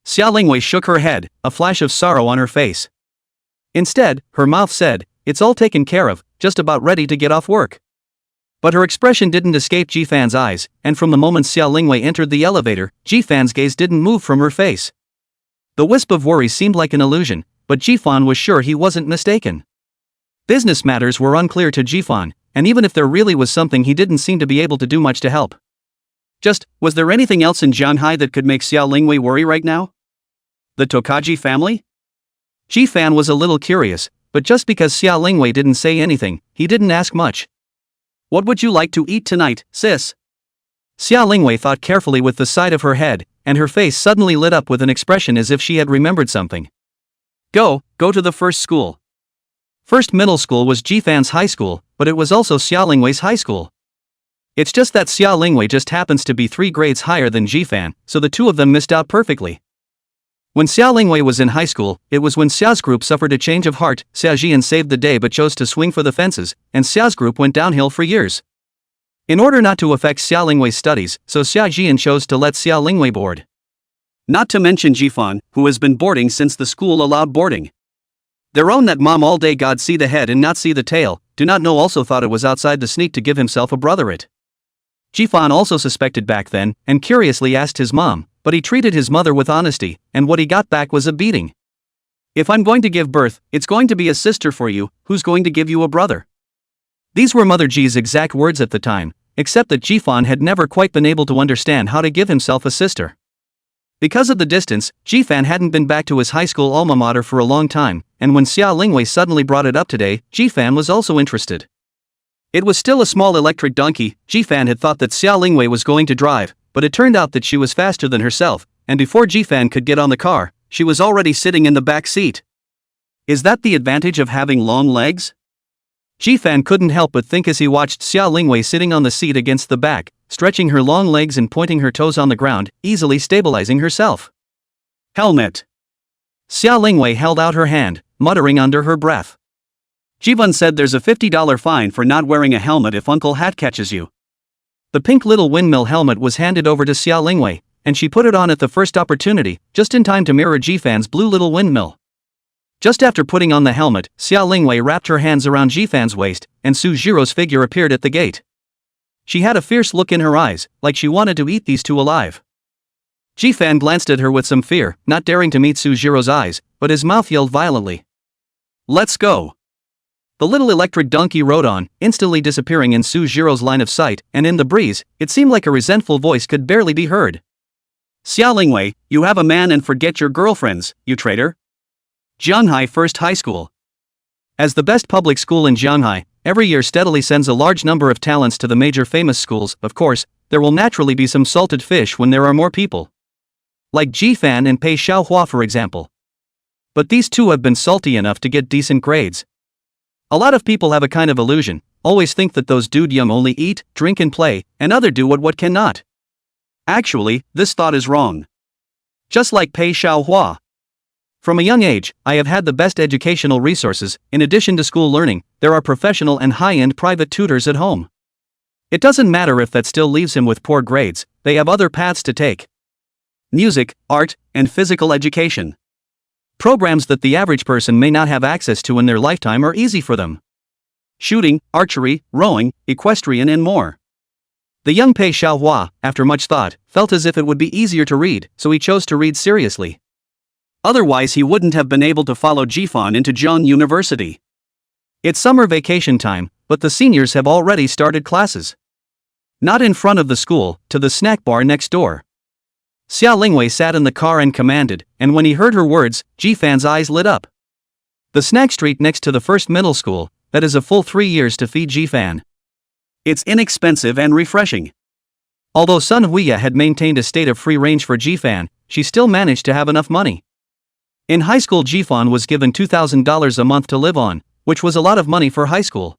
Xia Lingwei shook her head, a flash of sorrow on her face. Instead, her mouth said, It's all taken care of, just about ready to get off work. But her expression didn't escape Ji-fan's eyes, and from the moment Xia Lingwei entered the elevator, Ji-fan's gaze didn't move from her face. The wisp of worry seemed like an illusion, but Ji-fan was sure he wasn't mistaken. Business matters were unclear to Ji-fan, and even if there really was something, he didn't seem to be able to do much to help. Just, was there anything else in Shanghai that could make Xia Lingwei worry right now? The Tokaji family? Ji-fan was a little curious, but just because Xia Lingwei didn't say anything, he didn't ask much. What would you like to eat tonight, sis? Xia Lingwei thought carefully with the side of her head, and her face suddenly lit up with an expression as if she had remembered something. Go to the first school. First middle school was Ji-fan's high school, but it was also Xia Lingwei's high school. It's just that Xia Lingwei just happens to be 3 grades higher than Ji-fan, so the two of them missed out perfectly. When Xia Lingwei was in high school, it was when Xia's group suffered a change of heart. Xia Jian saved the day but chose to swing for the fences, and Xia's group went downhill for years. In order not to affect Xia Lingwei's studies, so Xia Jian chose to let Xia Lingwei board. Not to mention Ji-fan, who has been boarding since the school allowed boarding. Their own that mom all day God see the head and not see the tail, do not know also thought it was outside the sneak to give himself a brotherate. Ji-fan also suspected back then, and curiously asked his mom, but he treated his mother with honesty, and what he got back was a beating. If I'm going to give birth, it's going to be a sister for you, who's going to give you a brother? These were Mother Ji's exact words at the time, except that Ji-fan had never quite been able to understand how to give himself a sister. Because of the distance, Ji-fan hadn't been back to his high school alma mater for a long time, and when Xia Lingwei suddenly brought it up today, Ji-fan was also interested. It was still a small electric donkey. Ji-fan had thought that Xia Lingwei was going to drive, but it turned out that she was faster than herself, and before Ji-fan could get on the car, she was already sitting in the back seat. Is that the advantage of having long legs? Ji-fan couldn't help but think as he watched Xia Lingwei sitting on the seat against the back, stretching her long legs and pointing her toes on the ground, easily stabilizing herself. Helmet. Xia Lingwei held out her hand, muttering under her breath. Jivan said there's a $50 fine for not wearing a helmet if Uncle Hat catches you. The pink little windmill helmet was handed over to Xia Lingwei, and she put it on at the first opportunity, just in time to mirror Ji-fan's blue little windmill. Just after putting on the helmet, Xia Lingwei wrapped her hands around Ji-fan's waist, and Su Jiro's figure appeared at the gate. She had a fierce look in her eyes, like she wanted to eat these two alive. Ji-fan glanced at her with some fear, not daring to meet Su Jiro's eyes, but his mouth yelled violently. Let's go. The little electric donkey rode on, instantly disappearing in Su Jiro's line of sight, and in the breeze, it seemed like a resentful voice could barely be heard. Xia Lingwei, you have a man and forget your girlfriends, you traitor. Jianghai First High School. As the best public school in Jianghai, every year steadily sends a large number of talents to the major famous schools. Of course, there will naturally be some salted fish when there are more people. Like Ji-fan and Pei Xiaohua for example. But these two have been salty enough to get decent grades. A lot of people have a kind of illusion, always think that those dude young only eat, drink and play, and other do what cannot. Actually, this thought is wrong. Just like Pei Xiaohua. From a young age, I have had the best educational resources. In addition to school learning, there are professional and high-end private tutors at home. It doesn't matter if that still leaves him with poor grades, they have other paths to take. Music, art, and physical education. Programs that the average person may not have access to in their lifetime are easy for them. Shooting, archery, rowing, equestrian and more. The young Pei Xiaohua, after much thought, felt as if it would be easier to read, so he chose to read seriously. Otherwise he wouldn't have been able to follow Ji-fan into Zhang University. It's summer vacation time, but the seniors have already started classes. Not in front of the school, to the snack bar next door. Xia Lingwei sat in the car and commanded, and when he heard her words, Ji-fan's eyes lit up. The snack street next to the first middle school, that is a full 3 years to feed Ji-fan. It's inexpensive and refreshing. Although Sun Huiya had maintained a state of free range for Ji-fan, she still managed to have enough money. In high school Ji-fan was given $2,000 a month to live on, which was a lot of money for high school.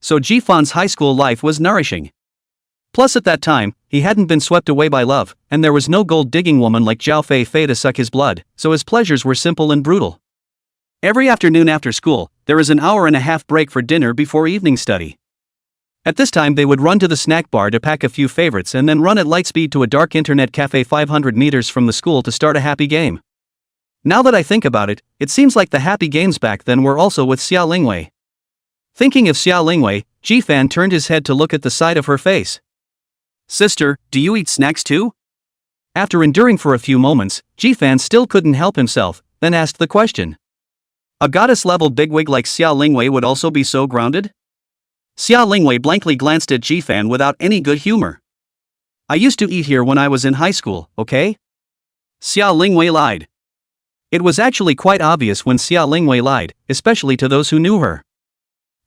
So Ji-fan's high school life was nourishing. Plus at that time, he hadn't been swept away by love, and there was no gold-digging woman like Zhao Fei to suck his blood, so his pleasures were simple and brutal. Every afternoon after school, there is an hour-and-a-half break for dinner before evening study. At this time they would run to the snack bar to pack a few favorites and then run at light speed to a dark internet cafe 500 meters from the school to start a happy game. Now that I think about it, it seems like the happy games back then were also with Xia Lingwei. Thinking of Xia Lingwei, Ji-fan turned his head to look at the side of her face. Sister, do you eat snacks too? After enduring for a few moments, Ji-fan still couldn't help himself, then asked the question. A goddess-level bigwig like Xia Lingwei would also be so grounded? Xia Lingwei blankly glanced at Ji-fan without any good humor. I used to eat here when I was in high school, okay? Xia Lingwei lied. It was actually quite obvious when Xia Lingwei lied, especially to those who knew her.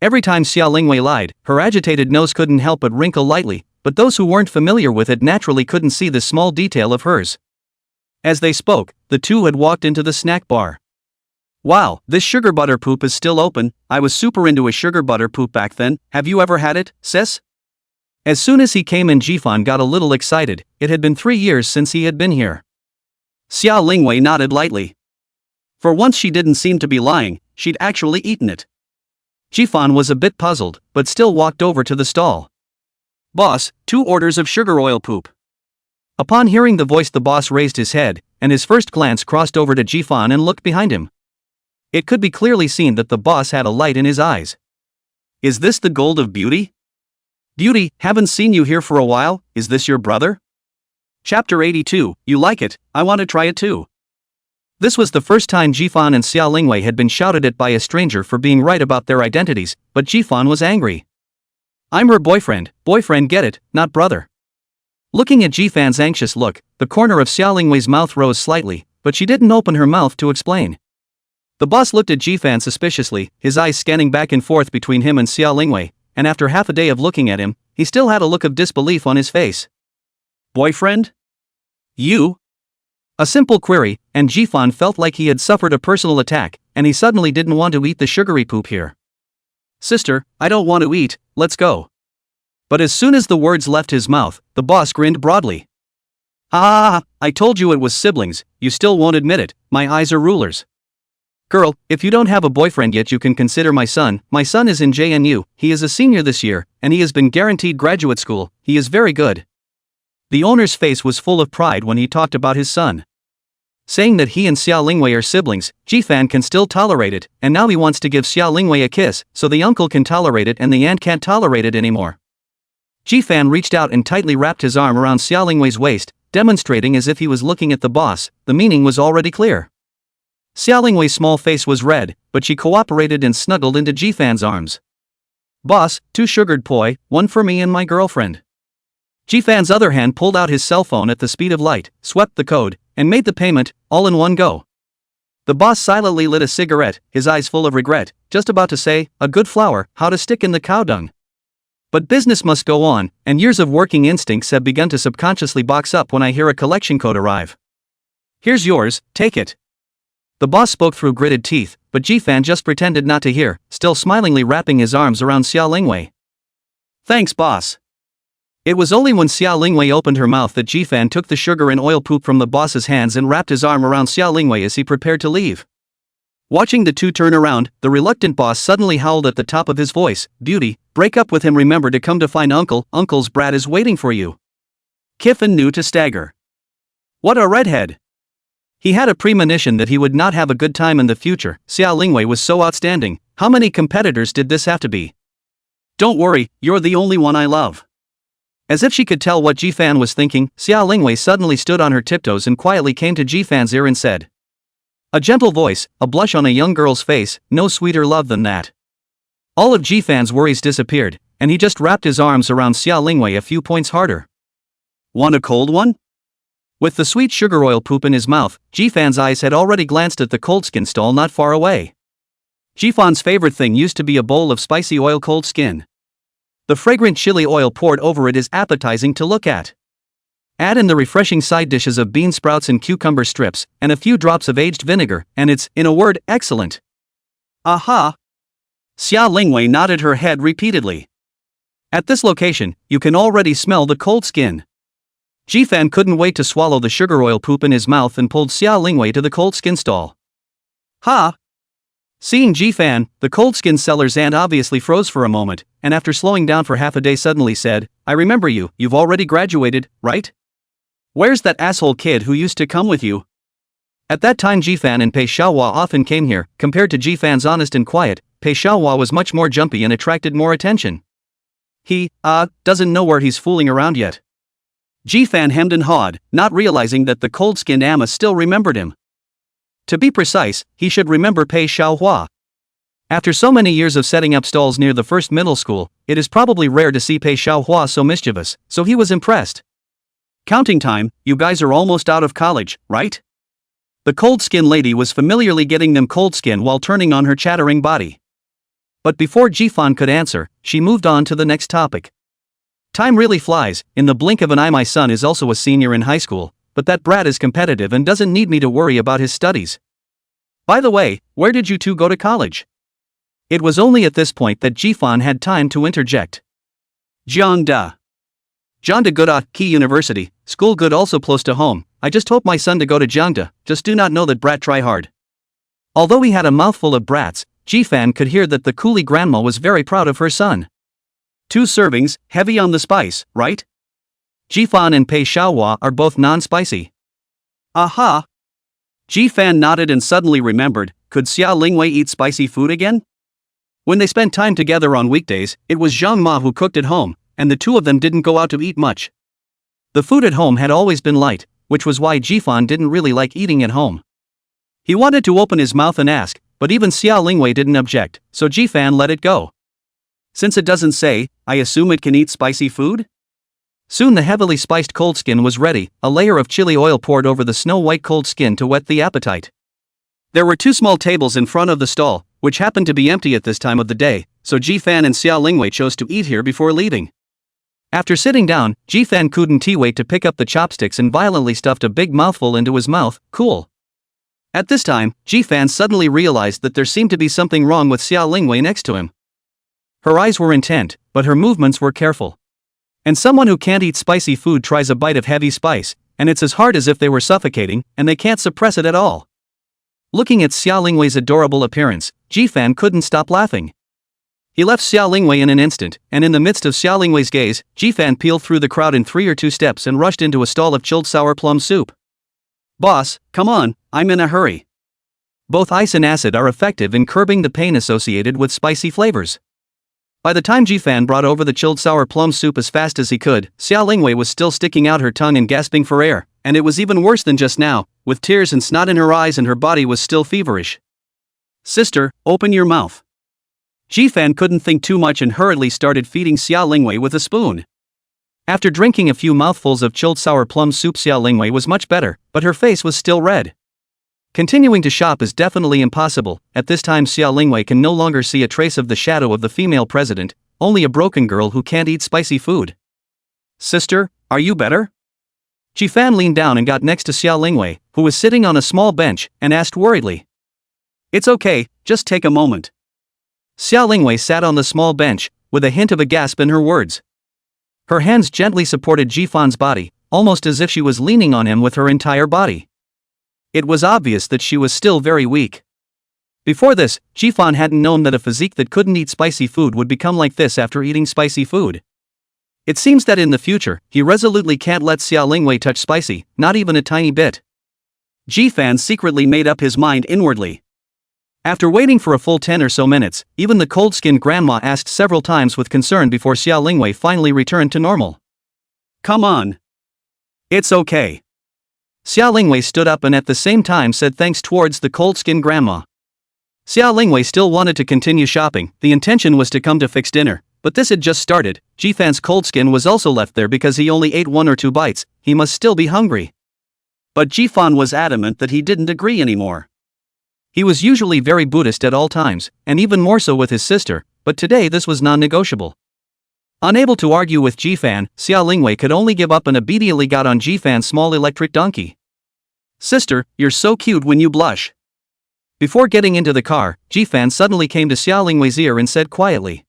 Every time Xia Lingwei lied, her agitated nose couldn't help but wrinkle lightly, but those who weren't familiar with it naturally couldn't see this small detail of hers. As they spoke, the two had walked into the snack bar. Wow, this sugar butter poop is still open. I was super into a sugar butter poop back then. Have you ever had it, sis? As soon as he came in, Ji-fan got a little excited. It had been 3 years since he had been here. Xia Lingwei nodded lightly. For once she didn't seem to be lying, she'd actually eaten it. Ji-fan was a bit puzzled, but still walked over to the stall. Boss, 2 orders of sugar oil poop. Upon hearing the voice, the boss raised his head, and his first glance crossed over to Ji-fan and looked behind him. It could be clearly seen that the boss had a light in his eyes. Is this the gold of beauty? Beauty, haven't seen you here for a while. Is this your brother? Chapter 82, you like it, I want to try it too. This was the first time Ji-fan and Xia Lingwei had been shouted at by a stranger for being right about their identities, but Ji-fan was angry. I'm her boyfriend, get it, not brother. Looking at Ji-fan's anxious look, the corner of Xia Lingwei's mouth rose slightly, but she didn't open her mouth to explain. The boss looked at Ji-fan suspiciously, his eyes scanning back and forth between him and Xia Lingwei, and after half a day of looking at him, he still had a look of disbelief on his face. Boyfriend? You? A simple query, and Ji-fan felt like he had suffered a personal attack, and he suddenly didn't want to eat the sugary poop here. Sister, I don't want to eat, let's go. But as soon as the words left his mouth, the boss grinned broadly. Ah, I told you it was siblings, you still won't admit it, my eyes are rulers. Girl, if you don't have a boyfriend yet, you can consider my son. My son is in JNU, he is a senior this year, and he has been guaranteed graduate school, he is very good. The owner's face was full of pride when he talked about his son. Saying that he and Xia Lingwei are siblings, Ji-fan can still tolerate it, and now he wants to give Xia Lingwei a kiss, so the uncle can tolerate it and the aunt can't tolerate it anymore. Ji-fan reached out and tightly wrapped his arm around Xia Lingwei's waist, demonstrating as if he was looking at the boss. The meaning was already clear. Xia Lingwei's small face was red, but she cooperated and snuggled into Ji-fan's arms. Boss, 2 sugared poi, 1 for me and my girlfriend. Ji-fan's other hand pulled out his cell phone at the speed of light, swept the code, and made the payment, all in one go. The boss silently lit a cigarette, his eyes full of regret, just about to say, a good flower, how to stick in the cow dung. But business must go on, and years of working instincts have begun to subconsciously box up when I hear a collection code arrive. Here's yours, take it. The boss spoke through gritted teeth, but Ji-fan just pretended not to hear, still smilingly wrapping his arms around Xia Lingwei. Thanks, boss. It was only when Xia Lingwei opened her mouth that Ji-fan took the sugar and oil poop from the boss's hands and wrapped his arm around Xia Lingwei as he prepared to leave. Watching the two turn around, the reluctant boss suddenly howled at the top of his voice, Beauty, break up with him, remember to come to find uncle, uncle's brat is waiting for you. Kiffin knew to stagger. What a redhead! He had a premonition that he would not have a good time in the future. Xia Lingwei was so outstanding, how many competitors did this have to be? Don't worry, you're the only one I love. As if she could tell what Ji-fan was thinking, Xia Lingwei suddenly stood on her tiptoes and quietly came to Ji-fan's ear and said. A gentle voice, a blush on a young girl's face, no sweeter love than that. All of Ji-fan's worries disappeared, and he just wrapped his arms around Xia Lingwei a few points harder. Want a cold one? With the sweet sugar oil poop in his mouth, Ji-fan's eyes had already glanced at the cold skin stall not far away. Ji-fan's favorite thing used to be a bowl of spicy oil cold skin. The fragrant chili oil poured over it is appetizing to look at. Add in the refreshing side dishes of bean sprouts and cucumber strips, and a few drops of aged vinegar, and it's, in a word, excellent. Aha! Xia Lingwei nodded her head repeatedly. At this location, you can already smell the cold skin. Ji-fan couldn't wait to swallow the sugar oil poop in his mouth and pulled Xia Lingwei to the cold skin stall. Ha! Seeing Ji-fan, the cold skin seller's aunt obviously froze for a moment, and after slowing down for half a day suddenly said, I remember you, you've already graduated, right? Where's that asshole kid who used to come with you? At that time Ji-fan and Pei Xiaohua often came here. Compared to Ji-fan's honest and quiet, Pei Xiaohua was much more jumpy and attracted more attention. He, doesn't know where he's fooling around yet. Ji-fan hemmed and hawed, not realizing that the cold-skinned Amma still remembered him. To be precise, he should remember Pei Xiaohua. After so many years of setting up stalls near the first middle school, it is probably rare to see Pei Xiaohua so mischievous, so he was impressed. Counting time, you guys are almost out of college, right? The cold-skinned lady was familiarly getting them cold skin while turning on her chattering body. But before Ji-fan could answer, she moved on to the next topic. Time really flies. In the blink of an eye my son is also a senior in high school, but that brat is competitive and doesn't need me to worry about his studies. By the way, where did you two go to college? It was only at this point that Ji-fan had time to interject. Jiangda. Jiangda Good Key University, school good also close to home. I just hope my son to go to Jiangda, just do not know that brat try hard. Although he had a mouthful of brats, Ji-fan could hear that the coolie grandma was very proud of her son. 2 servings, heavy on the spice, right? Ji-fan and Pei Xiaohua are both non-spicy. Aha! Ji-fan nodded and suddenly remembered, could Xia Lingwei eat spicy food again? When they spent time together on weekdays, it was Zhang Ma who cooked at home, and the two of them didn't go out to eat much. The food at home had always been light, which was why Ji-fan didn't really like eating at home. He wanted to open his mouth and ask, but even Xia Lingwei didn't object, so Ji-fan let it go. Since it doesn't say, I assume it can eat spicy food? Soon the heavily spiced cold skin was ready, a layer of chili oil poured over the snow-white cold skin to whet the appetite. There were 2 small tables in front of the stall, which happened to be empty at this time of the day, so Ji-fan and Xia Lingwei chose to eat here before leaving. After sitting down, Ji-fan couldn't wait to pick up the chopsticks and violently stuffed a big mouthful into his mouth. Cool. At this time, Ji-fan suddenly realized that there seemed to be something wrong with Xia Lingwei next to him. Her eyes were intent, but her movements were careful. And someone who can't eat spicy food tries a bite of heavy spice, and it's as hard as if they were suffocating, and they can't suppress it at all. Looking at Xia Lingwei's adorable appearance, Ji-fan couldn't stop laughing. He left Xia Lingwei in an instant, and in the midst of Xia Lingwei's gaze, Ji-fan peeled through the crowd in 3 or 2 steps and rushed into a stall of chilled sour plum soup. Boss, come on, I'm in a hurry. Both ice and acid are effective in curbing the pain associated with spicy flavors. By the time Ji-fan brought over the chilled sour plum soup as fast as he could, Xia Lingwei was still sticking out her tongue and gasping for air, and it was even worse than just now, with tears and snot in her eyes and her body was still feverish. Sister, open your mouth. Ji-fan couldn't think too much and hurriedly started feeding Xia Lingwei with a spoon. After drinking a few mouthfuls of chilled sour plum soup, Xia Lingwei was much better, but her face was still red. Continuing to shop is definitely impossible. At this time Xia Lingwei can no longer see a trace of the shadow of the female president, only a broken girl who can't eat spicy food. Sister, are you better? Ji-fan leaned down and got next to Xia Lingwei, who was sitting on a small bench, and asked worriedly. It's okay, just take a moment. Xia Lingwei sat on the small bench, with a hint of a gasp in her words. Her hands gently supported Ji-fan's body, almost as if she was leaning on him with her entire body. It was obvious that she was still very weak. Before this, Ji-fan hadn't known that a physique that couldn't eat spicy food would become like this after eating spicy food. It seems that in the future, he resolutely can't let Xia Lingwei touch spicy, not even a tiny bit. Ji-fan secretly made up his mind inwardly. After waiting for a full 10 or so minutes, even the cold-skinned grandma asked several times with concern before Xia Lingwei finally returned to normal. Come on. It's okay. Xia Lingwei stood up and at the same time said thanks towards the cold-skinned grandma. Xia Lingwei still wanted to continue shopping. The intention was to come to fix dinner, but this had just started. Ji-fan's cold skin was also left there because he only ate 1 or 2 bites. He must still be hungry. But Ji-fan was adamant that he didn't agree anymore. He was usually very Buddhist at all times, and even more so with his sister, but today this was non-negotiable. Unable to argue with Ji-fan, Xia Lingwei could only give up and obediently got on Ji-fan's small electric donkey. Sister, you're so cute when you blush. Before getting into the car, Ji-fan suddenly came to Xia Lingwei's ear and said quietly.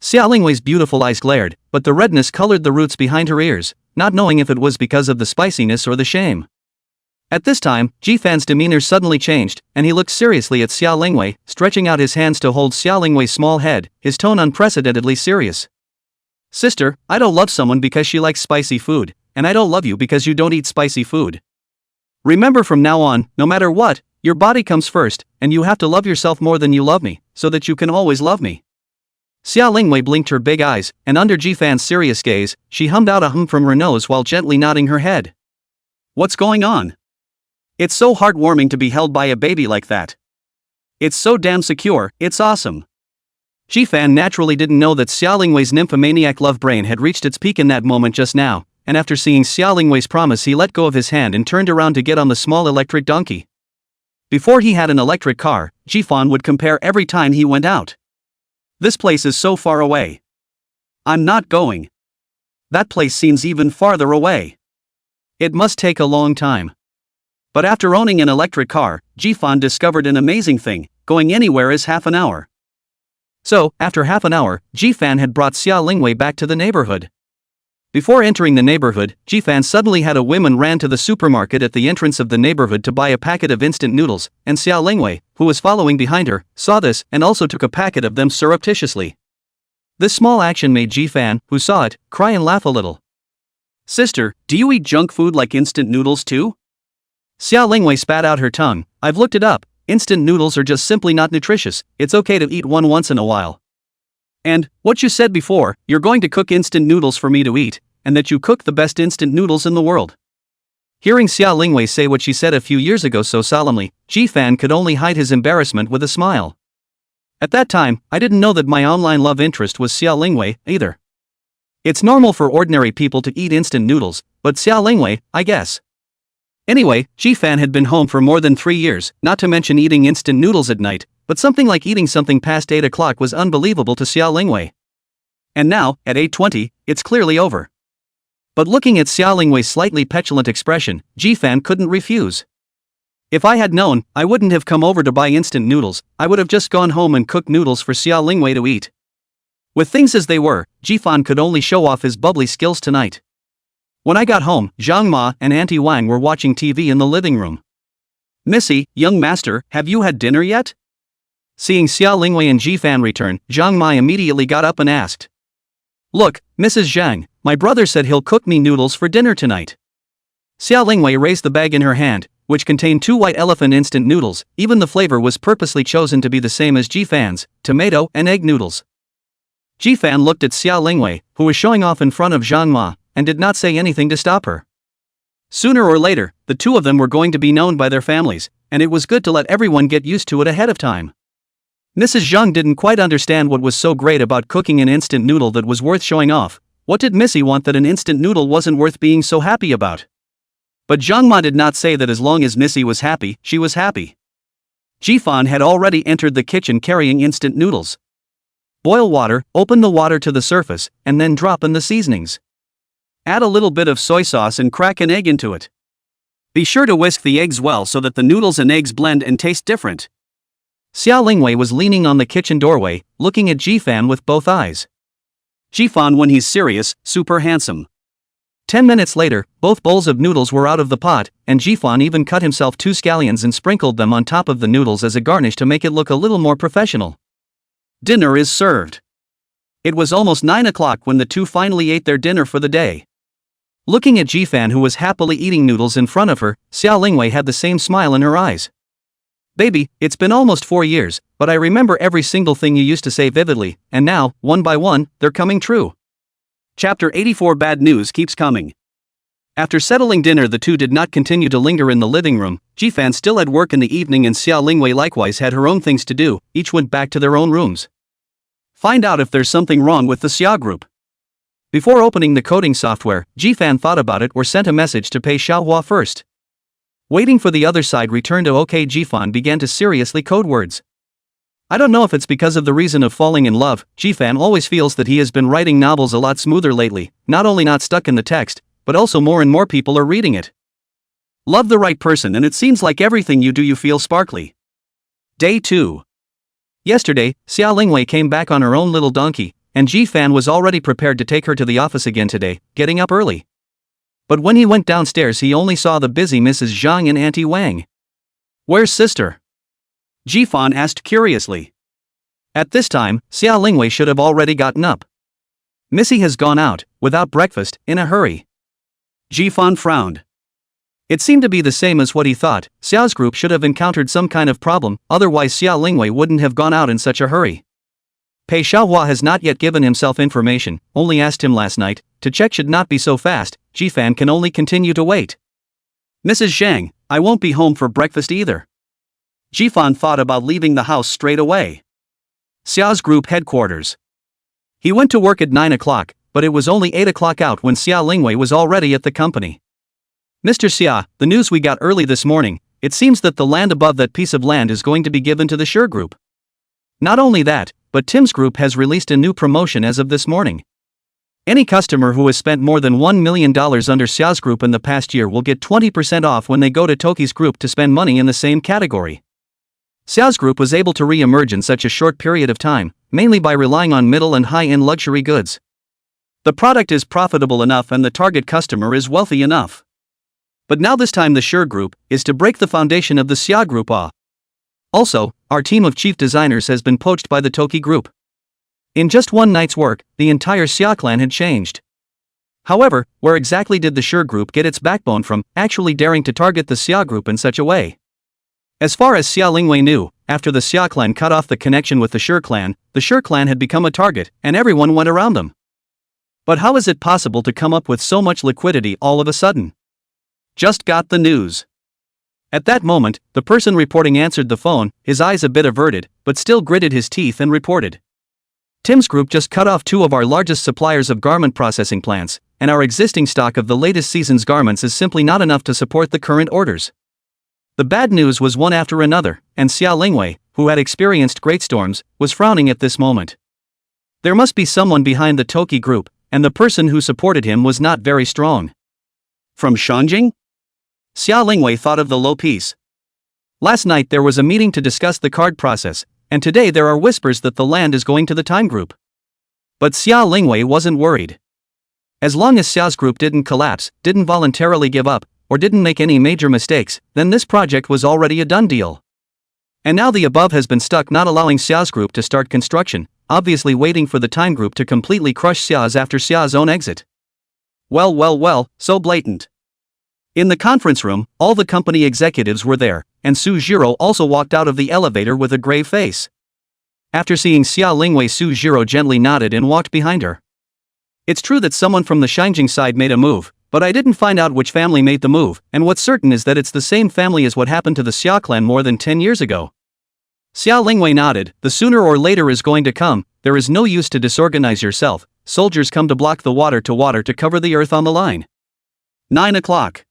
Xia Lingwei's beautiful eyes glared, but the redness colored the roots behind her ears, not knowing if it was because of the spiciness or the shame. At this time, Ji-fan's demeanor suddenly changed, and he looked seriously at Xia Lingwei, stretching out his hands to hold Xia Lingwei's small head, his tone unprecedentedly serious. Sister, I don't love someone because she likes spicy food, and I don't love you because you don't eat spicy food. Remember from now on, no matter what, your body comes first, and you have to love yourself more than you love me, so that you can always love me. Xia Lingwei blinked her big eyes, and under Jifan's serious gaze, she hummed out a hum from her nose while gently nodding her head. What's going on? It's so heartwarming to be held by a baby like that. It's so damn secure, it's awesome. Jifan naturally didn't know that Xia Lingwei's nymphomaniac love brain had reached its peak in that moment just now, and after seeing Xia Lingwei's promise he let go of his hand and turned around to get on the small electric donkey. Before he had an electric car, Jifan would compare every time he went out. This place is so far away. I'm not going. That place seems even farther away. It must take a long time. But after owning an electric car, Jifan discovered an amazing thing: going anywhere is half an hour. So, after half an hour, Jifan had brought Xia Lingwei back to the neighborhood. Before entering the neighborhood, Jifan suddenly had a whim and ran to the supermarket at the entrance of the neighborhood to buy a packet of instant noodles, and Xia Lingwei, who was following behind her, saw this and also took a packet of them surreptitiously. This small action made Jifan, who saw it, cry and laugh a little. Sister, do you eat junk food like instant noodles too? Xia Lingwei spat out her tongue. I've looked it up. Instant noodles are just simply not nutritious. It's okay to eat one once in a while. And, what you said before, you're going to cook instant noodles for me to eat, and that you cook the best instant noodles in the world. Hearing Xia Lingwei say what she said a few years ago so solemnly, Jifan could only hide his embarrassment with a smile. At that time, I didn't know that my online love interest was Xia Lingwei, either. It's normal for ordinary people to eat instant noodles, but Xia Lingwei, I guess. Anyway, Jifan had been home for more than 3 years, not to mention eating instant noodles at night, but something like eating something past 8 o'clock was unbelievable to Xia Lingwei. And now, at 8:20, it's clearly over. But looking at Xia Lingwei's slightly petulant expression, Jifan couldn't refuse. If I had known, I wouldn't have come over to buy instant noodles, I would have just gone home and cooked noodles for Xia Lingwei to eat. With things as they were, Jifan could only show off his bubbly skills tonight. When I got home, Zhang Ma and Auntie Wang were watching TV in the living room. Missy, young master, have you had dinner yet? Seeing Xia Lingwei and Jifan return, Zhang Ma immediately got up and asked. Look, Mrs. Zhang, my brother said he'll cook me noodles for dinner tonight. Xia Lingwei raised the bag in her hand, which contained 2 white elephant instant noodles. Even the flavor was purposely chosen to be the same as Jifan's, tomato and egg noodles. Jifan looked at Xia Lingwei, who was showing off in front of Zhang Ma, and did not say anything to stop her. Sooner or later, the two of them were going to be known by their families, and it was good to let everyone get used to it ahead of time. Mrs. Zhang didn't quite understand what was so great about cooking an instant noodle that was worth showing off. What did Missy want that an instant noodle wasn't worth being so happy about? But Zhang Ma did not say that as long as Missy was happy, she was happy. Jifan had already entered the kitchen carrying instant noodles. Boil water, open the water to the surface, and then drop in the seasonings. Add a little bit of soy sauce and crack an egg into it. Be sure to whisk the eggs well so that the noodles and eggs blend and taste different. Xia Lingwei was leaning on the kitchen doorway, looking at Jifan with both eyes. Jifan, when he's serious, super handsome. 10 minutes later, both bowls of noodles were out of the pot, and Jifan even cut himself 2 scallions and sprinkled them on top of the noodles as a garnish to make it look a little more professional. Dinner is served. It was almost 9 o'clock when the two finally ate their dinner for the day. Looking at Jifan, who was happily eating noodles in front of her, Xia Lingwei had the same smile in her eyes. Baby, it's been almost 4 years, but I remember every single thing you used to say vividly, and now, one by one, they're coming true. Chapter 84. Bad news keeps coming. After settling dinner, the two did not continue to linger in the living room. Jifan still had work in the evening and Xia Lingwei likewise had her own things to do. Each went back to their own rooms. Find out if there's something wrong with the Xia group. Before opening the coding software, Jifan thought about it or sent a message to Pei Xiaohua first. Waiting for the other side return to OK, Jifan began to seriously code words. I don't know if it's because of the reason of falling in love, Jifan always feels that he has been writing novels a lot smoother lately, not only not stuck in the text, but also more and more people are reading it. Love the right person and it seems like everything you do you feel sparkly. Day 2. Yesterday, Xia Lingwei came back on her own little donkey, and Jifan was already prepared to take her to the office again today, getting up early. But when he went downstairs he only saw the busy Mrs. Zhang and Auntie Wang. Where's sister? Jifan asked curiously. At this time, Xia Lingwei should have already gotten up. Missy has gone out, without breakfast, in a hurry. Jifan frowned. It seemed to be the same as what he thought. Xiao's group should have encountered some kind of problem, otherwise Xia Lingwei wouldn't have gone out in such a hurry. Pei Xiaohua has not yet given himself information, only asked him last night. To check should not be so fast. Jifan can only continue to wait. Mrs. Zhang, I won't be home for breakfast either. Jifan thought about leaving the house straight away. Xia's group headquarters. He went to work at 9 o'clock, but it was only 8 o'clock out when Xia Lingwei was already at the company. Mr. Xia, the news we got early this morning, it seems that the land above that piece of land is going to be given to the Sure Group. Not only that, but Tim's group has released a new promotion as of this morning. Any customer who has spent more than $1 million under Xia's group in the past year will get 20% off when they go to Toki's group to spend money in the same category. Xia's group was able to re-emerge in such a short period of time, mainly by relying on middle and high-end luxury goods. The product is profitable enough and the target customer is wealthy enough. But now this time the Sure Group is to break the foundation of the Xia Group. Also, our team of chief designers has been poached by the Toki Group. In just one night's work, the entire Xia clan had changed. However, where exactly did the Sure Group get its backbone from, actually daring to target the Xia Group in such a way? As far as Xia Lingwei knew, after the Xia clan cut off the connection with the Sure clan had become a target, and everyone went around them. But how is it possible to come up with so much liquidity all of a sudden? Just got the news. At that moment, the person reporting answered the phone, his eyes a bit averted, but still gritted his teeth and reported. Tim's group just cut off 2 of our largest suppliers of garment processing plants, and our existing stock of the latest season's garments is simply not enough to support the current orders. The bad news was one after another, and Xia Lingwei, who had experienced great storms, was frowning at this moment. There must be someone behind the Toki group, and the person who supported him was not very strong. From Shanjing? Xia Lingwei thought of the low piece. Last night there was a meeting to discuss the card process, and today there are whispers that the land is going to the Time Group. But Xia Lingwei wasn't worried. As long as Xia's group didn't collapse, didn't voluntarily give up, or didn't make any major mistakes, then this project was already a done deal. And now the above has been stuck, not allowing Xia's group to start construction, obviously waiting for the Time Group to completely crush Xia's after Xia's own exit. Well, so blatant. In the conference room, all the company executives were there, and Su Jiro also walked out of the elevator with a grave face. After seeing Xia Lingwei, Su Jiro gently nodded and walked behind her. It's true that someone from the Shanjing side made a move, but I didn't find out which family made the move, and what's certain is that it's the same family as what happened to the Xia clan more than 10 years ago. Xia Lingwei nodded. The sooner or later is going to come. There is no use to disorganize yourself. Soldiers come to block the water to cover the earth on the line. 9 o'clock.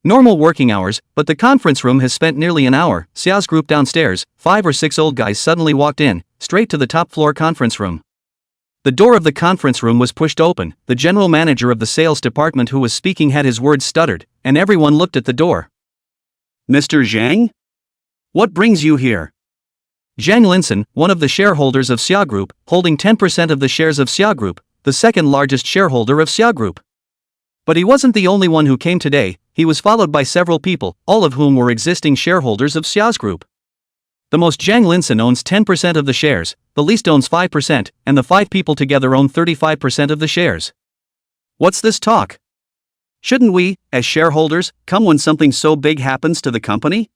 Normal working hours, but the conference room has spent nearly an hour. Xia's group downstairs, 5 or 6 old guys suddenly walked in, straight to the top floor conference room. The door of the conference room was pushed open. The general manager of the sales department who was speaking had his words stuttered, and everyone looked at the door. Mr. Zhang? What brings you here? Zhang Linson, one of the shareholders of Xia Group, holding 10% of the shares of Xia Group, the second largest shareholder of Xia Group. But he wasn't the only one who came today. He was followed by several people, all of whom were existing shareholders of Xia's group. The most, Zhang Linson, owns 10% of the shares, the least owns 5%, and the 5 people together own 35% of the shares. What's this talk? Shouldn't we, as shareholders, come when something so big happens to the company?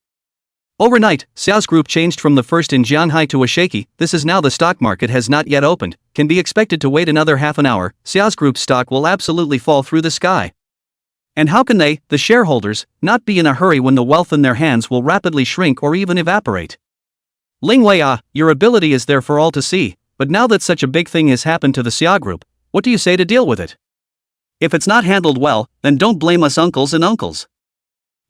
Overnight, Xia's group changed from the first in Jianhai to a shaky. This is now the stock market has not yet opened, can be expected to wait another half an hour. Xia's group's stock will absolutely fall through the sky. And how can they, the shareholders, not be in a hurry when the wealth in their hands will rapidly shrink or even evaporate? Lingwei, your ability is there for all to see, but now that such a big thing has happened to the Xia Group, what do you say to deal with it? If it's not handled well, then don't blame us uncles and uncles.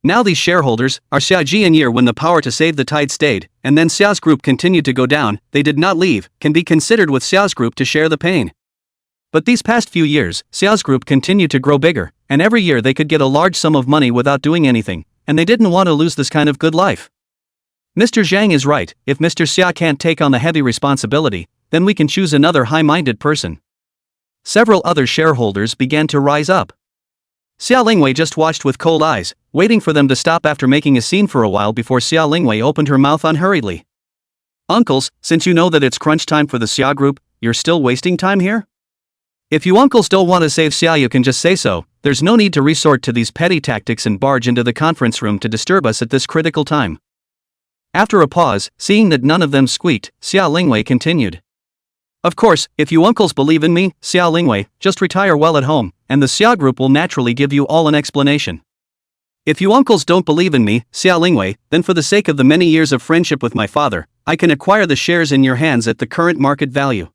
Now these shareholders, are Xiaji and Year, when the power to save the tide stayed, and then Xia's group continued to go down, they did not leave, can be considered with Xia's group to share the pain. But these past few years, Xia's group continued to grow bigger, and every year they could get a large sum of money without doing anything, and they didn't want to lose this kind of good life. Mr. Zhang is right. If Mr. Xia can't take on the heavy responsibility, then we can choose another high-minded person. Several other shareholders began to rise up. Xia Lingwei just watched with cold eyes, waiting for them to stop after making a scene for a while before Xia Lingwei opened her mouth unhurriedly. Uncles, since you know that it's crunch time for the Xia Group, you're still wasting time here? If you uncles don't want to save Xia, you can just say so. There's no need to resort to these petty tactics and barge into the conference room to disturb us at this critical time. After a pause, seeing that none of them squeaked, Xia Lingwei continued. Of course, if you uncles believe in me, Xia Lingwei, just retire well at home, and the Xia group will naturally give you all an explanation. If you uncles don't believe in me, Xia Lingwei, then for the sake of the many years of friendship with my father, I can acquire the shares in your hands at the current market value.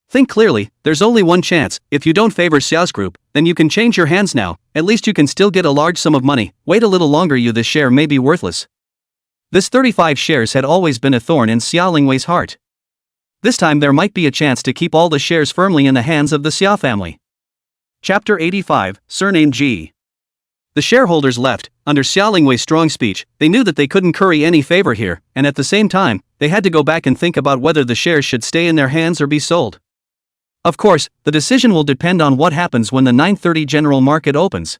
Think clearly, there's only one chance. If you don't favor Xia's group, then you can change your hands now, at least you can still get a large sum of money. Wait a little longer, this share may be worthless. This 35 shares had always been a thorn in Xia Lingwei's heart. This time there might be a chance to keep all the shares firmly in the hands of the Xia family. Chapter 85, Surname G. The shareholders left. Under Xia Lingwei's strong speech, they knew that they couldn't curry any favor here, and at the same time, they had to go back and think about whether the shares should stay in their hands or be sold. Of course, the decision will depend on what happens when the 9:30 general market opens.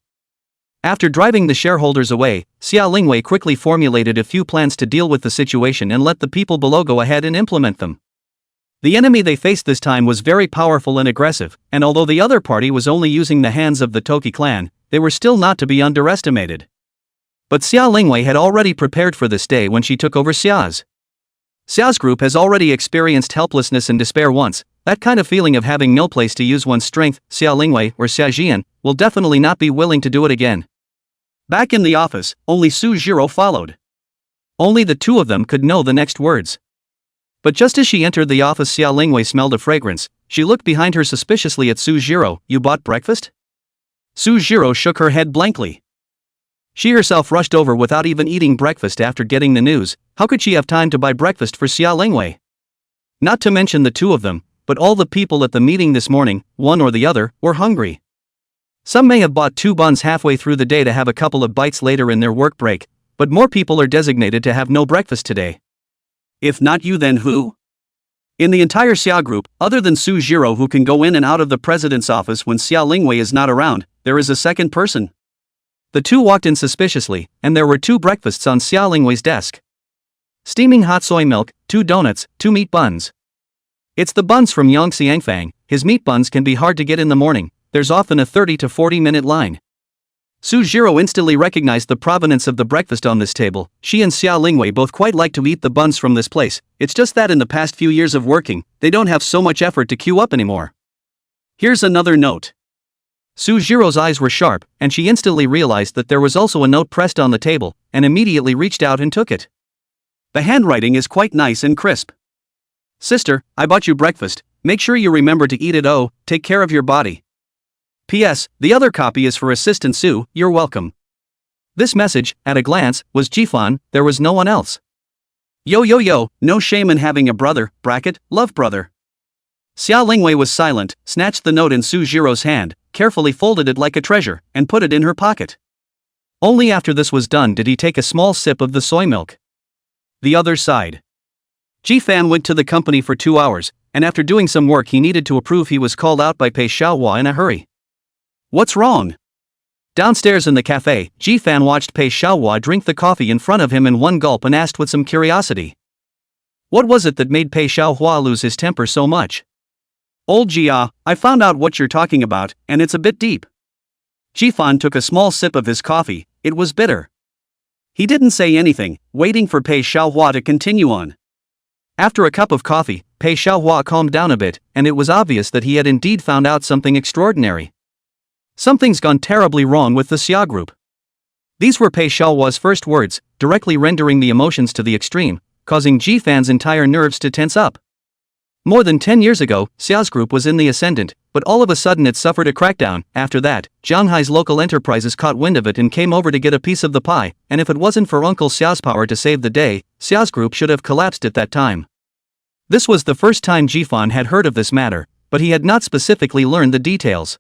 After driving the shareholders away, Xia Lingwei quickly formulated a few plans to deal with the situation and let the people below go ahead and implement them. The enemy they faced this time was very powerful and aggressive, and although the other party was only using the hands of the Toki clan, they were still not to be underestimated. But Xia Lingwei had already prepared for this day when she took over Xia's group has already experienced helplessness and despair once. That kind of feeling of having no place to use one's strength, Xia Lingwei or Xia Jian will definitely not be willing to do it again. Back in the office, only Su Jiro followed. Only the two of them could know the next words. But just as she entered the office, Xia Lingwei smelled a fragrance. She looked behind her suspiciously at Su Jiro. You bought breakfast? Su Jiro shook her head blankly. She herself rushed over without even eating breakfast after getting the news. How could she have time to buy breakfast for Xia Lingwei? Not to mention the two of them, but all the people at the meeting this morning, one or the other, were hungry. Some may have bought 2 buns halfway through the day to have a couple of bites later in their work break, but more people are designated to have no breakfast today. If not you, then who? In the entire Xia group, other than Su Jiro, who can go in and out of the president's office when Xia Lingwei is not around, there is a second person. The two walked in suspiciously, and there were 2 breakfasts on Xia Lingwei's desk. Steaming hot soy milk, 2 donuts, 2 meat buns. It's the buns from Yang Xiangfang. His meat buns can be hard to get in the morning. There's often a 30 to 40 minute line. Su Jiro instantly recognized the provenance of the breakfast on this table. She and Xia Lingwei both quite like to eat the buns from this place. It's just that in the past few years of working, they don't have so much effort to queue up anymore. Here's another note. Su Jiro's eyes were sharp, and she instantly realized that there was also a note pressed on the table, and immediately reached out and took it. The handwriting is quite nice and crisp. Sister, I bought you breakfast. Make sure you remember to eat it. Oh, take care of your body. P.S. The other copy is for Assistant Su. You're welcome. This message, at a glance, was Jifan. There was no one else. Yo, no shame in having a brother, love brother. Xia Lingwei was silent, snatched the note in Su Jiro's hand, carefully folded it like a treasure, and put it in her pocket. Only after this was done did he take a small sip of the soy milk. The other side. Ji-fan went to the company for 2 hours, and after doing some work he needed to approve, he was called out by Pei Xiaohua in a hurry. What's wrong? Downstairs in the cafe, Ji-fan watched Pei Xiaohua drink the coffee in front of him in one gulp and asked with some curiosity. What was it that made Pei Xiaohua lose his temper so much? Old Jia, I found out what you're talking about, and it's a bit deep. Ji-fan took a small sip of his coffee. It was bitter. He didn't say anything, waiting for Pei Xiaohua to continue on. After a cup of coffee, Pei Xiaohua calmed down a bit, and it was obvious that he had indeed found out something extraordinary. Something's gone terribly wrong with the Xia group. These were Pei Xiaohua's first words, directly rendering the emotions to the extreme, causing Ji-fan's entire nerves to tense up. More than 10 years ago, Xia's group was in the ascendant, but all of a sudden it suffered a crackdown. After that, Zhanghai's local enterprises caught wind of it and came over to get a piece of the pie, and if it wasn't for Uncle Xia's power to save the day, Xia's group should have collapsed at that time. This was the first time Ji-fan had heard of this matter, but he had not specifically learned the details.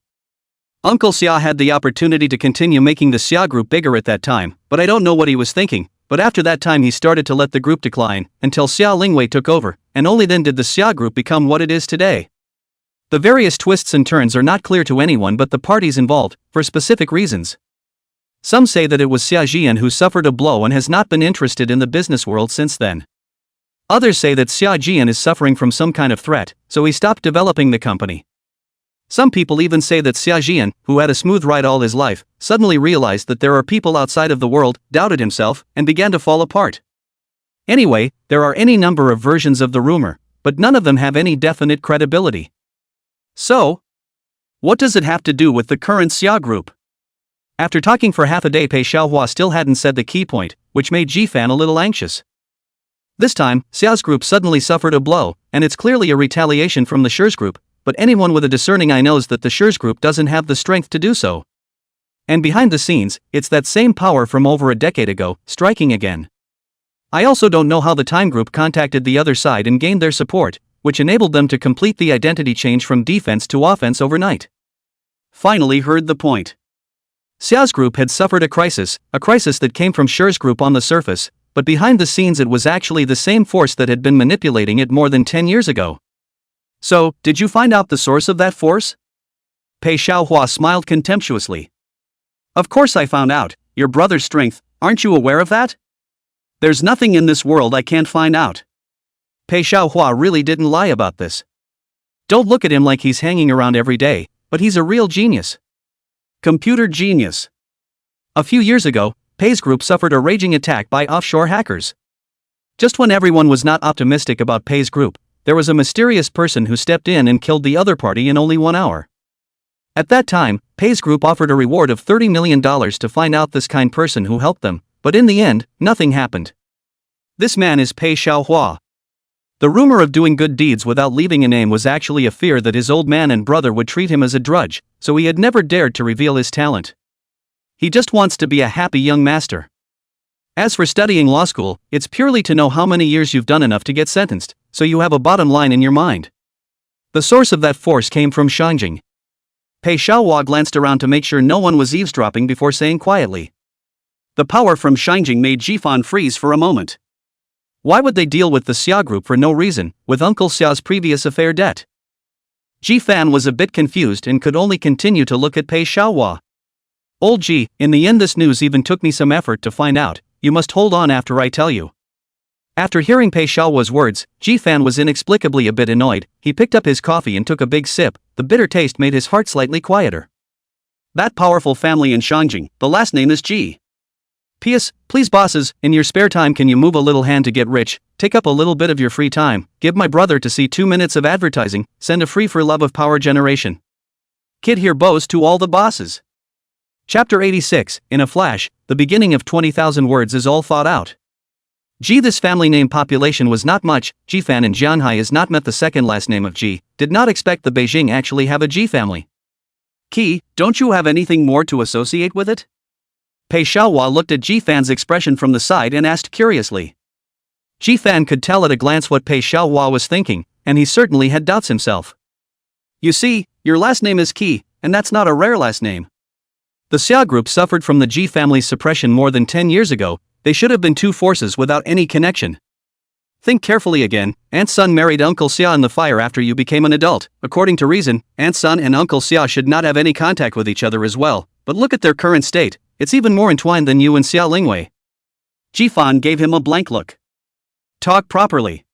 Uncle Xia had the opportunity to continue making the Xia group bigger at that time, but I don't know what he was thinking. But after that time he started to let the group decline, until Xia Lingwei took over, and only then did the Xia group become what it is today. The various twists and turns are not clear to anyone but the parties involved, for specific reasons. Some say that it was Xia Jian who suffered a blow and has not been interested in the business world since then. Others say that Xia Jian is suffering from some kind of threat, so he stopped developing the company. Some people even say that Xia Jian, who had a smooth ride all his life, suddenly realized that there are people outside of the world, doubted himself, and began to fall apart. Anyway, there are any number of versions of the rumor, but none of them have any definite credibility. So, what does it have to do with the current Xia group? After talking for half a day, Pei Xiaohua still hadn't said the key point, which made Ji-fan a little anxious. This time, Xia's group suddenly suffered a blow, and it's clearly a retaliation from the Shi's group, but anyone with a discerning eye knows that the Shi's group doesn't have the strength to do so. And behind the scenes, it's that same power from over a decade ago, striking again. I also don't know how the Time group contacted the other side and gained their support, which enabled them to complete the identity change from defense to offense overnight. Finally heard the point. Xia's group had suffered a crisis that came from Shi's group on the surface, but behind the scenes it was actually the same force that had been manipulating it more than 10 years ago. So, did you find out the source of that force? Pei Xiaohua smiled contemptuously. Of course I found out, your brother's strength, aren't you aware of that? There's nothing in this world I can't find out. Pei Xiaohua really didn't lie about this. Don't look at him like he's hanging around every day, but he's a real genius. Computer genius. A few years ago, Pei's group suffered a raging attack by offshore hackers. Just when everyone was not optimistic about Pei's group, there was a mysterious person who stepped in and killed the other party in only 1 hour. At that time, Pei's group offered a reward of $30 million to find out this kind person who helped them, but in the end, nothing happened. This man is Pei Xiaohua. The rumor of doing good deeds without leaving a name was actually a fear that his old man and brother would treat him as a drudge, so he had never dared to reveal his talent. He just wants to be a happy young master. As for studying law school, it's purely to know how many years you've done enough to get sentenced, so you have a bottom line in your mind. The source of that force came from Shangjing. Pei Xiaohua glanced around to make sure no one was eavesdropping before saying quietly. The power from Shangjing made Ji-fan freeze for a moment. Why would they deal with the Xia group for no reason, with Uncle Xia's previous affair debt? Ji-fan was a bit confused and could only continue to look at Pei Xiaohua. Old Ji, in the end this news even took me some effort to find out, you must hold on after I tell you. After hearing Pei Xiaohua's words, Ji-fan was inexplicably a bit annoyed. He picked up his coffee and took a big sip. The bitter taste made his heart slightly quieter. That powerful family in Shangjing, the last name is Ji. P.S. Please bosses, in your spare time can you move a little hand to get rich, take up a little bit of your free time, give my brother to see 2 minutes of advertising, send a free for love of power generation. Kid here bows to all the bosses. Chapter 86, in a flash, the beginning of 20,000 words is all thought out. Ji, this family name population was not much. Ji-fan in Jianhai is not met the second last name of Ji, did not expect the Beijing actually have a Ji family. Qi, don't you have anything more to associate with it? Pei Xiaohua looked at Ji-fan's expression from the side and asked curiously. Ji-fan could tell at a glance what Pei Xiaohua was thinking, and he certainly had doubts himself. You see, your last name is Qi, and that's not a rare last name. The Xia group suffered from the Ji family's suppression more than 10 years ago. They should have been two forces without any connection. Think carefully again. Aunt Sun married Uncle Xia in the fire after you became an adult. According to reason, Aunt Sun and Uncle Xia should not have any contact with each other as well, but look at their current state. It's even more entwined than you and Xia Lingwei. Ji-fan gave him a blank look. Talk properly.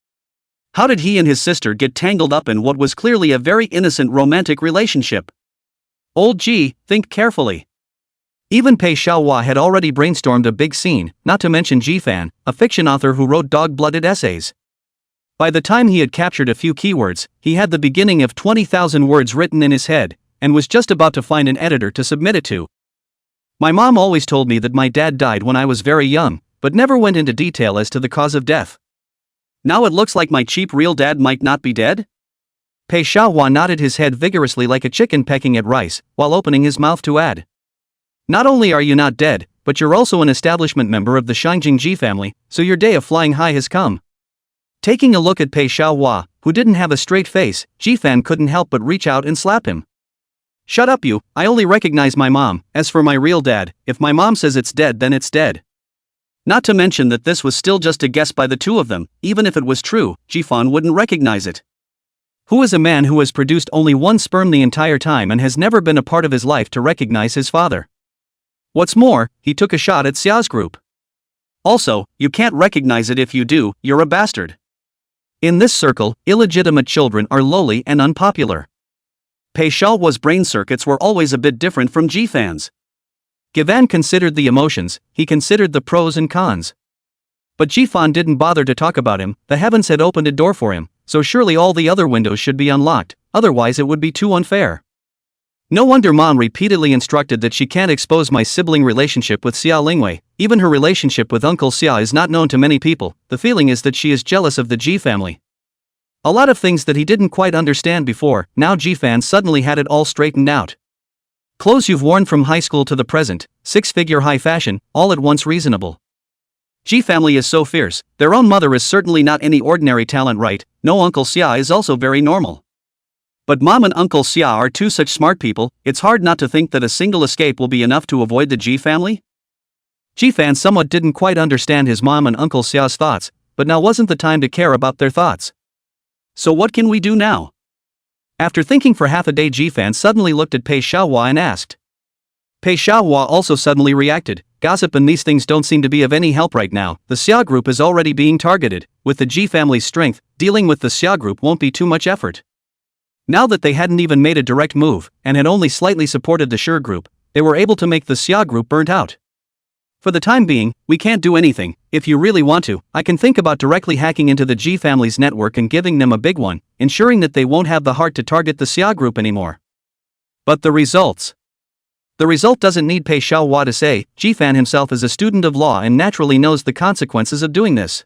How did he and his sister get tangled up in what was clearly a very innocent romantic relationship? Old Ji, think carefully. Even Pei Xiaohua had already brainstormed a big scene, not to mention Ji-fan, a fiction author who wrote dog-blooded essays. By the time he had captured a few keywords, he had the beginning of 20,000 words written in his head, and was just about to find an editor to submit it to. My mom always told me that my dad died when I was very young, but never went into detail as to the cause of death. Now it looks like my cheap real dad might not be dead? Pei Xiaohua nodded his head vigorously like a chicken pecking at rice, while opening his mouth to add. Not only are you not dead, but you're also an establishment member of the Shangjing Ji family, so your day of flying high has come. Taking a look at Pei Xiaohua, who didn't have a straight face, Ji-fan couldn't help but reach out and slap him. Shut up you, I only recognize my mom. As for my real dad, if my mom says it's dead then it's dead. Not to mention that this was still just a guess by the two of them. Even if it was true, Ji-fan wouldn't recognize it. Who is a man who has produced only one sperm the entire time and has never been a part of his life to recognize his father? What's more, he took a shot at Xia's group. Also, you can't recognize it. If you do, you're a bastard. In this circle, illegitimate children are lowly and unpopular. Pei Xiaohua's brain circuits were always a bit different from Ji-fan's. Givan considered the emotions, he considered the pros and cons. But Ji-fan didn't bother to talk about him. The heavens had opened a door for him, so surely all the other windows should be unlocked, otherwise it would be too unfair. No wonder Mom repeatedly instructed that she can't expose my sibling relationship with Xia Lingwei. Even her relationship with Uncle Xia is not known to many people. The feeling is that she is jealous of the Ji family. A lot of things that he didn't quite understand before, now Ji-fan suddenly had it all straightened out. Clothes you've worn from high school to the present, six-figure high fashion, all at once reasonable. Ji family is so fierce, their own mother is certainly not any ordinary talent, right? No, Uncle Xia is also very normal. But Mom and Uncle Xia are two such smart people, it's hard not to think that a single escape will be enough to avoid the Ji family? Ji-fan somewhat didn't quite understand his mom and Uncle Xia's thoughts, but now wasn't the time to care about their thoughts. So what can we do now? After thinking for half a day, Ji-fan suddenly looked at Pei Xiaohua and asked. Pei Xiaohua also suddenly reacted. Gossip and these things don't seem to be of any help right now. The Xia group is already being targeted. With the Ji family's strength, dealing with the Xia group won't be too much effort. Now that they hadn't even made a direct move, and had only slightly supported the Sure group, they were able to make the Xia group burnt out. For the time being, we can't do anything. If you really want to, I can think about directly hacking into the Ji family's network and giving them a big one, ensuring that they won't have the heart to target the Xia group anymore. But the results? The result doesn't need Pei Xiaohua to say. Ji-fan himself is a student of law and naturally knows the consequences of doing this.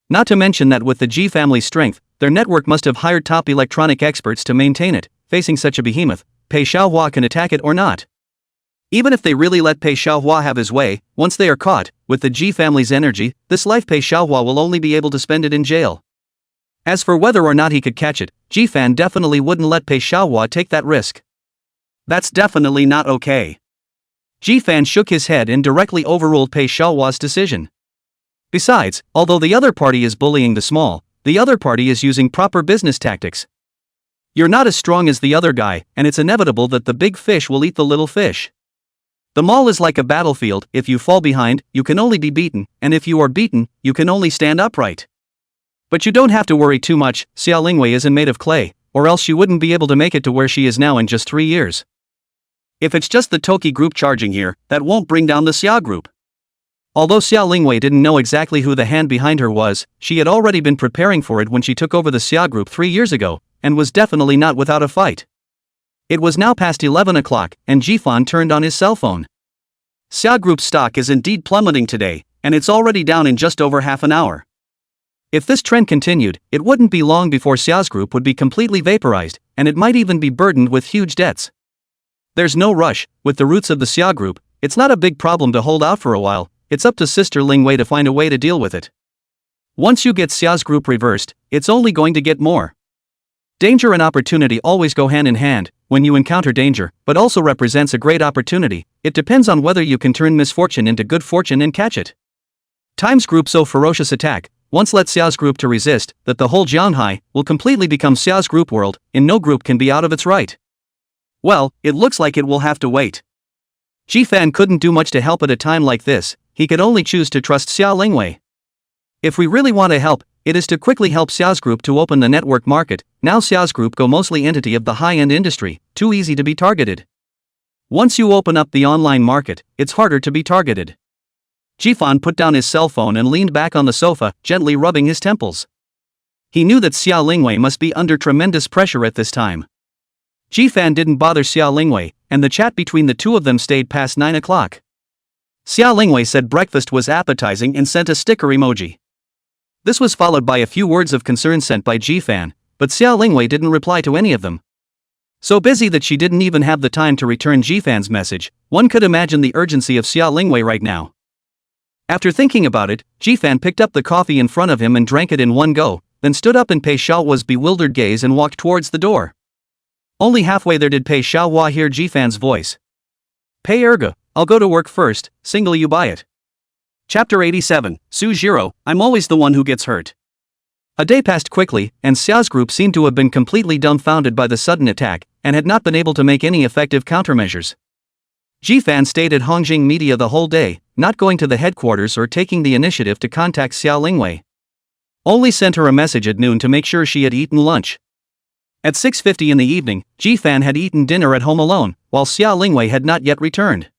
Not to mention that with the Ji family's strength, their network must have hired top electronic experts to maintain it. Facing such a behemoth, Pei Xiaohua can attack it or not. Even if they really let Pei Xiaohua have his way, once they are caught, with the Ji family's energy, this life Pei Xiaohua will only be able to spend it in jail. As for whether or not he could catch it, Ji-fan definitely wouldn't let Pei Xiaohua take that risk. That's definitely not okay. Ji-fan shook his head and directly overruled Pei Xiaohua's decision. Besides, although the other party is bullying the small, the other party is using proper business tactics. You're not as strong as the other guy, and it's inevitable that the big fish will eat the little fish. The mall is like a battlefield. If you fall behind, you can only be beaten, and if you are beaten, you can only stand upright. But you don't have to worry too much. Xia Lingwei isn't made of clay, or else she wouldn't be able to make it to where she is now in just 3 years. If it's just the Toki group charging here, that won't bring down the Xia group. Although Xia Lingwei didn't know exactly who the hand behind her was, she had already been preparing for it when she took over the Xia group 3 years ago, and was definitely not without a fight. It was now past 11 o'clock, and Ji-fan turned on his cell phone. Xia Group's stock is indeed plummeting today, and it's already down in just over half an hour. If this trend continued, it wouldn't be long before Xia's group would be completely vaporized, and it might even be burdened with huge debts. There's no rush. With the roots of the Xia group, it's not a big problem to hold out for a while. It's up to Sister Lingwei to find a way to deal with it. Once you get Xia's group reversed, it's only going to get more. Danger and opportunity always go hand in hand. When you encounter danger, but also represents a great opportunity, it depends on whether you can turn misfortune into good fortune and catch it. Times group so ferocious attack, once let Xia's group to resist, that the whole Jianhai will completely become Xia's group world, and no group can be out of its right. Well, it looks like it will have to wait. Ji-fan couldn't do much to help at a time like this. He could only choose to trust Xia Lingwei. If we really want to help, it is to quickly help Xia's group to open the network market. Now Xia's group go mostly entity of the high-end industry, too easy to be targeted. Once you open up the online market, it's harder to be targeted. Ji-fan put down his cell phone and leaned back on the sofa, gently rubbing his temples. He knew that Xia Lingwei must be under tremendous pressure at this time. Ji-fan didn't bother Xia Lingwei, and the chat between the two of them stayed past 9 o'clock. Xia Lingwei said breakfast was appetizing and sent a sticker emoji. This was followed by a few words of concern sent by Ji-fan, but Xia Lingwei didn't reply to any of them. So busy that she didn't even have the time to return Ji-fan's message. One could imagine the urgency of Xia Lingwei right now. After thinking about it, Ji-fan picked up the coffee in front of him and drank it in one go, then stood up in Pei Xiaohua's bewildered gaze and walked towards the door. Only halfway there did Pei Xiaohua hear Ji-fan's voice. Pei erga, I'll go to work first, single you buy it. Chapter 87, Sujiro, I'm always the one who gets hurt. A day passed quickly, and Xia's group seemed to have been completely dumbfounded by the sudden attack, and had not been able to make any effective countermeasures. Ji-fan stayed at Hongjing Media the whole day, not going to the headquarters or taking the initiative to contact Xia Lingwei. Only sent her a message at noon to make sure she had eaten lunch. At 6:50 in the evening, Ji-fan had eaten dinner at home alone, while Xia Lingwei had not yet returned.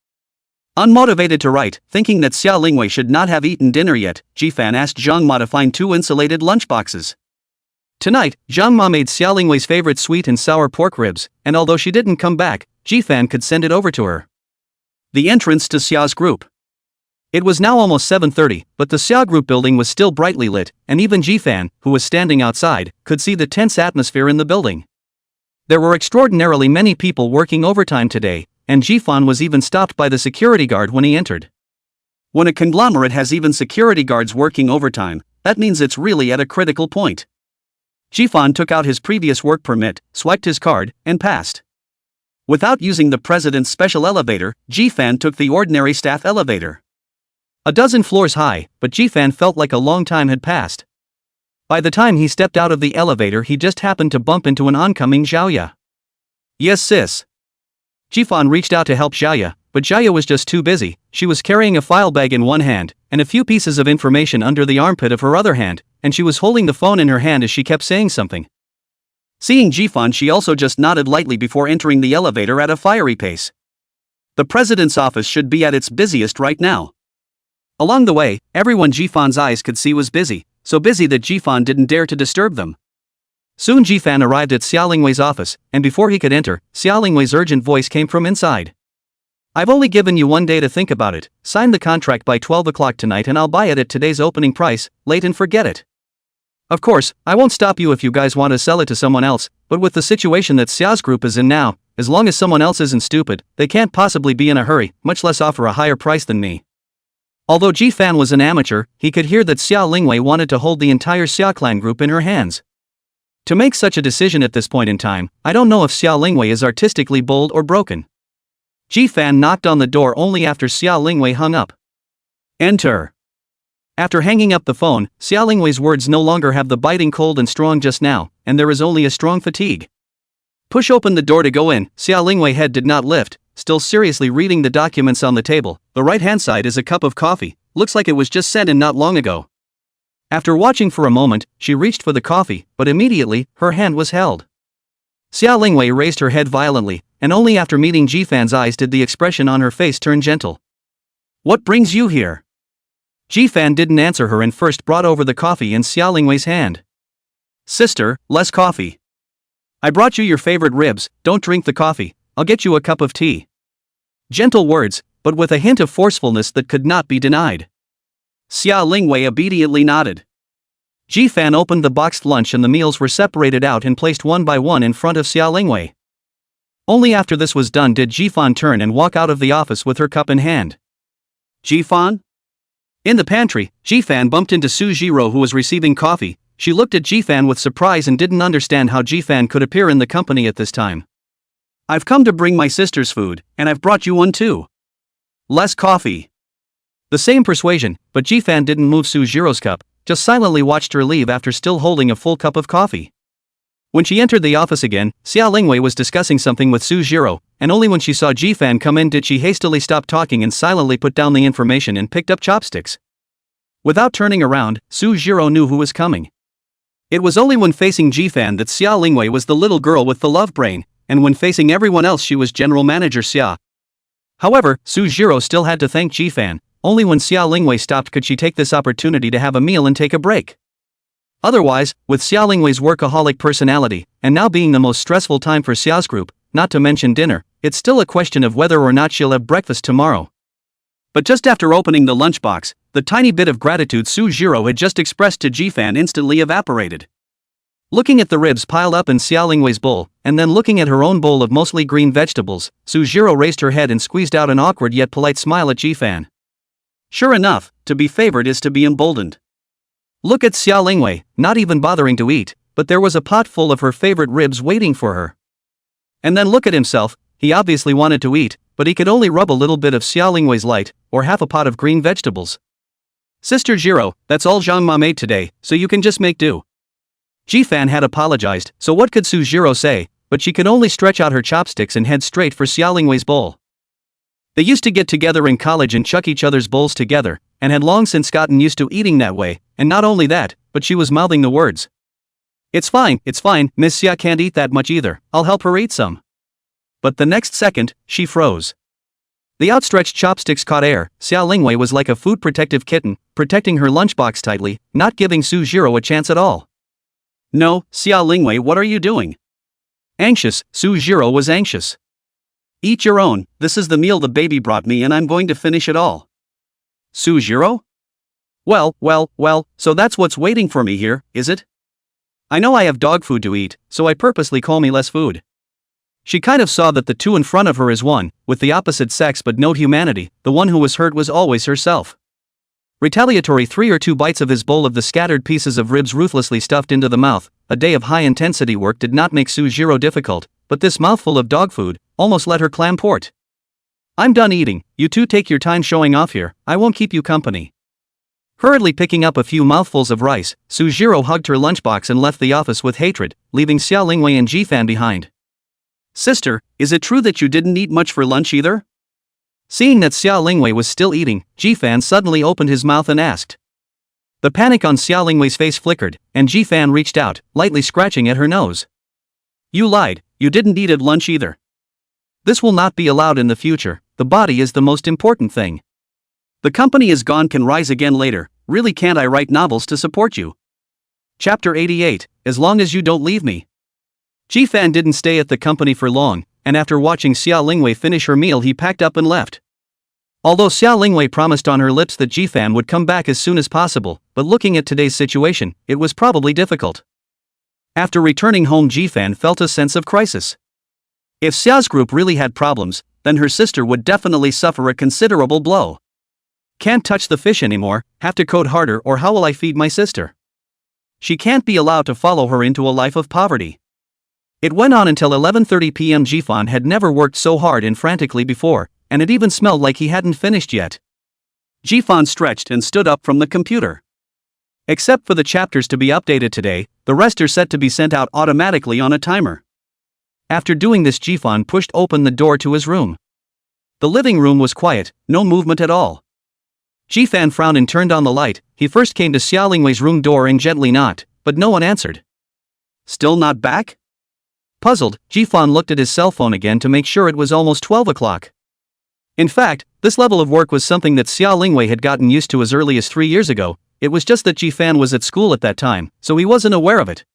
Unmotivated to write, thinking that Xia Lingwei should not have eaten dinner yet, Ji-fan asked Zhang Ma to find 2 insulated lunchboxes. Tonight, Zhang Ma made Xia Lingwei's favorite sweet and sour pork ribs, and although she didn't come back, Jifan could send it over to her. The entrance to Xia's group. It was now almost 7:30, but the Xia group building was still brightly lit, and even Jifan, who was standing outside, could see the tense atmosphere in the building. There were extraordinarily many people working overtime today, and Jifan was even stopped by the security guard when he entered. When a conglomerate has even security guards working overtime, that means it's really at a critical point. Jifan took out his previous work permit, swiped his card, and passed. Without using the president's special elevator, Jifan took the ordinary staff elevator. A dozen floors high, but Jifan felt like a long time had passed. By the time he stepped out of the elevator, he just happened to bump into an oncoming Xiaoya. Yes, sis. Jifan reached out to help Xiaoya, but Xiaoya was just too busy. She was carrying a file bag in one hand, and a few pieces of information under the armpit of her other hand, and she was holding the phone in her hand as she kept saying something. Seeing Jifan, she also just nodded lightly before entering the elevator at a fiery pace. The president's office should be at its busiest right now. Along the way, everyone Jifan's eyes could see was busy, so busy that Jifan didn't dare to disturb them. Soon Jifan arrived at Xia Lingwei's office, and before he could enter, Xia Lingwei's urgent voice came from inside. "I've only given you 1 day to think about it. Sign the contract by 12 o'clock tonight and I'll buy it at today's opening price, late and forget it. Of course, I won't stop you if you guys want to sell it to someone else, but with the situation that Xia's group is in now, as long as someone else isn't stupid, they can't possibly be in a hurry, much less offer a higher price than me." Although Jifan was an amateur, he could hear that Xia Lingwei wanted to hold the entire Xia clan group in her hands. To make such a decision at this point in time, I don't know if Xia Lingwei is artistically bold or broken. Jifan knocked on the door only after Xia Lingwei hung up. "Enter." After hanging up the phone, Xia Lingwei's words no longer have the biting cold and strong just now, and there is only a strong fatigue. "Push open the door to go in." Xia Lingwei's head did not lift, still seriously reading the documents on the table. The right-hand side is a cup of coffee, looks like it was just sent in not long ago. After watching for a moment, she reached for the coffee, but immediately, her hand was held. Xia Lingwei raised her head violently, and only after meeting Jifan's eyes did the expression on her face turn gentle. "What brings you here?" Jifan didn't answer her and first brought over the coffee in Xia Lingwei's hand. "Sister, less coffee." "I brought you your favorite ribs, don't drink the coffee, I'll get you a cup of tea." Gentle words, but with a hint of forcefulness that could not be denied. Xia Lingwei obediently nodded. Jifan opened the boxed lunch and the meals were separated out and placed one by one in front of Xia Lingwei. Only after this was done did Jifan turn and walk out of the office with her cup in hand. "Jifan?" In the pantry, Jifan bumped into Su Jiro, who was receiving coffee. She looked at Jifan with surprise and didn't understand how Jifan could appear in the company at this time. "I've come to bring my sister's food, and I've brought you one too. Less coffee." The same persuasion, but Jifan didn't move Su Jiro's cup, just silently watched her leave after still holding a full cup of coffee. When she entered the office again, Xia Lingwei was discussing something with Su Jiro, and only when she saw Jifan come in did she hastily stop talking and silently put down the information and picked up chopsticks. Without turning around, Su Jiro knew who was coming. It was only when facing Jifan that Xia Lingwei was the little girl with the love brain, and when facing everyone else she was General Manager Xia. However, Su Jiro still had to thank Jifan. Only when Xia Lingwei stopped could she take this opportunity to have a meal and take a break. Otherwise, with Xia Lingwei's workaholic personality, and now being the most stressful time for Xia's group, not to mention dinner, it's still a question of whether or not she'll have breakfast tomorrow. But just after opening the lunchbox, the tiny bit of gratitude Su Jiro had just expressed to Jifan instantly evaporated. Looking at the ribs piled up in Xia Lingwei's bowl, and then looking at her own bowl of mostly green vegetables, Su Jiro raised her head and squeezed out an awkward yet polite smile at Jifan. Sure enough, to be favored is to be emboldened. Look at Xia Lingwei, not even bothering to eat, but there was a pot full of her favorite ribs waiting for her. And then look at himself, he obviously wanted to eat, but he could only rub a little bit of Xia Lingwei's light, or half a pot of green vegetables. Sister Jiro, that's all Zhang Ma made today, so you can just make do. Jifan had apologized, so what could Su Jiro say, but she could only stretch out her chopsticks and head straight for Xia Lingwei's bowl. They used to get together in college and chuck each other's bowls together, and had long since gotten used to eating that way, and not only that, but she was mouthing the words. It's fine, Miss Xia can't eat that much either, I'll help her eat some." But the next second, she froze. The outstretched chopsticks caught air. Xia Lingwei was like a food-protective kitten, protecting her lunchbox tightly, not giving Su Jiro a chance at all. No, Xia Lingwei, what are you doing? Anxious, Su Jiro was anxious. Eat your own, this is the meal the baby brought me and I'm going to finish it all. Su Jiro? Well, so that's what's waiting for me here, is it? I know I have dog food to eat, so I purposely call me less food. She kind of saw that the two in front of her is one, with the opposite sex but no humanity, the one who was hurt was always herself. Retaliatory 3 or 2 bites of his bowl of the scattered pieces of ribs ruthlessly stuffed into the mouth. A day of high-intensity work did not make Su Jiro difficult, but this mouthful of dog food almost let her clam port. I'm done eating, you two take your time showing off here, I won't keep you company. Hurriedly picking up a few mouthfuls of rice, Su Jiro hugged her lunchbox and left the office with hatred, leaving Xia Lingwei and Jifan behind. Sister, is it true that you didn't eat much for lunch either? Seeing that Xia Lingwei was still eating, Jifan suddenly opened his mouth and asked. The panic on Xia Lingwei's face flickered, and Jifan reached out, lightly scratching at her nose. You lied, you didn't eat at lunch either. This will not be allowed in the future, the body is the most important thing. The company is gone, can rise again later, really can't I write novels to support you? Chapter 88, As Long As You Don't Leave Me. Jifan didn't stay at the company for long, and after watching Xia Lingwei finish her meal he packed up and left. Although Xia Lingwei promised on her lips that Jifan would come back as soon as possible, but looking at today's situation, it was probably difficult. After returning home Jifan felt a sense of crisis. If Xia's group really had problems, then her sister would definitely suffer a considerable blow. Can't touch the fish anymore, have to code harder, or how will I feed my sister? She can't be allowed to follow her into a life of poverty. It went on until 11:30 p.m. Jifan had never worked so hard and frantically before, and it even smelled like he hadn't finished yet. Jifan stretched and stood up from the computer. Except for the chapters to be updated today, the rest are set to be sent out automatically on a timer. After doing this Jifan pushed open the door to his room. The living room was quiet, no movement at all. Jifan frowned and turned on the light. He first came to Xia Lingwei's room door and gently knocked, but no one answered. Still not back? Puzzled, Jifan looked at his cell phone again to make sure it was almost 12 o'clock. In fact, this level of work was something that Xia Lingwei had gotten used to as early as 3 years ago, it was just that Jifan was at school at that time, so he wasn't aware of it.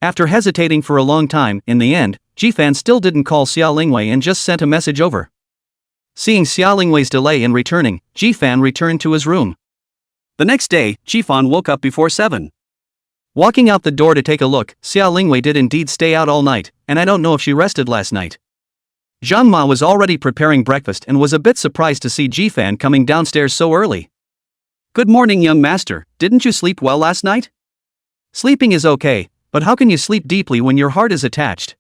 After hesitating for a long time, in the end, Jifan still didn't call Xia Lingwei and just sent a message over. Seeing Xia Lingwei's delay in returning, Jifan returned to his room. The next day, Jifan woke up before 7. Walking out the door to take a look, Xia Lingwei did indeed stay out all night, and I don't know if she rested last night. Zhang Ma was already preparing breakfast and was a bit surprised to see Jifan coming downstairs so early. Good morning, young master, didn't you sleep well last night? Sleeping is okay, but how can you sleep deeply when your heart is attached?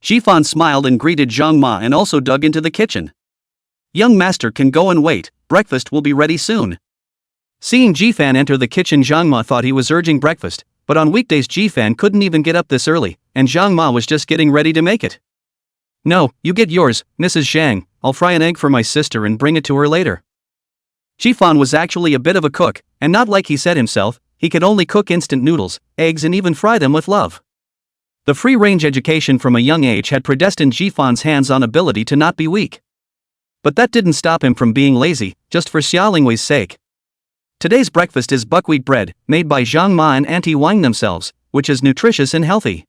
Jifan smiled and greeted Zhang Ma and also dug into the kitchen. Young master can go and wait, breakfast will be ready soon. Seeing Jifan enter the kitchen, Zhang Ma thought he was urging breakfast, but on weekdays Jifan couldn't even get up this early, and Zhang Ma was just getting ready to make it. No, you get yours, Mrs. Zhang, I'll fry an egg for my sister and bring it to her later. Jifan was actually a bit of a cook, and not like he said himself, he could only cook instant noodles, eggs and even fry them with love. The free-range education from a young age had predestined Jifan's hands-on ability to not be weak. But that didn't stop him from being lazy, just for Xia Lingwei's sake. Today's breakfast is buckwheat bread, made by Zhang Ma and Auntie Wang themselves, which is nutritious and healthy.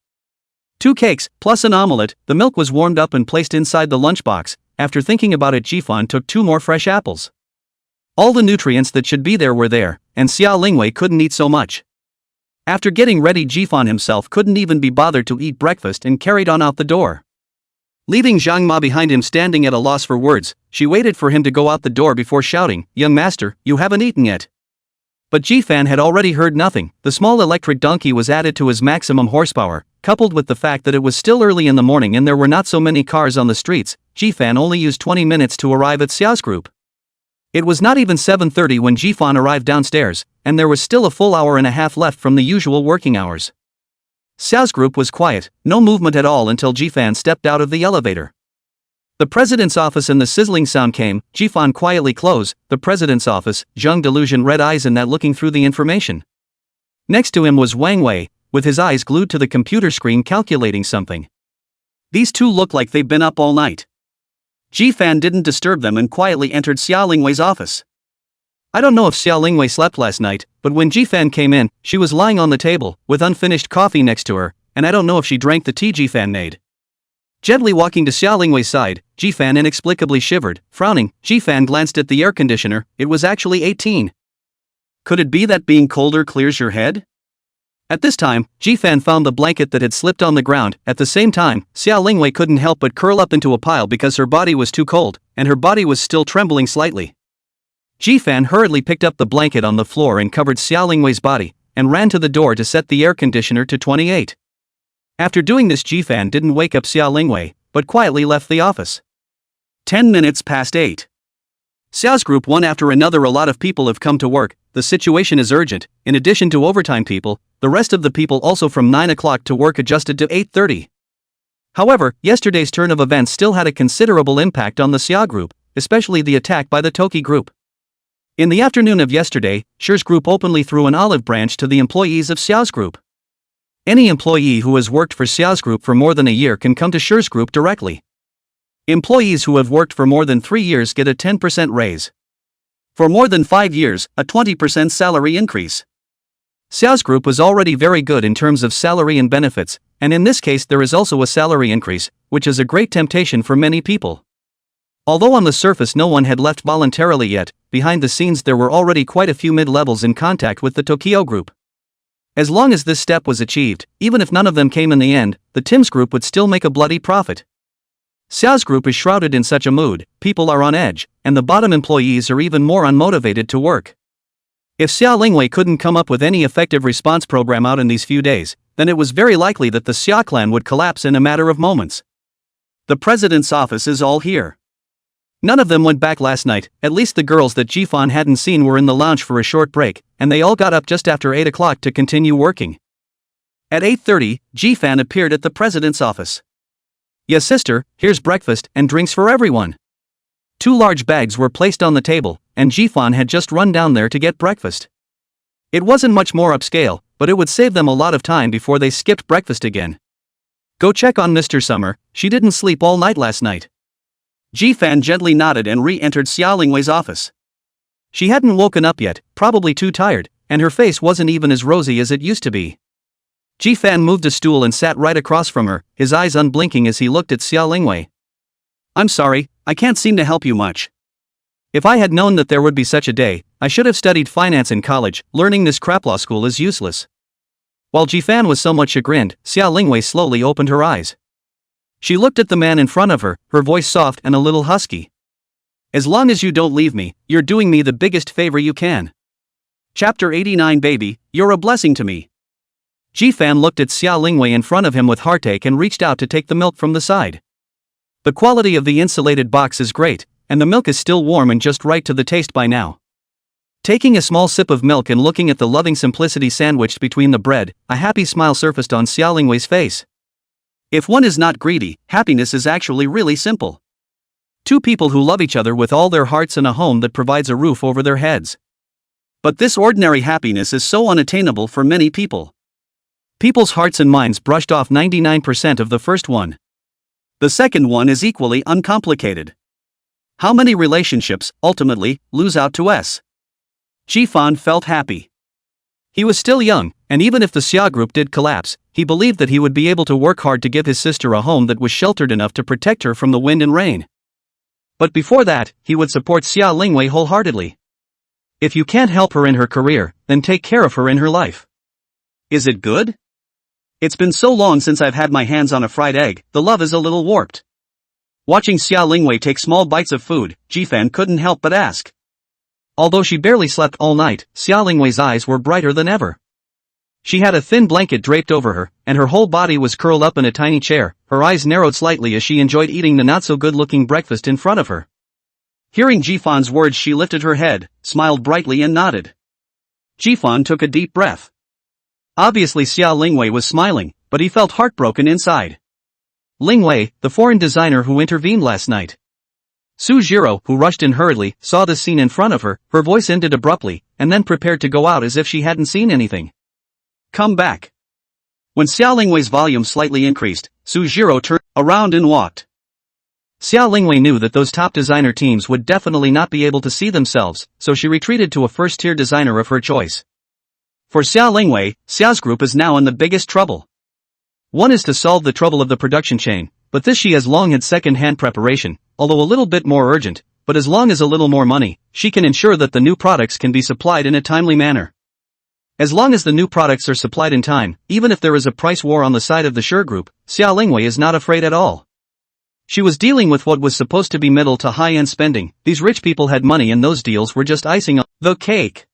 2 cakes, plus an omelette, the milk was warmed up and placed inside the lunchbox. After thinking about it, Jifan took 2 more fresh apples. All the nutrients that should be there were there, and Xia Lingwei couldn't eat so much. After getting ready, Jifan himself couldn't even be bothered to eat breakfast and carried on out the door. Leaving Zhang Ma behind him standing at a loss for words, she waited for him to go out the door before shouting, "Young master, you haven't eaten yet." But Jifan had already heard nothing. The small electric donkey was added to his maximum horsepower, coupled with the fact that it was still early in the morning and there were not so many cars on the streets. Jifan only used 20 minutes to arrive at Xiao's group. It was not even 7:30 when Jifan arrived downstairs, and there was still a full hour and a half left from the usual working hours. Xiao's group was quiet, no movement at all until Jifan stepped out of the elevator. The president's office and the sizzling sound came. Jifan quietly closed the president's office, Zheng Delusion red eyes in that looking through the information. Next to him was Wang Wei, with his eyes glued to the computer screen calculating something. These two look like they've been up all night. Jifan didn't disturb them and quietly entered Xia Lingwei's office. I don't know if Xia Lingwei slept last night, but when Jifan came in, she was lying on the table, with unfinished coffee next to her, and I don't know if she drank the tea Jifan made. Gently walking to Xia Lingwei's side, Jifan inexplicably shivered, frowning. Jifan glanced at the air conditioner, it was actually 18. Could it be that being colder clears your head? At this time, Jifan found the blanket that had slipped on the ground. At the same time, Xia Lingwei couldn't help but curl up into a pile because her body was too cold, and her body was still trembling slightly. Jifan hurriedly picked up the blanket on the floor and covered Xia Lingwei's body, and ran to the door to set the air conditioner to 28. After doing this, Jifan didn't wake up Xia Lingwei, but quietly left the office. 10 minutes past 8. Xiao's group one after another. A lot of people have come to work, the situation is urgent. In addition to overtime people, the rest of the people also from 9 o'clock to work adjusted to 8:30. However, yesterday's turn of events still had a considerable impact on the Xia group, especially the attack by the Toki group. In the afternoon of yesterday, Shi's group openly threw an olive branch to the employees of Xiao's group. Any employee who has worked for Xiao's group for more than a year can come to Shi's group directly. Employees who have worked for more than 3 years get a 10% raise. For more than 5 years, a 20% salary increase. Xiao's group was already very good in terms of salary and benefits, and in this case there is also a salary increase, which is a great temptation for many people. Although on the surface no one had left voluntarily yet, behind the scenes there were already quite a few mid-levels in contact with the Tokyo group. As long as this step was achieved, even if none of them came in the end, the Tim's group would still make a bloody profit. Xiao's group is shrouded in such a mood, people are on edge, and the bottom employees are even more unmotivated to work. If Xia Lingwei couldn't come up with any effective response program out in these few days, then it was very likely that the Xia clan would collapse in a matter of moments. The president's office is all here. None of them went back last night, at least the girls that Jifan hadn't seen were in the lounge for a short break, and they all got up just after 8 o'clock to continue working. At 8:30, Jifan appeared at the president's office. "Yes sister, here's breakfast and drinks for everyone." 2 large bags were placed on the table, and Jifan had just run down there to get breakfast. It wasn't much more upscale, but it would save them a lot of time before they skipped breakfast again. "Go check on Mr. Summer, she didn't sleep all night last night." Jifan gently nodded and re-entered Xia Lingwei's office. She hadn't woken up yet, probably too tired, and her face wasn't even as rosy as it used to be. Jifan moved a stool and sat right across from her, his eyes unblinking as he looked at Xia Lingwei. "I'm sorry, I can't seem to help you much. If I had known that there would be such a day, I should have studied finance in college. Learning this crap law school is useless." While Jifan was somewhat chagrined, Xia Lingwei slowly opened her eyes. She looked at the man in front of her, her voice soft and a little husky. "As long as you don't leave me, you're doing me the biggest favor you can." Chapter 89. Baby, you're a blessing to me. Jifan looked at Xia Lingwei in front of him with heartache and reached out to take the milk from the side. The quality of the insulated box is great, and the milk is still warm and just right to the taste by now. Taking a small sip of milk and looking at the loving simplicity sandwiched between the bread, a happy smile surfaced on Xia Lingwei's face. If one is not greedy, happiness is actually really simple. 2 people who love each other with all their hearts and a home that provides a roof over their heads. But this ordinary happiness is so unattainable for many people. People's hearts and minds brushed off 99% of the first one. The second one is equally uncomplicated. How many relationships, ultimately, lose out to S? Jifan felt happy. He was still young, and even if the Xia group did collapse, he believed that he would be able to work hard to give his sister a home that was sheltered enough to protect her from the wind and rain. But before that, he would support Xia Lingwei wholeheartedly. If you can't help her in her career, then take care of her in her life. Is it good? It's been so long since I've had my hands on a fried egg, the love is a little warped. Watching Xia Lingwei take small bites of food, Jifan couldn't help but ask. Although she barely slept all night, Xia Lingwei's eyes were brighter than ever. She had a thin blanket draped over her, and her whole body was curled up in a tiny chair. Her eyes narrowed slightly as she enjoyed eating the not-so-good-looking breakfast in front of her. Hearing Jifan's words, she lifted her head, smiled brightly and nodded. Jifan took a deep breath. Obviously Xia Lingwei was smiling, but he felt heartbroken inside. Lingwei, the foreign designer who intervened last night. Su Jiro, who rushed in hurriedly, saw the scene in front of her, her voice ended abruptly, and then prepared to go out as if she hadn't seen anything. "Come back." When Xia Lingwei's volume slightly increased, Su Jiro turned around and walked. Xia Lingwei knew that those top designer teams would definitely not be able to see themselves, so she retreated to a first-tier designer of her choice. For Xia Lingwei, Xia's group is now in the biggest trouble. One is to solve the trouble of the production chain, but this she has long had second-hand preparation, although a little bit more urgent, but as long as a little more money, she can ensure that the new products can be supplied in a timely manner. As long as the new products are supplied in time, even if there is a price war on the side of the Sure group, Xia Lingwei is not afraid at all. She was dealing with what was supposed to be middle to high-end spending. These rich people had money and those deals were just icing on the cake.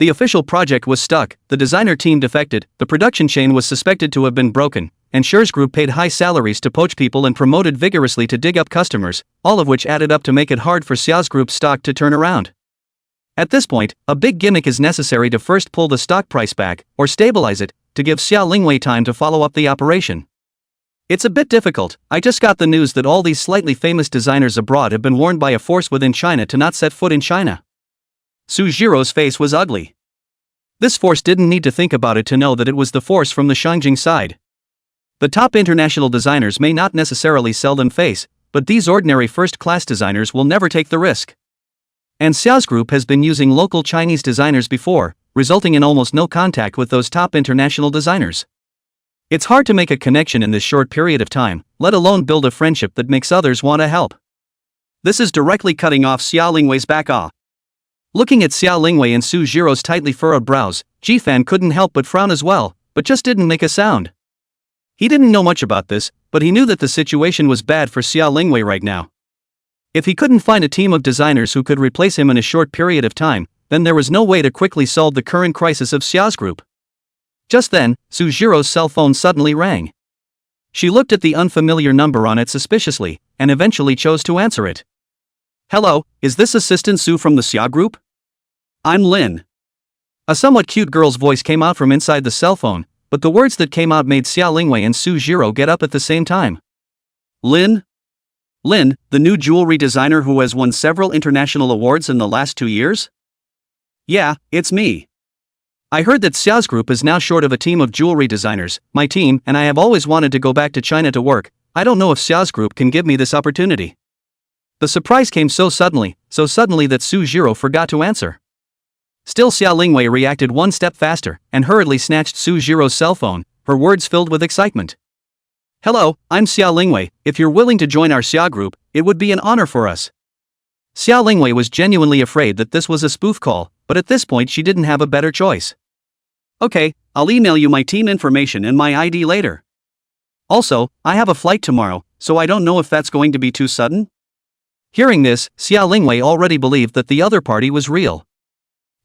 The official project was stuck, the designer team defected, the production chain was suspected to have been broken, and Sure's group paid high salaries to poach people and promoted vigorously to dig up customers, all of which added up to make it hard for Xia's group's stock to turn around. At this point, a big gimmick is necessary to first pull the stock price back, or stabilize it, to give Xia Lingwei time to follow up the operation. It's a bit difficult. I just got the news that all these slightly famous designers abroad have been warned by a force within China to not set foot in China. Su Jiro's face was ugly. This force didn't need to think about it to know that it was the force from the Shangjing side. The top international designers may not necessarily seldom face, but these ordinary first-class designers will never take the risk. And Xia's group has been using local Chinese designers before, resulting in almost no contact with those top international designers. It's hard to make a connection in this short period of time, let alone build a friendship that makes others want to help. This is directly cutting off Xia Lingwei's back off. Looking at Xia Lingwei and Su Jiro's tightly furrowed brows, Jifan couldn't help but frown as well, but just didn't make a sound. He didn't know much about this, but he knew that the situation was bad for Xia Lingwei right now. If he couldn't find a team of designers who could replace him in a short period of time, then there was no way to quickly solve the current crisis of Xia's group. Just then, Su Jiro's cell phone suddenly rang. She looked at the unfamiliar number on it suspiciously, and eventually chose to answer it. "Hello, is this Assistant Su from the Xia group?" "I'm Lin." A somewhat cute girl's voice came out from inside the cell phone, but the words that came out made Xia Lingwei and Su Jiro get up at the same time. "Lin? Lin, the new jewelry designer who has won several international awards in the last 2 years?" "Yeah, it's me. I heard that Xia's group is now short of a team of jewelry designers, my team, and I have always wanted to go back to China to work. I don't know if Xia's group can give me this opportunity." The surprise came so suddenly that Su Jiro forgot to answer. Still, Xia Lingwei reacted one step faster, and hurriedly snatched Su Jiro's cell phone, her words filled with excitement. "Hello, I'm Xia Lingwei. If you're willing to join our Xia group, it would be an honor for us." Xia Lingwei was genuinely afraid that this was a spoof call, but at this point she didn't have a better choice. "Okay, I'll email you my team information and my ID later. Also, I have a flight tomorrow, so I don't know if that's going to be too sudden." Hearing this, Xia Lingwei already believed that the other party was real.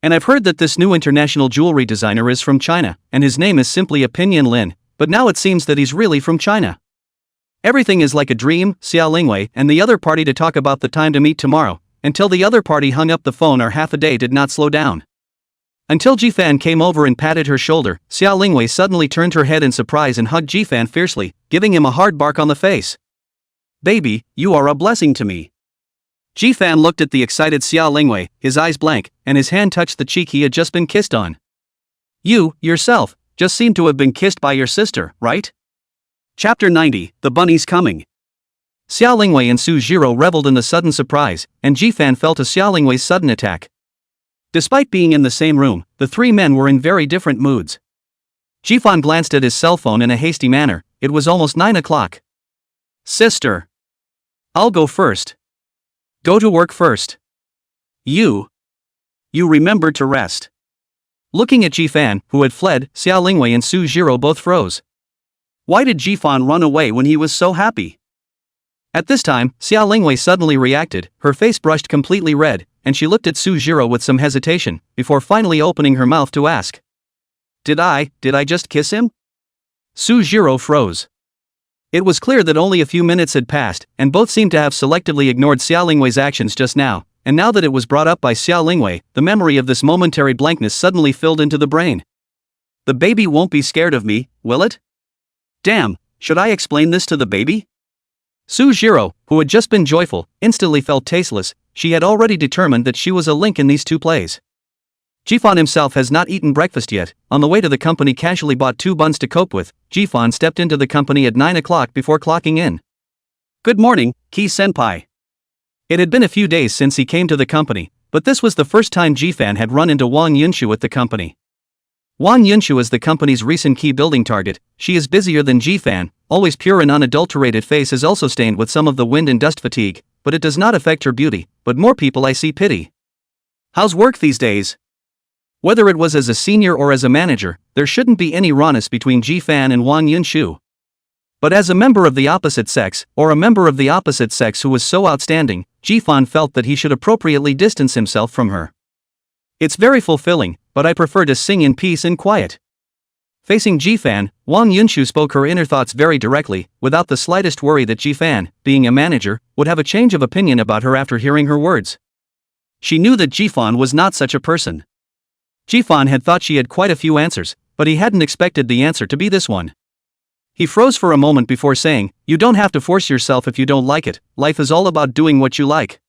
"And I've heard that this new international jewelry designer is from China, and his name is simply Opinion Lin, but now it seems that he's really from China. Everything is like a dream." Xia Lingwei and the other party to talk about the time to meet tomorrow, until the other party hung up the phone or half a day did not slow down. Until Jifan came over and patted her shoulder, Xia Lingwei suddenly turned her head in surprise and hugged Jifan fiercely, giving him a hard bark on the face. "Baby, you are a blessing to me." Jifan looked at the excited Xia Lingwei, his eyes blank, and his hand touched the cheek he had just been kissed on. "You, yourself, just seem to have been kissed by your sister, right?" Chapter 90, The Bunny's Coming. Xia Lingwei and Su Jiro reveled in the sudden surprise, and Jifan felt a Xia Lingwei's sudden attack. Despite being in the same room, the three men were in very different moods. Jifan glanced at his cell phone in a hasty manner. It was almost 9 o'clock. "Sister. I'll go first." "Go to work first. You remembered to rest." Looking at Jifan, who had fled, Xia Lingwei and Su Jiro both froze. Why did Jifan run away when he was so happy? At this time, Xia Lingwei suddenly reacted, her face brushed completely red, and she looked at Su Jiro with some hesitation, before finally opening her mouth to ask. Did I just kiss him?" Su Jiro froze. It was clear that only a few minutes had passed, and both seemed to have selectively ignored Xia Lingwei's actions just now, and now that it was brought up by Xia Lingwei, the memory of this momentary blankness suddenly filled into the brain. "The baby won't be scared of me, will it? Damn, should I explain this to the baby?" Su Jiro, who had just been joyful, instantly felt tasteless. She had already determined that she was a link in these two plays. Jifan himself has not eaten breakfast yet. On the way to the company, casually bought 2 buns to cope with. Jifan stepped into the company at 9 o'clock before clocking in. Good morning, Ki-senpai. It had been a few days since he came to the company, but this was the first time Ji-fan had run into Wang Yunshu at the company. Wang Yunshu is the company's recent key building target. She is busier than Ji-fan, always pure and unadulterated face is also stained with some of the wind and dust fatigue, but it does not affect her beauty, but more people I see pity. How's work these days? Whether it was as a senior or as a manager, there shouldn't be any rawness between Ji-fan and Wang Yunshu. But as a member of the opposite sex, or a member of the opposite sex who was so outstanding, Ji-fan felt that he should appropriately distance himself from her. It's very fulfilling, but I prefer to sing in peace and quiet. Facing Ji-fan, Wang Yunshu spoke her inner thoughts very directly, without the slightest worry that Ji-fan, being a manager, would have a change of opinion about her after hearing her words. She knew that Ji-fan was not such a person. Ji-fan had thought she had quite a few answers, but he hadn't expected the answer to be this one. He froze for a moment before saying, "You don't have to force yourself if you don't like it, life is all about doing what you like."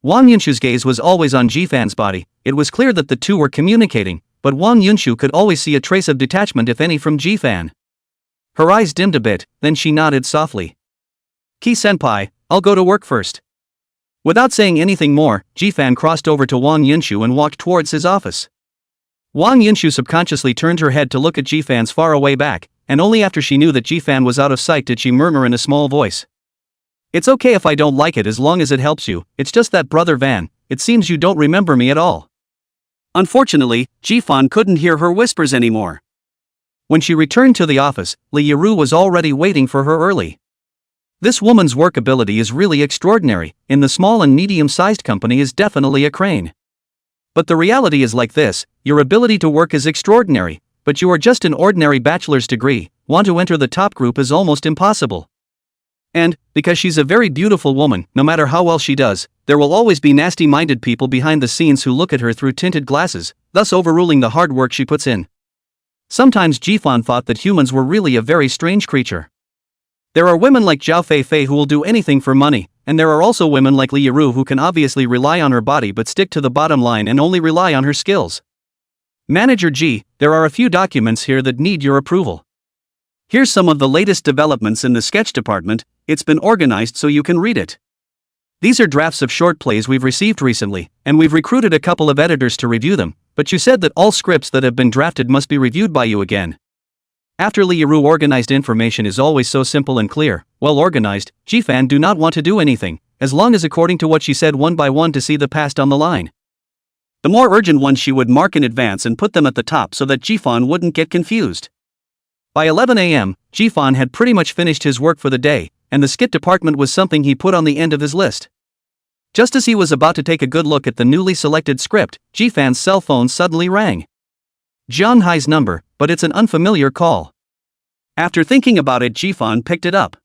Wang Yunshu's gaze was always on Ji-fan's body. It was clear that the two were communicating, but Wang Yunshu could always see a trace of detachment if any from Ji-fan. Her eyes dimmed a bit, then she nodded softly. "Ki-senpai, I'll go to work first." Without saying anything more, Ji-fan crossed over to Wang Yunshu and walked towards his office. Wang Yunshu subconsciously turned her head to look at Ji-fan's faraway back, and only after she knew that Ji-fan was out of sight did she murmur in a small voice. "It's okay if I don't like it as long as it helps you, it's just that Brother Van, it seems you don't remember me at all." Unfortunately, Ji-fan couldn't hear her whispers anymore. When she returned to the office, Li Yiru was already waiting for her early. This woman's work ability is really extraordinary, in the small and medium-sized company is definitely a crane. But the reality is like this, your ability to work is extraordinary, but you are just an ordinary bachelor's degree, want to enter the top group is almost impossible. And, because she's a very beautiful woman, no matter how well she does, there will always be nasty-minded people behind the scenes who look at her through tinted glasses, thus overruling the hard work she puts in. Sometimes Ji-fan thought that humans were really a very strange creature. There are women like Zhao Fei who will do anything for money, and there are also women like Li Yiru who can obviously rely on her body but stick to the bottom line and only rely on her skills. Manager G, there are a few documents here that need your approval. Here's some of the latest developments in the sketch department, it's been organized so you can read it. These are drafts of short plays we've received recently, and we've recruited a couple of editors to review them, but you said that all scripts that have been drafted must be reviewed by you again. After Li Yiru, organized information is always so simple and clear, well organized, Ji-fan do not want to do anything, as long as according to what she said one by one to see the past on the line. The more urgent ones she would mark in advance and put them at the top so that Ji-fan wouldn't get confused. By 11 a.m., Ji-fan had pretty much finished his work for the day, and the skit department was something he put on the end of his list. Just as he was about to take a good look at the newly selected script, Ji-fan's cell phone suddenly rang. Jiang Hai's number, but it's an unfamiliar call. After thinking about it, Ji-fan picked it up.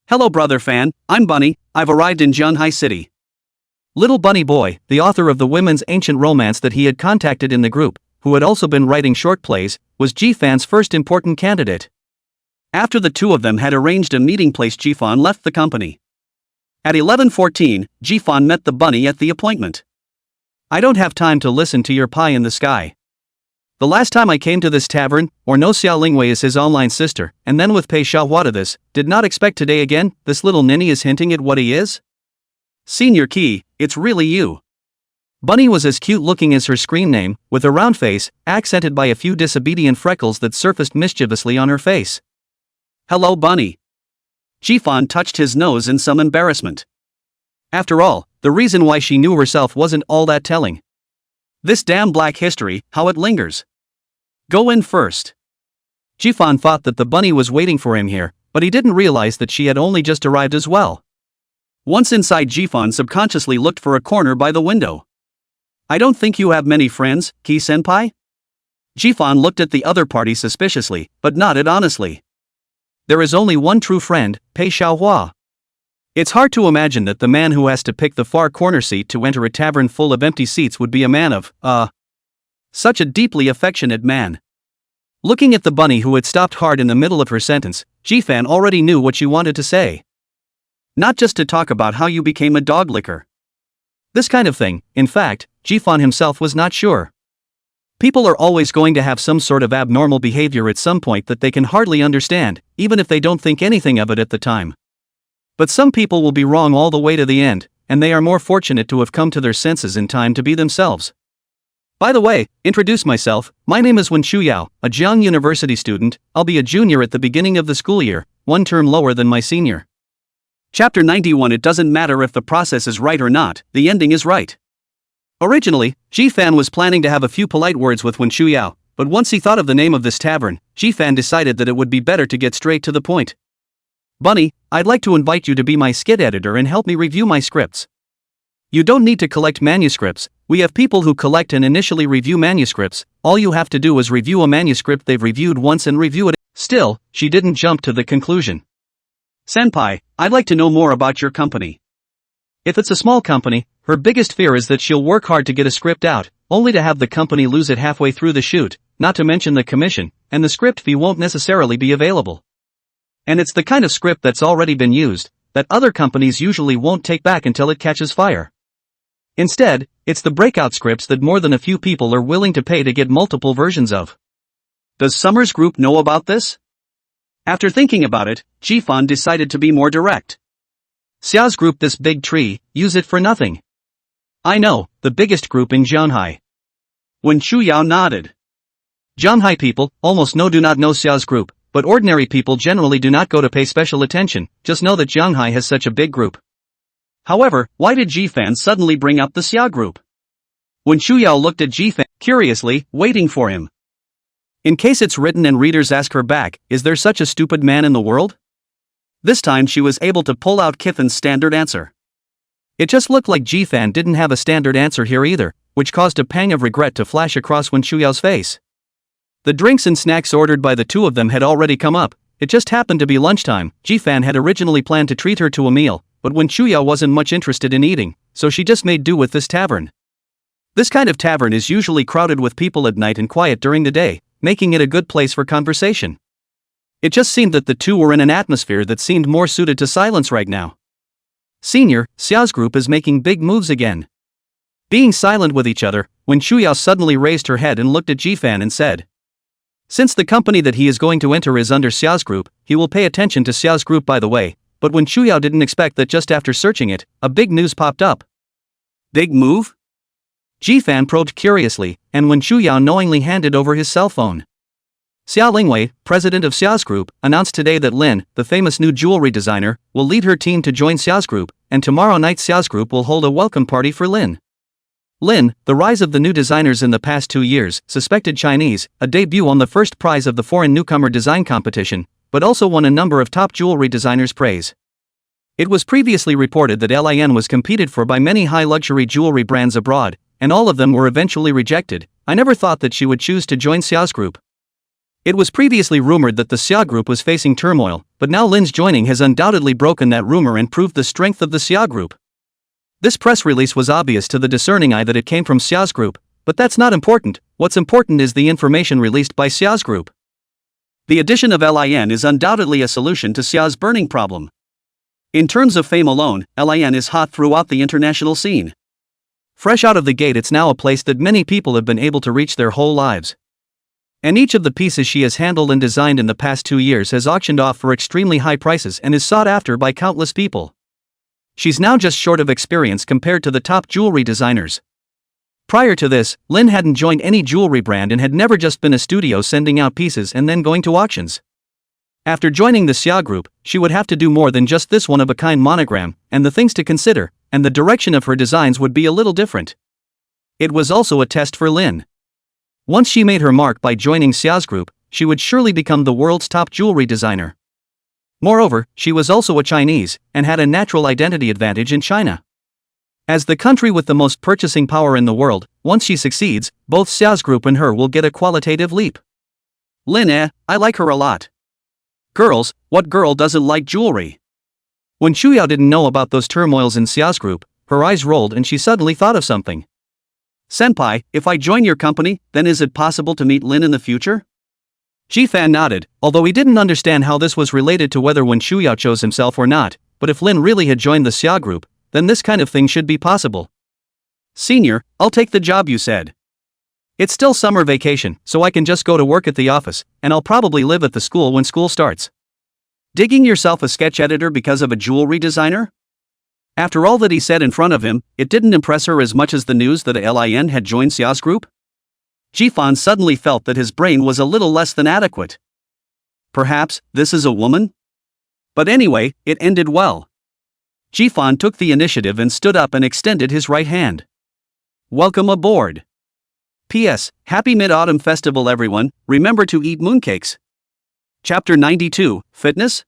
"Hello Brother Fan, I'm Bunny, I've arrived in Jianghai City." Little Bunny Boy, the author of the women's ancient romance that he had contacted in the group, who had also been writing short plays, was Ji-fan's first important candidate. After the two of them had arranged a meeting place, Ji-fan left the company. At 11:14, Ji-fan met the bunny at the appointment. "I don't have time to listen to your pie in the sky. The last time I came to this tavern, or no Xiaolingwei is his online sister, and then with Pei Xiaohua to this, did not expect today again, this little ninny is hinting at what he is?" "Senior Key, it's really you." Bunny was as cute looking as her screen name, with a round face, accented by a few disobedient freckles that surfaced mischievously on her face. "Hello Bunny." Ji-fan touched his nose in some embarrassment. After all, the reason why she knew herself wasn't all that telling. This damn black history, how it lingers. Go in first. Ji-fan thought that the bunny was waiting for him here, but he didn't realize that she had only just arrived as well. Once inside, Ji-fan subconsciously looked for a corner by the window. "I don't think you have many friends, Ki-senpai?" Ji-fan looked at the other party suspiciously, but nodded honestly. "There is only one true friend, Pei Xiaohua." It's hard to imagine that the man who has to pick the far corner seat to enter a tavern full of empty seats would be a man of, such a deeply affectionate man. Looking at the bunny who had stopped hard in the middle of her sentence, Ji-fan already knew what she wanted to say. "Not just to talk about how you became a dog licker." This kind of thing, in fact, Ji-fan himself was not sure. People are always going to have some sort of abnormal behavior at some point that they can hardly understand, even if they don't think anything of it at the time. But some people will be wrong all the way to the end, and they are more fortunate to have come to their senses in time to be themselves. By the way, introduce myself, my name is Wen Shuyao, a Jiang University student. I'll be a junior at the beginning of the school year, one term lower than my senior. Chapter 91. It doesn't matter if the process is right or not, the ending is right. Originally, Ji-fan was planning to have a few polite words with Wen Shuyao, but once he thought of the name of this tavern, Ji-fan decided that it would be better to get straight to the point. Bunny, I'd like to invite you to be my skit editor and help me review my scripts. You don't need to collect manuscripts, we have people who collect and initially review manuscripts. All you have to do is review a manuscript they've reviewed once and review it. Still, she didn't jump to the conclusion. Senpai, I'd like to know more about your company. If it's a small company, her biggest fear is that she'll work hard to get a script out, only to have the company lose it halfway through the shoot, not to mention the commission, and the script fee won't necessarily be available. And it's the kind of script that's already been used, that other companies usually won't take back until it catches fire. Instead, it's the breakout scripts that more than a few people are willing to pay to get multiple versions of. Does Summer's group know about this? After thinking about it, Ji-fan decided to be more direct. Xiao's group, this big tree, use it for nothing. I know, the biggest group in Shanghai. Wen Shuyao nodded. Shanghai people, almost do not know Xiao's group, but ordinary people generally do not go to pay special attention, just know that Shanghai has such a big group. However, why did Ji-fan suddenly bring up the Xia group? Wen Shuyao looked at Ji-fan curiously, waiting for him. In case it's written and readers ask her back, is there such a stupid man in the world? This time she was able to pull out Kithan's standard answer. It just looked like Ji-fan didn't have a standard answer here either, which caused a pang of regret to flash across Wen Shuyao's face. The drinks and snacks ordered by the two of them had already come up. It just happened to be lunchtime. Ji-fan had originally planned to treat her to a meal, but Wen Shuyao wasn't much interested in eating, so she just made do with this tavern. This kind of tavern is usually crowded with people at night and quiet during the day, making it a good place for conversation. It just seemed that the two were in an atmosphere that seemed more suited to silence right now. Senior, Xiao's group is making big moves again. Being silent with each other, Wen Shuyao suddenly raised her head and looked at Ji-fan and said, since the company that he is going to enter is under Xiao's group, he will pay attention to Xiao's group by the way. But Wen Shuyao didn't expect that just after searching it, a big news popped up. Big move? Ji-fan probed curiously, and Wen Shuyao knowingly handed over his cell phone. Xia Lingwei, president of Xiao's group, announced today that Lin, the famous new jewelry designer, will lead her team to join Xiao's group, and tomorrow night Xiao's group will hold a welcome party for Lin. Lin, the rise of the new designers in the past 2 years, suspected Chinese, a debut on the first prize of the foreign newcomer design competition, but also won a number of top jewelry designers' praise. It was previously reported that Lin was competed for by many high-luxury jewelry brands abroad, and all of them were eventually rejected. I never thought that she would choose to join Xiao's group. It was previously rumored that the Xia group was facing turmoil, but now Lin's joining has undoubtedly broken that rumor and proved the strength of the Xia group. This press release was obvious to the discerning eye that it came from Xiao's group, but that's not important. What's important is the information released by Xiao's group. The addition of Lin is undoubtedly a solution to Xiao's burning problem. In terms of fame alone, Lin is hot throughout the international scene. Fresh out of the gate, it's now a place that many people have been able to reach their whole lives. And each of the pieces she has handled and designed in the past 2 years has auctioned off for extremely high prices and is sought after by countless people. She's now just short of experience compared to the top jewelry designers. Prior to this, Lin hadn't joined any jewelry brand and had never just been a studio sending out pieces and then going to auctions. After joining the Xia group, she would have to do more than just this one-of-a-kind monogram, and the things to consider, and the direction of her designs would be a little different. It was also a test for Lin. Once she made her mark by joining Xiao's group, she would surely become the world's top jewelry designer. Moreover, she was also a Chinese, and had a natural identity advantage in China. As the country with the most purchasing power in the world, once she succeeds, both Xiao's group and her will get a qualitative leap. Lin, I like her a lot. Girls, what girl doesn't like jewelry? When Shuyao didn't know about those turmoils in Xiao's group, her eyes rolled and she suddenly thought of something. Senpai, if I join your company, then is it possible to meet Lin in the future? Ji-fan nodded, although he didn't understand how this was related to whether Wen Shuyao chose himself or not, but if Lin really had joined the Xia group, then this kind of thing should be possible. Senior, I'll take the job you said. It's still summer vacation, so I can just go to work at the office, and I'll probably live at the school when school starts. Digging yourself a sketch editor because of a jewelry designer? After all that he said in front of him, it didn't impress her as much as the news that Lin had joined Xia's group? Jifan suddenly felt that his brain was a little less than adequate. Perhaps this is a woman? But anyway, it ended well. Jifan took the initiative and stood up and extended his right hand. Welcome aboard. P.S. Happy Mid-Autumn Festival everyone, remember to eat mooncakes. Chapter 92, Fitness?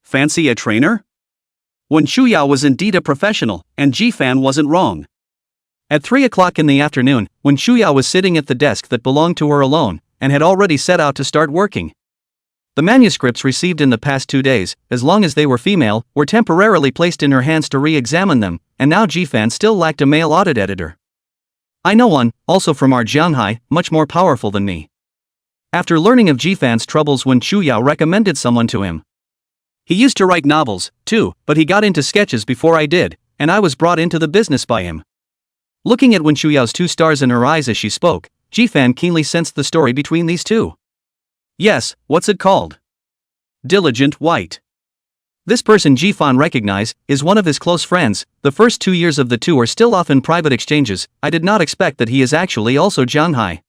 Fancy a trainer? Wen Shuya was indeed a professional, and Jifan wasn't wrong. At 3 o'clock in the afternoon, Wen Shuya was sitting at the desk that belonged to her alone, and had already set out to start working. The manuscripts received in the past 2 days, as long as they were female, were temporarily placed in her hands to re-examine them, and now Jifan still lacked a male audit editor. I know one, also from our Jianhai, much more powerful than me. After learning of Jifan's troubles, Wen Shuya recommended someone to him. He used to write novels, too, but he got into sketches before I did, and I was brought into the business by him. Looking at Wen Shuya's 2 stars in her eyes as she spoke, Jifan keenly sensed the story between these two. Yes, what's it called? Diligent White. This person Jifan recognized is one of his close friends. The first 2 years of the two are still off in private exchanges. I did not expect that he is actually also Jianhai.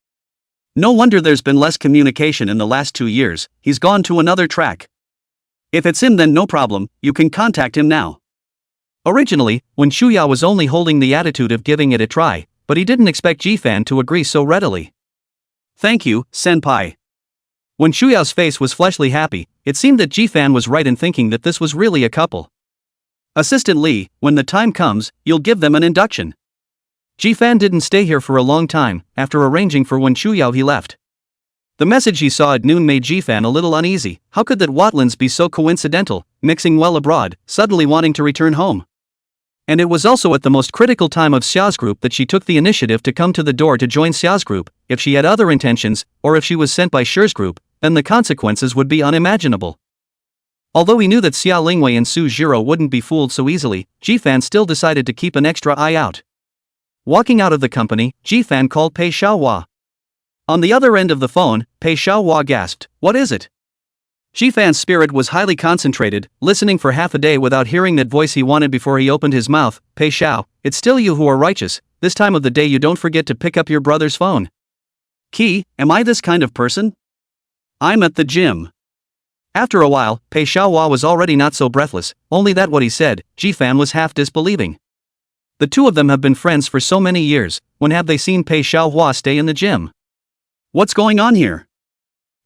No wonder there's been less communication in the last 2 years, he's gone to another track. If it's him then no problem, you can contact him now. Originally, Wen Shuya was only holding the attitude of giving it a try, but he didn't expect Jifan to agree so readily. Thank you, senpai. Wen Shuya's face was fleshly happy. It seemed that Jifan was right in thinking that this was really a couple. Assistant Li, when the time comes, you'll give them an induction. Jifan didn't stay here for a long time. After arranging for Wen Shuya he left. The message he saw at noon made Jifan a little uneasy. How could that Watlins be so coincidental, mixing well abroad, suddenly wanting to return home? And it was also at the most critical time of Xia's group that she took the initiative to come to the door to join Xia's group. If she had other intentions, or if she was sent by Shi's group, then the consequences would be unimaginable. Although he knew that Xia Lingwei and Su Jiro wouldn't be fooled so easily, Jifan still decided to keep an extra eye out. Walking out of the company, Jifan called Pei Xiaohua. On the other end of the phone, Pei Xiaohua gasped, "What is it?" Jifan's spirit was highly concentrated, listening for half a day without hearing that voice he wanted before he opened his mouth. Pei Xiao, it's still you who are righteous. This time of the day you don't forget to pick up your brother's phone. Key, am I this kind of person? I'm at the gym. After a while, Pei Xiaohua was already not so breathless, only that what he said, Jifan was half disbelieving. The two of them have been friends for so many years, when have they seen Pei Xiaohua stay in the gym? What's going on here?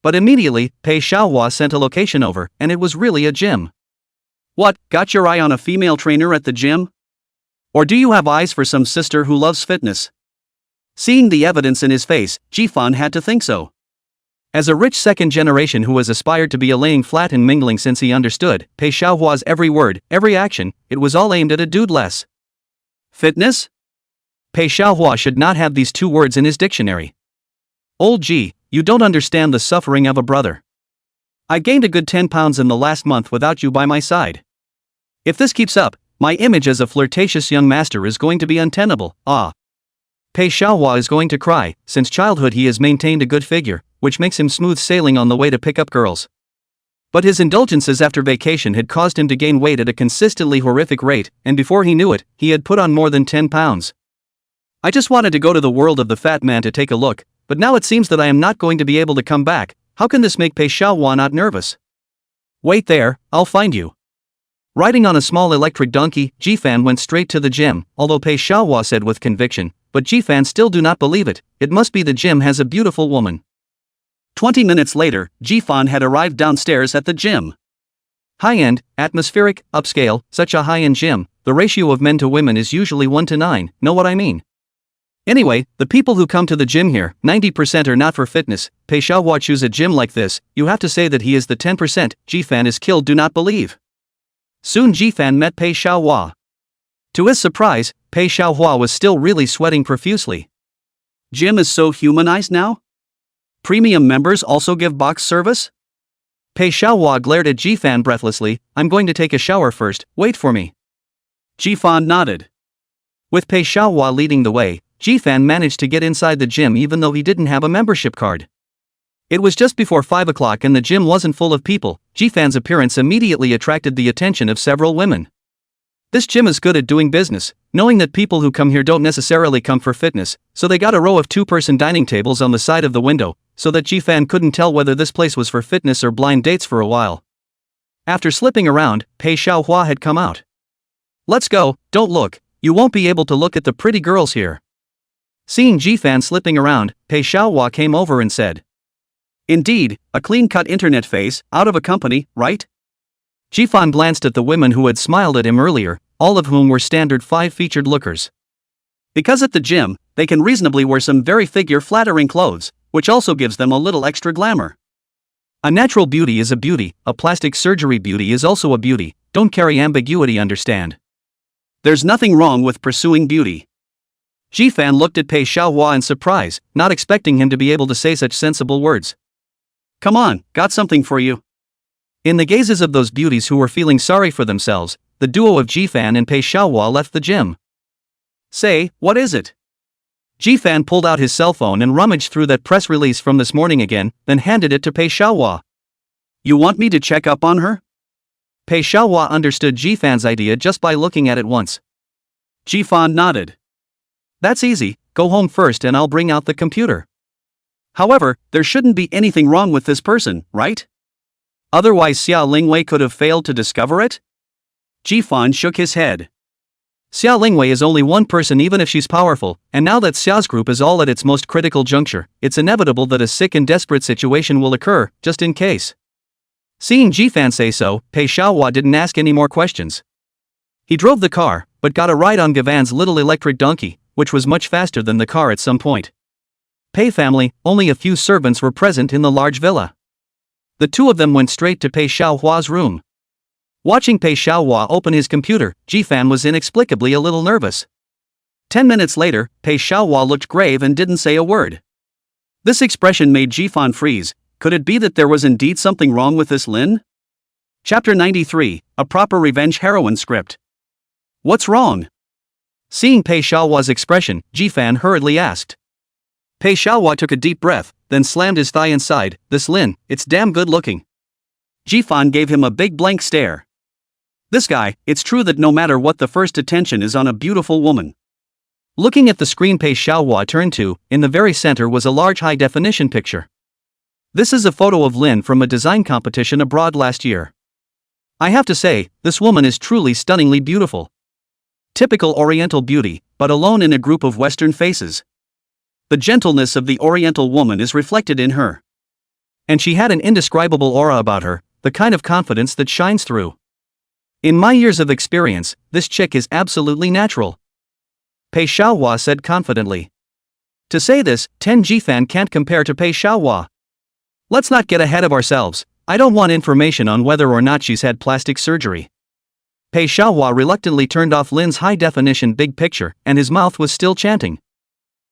But immediately, Pei Xiaohua sent a location over, and it was really a gym. What, got your eye on a female trainer at the gym? Or do you have eyes for some sister who loves fitness? Seeing the evidence in his face, Jifan had to think so. As a rich second generation who has aspired to be a laying flat and mingling since he understood Pei Xiaohua's every word, every action, it was all aimed at a dude less. Fitness? Pei Xiaohua should not have these 2 words in his dictionary. Old G, you don't understand the suffering of a brother. I gained a good 10 pounds in the last month without you by my side. If this keeps up, my image as a flirtatious young master is going to be untenable. Pei Xiaohua is going to cry. Since childhood he has maintained a good figure, which makes him smooth sailing on the way to pick up girls. But his indulgences after vacation had caused him to gain weight at a consistently horrific rate, and before he knew it, he had put on more than 10 pounds. I just wanted to go to the world of the fat man to take a look, but now it seems that I am not going to be able to come back. How can this make Pei Xiaohua not nervous? Wait there, I'll find you. Riding on a small electric donkey, Jifan went straight to the gym, although Pei Xiaohua said with conviction, but Jifan still do not believe it, it must be the gym has a beautiful woman. 20 minutes later, Jifan had arrived downstairs at the gym. High-end, atmospheric, upscale, such a high-end gym, the ratio of men to women is usually 1 to 9, know what I mean? Anyway, the people who come to the gym here, 90% are not for fitness. Pei Xiaohua choose a gym like this, you have to say that he is the 10%, Jifan is killed do not believe. Soon Jifan met Pei Xiaohua. To his surprise, Pei Xiaohua was still really sweating profusely. Gym is so humanized now? Premium members also give box service? Pei Xiaohua glared at Jifan breathlessly, I'm going to take a shower first, wait for me. Jifan nodded. With Pei Xiaohua leading the way, Jifan managed to get inside the gym even though he didn't have a membership card. It was just before 5 o'clock and the gym wasn't full of people. Jifan's appearance immediately attracted the attention of several women. This gym is good at doing business, knowing that people who come here don't necessarily come for fitness, so they got a row of two-person dining tables on the side of the window, so that Jifan couldn't tell whether this place was for fitness or blind dates for a while. After slipping around, Pei Xiaohua had come out. "Let's go, don't look, you won't be able to look at the pretty girls here." Seeing Jifan slipping around, Pei Xiaohua came over and said, "Indeed, a clean-cut internet face, out of a company, right?" Jifan glanced at the women who had smiled at him earlier, all of whom were standard 5-featured lookers. Because at the gym, they can reasonably wear some very figure-flattering clothes, which also gives them a little extra glamour. A natural beauty is a beauty, a plastic surgery beauty is also a beauty, don't carry ambiguity, understand? There's nothing wrong with pursuing beauty. Jifan looked at Pei Xiaohua in surprise, not expecting him to be able to say such sensible words. "Come on, got something for you." In the gazes of those beauties who were feeling sorry for themselves, the duo of Jifan and Pei Xiaohua left the gym. "Say, what is it?" Jifan pulled out his cell phone and rummaged through that press release from this morning again, then handed it to Pei Xiaohua. "You want me to check up on her?" Pei Xiaohua understood Jifan's idea just by looking at it once. Jifan nodded. "That's easy, go home first and I'll bring out the computer." "However, there shouldn't be anything wrong with this person, right? Otherwise Xia Lingwei could have failed to discover it?" Jifan shook his head. Xia Lingwei is only one person even if she's powerful, and now that Xia's group is all at its most critical juncture, it's inevitable that a sick and desperate situation will occur, just in case. Seeing Jifan say so, Pei Xiaohua didn't ask any more questions. He drove the car, but got a ride on Gavan's little electric donkey, which was much faster than the car at some point. Pei family, only a few servants were present in the large villa. The two of them went straight to Pei Xiaohua's room. Watching Pei Xiaohua open his computer, Jifan was inexplicably a little nervous. 10 minutes later, Pei Xiaohua looked grave and didn't say a word. This expression made Jifan freeze. Could it be that there was indeed something wrong with this Lin? Chapter 93, a proper revenge heroine script. What's wrong? Seeing Pei Xiaohua's expression, Jifan hurriedly asked. Pei Xiaohua took a deep breath, then slammed his thigh inside. "This Lin, it's damn good looking." Jifan gave him a big blank stare. This guy, it's true that no matter what, the first attention is on a beautiful woman. Looking at the screen Pei Xiaohua turned to, in the very center was a large high-definition picture. This is a photo of Lin from a design competition abroad last year. I have to say, this woman is truly stunningly beautiful. Typical Oriental beauty, but alone in a group of Western faces. The gentleness of the Oriental woman is reflected in her. And she had an indescribable aura about her, the kind of confidence that shines through. In my years of experience, this chick is absolutely natural. Pei Xiaohua said confidently. To say this, 10 Jifan can't compare to Pei Xiaohua. Let's not get ahead of ourselves, I don't want information on whether or not she's had plastic surgery. Pei Xiaohua reluctantly turned off Lin's high-definition big picture, and his mouth was still chanting.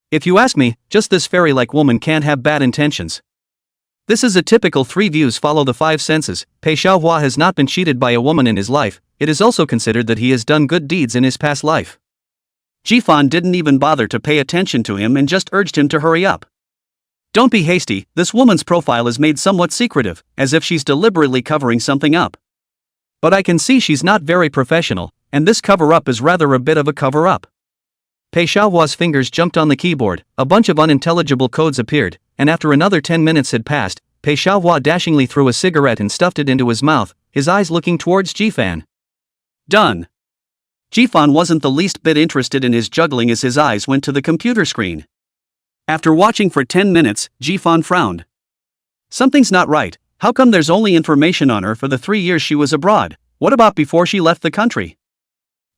If you ask me, just this fairy-like woman can't have bad intentions. This is a typical 3 views follow the 5 senses. Pei Xiaohua has not been cheated by a woman in his life. It is also considered that he has done good deeds in his past life. Jifan didn't even bother to pay attention to him and just urged him to hurry up. Don't be hasty, this woman's profile is made somewhat secretive, as if she's deliberately covering something up. But I can see she's not very professional, and this cover-up is rather a bit of a cover-up. Pei Xiaohua's fingers jumped on the keyboard, a bunch of unintelligible codes appeared, and after another 10 minutes had passed, Pei Xiaohua dashingly threw a cigarette and stuffed it into his mouth, his eyes looking towards Jifan. Done. Jifan wasn't the least bit interested in his juggling as his eyes went to the computer screen. After watching for 10 minutes, Jifan frowned. Something's not right. How come there's only information on her for the 3 years she was abroad? What about before she left the country?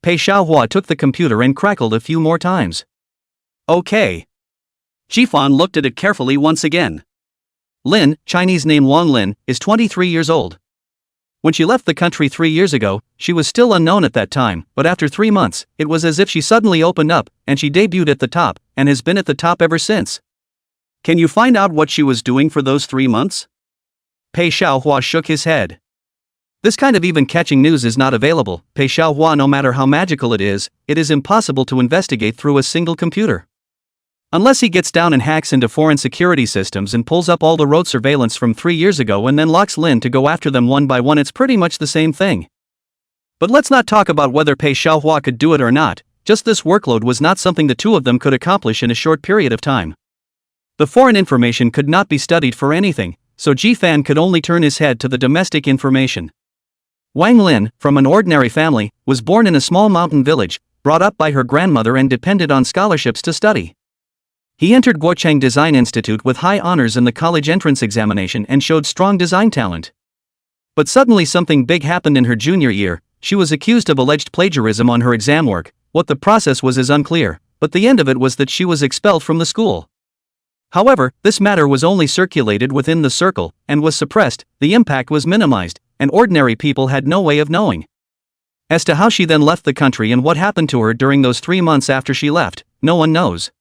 Pei Xiaohua took the computer and crackled a few more times. Okay. Jifan looked at it carefully once again. Lin, Chinese name Wang Lin, is 23 years old. When she left the country 3 years ago, she was still unknown at that time, but after 3 months, it was as if she suddenly opened up, and she debuted at the top, and has been at the top ever since. Can you find out what she was doing for those 3 months? Pei Xiaohua shook his head. This kind of even catching news is not available, Pei Xiaohua. No matter how magical it is impossible to investigate through a single computer. Unless he gets down and hacks into foreign security systems and pulls up all the road surveillance from 3 years ago and then locks Lin to go after them one by one, it's pretty much the same thing. But let's not talk about whether Pei Xiaohua could do it or not, just this workload was not something the two of them could accomplish in a short period of time. The foreign information could not be studied for anything, so Ji-fan could only turn his head to the domestic information. Wang Lin, from an ordinary family, was born in a small mountain village, brought up by her grandmother and depended on scholarships to study. He entered Guocheng Design Institute with high honors in the college entrance examination and showed strong design talent. But suddenly something big happened in her junior year. She was accused of alleged plagiarism on her exam work. What the process was is unclear, but the end of it was that she was expelled from the school. However, this matter was only circulated within the circle, and was suppressed. The impact was minimized, and ordinary people had no way of knowing. As to how she then left the country and what happened to her during those 3 months after she left, no one knows.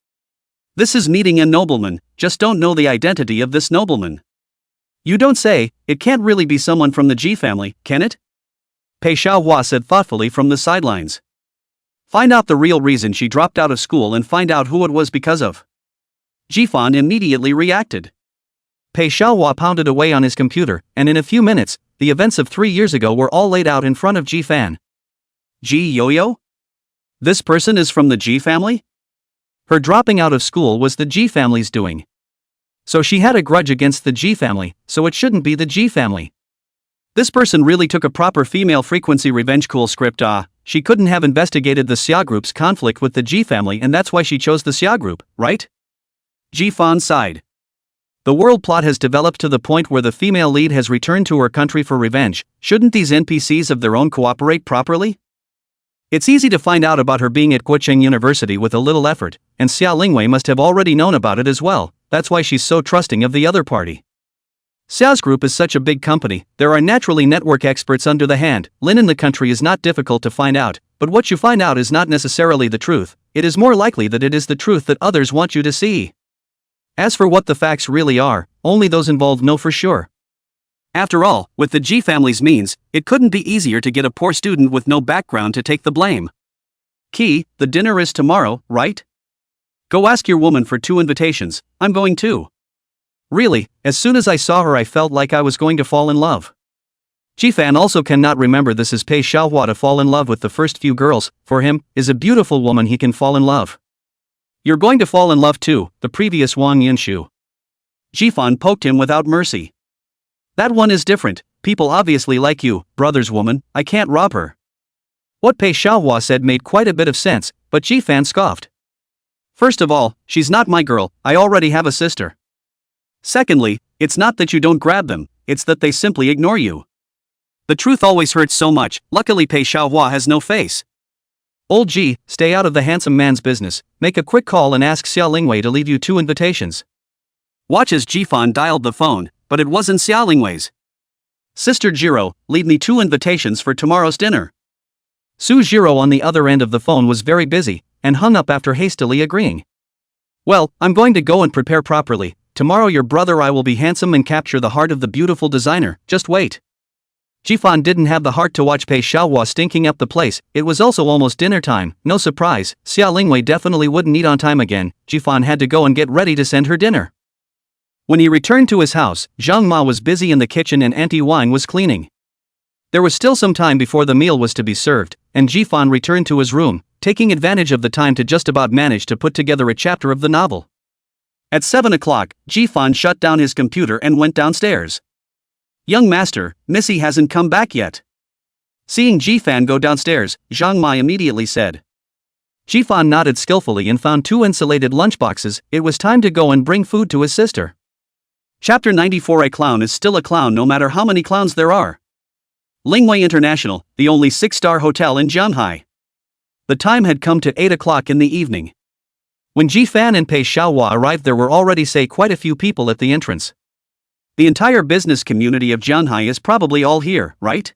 This is meeting a nobleman, just don't know the identity of this nobleman. You don't say. It can't really be someone from the Ji family, can it? Pei Xiaohua said thoughtfully from the sidelines. Find out the real reason she dropped out of school and find out who it was because of. Ji-fan immediately reacted. Pei Xiaohua pounded away on his computer, and in a few minutes, the events of 3 years ago were all laid out in front of Ji-fan. Ji Yo-yo? This person is from the Ji family? Her dropping out of school was the Ji family's doing. So she had a grudge against the Ji family, so it shouldn't be the Ji family. This person really took a proper female frequency revenge cool script. She couldn't have investigated the Xia group's conflict with the Ji family, and that's why she chose the Xia group, right? Ji-fan sighed. The world plot has developed to the point where the female lead has returned to her country for revenge. Shouldn't these NPCs of their own cooperate properly? It's easy to find out about her being at Guocheng University with a little effort, and Xia Lingwei must have already known about it as well. That's why she's so trusting of the other party. Xiao's group is such a big company, there are naturally network experts under the hand. Lin in the country is not difficult to find out, but what you find out is not necessarily the truth. It is more likely that it is the truth that others want you to see. As for what the facts really are, only those involved know for sure. After all, with the Ji family's means, it couldn't be easier to get a poor student with no background to take the blame. Key, the dinner is tomorrow, right? Go ask your woman for 2 invitations. I'm going too. Really, as soon as I saw her I felt like I was going to fall in love. Ji-fan also cannot remember this as Pei Xiaohua to fall in love with the first few girls. For him, is a beautiful woman he can fall in love. You're going to fall in love too, the previous Wang Yinshu. Ji-fan poked him without mercy. That one is different. People obviously like you, brother's woman. I can't rob her. What Pei Xiaohua said made quite a bit of sense, but Ji-fan scoffed. First of all, she's not my girl. I already have a sister. Secondly, it's not that you don't grab them, it's that they simply ignore you. The truth always hurts so much. Luckily Pei Xiaohua has no face. Old Ji, stay out of the handsome man's business. Make a quick call and ask Xia Lingwei to leave you 2 invitations. Watch as Ji-fan dialed the phone, but it wasn't Xia Lingwei's. Sister Jiro, leave me 2 invitations for tomorrow's dinner. Su Jiro on the other end of the phone was very busy, and hung up after hastily agreeing. Well, I'm going to go and prepare properly. Tomorrow your brother I will be handsome and capture the heart of the beautiful designer. Just wait. Ji-fan didn't have the heart to watch Pei Xiaohua stinking up the place. It was also almost dinner time. No surprise, Xia Lingwei definitely wouldn't eat on time again. Ji-fan had to go and get ready to send her dinner. When he returned to his house, Zhang Ma was busy in the kitchen and Auntie Wang was cleaning. There was still some time before the meal was to be served, and Ji-fan returned to his room, taking advantage of the time to just about manage to put together a chapter of the novel. At 7 o'clock, Ji-fan shut down his computer and went downstairs. Young master, Missy hasn't come back yet. Seeing Ji-fan go downstairs, Zhang Ma immediately said. Ji-fan nodded skillfully and found 2 insulated lunchboxes. It was time to go and bring food to his sister. Chapter 94. A clown is still a clown no matter how many clowns there are. Lingwei International, the only 6-star hotel in Shanghai. The time had come to 8 o'clock in the evening. When Ji-fan and Pei Xiaohua arrived there were already quite a few people at the entrance. The entire business community of Jianhai is probably all here, right?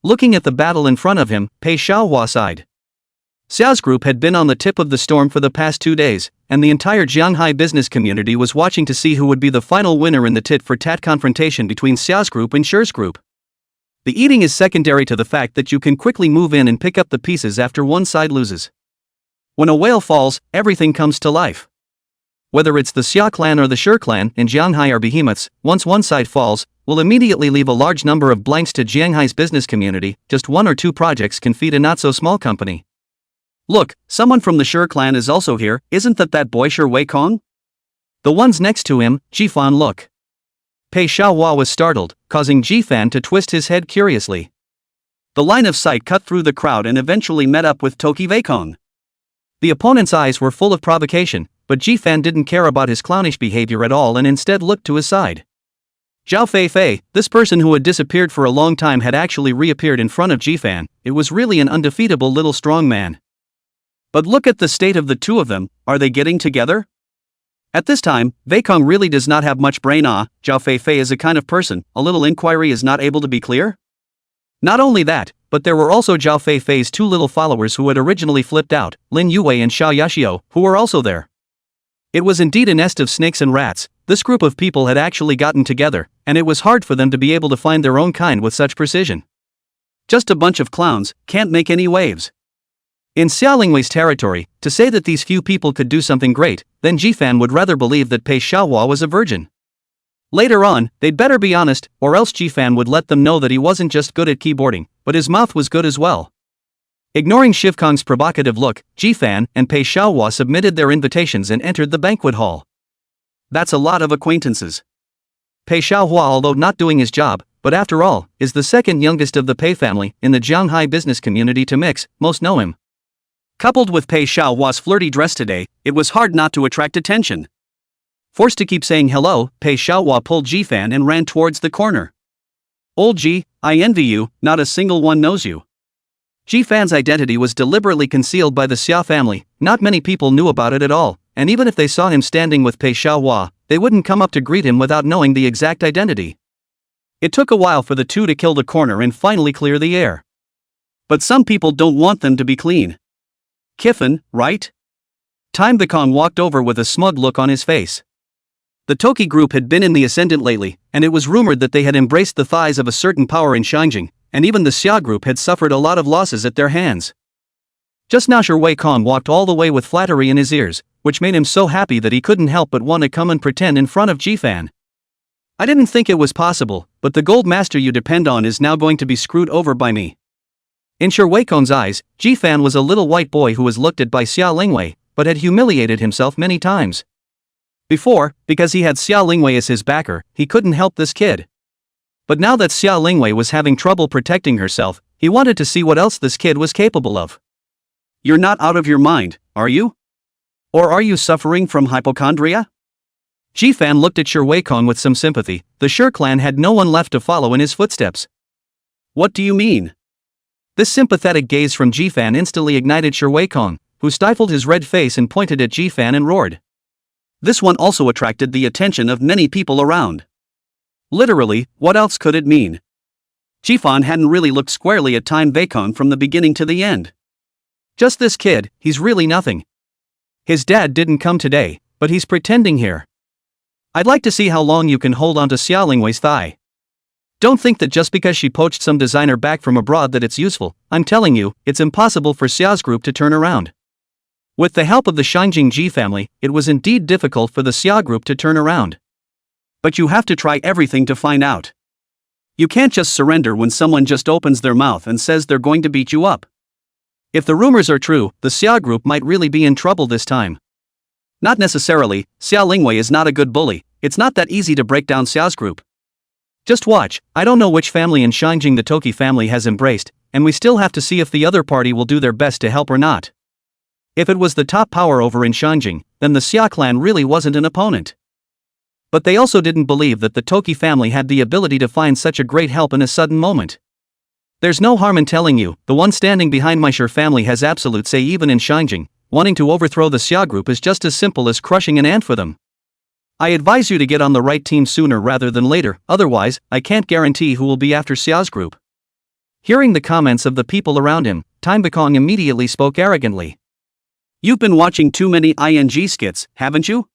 Looking at the battle in front of him, Pei Xiaohua sighed. Xiao's group had been on the tip of the storm for the past 2 days, and the entire Jianhai business community was watching to see who would be the final winner in the tit-for-tat confrontation between Xiao's group and Shi's group. The eating is secondary to the fact that you can quickly move in and pick up the pieces after one side loses. When a whale falls, everything comes to life. Whether it's the Xia clan or the Shi clan in Jianghai are behemoths, once one side falls, will immediately leave a large number of blanks to Jianghai's business community. Just one or two projects can feed a not-so-small company. Look, someone from the Shi clan is also here, isn't that boy Shi Weikong? The ones next to him, Jifan look. Pei Xiaohua was startled, causing Jifan to twist his head curiously. The line of sight cut through the crowd and eventually met up with Toki Weikong. The opponent's eyes were full of provocation, but Jifan didn't care about his clownish behavior at all and instead looked to his side. Zhao Fei, this person who had disappeared for a long time, had actually reappeared in front of Jifan. It was really an undefeatable little strong man. But look at the state of the two of them, are they getting together? At this time, Weikong really does not have much brain. Zhao Fei is a kind of person, a little inquiry is not able to be clear? Not only that, but there were also Zhao Fei's two little followers who had originally flipped out, Lin Yue and Xiao Yashio, who were also there. It was indeed a nest of snakes and rats. This group of people had actually gotten together, and it was hard for them to be able to find their own kind with such precision. Just a bunch of clowns, can't make any waves. In Xia Lingwei's territory, to say that these few people could do something great, then Jifan would rather believe that Pei Xiaohua was a virgin. Later on, they'd better be honest, or else Jifan would let them know that he wasn't just good at keyboarding, but his mouth was good as well. Ignoring Shivkong's provocative look, Jifan and Pei Xiaohua submitted their invitations and entered the banquet hall. That's a lot of acquaintances. Pei Xiaohua, although not doing his job, but after all, is the second youngest of the Pei family in the Jianghai business community to mix, most know him. Coupled with Pei Xiaohua's flirty dress today, it was hard not to attract attention. Forced to keep saying hello, Pei Xiaohua pulled Jifan and ran towards the corner. Old Ji, I envy you, not a single one knows you. Jifan's identity was deliberately concealed by the Xia family. Not many people knew about it at all, and even if they saw him standing with Pei Xiaohua, they wouldn't come up to greet him without knowing the exact identity. It took a while for the two to kill the corner and finally clear the air. But some people don't want them to be clean. Kiffin, right? Time Weikong walked over with a smug look on his face. The Toki group had been in the ascendant lately, and it was rumored that they had embraced the thighs of a certain power in Shanjing, and even the Xia group had suffered a lot of losses at their hands. Just now Shi Weikong walked all the way with flattery in his ears, which made him so happy that he couldn't help but want to come and pretend in front of Jifan. I didn't think it was possible, but the gold master you depend on is now going to be screwed over by me. In Shi Weikong's eyes, Jifan was a little white boy who was looked at by Xia Lingwei, but had humiliated himself many times. Before, because he had Xia Lingwei as his backer, he couldn't help this kid. But now that Xia Lingwei was having trouble protecting herself, he wanted to see what else this kid was capable of. You're not out of your mind, are you? Or are you suffering from hypochondria? Jifan looked at Shi Weikong with some sympathy. The Shi clan had no one left to follow in his footsteps. What do you mean? This sympathetic gaze from Jifan instantly ignited Shi Weikong, who stifled his red face and pointed at Jifan and roared. This one also attracted the attention of many people around. Literally, what else could it mean? Jifan hadn't really looked squarely at Time Weikong from the beginning to the end. Just this kid, he's really nothing. His dad didn't come today, but he's pretending here. I'd like to see how long you can hold on to Xia Lingwei's thigh. Don't think that just because she poached some designer back from abroad that it's useful. I'm telling you, it's impossible for Xia's group to turn around. With the help of the Shanjing Ji family, it was indeed difficult for the Xia group to turn around. But you have to try everything to find out. You can't just surrender when someone just opens their mouth and says they're going to beat you up. If the rumors are true, the Xia group might really be in trouble this time. Not necessarily, Xia Lingwei is not a good bully. It's not that easy to break down Xia's group. Just watch, I don't know which family in Shanjing the Toki family has embraced, and we still have to see if the other party will do their best to help or not. If it was the top power over in Shanjing, then the Xia clan really wasn't an opponent. But they also didn't believe that the Toki family had the ability to find such a great help in a sudden moment. There's no harm in telling you, the one standing behind my Shi family has absolute say even in Shanjing. Wanting to overthrow the Xia group is just as simple as crushing an ant for them. I advise you to get on the right team sooner rather than later, otherwise, I can't guarantee who will be after Xia's group. Hearing the comments of the people around him, Time Weikong immediately spoke arrogantly. You've been watching too many ING skits, haven't you?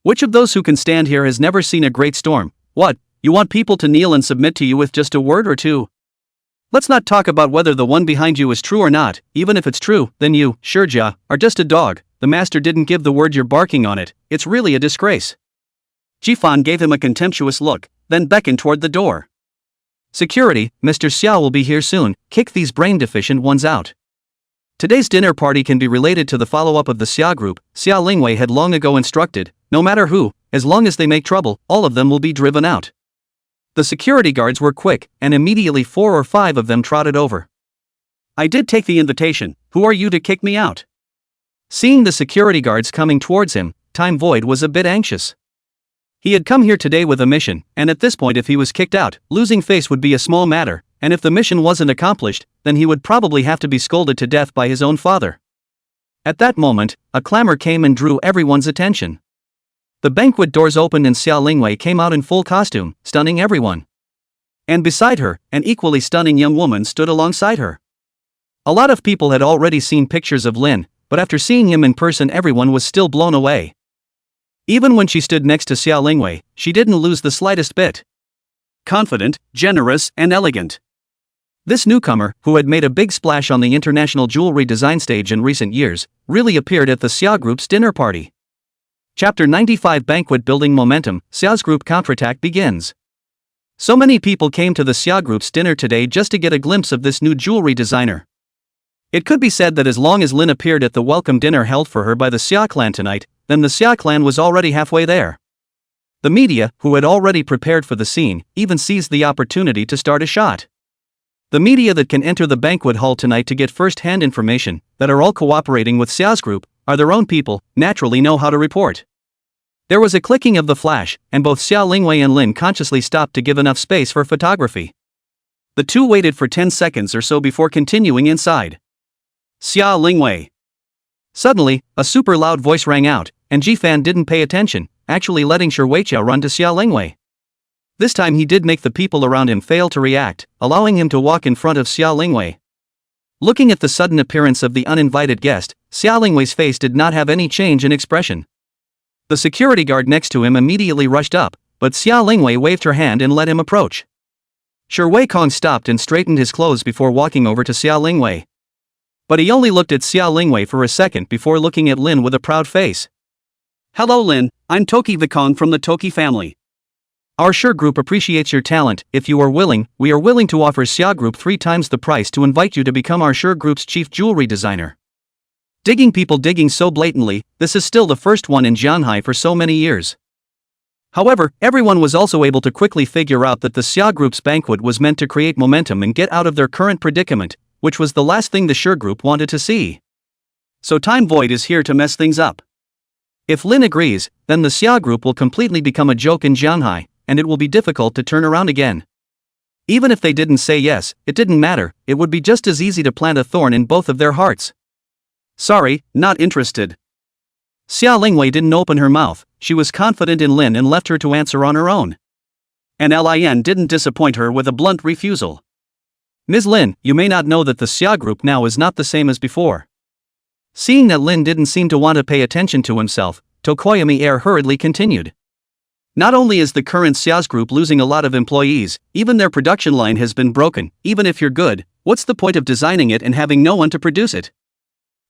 Which of those who can stand here has never seen a great storm? What, you want people to kneel and submit to you with just a word or two? Let's not talk about whether the one behind you is true or not. Even if it's true, then you, Shijia, are just a dog. the master didn't give the word you're barking on it, it's really a disgrace. Jifan gave him a contemptuous look, then beckoned toward the door. Security, Mr. Xiao will be here soon, kick these brain-deficient ones out. Today's dinner party can be related to the follow-up of the Xia group. Xia Lingwei had long ago instructed, no matter who, as long as they make trouble, all of them will be driven out. The security guards were quick, and immediately 4 or 5 of them trotted over. I did take the invitation, who are you to kick me out? Seeing the security guards coming towards him, Time Void was a bit anxious. He had come here today with a mission, and at this point if he was kicked out, losing face would be a small matter, and if the mission wasn't accomplished, then he would probably have to be scolded to death by his own father. At that moment, a clamor came and drew everyone's attention. The banquet doors opened and Xia Lingwei came out in full costume, stunning everyone. And beside her, an equally stunning young woman stood alongside her. A lot of people had already seen pictures of Lin, but after seeing him in person everyone was still blown away. Even when she stood next to Xia Lingwei, she didn't lose the slightest bit. Confident, generous, and elegant. This newcomer, who had made a big splash on the international jewelry design stage in recent years, really appeared at the Xia Group's dinner party. Chapter 95 Banquet Building Momentum, Xia's Group Counterattack begins. So many people came to the Xia Group's dinner today just to get a glimpse of this new jewelry designer. It could be said that as long as Lin appeared at the welcome dinner held for her by the Xia clan tonight, then the Xia clan was already halfway there. The media, who had already prepared for the scene, even seized the opportunity to start a shot. The media that can enter the banquet hall tonight to get first-hand information, that are all cooperating with Xia's group, are their own people, naturally know how to report. There was a clicking of the flash, and both Xia Lingwei and Lin consciously stopped to give enough space for photography. The two waited for 10 seconds or so before continuing inside. Xia Lingwei. Suddenly, a super loud voice rang out, and Jifan didn't pay attention, actually letting Shi Weiqiao run to Xia Lingwei. This time he did make the people around him fail to react, allowing him to walk in front of Xia Lingwei. Looking at the sudden appearance of the uninvited guest, Xia Lingwei's face did not have any change in expression. The security guard next to him immediately rushed up, but Xia Lingwei waved her hand and let him approach. Shi Weikong stopped and straightened his clothes before walking over to Xia Lingwei. But he only looked at Xia Lingwei for a second before looking at Lin with a proud face. Hello Lin, I'm Toki Vikong from the Toki family. Our Shi Group appreciates your talent. If you are willing, we are willing to offer Xia Group 3 times the price to invite you to become our Shi Group's chief jewelry designer. People digging so blatantly, this is still the first one in Jianhai for so many years. However, everyone was also able to quickly figure out that the Xia Group's banquet was meant to create momentum and get out of their current predicament, which was the last thing the Shi Group wanted to see. So Time Void is here to mess things up. If Lin agrees, then the Xia Group will completely become a joke in Jianhai, and it will be difficult to turn around again. Even if they didn't say yes, it didn't matter, it would be just as easy to plant a thorn in both of their hearts. Sorry, not interested. Xia Lingwei didn't open her mouth, she was confident in Lin and left her to answer on her own. And Lin didn't disappoint her with a blunt refusal. Ms. Lin, you may not know that the Xia Group now is not the same as before. Seeing that Lin didn't seem to want to pay attention to himself, Tokoyami Air hurriedly continued. Not only is the current Xia's group losing a lot of employees, even their production line has been broken. Even if you're good, what's the point of designing it and having no one to produce it?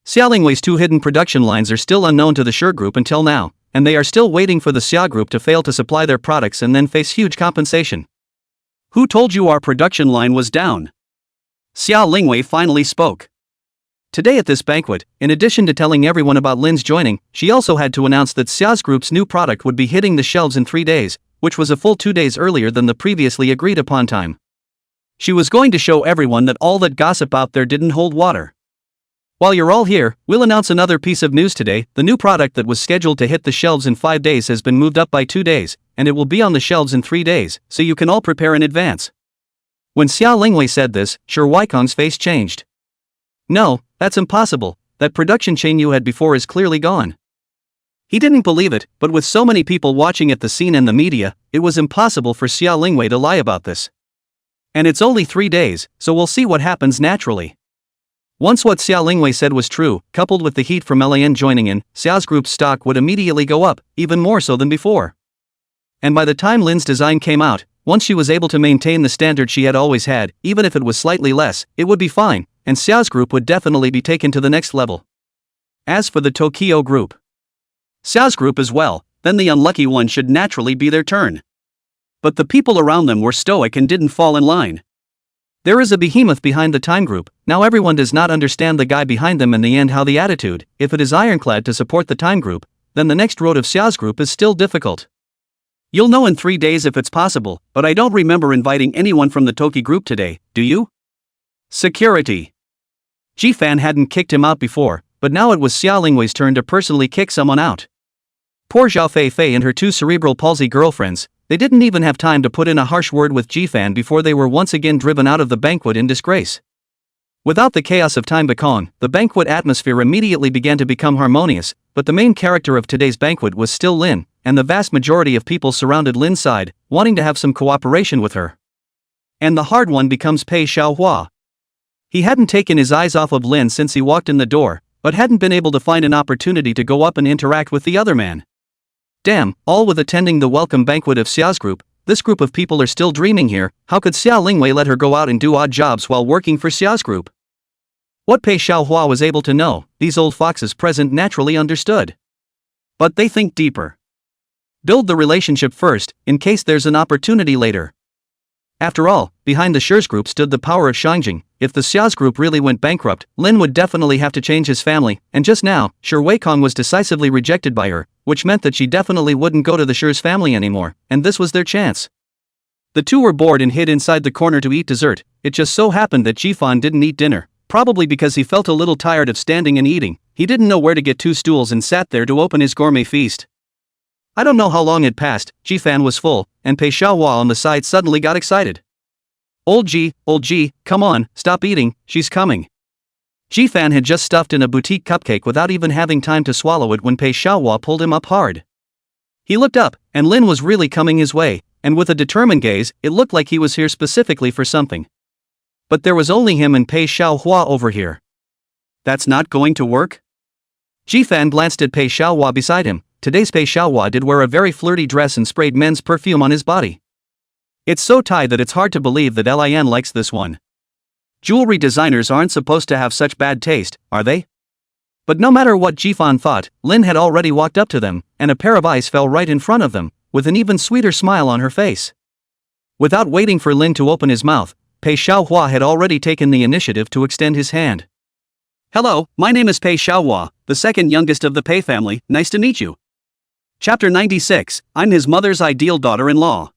Xia Lingwei's 2 hidden production lines are still unknown to the Shi Group until now, and they are still waiting for the Xia Group to fail to supply their products and then face huge compensation. Who told you our production line was down? Xia Lingwei finally spoke. Today at this banquet, in addition to telling everyone about Lin's joining, she also had to announce that Xia's Group's new product would be hitting the shelves in 3 days, which was a full 2 days earlier than the previously agreed upon time. She was going to show everyone that all that gossip out there didn't hold water. While you're all here, we'll announce another piece of news today. The new product that was scheduled to hit the shelves in 5 days has been moved up by 2 days, and it will be on the shelves in 3 days, so you can all prepare in advance. When Xia Lingwei said this, Shi Weikong's face changed. No, that's impossible, that production chain you had before is clearly gone. He didn't believe it, but with so many people watching at the scene and the media, it was impossible for Xia Lingwei to lie about this. And it's only 3 days, so we'll see what happens naturally. Once what Xia Lingwei said was true, coupled with the heat from Lan joining in, Xia's group's stock would immediately go up, even more so than before. And by the time Lin's design came out, once she was able to maintain the standard she had always had, even if it was slightly less, it would be fine, and Xia's group would definitely be taken to the next level. As for the Tokyo group, Xiao's group as well, then the unlucky one should naturally be their turn. But the people around them were stoic and didn't fall in line. There is a behemoth behind the time group. Now everyone does not understand the guy behind them in the end. How the attitude, if it is ironclad to support the time group, then the next road of Xiao's group is still difficult. You'll know in 3 days if it's possible, but I don't remember inviting anyone from the Toki group today, do you? Security. Jifan hadn't kicked him out before, but now it was Xia Lingwei's turn to personally kick someone out. Poor Zhao Fei and her 2 cerebral palsy girlfriends, they didn't even have time to put in a harsh word with Jifan before they were once again driven out of the banquet in disgrace. Without the chaos of time Bakong, the banquet atmosphere immediately began to become harmonious, but the main character of today's banquet was still Lin, and the vast majority of people surrounded Lin's side, wanting to have some cooperation with her. And the hard one becomes Pei Xiaohua. He hadn't taken his eyes off of Lin since he walked in the door, but hadn't been able to find an opportunity to go up and interact with the other man. Damn, all with attending the welcome banquet of Xiao's group, this group of people are still dreaming here. How could Xia Lingwei let her go out and do odd jobs while working for Xiao's group? What Pei Xiaohua was able to know, these old foxes present naturally understood. But they think deeper. Build the relationship first, in case there's an opportunity later. After all, behind the Shi's group stood the power of Shangjing. If the Xiao's group really went bankrupt, Lin would definitely have to change his family, and just now, Shi Weikong was decisively rejected by her, which meant that she definitely wouldn't go to the Shi's family anymore, and this was their chance. The two were bored and hid inside the corner to eat dessert. It just so happened that Jifan didn't eat dinner, probably because he felt a little tired of standing and eating. He didn't know where to get 2 stools and sat there to open his gourmet feast. I don't know how long had passed, Jifan was full, and Pei Xiaohua on the side suddenly got excited. Old G, come on, stop eating, she's coming. Jifan had just stuffed in a boutique cupcake without even having time to swallow it when Pei Xiaohua pulled him up hard. He looked up, and Lin was really coming his way, and with a determined gaze, it looked like he was here specifically for something. But there was only him and Pei Xiaohua over here. That's not going to work? Jifan glanced at Pei Xiaohua beside him. Today's Pei Xiaohua did wear a very flirty dress and sprayed men's perfume on his body. It's so tight that it's hard to believe that Lin likes this one. Jewelry designers aren't supposed to have such bad taste, are they? But no matter what Jifan thought, Lin had already walked up to them, and a pair of eyes fell right in front of them, with an even sweeter smile on her face. Without waiting for Lin to open his mouth, Pei Xiaohua had already taken the initiative to extend his hand. Hello, my name is Pei Xiaohua, the second youngest of the Pei family. Nice to meet you. Chapter 96, I'm his mother's ideal daughter-in-law.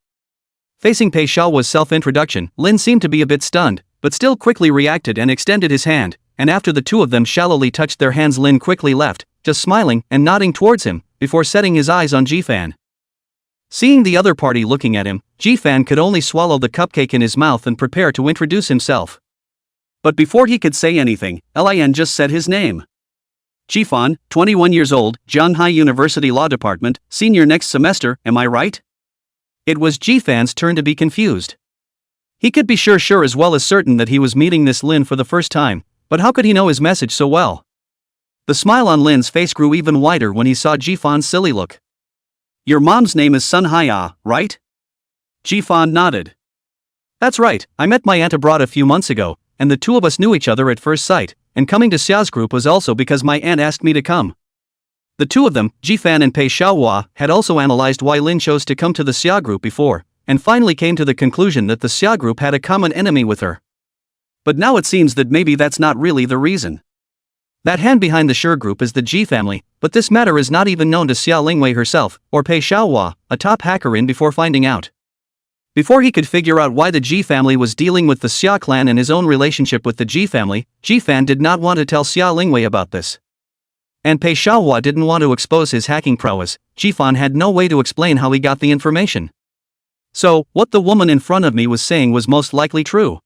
Facing Pei Xiaohua's self-introduction, Lin seemed to be a bit stunned, but still quickly reacted and extended his hand, and after the two of them shallowly touched their hands, Lin quickly left, just smiling and nodding towards him, before setting his eyes on Jifan. Seeing the other party looking at him, Jifan could only swallow the cupcake in his mouth and prepare to introduce himself. But before he could say anything, Lin just said his name. Jifan, 21 years old, Zhanghai University Law Department, senior next semester, am I right? It was Jifan's turn to be confused. He could be sure as well as certain that he was meeting this Lin for the first time, but how could he know his message so well? The smile on Lin's face grew even wider when he saw Jifan's silly look. Your mom's name is Sun Haya, right? Jifan nodded. That's right, I met my aunt abroad a few months ago, and the two of us knew each other at first sight, and coming to Xiao's group was also because my aunt asked me to come. The two of them, Jifan and Pei Xiaohua, had also analyzed why Lin chose to come to the Xia group before, and finally came to the conclusion that the Xia group had a common enemy with her. But now it seems that maybe that's not really the reason. That hand behind the Shi group is the Ji family, but this matter is not even known to Xia Lingwei herself, or Pei Xiaohua, a top hacker in before finding out. Before he could figure out why the Ji family was dealing with the Xia clan and his own relationship with the Ji family, Jifan did not want to tell Xia Lingwei about this. And Pei Xiaohua didn't want to expose his hacking prowess. Jifan had no way to explain how he got the information. So, what the woman in front of me was saying was most likely true.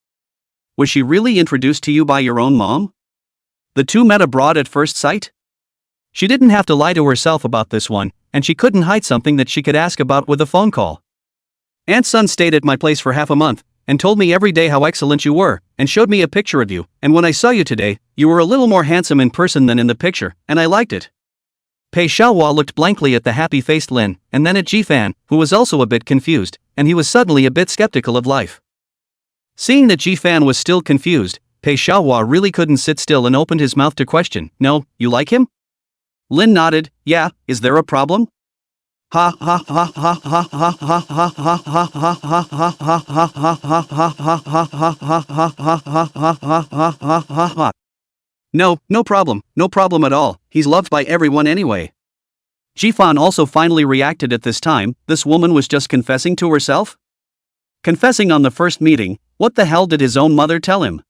Was she really introduced to you by your own mom? The two met abroad at first sight? She didn't have to lie to herself about this one, and she couldn't hide something that she could ask about with a phone call. Aunt Sun stayed at my place for half a month, and told me every day how excellent you were, and showed me a picture of you, and when I saw you today, you were a little more handsome in person than in the picture, and I liked it. Pei Xiaohua looked blankly at the happy-faced Lin, and then at Jifan, who was also a bit confused, and he was suddenly a bit skeptical of life. Seeing that Jifan was still confused, Pei Xiaohua really couldn't sit still and opened his mouth to question, "No, you like him?" Lin nodded. Yeah, is there a problem? Ha ha ha ha ha ha ha ha ha ha ha ha ha ha ha ha ha. No, no problem at all, he's loved by everyone anyway. Jifan also finally reacted at this time. This woman was just confessing to herself? Confessing on the first meeting, what the hell did his own mother tell him?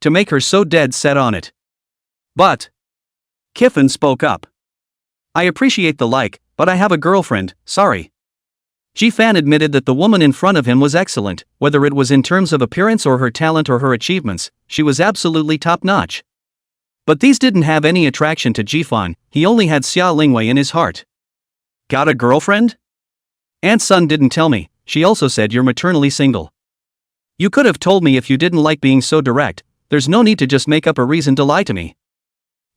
To make her so dead set on it. But Kifan spoke up. I appreciate the like, but I have a girlfriend, sorry. Jifan admitted that the woman in front of him was excellent, whether it was in terms of appearance or her talent or her achievements, she was absolutely top-notch. But these didn't have any attraction to Jifan, he only had Xia Lingwei in his heart. Got a girlfriend? Aunt Sun didn't tell me, she also said you're maternally single. You could have told me if you didn't like being so direct, there's no need to just make up a reason to lie to me.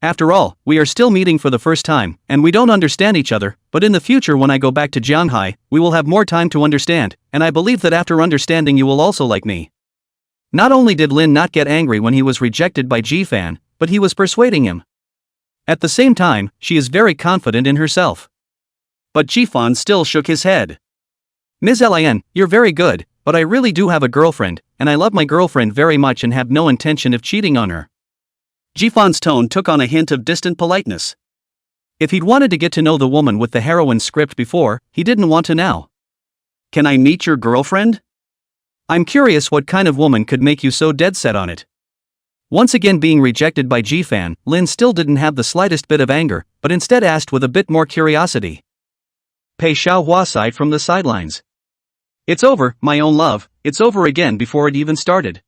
After all, we are still meeting for the first time, and we don't understand each other, but in the future when I go back to Jianghai, we will have more time to understand, and I believe that after understanding you will also like me. Not only did Lin not get angry when he was rejected by Jifan, but he was persuading him. At the same time, she is very confident in herself. But Jifan still shook his head. Ms. Lin, you're very good, but I really do have a girlfriend, and I love my girlfriend very much and have no intention of cheating on her. Jifan's tone took on a hint of distant politeness. If he'd wanted to get to know the woman with the heroine script before, he didn't want to now. Can I meet your girlfriend? I'm curious what kind of woman could make you so dead set on it. Once again being rejected by Jifan, Lin still didn't have the slightest bit of anger, but instead asked with a bit more curiosity. Pei Xiaohua sighed from the sidelines. It's over, my own love, it's over again before it even started.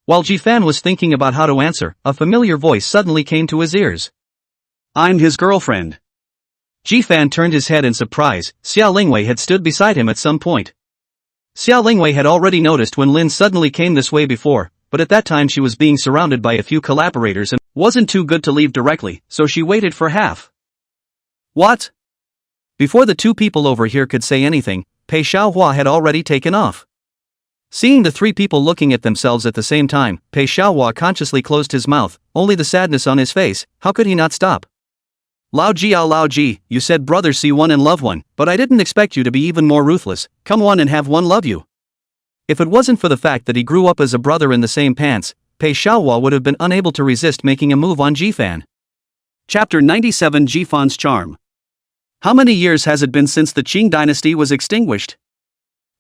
While Jifan was thinking about how to answer, a familiar voice suddenly came to his ears. I'm his girlfriend. Jifan turned his head in surprise. Xia Lingwei had stood beside him at some point. Xia Lingwei had already noticed when Lin suddenly came this way before, but at that time she was being surrounded by a few collaborators and wasn't too good to leave directly, so she waited for half. What? Before the two people over here could say anything, Pei Xiaohua had already taken off. Seeing the three people looking at themselves at the same time, Pei Xiaohua consciously closed his mouth, only the sadness on his face. How could he not stop? Lao Ji, you said brothers see one and love one, but I didn't expect you to be even more ruthless. Come one and have one love you. If it wasn't for the fact that he grew up as a brother in the same pants, Pei Xiaohua would have been unable to resist making a move on Jifan. Chapter 97 Jifan's Charm. How many years has it been since the Qing dynasty was extinguished?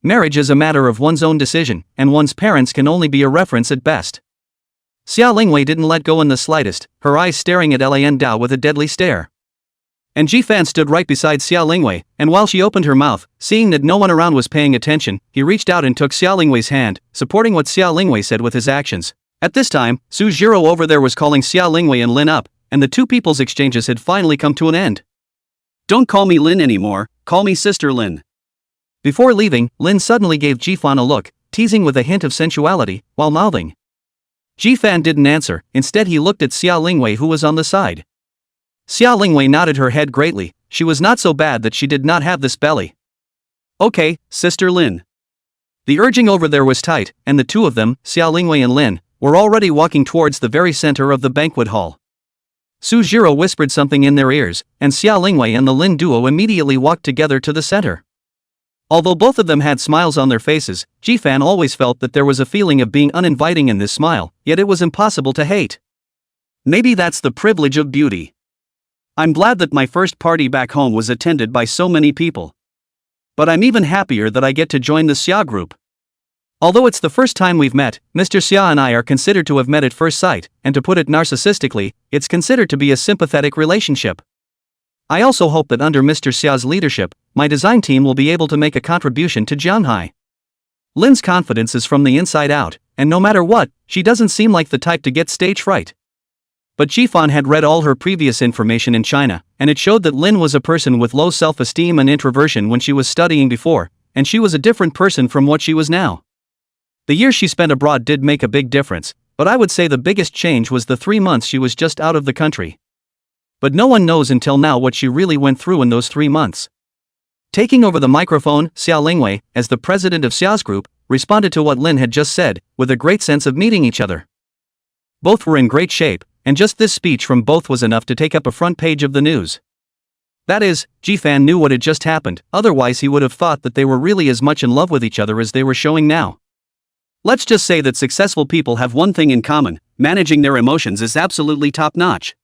Marriage is a matter of one's own decision, and one's parents can only be a reference at best. Xia Lingwei didn't let go in the slightest, her eyes staring at Lan Dao with a deadly stare. And Jifan stood right beside Xia Lingwei, and while she opened her mouth, seeing that no one around was paying attention, he reached out and took Xia Lingwei's hand, supporting what Xia Lingwei said with his actions. At this time, Su Jiro over there was calling Xia Lingwei and Lin up, and the two people's exchanges had finally come to an end. Don't call me Lin anymore, call me Sister Lin. Before leaving, Lin suddenly gave Jifan a look, teasing with a hint of sensuality, while mouthing. Jifan didn't answer, instead he looked at Xia Lingwei who was on the side. Xia Lingwei nodded her head greatly, she was not so bad that she did not have this belly. Okay, Sister Lin. The urging over there was tight, and the two of them, Xia Lingwei and Lin, were already walking towards the very center of the banquet hall. Su Jiro whispered something in their ears, and Xia Lingwei and the Lin duo immediately walked together to the center. Although both of them had smiles on their faces, Jifan always felt that there was a feeling of being uninviting in this smile, yet it was impossible to hate. Maybe that's the privilege of beauty. I'm glad that my first party back home was attended by so many people. But I'm even happier that I get to join the Xia group. Although it's the first time we've met, Mr. Xia and I are considered to have met at first sight, and to put it narcissistically, it's considered to be a sympathetic relationship. I also hope that under Mr. Xia's leadership, my design team will be able to make a contribution to Jianghai. Lin's confidence is from the inside out, and no matter what, she doesn't seem like the type to get stage fright. But Jifan had read all her previous information in China, and it showed that Lin was a person with low self-esteem and introversion when she was studying before, and she was a different person from what she was now. The years she spent abroad did make a big difference, but I would say the biggest change was the 3 months she was just out of the country. But no one knows until now what she really went through in those 3 months. Taking over the microphone, Xia Lingwei, as the president of Xia's group, responded to what Lin had just said, with a great sense of meeting each other. Both were in great shape, and just this speech from both was enough to take up a front page of the news. That is, Ji-fan knew what had just happened, otherwise he would have thought that they were really as much in love with each other as they were showing now. Let's just say that successful people have one thing in common: managing their emotions is absolutely top-notch.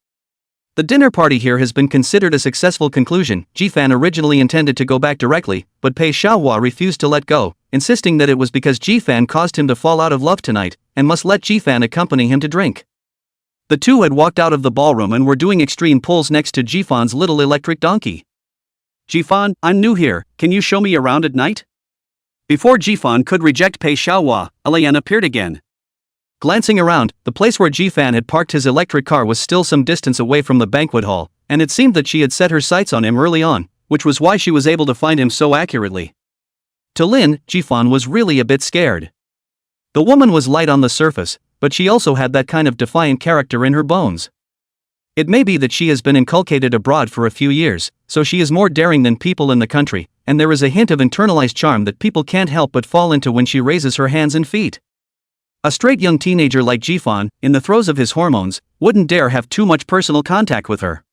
The dinner party here has been considered a successful conclusion. Ji-fan originally intended to go back directly, but Pei Xiaohua refused to let go, insisting that it was because Ji-fan caused him to fall out of love tonight, and must let Ji-fan accompany him to drink. The two had walked out of the ballroom and were doing extreme pulls next to Ji-fan's little electric donkey. "Ji-fan, I'm new here, can you show me around at night?" Before Ji-fan could reject Pei Xiaohua, Alain appeared again. Glancing around, the place where Ji-fan had parked his electric car was still some distance away from the banquet hall, and it seemed that she had set her sights on him early on, which was why she was able to find him so accurately. To Lin, Ji-fan was really a bit scared. The woman was light on the surface, but she also had that kind of defiant character in her bones. It may be that she has been inculcated abroad for a few years, so she is more daring than people in the country, and there is a hint of internalized charm that people can't help but fall into when she raises her hands and feet. A straight young teenager like Ji-fan, in the throes of his hormones, wouldn't dare have too much personal contact with her.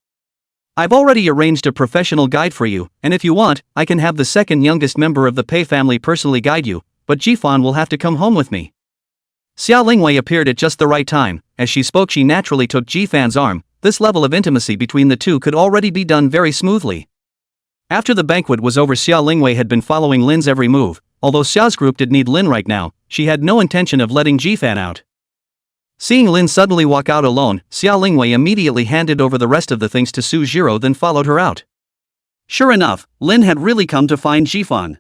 "I've already arranged a professional guide for you, and if you want, I can have the second youngest member of the Pei family personally guide you, but Ji-fan will have to come home with me." Xia Lingwei appeared at just the right time. As she spoke, she naturally took Ji-fan's arm. This level of intimacy between the two could already be done very smoothly. After the banquet was over, Xia Lingwei had been following Lin's every move. Although Xia's group did need Lin right now, she had no intention of letting Ji-fan out. Seeing Lin suddenly walk out alone, Xia Lingwei immediately handed over the rest of the things to Su Jiro, then followed her out. Sure enough, Lin had really come to find Ji-fan.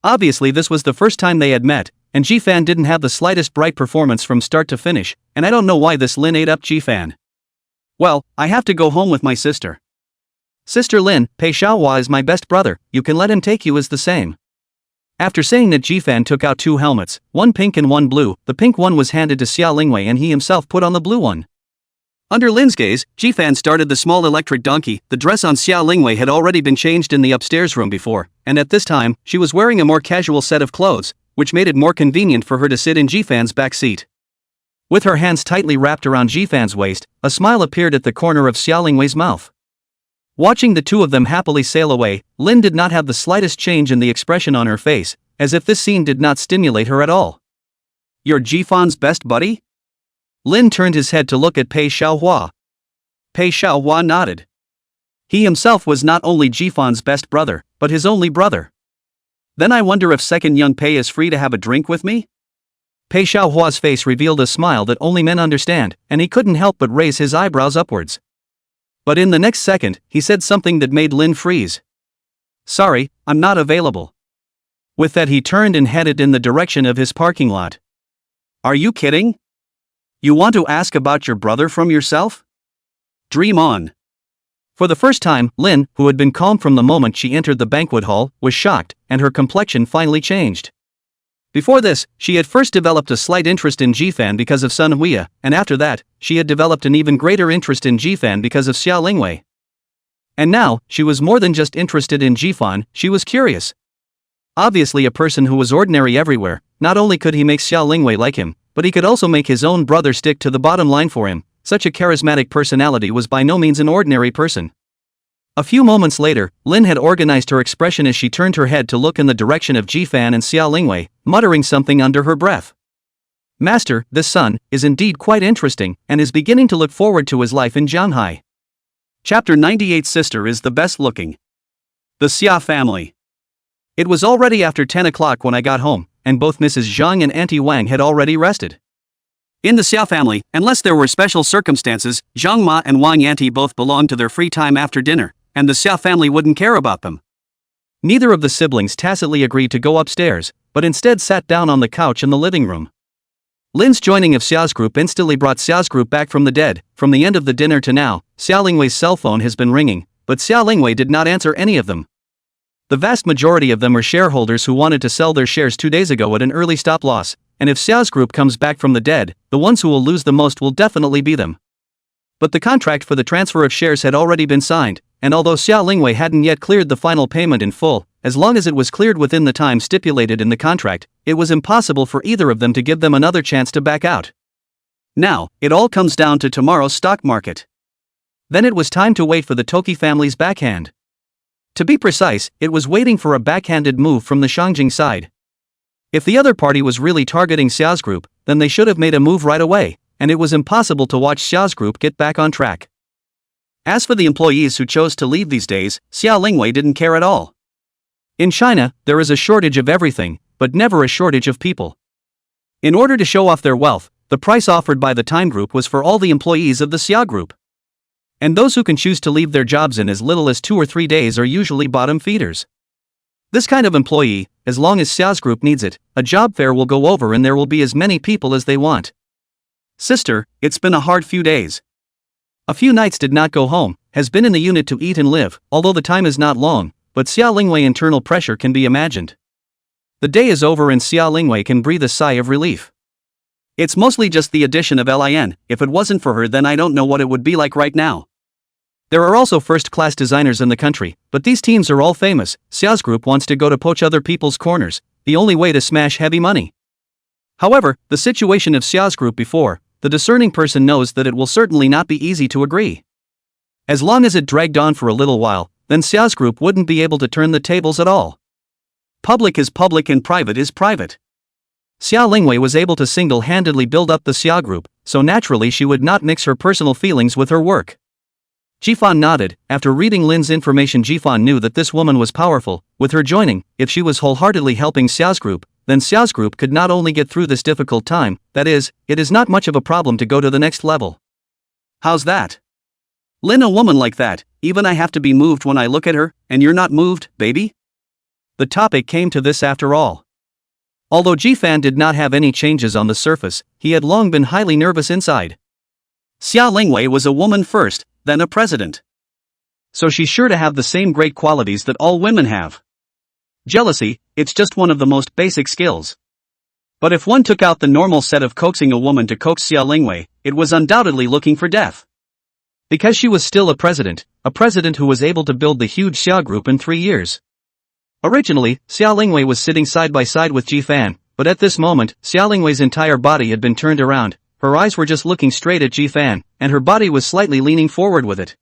Obviously this was the first time they had met, and Ji-fan didn't have the slightest bright performance from start to finish, and I don't know why this Lin ate up Ji-fan. "Well, I have to go home with my sister." "Sister Lin, Pei Xiaohua is my best brother, you can let him take you as the same." After saying that, Ji-fan took out two helmets, one pink and one blue. The pink one was handed to Xia Lingwei and he himself put on the blue one. Under Lin's gaze, Ji-fan started the small electric donkey. The dress on Xia Lingwei had already been changed in the upstairs room before, and at this time, she was wearing a more casual set of clothes, which made it more convenient for her to sit in Ji-fan's back seat. With her hands tightly wrapped around Ji-fan's waist, a smile appeared at the corner of Xia Lingwei's mouth. Watching the two of them happily sail away, Lin did not have the slightest change in the expression on her face, as if this scene did not stimulate her at all. "You're Ji-fan's best buddy?" Lin turned his head to look at Pei Xiaohua. Pei Xiaohua nodded. He himself was not only Ji-fan's best brother, but his only brother. "Then I wonder if second young Pei is free to have a drink with me?" Pei Xiaohua's face revealed a smile that only men understand, and he couldn't help but raise his eyebrows upwards. But in the next second, he said something that made Lin freeze. "Sorry, I'm not available." With that, he turned and headed in the direction of his parking lot. "Are you kidding? You want to ask about your brother from yourself? Dream on." For the first time, Lin, who had been calm from the moment she entered the banquet hall, was shocked, and her complexion finally changed. Before this, she had first developed a slight interest in Ji-fan because of Sun Huia, and after that, she had developed an even greater interest in Ji-fan because of Xia Lingwei. And now, she was more than just interested in Ji-fan, she was curious. Obviously a person who was ordinary everywhere, not only could he make Xia Lingwei like him, but he could also make his own brother stick to the bottom line for him. Such a charismatic personality was by no means an ordinary person. A few moments later, Lin had organized her expression as she turned her head to look in the direction of Ji-fan and Xia Lingwei, muttering something under her breath. "Master, this son, is indeed quite interesting, and is beginning to look forward to his life in Shanghai." Chapter 98. Sister is the best looking. The Xia family. It was already after 10 o'clock when I got home, and both Mrs. Zhang and Auntie Wang had already rested. In the Xia family, unless there were special circumstances, Zhang Ma and Wang Yanti both belonged to their free time after dinner, and the Xia family wouldn't care about them. Neither of the siblings tacitly agreed to go upstairs, but instead sat down on the couch in the living room. Lin's joining of Xia's group instantly brought Xia's group back from the dead. From the end of the dinner to now, Xia Lingwei's cell phone has been ringing, but Xia Lingwei did not answer any of them. The vast majority of them were shareholders who wanted to sell their shares 2 days ago at an early stop loss, and if Xia's group comes back from the dead, the ones who will lose the most will definitely be them. But the contract for the transfer of shares had already been signed, and although Xia Lingwei hadn't yet cleared the final payment in full, as long as it was cleared within the time stipulated in the contract, it was impossible for either of them to give them another chance to back out. Now, it all comes down to tomorrow's stock market. Then it was time to wait for the Toki family's backhand. To be precise, it was waiting for a backhanded move from the Shangjing side. If the other party was really targeting Xiao's group, then they should have made a move right away, and it was impossible to watch Xiao's group get back on track. As for the employees who chose to leave these days, Xia Lingwei didn't care at all. In China, there is a shortage of everything, but never a shortage of people. In order to show off their wealth, the price offered by the Time Group was for all the employees of the Xia Group. And those who can choose to leave their jobs in as little as 2 or 3 days are usually bottom feeders. This kind of employee, as long as Xiao's group needs it, a job fair will go over and there will be as many people as they want. Sister, it's been a hard few days. A few nights did not go home, has been in the unit to eat and live, although the time is not long, but Xia Lingwei internal pressure can be imagined. The day is over and Xia Lingwei can breathe a sigh of relief. It's mostly just the addition of Lin, if it wasn't for her then I don't know what it would be like right now. There are also first-class designers in the country, but these teams are all famous. Xiao's group wants to go to poach other people's corners, the only way to smash heavy money. However, the situation of Xiao's group before, the discerning person knows that it will certainly not be easy to agree. As long as it dragged on for a little while, then Xiao's group wouldn't be able to turn the tables at all. Public is public and private is private. Xia Lingwei was able to single-handedly build up the Xia group, so naturally she would not mix her personal feelings with her work. Jifan nodded. After reading Lin's information, Jifan knew that this woman was powerful. With her joining, if she was wholeheartedly helping Xiao's group, then Xiao's group could not only get through this difficult time, that is, it is not much of a problem to go to the next level. How's that? Lin, a woman like that, even I have to be moved when I look at her, and you're not moved, baby? The topic came to this after all. Although Jifan did not have any changes on the surface, he had long been highly nervous inside. Xia Lingwei was a woman first, then a president. So she's sure to have the same great qualities that all women have. Jealousy, it's just one of the most basic skills. But if one took out the normal set of coaxing a woman to coax Xia Lingwei, it was undoubtedly looking for death. Because she was still a president who was able to build the huge Xia group in 3 years. Originally, Xia Lingwei was sitting side by side with Jifan, but at this moment, Xia Lingwei's entire body had been turned around. Her eyes were just looking straight at Jifan, and her body was slightly leaning forward with it.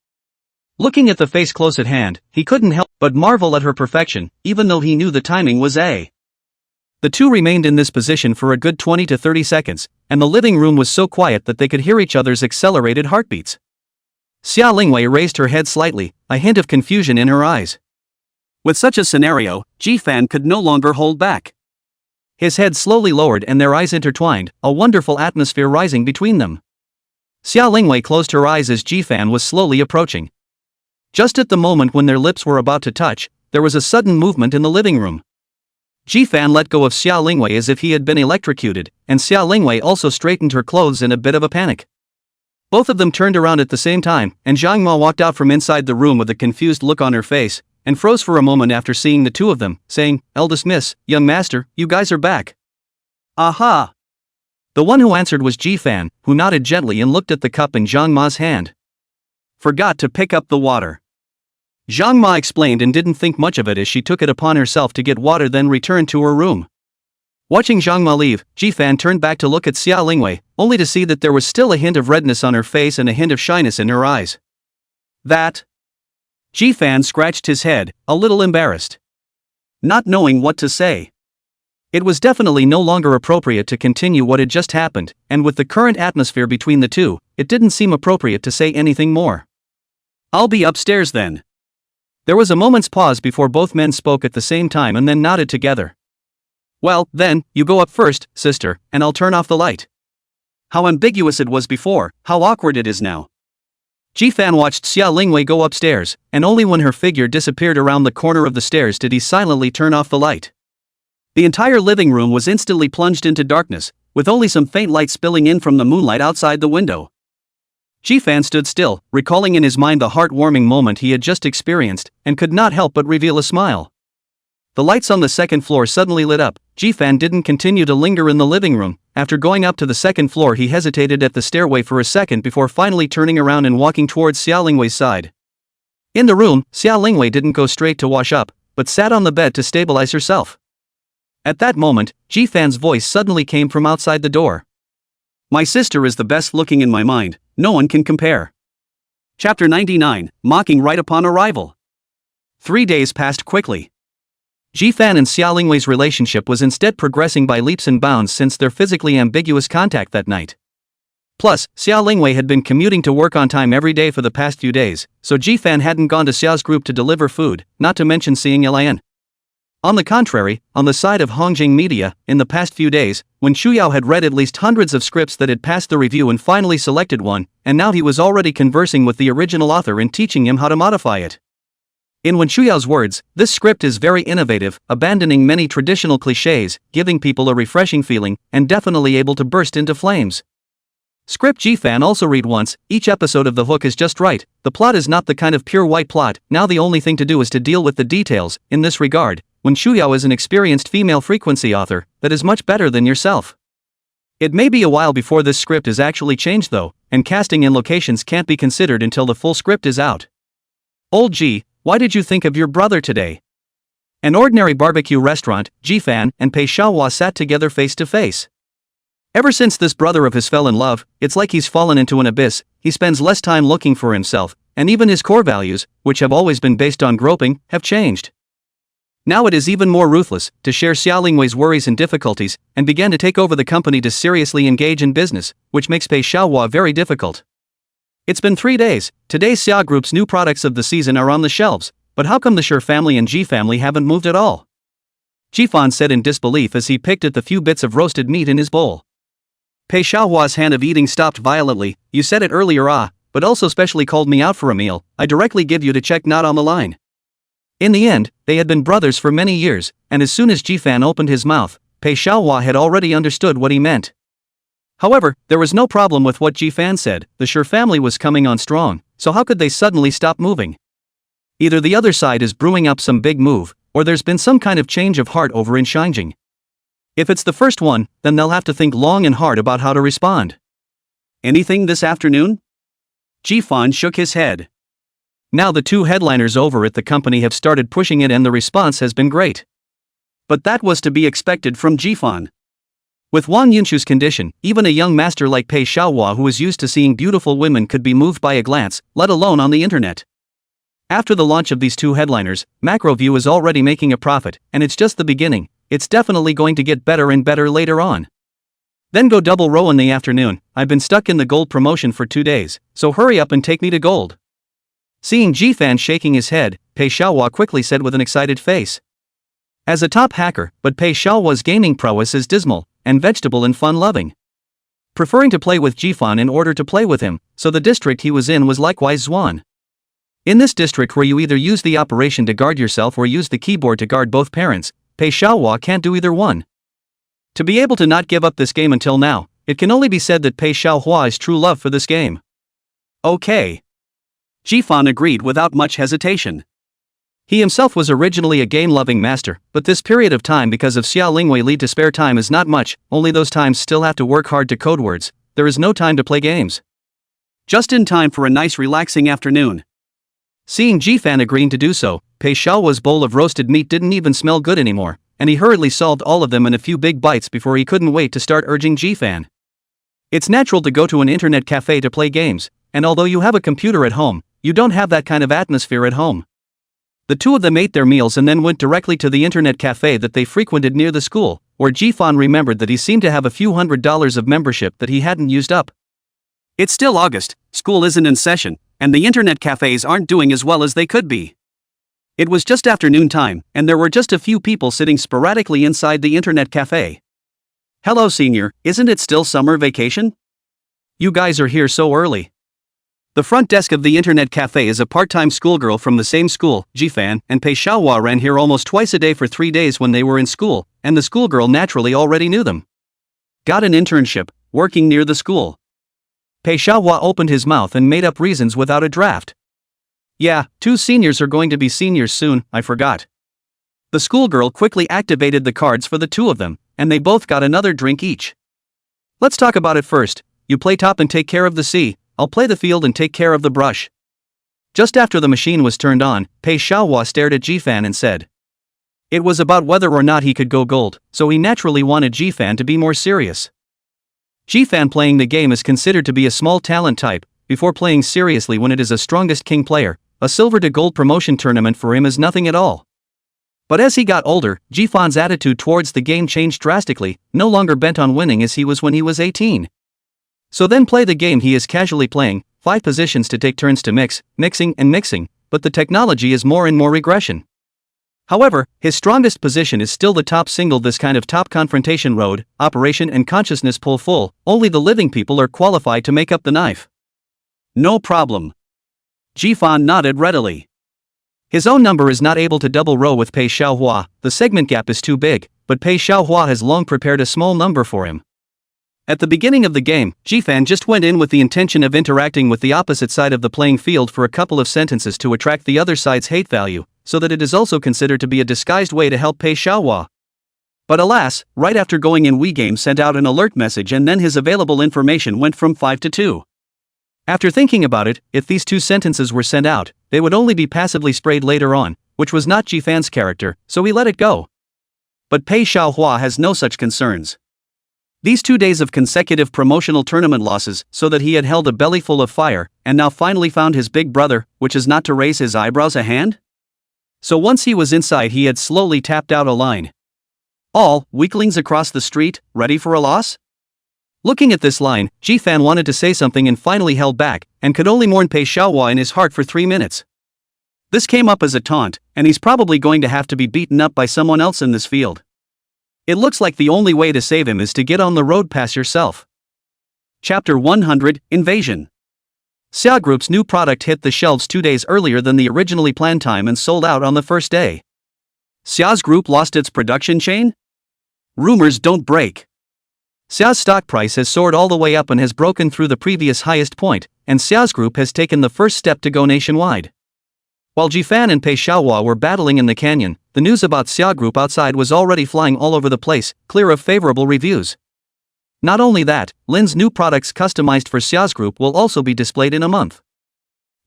Looking at the face close at hand, he couldn't help but marvel at her perfection, even though he knew the timing was A. The two remained in this position for a good 20 to 30 seconds, and the living room was so quiet that they could hear each other's accelerated heartbeats. Xia Lingwei raised her head slightly, a hint of confusion in her eyes. With such a scenario, Jifan could no longer hold back. His head slowly lowered and their eyes intertwined, a wonderful atmosphere rising between them. Xia Lingwei closed her eyes as Jifan was slowly approaching. Just at the moment when their lips were about to touch, there was a sudden movement in the living room. Jifan let go of Xia Lingwei as if he had been electrocuted, and Xia Lingwei also straightened her clothes in a bit of a panic. Both of them turned around at the same time, and Zhang Ma walked out from inside the room with a confused look on her face, and froze for a moment after seeing the two of them, saying, "Eldest miss, young master, you guys are back." Aha! The one who answered was Jifan, who nodded gently and looked at the cup in Zhang Ma's hand. Forgot to pick up the water. Zhang Ma explained and didn't think much of it as she took it upon herself to get water, then returned to her room. Watching Zhang Ma leave, Jifan turned back to look at Xia Lingwei, only to see that there was still a hint of redness on her face and a hint of shyness in her eyes. That? Jifan scratched his head, a little embarrassed. Not knowing what to say. It was definitely no longer appropriate to continue what had just happened, and with the current atmosphere between the two, it didn't seem appropriate to say anything more. "I'll be upstairs then." There was a moment's pause before both men spoke at the same time and then nodded together. "Well, then, you go up first, sister, and I'll turn off the light." How ambiguous it was before, how awkward it is now. Jifan watched Xia Lingwei go upstairs, and only when her figure disappeared around the corner of the stairs did he silently turn off the light. The entire living room was instantly plunged into darkness, with only some faint light spilling in from the moonlight outside the window. Jifan stood still, recalling in his mind the heartwarming moment he had just experienced, and could not help but reveal a smile. The lights on the second floor suddenly lit up. Jifan didn't continue to linger in the living room. After going up to the second floor, he hesitated at the stairway for a second before finally turning around and walking towards Xia Lingwei's side. In the room, Xia Lingwei didn't go straight to wash up, but sat on the bed to stabilize herself. At that moment, Jifan's voice suddenly came from outside the door. My sister is the best looking in my mind, no one can compare. Chapter 99, Mocking Right Upon Arrival. 3 days passed quickly. Ji-fan and Xia Lingwei's relationship was instead progressing by leaps and bounds since their physically ambiguous contact that night. Plus, Xia Lingwei had been commuting to work on time every day for the past few days, so Ji-fan hadn't gone to Xia's group to deliver food, not to mention seeing Lian. On the contrary, on the side of Hongjing Media, in the past few days, when Shuyao had read at least hundreds of scripts that had passed the review and finally selected one, and now he was already conversing with the original author and teaching him how to modify it. In Wen Shuyao's words, this script is very innovative, abandoning many traditional clichés, giving people a refreshing feeling, and definitely able to burst into flames. Script Ji-fan also read once, each episode of The Hook is just right, the plot is not the kind of pure white plot, now the only thing to do is to deal with the details. In this regard, Wen Shuyao is an experienced female frequency author, that is much better than yourself. It may be a while before this script is actually changed though, and casting and locations can't be considered until the full script is out. Old Ji, why did you think of your brother today? An ordinary barbecue restaurant, Ji-fan and Pei Xiaohua sat together face to face. Ever since this brother of his fell in love, it's like he's fallen into an abyss. He spends less time looking for himself, and even his core values, which have always been based on groping, have changed. Now it is even more ruthless, to share Xia Lingwei's worries and difficulties, and began to take over the company to seriously engage in business, which makes Pei Xiaohua very difficult. It's been 3 days, today Xia Group's new products of the season are on the shelves, but how come the Shi family and Ji family haven't moved at all? Ji-fan said in disbelief as he picked at the few bits of roasted meat in his bowl. Pei Xiaohua's hand of eating stopped violently. You said it earlier, but also specially called me out for a meal. I directly give you to check not on the line. In the end, they had been brothers for many years, and as soon as Ji-fan opened his mouth, Pei Xiaohua had already understood what he meant. However, there was no problem with what Ji-fan said. The Shi family was coming on strong, so how could they suddenly stop moving? Either the other side is brewing up some big move, or there's been some kind of change of heart over in Shangjing. If it's the first one, then they'll have to think long and hard about how to respond. Anything this afternoon? Ji-fan shook his head. Now the two headliners over at the company have started pushing it and the response has been great. But that was to be expected from Ji-fan. With Wang Yunshu's condition, even a young master like Pei Xiaohua who is used to seeing beautiful women could be moved by a glance, let alone on the internet. After the launch of these two headliners, Macroview is already making a profit, and it's just the beginning. It's definitely going to get better and better later on. Then go double row in the afternoon. I've been stuck in the gold promotion for 2 days, so hurry up and take me to gold. Seeing Ji-fan shaking his head, Pei Xiaohua quickly said with an excited face. As a top hacker, but Pei Xiaohua's gaming prowess is dismal, and vegetable and fun-loving. Preferring to play with Ji-fan in order to play with him, so the district he was in was likewise Zwan. In this district where you either use the operation to guard yourself or use the keyboard to guard both parents, Pei Xiaohua can't do either one. To be able to not give up this game until now, it can only be said that Pei Xiaohua's true love for this game. Okay. Ji-fan agreed without much hesitation. He himself was originally a game-loving master, but this period of time because of Xia Lingwei lead to spare time is not much, only those times still have to work hard to code words. There is no time to play games. Just in time for a nice relaxing afternoon. Seeing Ji-fan agreeing to do so, Pei Xiaohua's bowl of roasted meat didn't even smell good anymore, and he hurriedly solved all of them in a few big bites before he couldn't wait to start urging Ji-fan. It's natural to go to an internet cafe to play games, and although you have a computer at home, you don't have that kind of atmosphere at home. The two of them ate their meals and then went directly to the internet cafe that they frequented near the school, where Ji-fan remembered that he seemed to have a few $100 of membership that he hadn't used up. It's still August, school isn't in session, and the internet cafes aren't doing as well as they could be. It was just afternoon time, and there were just a few people sitting sporadically inside the internet cafe. Hello senior, isn't it still summer vacation? You guys are here so early. The front desk of the internet cafe is a part-time schoolgirl from the same school. Ji-fan and Pei Xiaohua ran here almost twice a day for 3 days when they were in school, and the schoolgirl naturally already knew them. Got an internship, working near the school. Pei Xiaohua opened his mouth and made up reasons without a draft. Yeah, 2 seniors are going to be seniors soon, I forgot. The schoolgirl quickly activated the cards for the 2 of them, and they both got another drink each. Let's talk about it first. You play top and take care of the sea, I'll play the field and take care of the brush. Just after the machine was turned on, Pei Xiaohua stared at Ji-fan and said. It was about whether or not he could go gold, so he naturally wanted Ji-fan to be more serious. Ji-fan playing the game is considered to be a small talent type, before playing seriously when it is a strongest king player. A silver to gold promotion tournament for him is nothing at all. But as he got older, Ji-fan's attitude towards the game changed drastically, no longer bent on winning as he was when he was 18. So then play the game he is casually playing, 5 positions to take turns to mixing, but the technology is more and more regression. However, his strongest position is still the top single. This kind of top confrontation road, operation and consciousness pull full, only the living people are qualified to make up the knife. No problem. Ji-fan nodded readily. His own number is not able to double row with Pei Xiaohua, the segment gap is too big, but Pei Xiaohua has long prepared a small number for him. At the beginning of the game, Ji-fan just went in with the intention of interacting with the opposite side of the playing field for a couple of sentences to attract the other side's hate value, so that it is also considered to be a disguised way to help Pei Xiaohua. But alas, right after going in, WeGame sent out an alert message and then his available information went from 5 to 2. After thinking about it, if these 2 sentences were sent out, they would only be passively sprayed later on, which was not Ji-fan's character, so he let it go. But Pei Xiaohua has no such concerns. These 2 days of consecutive promotional tournament losses, so that he had held a belly full of fire, and now finally found his big brother, which is not to raise his eyebrows a hand? So once he was inside, he had slowly tapped out a line. All weaklings across the street, ready for a loss? Looking at this line, Ji-fan wanted to say something and finally held back, and could only mourn Pei Xiaohua in his heart for 3 minutes. This came up as a taunt, and he's probably going to have to be beaten up by someone else in this field. It looks like the only way to save him is to get on the road pass yourself. Chapter 100, Invasion. Xia Group's new product hit the shelves 2 days earlier than the originally planned time and sold out on the first day. Xia's Group lost its production chain? Rumors don't break. Xia's stock price has soared all the way up and has broken through the previous highest point, and Xia's Group has taken the first step to go nationwide. While Ji-fan and Pei Xiaohua were battling in the canyon, the news about Xia Group outside was already flying all over the place, clear of favorable reviews. Not only that, Lin's new products customized for Xia's Group will also be displayed in a month.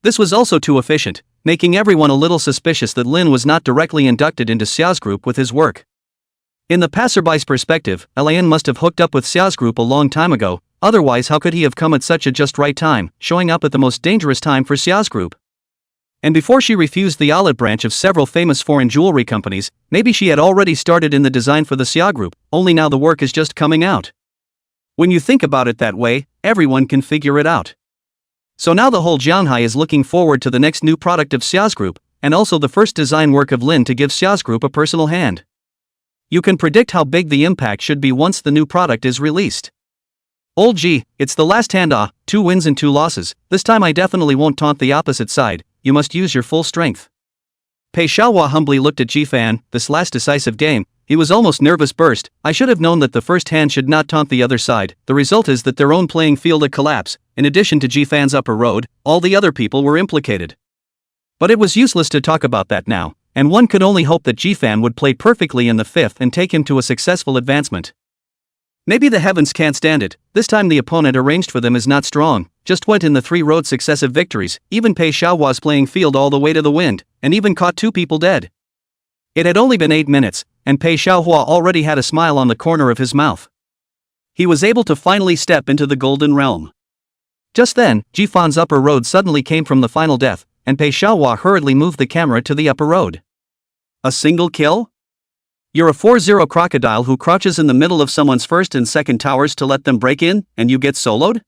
This was also too efficient, making everyone a little suspicious that Lin was not directly inducted into Xia's Group with his work. In the passerby's perspective, Lian must have hooked up with Xia's Group a long time ago, otherwise how could he have come at such a just right time, showing up at the most dangerous time for Xia's Group? And before she refused the olive branch of several famous foreign jewelry companies, maybe she had already started in the design for the Xia Group, only now the work is just coming out. When you think about it that way, everyone can figure it out. So now the whole Jianghai is looking forward to the next new product of Xia's Group, and also the first design work of Lin to give Xia's Group a personal hand. You can predict how big the impact should be once the new product is released. Old G, it's the last hand 2 wins and 2 losses, this time I definitely won't taunt the opposite side, you must use your full strength. Pei Xiaohua humbly looked at Ji-fan, this last decisive game, he was almost nervous burst, I should have known that the first hand should not taunt the other side, the result is that their own playing field had collapsed, in addition to Ji-fan's upper road, all the other people were implicated. But it was useless to talk about that now, and one could only hope that Ji-fan would play perfectly in the 5th and take him to a successful advancement. Maybe the heavens can't stand it, this time the opponent arranged for them is not strong, just went in the 3 road successive victories, even Pei Xiaohua's playing field all the way to the wind, and even caught 2 people dead. It had only been 8 minutes, and Pei Xiaohua already had a smile on the corner of his mouth. He was able to finally step into the golden realm. Just then, Ji-fan's upper road suddenly came from the final death, and Pei Xiaohua hurriedly moved the camera to the upper road. A single kill? You're a 4-0 crocodile who crouches in the middle of someone's first and second towers to let them break in, and you get soloed?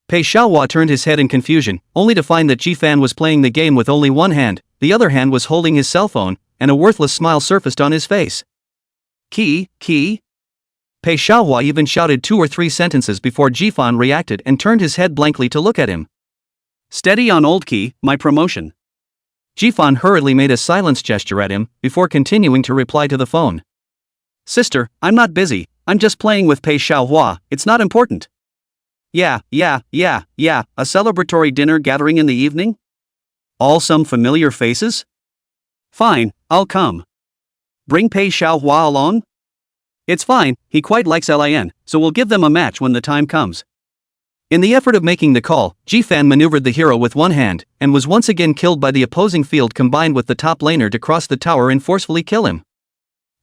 Pei Xiaohua turned his head in confusion, only to find that Ji-fan was playing the game with only one hand, the other hand was holding his cell phone, and a worthless smile surfaced on his face. Key? Pei Xiaohua even shouted 2 or 3 sentences before Ji-fan reacted and turned his head blankly to look at him. Steady on old key, my promotion. Ji-fan hurriedly made a silence gesture at him, before continuing to reply to the phone. Sister, I'm not busy, I'm just playing with Pei Xiaohua, it's not important. Yeah, a celebratory dinner gathering in the evening? All some familiar faces? Fine, I'll come. Bring Pei Xiaohua along? It's fine, he quite likes Lin, so we'll give them a match when the time comes. In the effort of making the call, Ji-fan maneuvered the hero with one hand, and was once again killed by the opposing field combined with the top laner to cross the tower and forcefully kill him.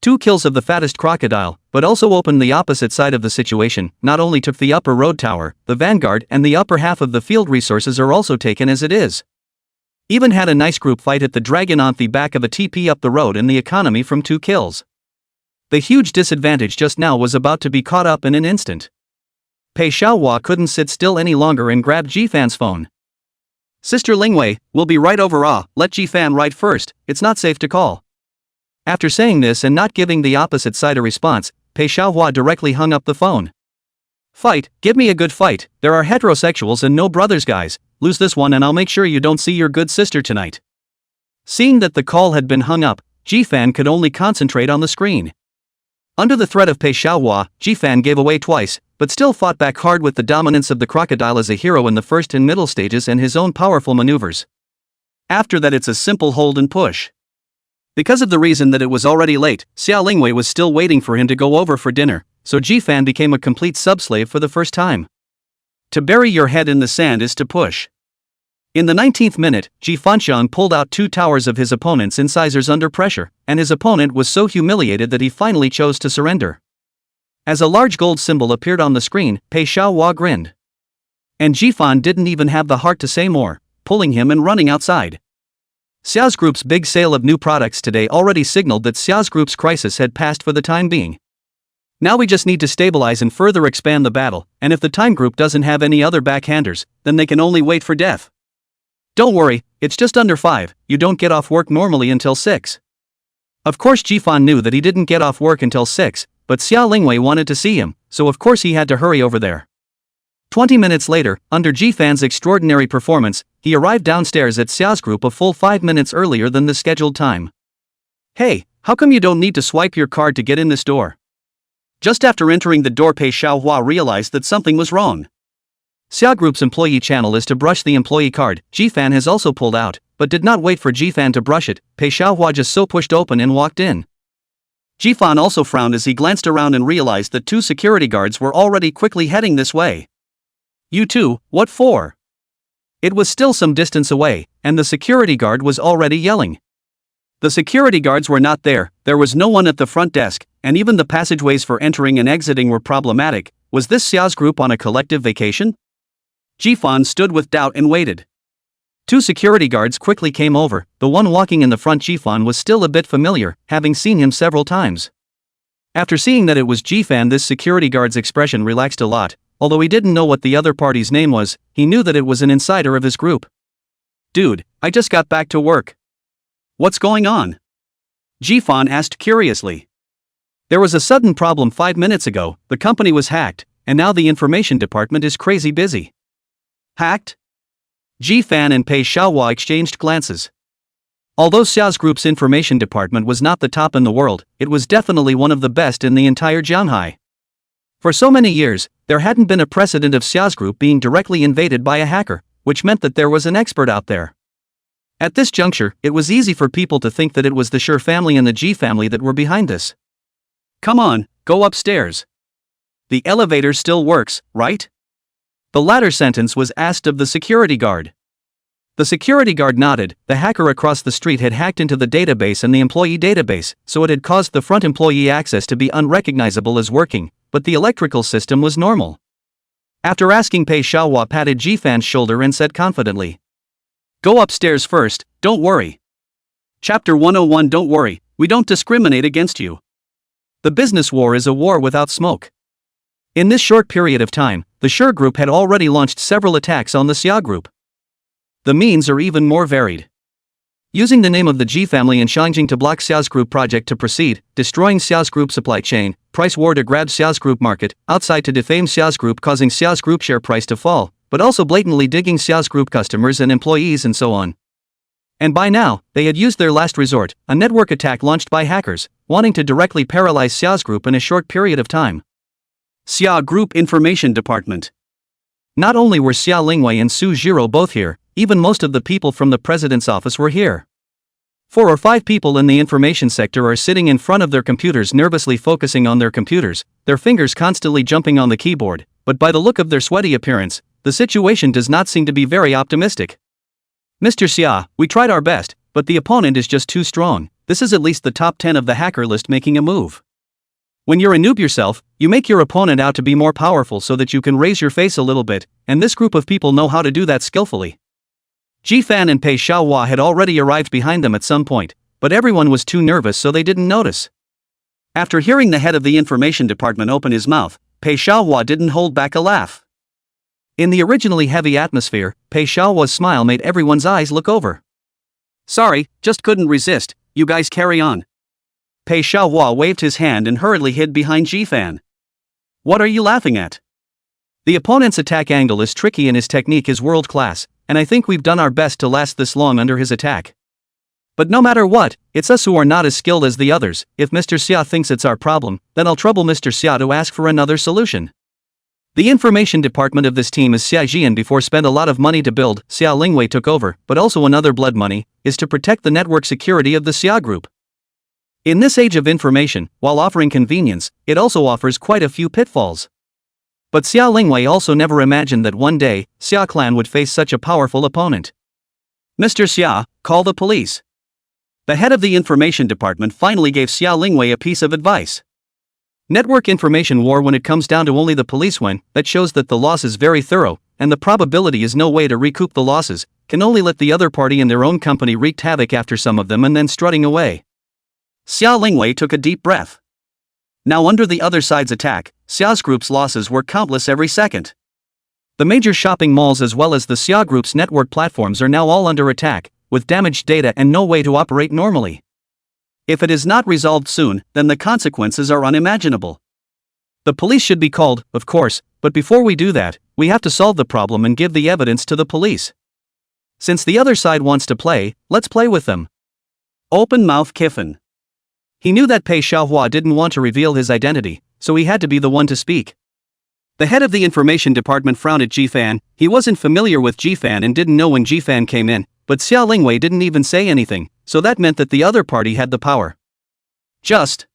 2 kills of the fattest crocodile, but also opened the opposite side of the situation. Not only took the upper road tower, the vanguard and the upper half of the field resources are also taken as it is. Even had a nice group fight at the dragon on the back of a TP up the road in the economy from 2 kills. The huge disadvantage just now was about to be caught up in an instant. Pei Xiaohua couldn't sit still any longer and grabbed Jifan's phone. "Sister Lingwei, we'll be right over. Let Jifan write first, it's not safe to call." After saying this and not giving the opposite side a response, Pei Xiaohua directly hung up the phone. "Fight, give me a good fight, there are heterosexuals and no brothers guys, lose this one and I'll make sure you don't see your good sister tonight." Seeing that the call had been hung up, Jifan could only concentrate on the screen. Under the threat of Pei Xiaohua, Jifan gave away twice, but still fought back hard with the dominance of the crocodile as a hero in the first and middle stages and his own powerful maneuvers. After that it's a simple hold and push. Because of the reason that it was already late, Xia Lingwei was still waiting for him to go over for dinner, so Jifan became a complete sub-slave for the first time. To bury your head in the sand is to push. In the 19th minute, Ji Fanxiang pulled out 2 towers of his opponent's incisors under pressure, and his opponent was so humiliated that he finally chose to surrender. As a large gold symbol appeared on the screen, Pei Xiaohua grinned. And Jifan didn't even have the heart to say more, pulling him and running outside. Xiao's Group's big sale of new products today already signaled that Xiao's Group's crisis had passed for the time being. Now we just need to stabilize and further expand the battle, and if the Time Group doesn't have any other backhanders, then they can only wait for death. Don't worry, it's just under 5, you don't get off work normally until 6. Of course Jifan knew that he didn't get off work until 6, but Xia Lingwei wanted to see him, so of course he had to hurry over there. 20 minutes later, under Jifan's extraordinary performance, he arrived downstairs at Xiao's Group a full 5 minutes earlier than the scheduled time. "Hey, how come you don't need to swipe your card to get in this door?" Just after entering the door, Pei Xiaohua realized that something was wrong. Xia Group's employee channel is to brush the employee card. Jifan has also pulled out, but did not wait for Jifan to brush it. Pei Xiaohua just so pushed open and walked in. Jifan also frowned as he glanced around and realized that 2 security guards were already quickly heading this way. "You two, what for?" It was still some distance away, and the security guard was already yelling. The security guards were not there, there was no one at the front desk, and even the passageways for entering and exiting were problematic. Was this Xiao's Group on a collective vacation? Jifan stood with doubt and waited. 2 security guards quickly came over. The one walking in the front, Jifan, was still a bit familiar, having seen him several times. After seeing that it was Jifan, this security guard's expression relaxed a lot. Although he didn't know what the other party's name was, he knew that it was an insider of his group. "Dude, I just got back to work. What's going on?" Jifan asked curiously. "There was a sudden problem 5 minutes ago, the company was hacked, and now the information department is crazy busy." "Hacked?" Jifan and Pei Xiaohua exchanged glances. Although Xiao's Group's information department was not the top in the world, it was definitely one of the best in the entire Jianghai. For so many years, there hadn't been a precedent of Xiao's Group being directly invaded by a hacker, which meant that there was an expert out there. At this juncture, it was easy for people to think that it was the Shi family and the Ji family that were behind this. "Come on, go upstairs. The elevator still works, right?" The latter sentence was asked of the security guard. The security guard nodded. The hacker across the street had hacked into the database and the employee database, so it had caused the front employee access to be unrecognizable as working, but the electrical system was normal. After asking, Pei Xiaohua patted Jifan's shoulder and said confidently, "Go upstairs first, don't worry. Chapter 101. Don't worry, we don't discriminate against you. The business war is a war without smoke." In this short period of time, the Shi Group had already launched several attacks on the Xia Group. The means are even more varied. Using the name of the Ji family in Shangjing to block Xiao's Group project to proceed, destroying Xiao's Group supply chain, price war to grab Xiao's Group market, outside to defame Xiao's Group causing Xiao's Group share price to fall, but also blatantly digging Xiao's Group customers and employees and so on. And by now, they had used their last resort, a network attack launched by hackers, wanting to directly paralyze Xiao's Group in a short period of time. Xia Group Information Department. Not only were Xia Lingwei and Su Jiro both here, even most of the people from the president's office were here. 4 or 5 people in the information sector are sitting in front of their computers, nervously focusing on their computers, their fingers constantly jumping on the keyboard, but by the look of their sweaty appearance, the situation does not seem to be very optimistic. "Mr. Xia, we tried our best, but the opponent is just too strong. this is at least the top 10 of the hacker list making a move. When you're a noob yourself, you make your opponent out to be more powerful so that you can raise your face a little bit, and this group of people know how to do that skillfully. Ji-fan and Pei Xiaohua had already arrived behind them at some point, but everyone was too nervous so they didn't notice. After hearing the head of the information department open his mouth, Pei Xiaohua didn't hold back a laugh. In the originally heavy atmosphere, Pei Xiaohua's smile made everyone's eyes look over. Sorry, just couldn't resist, you guys carry on. Pei Xiaohua waved his hand and hurriedly hid behind Ji-fan. What are you laughing at? The opponent's attack angle is tricky and his technique is world class, and I think we've done our best to last this long under his attack. But no matter what, it's us who are not as skilled as the others. If Mr. Xia thinks it's our problem, then I'll trouble Mr. Xia to ask for another solution. The information department of this team is Xia Jian before spent a lot of money to build, Xia Lingwei took over, but also another blood money, is to protect the network security of the Xia group. In this age of information, while offering convenience, it also offers quite a few pitfalls. But Xia Lingwei also never imagined that one day, Xia clan would face such a powerful opponent. Mr. Xia, call the police. The head of the information department finally gave Xia Lingwei a piece of advice. Network information war, when it comes down to only the police win, that shows that the loss is very thorough, and the probability is no way to recoup the losses, can only let the other party in their own company wreak havoc after some of them and then strutting away. Xia Lingwei took a deep breath. Now under the other side's attack, Xia's group's losses were countless every second. The major shopping malls as well as the Xia group's network platforms are now all under attack, with damaged data and no way to operate normally. If it is not resolved soon, then the consequences are unimaginable. The police should be called, of course, but before we do that, we have to solve the problem and give the evidence to the police. Since the other side wants to play, let's play with them. Open mouth Kiffin. He knew that Pei Xiaohua didn't want to reveal his identity, so he had to be the one to speak. The head of the information department frowned at Ji-fan. He wasn't familiar with Ji-fan and didn't know when Ji-fan came in, but Xia Lingwei didn't even say anything, so that meant that the other party had the power. Just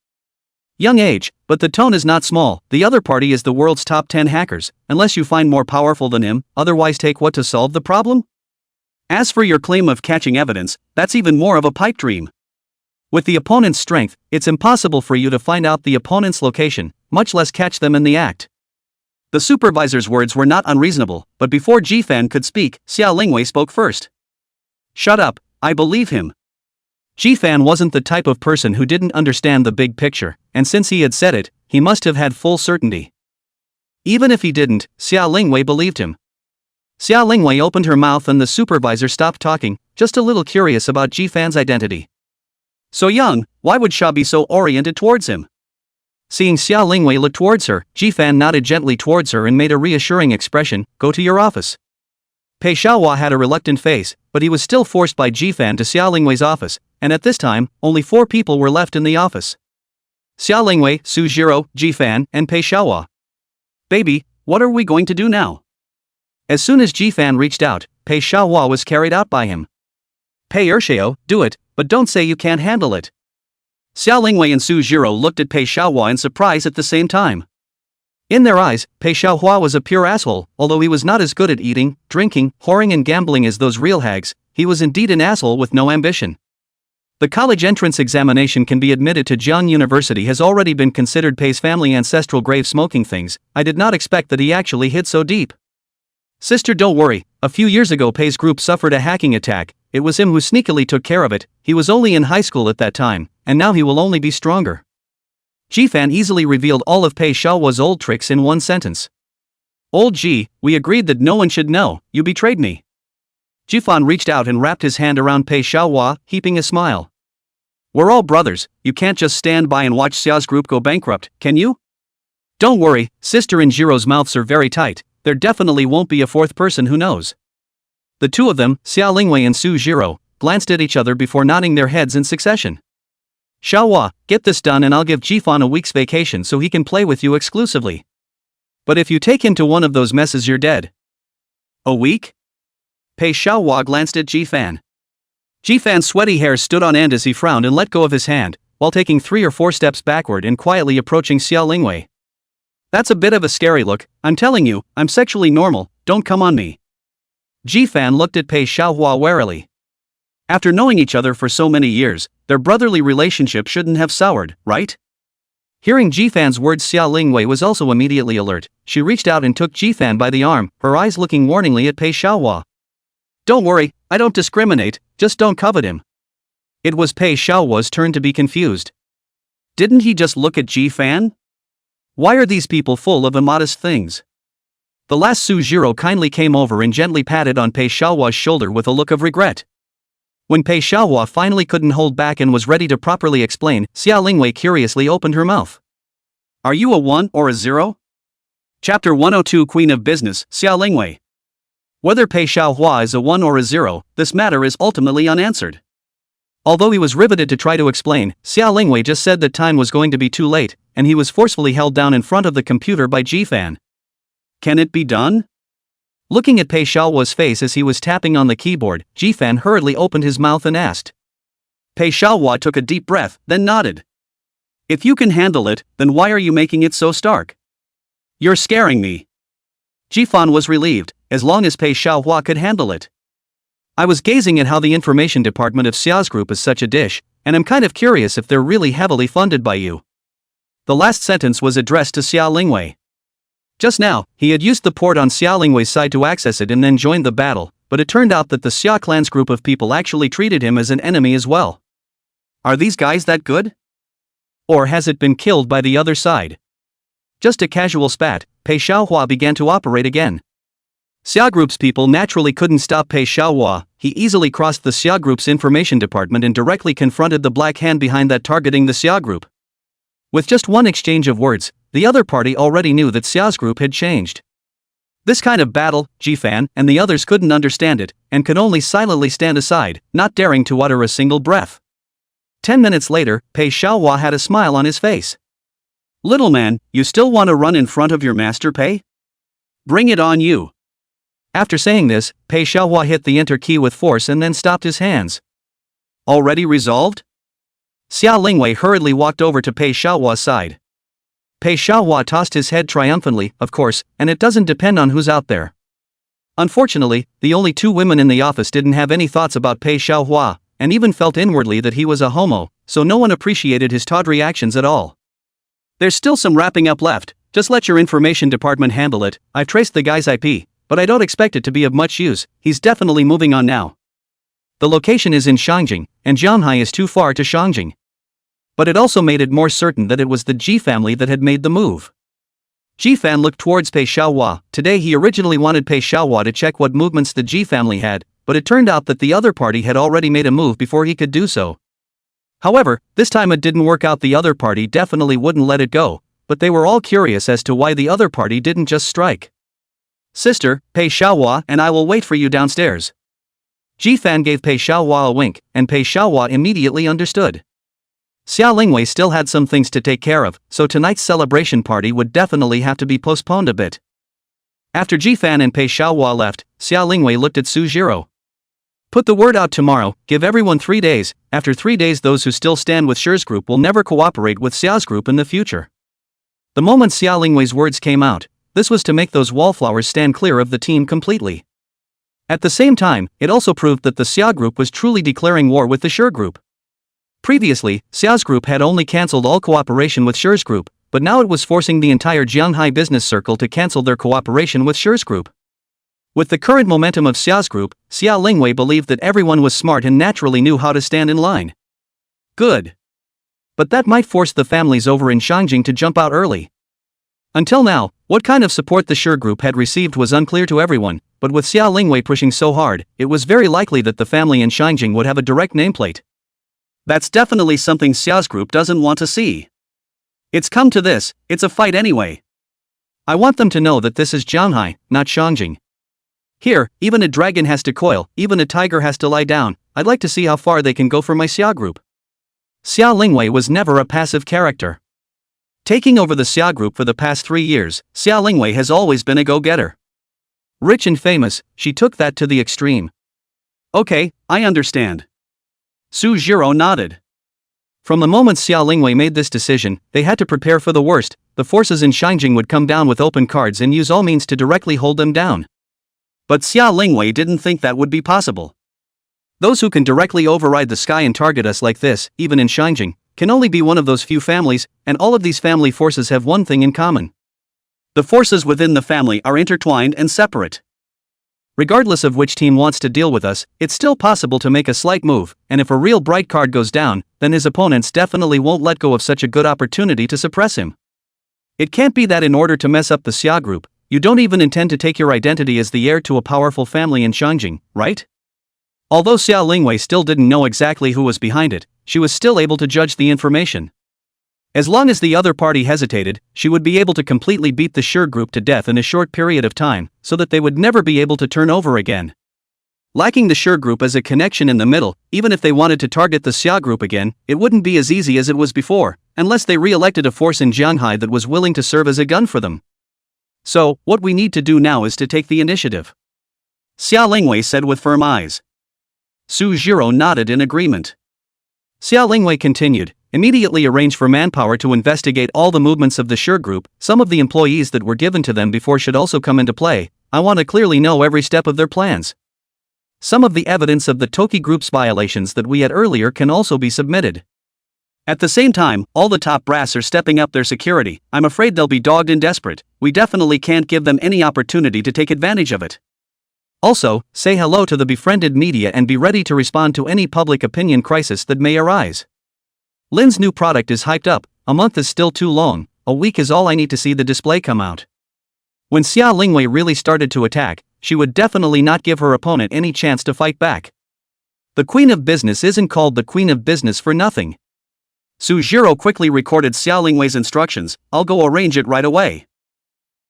young age, but the tone is not small. The other party is the world's top 10 hackers, unless you find more powerful than him, otherwise take what to solve the problem? As for your claim of catching evidence, that's even more of a pipe dream. With the opponent's strength, it's impossible for you to find out the opponent's location, much less catch them in the act. The supervisor's words were not unreasonable, but before Ji-fan could speak, Xia Lingwei spoke first. Shut up, I believe him. Ji-fan wasn't the type of person who didn't understand the big picture, and since he had said it, he must have had full certainty. Even if he didn't, Xia Lingwei believed him. Xia Lingwei opened her mouth and the supervisor stopped talking, just a little curious about Ji-fan's identity. So young, why would Xia be so oriented towards him? Seeing Xia Lingwei look towards her, Ji-fan nodded gently towards her and made a reassuring expression, go to your office. Pei Xiaohua had a reluctant face, but he was still forced by Ji-fan to Xia Lingwei's office, and at this time, only 4 people were left in the office. Xia Lingwei, Su Jiro, Ji-fan, and Pei Xiaohua. Baby, what are we going to do now? As soon as Ji-fan reached out, Pei Xiaohua was carried out by him. Pei Ershio, do it, but don't say you can't handle it. Xia Lingwei and Su Jiro looked at Pei Xiaohua in surprise at the same time. In their eyes, Pei Xiaohua was a pure asshole. Although he was not as good at eating, drinking, whoring and gambling as those real hags, he was indeed an asshole with no ambition. The college entrance examination can be admitted to Jiang University has already been considered Pei's family ancestral grave smoking things. I did not expect that he actually hid so deep. Sister, don't worry, a few years ago Pei's group suffered a hacking attack. It was him who sneakily took care of it. He was only in high school at that time, and now he will only be stronger. Ji-fan easily revealed all of Pei Xiaohua's old tricks in one sentence. Old Ji, we agreed that no one should know, you betrayed me. Ji-fan reached out and wrapped his hand around Pei Xiaohua, heaping a smile. We're all brothers, you can't just stand by and watch Xia's group go bankrupt, can you? Don't worry, Sister and Jiro's mouths are very tight, there definitely won't be a 4th person who knows. The two of them, Xia Lingwei and Su Jiro, glanced at each other before nodding their heads in succession. Xiaohua, get this done and I'll give Ji-fan a week's vacation so he can play with you exclusively. But if you take him to one of those messes you're dead. A week? Pei Xiaohua glanced at Ji-fan. Ji-fan's sweaty hair stood on end as he frowned and let go of his hand, while taking 3 or 4 steps backward and quietly approaching Xia Lingwei. That's a bit of a scary look, I'm telling you, I'm sexually normal, don't come on me. Ji-fan looked at Pei Xiaohua warily. After knowing each other for so many years, their brotherly relationship shouldn't have soured, right? Hearing Jifan's words, Xia Lingwei was also immediately alert. She reached out and took Jifan by the arm, her eyes looking warningly at Pei Xiaohua. Don't worry, I don't discriminate, just don't covet him. It was Pei Xiaohua's turn to be confused. Didn't he just look at Jifan? Why are these people full of immodest things? The last Sujiro kindly came over and gently patted on Pei Xiaohua's shoulder with a look of regret. When Pei Xiaohua finally couldn't hold back and was ready to properly explain, Xia Lingwei curiously opened her mouth. Are you a 1 or a 0? Chapter 102 Queen of Business, Xia Lingwei. Whether Pei Xiaohua is a 1 or a 0, this matter is ultimately unanswered. Although he was riveted to try to explain, Xia Lingwei just said that time was going to be too late, and he was forcefully held down in front of the computer by Jifan. Can it be done? Looking at Pei Xiaohua's face as he was tapping on the keyboard, Jifan hurriedly opened his mouth and asked. Pei Xiaohua took a deep breath, then nodded. If you can handle it, then why are you making it so stark? You're scaring me. Jifan was relieved, as long as Pei Xiaohua could handle it. I was gazing at how the information department of Xia's group is such a dish, and I'm kind of curious if they're really heavily funded by you. The last sentence was addressed to Xia Lingwei. Just now, he had used the port on Xia Lingwei's side to access it and then joined the battle, but it turned out that the Xia clan's group of people actually treated him as an enemy as well. Are these guys that good? Or has it been killed by the other side? Just a casual spat, Pei Xiaohua began to operate again. Xia Group's people naturally couldn't stop Pei Xiaohua. He easily crossed the Xia Group's information department and directly confronted the black hand behind that targeting the Xia Group. With just one exchange of words, the other party already knew that Xia's group had changed. This kind of battle, Jifan and the others couldn't understand it, and could only silently stand aside, not daring to utter a single breath. 10 minutes later, Pei Xiaohua had a smile on his face. Little man, you still want to run in front of your master, Pei? Bring it on you. After saying this, Pei Xiaohua hit the enter key with force and then stopped his hands. Already resolved? Xia Lingwei hurriedly walked over to Pei Xiaohua's side. Pei Xiaohua tossed his head triumphantly, of course, and it doesn't depend on who's out there. Unfortunately, the only two women in the office didn't have any thoughts about Pei Xiaohua, and even felt inwardly that he was a homo, so no one appreciated his tawdry actions at all. There's still some wrapping up left, just let your information department handle it. I've traced the guy's IP, but I don't expect it to be of much use. He's definitely moving on now. The location is in Shangjing, and Jianghai is too far to Shangjing. But it also made it more certain that it was the Ji family that had made the move. Jifan looked towards Pei Xiaohua. Today he originally wanted Pei Xiaohua to check what movements the Ji family had, but it turned out that the other party had already made a move before he could do so. However, this time it didn't work out. The other party definitely wouldn't let it go, but they were all curious as to why the other party didn't just strike. Sister, Pei Xiaohua and I will wait for you downstairs. Jifan gave Pei Xiaohua a wink, and Pei Xiaohua immediately understood. Xia Lingwei still had some things to take care of, so tonight's celebration party would definitely have to be postponed a bit. After Jifan and Pei Xiaohua left, Xia Lingwei looked at Sujiro. Put the word out tomorrow, give everyone 3 days. After 3 days those who still stand with Shi's group will never cooperate with Xia's group in the future. The moment Xia Lingwei's words came out, this was to make those wallflowers stand clear of the team completely. At the same time, it also proved that the Xia group was truly declaring war with the Shi group. Previously, Xia's group had only cancelled all cooperation with Shi's group, but now it was forcing the entire Jianghai business circle to cancel their cooperation with Shi's group. With the current momentum of Xia's group, Xia Lingwei believed that everyone was smart and naturally knew how to stand in line. Good. But that might force the families over in Shangjing to jump out early. Until now, what kind of support the Shi group had received was unclear to everyone, but with Xia Lingwei pushing so hard, it was very likely that the family in Shangjing would have a direct nameplate. That's definitely something Xia's group doesn't want to see. It's come to this, it's a fight anyway. I want them to know that this is Jianghai, not Shangjing. Here, even a dragon has to coil, even a tiger has to lie down. I'd like to see how far they can go for my Xia group. Xia Lingwei was never a passive character. Taking over the Xia group for the past 3 years, Xia Lingwei has always been a go-getter. Rich and famous, she took that to the extreme. Okay, I understand. Sujiro nodded. From the moment Xia Lingwei made this decision, they had to prepare for the worst. The forces in Shangjing would come down with open cards and use all means to directly hold them down. But Xia Lingwei didn't think that would be possible. Those who can directly override the sky and target us like this, even in Xinjiang, can only be one of those few families, and all of these family forces have one thing in common. The forces within the family are intertwined and separate. Regardless of which team wants to deal with us, it's still possible to make a slight move, and if a real bright card goes down, then his opponents definitely won't let go of such a good opportunity to suppress him. It can't be that in order to mess up the Xia group, you don't even intend to take your identity as the heir to a powerful family in Xinjiang, right? Although Xia Lingwei still didn't know exactly who was behind it, she was still able to judge the information. As long as the other party hesitated, she would be able to completely beat the Sure group to death in a short period of time, so that they would never be able to turn over again. Lacking the Sure group as a connection in the middle, even if they wanted to target the Xia group again, it wouldn't be as easy as it was before, unless they re-elected a force in Jianghai that was willing to serve as a gun for them. So, what we need to do now is to take the initiative, Xia Lingwei said with firm eyes. Su Zhiro nodded in agreement. Xia Lingwei continued, immediately arrange for manpower to investigate all the movements of the Sure group. Some of the employees that were given to them before should also come into play. I want to clearly know every step of their plans. Some of the evidence of the Toki group's violations that we had earlier can also be submitted. At the same time, all the top brass are stepping up their security. I'm afraid they'll be dogged and desperate. We definitely can't give them any opportunity to take advantage of it. Also, say hello to the befriended media and be ready to respond to any public opinion crisis that may arise. Lin's new product is hyped up. A month is still too long. A week is all I need to see the display come out. When Xia Lingwei really started to attack, she would definitely not give her opponent any chance to fight back. The Queen of Business isn't called the Queen of Business for nothing. Su Zhiro quickly recorded Xia Lingwei's instructions. I'll go arrange it right away.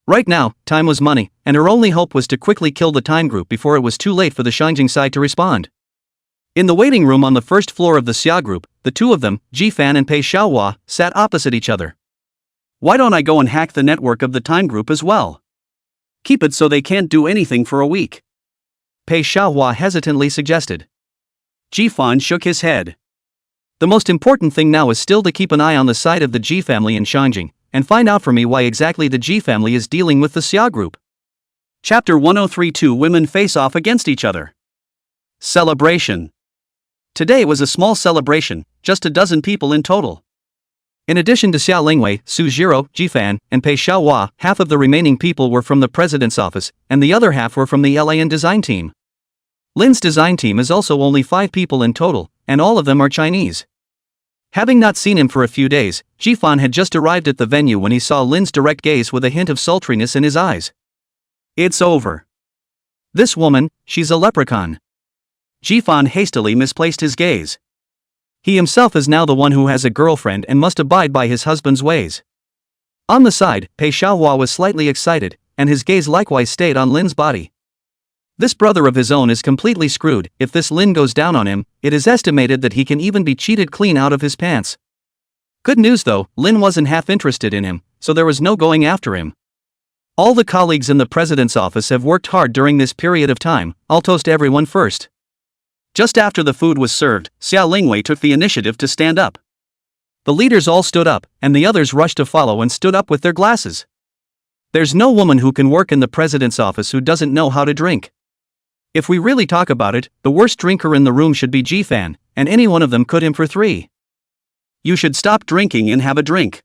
Right now, time was money, and her only hope was to quickly kill the Time group before it was too late for the Xinjiang side to respond. In the waiting room on the first floor of the Xia group, the two of them, Jifan and Pei Xiaohua, sat opposite each other. Why don't I go and hack the network of the Time group as well? Keep it so they can't do anything for a week, Pei Xiaohua hesitantly suggested. Jifan shook his head. The most important thing now is still to keep an eye on the side of the Ji family in Xinjiang, and find out for me why exactly the Ji family is dealing with the Xia group. Chapter 103. Two women face off against each other. Celebration. Today was a small celebration, just a dozen people in total. In addition to Xia Lingwei, Su Zhiro, Jifan, and Pei Xiaohua, half of the remaining people were from the president's office, and the other half were from the LAN design team. Lin's design team is also only 5 people in total, and all of them are Chinese. Having not seen him for a few days, Jifan had just arrived at the venue when he saw Lin's direct gaze with a hint of sultriness in his eyes. It's over. This woman, she's a leprechaun. Jifan hastily misplaced his gaze. He himself is now the one who has a girlfriend and must abide by his husband's ways. On the side, Pei Xiaohua was slightly excited, and his gaze likewise stayed on Lin's body. This brother of his own is completely screwed. If this Lin goes down on him, it is estimated that he can even be cheated clean out of his pants. Good news though, Lin wasn't half interested in him, so there was no going after him. All the colleagues in the president's office have worked hard during this period of time. I'll toast everyone first. Just after the food was served, Xia Lingwei took the initiative to stand up. The leaders all stood up, and the others rushed to follow and stood up with their glasses. There's no woman who can work in the president's office who doesn't know how to drink. If we really talk about it, the worst drinker in the room should be Jifan, and any one of them could him for 3. You should stop drinking and have a drink.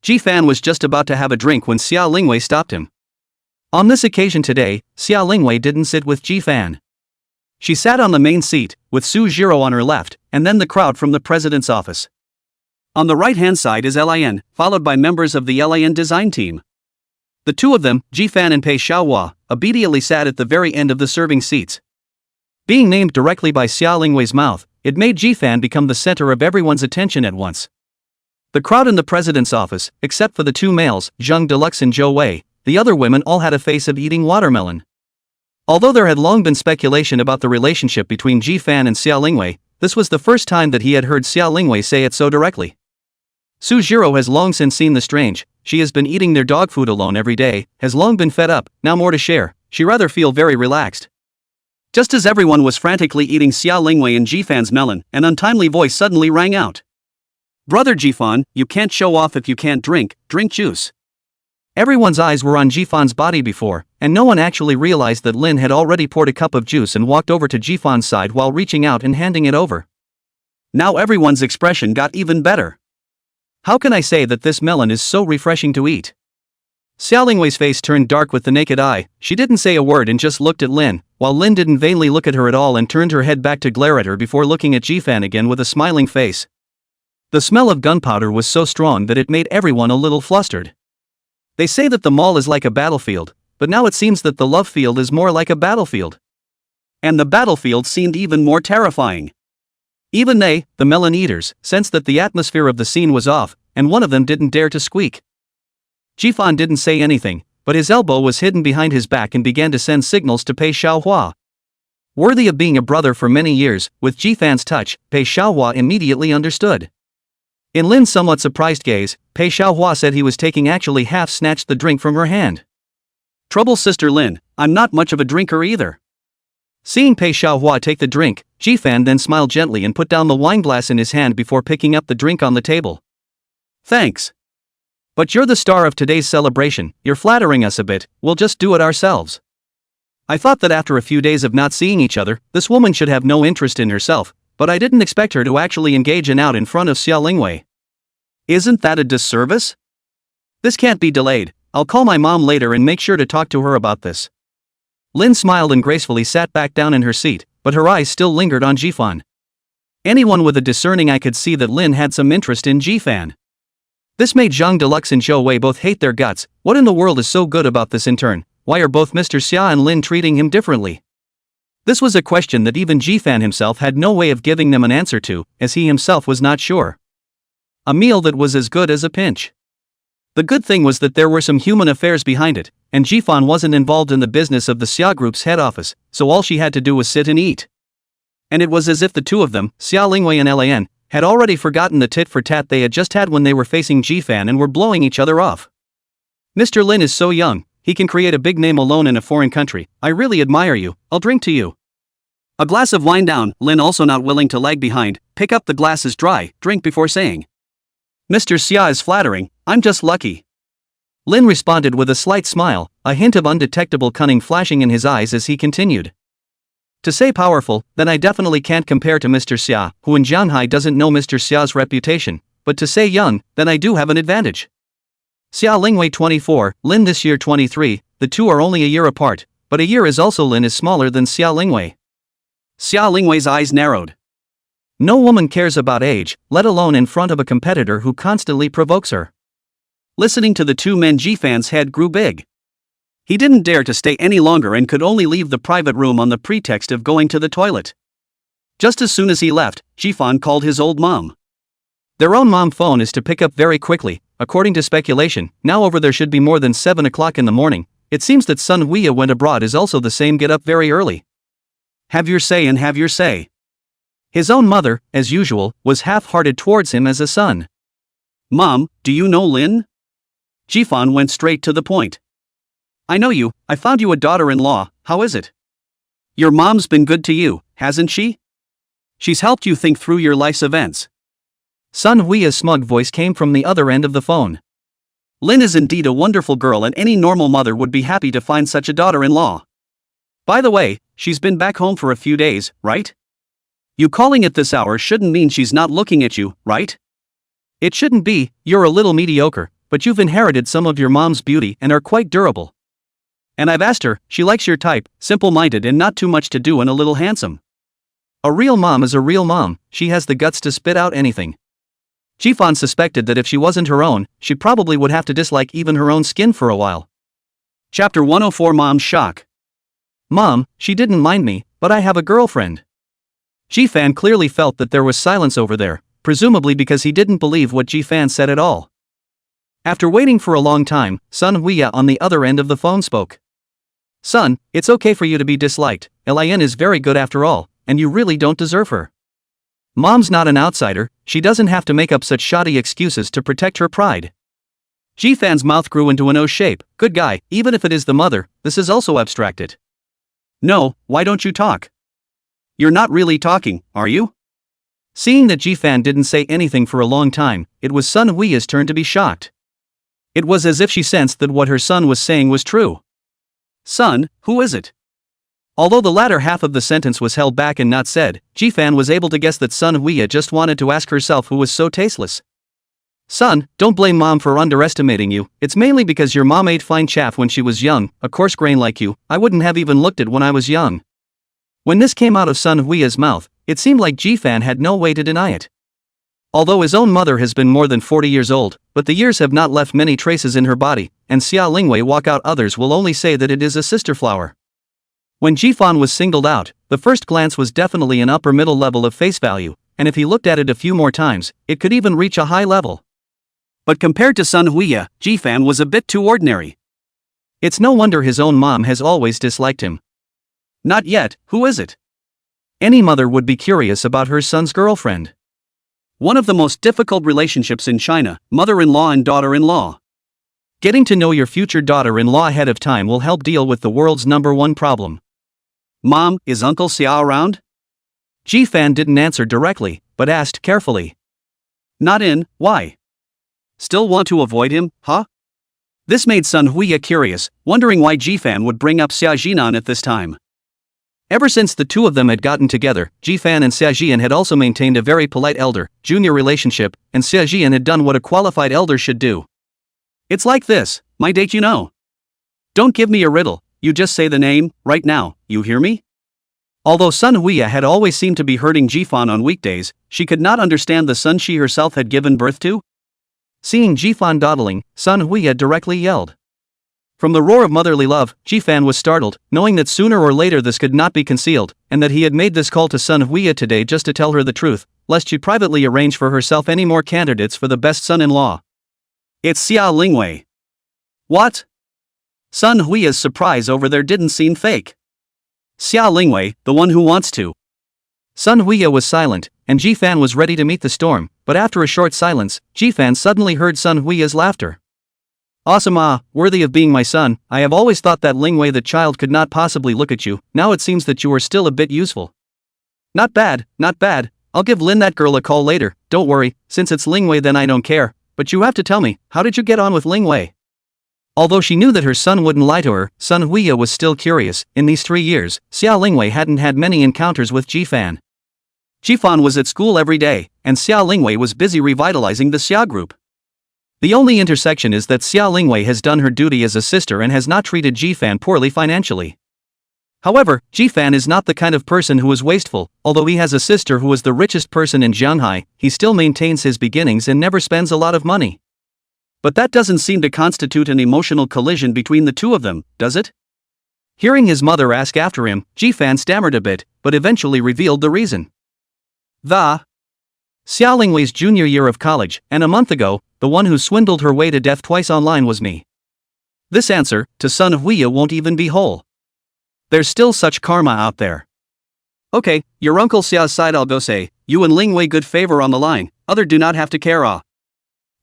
Jifan was just about to have a drink when Xia Lingwei stopped him. On this occasion today, Xia Lingwei didn't sit with Jifan. She sat on the main seat, with Su Zhiro on her left, and then the crowd from the president's office. On the right-hand side is LAN, followed by members of the LAN design team. The two of them, Jifan and Pei Xiaohua, obediently sat at the very end of the serving seats. Being named directly by Xia Lingwei's mouth, it made Jifan become the center of everyone's attention at once. The crowd in the president's office, except for the 2 males, Zheng Deluxe and Zhou Wei, the other women all had a face of eating watermelon. Although there had long been speculation about the relationship between Jifan and Xia Lingwei, this was the first time that he had heard Xia Lingwei say it so directly. Su Zhiro has long since seen the strange. She has been eating their dog food alone every day, has long been fed up, now more to share. She rather feel very relaxed. Just as everyone was frantically eating Xia Lingwei and Jifan's melon, an untimely voice suddenly rang out. Brother Jifan, you can't show off if you can't drink, drink juice. Everyone's eyes were on Jifan's body before, and no one actually realized that Lin had already poured a cup of juice and walked over to Jifan's side while reaching out and handing it over. Now everyone's expression got even better. How can I say that this melon is so refreshing to eat? Xiao Lingwei's face turned dark with the naked eye. She didn't say a word and just looked at Lin, while Lin didn't vainly look at her at all and turned her head back to glare at her before looking at Jifan again with a smiling face. The smell of gunpowder was so strong that it made everyone a little flustered. They say that the mall is like a battlefield, but now it seems that the love field is more like a battlefield. And the battlefield seemed even more terrifying. Even they, the melon eaters, sensed that the atmosphere of the scene was off, and one of them didn't dare to squeak. Jifan didn't say anything, but his elbow was hidden behind his back and began to send signals to Pei Xiaohua. Worthy of being a brother for many years, with Jifan's touch, Pei Xiaohua immediately understood. In Lin's somewhat surprised gaze, Pei Xiaohua said he was taking actually half-snatched the drink from her hand. Trouble, Sister Lin, I'm not much of a drinker either. Seeing Pei Xiaohua take the drink, Jifan then smiled gently and put down the wineglass in his hand before picking up the drink on the table. Thanks. But you're the star of today's celebration, you're flattering us a bit, we'll just do it ourselves. I thought that after a few days of not seeing each other, this woman should have no interest in herself, but I didn't expect her to actually engage in out in front of Xiao Lingwei. Isn't that a disservice? This can't be delayed, I'll call my mom later and make sure to talk to her about this. Lin smiled and gracefully sat back down in her seat, but her eyes still lingered on Jifan. Anyone with a discerning eye could see that Lin had some interest in Jifan. This made Zhang Deluxe and Zhou Wei both hate their guts. What in the world is so good about this intern? Why are both Mr. Xia and Lin treating him differently? This was a question that even Jifan himself had no way of giving them an answer to, as he himself was not sure. A meal that was as good as a pinch. The good thing was that there were some human affairs behind it, and Jifan wasn't involved in the business of the Xia Group's head office, so all she had to do was sit and eat. And it was as if the two of them, Xiao Lingwei and Lan, had already forgotten the tit-for-tat they had just had when they were facing Jifan and were blowing each other off. Mr. Lin is so young, he can create a big name alone in a foreign country. I really admire you, I'll drink to you. A glass of wine down, Lin also not willing to lag behind, pick up the glasses dry, drink before saying. Mr. Xia is flattering, I'm just lucky. Lin responded with a slight smile, a hint of undetectable cunning flashing in his eyes as he continued. To say powerful, then I definitely can't compare to Mr. Xia, who in Jianhai doesn't know Mr. Xia's reputation, but to say young, then I do have an advantage. Xia Lingwei 24, Lin this year 23, the two are only a year apart, but a year is also Lin is smaller than Xia Lingwei. Xia Lingwei's eyes narrowed. No woman cares about age, let alone in front of a competitor who constantly provokes her. Listening to the two men, Jifan's head grew big. He didn't dare to stay any longer and could only leave the private room on the pretext of going to the toilet. Just as soon as he left, Jifan called his old mom. Their own mom phone is to pick up very quickly. According to speculation, now over there should be more than 7 o'clock in the morning. It seems that Sun Huiya went abroad is also the same, get up very early. Have your say and have your say. His own mother, as usual, was half-hearted towards him as a son. Mom, do you know Lin? Jifan went straight to the point. I know you, I found you a daughter-in-law, how is it? Your mom's been good to you, hasn't she? She's helped you think through your life's events. Sun Huiya's smug voice came from the other end of the phone. Lin is indeed a wonderful girl and any normal mother would be happy to find such a daughter-in-law. By the way, she's been back home for a few days, right? You calling at this hour shouldn't mean she's not looking at you, right? It shouldn't be, you're a little mediocre, but you've inherited some of your mom's beauty and are quite durable. And I've asked her, she likes your type, simple-minded and not too much to do and a little handsome. A real mom is a real mom, she has the guts to spit out anything. Jifan suspected that if she wasn't her own, she probably would have to dislike even her own skin for a while. Chapter 104 Mom's Shock. Mom, she didn't mind me, but I have a girlfriend. Jifan clearly felt that there was silence over there, presumably because he didn't believe what Jifan said at all. After waiting for a long time, Sun Huiya on the other end of the phone spoke. Son, it's okay for you to be disliked, Lan is very good after all, and you really don't deserve her. Mom's not an outsider, she doesn't have to make up such shoddy excuses to protect her pride. Jifan's mouth grew into an O shape. Good guy, even if it is the mother, this is also abstracted. No, why don't you talk? You're not really talking, are you? Seeing that Jifan didn't say anything for a long time, it was Sun Huiya's turn to be shocked. It was as if she sensed that what her son was saying was true. Son, who is it? Although the latter half of the sentence was held back and not said, Jifan was able to guess that Sun Huiya just wanted to ask herself who was so tasteless. Son, don't blame mom for underestimating you, it's mainly because your mom ate fine chaff when she was young, a coarse grain like you, I wouldn't have even looked at when I was young. When this came out of Sun Huiya's mouth, it seemed like Jifan had no way to deny it. Although his own mother has been more than 40 years old, but the years have not left many traces in her body, and Xia Lingwei walk out, others will only say that it is a sister flower. When Jifan was singled out, the first glance was definitely an upper middle level of face value, and if he looked at it a few more times, it could even reach a high level. But compared to Sun Huiya, Jifan was a bit too ordinary. It's no wonder his own mom has always disliked him. Not yet, who is it? Any mother would be curious about her son's girlfriend. One of the most difficult relationships in China, mother-in-law and daughter-in-law. Getting to know your future daughter-in-law ahead of time will help deal with the world's #1 problem. Mom, is Uncle Xia around? Jifan didn't answer directly, but asked carefully. Not in, why? Still want to avoid him, huh? This made Sun Huiya curious, wondering why Jifan would bring up Xia Jinan at this time. Ever since the two of them had gotten together, Jifan and Xia Jian had also maintained a very polite elder-junior relationship, and Xia Jian had done what a qualified elder should do. It's like this, my date you know. Don't give me a riddle, you just say the name, right now, you hear me? Although Sun Huiya had always seemed to be hurting Jifan on weekdays, she could not understand the son she herself had given birth to. Seeing Jifan dawdling, Sun Huiya directly yelled. From the roar of motherly love, Jifan was startled, knowing that sooner or later this could not be concealed, and that he had made this call to Sun Huiya today just to tell her the truth, lest she privately arrange for herself any more candidates for the best son-in-law. It's Xia Lingwei. What? Sun Huiya's surprise over there didn't seem fake. Xia Lingwei, the one who wants to. Sun Huiya was silent, and Jifan was ready to meet the storm, but after a short silence, Jifan suddenly heard Sun Huiya's laughter. Awesome, worthy of being my son, I have always thought that Lingwei the child could not possibly look at you, now it seems that you are still a bit useful. Not bad, I'll give Lin that girl a call later, don't worry, since it's Lingwei then I don't care, but you have to tell me, how did you get on with Lingwei? Although she knew that her son wouldn't lie to her, Sun Huiya was still curious. In these 3 years, Xia Lingwei hadn't had many encounters with Jifan. Jifan was at school every day, and Xia Lingwei was busy revitalizing the Xia group. The only intersection is that Xia Lingwei has done her duty as a sister and has not treated Jifan poorly financially. However, Jifan is not the kind of person who is wasteful. Although he has a sister who is the richest person in Shanghai, he still maintains his beginnings and never spends a lot of money. But that doesn't seem to constitute an emotional collision between the two of them, does it? Hearing his mother ask after him, Jifan stammered a bit, but eventually revealed the reason. Xia Lingwei's junior year of college, and a month ago, the one who swindled her way to death twice online was me. This answer, to Sun Huiya won't even be whole. There's still such karma out there. Okay, your Uncle Xia's side I'll go say, you and Lingwei good favor on the line, other do not have to care.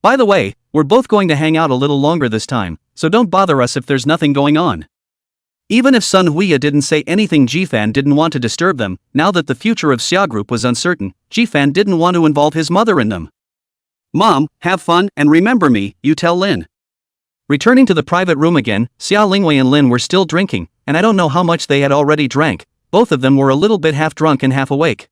By the way, we're both going to hang out a little longer this time, so don't bother us if there's nothing going on. Even if Sun Huiya didn't say anything, Jifan didn't want to disturb them. Now that the future of Xia Group was uncertain, Jifan didn't want to involve his mother in them. Mom, have fun, and remember me, you tell Lin. Returning to the private room again, Xia Lingwei and Lin were still drinking, and I don't know how much they had already drank. Both of them were a little bit half drunk and half awake.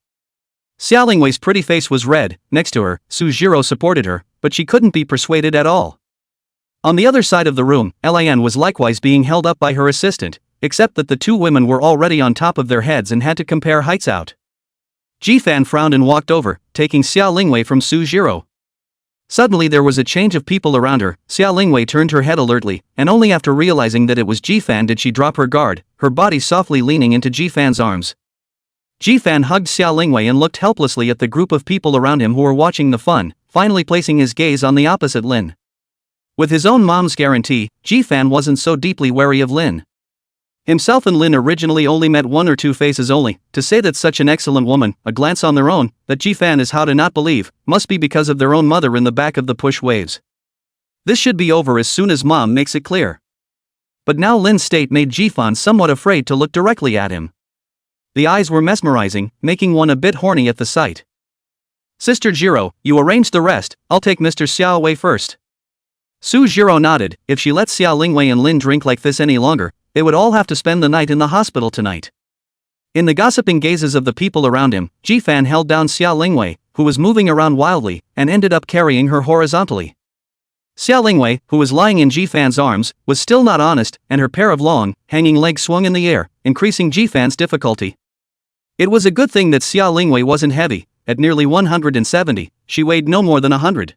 Xia Lingwei's pretty face was red. Next to her, Su Jiro supported her, but she couldn't be persuaded at all. On the other side of the room, Lian was likewise being held up by her assistant, except that the two women were already on top of their heads and had to compare heights out. Jifan frowned and walked over, taking Xia Lingwei from Su Jiro. Suddenly there was a change of people around her. Xia Lingwei turned her head alertly, and only after realizing that it was Jifan did she drop her guard, her body softly leaning into Jifan's arms. Jifan hugged Xia Lingwei and looked helplessly at the group of people around him who were watching the fun, finally placing his gaze on the opposite Lin. With his own mom's guarantee, Jifan wasn't so deeply wary of Lin. Himself and Lin originally only met 1 or 2 faces only. To say that such an excellent woman, a glance on their own, that Jifan is how to not believe, must be because of their own mother in the back of the push waves. This should be over as soon as mom makes it clear. But now Lin's state made Jifan somewhat afraid to look directly at him. The eyes were mesmerizing, making one a bit horny at the sight. Sister Jiro, you arrange the rest, I'll take Mr. Xiao away first. Su Jiro nodded. If she lets Xia Lingwei and Lin drink like this any longer, they would all have to spend the night in the hospital tonight. In the gossiping gazes of the people around him, Ji-fan held down Xia Lingwei, who was moving around wildly, and ended up carrying her horizontally. Xia Lingwei, who was lying in Ji-fan's arms, was still not honest, and her pair of long, hanging legs swung in the air, increasing Ji-fan's difficulty. It was a good thing that Xia Lingwei wasn't heavy. At nearly 170, she weighed no more than 100.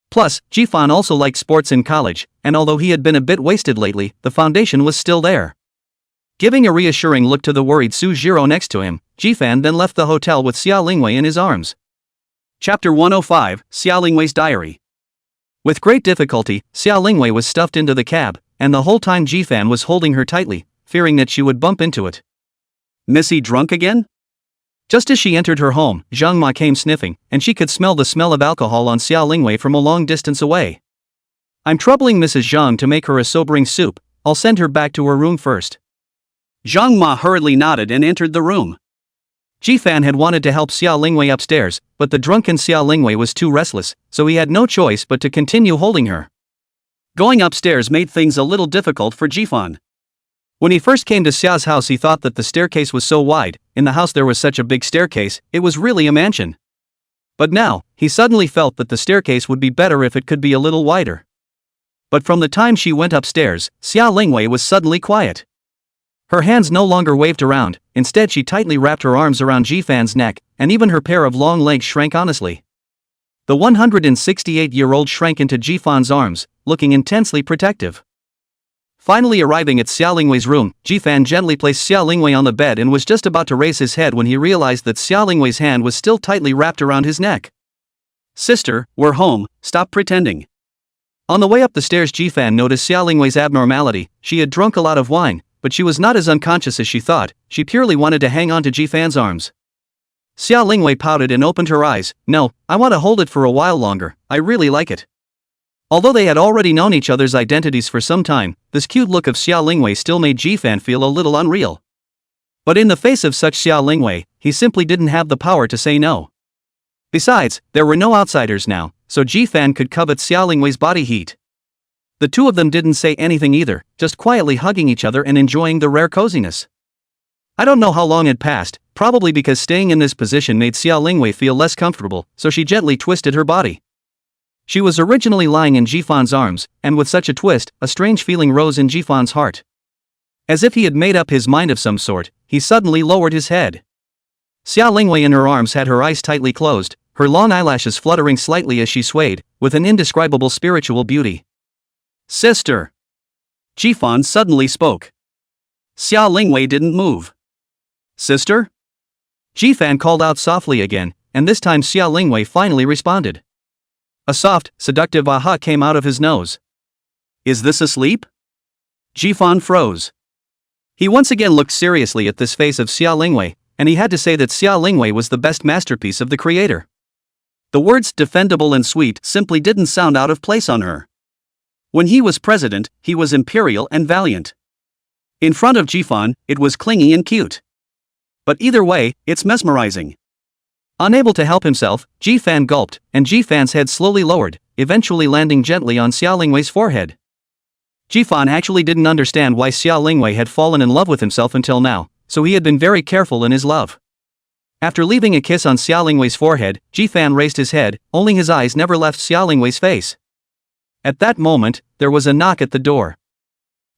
Plus, Ji-fan also liked sports in college, and although he had been a bit wasted lately, the foundation was still there. Giving a reassuring look to the worried Su Jiro next to him, Ji-fan then left the hotel with Xia Lingwei in his arms. Chapter 105, Xia Lingwei's Diary. With great difficulty, Xia Lingwei was stuffed into the cab, and the whole time Ji-fan was holding her tightly, fearing that she would bump into it. Missy drunk again? Just as she entered her home, Zhang Ma came sniffing, and she could smell the smell of alcohol on Xia Lingwei from a long distance away. I'm troubling Mrs. Zhang to make her a sobering soup. I'll send her back to her room first. Zhang Ma hurriedly nodded and entered the room. Ji-fan had wanted to help Xia Lingwei upstairs, but the drunken Xia Lingwei was too restless, so he had no choice but to continue holding her. Going upstairs made things a little difficult for Ji-fan. When he first came to Xia's house, he thought that the staircase was so wide. In the house there was such a big staircase, it was really a mansion. But now, he suddenly felt that the staircase would be better if it could be a little wider. But from the time she went upstairs, Xia Lingwei was suddenly quiet. Her hands no longer waved around, instead she tightly wrapped her arms around Ji-fan's neck, and even her pair of long legs shrank honestly. The 168-year-old shrank into Ji-fan's arms, looking intensely protective. Finally arriving at Xia Lingwei's room, Ji-fan gently placed Xia Lingwei on the bed and was just about to raise his head when he realized that Xia Lingwei's hand was still tightly wrapped around his neck. Sister, we're home, stop pretending. On the way up the stairs, Ji-fan noticed Xia Lingwei's abnormality. She had drunk a lot of wine, but she was not as unconscious as she thought. She purely wanted to hang on to Ji-fan's arms. Xia Lingwei pouted and opened her eyes. No, I want to hold it for a while longer, I really like it. Although they had already known each other's identities for some time, this cute look of Xia Lingwei still made Ji-fan feel a little unreal. But in the face of such Xia Lingwei, he simply didn't have the power to say no. Besides, there were no outsiders now, so Ji-fan could covet Xia Lingwei's body heat. The two of them didn't say anything either, just quietly hugging each other and enjoying the rare coziness. I don't know how long had passed, probably because staying in this position made Xia Lingwei feel less comfortable, so she gently twisted her body. She was originally lying in Ji-fan's arms, and with such a twist, a strange feeling rose in Ji-fan's heart. As if he had made up his mind of some sort, he suddenly lowered his head. Xia Lingwei in her arms had her eyes tightly closed, her long eyelashes fluttering slightly as she swayed, with an indescribable spiritual beauty. Sister! Ji-fan suddenly spoke. Xia Lingwei didn't move. Sister? Ji-fan called out softly again, and this time Xia Lingwei finally responded. A soft, seductive aha came out of his nose. Is this asleep? Ji-fan froze. He once again looked seriously at this face of Xia Lingwei, and he had to say that Xia Lingwei was the best masterpiece of the creator. The words defendable and sweet simply didn't sound out of place on her. When he was president, he was imperial and valiant. In front of Ji-fan, it was clingy and cute. But either way, it's mesmerizing. Unable to help himself, Ji-fan gulped, and Ji-fan's head slowly lowered, eventually landing gently on Xia Lingwei's forehead. Ji-fan actually didn't understand why Xia Lingwei had fallen in love with himself until now, so he had been very careful in his love. After leaving a kiss on Xia Lingwei's forehead, Ji-fan raised his head, only his eyes never left Xia Lingwei's face. At that moment, there was a knock at the door.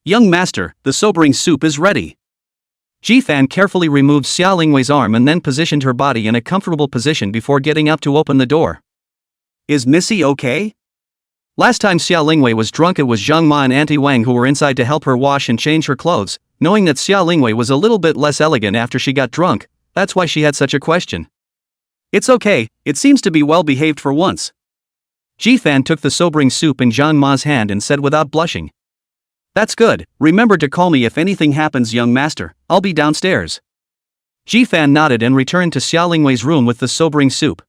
Young master, the sobering soup is ready. Ji-fan carefully removed Xia Lingwei's arm and then positioned her body in a comfortable position before getting up to open the door. Is Missy okay? Last time Xia Lingwei was drunk, it was Zhang Ma and Auntie Wang who were inside to help her wash and change her clothes. Knowing that Xia Lingwei was a little bit less elegant after she got drunk, that's why she had such a question. It's okay, it seems to be well behaved for once. Ji-fan took the sobering soup in Zhang Ma's hand and said without blushing. That's good, remember to call me if anything happens, young master, I'll be downstairs. Ji-fan nodded and returned to Xia Lingwei's room with the sobering soup.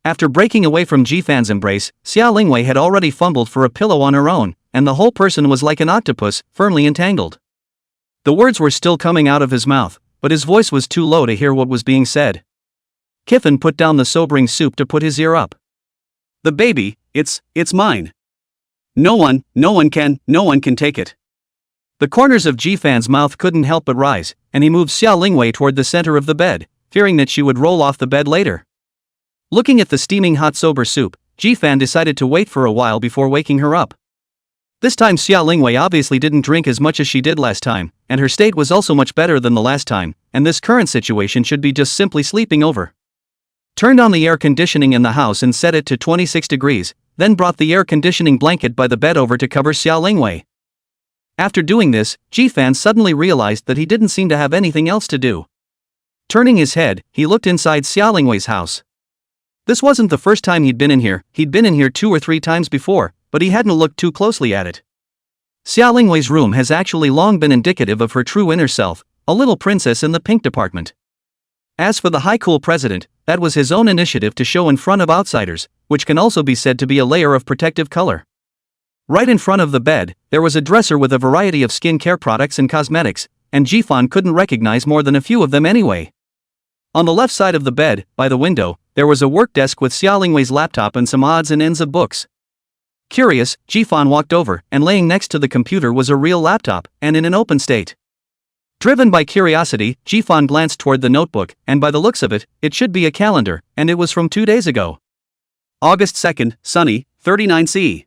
After breaking away from Ji-fan's embrace, Xia Lingwei had already fumbled for a pillow on her own, and the whole person was like an octopus, firmly entangled. The words were still coming out of his mouth, but his voice was too low to hear what was being said. Kiffin put down the sobering soup to put his ear up. The baby, it's mine. No one can take it. The corners of Jifan's mouth couldn't help but rise, and he moved Xia Lingwei toward the center of the bed, fearing that she would roll off the bed later. Looking at the steaming hot soba soup, Jifan decided to wait for a while before waking her up. This time Xia Lingwei obviously didn't drink as much as she did last time, and her state was also much better than the last time, and this current situation should be just simply sleeping over. Turned on the air conditioning in the house and set it to 26 degrees, then brought the air conditioning blanket by the bed over to cover Xia Lingwei. After doing this, Jifan suddenly realized that he didn't seem to have anything else to do. Turning his head, he looked inside Xia Lingwei's house. This wasn't the first time he'd been in here 2 or 3 times before, but he hadn't looked too closely at it. Xia Lingwei's room has actually long been indicative of her true inner self, a little princess in the pink department. As for the high cool president, that was his own initiative to show in front of outsiders, which can also be said to be a layer of protective color. Right in front of the bed, there was a dresser with a variety of skincare products and cosmetics, and Jifan couldn't recognize more than a few of them anyway. On the left side of the bed, by the window, there was a work desk with Xia Lingwei's laptop and some odds and ends of books. Curious, Jifan walked over, and laying next to the computer was a real laptop, and in an open state. Driven by curiosity, Jifan glanced toward the notebook, and by the looks of it, it should be a calendar, and it was from 2 days ago. August 2nd, sunny, 39°C.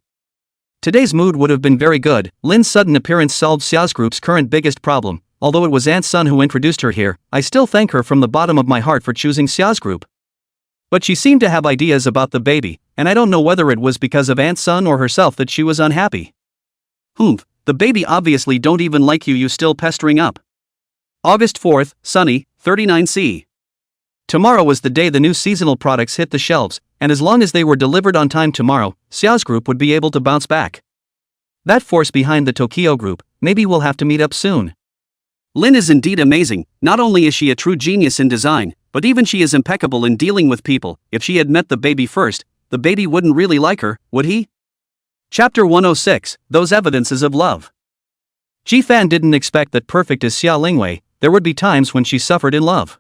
Today's mood would have been very good. Lin's sudden appearance solved Xia's group's current biggest problem. Although it was Aunt Sun who introduced her here, I still thank her from the bottom of my heart for choosing Xia's group. But she seemed to have ideas about the baby, and I don't know whether it was because of Aunt Sun or herself that she was unhappy. The baby obviously don't even like you still pestering up. August 4th, sunny, 39°C. Tomorrow was the day the new seasonal products hit the shelves, and as long as they were delivered on time tomorrow, Xia's group would be able to bounce back. That force behind the Tokyo group, maybe we'll have to meet up soon. Lin is indeed amazing. Not only is she a true genius in design, but even she is impeccable in dealing with people. If she had met the baby first, the baby wouldn't really like her, would he? Chapter 106, Those Evidences of Love. Jifan didn't expect that perfect as Xia Lingwei, there would be times when she suffered in love.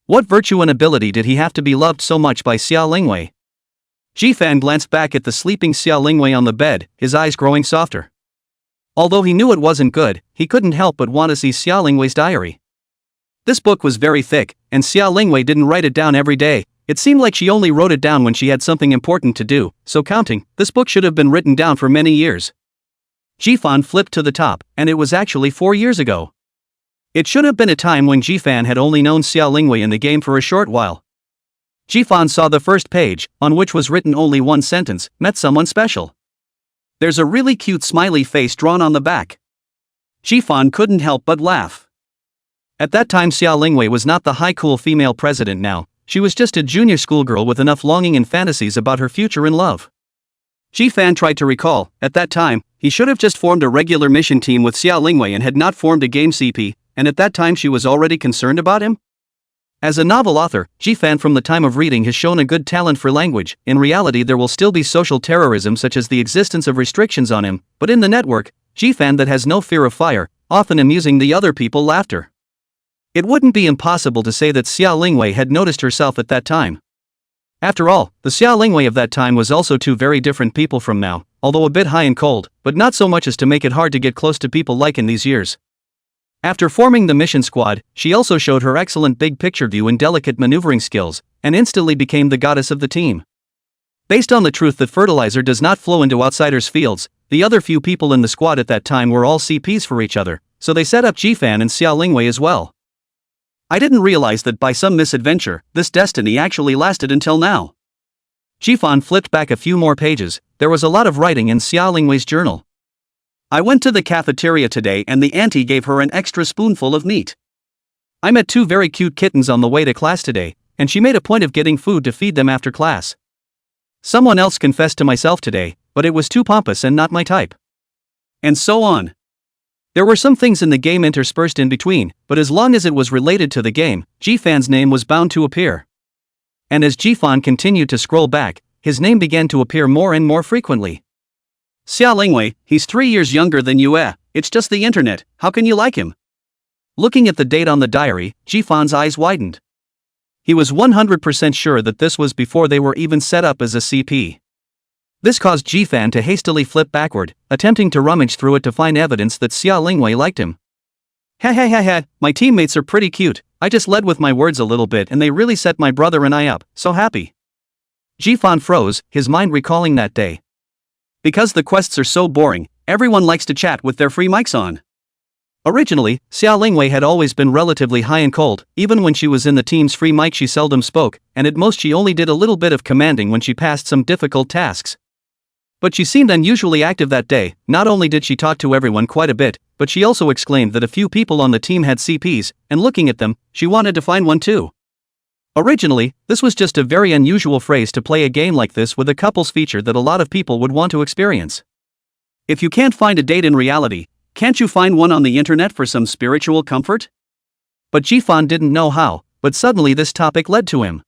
What virtue and ability did he have to be loved so much by Xia Lingwei? Jifan glanced back at the sleeping Xia Lingwei on the bed, his eyes growing softer. Although he knew it wasn't good, he couldn't help but want to see Xia Lingwei's diary. This book was very thick, and Xia Lingwei didn't write it down every day. It seemed like she only wrote it down when she had something important to do, so counting, this book should have been written down for many years. Jifan flipped to the top, and it was actually 4 years ago. It should have been a time when Jifan had only known Xia Lingwei in the game for a short while. Jifan saw the first page, on which was written only one sentence, met someone special. There's a really cute smiley face drawn on the back. Jifan couldn't help but laugh. At that time Xia Lingwei was not the high cool female president now, she was just a junior schoolgirl with enough longing and fantasies about her future in love. Jifan tried to recall, at that time, he should have just formed a regular mission team with Xia Lingwei and had not formed a game CP, and at that time she was already concerned about him? As a novel author, Jifan from the time of reading has shown a good talent for language. In reality there will still be social terrorism such as the existence of restrictions on him, but in the network, Jifan that has no fear of fire, often amusing the other people laughter. It wouldn't be impossible to say that Xia Lingwei had noticed herself at that time. After all, the Xia Lingwei of that time was also 2 very different people from now, although a bit high and cold, but not so much as to make it hard to get close to people like in these years. After forming the mission squad, she also showed her excellent big picture view and delicate maneuvering skills, and instantly became the goddess of the team. Based on the truth that fertilizer does not flow into outsiders' fields, the other few people in the squad at that time were all CPs for each other, so they set up Jifan and Xia Lingwei as well. I didn't realize that by some misadventure, this destiny actually lasted until now. Jifan flipped back a few more pages. There was a lot of writing in Xia Lingwei's journal. I went to the cafeteria today and the auntie gave her an extra spoonful of meat. I met 2 very cute kittens on the way to class today, and she made a point of getting food to feed them after class. Someone else confessed to myself today, but it was too pompous and not my type. And so on. There were some things in the game interspersed in between, but as long as it was related to the game, Jifan's name was bound to appear. And as Jifan continued to scroll back, his name began to appear more and more frequently. Xia Lingwei, he's 3 years younger than you. It's just the internet, how can you like him? Looking at the date on the diary, Jifan's eyes widened. He was 100% sure that this was before they were even set up as a CP. This caused Ji-fan to hastily flip backward, attempting to rummage through it to find evidence that Xia Lingwei liked him. Ha ha ha ha, my teammates are pretty cute, I just led with my words a little bit and they really set my brother and I up, so happy. Ji-fan froze, his mind recalling that day. Because the quests are so boring, everyone likes to chat with their free mics on. Originally, Xia Lingwei had always been relatively high and cold. Even when she was in the team's free mic she seldom spoke, and at most she only did a little bit of commanding when she passed some difficult tasks. But she seemed unusually active that day. Not only did she talk to everyone quite a bit, but she also exclaimed that a few people on the team had CPs, and looking at them, she wanted to find one too. Originally, this was just a very unusual phrase to play a game like this with a couples feature that a lot of people would want to experience. If you can't find a date in reality, can't you find one on the internet for some spiritual comfort? But Ji-fan didn't know how, but suddenly this topic led to him.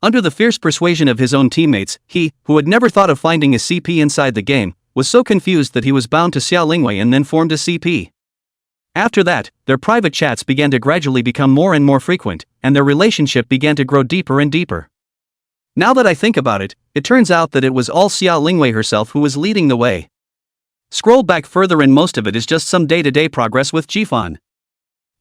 Under the fierce persuasion of his own teammates, he, who had never thought of finding a CP inside the game, was so confused that he was bound to Xia Lingwei and then formed a CP. After that, their private chats began to gradually become more and more frequent, and their relationship began to grow deeper and deeper. Now that I think about it, it turns out that it was all Xia Lingwei herself who was leading the way. Scroll back further and most of it is just some day-to-day progress with Ji-fan.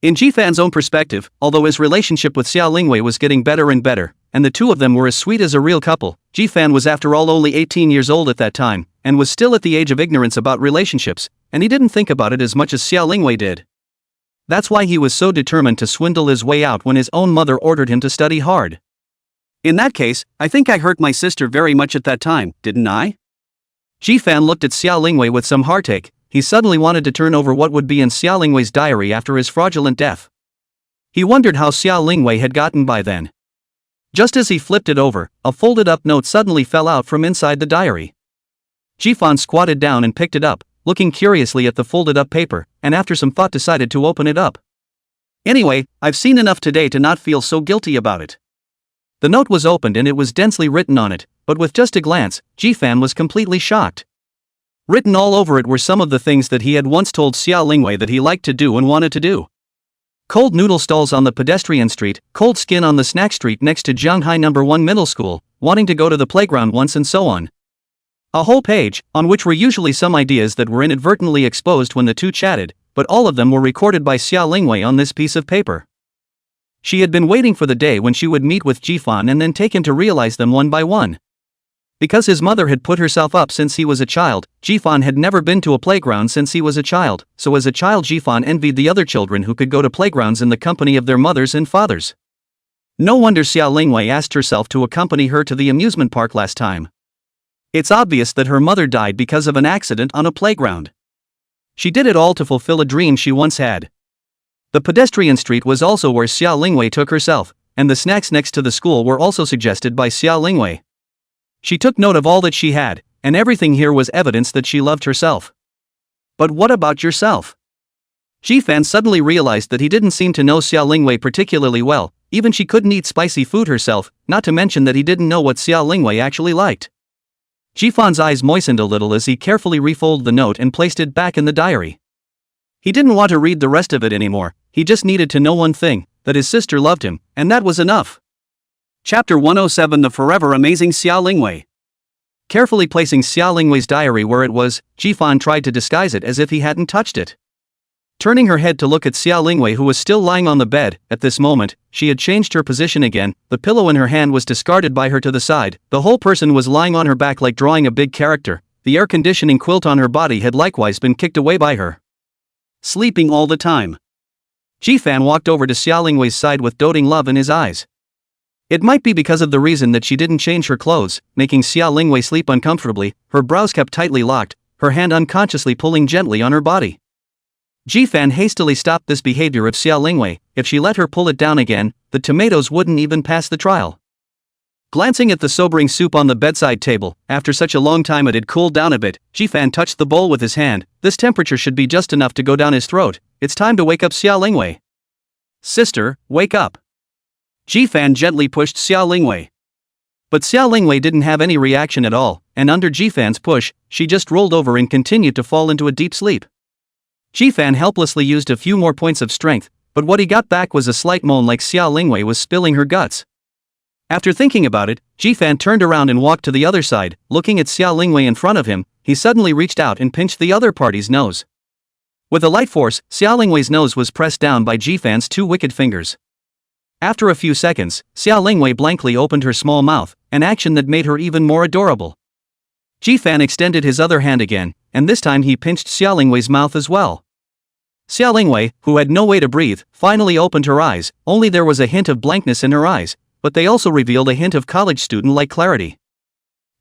In Ji-fan's own perspective, although his relationship with Xia Lingwei was getting better and better, and the two of them were as sweet as a real couple, Ji-fan was after all only 18 years old at that time, and was still at the age of ignorance about relationships, and he didn't think about it as much as Xia Lingwei did. That's why he was so determined to swindle his way out when his own mother ordered him to study hard. In that case, I think I hurt my sister very much at that time, didn't I? Ji-fan looked at Xia Lingwei with some heartache. He suddenly wanted to turn over what would be in Xia Lingwei's diary after his fraudulent death. He wondered how Xia Lingwei had gotten by then. Just as he flipped it over, a folded-up note suddenly fell out from inside the diary. Ji-fan squatted down and picked it up, looking curiously at the folded-up paper, and after some thought decided to open it up. Anyway, I've seen enough today to not feel so guilty about it. The note was opened and it was densely written on it, but with just a glance, Ji-fan was completely shocked. Written all over it were some of the things that he had once told Xia Lingwei that he liked to do and wanted to do. Cold noodle stalls on the pedestrian street, cold skin on the snack street next to Zhanghai No. 1 Middle School, wanting to go to the playground once and so on. A whole page, on which were usually some ideas that were inadvertently exposed when the two chatted, but all of them were recorded by Xia Lingwei on this piece of paper. She had been waiting for the day when she would meet with Ji-fan and then take him to realize them one by one. Because his mother had put herself up since he was a child, Ji-fan had never been to a playground since he was a child, so as a child Ji-fan envied the other children who could go to playgrounds in the company of their mothers and fathers. No wonder Xia Lingwei asked herself to accompany her to the amusement park last time. It's obvious that her mother died because of an accident on a playground. She did it all to fulfill a dream she once had. The pedestrian street was also where Xia Lingwei took herself, and the snacks next to the school were also suggested by Xia Lingwei. She took note of all that she had, and everything here was evidence that she loved herself. But what about yourself? Ji-fan suddenly realized that he didn't seem to know Xia Lingwei particularly well. Even she couldn't eat spicy food herself, not to mention that he didn't know what Xia Lingwei actually liked. Ji-fan's eyes moistened a little as he carefully refolded the note and placed it back in the diary. He didn't want to read the rest of it anymore. He just needed to know one thing, that his sister loved him, and that was enough. Chapter 107 The Forever Amazing Xia Lingwei. Carefully placing Xia Lingwei's diary where it was, Ji-fan tried to disguise it as if he hadn't touched it. Turning her head to look at Xia Lingwei, who was still lying on the bed, at this moment, she had changed her position again. The pillow in her hand was discarded by her to the side. The whole person was lying on her back like drawing a big character. The air conditioning quilt on her body had likewise been kicked away by her. Sleeping all the time. Ji-fan walked over to Xia Lingwei's side with doting love in his eyes. It might be because of the reason that she didn't change her clothes, making Xia Lingwei sleep uncomfortably, her brows kept tightly locked, her hand unconsciously pulling gently on her body. Ji-fan hastily stopped this behavior of Xia Lingwei. If she let her pull it down again, the tomatoes wouldn't even pass the trial. Glancing at the sobering soup on the bedside table, after such a long time it had cooled down a bit, Ji-fan touched the bowl with his hand. This temperature should be just enough to go down his throat. It's time to wake up Xia Lingwei. Sister, wake up. Ji-fan gently pushed Xia Lingwei. But Xia Lingwei didn't have any reaction at all, and under Ji-fan's push, she just rolled over and continued to fall into a deep sleep. Ji-fan helplessly used a few more points of strength, but what he got back was a slight moan like Xia Lingwei was spilling her guts. After thinking about it, Jifan turned around and walked to the other side. Looking at Xia Lingwei in front of him, he suddenly reached out and pinched the other party's nose. With a light force, Xia Lingwei's nose was pressed down by Jifan's two wicked fingers. After a few seconds, Xia Lingwei blankly opened her small mouth, an action that made her even more adorable. Jifan extended his other hand again, and this time he pinched Xia Lingwei's mouth as well. Xia Lingwei, who had no way to breathe, finally opened her eyes, only there was a hint of blankness in her eyes, but they also revealed a hint of college student-like clarity.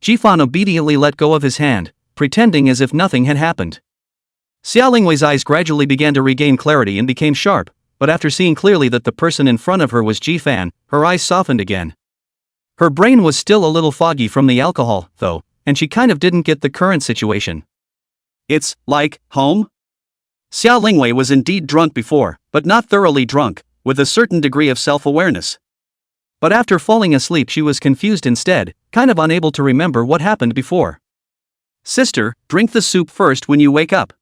Jifan obediently let go of his hand, pretending as if nothing had happened. Xia Lingwei's eyes gradually began to regain clarity and became sharp, but after seeing clearly that the person in front of her was Jifan, her eyes softened again. Her brain was still a little foggy from the alcohol, though, and she kind of didn't get the current situation. It's like home? Xia Lingwei was indeed drunk before, but not thoroughly drunk, with a certain degree of self-awareness. But after falling asleep she was confused instead, kind of unable to remember what happened before. Sister, drink the soup first when you wake up.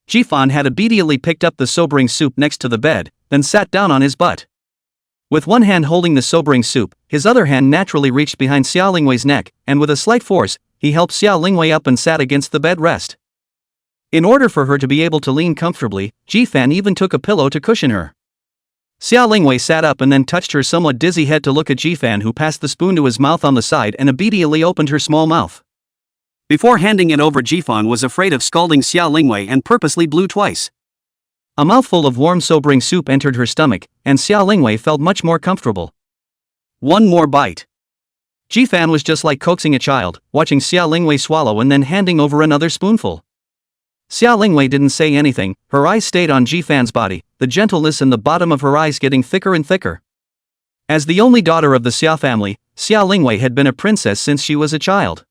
Jifan had obediently picked up the sobering soup next to the bed, then sat down on his butt. With one hand holding the sobering soup, his other hand naturally reached behind Xia Lingwei's neck, and with a slight force, he helped Xia Lingwei up and sat against the bed rest. In order for her to be able to lean comfortably, Jifan even took a pillow to cushion her. Xia Lingwei sat up and then touched her somewhat dizzy head to look at Jifan, who passed the spoon to his mouth on the side and obediently opened her small mouth. Before handing it over, Jifan was afraid of scalding Xia Lingwei and purposely blew twice. A mouthful of warm sobering soup entered her stomach, and Xia Lingwei felt much more comfortable. One more bite. Jifan was just like coaxing a child, watching Xia Lingwei swallow and then handing over another spoonful. Xia Lingwei didn't say anything, her eyes stayed on Jifan's body, the gentleness in the bottom of her eyes getting thicker and thicker. As the only daughter of the Xia family, Xia Lingwei had been a princess since she was a child.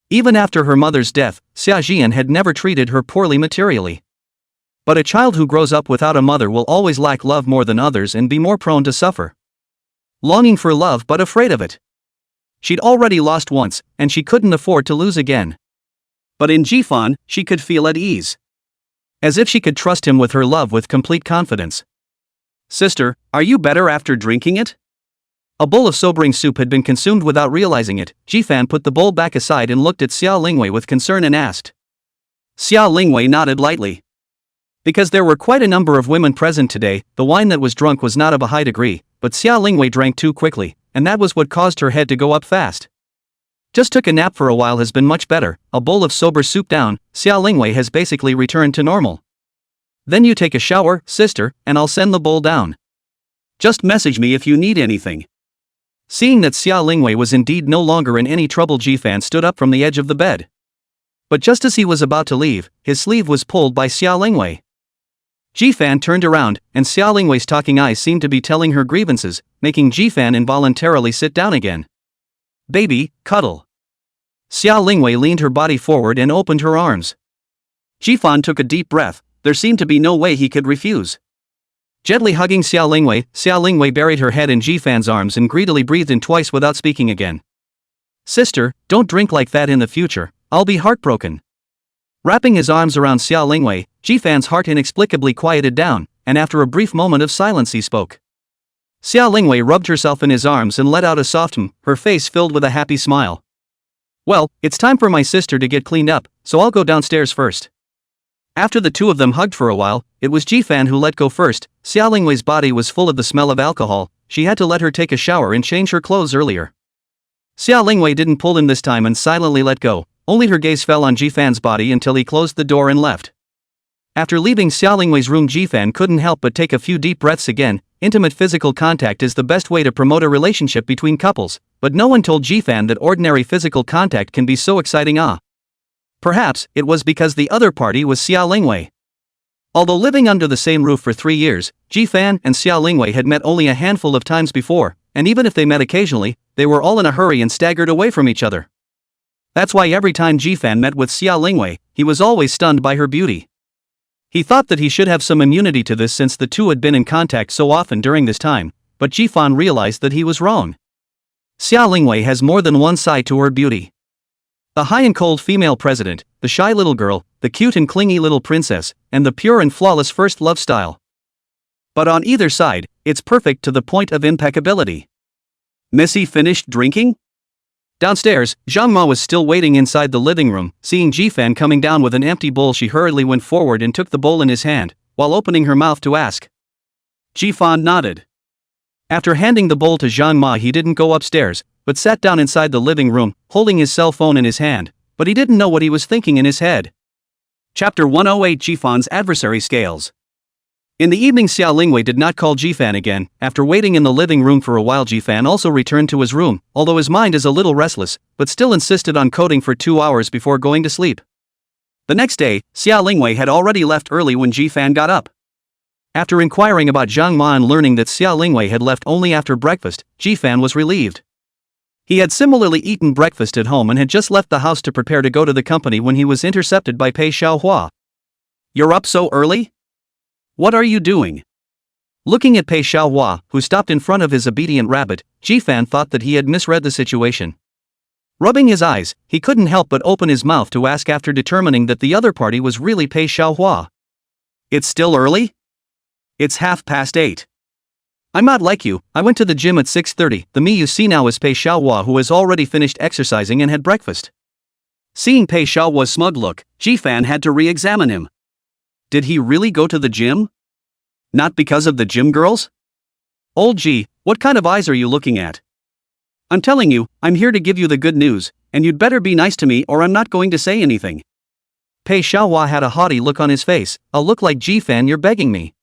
Even after her mother's death, Xia Jian had never treated her poorly materially. But a child who grows up without a mother will always lack love more than others and be more prone to suffer. Longing for love but afraid of it. She'd already lost once, and she couldn't afford to lose again. But in Jifan, she could feel at ease. As if she could trust him with her love with complete confidence. Sister, are you better after drinking it? A bowl of sobering soup had been consumed without realizing it. Jifan put the bowl back aside and looked at Xia Lingwei with concern and asked. Xia Lingwei nodded lightly. Because there were quite a number of women present today, the wine that was drunk was not of a high degree, but Xia Lingwei drank too quickly, and that was what caused her head to go up fast. Just took a nap for a while, has been much better. A bowl of sober soup down, Xia Lingwei has basically returned to normal. Then you take a shower, sister, and I'll send the bowl down. Just message me if you need anything. Seeing that Xia Lingwei was indeed no longer in any trouble, Jifan stood up from the edge of the bed. But just as he was about to leave, his sleeve was pulled by Xia Lingwei. Jifan turned around, and Xia Lingwei's talking eyes seemed to be telling her grievances, making Jifan involuntarily sit down again. Baby, cuddle. Xia Lingwei leaned her body forward and opened her arms. Jifan took a deep breath, there seemed to be no way he could refuse. Gently hugging Xia Lingwei buried her head in Jifan's arms and greedily breathed in twice without speaking again. Sister, don't drink like that in the future, I'll be heartbroken. Wrapping his arms around Xia Lingwei, Jifan's heart inexplicably quieted down, and after a brief moment of silence he spoke. Xia Lingwei rubbed herself in his arms and let out a soft her face filled with a happy smile. Well, it's time for my sister to get cleaned up, so I'll go downstairs first. After the two of them hugged for a while, it was Jifan who let go first. Xia Lingwei's body was full of the smell of alcohol, she had to let her take a shower and change her clothes earlier. Xia Lingwei didn't pull him this time and silently let go, only her gaze fell on Jifan's body until he closed the door and left. After leaving Xia Lingwei's room, Jifan couldn't help but take a few deep breaths again. Intimate physical contact is the best way to promote a relationship between couples, but no one told Jifan that ordinary physical contact can be so exciting. Perhaps it was because the other party was Xia Lingwei. Although living under the same roof for 3 years, Jifan and Xia Lingwei had met only a handful of times before, and even if they met occasionally, they were all in a hurry and staggered away from each other. That's why every time Jifan met with Xia Lingwei, he was always stunned by her beauty. He thought that he should have some immunity to this since the two had been in contact so often during this time, but Jifan realized that he was wrong. Xia Lingwei has more than one side to her beauty. The high and cold female president, the shy little girl, the cute and clingy little princess, and the pure and flawless first love style. But on either side, it's perfect to the point of impeccability. Missy finished drinking? Downstairs, Zhang Ma was still waiting inside the living room. Seeing Jifan coming down with an empty bowl, she hurriedly went forward and took the bowl in his hand, while opening her mouth to ask. Jifan nodded. After handing the bowl to Zhang Ma, he didn't go upstairs, but sat down inside the living room, holding his cell phone in his hand, but he didn't know what he was thinking in his head. Chapter 108: Jifan's Adversary Scales. In the evening, Xia Lingwei did not call Jifan again. After waiting in the living room for a while, Jifan also returned to his room, although his mind is a little restless, but still insisted on coding for 2 hours before going to sleep. The next day, Xia Lingwei had already left early when Jifan got up. After inquiring about Zhang Ma and learning that Xia Lingwei had left only after breakfast, Jifan was relieved. He had similarly eaten breakfast at home and had just left the house to prepare to go to the company when he was intercepted by Pei Xiaohua. "You're up so early? What are you doing?" Looking at Pei Xiaohua, who stopped in front of his obedient rabbit, Jifan thought that he had misread the situation. Rubbing his eyes, he couldn't help but open his mouth to ask after determining that the other party was really Pei Xiaohua. "It's still early? It's 8:30. I'm not like you. I went to the gym at 6:30. The me you see now is Pei Xiaohua, who has already finished exercising and had breakfast." Seeing Pei Xiaohua's smug look, Jifan had to re-examine him. Did he really go to the gym? Not because of the gym girls? Old G, what kind of eyes are you looking at? I'm telling you, I'm here to give you the good news, and you'd better be nice to me or I'm not going to say anything. Pei Xiaohua had a haughty look on his face. "A look like Jifan, you're begging me.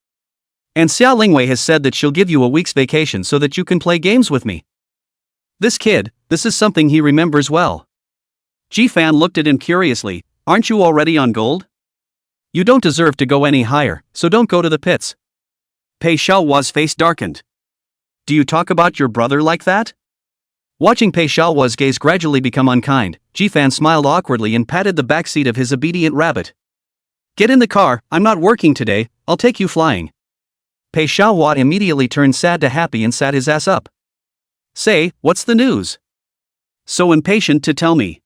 And Xia Lingwei has said that she'll give you a week's vacation so that you can play games with me." This kid, this is something he remembers well. Jifan looked at him curiously. "Aren't you already on gold? You don't deserve to go any higher, so don't go to the pits." Pei Xiaohua's face darkened. "Do you talk about your brother like that?" Watching Pei Xiaohua's gaze gradually become unkind, Jifan smiled awkwardly and patted the back seat of his obedient rabbit. "Get in the car, I'm not working today, I'll take you flying." Pei Xiaohua immediately turned sad to happy and sat his ass up. "Say, what's the news? So impatient to tell me."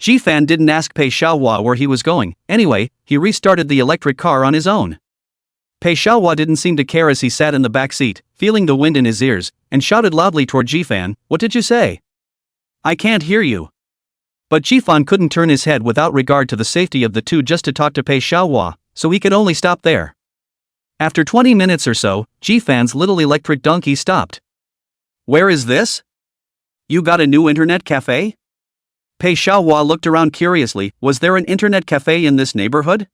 Jifan didn't ask Pei Xiaohua where he was going. Anyway, he restarted the electric car on his own. Pei Xiaohua didn't seem to care as he sat in the back seat, feeling the wind in his ears, and shouted loudly toward Jifan, "What did you say? I can't hear you." But Jifan couldn't turn his head without regard to the safety of the two just to talk to Pei Xiaohua, so he could only stop there. After 20 minutes or so, Jifan's little electric donkey stopped. "Where is this? You got a new internet cafe?" Pei Xiaohua looked around curiously. Was there an internet cafe in this neighborhood?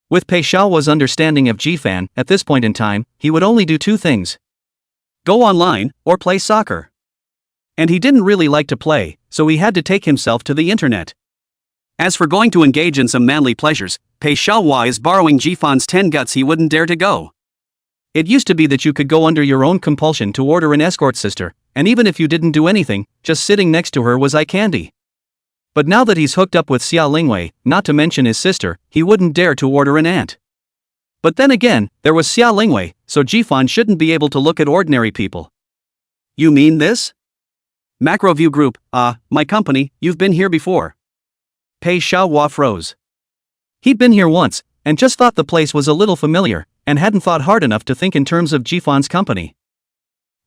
With Pei Xiaohua's understanding of Jifan, at this point in time, he would only do two things: go online, or play soccer. And he didn't really like to play, so he had to take himself to the internet. As for going to engage in some manly pleasures, Pei Xiaohua is borrowing Jifan's 10 guts. He wouldn't dare to go. It used to be that you could go under your own compulsion to order an escort sister, and even if you didn't do anything, just sitting next to her was eye candy. But now that he's hooked up with Xia Lingwei, not to mention his sister, he wouldn't dare to order an aunt. But then again, there was Xia Lingwei, so Jifan shouldn't be able to look at ordinary people. "You mean this? Macroview Group, my company, you've been here before." Pei Xiaohua froze. He'd been here once, and just thought the place was a little familiar, and hadn't thought hard enough to think in terms of Jifan's company.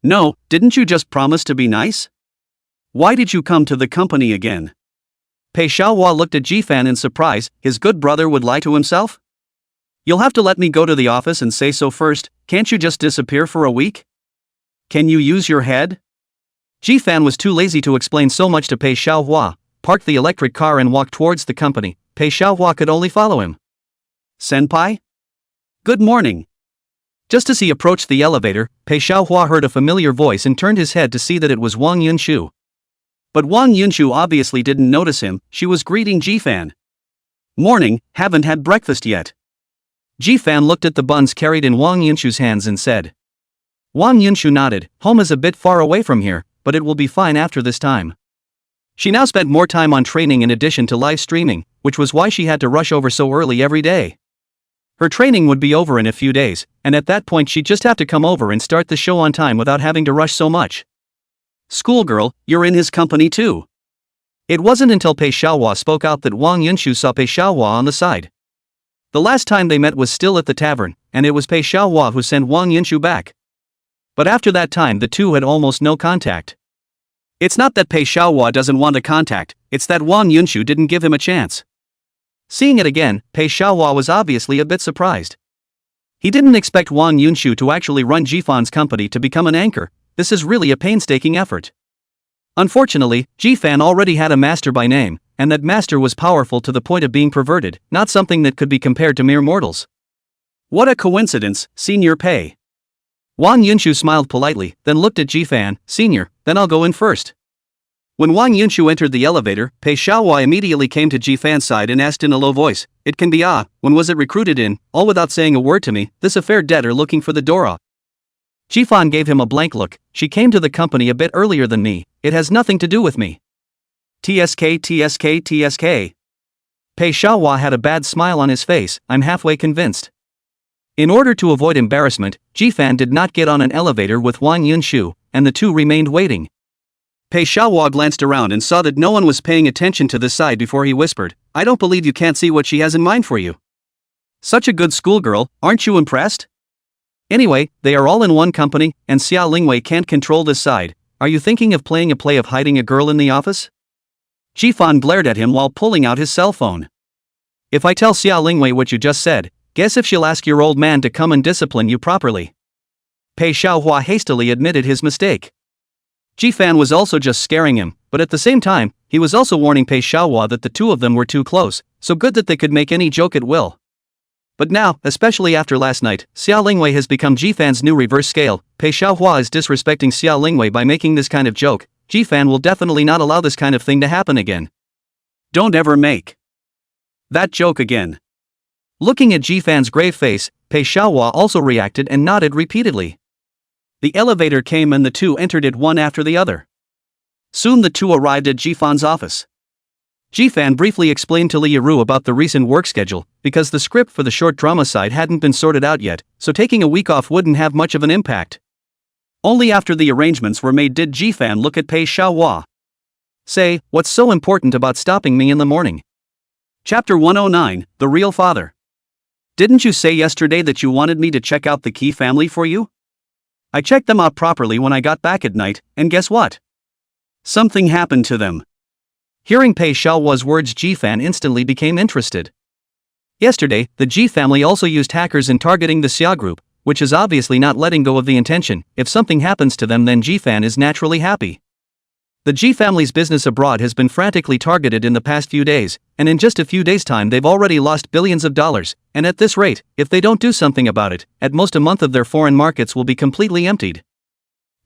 "No, didn't you just promise to be nice? Why did you come to the company again?" Pei Xiaohua looked at Jifan in surprise. His good brother would lie to himself? "You'll have to let me go to the office and say so first. Can't you just disappear for a week? Can you use your head?" Jifan was too lazy to explain so much to Pei Xiaohua, parked the electric car and walked towards the company. Pei Xiaohua could only follow him. "Senpai? Good morning." Just as he approached the elevator, Pei Xiaohua heard a familiar voice and turned his head to see that it was Wang Yunshu. But Wang Yunshu obviously didn't notice him. She was greeting Jifan. "Morning, haven't had breakfast yet." Jifan looked at the buns carried in Wang Yunshu's hands and said. Wang Yunshu nodded. "Home is a bit far away from here, but it will be fine after this time." She now spent more time on training in addition to live streaming, which was why she had to rush over so early every day. Her training would be over in a few days, and at that point she'd just have to come over and start the show on time without having to rush so much. "Schoolgirl, you're in his company too." It wasn't until Pei Xiaohua spoke out that Wang Yunshu saw Pei Xiaohua on the side. The last time they met was still at the tavern, and it was Pei Xiaohua who sent Wang Yunshu back. But after that time the two had almost no contact. It's not that Pei Xiaohua doesn't want to contact, it's that Wang Yunshu didn't give him a chance. Seeing it again, Pei Xiaohua was obviously a bit surprised. He didn't expect Wang Yunshu to actually run Jifan's company to become an anchor. This is really a painstaking effort. Unfortunately, Jifan already had a master by name, and that master was powerful to the point of being perverted, not something that could be compared to mere mortals. What a coincidence, Senior Pei. Wang Yunshu smiled politely, then looked at Jifan. Senior, then I'll go in first. When Wang Yunshu entered the elevator, Pei Xiaohua immediately came to Jifan's side and asked in a low voice, "It can be when was it recruited in?" All without saying a word to me, this affair dead or looking for the door. Jifan gave him a blank look. She came to the company a bit earlier than me, it has nothing to do with me. TSK. Pei Xiaohua had a bad smile on his face, I'm halfway convinced. In order to avoid embarrassment, Jifan did not get on an elevator with Wang Yunshu, and the two remained waiting. Pei Xiaohua glanced around and saw that no one was paying attention to this side before he whispered, "I don't believe you can't see what she has in mind for you. Such a good schoolgirl, aren't you impressed?" Anyway, they are all in one company, and Xia Lingwei can't control this side. Are you thinking of playing a play of hiding a girl in the office? Jifan glared at him while pulling out his cell phone. If I tell Xia Lingwei what you just said, guess if she'll ask your old man to come and discipline you properly. Pei Xiaohua hastily admitted his mistake. Jifan was also just scaring him, but at the same time, he was also warning Pei Xiaohua that the two of them were too close, so good that they could make any joke at will. But now, especially after last night, Xia Lingwei has become Jifan's new reverse scale. Pei Xiaohua is disrespecting Xia Lingwei by making this kind of joke. Jifan will definitely not allow this kind of thing to happen again. Don't ever make that joke again. Looking at Jifan's grave face, Pei Xiaohua also reacted and nodded repeatedly. The elevator came and the two entered it one after the other. Soon the two arrived at Jifan's office. Jifan briefly explained to Li Yiru about the recent work schedule, because the script for the short drama side hadn't been sorted out yet, so taking a week off wouldn't have much of an impact. Only after the arrangements were made did Jifan look at Pei Xiaohua. Say, what's so important about stopping me in the morning? Chapter 109, The Real Father. Didn't you say yesterday that you wanted me to check out the Key family for you? I checked them out properly when I got back at night, and guess what? Something happened to them. Hearing Pei Xiaohua's words, Jifan instantly became interested. Yesterday, the Ji family also used hackers in targeting the Xia group, which is obviously not letting go of the intention. If something happens to them, then Jifan is naturally happy. The Ji family's business abroad has been frantically targeted in the past few days, and in just a few days' time they've already lost billions of dollars, and at this rate, if they don't do something about it, at most a month of their foreign markets will be completely emptied.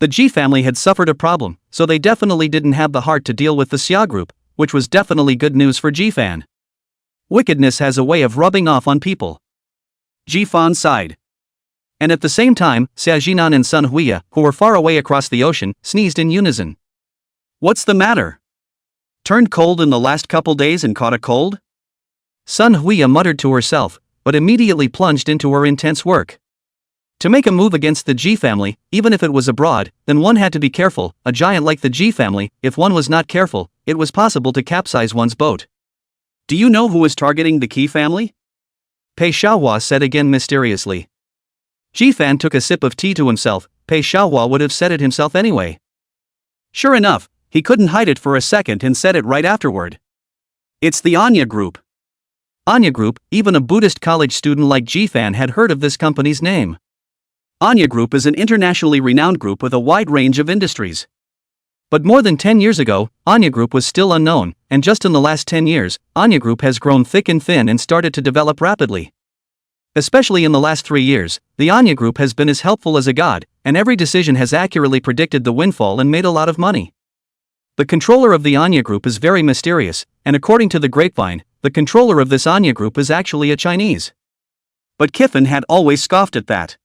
The Ji family had suffered a problem, so they definitely didn't have the heart to deal with the Xia group, which was definitely good news for Jifan. Wickedness has a way of rubbing off on people. Jifan sighed. And at the same time, Xia Jinan and Sun Huiya, who were far away across the ocean, sneezed in unison. What's the matter? Turned cold in the last couple days and caught a cold? Sun Huiya muttered to herself, but immediately plunged into her intense work. To make a move against the Ji family, even if it was abroad, then one had to be careful. A giant like the Ji family, if one was not careful, it was possible to capsize one's boat. Do you know who is targeting the Qi family? Pei Xiaohua said again mysteriously. Jifan took a sip of tea to himself. Pei Xiaohua would have said it himself anyway. Sure enough, he couldn't hide it for a second and said it right afterward. It's the Anya Group. Anya Group, even a Buddhist college student like Jifan had heard of this company's name. Anya Group is an internationally renowned group with a wide range of industries. But more than 10 years ago, Anya Group was still unknown, and just in the last 10 years, Anya Group has grown thick and thin and started to develop rapidly. Especially in the last 3 years, the Anya Group has been as helpful as a god, and every decision has accurately predicted the windfall and made a lot of money. The controller of the Anya Group is very mysterious, and according to the grapevine, the controller of this Anya Group is actually a Chinese. But Kiffin had always scoffed at that.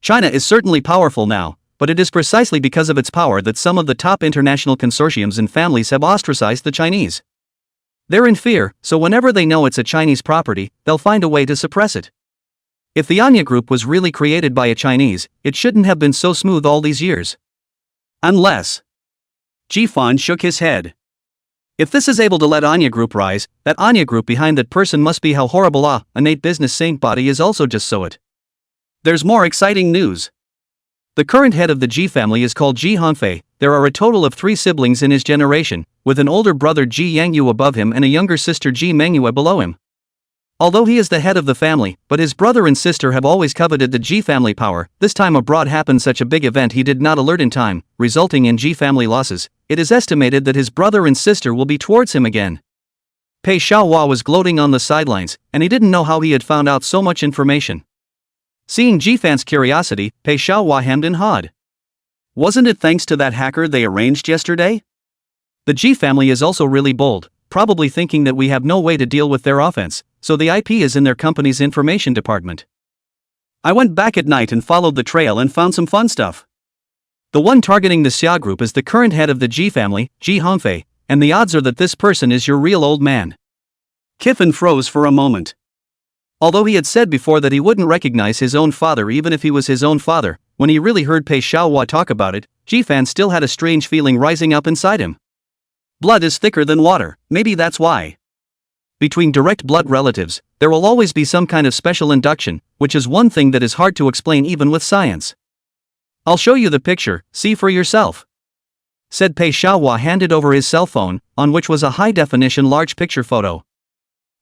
China is certainly powerful now, but it is precisely because of its power that some of the top international consortiums and families have ostracized the Chinese. They're in fear, so whenever they know it's a Chinese property, they'll find a way to suppress it. If the Anya Group was really created by a Chinese, it shouldn't have been so smooth all these years. Unless. Jifan shook his head. If this is able to let Anya Group rise, that Anya Group behind that person must be how horrible innate business saint body is also just so it. There's more exciting news. The current head of the Ji family is called Ji Hongfei. there are a total of 3 siblings in his generation, with an older brother Ji Yangyu above him and a younger sister Ji Menghwa below him. Although he is the head of the family, but his brother and sister have always coveted the Ji family power. This time abroad happened such a big event he did not alert in time, resulting in Ji family losses. It is estimated that his brother and sister will be towards him again. Pei Xiaohua was gloating on the sidelines, and he didn't know how he had found out so much information. Seeing Ji Fan's curiosity, Pei Xiaohua hemmed and hawed. Wasn't it thanks to that hacker they arranged yesterday? The Ji family is also really bold, probably thinking that we have no way to deal with their offense, so the IP is in their company's information department. I went back at night and followed the trail and found some fun stuff. The one targeting the Xia group is the current head of the Ji family, Ji Hongfei, and the odds are that this person is your real old man. Kiffin froze for a moment. Although he had said before that he wouldn't recognize his own father even if he was his own father, when he really heard Pei Xiaohua talk about it, Ji Fan still had a strange feeling rising up inside him. Blood is thicker than water, maybe that's why. Between direct blood relatives, there will always be some kind of special induction, which is one thing that is hard to explain even with science. I'll show you the picture, see for yourself, said Pei Xiaohua, handed over his cell phone, on which was a high-definition large picture photo.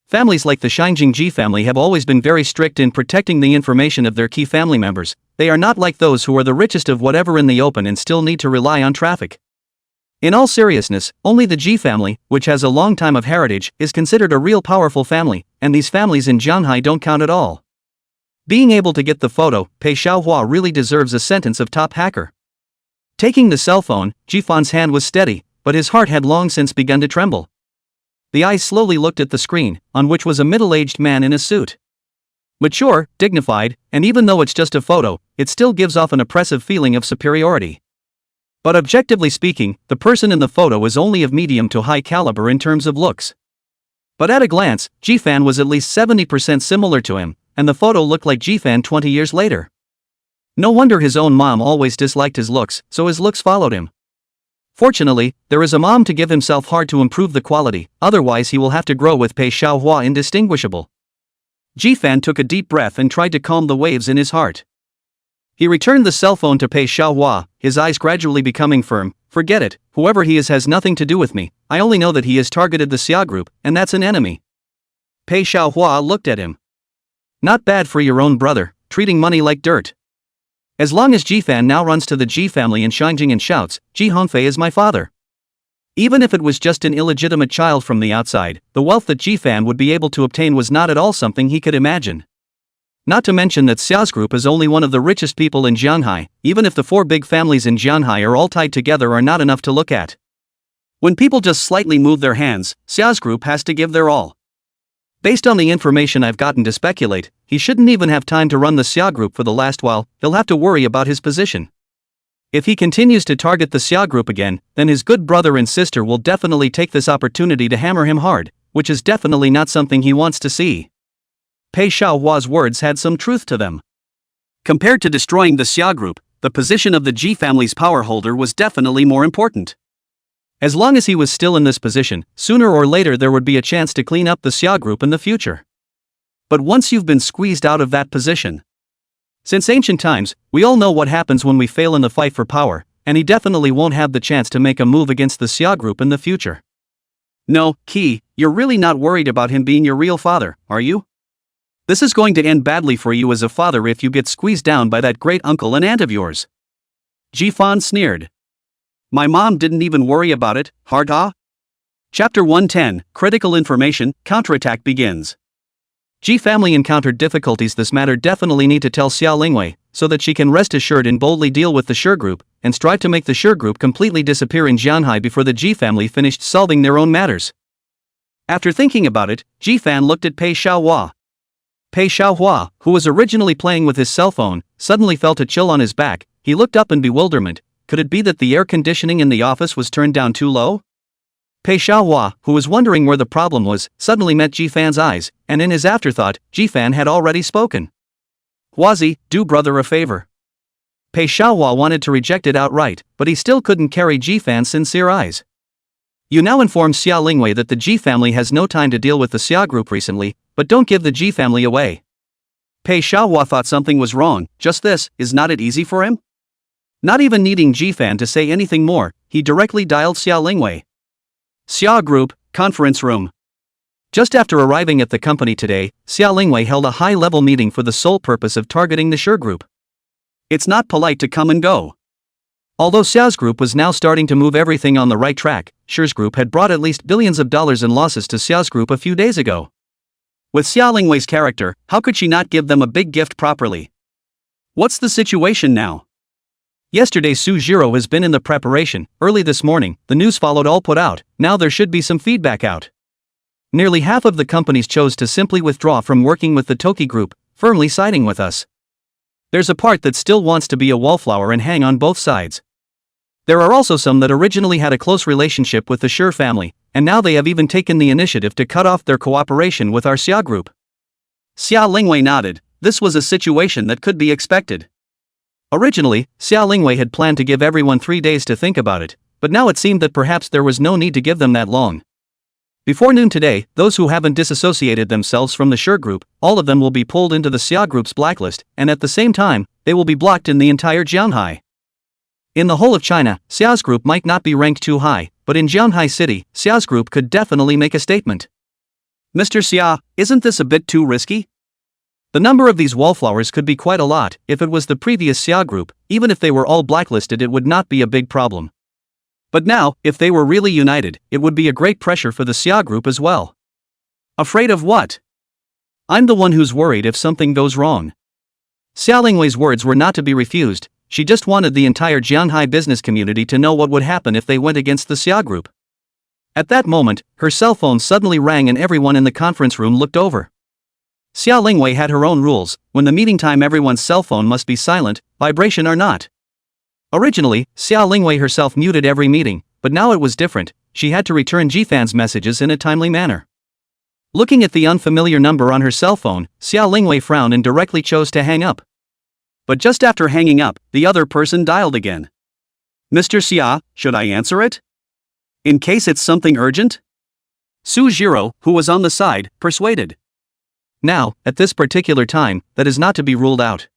Families like the Xinjing Ji family have always been very strict in protecting the information of their key family members. They are not like those who are the richest of whatever in the open and still need to rely on traffic. In all seriousness, only the Ji family, which has a long time of heritage, is considered a real powerful family, and these families in Jianhai don't count at all. Being able to get the photo, Pei Xiaohua really deserves a sentence of top hacker. Taking the cell phone, Ji Fan's hand was steady, but his heart had long since begun to tremble. The eyes slowly looked at the screen, on which was a middle-aged man in a suit. Mature, dignified, and even though it's just a photo, it still gives off an oppressive feeling of superiority. But objectively speaking, the person in the photo is only of medium to high caliber in terms of looks. But at a glance, Ji Fan was at least 70% similar to him, and the photo looked like Ji Fan 20 years later. No wonder his own mom always disliked his looks, so his looks followed him. Fortunately, there is a mom to give himself hard to improve the quality, otherwise he will have to grow with Pei Xiaohua indistinguishable. Ji Fan took a deep breath and tried to calm the waves in his heart. He returned the cell phone to Pei Xiaohua, his eyes gradually becoming firm. Forget it, whoever he is has nothing to do with me, I only know that he has targeted the Xia group, and that's an enemy. Pei Xiaohua looked at him. Not bad for your own brother, treating money like dirt. As long as Ji Fan now runs to the Ji family in Xinjing and shouts, Ji Hongfei is my father. Even if it was just an illegitimate child from the outside, the wealth that Ji Fan would be able to obtain was not at all something he could imagine. Not to mention that Xia's group is only one of the richest people in Jianhai, even if the 4 big families in Jianhai are all tied together are not enough to look at. When people just slightly move their hands, Xia's group has to give their all. Based on the information I've gotten to speculate, he shouldn't even have time to run the Xia group for the last while. He'll have to worry about his position. If he continues to target the Xia group again, then his good brother and sister will definitely take this opportunity to hammer him hard, which is definitely not something he wants to see. Pei Xiaohua's words had some truth to them. Compared to destroying the Xia group, the position of the Ji family's power holder was definitely more important. As long as he was still in this position, sooner or later there would be a chance to clean up the Xia group in the future. But once you've been squeezed out of that position. Since ancient times, we all know what happens when we fail in the fight for power, and he definitely won't have the chance to make a move against the Xia group in the future. No, Qi, you're really not worried about him being your real father, are you? This is going to end badly for you as a father if you get squeezed down by that great uncle and aunt of yours. Ji Fan sneered. My mom didn't even worry about it, Harda? Chapter 110, Critical Information, Counterattack begins. Ji family encountered difficulties. This matter definitely need to tell Xia Lingwei, so that she can rest assured and boldly deal with the Shi group, and strive to make the Shi group completely disappear in Jianhai before the Ji family finished solving their own matters. After thinking about it, Ji Fan looked at Pei Xiaohua. Pei Xiaohua, who was originally playing with his cell phone, suddenly felt a chill on his back. He looked up in bewilderment. Could it be that the air conditioning in the office was turned down too low? Pei Xiaohua, who was wondering where the problem was, suddenly met Ji Fan's eyes, and in his afterthought, Ji Fan had already spoken. Huazi, do brother a favor. Pei Xiaohua wanted to reject it outright, but he still couldn't carry Ji Fan's sincere eyes. You now inform Xia Lingwei that the Ji family has no time to deal with the Xia group recently, but don't give the Ji family away. Pei Xiaohua thought something was wrong. Just this, is not it easy for him? Not even needing Jifan to say anything more, he directly dialed Xia Lingwei. Xia Group, conference room. Just after arriving at the company today, Xia Lingwei held a high-level meeting for the sole purpose of targeting the Sure Group. It's not polite to come and go. Although Xia's group was now starting to move everything on the right track, Sure's group had brought at least billions of dollars in losses to Xia's group a few days ago. With Xia Lingwei's character, how could she not give them a big gift properly? What's the situation now? Yesterday Su Jiro has been in the preparation. Early this morning, the news followed all put out. Now there should be some feedback out. Nearly half of the companies chose to simply withdraw from working with the Toki group, firmly siding with us. There's a part that still wants to be a wallflower and hang on both sides. There are also some that originally had a close relationship with the Sure family, and now they have even taken the initiative to cut off their cooperation with our Xia group. Xia Lingwei nodded. This was a situation that could be expected. Originally, Xia Lingwei had planned to give everyone 3 days to think about it, but now it seemed that perhaps there was no need to give them that long. Before noon today, those who haven't disassociated themselves from the Sure group, all of them will be pulled into the Xia group's blacklist, and at the same time, they will be blocked in the entire Jianhai. In the whole of China, Xia's group might not be ranked too high, but in Jianhai City, Xia's group could definitely make a statement. Mr. Xia, isn't this a bit too risky? The number of these wallflowers could be quite a lot. If it was the previous Xia group, even if they were all blacklisted, it would not be a big problem. But now, if they were really united, it would be a great pressure for the Xia group as well. Afraid of what? I'm the one who's worried if something goes wrong. Xia Lingwei's words were not to be refused. She just wanted the entire Jianhai business community to know what would happen if they went against the Xia group. At that moment, her cell phone suddenly rang and everyone in the conference room looked over. Xia Lingwei had her own rules. When the meeting time, everyone's cell phone must be silent, vibration or not. Originally, Xia Lingwei herself muted every meeting, but now it was different. She had to return Jifan's messages in a timely manner. Looking at the unfamiliar number on her cell phone, Xia Lingwei frowned and directly chose to hang up. But just after hanging up, the other person dialed again. Mr. Xia, should I answer it? In case it's something urgent? Su Jiro, who was on the side, persuaded. Now, at this particular time, that is not to be ruled out.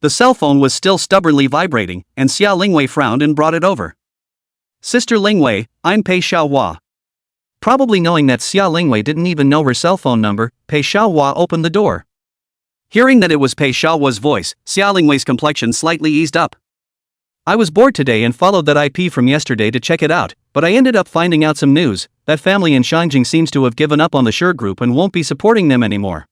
The cell phone was still stubbornly vibrating, and Xia Lingwei frowned and brought it over. Sister Lingwei, I'm Pei Xiaohua. Probably knowing that Xia Lingwei didn't even know her cell phone number, Pei Xiaohua opened the door. Hearing that it was Pei Xiaohua's voice, Xia Lingwei's complexion slightly eased up. I was bored today and followed that IP from yesterday to check it out, but I ended up finding out some news. That family in Shangjing seems to have given up on the Sure group and won't be supporting them anymore.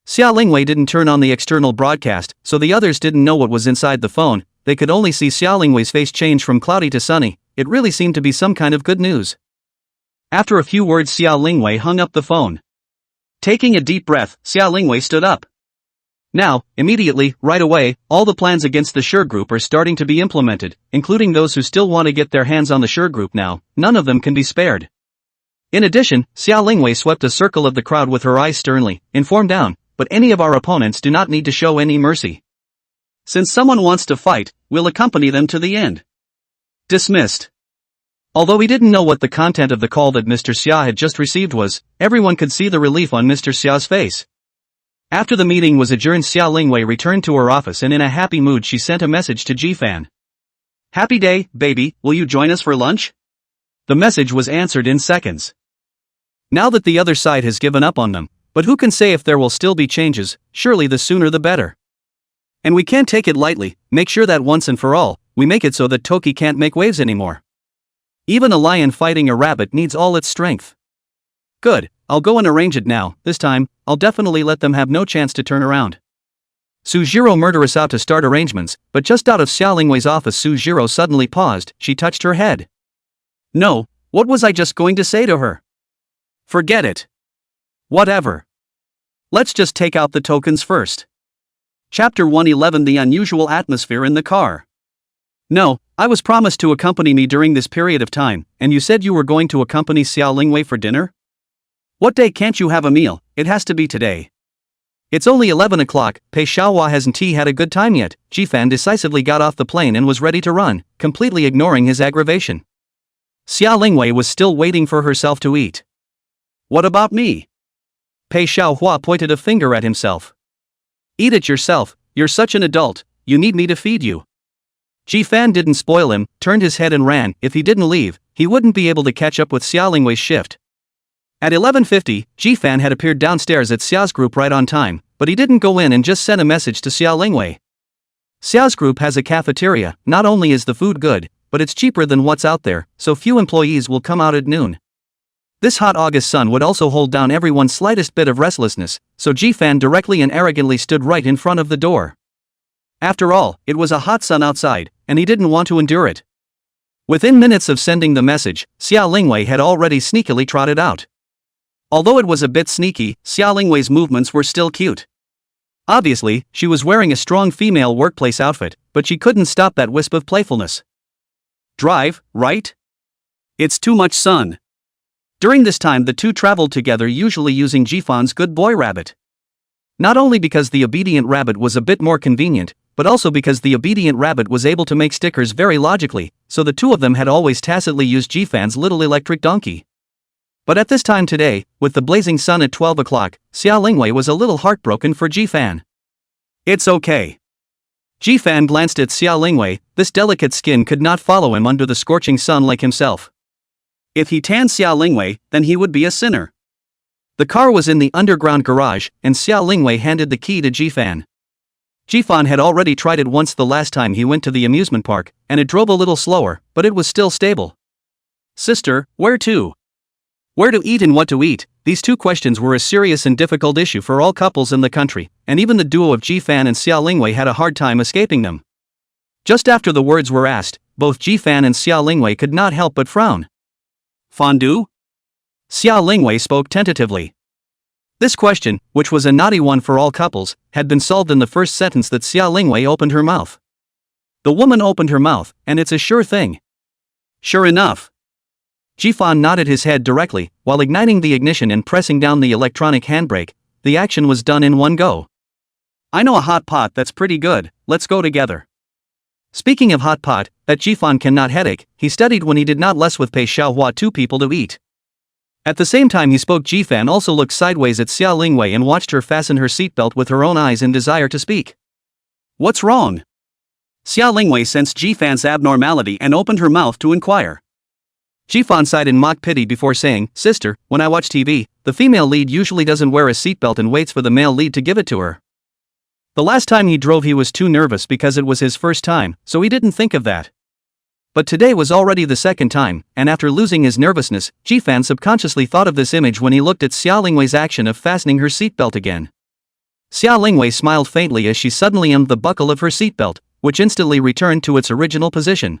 Xia Lingwei didn't turn on the external broadcast, so the others didn't know what was inside the phone. They could only see Xia Lingwei's face change from cloudy to sunny. It really seemed to be some kind of good news. After a few words, Xia Lingwei hung up the phone. Taking a deep breath, Xia Lingwei stood up. Now, immediately, right away, all the plans against the Sure group are starting to be implemented, including those who still want to get their hands on the Sure group now. None of them can be spared. In addition, Xia Lingwei swept a circle of the crowd with her eyes sternly, informed down, but any of our opponents do not need to show any mercy. Since someone wants to fight, we'll accompany them to the end. Dismissed. Although he didn't know what the content of the call that Mr. Xia had just received was, everyone could see the relief on Mr. Xia's face. After the meeting was adjourned, Xia Lingwei returned to her office and in a happy mood she sent a message to Jifan. Happy day, baby, will you join us for lunch? The message was answered in seconds. Now that the other side has given up on them, but who can say if there will still be changes? Surely the sooner the better. And we can't take it lightly. Make sure that once and for all, we make it so that Toki can't make waves anymore. Even a lion fighting a rabbit needs all its strength. Good, I'll go and arrange it now. This time, I'll definitely let them have no chance to turn around. Su Jiro murderous out to start arrangements, but just out of Xia Lingwei's office Su Jiro suddenly paused. She touched her head. No, what was I just going to say to her? Forget it. Whatever. Let's just take out the tokens first. Chapter 111 The unusual atmosphere in the car. No, I was promised to accompany me during this period of time, and you said you were going to accompany Xia Lingwei for dinner? What day can't you have a meal? It has to be today. It's only 11 o'clock, Pei Xiaohua hasn't he had a good time yet? Jifan decisively got off the plane and was ready to run, completely ignoring his aggravation. Xia Lingwei was still waiting for herself to eat. What about me? Pei Xiaohua pointed a finger at himself. Eat it yourself, you're such an adult, you need me to feed you. Ji-fan didn't spoil him, turned his head and ran. If he didn't leave, he wouldn't be able to catch up with Xia Lingwei's shift. At 11:50, Ji-fan had appeared downstairs at Xiao's group right on time, but he didn't go in and just sent a message to Xia Lingwei. Xiao's group has a cafeteria. Not only is the food good, but it's cheaper than what's out there, so few employees will come out at noon. This hot August sun would also hold down everyone's slightest bit of restlessness, so Ji-fan directly and arrogantly stood right in front of the door. After all, it was a hot sun outside, and he didn't want to endure it. Within minutes of sending the message, Xia Lingwei had already sneakily trotted out. Although it was a bit sneaky, Xia Lingwei's movements were still cute. Obviously, she was wearing a strong female workplace outfit, but she couldn't stop that wisp of playfulness. Drive, right? It's too much sun. During this time the two traveled together, usually using Ji-fan's good boy rabbit. Not only because the obedient rabbit was a bit more convenient, but also because the obedient rabbit was able to make stickers very logically, so the two of them had always tacitly used Ji-fan's little electric donkey. But at this time today, with the blazing sun at 12 o'clock, Xia Lingwei was a little heartbroken for Ji-fan. It's okay. Ji-fan glanced at Xia Lingwei. This delicate skin could not follow him under the scorching sun like himself. If he tanned Xia Lingwei, then he would be a sinner. The car was in the underground garage, and Xia Lingwei handed the key to Ji-fan. Ji-fan had already tried it once the last time he went to the amusement park, and it drove a little slower, but it was still stable. Sister, where to? Where to eat and what to eat? These two questions were a serious and difficult issue for all couples in the country, and even the duo of Ji-fan and Xia Lingwei had a hard time escaping them. Just after the words were asked, both Ji-fan and Xia Lingwei could not help but frown. Fondue? Xia Lingwei spoke tentatively. This question, which was a naughty one for all couples, had been solved in the first sentence that Xia Lingwei opened her mouth. The woman opened her mouth, and it's a sure thing. Sure enough. Ji-fan nodded his head directly, while igniting the ignition and pressing down the electronic handbrake. The action was done in one go. I know a hot pot that's pretty good, let's go together. Speaking of hot pot, that Ji-fan cannot headache, he studied when he did not less with pay Xiaohua two people to eat. At the same time he spoke, Ji-fan also looked sideways at Xia Lingwei and watched her fasten her seatbelt with her own eyes in desire to speak. What's wrong? Xia Lingwei sensed Ji-fan's abnormality and opened her mouth to inquire. Ji-fan sighed in mock pity before saying, Sister, when I watch TV, the female lead usually doesn't wear a seatbelt and waits for the male lead to give it to her. The last time he drove he was too nervous because it was his first time, so he didn't think of that. But today was already the second time, and after losing his nervousness, Ji-fan subconsciously thought of this image when he looked at Xia Lingwei's action of fastening her seatbelt again. Xia Lingwei smiled faintly as she suddenly undid the buckle of her seatbelt, which instantly returned to its original position.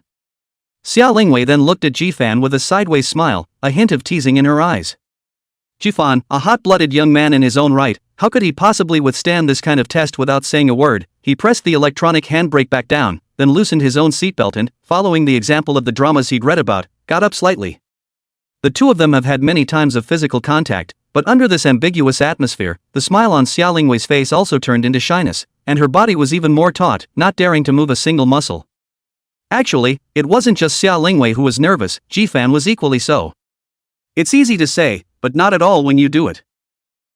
Xia Lingwei then looked at Ji-fan with a sideways smile, a hint of teasing in her eyes. Ji-fan, a hot-blooded young man in his own right, how could he possibly withstand this kind of test without saying a word? He pressed the electronic handbrake back down, then loosened his own seatbelt and, following the example of the dramas he'd read about, got up slightly. The two of them have had many times of physical contact, but under this ambiguous atmosphere, the smile on Xia Lingwei's face also turned into shyness, and her body was even more taut, not daring to move a single muscle. Actually, it wasn't just Xia Lingwei who was nervous, Ji-fan was equally so. It's easy to say, but not at all when you do it.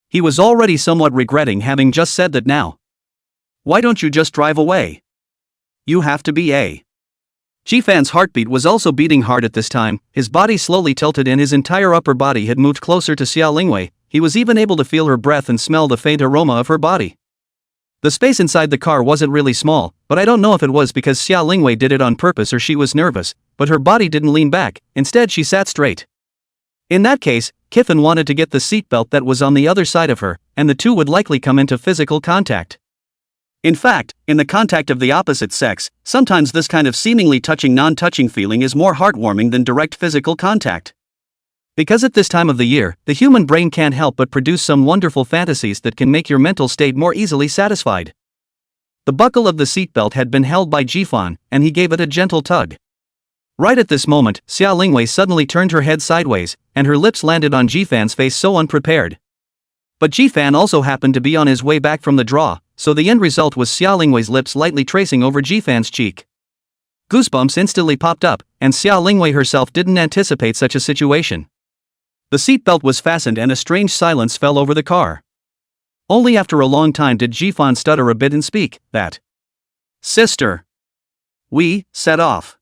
He was already somewhat regretting having just said that now. Why don't you just drive away? You have to be a. Ji-fan's heartbeat was also beating hard at this time, his body slowly tilted and his entire upper body had moved closer to Xia Lingwei. He was even able to feel her breath and smell the faint aroma of her body. The space inside the car wasn't really small, but I don't know if it was because Xia Lingwei did it on purpose or she was nervous, but her body didn't lean back, instead she sat straight. In that case, Kiffin wanted to get the seatbelt that was on the other side of her, and the two would likely come into physical contact. In fact, in the contact of the opposite sex, sometimes this kind of seemingly touching non-touching feeling is more heartwarming than direct physical contact. Because at this time of the year, the human brain can't help but produce some wonderful fantasies that can make your mental state more easily satisfied. The buckle of the seatbelt had been held by Ji-fan, and he gave it a gentle tug. Right at this moment, Xia Lingwei suddenly turned her head sideways, and her lips landed on Ji-fan's face so unprepared. But Ji-fan also happened to be on his way back from the draw, so the end result was Xia Lingwei's lips lightly tracing over Ji-fan's cheek. Goosebumps instantly popped up, and Xia Lingwei herself didn't anticipate such a situation. The seatbelt was fastened and a strange silence fell over the car. Only after a long time did Ji-fan stutter a bit and speak, that. Sister. We set off.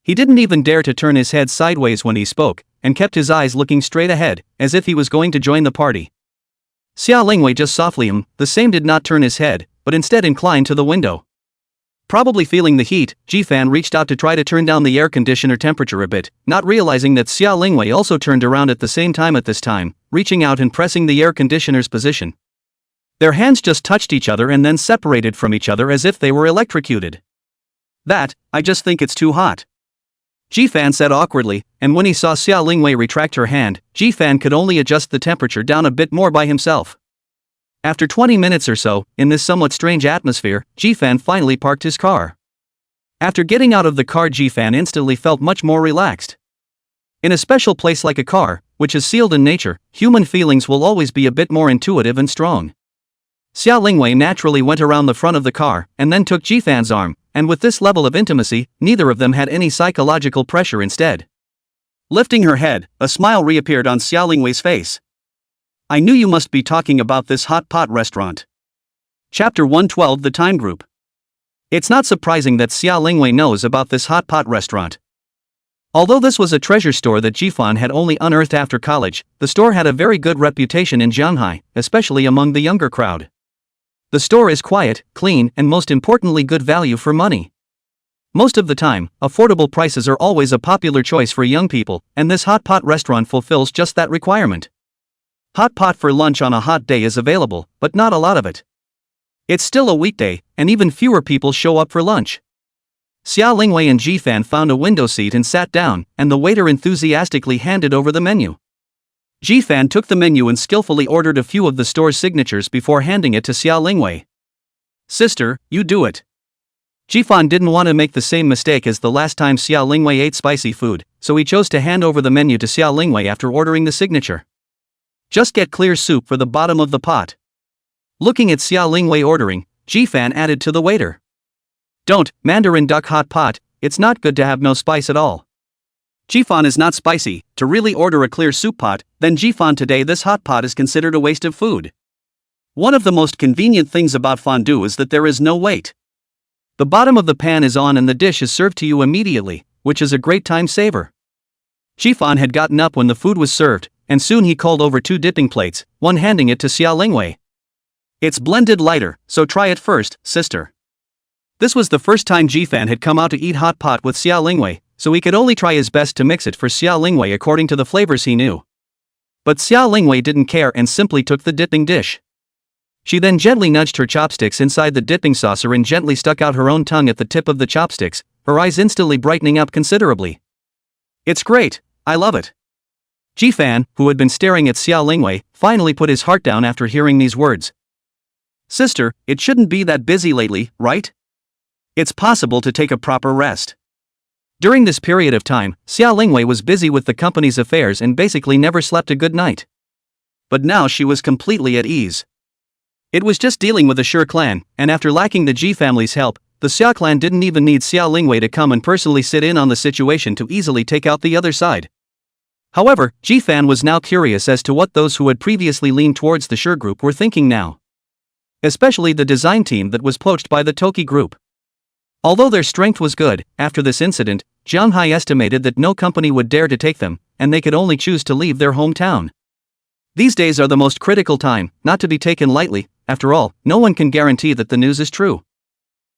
He didn't even dare to turn his head sideways when he spoke, and kept his eyes looking straight ahead, as if he was going to join the party. Xia Lingwei just softly the same did not turn his head, but instead inclined to the window. Probably feeling the heat, Jifan reached out to try to turn down the air conditioner temperature a bit, not realizing that Xia Lingwei also turned around at the same time at this time, reaching out and pressing the air conditioner's position. Their hands just touched each other and then separated from each other as if they were electrocuted. I just think it's too hot. Jifan said awkwardly, and when he saw Xia Lingwei retract her hand, Jifan could only adjust the temperature down a bit more by himself. After 20 minutes or so, in this somewhat strange atmosphere, Jifan finally parked his car. After getting out of the car, Jifan instantly felt much more relaxed. In a special place like a car, which is sealed in nature, human feelings will always be a bit more intuitive and strong. Xia Lingwei naturally went around the front of the car, and then took Jifan's arm, and with this level of intimacy, neither of them had any psychological pressure instead. Lifting her head, a smile reappeared on Xia Lingwei's face. I knew you must be talking about this hot pot restaurant. Chapter 112, The Time Group. It's not surprising that Xia Lingwei knows about this hot pot restaurant. Although this was a treasure store that Jifan had only unearthed after college, the store had a very good reputation in Shanghai, especially among the younger crowd. The store is quiet, clean, and most importantly good value for money. Most of the time, affordable prices are always a popular choice for young people, and this hot pot restaurant fulfills just that requirement. Hot pot for lunch on a hot day is available, but not a lot of it. It's still a weekday, and even fewer people show up for lunch. Xia Lingwei and Jifan found a window seat and sat down, and the waiter enthusiastically handed over the menu. Jifan took the menu and skillfully ordered a few of the store's signatures before handing it to Xia Lingwei. Sister, you do it. Jifan didn't want to make the same mistake as the last time Xia Lingwei ate spicy food, so he chose to hand over the menu to Xia Lingwei after ordering the signature. Just get clear soup for the bottom of the pot. Looking at Xia Lingwei ordering, Jifan added to the waiter. Don't, Mandarin duck hot pot, it's not good to have no spice at all. Jifan is not spicy, to really order a clear soup pot, then Jifan today this hot pot is considered a waste of food. One of the most convenient things about fondue is that there is no wait. The bottom of the pan is on and the dish is served to you immediately, which is a great time saver. Jifan had gotten up when the food was served, and soon he called over 2 dipping plates, one handing it to Xia Lingwei. It's blended lighter, so try it first, sister. This was the first time Jifan had come out to eat hot pot with Xia Lingwei, so he could only try his best to mix it for Xia Lingwei according to the flavors he knew. But Xia Lingwei didn't care and simply took the dipping dish. She then gently nudged her chopsticks inside the dipping saucer and gently stuck out her own tongue at the tip of the chopsticks, her eyes instantly brightening up considerably. It's great, I love it. Jifan, who had been staring at Xia Lingwei, finally put his heart down after hearing these words. Sister, it shouldn't be that busy lately, right? It's possible to take a proper rest. During this period of time, Xia Lingwei was busy with the company's affairs and basically never slept a good night. But now she was completely at ease. It was just dealing with the Shi clan, and after lacking the Ji family's help, the Xia clan didn't even need Xia Lingwei to come and personally sit in on the situation to easily take out the other side. However, Jifan was now curious as to what those who had previously leaned towards the Shi group were thinking now. Especially the design team that was poached by the Toki group. Although their strength was good, after this incident, Jiang Hai estimated that no company would dare to take them, and they could only choose to leave their hometown. These days are the most critical time, not to be taken lightly. After all, no one can guarantee that the news is true.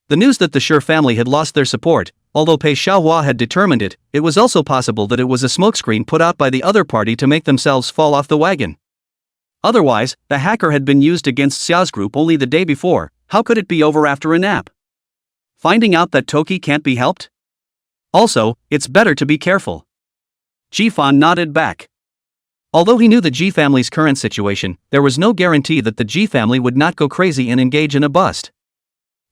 The news that the Shi family had lost their support, although Pei Xiaohua had determined it, it was also possible that it was a smokescreen put out by the other party to make themselves fall off the wagon. Otherwise, the hacker had been used against Xiao's group only the day before. How could it be over after a nap? Finding out that Toki can't be helped? Also, it's better to be careful. Jifan nodded back. Although he knew the Ji family's current situation, there was no guarantee that the Ji family would not go crazy and engage in a bust.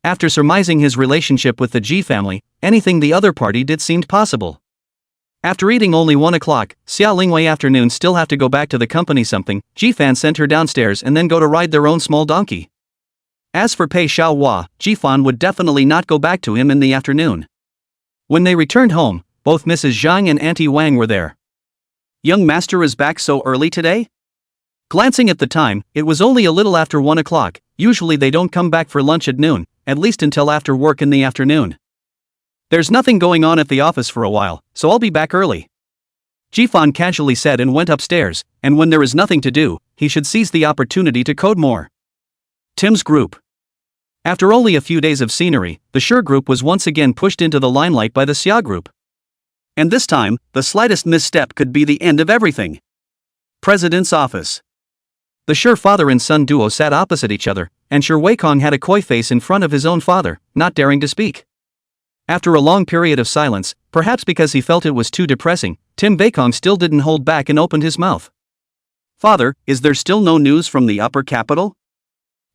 After surmising his relationship with the Ji family, anything the other party did seemed possible. After eating only 1 o'clock, Xia Lingwei afternoon still have to go back to the company something, Jifan sent her downstairs and then go to ride their own small donkey. As for Pei Xiaohua, Jifan would definitely not go back to him in the afternoon. When they returned home, both Mrs. Zhang and Auntie Wang were there. Young master is back so early today? Glancing at the time, it was only a little after 1 o'clock, usually they don't come back for lunch at noon, at least until after work in the afternoon. There's nothing going on at the office for a while, so I'll be back early. Jifan casually said and went upstairs, and when there is nothing to do, he should seize the opportunity to code more. Tim's group. After only a few days of scenery, the Sure group was once again pushed into the limelight by the Xia group. And this time, the slightest misstep could be the end of everything. President's office. The Sure father and son duo sat opposite each other, and Sure Weikong had a coy face in front of his own father, not daring to speak. After a long period of silence, perhaps because he felt it was too depressing, Tim Weikong still didn't hold back and opened his mouth. Father, is there still no news from the upper capital?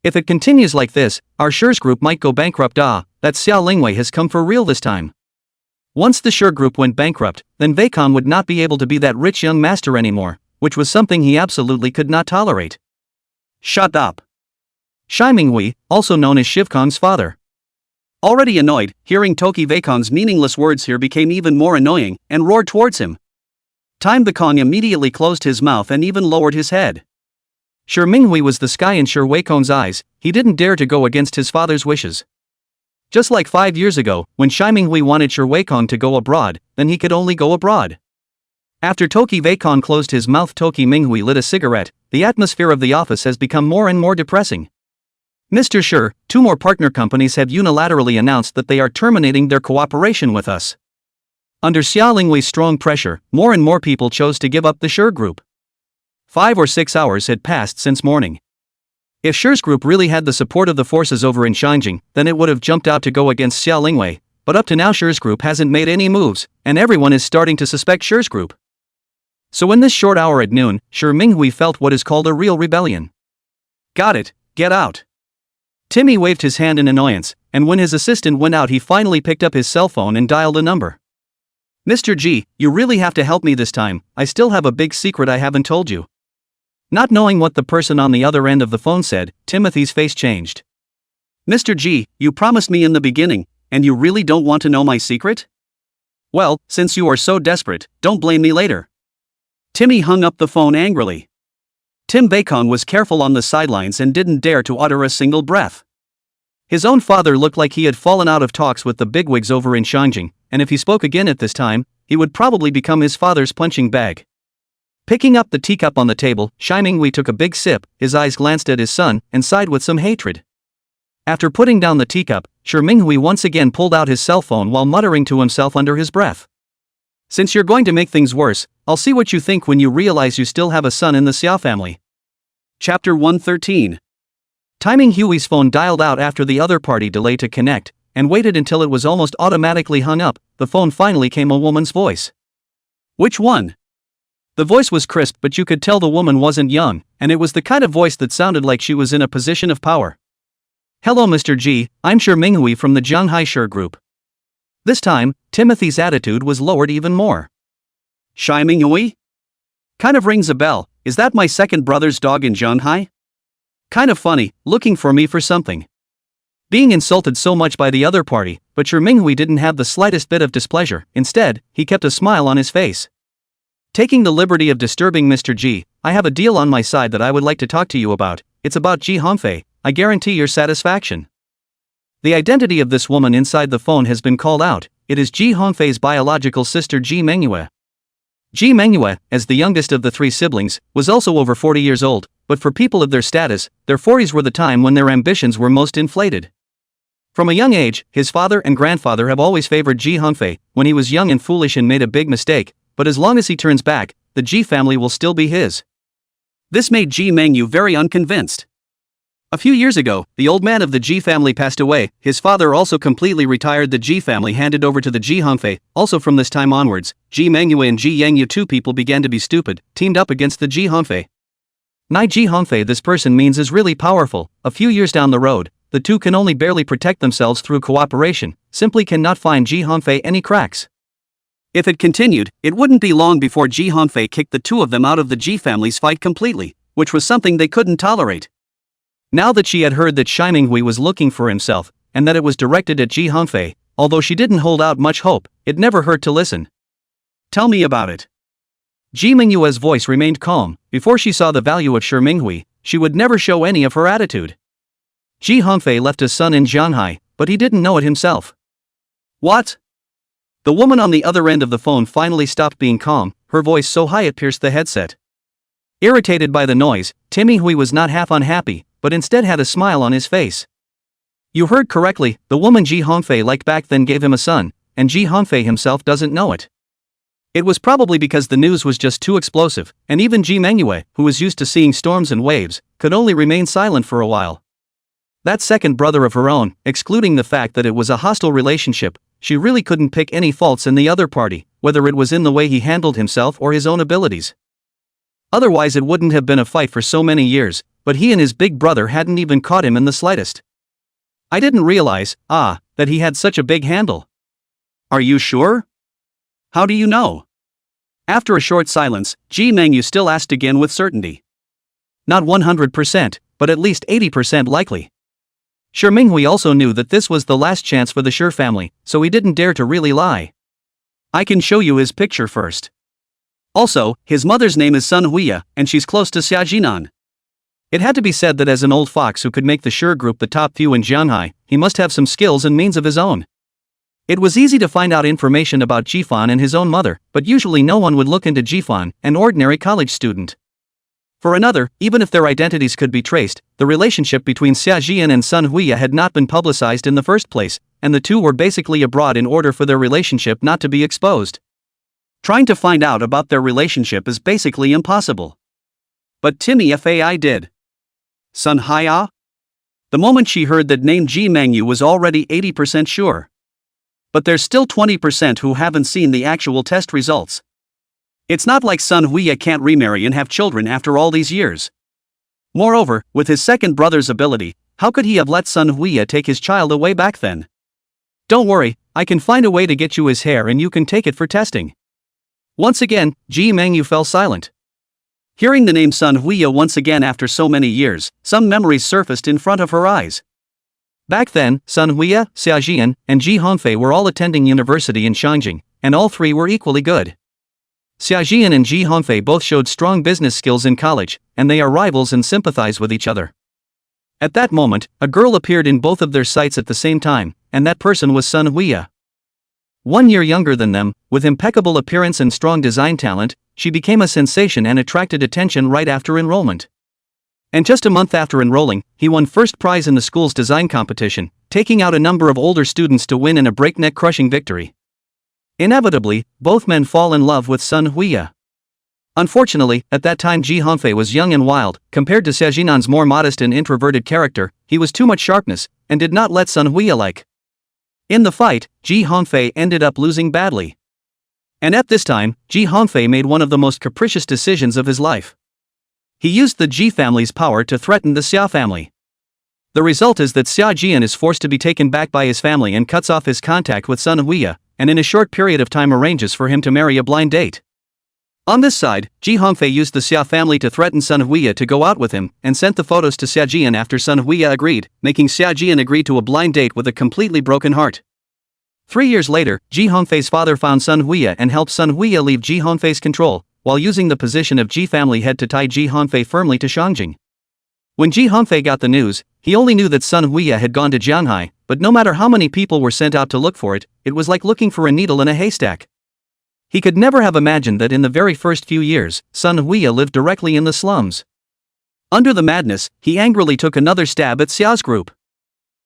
If it continues like this, our Sure's group might go bankrupt. That Xia Lingwei has come for real this time. Once the Sure group went bankrupt, then Weikong would not be able to be that rich young master anymore, which was something he absolutely could not tolerate. Shut up. Shai Minghui, also known as Shivkong's father. Already annoyed, hearing Toki Weikong's meaningless words here became even more annoying, and roared towards him. Time the Kong immediately closed his mouth and even lowered his head. Sure Minghui was the sky in Sure Weikong's eyes, he didn't dare to go against his father's wishes. Just like 5 years ago, when Shai Minghui wanted Sure Weikong to go abroad, then he could only go abroad. After Toki Weikong closed his mouth, Toki Minghui lit a cigarette. The atmosphere of the office has become more and more depressing. Mr. Sure, 2 more partner companies have unilaterally announced that they are terminating their cooperation with us. Under Xia Lingwei's strong pressure, more and more people chose to give up the Sure group. 5 or 6 hours had passed since morning. If Sure's group really had the support of the forces over in Shanjing, then it would have jumped out to go against Xia Lingwei, but up to now Sure's group hasn't made any moves, and everyone is starting to suspect Sure's group. So in this short hour at noon, Sure Minghui felt what is called a real rebellion. Got it, get out. Timmy waved his hand in annoyance, and when his assistant went out he finally picked up his cell phone and dialed a number. Mr. G, you really have to help me this time, I still have a big secret I haven't told you. Not knowing what the person on the other end of the phone said, Timothy's face changed. Mr. G, you promised me in the beginning, and you really don't want to know my secret? Well, since you are so desperate, don't blame me later. Timmy hung up the phone angrily. Tim Weikong was careful on the sidelines and didn't dare to utter a single breath. His own father looked like he had fallen out of talks with the bigwigs over in Shanjing, and if he spoke again at this time, he would probably become his father's punching bag. Picking up the teacup on the table, Shai Minghui took a big sip, his eyes glanced at his son, and sighed with some hatred. After putting down the teacup, Sure Minghui once again pulled out his cell phone while muttering to himself under his breath. Since you're going to make things worse, I'll see what you think when you realize you still have a son in the Xia family. Chapter 113. Timing Huey's phone dialed out after the other party delayed to connect, and waited until it was almost automatically hung up. The phone finally came a woman's voice. Which one? The voice was crisp, but you could tell the woman wasn't young, and it was the kind of voice that sounded like she was in a position of power. Hello Mr. G, I'm Sure Minghui from the Zhanghai Sure group. This time, Timothy's attitude was lowered even more. Shai Minghui? Kind of rings a bell, is that my second brother's dog in Zhanghai? Kind of funny, looking for me for something. Being insulted so much by the other party, but Sure Minghui didn't have the slightest bit of displeasure. Instead, he kept a smile on his face. Taking the liberty of disturbing Mr. G, I have a deal on my side that I would like to talk to you about. It's about Ji Hongfei, I guarantee your satisfaction. The identity of this woman inside the phone has been called out. It is Ji Hongfei's biological sister Ji Mengyue. Ji Mengyue, as the youngest of the 3 siblings, was also over 40 years old, but for people of their status, their 40s were the time when their ambitions were most inflated. From a young age, his father and grandfather have always favored Ji Hongfei. When he was young and foolish and made a big mistake, but as long as he turns back, the Ji family will still be his. This made Ji Mengyu very unconvinced. A few years ago, the old man of the Ji family passed away. His father also completely retired. The Ji family handed over to the Ji Hongfei. Also from this time onwards, Ji Mengyue and Ji Yangyu, 2 people began to be stupid, teamed up against the Ji Hongfei. Nai Ji Hongfei, this person means, is really powerful. A few years down the road, the 2 can only barely protect themselves through cooperation, simply cannot find Ji Hongfei any cracks. If it continued, it wouldn't be long before Ji Hongfei kicked the 2 of them out of the Ji family's fight completely, which was something they couldn't tolerate. Now that she had heard that Shai Minghui was looking for himself, and that it was directed at Ji Hongfei, although she didn't hold out much hope, it never hurt to listen. Tell me about it. Ji Mengyue's voice remained calm. Before she saw the value of Sure Minghui, she would never show any of her attitude. Ji Hongfei left his son in Zhanghai, but he didn't know it himself. What? The woman on the other end of the phone finally stopped being calm, her voice so high it pierced the headset. Irritated by the noise, Timmy Hui was not half unhappy, but instead had a smile on his face. You heard correctly, the woman Ji Hongfei liked back then gave him a son, and Ji Hongfei himself doesn't know it. It was probably because the news was just too explosive, and even Ji Manhwa, who was used to seeing storms and waves, could only remain silent for a while. That second brother of her own, excluding the fact that it was a hostile relationship, she really couldn't pick any faults in the other party, whether it was in the way he handled himself or his own abilities. Otherwise it wouldn't have been a fight for so many years, but he and his big brother hadn't even caught him in the slightest. I didn't realize, that he had such a big handle. Are you sure? How do you know? After a short silence, Ji Mengyu still asked again with certainty. Not 100%, but at least 80% likely. Shi Minghui also knew that this was the last chance for the Shi family, so he didn't dare to really lie. I can show you his picture first. Also, his mother's name is Sun Huiya, and she's close to Xia Jinan. It had to be said that as an old fox who could make the Shi group the top few in Jianhai, he must have some skills and means of his own. It was easy to find out information about Jifan and his own mother, but usually no one would look into Jifan, an ordinary college student. For another, even if their identities could be traced, the relationship between Xia Jian and Sun Huiya had not been publicized in the first place, and the two were basically abroad in order for their relationship not to be exposed. Trying to find out about their relationship is basically impossible. But Timmy Fai did. Sun Huiya? The moment she heard that name, Ji Mengyu was already 80% sure. But there's still 20% who haven't seen the actual test results. It's not like Sun Huiya can't remarry and have children after all these years. Moreover, with his second brother's ability, how could he have let Sun Huiya take his child away back then? Don't worry, I can find a way to get you his hair and you can take it for testing. Once again, Ji Mengyu fell silent. Hearing the name Sun Huiya once again after so many years, some memories surfaced in front of her eyes. Back then, Sun Huiya, Xia Jian, and Ji Hongfei were all attending university in Shangjing, and all three were equally good. Xia Jian and Ji Hongfei both showed strong business skills in college, and they are rivals and sympathize with each other. At that moment, a girl appeared in both of their sights at the same time, and that person was Sun Huiya. 1 year younger than them, with impeccable appearance and strong design talent, she became a sensation and attracted attention right after enrollment. And just a month after enrolling, he won first prize in the school's design competition, taking out a number of older students to win in a breakneck crushing victory. Inevitably, both men fall in love with Sun Huiya. Unfortunately, at that time Ji Hongfei was young and wild. Compared to Xia Jinan's more modest and introverted character, he was too much sharpness, and did not let Sun Huiya like. In the fight, Ji Hongfei ended up losing badly. And at this time, Ji Hongfei made one of the most capricious decisions of his life. He used the Ji family's power to threaten the Xia family. The result is that Xia Jian is forced to be taken back by his family and cuts off his contact with Sun Huiya, and in a short period of time arranges for him to marry a blind date. On this side, Ji Hongfei used the Xia family to threaten Sun Huiya to go out with him, and sent the photos to Xia Jian after Sun Huiya agreed, making Xia Jian agree to a blind date with a completely broken heart. 3 years later, Ji Hongfei's father found Sun Huiya and helped Sun Huiya leave Ji Hongfei's control, while using the position of Ji family head to tie Ji Hongfei firmly to Shangjing. When Ji Hongfei got the news, he only knew that Sun Huiya had gone to Jianhai, but no matter how many people were sent out to look for it, it was like looking for a needle in a haystack. He could never have imagined that in the very first few years, Sun Huiya lived directly in the slums. Under the madness, he angrily took another stab at Xia's group.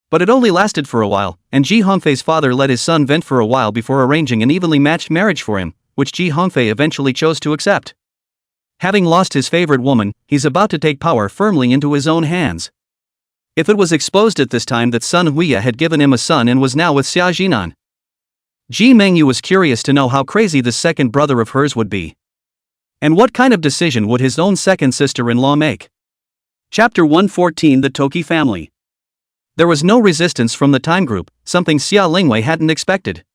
But it only lasted for a while, and Ji Hongfei's father let his son vent for a while before arranging an evenly matched marriage for him, which Ji Hongfei eventually chose to accept. Having lost his favorite woman, he's about to take power firmly into his own hands. If it was exposed at this time that Sun Huiya had given him a son and was now with Xia Jinan, Ji Mengyu was curious to know how crazy this second brother of hers would be. And what kind of decision would his own second sister-in-law make? Chapter 114, The Toki Family. There was no resistance from the Time Group, something Xia Lingwei hadn't expected.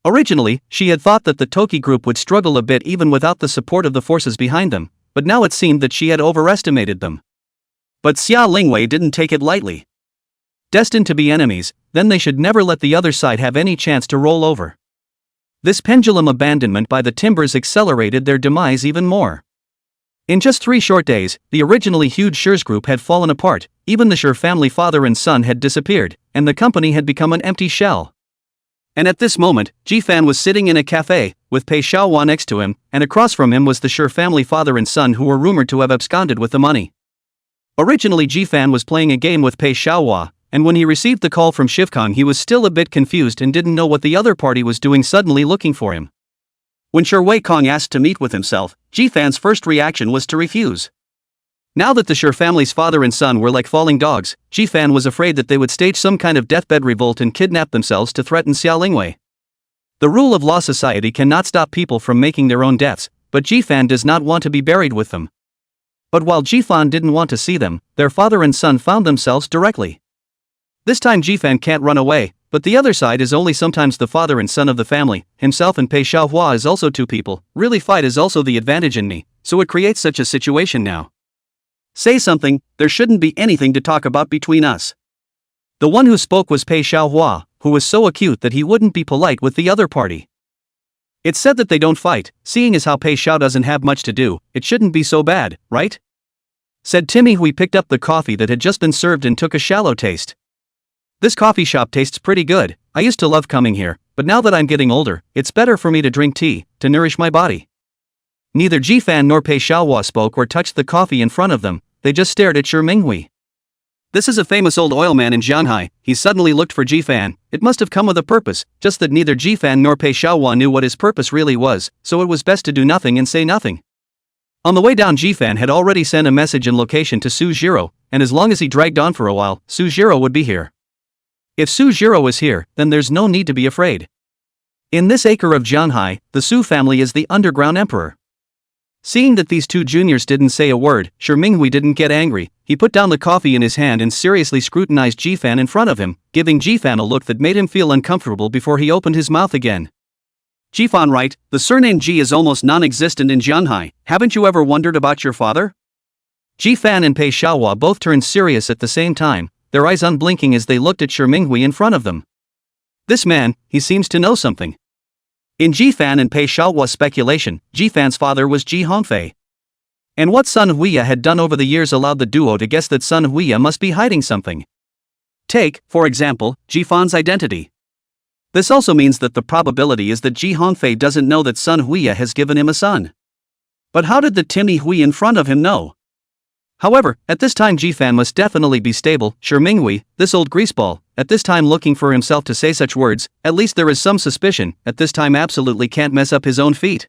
Originally, she had thought that the Toki group would struggle a bit even without the support of the forces behind them, but now it seemed that she had overestimated them. But Xia Lingwei didn't take it lightly. Destined to be enemies, then they should never let the other side have any chance to roll over. This pendulum abandonment by the Timbers accelerated their demise even more. In just 3 short days, the originally huge Shi's group had fallen apart, even the Shi family father and son had disappeared, and the company had become an empty shell. And at this moment, Ji-fan was sitting in a cafe, with Pei Xiaohua next to him, and across from him was the Sure family father and son who were rumored to have absconded with the money. Originally Ji-fan was playing a game with Pei Xiaohua, and when he received the call from Shivkong he was still a bit confused and didn't know what the other party was doing suddenly looking for him. When Sure Wei-kong asked to meet with himself, Ji-fan's first reaction was to refuse. Now that the Sure family's father and son were like falling dogs, Ji-fan was afraid that they would stage some kind of deathbed revolt and kidnap themselves to threaten Xia Lingwei. The rule of law society cannot stop people from making their own deaths, but Ji-fan does not want to be buried with them. But while Ji-fan didn't want to see them, their father and son found themselves directly. This time Ji-fan can't run away, but the other side is only sometimes the father and son of the family, himself and Pei Xiaohua is also two people, really fight is also the advantage in me, so it creates such a situation now. Say something, there shouldn't be anything to talk about between us. The one who spoke was Pei Xiaohua, who was so acute that he wouldn't be polite with the other party. It's said that they don't fight, seeing as how Pei Xiao doesn't have much to do, it shouldn't be so bad, right? Said Timmy who picked up the coffee that had just been served and took a shallow taste. This coffee shop tastes pretty good, I used to love coming here, but now that I'm getting older, it's better for me to drink tea, to nourish my body. Neither Ji-fan nor Pei Xiaohua spoke or touched the coffee in front of them, they just stared at Shi Minghui. This is a famous old oil man in Jianhai, he suddenly looked for Ji-fan, it must have come with a purpose, just that neither Ji-fan nor Pei Xiaohua knew what his purpose really was, so it was best to do nothing and say nothing. On the way down Ji-fan had already sent a message and location to Su Jiro, and as long as he dragged on for a while, Su Jiro would be here. If Su Jiro is here, then there's no need to be afraid. In this acre of Jianhai, the Su family is the underground emperor. Seeing that these two juniors didn't say a word, Shi Minghui didn't get angry, he put down the coffee in his hand and seriously scrutinized Ji-fan in front of him, giving Ji-fan a look that made him feel uncomfortable before he opened his mouth again. Ji-fan, right, the surname Ji is almost non-existent in Jianhai, haven't you ever wondered about your father? Ji-fan and Pei Xiaohua both turned serious at the same time, their eyes unblinking as they looked at Shi Minghui in front of them. This man, he seems to know something. In Ji-fan and Pei Xiaohua's speculation, Ji-fan's father was Ji Hongfei. And what Sun Huiya had done over the years allowed the duo to guess that Sun Huiya must be hiding something. Take, for example, Ji-fan's identity. This also means that the probability is that Ji Hongfei doesn't know that Sun Huiya has given him a son. But how did the Timmy Hui in front of him know? However, at this time Ji-fan must definitely be stable, Shi Minghui, this old greaseball, at this time looking for himself to say such words, at least there is some suspicion, at this time absolutely can't mess up his own feet.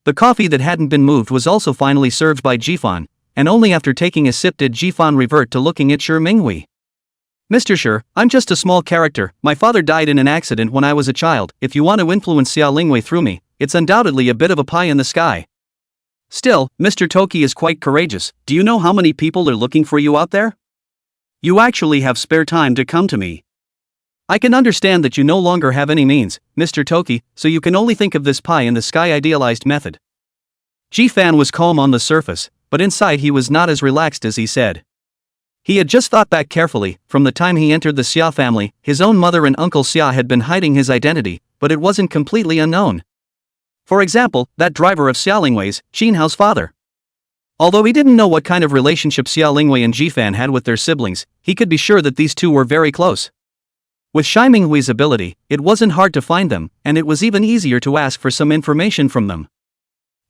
The coffee that hadn't been moved was also finally served by Ji-fan, and only after taking a sip did Ji-fan revert to looking at Shi Minghui. Mr. Shi, I'm just a small character, my father died in an accident when I was a child, if you want to influence Xia Lingwei through me, it's undoubtedly a bit of a pie in the sky. Still, Mr. Toki is quite courageous, do you know how many people are looking for you out there? You actually have spare time to come to me. I can understand that you no longer have any means, Mr. Toki, so you can only think of this pie in the sky idealized method. Ji-fan was calm on the surface, but inside he was not as relaxed as he said. He had just thought back carefully, from the time he entered the Xia family, his own mother and Uncle Xia had been hiding his identity, but it wasn't completely unknown. For example, that driver of Xia Lingwei's, Qin Hao's father. Although he didn't know what kind of relationship Xia Lingwei and Ji-fan had with their siblings, he could be sure that these two were very close. With Shi Minghui's ability, it wasn't hard to find them, and it was even easier to ask for some information from them.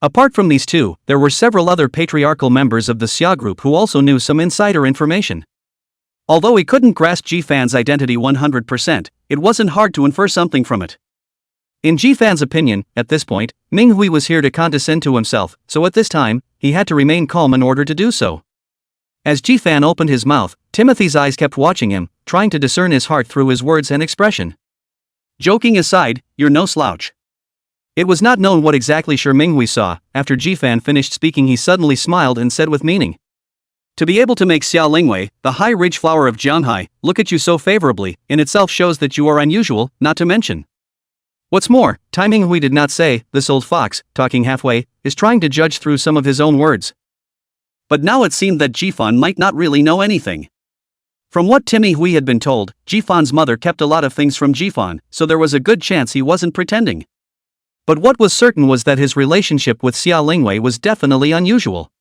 Apart from these two, there were several other patriarchal members of the Xia group who also knew some insider information. Although he couldn't grasp Ji-fan's identity 100%, it wasn't hard to infer something from it. In Ji-fan's opinion, at this point, Minghui was here to condescend to himself, so at this time, he had to remain calm in order to do so. As Ji-fan opened his mouth, Timothy's eyes kept watching him, trying to discern his heart through his words and expression. Joking aside, you're no slouch. It was not known what exactly Shi Minghui saw. After Ji-fan finished speaking he suddenly smiled and said with meaning. To be able to make Xia Lingwei, the high ridge flower of Jianhai, look at you so favorably, in itself shows that you are unusual, not to mention. What's more, Tai Minghui did not say, this old fox, talking halfway, is trying to judge through some of his own words. But now it seemed that Ji-fan might not really know anything. From what Timmy Hui had been told, Ji-fan's mother kept a lot of things from Ji-fan, so there was a good chance he wasn't pretending. But what was certain was that his relationship with Xia Lingwei was definitely unusual.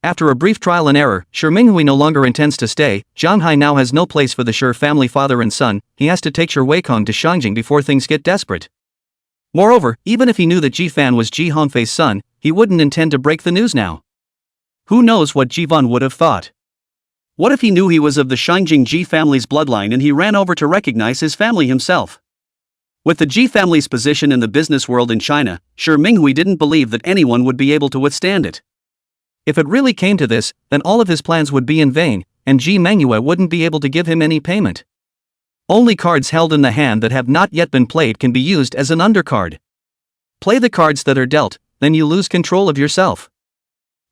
After a brief trial and error, Shi Minghui no longer intends to stay. Zhanghai now has no place for the Shi family father and son. He has to take Shi Weikong to Shangjing before things get desperate. Moreover, even if he knew that Ji Fan was Ji Hongfei's son, he wouldn't intend to break the news now. Who knows what Ji Fan would have thought? What if he knew he was of the Shangjing Ji family's bloodline and he ran over to recognize his family himself? With the Ji family's position in the business world in China, Shi Minghui didn't believe that anyone would be able to withstand it. If it really came to this, then all of his plans would be in vain, and Ji Manhwa wouldn't be able to give him any payment. Only cards held in the hand that have not yet been played can be used as an undercard. Play the cards that are dealt, then you lose control of yourself.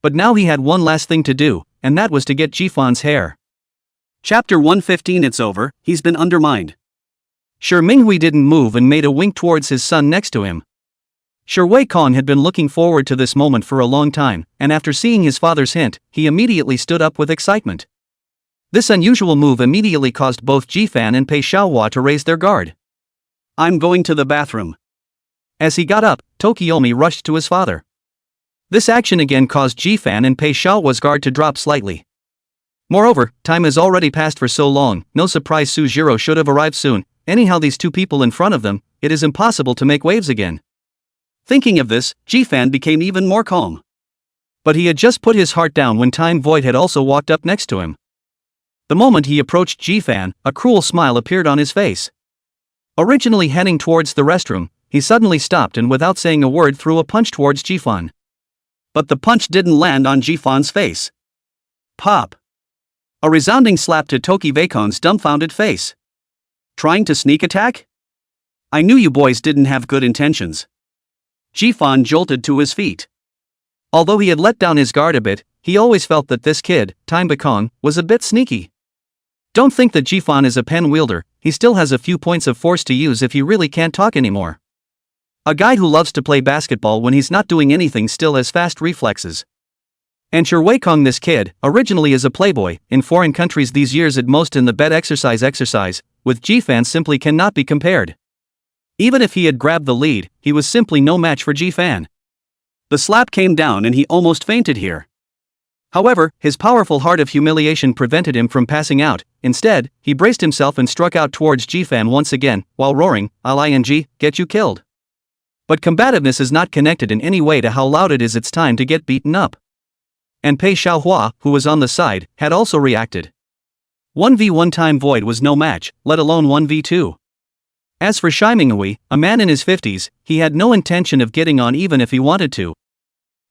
But now he had one last thing to do, and that was to get Ji Fan's hair. Chapter 115. It's over, he's been undermined. Shi Minghui didn't move and made a wink towards his son next to him. Shi Weikong had been looking forward to this moment for a long time, and after seeing his father's hint, he immediately stood up with excitement. This unusual move immediately caused both Ji Fan and Pei Xiaohua to raise their guard. I'm going to the bathroom. As he got up, Tokiomi rushed to his father. This action again caused Ji Fan and Pei Xiaohua's guard to drop slightly. Moreover, time has already passed for so long, no surprise Sujiro should have arrived soon. Anyhow, these two people in front of them, it is impossible to make waves again. Thinking of this, Ji Fan became even more calm. But he had just put his heart down when Time Void had also walked up next to him. The moment he approached Ji Fan, a cruel smile appeared on his face. Originally heading towards the restroom, he suddenly stopped and without saying a word threw a punch towards Ji Fan. But the punch didn't land on Ji Fan's face. Pop! A resounding slap to Toki Weikong's dumbfounded face. Trying to sneak attack? I knew you boys didn't have good intentions. Ji Fan jolted to his feet. Although he had let down his guard a bit, he always felt that this kid, Time Weikong, was a bit sneaky. Don't think that Ji Fan is a pen wielder, he still has a few points of force to use if he really can't talk anymore. A guy who loves to play basketball when he's not doing anything still has fast reflexes. And Shi Weikong, this kid, originally is a playboy, in foreign countries these years at most in the bed exercise, with Ji Fan simply cannot be compared. Even if he had grabbed the lead, he was simply no match for Ji Fan. The slap came down and he almost fainted here. However, his powerful heart of humiliation prevented him from passing out. Instead, he braced himself and struck out towards Ji Fan once again, while roaring, "I'll get you killed." But combativeness is not connected in any way to how loud it is it's time to get beaten up. And Pei Xiaohua, who was on the side, had also reacted. 1v1 Time Void was no match, let alone 1v2. As for Shi Minghui, a man in his 50s, he had no intention of getting on even if he wanted to.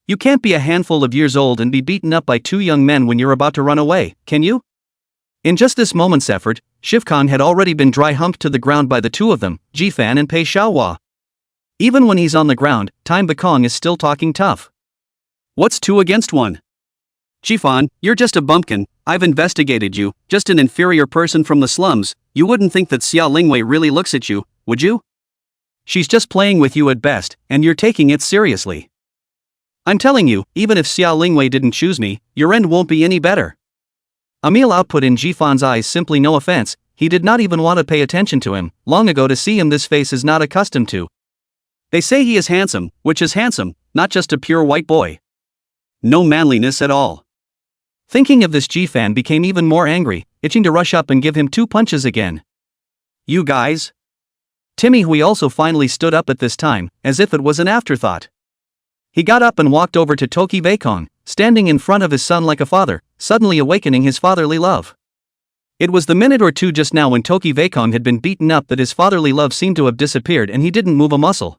You can't be a handful of years old and be beaten up by two young men when you're about to run away, can you? In just this moment's effort, Shifkong had already been dry humped to the ground by the two of them, Ji Fan and Pei Xiaohua. Even when he's on the ground, Time Weikong is still talking tough. What's 2 against 1? Ji Fan, you're just a bumpkin, I've investigated you, just an inferior person from the slums. You wouldn't think that Xia Lingwei really looks at you, would you? She's just playing with you at best, and you're taking it seriously. I'm telling you, even if Xia Lingwei didn't choose me, your end won't be any better. Emil output in Ji Fan's eyes simply no offense, he did not even want to pay attention to him, long ago to see him this face is not accustomed to. They say he is handsome, which is handsome, not just a pure white boy. No manliness at all. Thinking of this, Ji Fan became even more angry, itching to rush up and give him 2 punches again. You guys? Timmy Hui also finally stood up at this time, as if it was an afterthought. He got up and walked over to Toki Weikong, standing in front of his son like a father, suddenly awakening his fatherly love. It was the minute or two just now when Toki Weikong had been beaten up that his fatherly love seemed to have disappeared and he didn't move a muscle.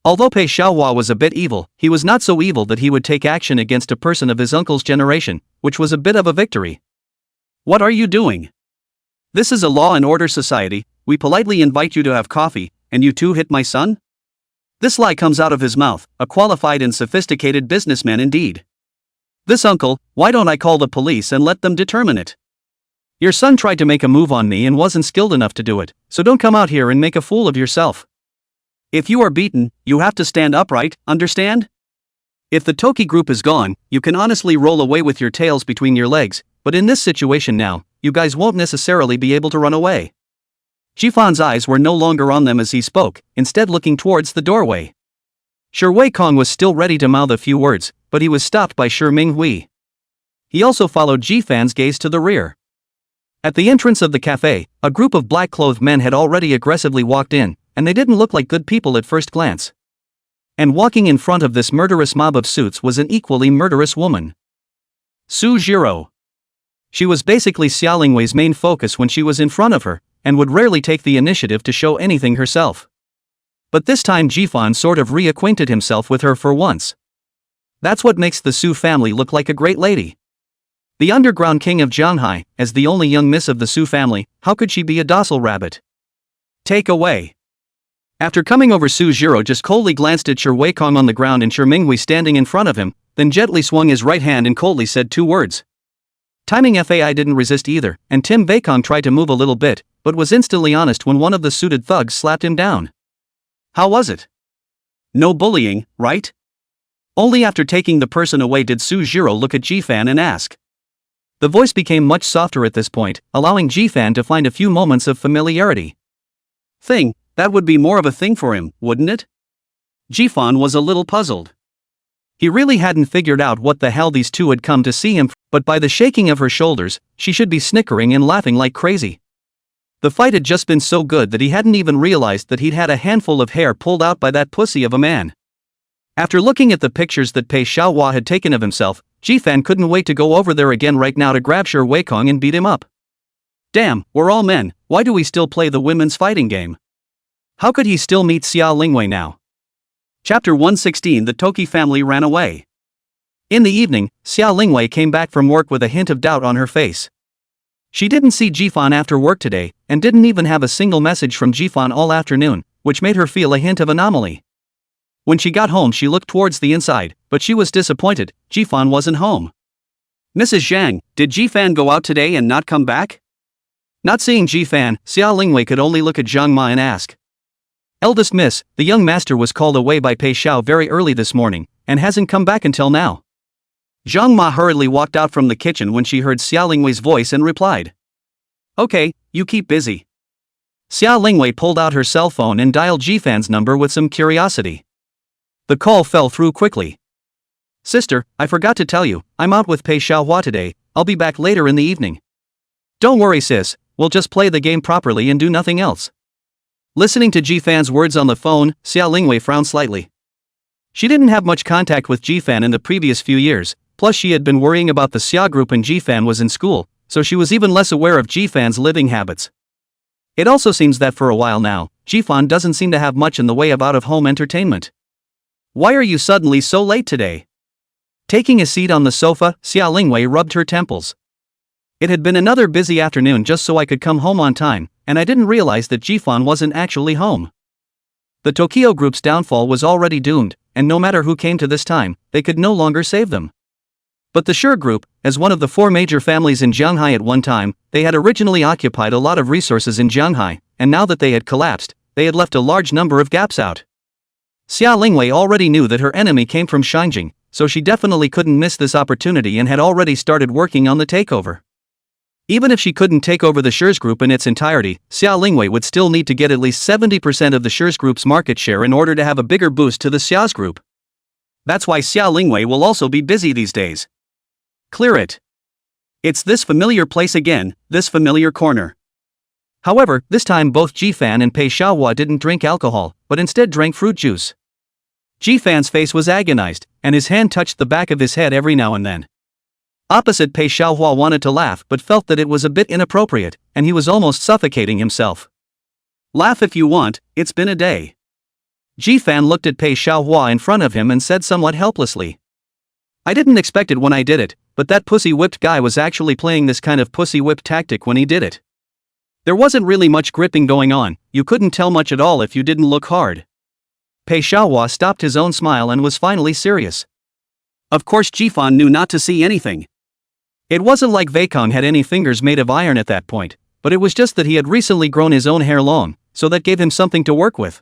Although Pei Xiaohua was a bit evil, he was not so evil that he would take action against a person of his uncle's generation, which was a bit of a victory. What are you doing? This is a law and order society, we politely invite you to have coffee, and you two hit my son? This lie comes out of his mouth, a qualified and sophisticated businessman indeed. This uncle, why don't I call the police and let them determine it? Your son tried to make a move on me and wasn't skilled enough to do it, so don't come out here and make a fool of yourself. If you are beaten, you have to stand upright, understand? If the Toki group is gone, you can honestly roll away with your tails between your legs, but in this situation now, you guys won't necessarily be able to run away. Ji Fan's eyes were no longer on them as he spoke, instead looking towards the doorway. Shi Weikong was still ready to mouth a few words, but he was stopped by Shi Minghui. He also followed Ji-fan's gaze to the rear. At the entrance of the cafe, a group of black-clothed men had already aggressively walked in, and they didn't look like good people at first glance. And walking in front of this murderous mob of suits was an equally murderous woman. Sujiro. She was basically Xia Lingwei's main focus when she was in front of her, and would rarely take the initiative to show anything herself. But this time Ji-fan sort of reacquainted himself with her for once. That's what makes the Su family look like a great lady. The underground king of Jianghai, as the only young miss of the Su family, how could she be a docile rabbit? Take away. After coming over, Sujiro just coldly glanced at Shi Weikong on the ground and Shi Minghui standing in front of him, then gently swung his right hand and coldly said 2 words. Timing FAI didn't resist either, and Tim Weikong tried to move a little bit, but was instantly honest when one of the suited thugs slapped him down. How was it? No bullying, right? Only after taking the person away did Sujiro look at Ji-fan and ask. The voice became much softer at this point, allowing Ji-fan to find a few moments of familiarity. That would be more of a thing for him, wouldn't it? Ji-fan was a little puzzled. He really hadn't figured out what the hell these two had come to see him for, but by the shaking of her shoulders, she should be snickering and laughing like crazy. The fight had just been so good that he hadn't even realized that he'd had a handful of hair pulled out by that pussy of a man. After looking at the pictures that Pei Xiaohua had taken of himself, Ji-fan couldn't wait to go over there again right now to grab Shi Weikong and beat him up. Damn, we're all men, why do we still play the women's fighting game? How could he still meet Xia Lingwei now? Chapter 116. The Toki family ran away. In the evening, Xia Lingwei came back from work with a hint of doubt on her face. She didn't see Ji-fan after work today, and didn't even have a single message from Ji-fan all afternoon, which made her feel a hint of anomaly. When she got home she looked towards the inside, but she was disappointed, Ji-fan wasn't home. Mrs. Zhang, did Ji-fan go out today and not come back? Not seeing Ji-fan, Xia Lingwei could only look at Zhang Ma and ask. Eldest miss, the young master was called away by Pei Xiao very early this morning, and hasn't come back until now. Zhang Ma hurriedly walked out from the kitchen when she heard Xia Lingwei's voice and replied. Okay, you keep busy. Xia Lingwei pulled out her cell phone and dialed Ji-fan's number with some curiosity. The call fell through quickly. Sister, I forgot to tell you, I'm out with Pei Xiaohua today, I'll be back later in the evening. Don't worry sis, we'll just play the game properly and do nothing else. Listening to Ji-fan's words on the phone, Xia Lingwei frowned slightly. She didn't have much contact with Ji-fan in the previous few years, plus she had been worrying about the Xia group and Ji-fan was in school, so she was even less aware of Ji-fan's living habits. It also seems that for a while now, Ji-fan doesn't seem to have much in the way of out-of-home entertainment. Why are you suddenly so late today? Taking a seat on the sofa, Xia Lingwei rubbed her temples. It had been another busy afternoon just so I could come home on time, and I didn't realize that Ji-fan wasn't actually home. The Tokyo group's downfall was already doomed, and no matter who came to this time, they could no longer save them. But the Shi group, as one of the 4 major families in Jianghai at one time, they had originally occupied a lot of resources in Jianghai, and now that they had collapsed, they had left a large number of gaps out. Xia Lingwei already knew that her enemy came from Shanjing, so she definitely couldn't miss this opportunity and had already started working on the takeover. Even if she couldn't take over the Shi group in its entirety, Xia Lingwei would still need to get at least 70% of the Shi group's market share in order to have a bigger boost to the Xia's group. That's why Xia Lingwei will also be busy these days. Clear it. It's this familiar place again, this familiar corner. However, this time both Ji-fan and Pei Xiaohua didn't drink alcohol, but instead drank fruit juice. Ji-fan's face was agonized, and his hand touched the back of his head every now and then. Opposite Pei Xiaohua wanted to laugh but felt that it was a bit inappropriate, and he was almost suffocating himself. Laugh if you want, it's been a day. Ji-fan looked at Pei Xiaohua in front of him and said somewhat helplessly. I didn't expect it when I did it, but that pussy-whipped guy was actually playing this kind of pussy-whip tactic when he did it. There wasn't really much gripping going on, you couldn't tell much at all if you didn't look hard. Pei Xiaohua stopped his own smile and was finally serious. Of course Ji-fan knew not to see anything. It wasn't like Weikong had any fingers made of iron at that point, but it was just that he had recently grown his own hair long, so that gave him something to work with.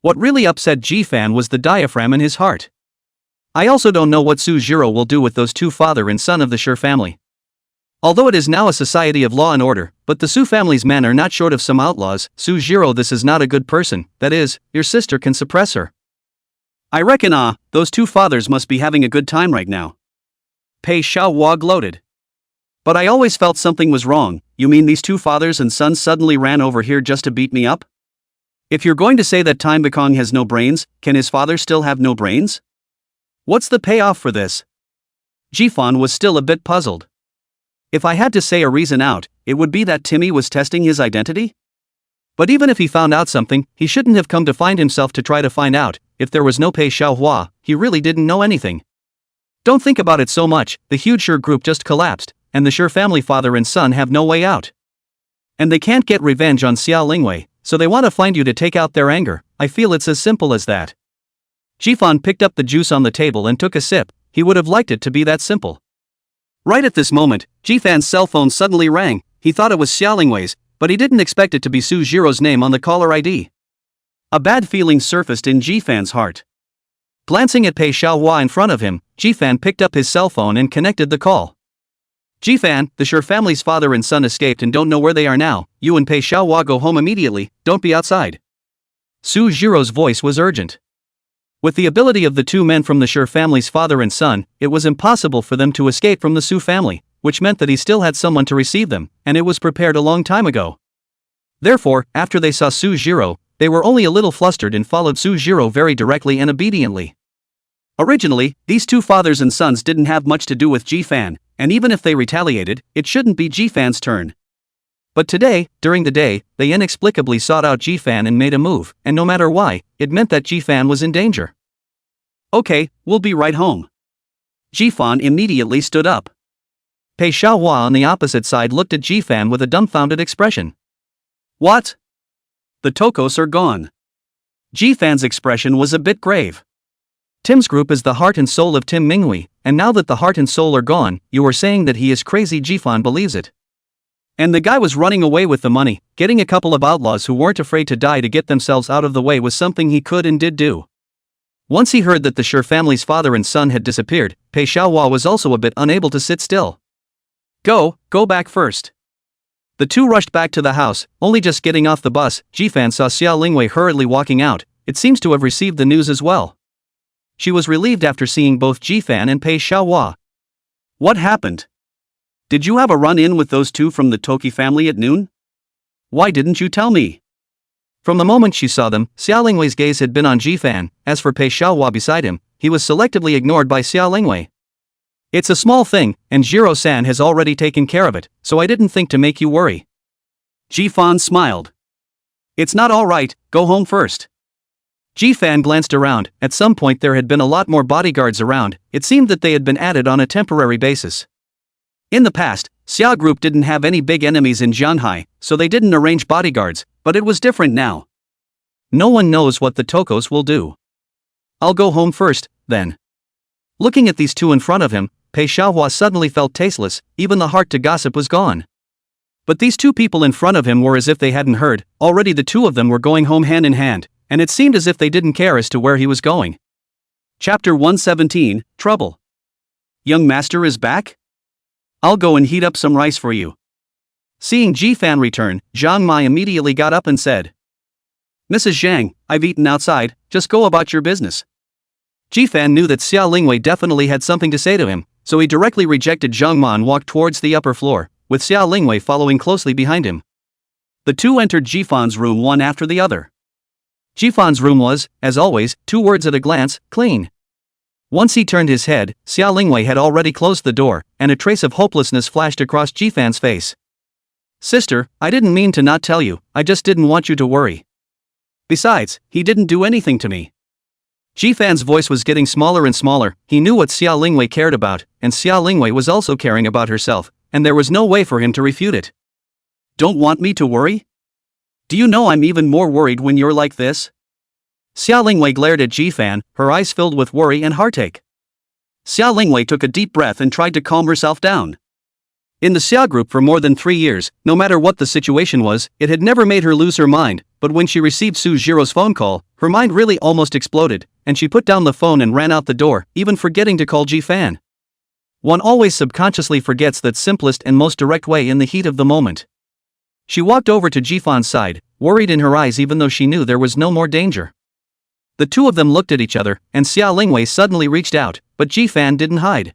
What really upset Ji-fan was the diaphragm in his heart. I also don't know what Sujiro will do with those 2 father and son of the Shi family. Although it is now a society of law and order, but the Su family's men are not short of some outlaws. Sujiro, this is not a good person, that is, your sister can suppress her. I reckon those 2 fathers must be having a good time right now. Pei Xiaohua gloated. But I always felt something was wrong. You mean these two fathers and sons suddenly ran over here just to beat me up? If you're going to say that Time Bakong has no brains, can his father still have no brains? What's the payoff for this? Jifan was still a bit puzzled. If I had to say a reason out, it would be that Timmy was testing his identity? But even if he found out something, he shouldn't have come to find himself to try to find out. If there was no Pei Xiaohua, he really didn't know anything. Don't think about it so much, the huge Sure group just collapsed, and the Sure family father and son have no way out. And they can't get revenge on Xia Lingwei, so they want to find you to take out their anger. I feel it's as simple as that. Jifan picked up the juice on the table and took a sip. He would have liked it to be that simple. Right at this moment, Jifan's cell phone suddenly rang. He thought it was Xia Lingwei's, but he didn't expect it to be Su Jiro's name on the caller ID. A bad feeling surfaced in Jifan's heart. Glancing at Pei Xiaohua in front of him, Jifan picked up his cell phone and connected the call. Jifan, the Sure family's father and son escaped and don't know where they are now. You and Pei Xiaohua go home immediately, don't be outside. Su Jiro's voice was urgent. With the ability of the two men from the Sure family's father and son, it was impossible for them to escape from the Su family, which meant that he still had someone to receive them, and it was prepared a long time ago. Therefore, after they saw Su Jiro, they were only a little flustered and followed Su Jiro very directly and obediently. Originally, these two fathers and sons didn't have much to do with Jifan, and even if they retaliated, it shouldn't be Jifan's turn. But today, during the day, they inexplicably sought out Jifan and made a move, and no matter why, it meant that Jifan was in danger. Okay, we'll be right home. Jifan immediately stood up. Pei Xiaohua on the opposite side looked at Jifan with a dumbfounded expression. What? The Tokos are gone. Jifan's expression was a bit grave. Tim's group is the heart and soul of Tim Minghui, and now that the heart and soul are gone, you are saying that he is crazy. Jifan believes it. And the guy was running away with the money. Getting a couple of outlaws who weren't afraid to die to get themselves out of the way was something he could and did do. Once he heard that the Sure family's father and son had disappeared, Pei Xiaohua was also a bit unable to sit still. Go back first. The two rushed back to the house. Only just getting off the bus, Jifan saw Xia Lingwei hurriedly walking out. It seems to have received the news as well. She was relieved after seeing both Jifan and Pei Xiaohua. What happened? Did you have a run-in with those two from the Toki family at noon? Why didn't you tell me? From the moment she saw them, Xia Lingwei's gaze had been on Jifan. As for Pei Xiaohua beside him, he was selectively ignored by Xia Lingwei. It's a small thing, and Jiro-san has already taken care of it, so I didn't think to make you worry. Jifan smiled. It's not all right, go home first. Jifan glanced around. At some point there had been a lot more bodyguards around. It seemed that they had been added on a temporary basis. In the past, Xia Group didn't have any big enemies in Jianhai, so they didn't arrange bodyguards, but it was different now. No one knows what the Tokos will do. I'll go home first, then. Looking at these two in front of him, Pei Xiaohua suddenly felt tasteless. Even the heart to gossip was gone. But these two people in front of him were as if they hadn't heard. Already the two of them were going home hand in hand, and it seemed as if they didn't care as to where he was going. Chapter 117, Trouble. Young master is back? I'll go and heat up some rice for you. Seeing Jifan return, Zhang Mai immediately got up and said, Mrs. Zhang, I've eaten outside, just go about your business. Jifan knew that Xia Lingwei definitely had something to say to him, so he directly rejected Zhang Ma and walked towards the upper floor, with Xia Lingwei following closely behind him. The two entered Jifan's room one after the other. Jifan's room was, as always, 2 words at a glance, clean. Once he turned his head, Xia Lingwei had already closed the door, and a trace of hopelessness flashed across Jifan's face. Sister, I didn't mean to not tell you, I just didn't want you to worry. Besides, he didn't do anything to me. Jifan's voice was getting smaller and smaller. He knew what Xia Lingwei cared about, and Xia Lingwei was also caring about herself, and there was no way for him to refute it. Don't want me to worry? Do you know I'm even more worried when you're like this? Xia Lingwei glared at Jifan, her eyes filled with worry and heartache. Xia Lingwei took a deep breath and tried to calm herself down. In the Xia group for more than 3 years, no matter what the situation was, it had never made her lose her mind, but when she received Su Jiro's phone call, her mind really almost exploded, and she put down the phone and ran out the door, even forgetting to call Jifan. One always subconsciously forgets that simplest and most direct way in the heat of the moment. She walked over to Jifan's side, worried in her eyes even though she knew there was no more danger. The two of them looked at each other, and Xia Lingwei suddenly reached out, but Jifan didn't hide.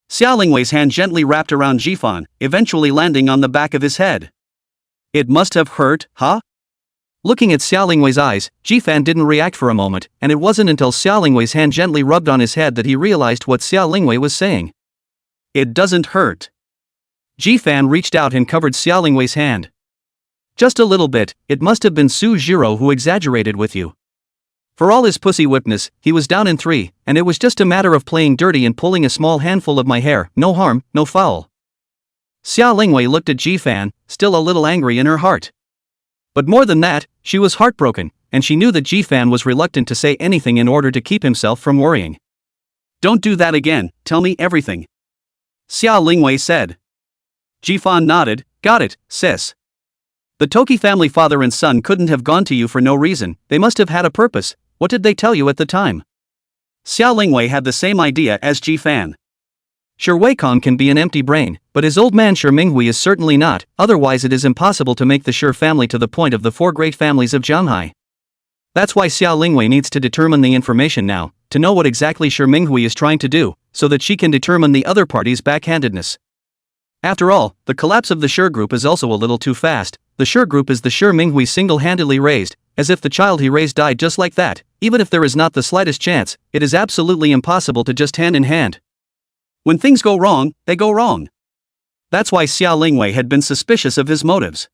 Xiao Lingwei's hand gently wrapped around Jifan, eventually landing on the back of his head. It must have hurt, huh? Looking at Xiao Lingwei's eyes, Jifan didn't react for a moment, and it wasn't until Xiao Lingwei's hand gently rubbed on his head that he realized what Xiao Lingwei was saying. It doesn't hurt. Jifan reached out and covered Xiao Lingwei's hand. Just a little bit. It must have been Su Jiro who exaggerated with you. For all his pussy whipness, he was down in 3, and it was just a matter of playing dirty and pulling a small handful of my hair. No harm, no foul. Xiao Lingwei looked at Jifan, still a little angry in her heart. But more than that, she was heartbroken, and she knew that Jifan was reluctant to say anything in order to keep himself from worrying. Don't do that again, tell me everything. Xiao Lingwei said. Jifan nodded, got it, sis. The Toki family father and son couldn't have gone to you for no reason, they must have had a purpose. What did they tell you at the time? Xiao Lingwei had the same idea as Jifan. Sure, Wei Kong can be an empty brain, but his old man Shi Minghui is certainly not, otherwise it is impossible to make the Shi family to the point of the 4 great families of Zhanghai. That's why Xiao Lingwei needs to determine the information now, to know what exactly Shi Minghui is trying to do, so that she can determine the other party's backhandedness. After all, the collapse of the Shi group is also a little too fast. The Shi group is the Shi Minghui single-handedly raised, as if the child he raised died just like that. Even if there is not the slightest chance, it is absolutely impossible to just hand in hand. When things go wrong, they go wrong. That's why Xiao Lingwei had been suspicious of his motives.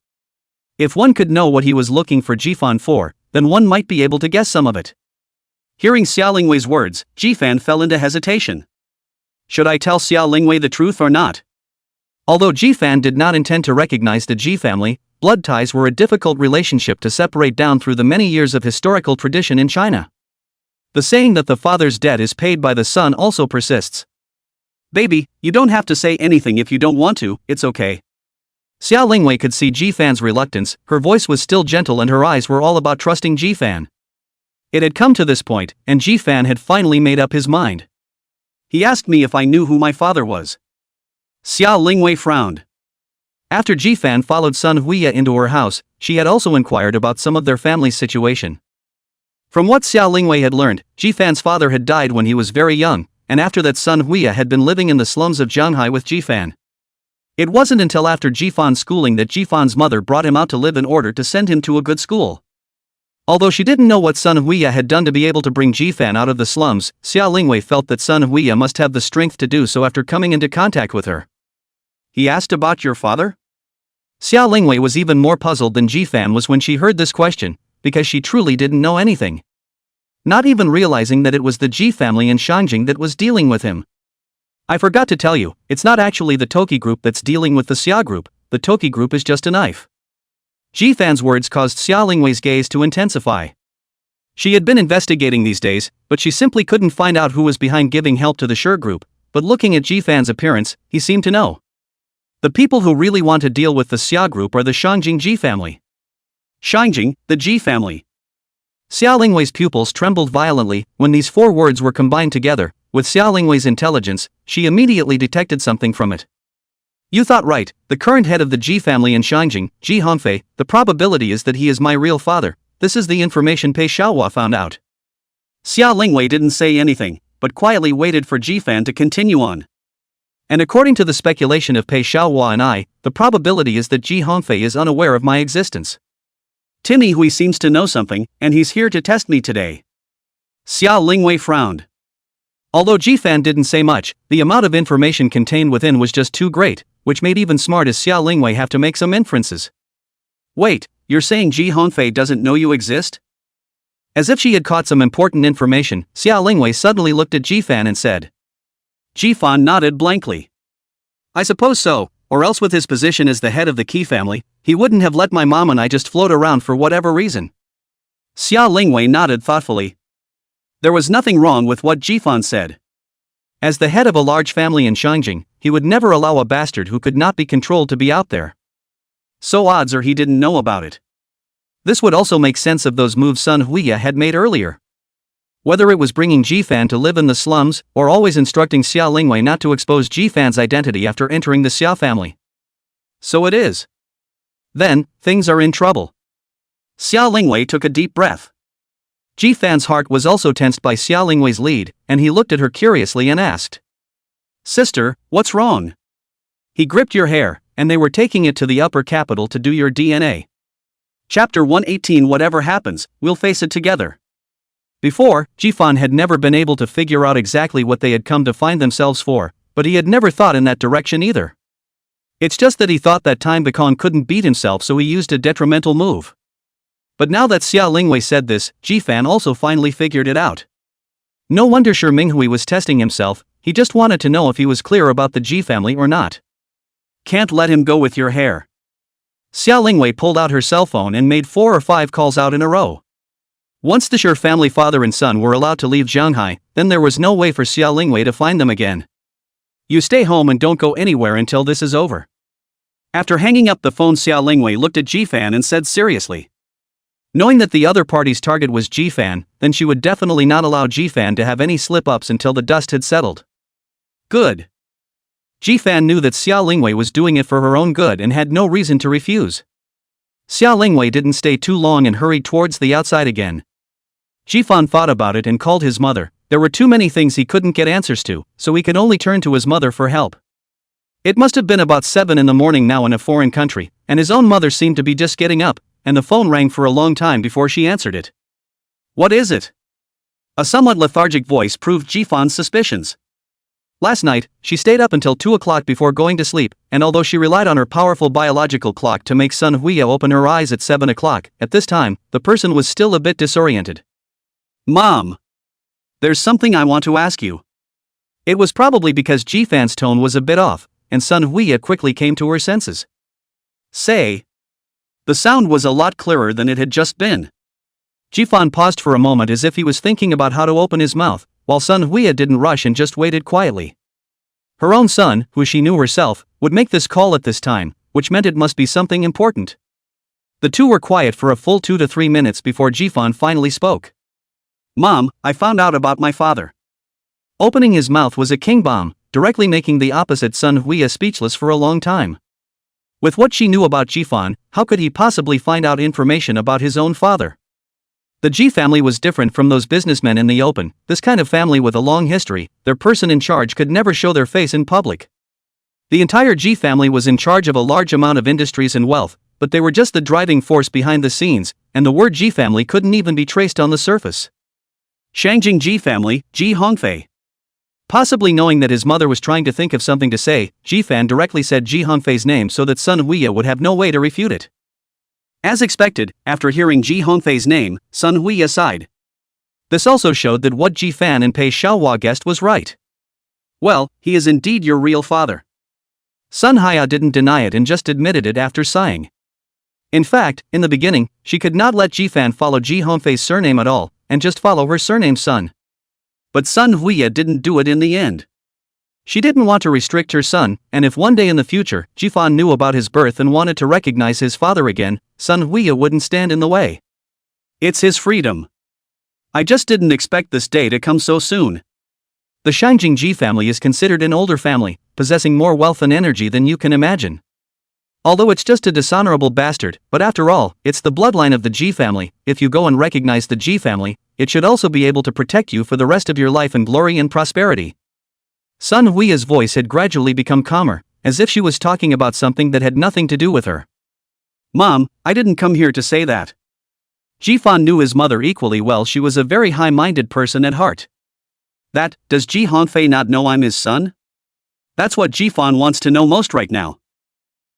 If one could know what he was looking for Jifan for, then one might be able to guess some of it. Hearing Xiao Lingwei's words, Jifan fell into hesitation. Should I tell Xiao Lingwei the truth or not? Although Jifan did not intend to recognize the Ji family, blood ties were a difficult relationship to separate down through the many years of historical tradition in China. The saying that the father's debt is paid by the son also persists. Baby, you don't have to say anything if you don't want to, it's okay. Xiao Lingwei could see Jifan's reluctance, her voice was still gentle and her eyes were all about trusting Jifan. It had come to this point, and Jifan had finally made up his mind. He asked me if I knew who my father was. Xiao Lingwei frowned. After Jifan followed Sun Huiya into her house, she had also inquired about some of their family's situation. From what Xiao Lingwei had learned, Jifan's father had died when he was very young, and after that Sun Huiya had been living in the slums of Zhanghai with Jifan. It wasn't until after Jifan's schooling that Jifan's mother brought him out to live in order to send him to a good school. Although she didn't know what Sun Huiya had done to be able to bring Jifan out of the slums, Xiao Lingwei felt that Sun Huiya must have the strength to do so after coming into contact with her. He asked about your father? Xiao Lingwei was even more puzzled than Jifan was when she heard this question, because she truly didn't know anything. Not even realizing that it was the Ji family in Shangjing that was dealing with him. I forgot to tell you, it's not actually the Toki group that's dealing with the Xia group, the Toki group is just a knife. Jifan's words caused Xiao Lingwei's gaze to intensify. She had been investigating these days, but she simply couldn't find out who was behind giving help to the Shi group, but looking at Jifan's appearance, he seemed to know. The people who really want to deal with the Xia group are the Shangjing Ji family. Shangjing, the Ji family. Xiao Lingwei's pupils trembled violently when these 4 words were combined together. With Xiao Lingwei's intelligence, she immediately detected something from it. You thought right, the current head of the Ji family in Shangjing, Ji Hongfei, the probability is that he is my real father. This is the information Pei Xiaohua found out. Xiao Lingwei didn't say anything, but quietly waited for Jifan to continue on. And according to the speculation of Pei Xiaohua and I, the probability is that Ji Hongfei is unaware of my existence. Timmy Hui seems to know something, and he's here to test me today. Xiao Lingwei frowned. Although Jifan didn't say much, the amount of information contained within was just too great, which made even smart as Xiao Lingwei have to make some inferences. Wait, you're saying Ji Hongfei doesn't know you exist? As if she had caught some important information, Xiao Lingwei suddenly looked at Jifan and said. Jifan nodded blankly. I suppose so, or else with his position as the head of the Qi family, he wouldn't have let my mom and I just float around for whatever reason. Xiao Lingwei nodded thoughtfully. There was nothing wrong with what Jifan said. As the head of a large family in Shangjing, he would never allow a bastard who could not be controlled to be out there. So odds are he didn't know about it. This would also make sense of those moves Sun Huiya had made earlier. Whether it was bringing Jifan to live in the slums, or always instructing Xiao Lingwei not to expose Jifan's identity after entering the Xia family. So it is. Then, things are in trouble. Xiao Lingwei took a deep breath. Jifan's heart was also tensed by Xiao Lingwei's lead, and he looked at her curiously and asked. Sister, what's wrong? He gripped your hair, and they were taking it to the upper capital to do your DNA. Chapter 118. Whatever happens, we'll face it together. Before, Jifan had never been able to figure out exactly what they had come to find themselves for, but he had never thought in that direction either. It's just that he thought that time Bakon couldn't beat himself, so he used a detrimental move. But now that Xia Lingwei said this, Jifan also finally figured it out. No wonder Shi Minghui was testing himself, he just wanted to know if he was clear about the Ji family or not. Can't let him go with your hair. Xia Lingwei pulled out her cell phone and made 4 or 5 calls out in a row. Once the Shi family father and son were allowed to leave Shanghai, then there was no way for Xia Lingwei to find them again. You stay home and don't go anywhere until this is over. After hanging up the phone, Xia Lingwei looked at Jifan and said seriously. Knowing that the other party's target was Jifan, then she would definitely not allow Jifan to have any slip-ups until the dust had settled. Good. Jifan knew that Xia Lingwei was doing it for her own good and had no reason to refuse. Xia Lingwei didn't stay too long and hurried towards the outside again. Jifan thought about it and called his mother. There were too many things he couldn't get answers to, so he could only turn to his mother for help. It must have been about 7 in the morning now in a foreign country, and his own mother seemed to be just getting up, and the phone rang for a long time before she answered it. What is it? A somewhat lethargic voice proved Jifan's suspicions. Last night, she stayed up until 2 o'clock before going to sleep, and although she relied on her powerful biological clock to make Sun Huiya open her eyes at 7 o'clock, at this time, the person was still a bit disoriented. Mom! There's something I want to ask you. It was probably because Jifan's tone was a bit off, and Sun Huiya quickly came to her senses. Say. The sound was a lot clearer than it had just been. Jifan paused for a moment as if he was thinking about how to open his mouth, while Sun Huiya didn't rush and just waited quietly. Her own son, who she knew herself, would make this call at this time, which meant it must be something important. The two were quiet for a full 2 to 3 minutes before Jifan finally spoke. Mom, I found out about my father. Opening his mouth was a king bomb, directly making the opposite Sun Huiya speechless for a long time. With what she knew about Jifan, how could he possibly find out information about his own father? The Ji family was different from those businessmen in the open, this kind of family with a long history, their person in charge could never show their face in public. The entire Ji family was in charge of a large amount of industries and wealth, but they were just the driving force behind the scenes, and the word Ji family couldn't even be traced on the surface. Shangjing Ji family, Ji Hongfei. Possibly knowing that his mother was trying to think of something to say, Jifan directly said Ji Hongfei's name so that Sun Huiya would have no way to refute it. As expected, after hearing Ji Hongfei's name, Sun Huiya sighed. This also showed that what Jifan and Pei Xiaohua guessed was right. Well, he is indeed your real father. Sun Huiya didn't deny it and just admitted it after sighing. In fact, in the beginning, she could not let Jifan follow Ji Hongfei's surname at all, and just follow her surname Sun. But Sun Huiya didn't do it in the end. She didn't want to restrict her son, and if one day in the future, Jifan knew about his birth and wanted to recognize his father again, Sun Huiya wouldn't stand in the way. It's his freedom. I just didn't expect this day to come so soon. The Shangjing Ji family is considered an older family, possessing more wealth and energy than you can imagine. Although it's just a dishonorable bastard, but after all, it's the bloodline of the Ji family. If you go and recognize the Ji family, it should also be able to protect you for the rest of your life in glory and prosperity. Sun Huiya's voice had gradually become calmer, as if she was talking about something that had nothing to do with her. Mom, I didn't come here to say that. Jifan knew his mother equally well. She was a very high-minded person at heart. Does Ji Hongfei not know I'm his son? That's what Jifan wants to know most right now.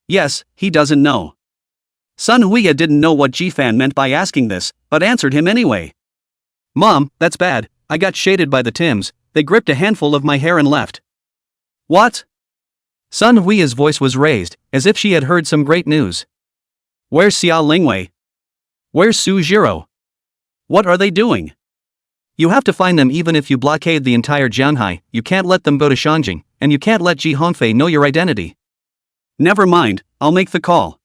Yes, he doesn't know. Sun Huiya didn't know what Jifan meant by asking this, but answered him anyway. Mom, that's bad, I got shaded by the Tims, they gripped a handful of my hair and left. What? Sun Huiya's voice was raised, as if she had heard some great news. Where's Xia Lingwei? Where's Su Jiro? What are they doing? You have to find them even if you blockade the entire Jianghai, you can't let them go to Shangjing, and you can't let Ji Hongfei know your identity. Never mind, I'll make the call.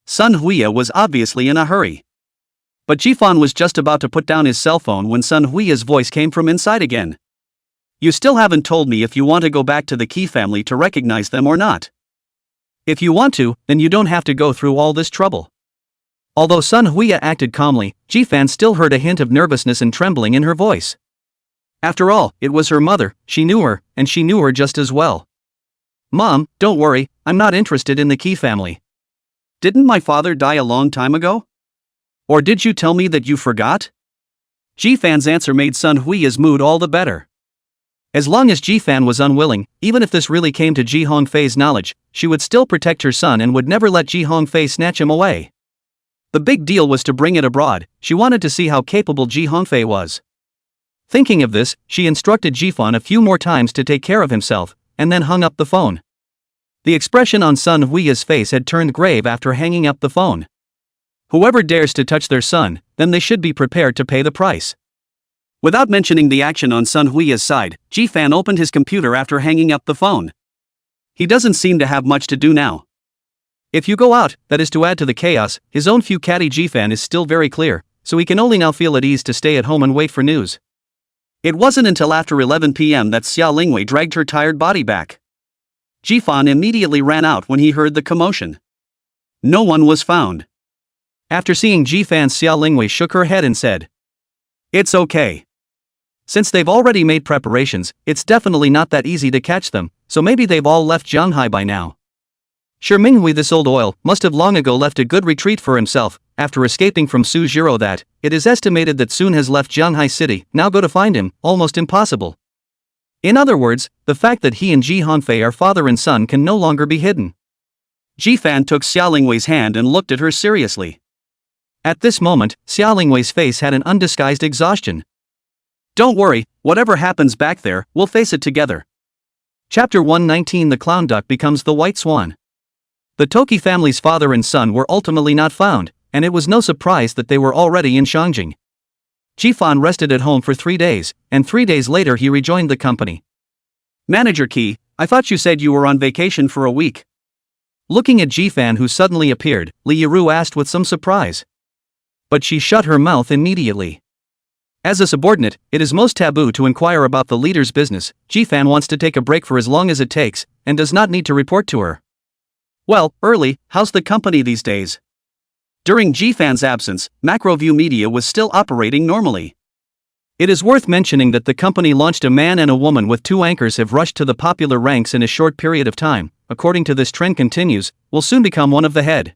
Sun Huiya was obviously in a hurry. But Jifan was just about to put down his cell phone when Sun Huiya's voice came from inside again. You still haven't told me if you want to go back to the Qi family to recognize them or not. If you want to, then you don't have to go through all this trouble. Although Sun Huiya acted calmly, Jifan still heard a hint of nervousness and trembling in her voice. After all, it was her mother, she knew her, and she knew her just as well. "Mom, don't worry, I'm not interested in the Key family." Didn't my father die a long time ago? Or did you tell me that you forgot? Ji-fan's answer made Sun Hui's mood all the better. As long as Ji-fan was unwilling, even if this really came to Ji Hongfei's knowledge, she would still protect her son and would never let Ji Hongfei snatch him away. The big deal was to bring it abroad. She wanted to see how capable Ji Hongfei was. Thinking of this, she instructed Ji-fan a few more times to take care of himself, and then hung up the phone. The expression on Sun Hui's face had turned grave after hanging up the phone. Whoever dares to touch their son, then they should be prepared to pay the price. Without mentioning the action on Sun Hui's side, Ji-fan opened his computer after hanging up the phone. He doesn't seem to have much to do now. If you go out, that is to add to the chaos, his own few catty Ji-fan is still very clear, so he can only now feel at ease to stay at home and wait for news. It wasn't until after 11 p.m. that Xia Lingwei dragged her tired body back. Ji-fan immediately ran out when he heard the commotion. No one was found. After seeing Ji-fan, Xia Lingwei shook her head and said, "It's okay. Since they've already made preparations, it's definitely not that easy to catch them, so maybe they've all left Shanghai by now. Sure, Minghui, this old oil, must have long ago left a good retreat for himself, after escaping from Suzhiro. That, it is estimated that Sun has left Shanghai City. Now go to find him, almost impossible." In other words, the fact that he and Ji Hongfei are father and son can no longer be hidden. Ji-fan took Xia Lingwei's hand and looked at her seriously. At this moment, Xia Lingwei's face had an undisguised exhaustion. "Don't worry, whatever happens back there, we'll face it together." Chapter 119. The Clown Duck becomes the White Swan. The Toki family's father and son were ultimately not found, and it was no surprise that they were already in Shangjing. Ji-fan rested at home for 3 days, and 3 days later he rejoined the company. "Manager Qi, I thought you said you were on vacation for a week." Looking at Ji-fan, who suddenly appeared, Li Yiru asked with some surprise. But she shut her mouth immediately. As a subordinate, it is most taboo to inquire about the leader's business. Ji-fan wants to take a break for as long as it takes, and does not need to report to her. "Well, early, how's the company these days?" During Ji-fan's absence, Macroview Media was still operating normally. It is worth mentioning that the company launched a man and a woman with 2 anchors have rushed to the popular ranks in a short period of time. According to this trend continues, will soon become one of the head.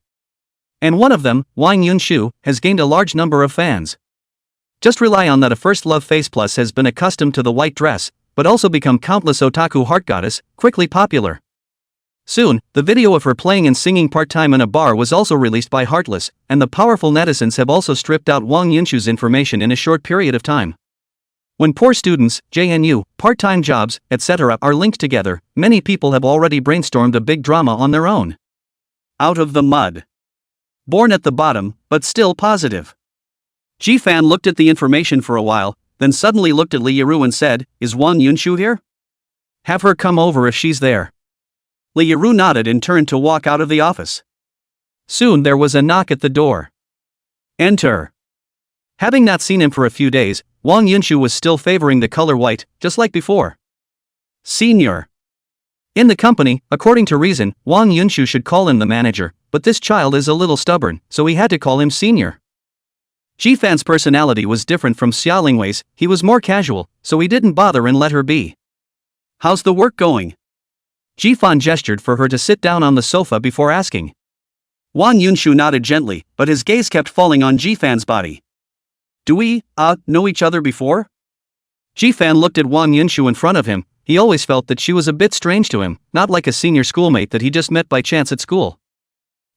And one of them, Wang Yunshu, has gained a large number of fans. Just rely on that. A First Love Face Plus has been accustomed to the white dress, but also become countless otaku heart goddess, quickly popular. Soon, the video of her playing and singing part-time in a bar was also released by Heartless, and the powerful netizens have also stripped out Wang Yunshu's information in a short period of time. When poor students, JNU, part-time jobs, etc. are linked together, many people have already brainstormed a big drama on their own. Out of the mud. Born at the bottom, but still positive. Ji-fan looked at the information for a while, then suddenly looked at Li Yiru and said, "Is Wang Yunshu here? Have her come over if she's there." Li Yiru nodded and turned to walk out of the office. Soon there was a knock at the door. "Enter." Having not seen him for a few days, Wang Yunshu was still favoring the color white, just like before. "Senior." In the company, according to reason, Wang Yunshu should call him the manager, but this child is a little stubborn, so he had to call him senior. Ji-fan's personality was different from Xia Lingwei's. He was more casual, so he didn't bother and let her be. "How's the work going?" Ji-fan gestured for her to sit down on the sofa before asking. Wang Yunshu nodded gently, but his gaze kept falling on Ji-fan's body. "Do we, know each other before?" Ji-fan looked at Wang Yunshu in front of him. He always felt that she was a bit strange to him, not like a senior schoolmate that he just met by chance at school.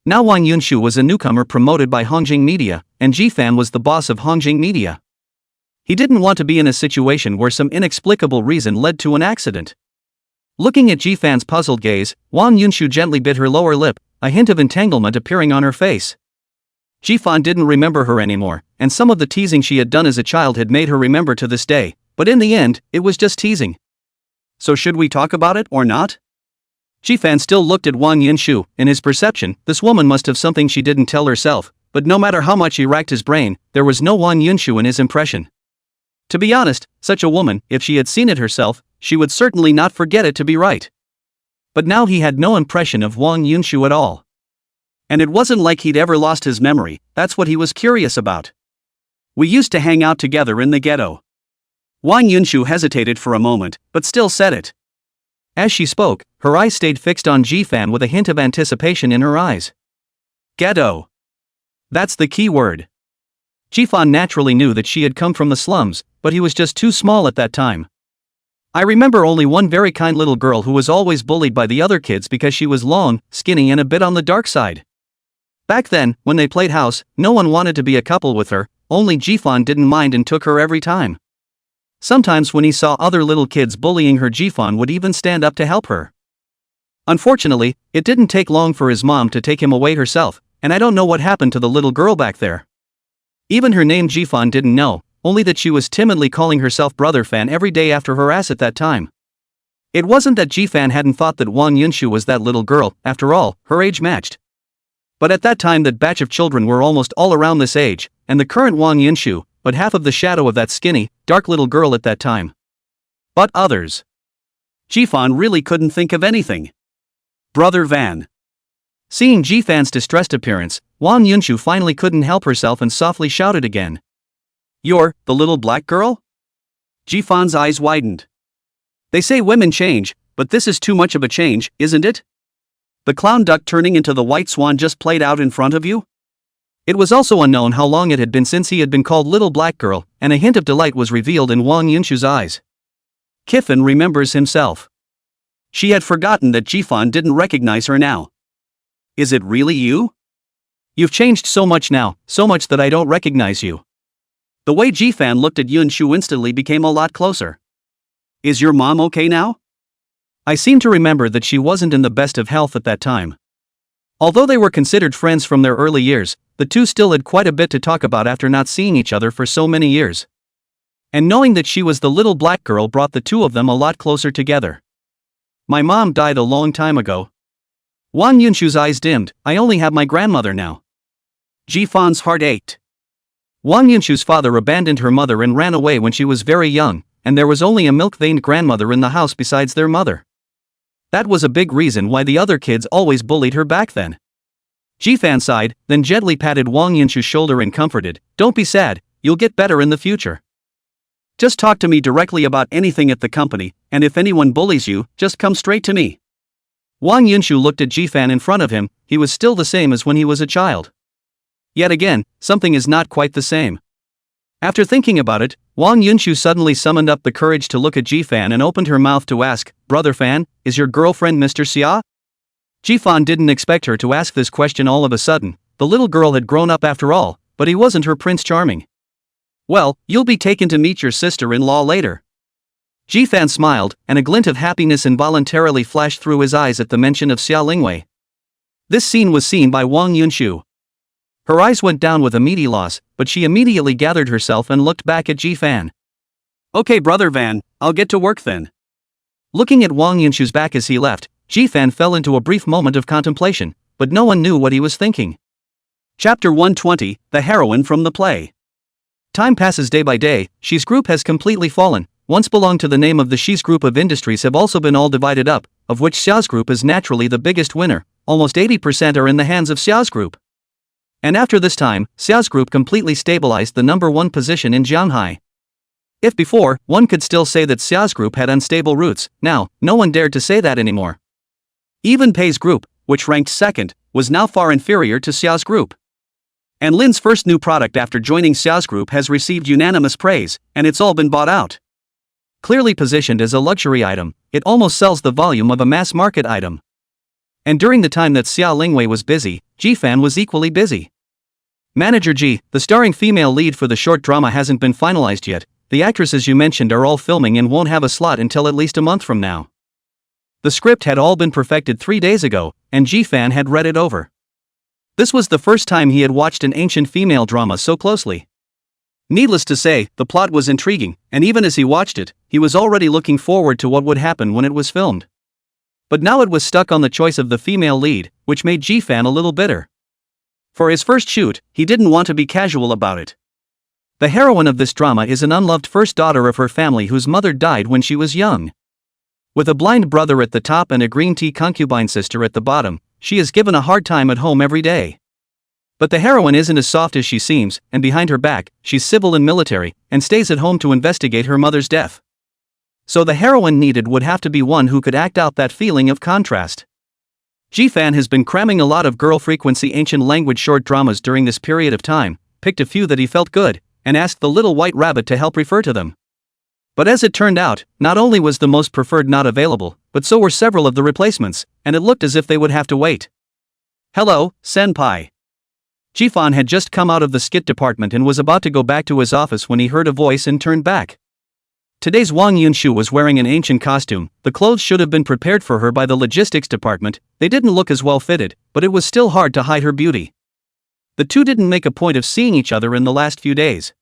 Now Wang Yunshu was a newcomer promoted by Hongjing Media, and Ji-fan was the boss of Hongjing Media. He didn't want to be in a situation where some inexplicable reason led to an accident. Looking at Ji-fan's puzzled gaze, Wang Yunshu gently bit her lower lip, a hint of entanglement appearing on her face. Ji-fan didn't remember her anymore, and some of the teasing she had done as a child had made her remember to this day, but in the end, it was just teasing. "So should we talk about it or not?" Ji-fan still looked at Wang Yunshu. In his perception, this woman must have something she didn't tell herself, but no matter how much he racked his brain, there was no Wang Yunshu in his impression. To be honest, such a woman, if she had seen it herself, she would certainly not forget it to be right. But now he had no impression of Wang Yunshu at all. And it wasn't like he'd ever lost his memory. That's what he was curious about. "We used to hang out together in the ghetto. Wang Yunshu hesitated for a moment, but still said it. As she spoke, her eyes stayed fixed on Jifan with a hint of anticipation in her eyes. Ghetto. That's the key word. Jifan naturally knew that she had come from the slums, but he was just too small at that time. I remember only one very kind little girl who was always bullied by the other kids because she was long, skinny and a bit on the dark side. Back then, when they played house, no one wanted to be a couple with her, only Jifan didn't mind and took her every time. Sometimes when he saw other little kids bullying her, Jifan would even stand up to help her. Unfortunately, it didn't take long for his mom to take him away herself, and I don't know what happened to the little girl back there. Even her name Jifan didn't know, only that she was timidly calling herself Brother Fan every day after her ass at that time. It wasn't that Jifan hadn't thought that Wang Yunshu was that little girl, after all, her age matched. But at that time that batch of children were almost all around this age, and the current Wang Yunshu, but half of the shadow of that skinny, dark little girl at that time. But others. Jifan really couldn't think of anything. Brother Van. Seeing Jifan's distressed appearance, Wang Yunshu finally couldn't help herself and softly shouted again. You're the little black girl? Jifan's eyes widened. They say women change, but this is too much of a change, isn't it? The clown duck turning into the white swan just played out in front of you? It was also unknown how long it had been since he had been called Little Black Girl, and a hint of delight was revealed in Wang Yunshu's eyes. Kiffin remembers himself. She had forgotten that Jifan didn't recognize her now. Is it really you? You've changed so much now, so much that I don't recognize you. The way Jifan looked at Yunshu instantly became a lot closer. Is your mom okay now? I seem to remember that she wasn't in the best of health at that time. Although they were considered friends from their early years, the two still had quite a bit to talk about after not seeing each other for so many years. And knowing that she was the little black girl brought the two of them a lot closer together. My mom died a long time ago. Wang Yunshu's eyes dimmed. I only have my grandmother now. Jifan's heart ached. Wang Yunshu's father abandoned her mother and ran away when she was very young, and there was only a milk-veined grandmother in the house besides their mother. That was a big reason why the other kids always bullied her back then. Jifan sighed, then gently patted Wang Yunshu's shoulder and comforted, "Don't be sad, you'll get better in the future. Just talk to me directly about anything at the company, and if anyone bullies you, just come straight to me." Wang Yunshu looked at Jifan in front of him. He was still the same as when he was a child. Yet again, something is not quite the same. After thinking about it, Wang Yunshu suddenly summoned up the courage to look at Jifan and opened her mouth to ask, "Brother Fan, is your girlfriend Mr. Xia?" Jifan didn't expect her to ask this question all of a sudden. The little girl had grown up after all, but he wasn't her Prince Charming. "Well, you'll be taken to meet your sister-in-law later." Jifan smiled, and a glint of happiness involuntarily flashed through his eyes at the mention of Xia Lingwei. This scene was seen by Wang Yunshu. Her eyes went down with immediate loss, but she immediately gathered herself and looked back at Jifan. "Okay, Brother Van, I'll get to work then." Looking at Wang Yunshu's back as he left, Jifan fell into a brief moment of contemplation, but no one knew what he was thinking. Chapter 120, The Heroine from the Play. Time passes day by day. Xi's group has completely fallen. Once belonged to the name of the Xi's group of industries have also been all divided up, of which Xia's group is naturally the biggest winner. Almost 80% are in the hands of Xia's group. And after this time, Xia's group completely stabilized the number one position in Jianghai. If before, one could still say that Xia's group had unstable roots, now, no one dared to say that anymore. Even Pei's group, which ranked second, was now far inferior to Xia's group. And Lin's first new product after joining Xia's group has received unanimous praise, and it's all been bought out. Clearly positioned as a luxury item, it almost sells the volume of a mass-market item. And during the time that Xia Lingwei was busy, Jifan was equally busy. Manager Ji, the starring female lead for the short drama hasn't been finalized yet. The actresses you mentioned are all filming and won't have a slot until at least a month from now. The script had all been perfected 3 days ago, and Jifan had read it over. This was the first time he had watched an ancient female drama so closely. Needless to say, the plot was intriguing, and even as he watched it, he was already looking forward to what would happen when it was filmed. But now it was stuck on the choice of the female lead, which made Jifan a little bitter. For his first shoot, he didn't want to be casual about it. The heroine of this drama is an unloved first daughter of her family whose mother died when she was young. With a blind brother at the top and a green tea concubine sister at the bottom, she is given a hard time at home every day. But the heroine isn't as soft as she seems, and behind her back, she's civil and military, and stays at home to investigate her mother's death. So the heroine needed would have to be one who could act out that feeling of contrast. Ji-fan has been cramming a lot of girl-frequency ancient language short dramas during this period of time, picked a few that he felt good, and asked the little white rabbit to help refer to them. But as it turned out, not only was the most preferred not available, but so were several of the replacements, and it looked as if they would have to wait. Hello, senpai. Ji-fan had just come out of the skit department and was about to go back to his office when he heard a voice and turned back. Today's Wang Yunshu was wearing an ancient costume. The clothes should have been prepared for her by the logistics department. They didn't look as well fitted, but it was still hard to hide her beauty. The two didn't make a point of seeing each other in the last few days.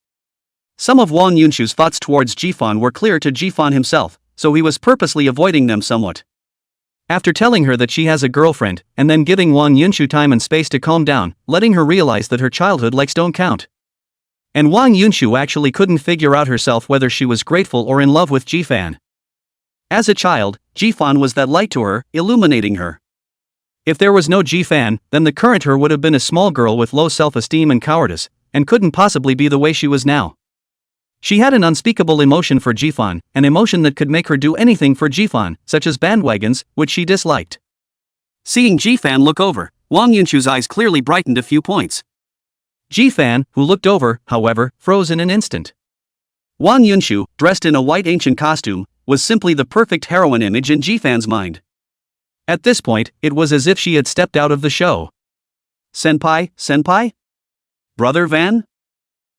Some of Wang Yunshu's thoughts towards Ji-fan were clear to Ji-fan himself, so he was purposely avoiding them somewhat. After telling her that she has a girlfriend, and then giving Wang Yunshu time and space to calm down, letting her realize that her childhood likes don't count. And Wang Yunshu actually couldn't figure out herself whether she was grateful or in love with Ji-fan. As a child, Ji-fan was that light to her, illuminating her. If there was no Ji-fan, then the current her would have been a small girl with low self-esteem and cowardice, and couldn't possibly be the way she was now. She had an unspeakable emotion for Ji-fan, an emotion that could make her do anything for Ji-fan, such as bandwagons, which she disliked. Seeing Ji-fan look over, Wang Yunshu's eyes clearly brightened a few points. Ji-fan, who looked over, however, froze in an instant. Wang Yunshu, dressed in a white ancient costume, was simply the perfect heroine image in Ji-fan's mind. At this point, it was as if she had stepped out of the show. Senpai? Brother Van?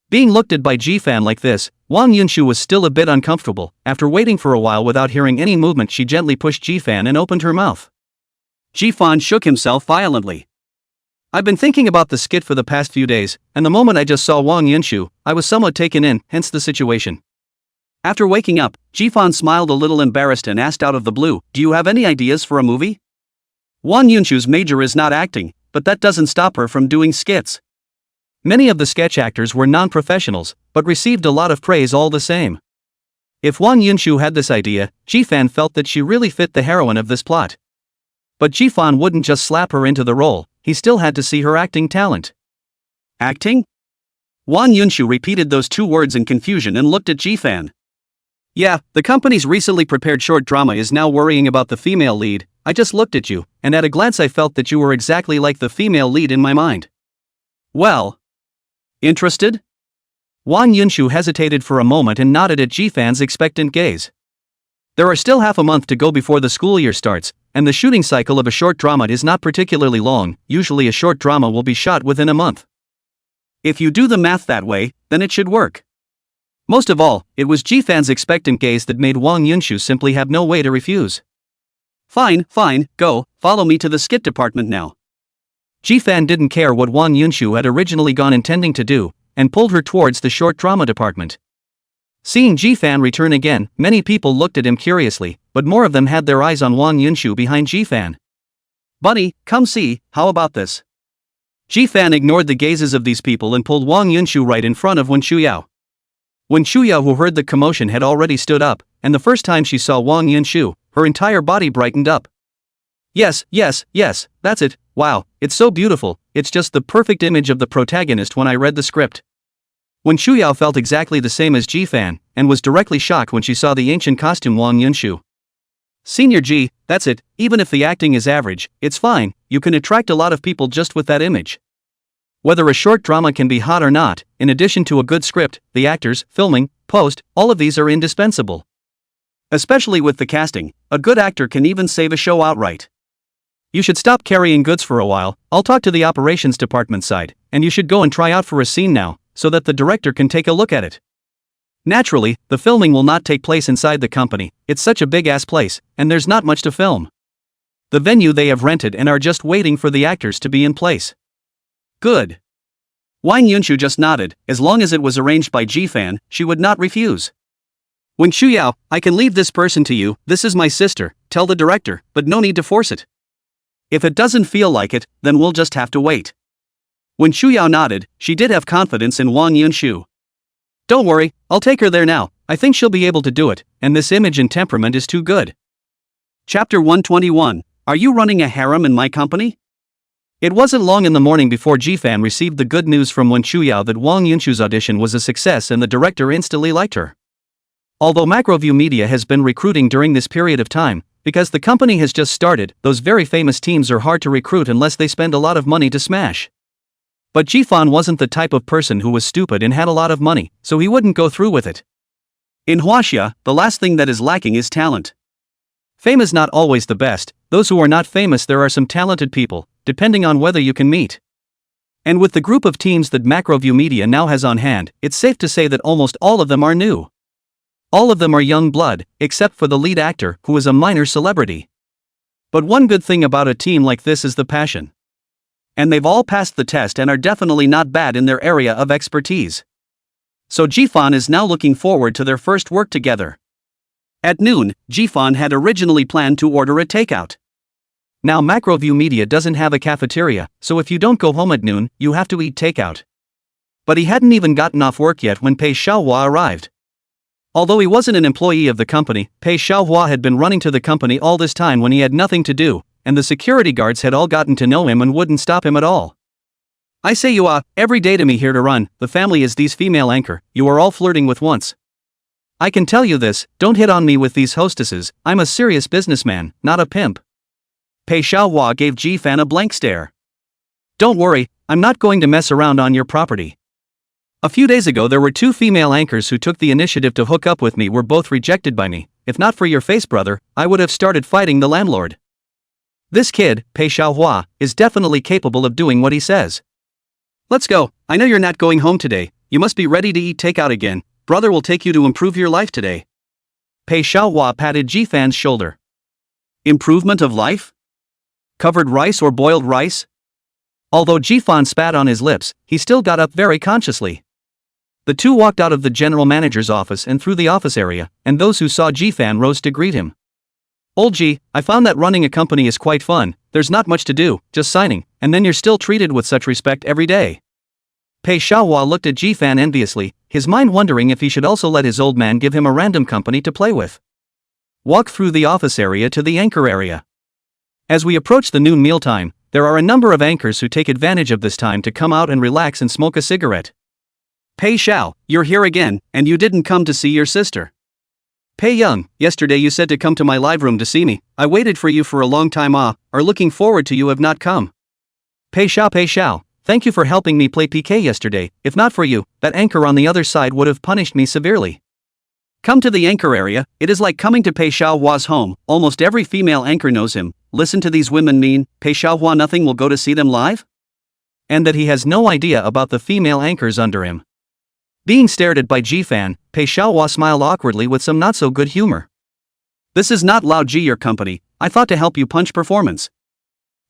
Being looked at by Ji-fan like this, Wang Yunshu was still a bit uncomfortable. After waiting for a while without hearing any movement, she gently pushed Ji-fan and opened her mouth. Ji-fan shook himself violently. I've been thinking about the skit for the past few days, and the moment I just saw Wang Yunshu, I was somewhat taken in, hence the situation. After waking up, Ji-fan smiled a little embarrassed and asked out of the blue, do you have any ideas for a movie? Wang Yunshu's major is not acting, but that doesn't stop her from doing skits. Many of the sketch actors were non-professionals, but received a lot of praise all the same. If Wang Yunshu had this idea, Ji-fan felt that she really fit the heroine of this plot. But Ji-fan wouldn't just slap her into the role, he still had to see her acting talent. Acting? Wang Yunshu repeated those two words in confusion and looked at Ji-fan. Yeah, the company's recently prepared short drama is now worrying about the female lead. I just looked at you, and at a glance I felt that you were exactly like the female lead in my mind. Well. Interested? Wang Yunshu hesitated for a moment and nodded at Ji-fan's expectant gaze. There are still half a month to go before the school year starts, and the shooting cycle of a short drama is not particularly long. Usually a short drama will be shot within a month. If you do the math that way, then it should work. Most of all, it was Ji-fan's expectant gaze that made Wang Yunshu simply have no way to refuse. Fine, go, follow me to the skit department now. Ji-fan didn't care what Wang Yunshu had originally gone intending to do, and pulled her towards the short drama department. Seeing Ji-fan return again, many people looked at him curiously, but more of them had their eyes on Wang Yunshu behind Ji-fan. Bunny, come see, how about this? Ji-fan ignored the gazes of these people and pulled Wang Yunshu right in front of Wen Shuyao. Wen Shuyao, who heard the commotion, had already stood up, and the first time she saw Wang Yunshu, her entire body brightened up. Yes, that's it. Wow, it's so beautiful, it's just the perfect image of the protagonist when I read the script. Wen Shuyao felt exactly the same as Ji-fan, and was directly shocked when she saw the ancient costume Wang Yunshu. Senior Ji, that's it, even if the acting is average, it's fine, you can attract a lot of people just with that image. Whether a short drama can be hot or not, in addition to a good script, the actors, filming, post, all of these are indispensable. Especially with the casting, a good actor can even save a show outright. You should stop carrying goods for a while. I'll talk to the operations department side, and you should go and try out for a scene now, so that the director can take a look at it. Naturally, the filming will not take place inside the company, it's such a big-ass place, and there's not much to film. The venue they have rented and are just waiting for the actors to be in place. Good. Wang Yunshu just nodded. As long as it was arranged by Ji-fan, she would not refuse. Wen Shuyao, I can leave this person to you, this is my sister, tell the director, but no need to force it. If it doesn't feel like it, then we'll just have to wait. When Shuyao nodded, she did have confidence in Wang Yunshu. Don't worry, I'll take her there now, I think she'll be able to do it, and this image and temperament is too good. Chapter 121, Are you running a harem in my company? It wasn't long in the morning before Jifan received the good news from Wen Chuyao that Wang Yunshu's audition was a success and the director instantly liked her. Although Macroview Media has been recruiting during this period of time, because the company has just started, those very famous teams are hard to recruit unless they spend a lot of money to smash. But Jifan wasn't the type of person who was stupid and had a lot of money, so he wouldn't go through with it. In Huaxia, the last thing that is lacking is talent. Fame is not always the best. Those who are not famous, there are some talented people, depending on whether you can meet. And with the group of teams that Macroview Media now has on hand, it's safe to say that almost all of them are new. All of them are young blood, except for the lead actor, who is a minor celebrity. But one good thing about a team like this is the passion. And they've all passed the test and are definitely not bad in their area of expertise. So Jifan is now looking forward to their first work together. At noon, Jifan had originally planned to order a takeout. Now Macroview Media doesn't have a cafeteria, so if you don't go home at noon, you have to eat takeout. But he hadn't even gotten off work yet when Pei Xiaohua arrived. Although he wasn't an employee of the company, Pei Xiaohua had been running to the company all this time when he had nothing to do, and the security guards had all gotten to know him and wouldn't stop him at all. I say you every day to me here to run, the family is these female anchor, you are all flirting with once. I can tell you this, don't hit on me with these hostesses, I'm a serious businessman, not a pimp. Pei Xiaohua gave Jifan a blank stare. Don't worry, I'm not going to mess around on your property. A few days ago there were 2 female anchors who took the initiative to hook up with me, were both rejected by me. If not for your face, brother, I would have started fighting the landlord. This kid, Pei Xiaohua, is definitely capable of doing what he says. Let's go, I know you're not going home today, you must be ready to eat takeout again, brother will take you to improve your life today. Pei Xiaohua patted Jifan's shoulder. Improvement of life? Covered rice or boiled rice? Although Jifan spat on his lips, he still got up very consciously. The two walked out of the general manager's office and through the office area, and those who saw Jifan rose to greet him. Old G, I found that running a company is quite fun, there's not much to do, just signing, and then you're still treated with such respect every day. Pei Xiaohua looked at Jifan enviously, his mind wondering if he should also let his old man give him a random company to play with. Walk through the office area to the anchor area. As we approach the noon mealtime, there are a number of anchors who take advantage of this time to come out and relax and smoke a cigarette. Pei Xiao, you're here again, and you didn't come to see your sister. Pei Young, yesterday you said to come to my live room to see me, I waited for you for a long time are looking forward to you have not come. Pei Xiao, thank you for helping me play PK yesterday, if not for you, that anchor on the other side would have punished me severely. Come to the anchor area, it is like coming to Pei Xiaohua's home, almost every female anchor knows him, listen to these women mean, Pei Xiaohua nothing will go to see them live? And that he has no idea about the female anchors under him. Being stared at by Jifan, Pei Xiaohua smiled awkwardly with some not-so-good humor. This is not Lao Ji your company, I thought to help you punch performance.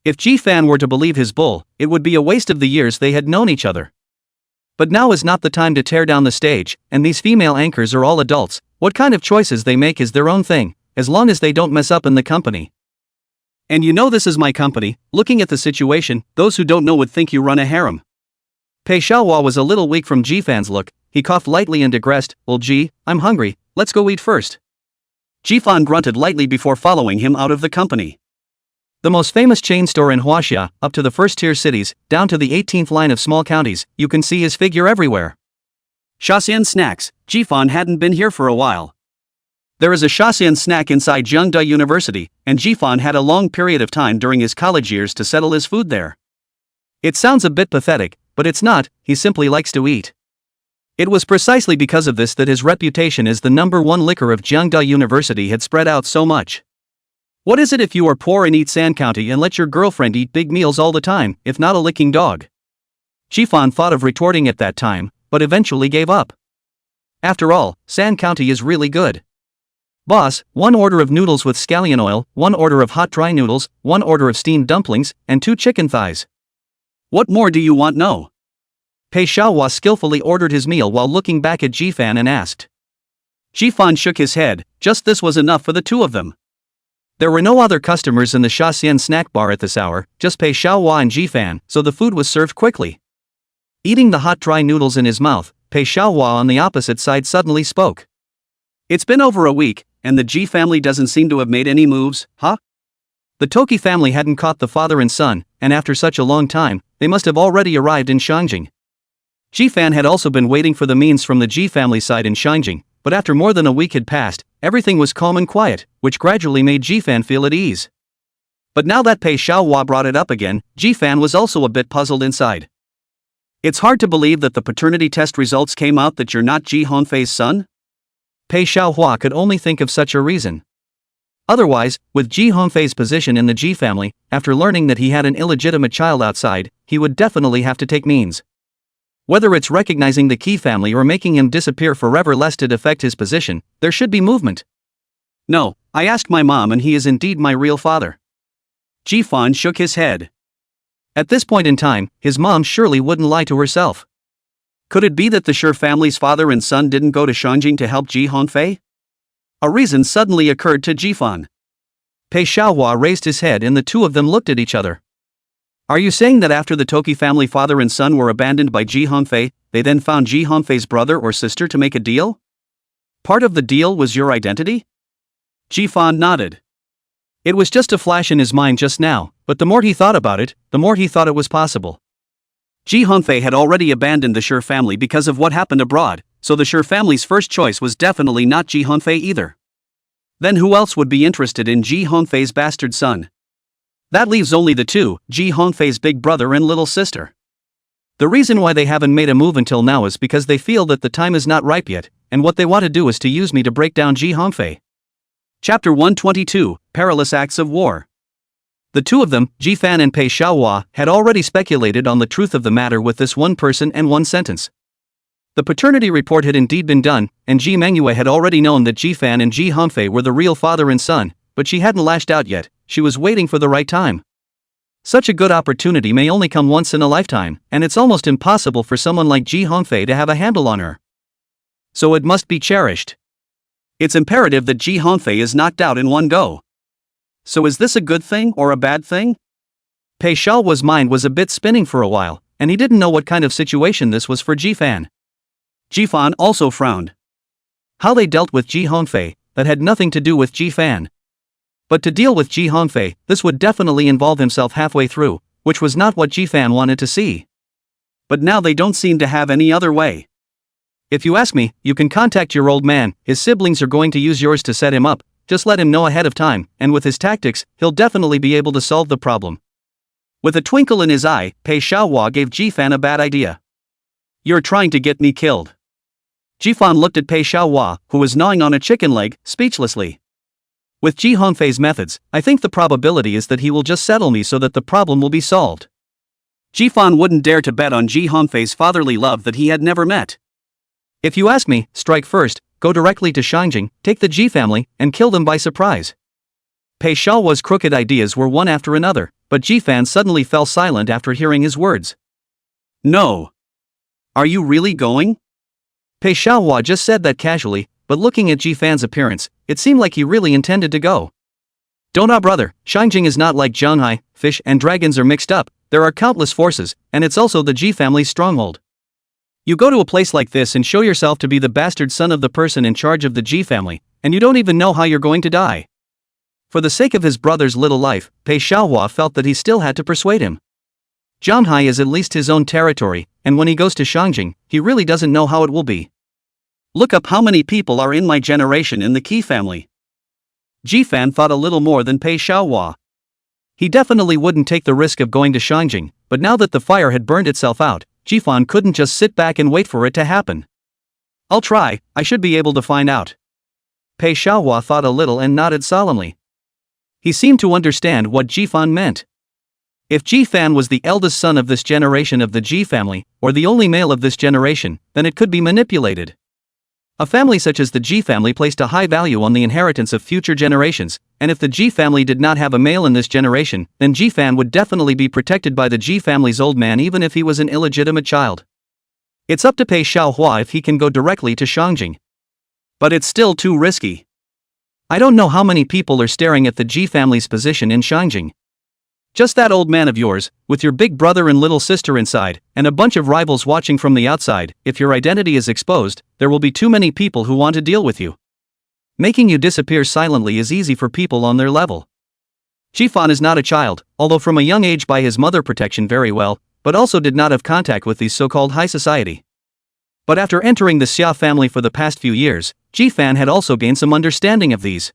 If Jifan were to believe his bull, it would be a waste of the years they had known each other. But now is not the time to tear down the stage, and these female anchors are all adults, what kind of choices they make is their own thing, as long as they don't mess up in the company. And you know this is my company, looking at the situation, those who don't know would think you run a harem. Pei Xiaohua was a little weak from Jifan's look, he coughed lightly and digressed, well Ji, I'm hungry, let's go eat first. Jifan grunted lightly before following him out of the company. The most famous chain store in Huaxia, up to the first-tier cities, down to the 18th line of small counties, you can see his figure everywhere. Shaxian Snacks, Jifan hadn't been here for a while. There is a Shaxian Snack inside Jiangda University, and Jifan had a long period of time during his college years to settle his food there. It sounds a bit pathetic, but it's not, he simply likes to eat. It was precisely because of this that his reputation as the #1 liquor of Jiangda University had spread out so much. What is it if you are poor and eat San County and let your girlfriend eat big meals all the time, if not a licking dog? Jifan thought of retorting at that time, but eventually gave up. After all, San County is really good. Boss, 1 order of noodles with scallion oil, 1 order of hot dry noodles, 1 order of steamed dumplings, and 2 chicken thighs. What more do you want? No. Pei Xiaohua skillfully ordered his meal while looking back at Jifan and asked. Jifan shook his head, just this was enough for the two of them. There were no other customers in the Shaxian snack bar at this hour, just Pei Xiaohua and Jifan, so the food was served quickly. Eating the hot dry noodles in his mouth, Pei Xiaohua on the opposite side suddenly spoke. It's been over a week, and the Ji family doesn't seem to have made any moves, huh? The Toki family hadn't caught the father and son, and after such a long time, they must have already arrived in Shangjing. Ji-fan had also been waiting for the means from the Ji family side in Shangjing, but after more than a week had passed, everything was calm and quiet, which gradually made Ji-fan feel at ease. But now that Pei Xiaohua brought it up again, Ji-fan was also a bit puzzled inside. It's hard to believe that the paternity test results came out that you're not Ji Hongfei's son? Pei Xiaohua could only think of such a reason. Otherwise, with Ji Hongfei's position in the Ji family, after learning that he had an illegitimate child outside, he would definitely have to take means. Whether it's recognizing the Qi family or making him disappear forever lest it affect his position, there should be movement. No, I asked my mom and he is indeed my real father. Ji-fan shook his head. At this point in time, his mom surely wouldn't lie to herself. Could it be that the Shi family's father and son didn't go to Shangjing to help Ji Hongfei? A reason suddenly occurred to Ji-fan. Pei Xiaohua raised his head and the two of them looked at each other. Are you saying that after the Toki family father and son were abandoned by Ji Hongfei, they then found Ji Hongfei's brother or sister to make a deal? Part of the deal was your identity? Ji-fan nodded. It was just a flash in his mind just now, but the more he thought about it, the more he thought it was possible. Ji Hongfei had already abandoned the Shi family because of what happened abroad, so the Shi family's first choice was definitely not Ji Hongfei either. Then who else would be interested in Ji Hongfei's bastard son? That leaves only the two, Ji Hongfei's big brother and little sister. The reason why they haven't made a move until now is because they feel that the time is not ripe yet, and what they want to do is to use me to break down Ji Hongfei. Chapter 122, Perilous Acts of War. The two of them, Ji-fan and Pei Xiaohua, had already speculated on the truth of the matter with this one person and one sentence. The paternity report had indeed been done, and Ji Manhwa had already known that Ji-fan and Ji Hongfei were the real father and son, but she hadn't lashed out yet, she was waiting for the right time. Such a good opportunity may only come once in a lifetime, and it's almost impossible for someone like Ji Hongfei to have a handle on her. So it must be cherished. It's imperative that Ji Hongfei is knocked out in one go. So is this a good thing or a bad thing? Pei Xiaohua's mind was a bit spinning for a while, and he didn't know what kind of situation this was for Ji-fan. Ji-fan also frowned. How they dealt with Ji Hongfei, that had nothing to do with Ji-fan. But to deal with Ji Hongfei, this would definitely involve himself halfway through, which was not what Ji-fan wanted to see. But now they don't seem to have any other way. If you ask me, you can contact your old man, his siblings are going to use yours to set him up. Just let him know ahead of time, and with his tactics, he'll definitely be able to solve the problem. With a twinkle in his eye, Pei Xiaohua gave Ji-fan a bad idea. You're trying to get me killed. Ji-fan looked at Pei Xiaohua, who was gnawing on a chicken leg, speechlessly. With Ji Hongfei's methods, I think the probability is that he will just settle me so that the problem will be solved. Ji-fan wouldn't dare to bet on Ji Hongfei's fatherly love that he had never met. If you ask me, strike first, go directly to Shangjing, take the Ji family, and kill them by surprise. Pei Xiaohua's crooked ideas were one after another, but Ji-fan suddenly fell silent after hearing his words. No. Are you really going? Pei Xiaohua just said that casually, but looking at Ji-fan's appearance, it seemed like he really intended to go. Don't brother, Shangjing is not like Zhanghai, fish and dragons are mixed up, there are countless forces, and it's also the Ji family's stronghold. You go to a place like this and show yourself to be the bastard son of the person in charge of the Ji family, and you don't even know how you're going to die. For the sake of his brother's little life, Pei Xiaohua felt that he still had to persuade him. Zhanghai is at least his own territory, and when he goes to Shangjing, he really doesn't know how it will be. Look up how many people are in my generation in the Qi family. Ji-fan thought a little more than Pei Xiaohua. He definitely wouldn't take the risk of going to Shangjing, but now that the fire had burned itself out, Ji-fan couldn't just sit back and wait for it to happen. I'll try, I should be able to find out. Pei Xiaohua thought a little and nodded solemnly. He seemed to understand what Ji-fan meant. If Ji-fan was the eldest son of this generation of the Ji family, or the only male of this generation, then it could be manipulated. A family such as the Ji family placed a high value on the inheritance of future generations, and if the Ji family did not have a male in this generation, then Ji-fan would definitely be protected by the Ji family's old man even if he was an illegitimate child. It's up to Pei Xiaohua if he can go directly to Shangjing. But it's still too risky. I don't know how many people are staring at the Ji family's position in Shangjing. Just that old man of yours, with your big brother and little sister inside, and a bunch of rivals watching from the outside. If your identity is exposed, there will be too many people who want to deal with you. Making you disappear silently is easy for people on their level. Jifan is not a child, although from a young age by his mother protection very well, but also did not have contact with these so-called high society. But after entering the Xia family for the past few years, Jifan had also gained some understanding of these.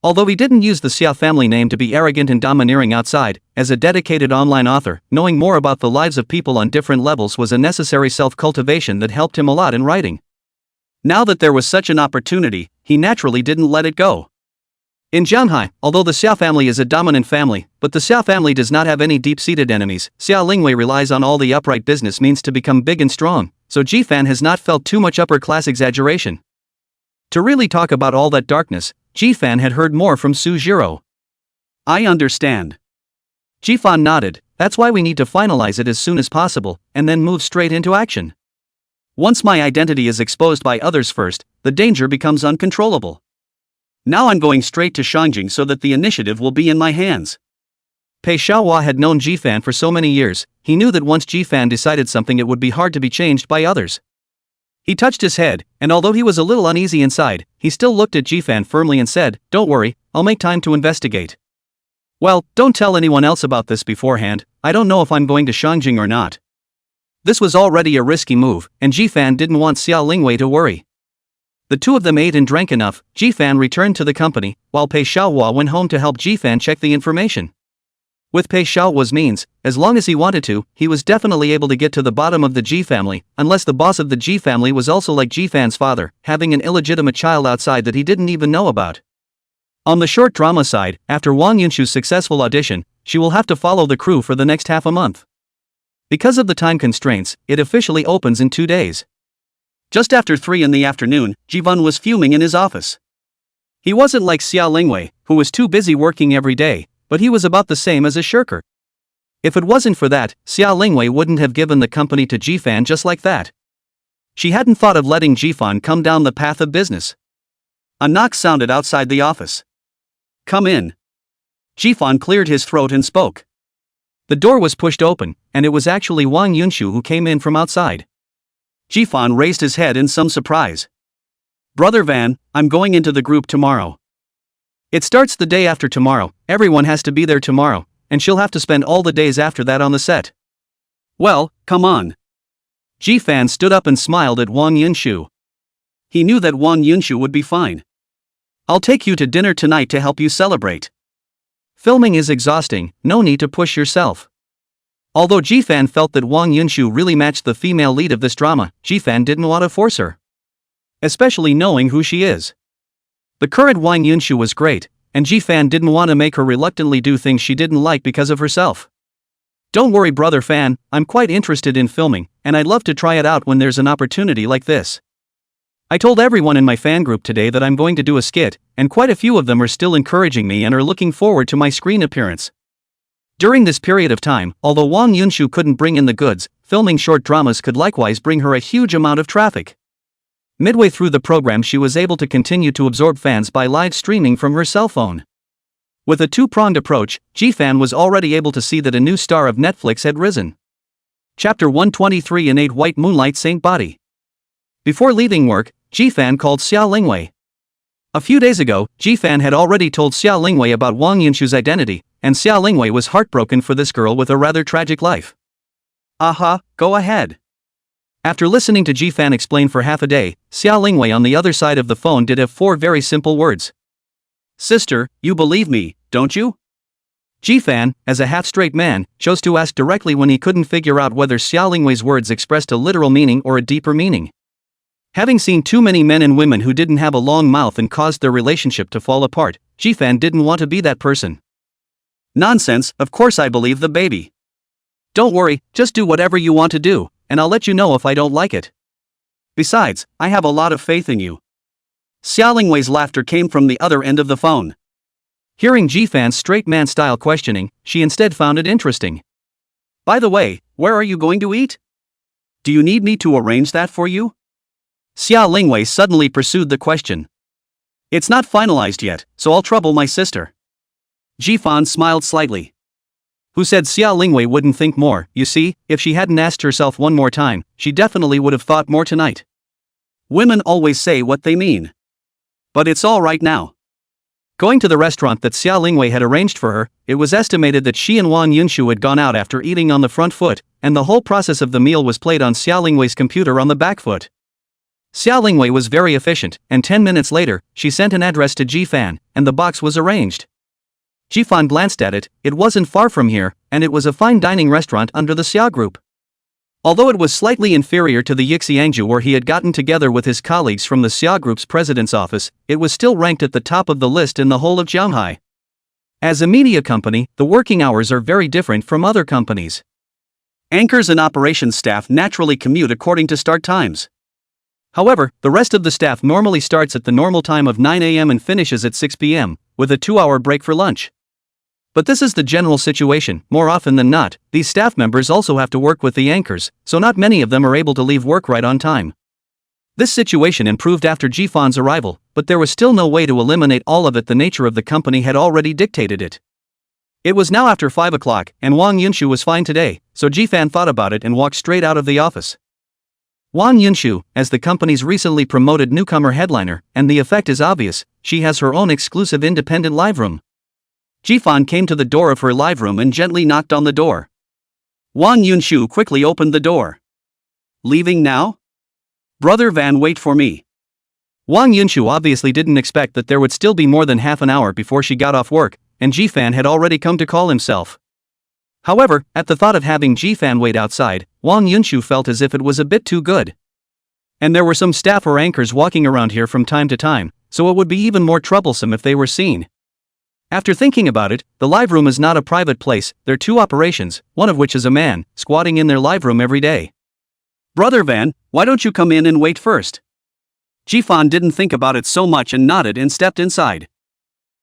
Although he didn't use the Xia family name to be arrogant and domineering outside, as a dedicated online author, knowing more about the lives of people on different levels was a necessary self-cultivation that helped him a lot in writing. Now that there was such an opportunity, he naturally didn't let it go. In Jianhai, although the Xia family is a dominant family, but the Xia family does not have any deep-seated enemies, Xia Lingwei relies on all the upright business means to become big and strong, so Jifan has not felt too much upper-class exaggeration. To really talk about all that darkness, Jifan had heard more from Sujiro. I understand. Jifan nodded. That's why we need to finalize it as soon as possible, and then move straight into action. Once my identity is exposed by others first, the danger becomes uncontrollable. Now I'm going straight to Shangjing so that the initiative will be in my hands. Pei Xiaohua had known Jifan for so many years, he knew that once Jifan decided something it would be hard to be changed by others. He touched his head, and although he was a little uneasy inside, he still looked at Jifan firmly and said, "Don't worry, I'll make time to investigate." Well, don't tell anyone else about this beforehand, I don't know if I'm going to Shangjing or not. This was already a risky move, and Jifan didn't want Xia Lingwei to worry. The two of them ate and drank enough. Jifan returned to the company, while Pei Xiaohua went home to help Jifan check the information. With Pei Xiaohua's means, as long as he wanted to, he was definitely able to get to the bottom of the Ji family, unless the boss of the Ji family was also like Jifan's father, having an illegitimate child outside that he didn't even know about. On the short drama side, after Wang Yunshu's successful audition, she will have to follow the crew for the next half a month. Because of the time constraints, it officially opens in 2 days. Just after 3 in the afternoon, Jivan was fuming in his office. He wasn't like Xia Lingwei, who was too busy working every day, but he was about the same as a shirker. If it wasn't for that, Xia Lingwei wouldn't have given the company to Jifan just like that. She hadn't thought of letting Jifan come down the path of business. A knock sounded outside the office. "Come in." Jifan cleared his throat and spoke. The door was pushed open, and it was actually Wang Yunshu who came in from outside. Jifan raised his head in some surprise. "Brother Van, I'm going into the group tomorrow." "It starts the day after tomorrow, everyone has to be there tomorrow, and she'll have to spend all the days after that on the set." "Well, come on." Jifan stood up and smiled at Wang Yunshu. He knew that Wang Yunshu would be fine. "I'll take you to dinner tonight to help you celebrate." Filming is exhausting, no need to push yourself. Although Jifan felt that Wang Yunshu really matched the female lead of this drama, Jifan didn't want to force her. Especially knowing who she is. The current Wang Yunshu was great, and Jifan didn't want to make her reluctantly do things she didn't like because of herself. "Don't worry brother Fan, I'm quite interested in filming, and I'd love to try it out when there's an opportunity like this. I told everyone in my fan group today that I'm going to do a skit, and quite a few of them are still encouraging me and are looking forward to my screen appearance." During this period of time, although Wang Yunshu couldn't bring in the goods, filming short dramas could likewise bring her a huge amount of traffic. Midway through the program she was able to continue to absorb fans by live streaming from her cell phone. With a two-pronged approach, Jifan was already able to see that a new star of Netflix had risen. Chapter 123 in 8 White Moonlight Saint Body. Before leaving work, Jifan called Xia Lingwei. A few days ago, Jifan had already told Xia Lingwei about Wang Yunshu's identity, and Xia Lingwei was heartbroken for this girl with a rather tragic life. "Aha, go ahead." After listening to Jifan explain for half a day, Xia Lingwei on the other side of the phone did have 4 very simple words. "Sister, you believe me, don't you?" Jifan, as a half-straight man, chose to ask directly when he couldn't figure out whether Xia Lingwei's words expressed a literal meaning or a deeper meaning. Having seen too many men and women who didn't have a long mouth and caused their relationship to fall apart, Jifan didn't want to be that person. "Nonsense, of course I believe the baby. Don't worry, just do whatever you want to do, and I'll let you know if I don't like it. Besides, I have a lot of faith in you." Xia Lingwei's laughter came from the other end of the phone. Hearing Jifan's straight man-style questioning, she instead found it interesting. "By the way, where are you going to eat? Do you need me to arrange that for you?" Xia Lingwei suddenly pursued the question. "It's not finalized yet, so I'll trouble my sister." Jifan smiled slightly. Who said Xia Lingwei wouldn't think more? You see, if she hadn't asked herself one more time, she definitely would have thought more tonight. Women always say what they mean. But it's all right now. Going to the restaurant that Xia Lingwei had arranged for her, it was estimated that she and Wang Yunshu had gone out after eating on the front foot, and the whole process of the meal was played on Xia Lingwei's computer on the back foot. Xia Lingwei was very efficient, and 10 minutes later, she sent an address to Jifan, and the box was arranged. Jifan glanced at it. It wasn't far from here, and it was a fine dining restaurant under the Xia group. Although it was slightly inferior to the Yixiangju where he had gotten together with his colleagues from the Xia Group's president's office, it was still ranked at the top of the list in the whole of Jianghai. As a media company, the working hours are very different from other companies. Anchors and operations staff naturally commute according to start times. However, the rest of the staff normally starts at the normal time of 9 a.m. and finishes at 6 p.m., with a 2-hour break for lunch. But this is the general situation. More often than not, these staff members also have to work with the anchors, so not many of them are able to leave work right on time. This situation improved after Jifan's arrival, but there was still no way to eliminate all of it. The nature of the company had already dictated it. It was now after 5 o'clock, and Wang Yunshu was fine today, so Jifan thought about it and walked straight out of the office. Wang Yunshu, as the company's recently promoted newcomer headliner, and the effect is obvious, she has her own exclusive independent live room. Jifan came to the door of her live room and gently knocked on the door. Wang Yunshu quickly opened the door. "Leaving now? Brother Van, wait for me." Wang Yunshu obviously didn't expect that there would still be more than half an hour before she got off work, and Jifan had already come to call himself. However, at the thought of having Jifan wait outside, Wang Yunshu felt as if it was a bit too good. And there were some staff or anchors walking around here from time to time, so it would be even more troublesome if they were seen. After thinking about it, the live room is not a private place. There are 2 operations, one of which is a man, squatting in their live room every day. "Brother Van, why don't you come in and wait first?" Jifan didn't think about it so much and nodded and stepped inside.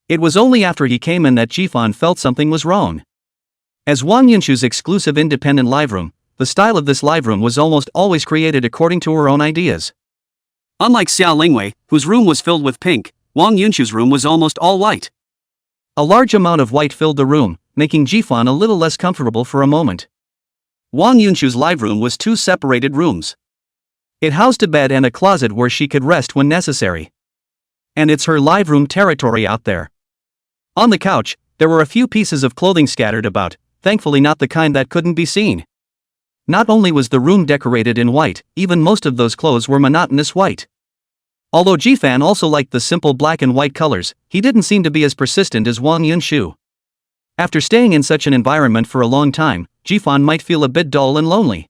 It was only after he came in that Jifan felt something was wrong. As Wang Yunshu's exclusive independent live room, the style of this live room was almost always created according to her own ideas. Unlike Xia Lingwei, whose room was filled with pink, Wang Yunshu's room was almost all white. A large amount of white filled the room, making Jifan a little less comfortable for a moment. Wang Yunshu's live room was 2 separated rooms. It housed a bed and a closet where she could rest when necessary. And it's her live room territory out there. On the couch, there were a few pieces of clothing scattered about, thankfully not the kind that couldn't be seen. Not only was the room decorated in white, even most of those clothes were monotonous white. Although Jifan also liked the simple black and white colors, he didn't seem to be as persistent as Wang Yunshu. After staying in such an environment for a long time, Jifan might feel a bit dull and lonely.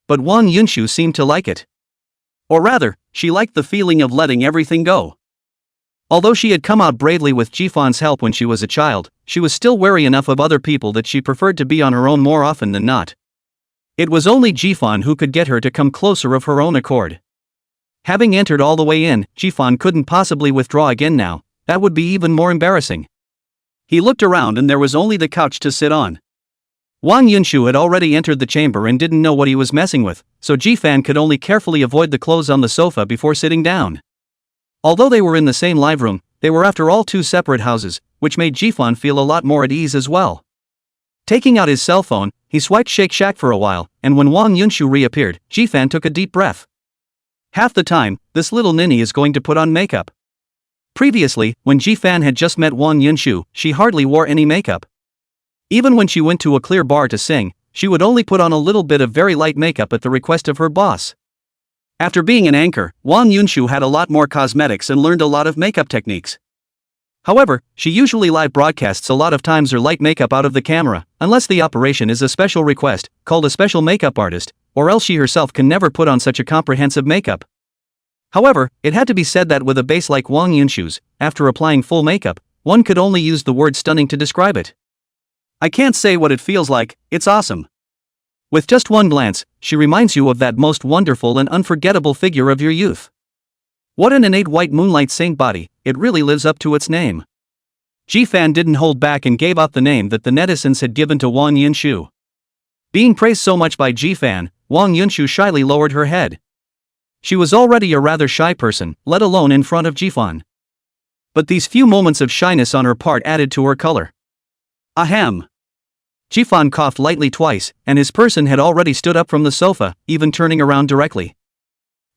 But Wang Yunshu seemed to like it. Or rather, she liked the feeling of letting everything go. Although she had come out bravely with Jifan's help when she was a child, she was still wary enough of other people that she preferred to be on her own more often than not. It was only Jifan who could get her to come closer of her own accord. Having entered all the way in, Jifan couldn't possibly withdraw again now. That would be even more embarrassing. He looked around and there was only the couch to sit on. Wang Yunshu had already entered the chamber and didn't know what he was messing with, so Jifan could only carefully avoid the clothes on the sofa before sitting down. Although they were in the same live room, they were after all 2 separate houses, which made Jifan feel a lot more at ease as well. Taking out his cell phone, he swiped Shake Shack for a while, and when Wang Yunshu reappeared, Jifan took a deep breath. Half the time, this little ninny is going to put on makeup. Previously, when Jifan had just met Wang Yunshu, she hardly wore any makeup. Even when she went to a clear bar to sing, she would only put on a little bit of very light makeup at the request of her boss. After being an anchor, Wang Yunshu had a lot more cosmetics and learned a lot of makeup techniques. However, she usually live broadcasts a lot of times her light makeup out of the camera, unless the operation is a special request, called a special makeup artist, or else she herself can never put on such a comprehensive makeup. However, it had to be said that with a base like Wang Yunshu's, after applying full makeup, one could only use the word stunning to describe it. I can't say what it feels like, it's awesome. With just one glance, she reminds you of that most wonderful and unforgettable figure of your youth. What an innate white moonlight saint body, it really lives up to its name. Jifan didn't hold back and gave out the name that the netizens had given to Wang Yunshu. Being praised so much by Jifan, Wang Yunshu shyly lowered her head. She was already a rather shy person, let alone in front of Jifan. But these few moments of shyness on her part added to her color. Ahem. Jifan coughed lightly twice, and his person had already stood up from the sofa, even turning around directly.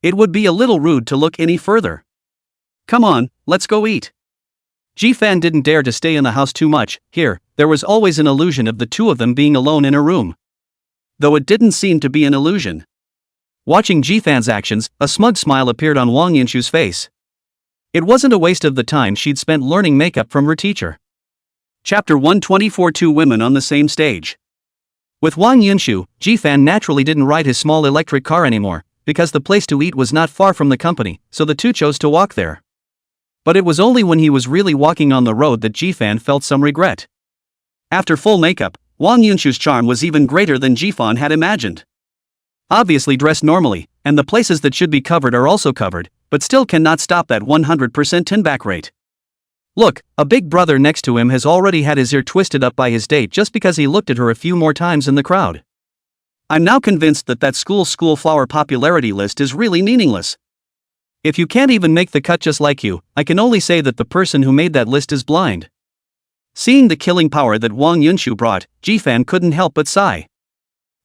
It would be a little rude to look any further. Come on, let's go eat. Ji-fan didn't dare to stay in the house too much. Here, there was always an illusion of the two of them being alone in a room. Though it didn't seem to be an illusion. Watching Ji-fan's actions, a smug smile appeared on Wang Yinshu's face. It wasn't a waste of the time she'd spent learning makeup from her teacher. Chapter 124. Two women on the same stage. With Wang Yinshu, Ji-fan naturally didn't ride his small electric car anymore, because the place to eat was not far from the company, so the two chose to walk there. But it was only when he was really walking on the road that Ji-fan felt some regret. After full makeup, Wang Yinshu's charm was even greater than Ji-fan had imagined. Obviously dressed normally, and the places that should be covered are also covered, but still cannot stop that 100% tin-back rate. Look, a big brother next to him has already had his ear twisted up by his date just because he looked at her a few more times in the crowd. I'm now convinced that school flower popularity list is really meaningless. If you can't even make the cut just like you, I can only say that the person who made that list is blind. Seeing the killing power that Wang Yinshu brought, Ji-fan couldn't help but sigh.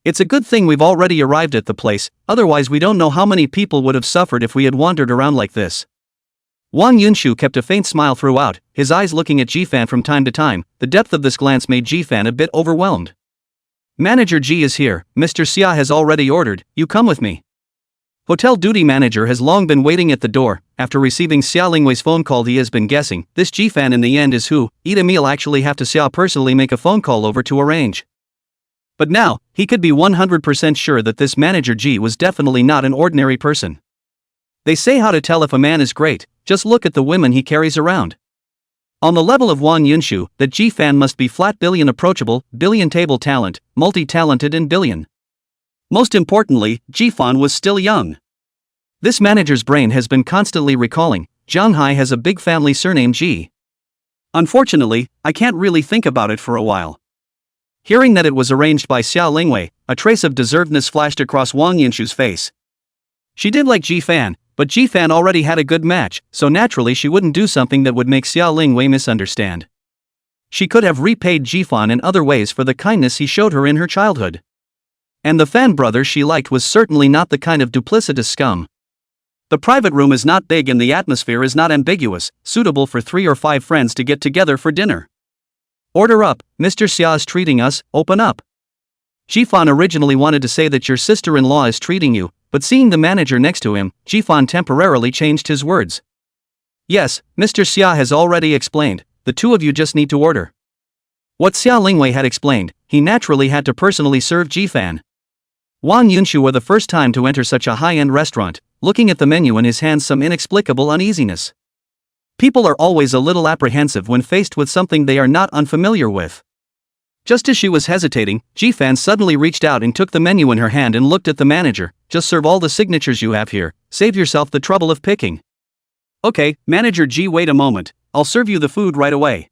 It's a good thing we've already arrived at the place, otherwise we don't know how many people would have suffered if we had wandered around like this. Wang Yinshu kept a faint smile throughout, his eyes looking at Ji-fan from time to time. The depth of this glance made Ji-fan a bit overwhelmed. Manager Ji is here, Mr. Xia has already ordered, you come with me. Hotel duty manager has long been waiting at the door. After receiving Xia Lingwei's phone call, he has been guessing, this Ji-fan in the end is who. Eat a meal actually have to Xia personally make a phone call over to arrange. But now, he could be 100% sure that this manager Ji was definitely not an ordinary person. They say how to tell if a man is great, just look at the women he carries around. On the level of Wang Yinshu, that Ji-fan must be flat billion approachable, billion table talent, multi-talented and billion. Most importantly, Ji-fan was still young. This manager's brain has been constantly recalling, Zhanghai has a big family surname Ji. Unfortunately, I can't really think about it for a while. Hearing that it was arranged by Xia Lingwei, a trace of deservedness flashed across Wang Yinshu's face. She did like Ji-fan, but Ji-fan already had a good match, so naturally she wouldn't do something that would make Xia Lingwei misunderstand. She could have repaid Ji-fan in other ways for the kindness he showed her in her childhood. And the fan brother she liked was certainly not the kind of duplicitous scum. The private room is not big and the atmosphere is not ambiguous, suitable for 3 or 5 friends to get together for dinner. Order up, Mr. Xia is treating us, open up. Ji-fan originally wanted to say that your sister-in-law is treating you, but seeing the manager next to him, Ji-fan temporarily changed his words. Yes, Mr. Xia has already explained, the two of you just need to order. What Xia Lingwei had explained, he naturally had to personally serve Ji-fan. Wang Yinshu were the first time to enter such a high-end restaurant, looking at the menu in his hands some inexplicable uneasiness. People are always a little apprehensive when faced with something they are not unfamiliar with. Just as she was hesitating, Ji-fan suddenly reached out and took the menu in her hand and looked at the manager. Just serve all the signatures you have here, save yourself the trouble of picking. Okay, Manager Ji, wait a moment, I'll serve you the food right away.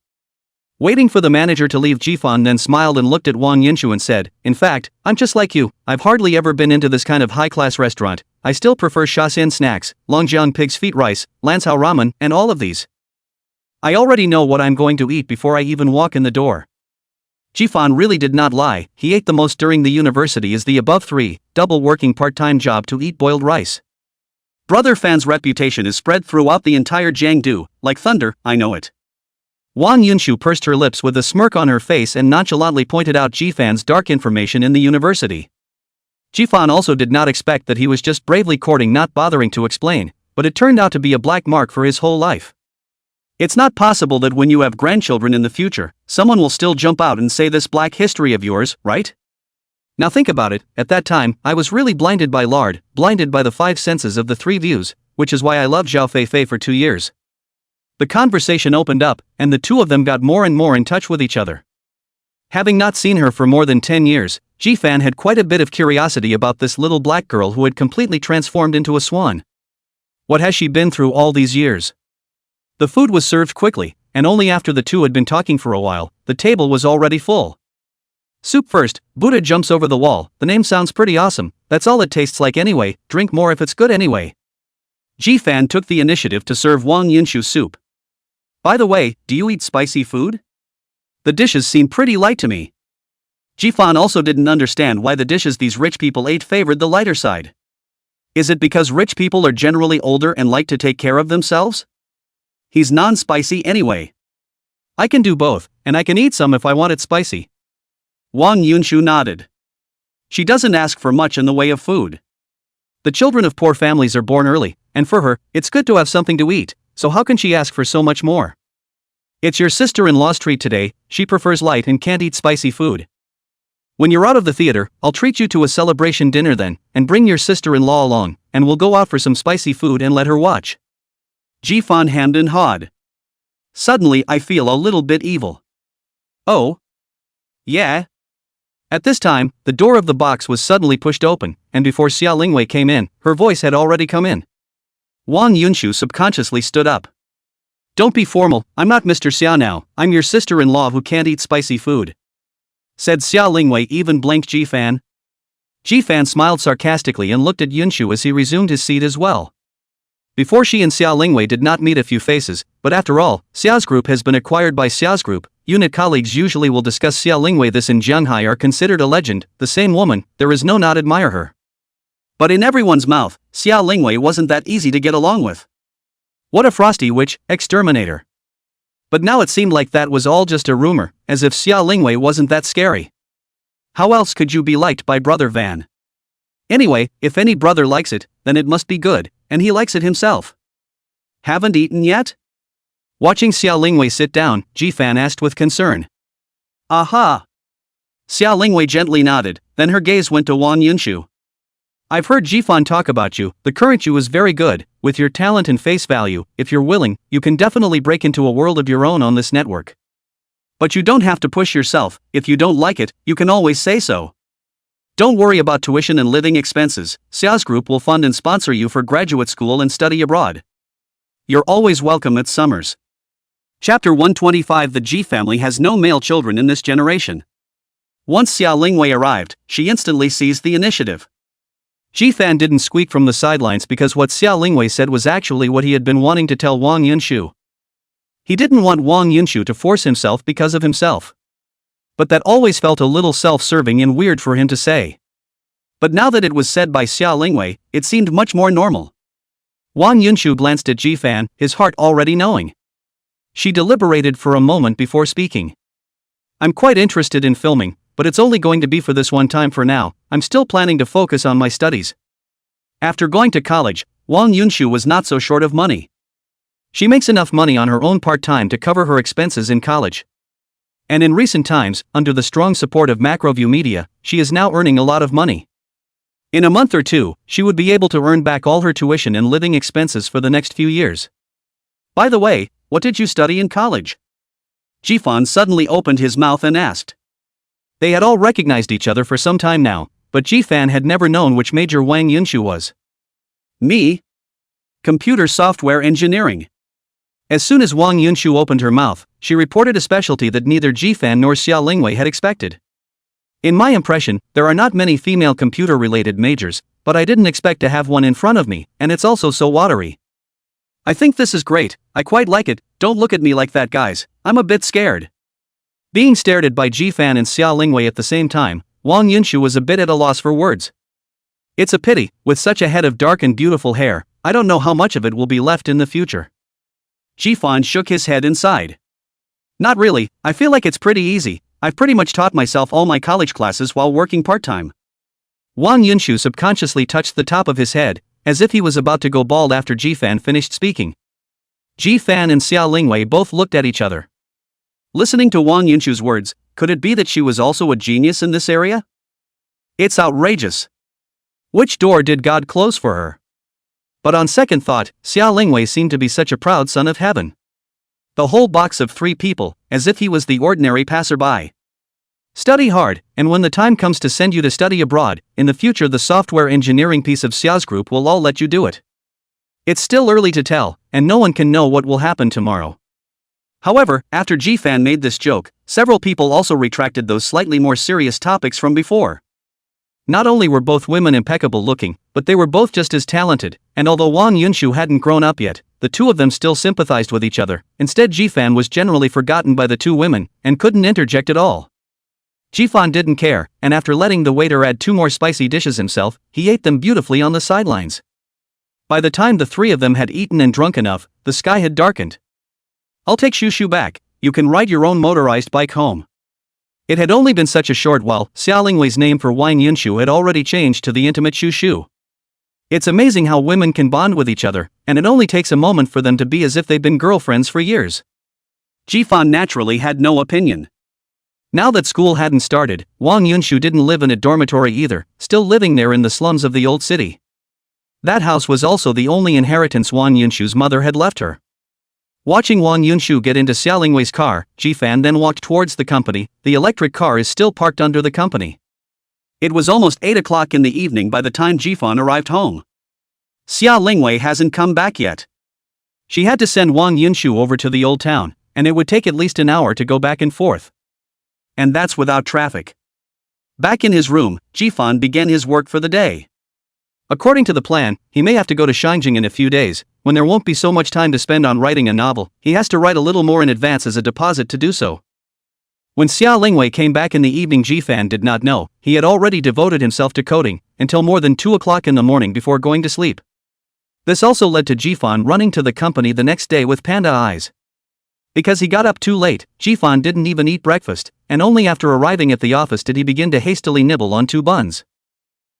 Waiting for the manager to leave, Ji-fan then smiled and looked at Wang Yinshu and said, in fact, I'm just like you, I've hardly ever been into this kind of high-class restaurant, I still prefer Shaxin snacks, Longjiang pig's feet rice, Lancao ramen, and all of these. I already know what I'm going to eat before I even walk in the door. Ji-fan really did not lie, he ate the most during the university as the above 3, double working part-time job to eat boiled rice. Brother Fan's reputation is spread throughout the entire Jiangdu, like thunder, I know it. Wang Yinshu pursed her lips with a smirk on her face and nonchalantly pointed out Ji-fan's dark information in the university. Ji-fan also did not expect that he was just bravely courting, not bothering to explain, but it turned out to be a black mark for his whole life. It's not possible that when you have grandchildren in the future, someone will still jump out and say this black history of yours, right? Now think about it, at that time, I was really blinded by lard, blinded by the 5 senses of the 3 views, which is why I loved Zhao Feifei for 2 years. The conversation opened up, and the two of them got more and more in touch with each other. Having not seen her for more than 10 years, Ji-fan had quite a bit of curiosity about this little black girl who had completely transformed into a swan. What has she been through all these years? The food was served quickly, and only after the two had been talking for a while, the table was already full. Soup first, Buddha jumps over the wall, the name sounds pretty awesome, that's all it tastes like anyway, drink more if it's good anyway. Ji-fan took the initiative to serve Wang Yinshu soup. By the way, do you eat spicy food? The dishes seem pretty light to me. Ji-fan also didn't understand why the dishes these rich people ate favored the lighter side. Is it because rich people are generally older and like to take care of themselves? He's non-spicy anyway. I can do both, and I can eat some if I want it spicy. Wang Yunshu nodded. She doesn't ask for much in the way of food. The children of poor families are born early, and for her, it's good to have something to eat, so how can she ask for so much more? It's your sister-in-law's treat today, she prefers light and can't eat spicy food. When you're out of the theater, I'll treat you to a celebration dinner then, and bring your sister-in-law along, and we'll go out for some spicy food and let her watch. Jifan hemmed and hawed. Suddenly I feel a little bit evil. Oh? Yeah? At this time, the door of the box was suddenly pushed open, and before Xia Lingwei came in, her voice had already come in. Wang Yunshu subconsciously stood up. Don't be formal, I'm not Mr. Xia now, I'm your sister-in-law who can't eat spicy food. Said Xia Lingwei even blanked Jifan. Jifan smiled sarcastically and looked at Yunshu as he resumed his seat as well. Before she and Xia Lingwei did not meet a few faces, but after all, Xia's group has been acquired by Xia's group. Unit colleagues usually will discuss Xia Lingwei. This in Shanghai are considered a legend, the same woman, there is no not admire her. But in everyone's mouth, Xia Lingwei wasn't that easy to get along with. What a frosty witch, exterminator. But now it seemed like that was all just a rumor, as if Xia Lingwei wasn't that scary. How else could you be liked by Brother Van? Anyway, if any brother likes it, then it must be good, and he likes it himself. Haven't eaten yet? Watching Xia Lingwei sit down, Jifan asked with concern. Aha! Xia Lingwei gently nodded, then her gaze went to Wang Yunshu. I've heard Jifan talk about you, the current you is very good, with your talent and face value, if you're willing, you can definitely break into a world of your own on this network. But you don't have to push yourself, if you don't like it, you can always say so. Don't worry about tuition and living expenses, Xia's group will fund and sponsor you for graduate school and study abroad. You're always welcome at summers. Chapter 125. The Ji family has no male children in this generation. Once Xia Lingwei arrived, she instantly seized the initiative. Jifan didn't squeak from the sidelines because what Xia Lingwei said was actually what he had been wanting to tell Wang Yunshu. He didn't want Wang Yunshu to force himself because of himself. But that always felt a little self-serving and weird for him to say. But now that it was said by Xia Lingwei, it seemed much more normal. Wang Yunshu glanced at Jifan, his heart already knowing. She deliberated for a moment before speaking. I'm quite interested in filming, but it's only going to be for this one time for now, I'm still planning to focus on my studies. After going to college, Wang Yunshu was not so short of money. She makes enough money on her own part-time to cover her expenses in college. And in recent times, under the strong support of Macroview Media, she is now earning a lot of money. In a month or two, she would be able to earn back all her tuition and living expenses for the next few years. By the way, what did you study in college? Jifan suddenly opened his mouth and asked. They had all recognized each other for some time now, but Jifan had never known which major Wang Yunshu was. Me? Computer software engineering. As soon as Wang Yunshu opened her mouth, she reported a specialty that neither Jifan nor Xia Lingwei had expected. In my impression, there are not many female computer-related majors, but I didn't expect to have one in front of me, and it's also so watery. I think this is great, I quite like it, don't look at me like that guys, I'm a bit scared. Being stared at by Jifan and Xia Lingwei at the same time, Wang Yunshu was a bit at a loss for words. It's a pity, with such a head of dark and beautiful hair, I don't know how much of it will be left in the future. Jifan shook his head and sighed. Not really, I feel like it's pretty easy, I've pretty much taught myself all my college classes while working part-time. Wang Yunshu subconsciously touched the top of his head, as if he was about to go bald after Jifan finished speaking. Jifan and Xia Lingwei both looked at each other. Listening to Wang Yunshu's words, could it be that she was also a genius in this area? It's outrageous. Which door did God close for her? But on second thought, Xia Lingwei seemed to be such a proud son of heaven. The whole box of 3 people, as if he was the ordinary passerby. Study hard, and when the time comes to send you to study abroad, in the future the software engineering piece of Xia's group will all let you do it. It's still early to tell, and no one can know what will happen tomorrow. However, after Jifan made this joke, several people also retracted those slightly more serious topics from before. Not only were both women impeccable looking, but they were both just as talented, and although Wang Yunshu hadn't grown up yet, the two of them still sympathized with each other. Instead, Jifan was generally forgotten by the 2 women, and couldn't interject at all. Jifan didn't care, and after letting the waiter add 2 more spicy dishes himself, he ate them beautifully on the sidelines. By the time the 3 of them had eaten and drunk enough, the sky had darkened. I'll take Shushu back, you can ride your own motorized bike home. It had only been such a short while, Xia Lingwei's name for Wang Yunshu had already changed to the intimate Shu Shu. It's amazing how women can bond with each other, and it only takes a moment for them to be as if they've been girlfriends for years. Jifan naturally had no opinion. Now that school hadn't started, Wang Yunshu didn't live in a dormitory either, still living there in the slums of the old city. That house was also the only inheritance Wang Yunshu's mother had left her. Watching Wang Yunshu get into Xia Lingwei's car, Jifan then walked towards the company. The electric car is still parked under the company. It was almost 8 o'clock in the evening by the time Jifan arrived home. Xia Lingwei hasn't come back yet. She had to send Wang Yunshu over to the old town, and it would take at least an hour to go back and forth. And that's without traffic. Back in his room, Jifan began his work for the day. According to the plan, he may have to go to Shangjing in a few days. When there won't be so much time to spend on writing a novel, he has to write a little more in advance as a deposit to do so. When Xia Lingwei came back in the evening, Jifan did not know he had already devoted himself to coding until more than 2 o'clock in the morning before going to sleep. This also led to Jifan running to the company the next day with panda eyes. Because he got up too late, Jifan didn't even eat breakfast, and only after arriving at the office did he begin to hastily nibble on 2 buns.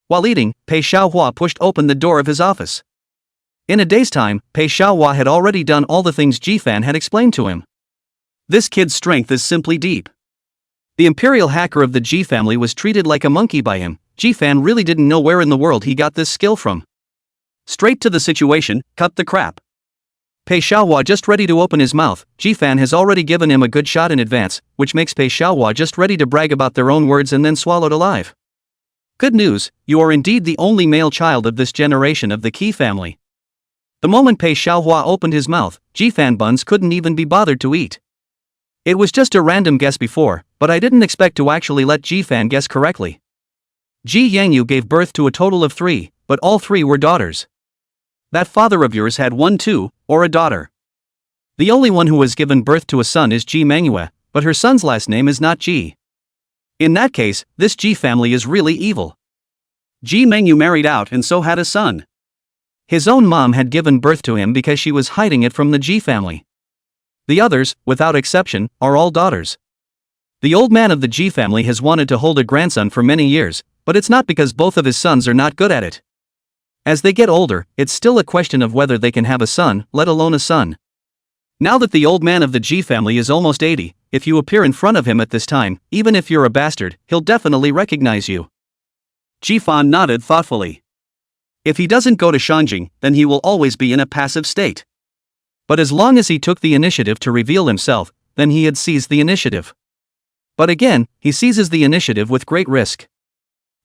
While eating, Pei Xiaohua pushed open the door of his office. In a day's time, Pei Xiaohua had already done all the things Jifan had explained to him. This kid's strength is simply deep. The imperial hacker of the Ji family was treated like a monkey by him. Jifan really didn't know where in the world he got this skill from. Straight to the situation, cut the crap. Pei Xiaohua just ready to open his mouth. Jifan has already given him a good shot in advance, which makes Pei Xiaohua just ready to brag about their own words and then swallowed alive. Good news, you are indeed the only male child of this generation of the Qi family. The moment Pei Xiaohua opened his mouth, Jifan buns couldn't even be bothered to eat. It was just a random guess before, but I didn't expect to actually let Jifan guess correctly. Ji Yangyu gave birth to a total of 3, but all 3 were daughters. That father of yours had 1 too, or a daughter. The only one who has given birth to a son is Ji Manhwa, but her son's last name is not Ji. In that case, this Ji family is really evil. Ji Mengyu married out and so had a son. His own mom had given birth to him because she was hiding it from the Ji family. The others, without exception, are all daughters. The old man of the Ji family has wanted to hold a grandson for many years, but it's not because both of his sons are not good at it. As they get older, it's still a question of whether they can have a son, let alone a son. Now that the old man of the Ji family is almost 80, if you appear in front of him at this time, even if you're a bastard, he'll definitely recognize you. Jifan nodded thoughtfully. If he doesn't go to Shangjing, then he will always be in a passive state. But as long as he took the initiative to reveal himself, then he had seized the initiative. But again, he seizes the initiative with great risk.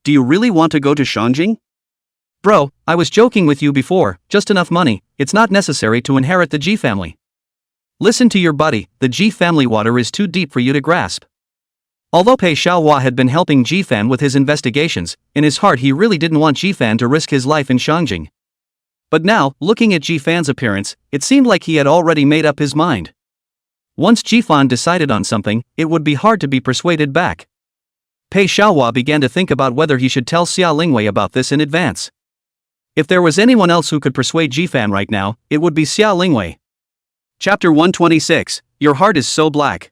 Do you really want to go to Shangjing? Bro, I was joking with you before, just enough money, it's not necessary to inherit the Ji family. Listen to your buddy, the Ji family water is too deep for you to grasp. Although Pei Xiaohua had been helping Jifan with his investigations, in his heart he really didn't want Jifan to risk his life in Shangjing. But now, looking at Jifan's appearance, it seemed like he had already made up his mind. Once Jifan decided on something, it would be hard to be persuaded back. Pei Xiaohua began to think about whether he should tell Xia Lingwei about this in advance. If there was anyone else who could persuade Jifan right now, it would be Xia Lingwei. Chapter 126, Your Heart is So Black.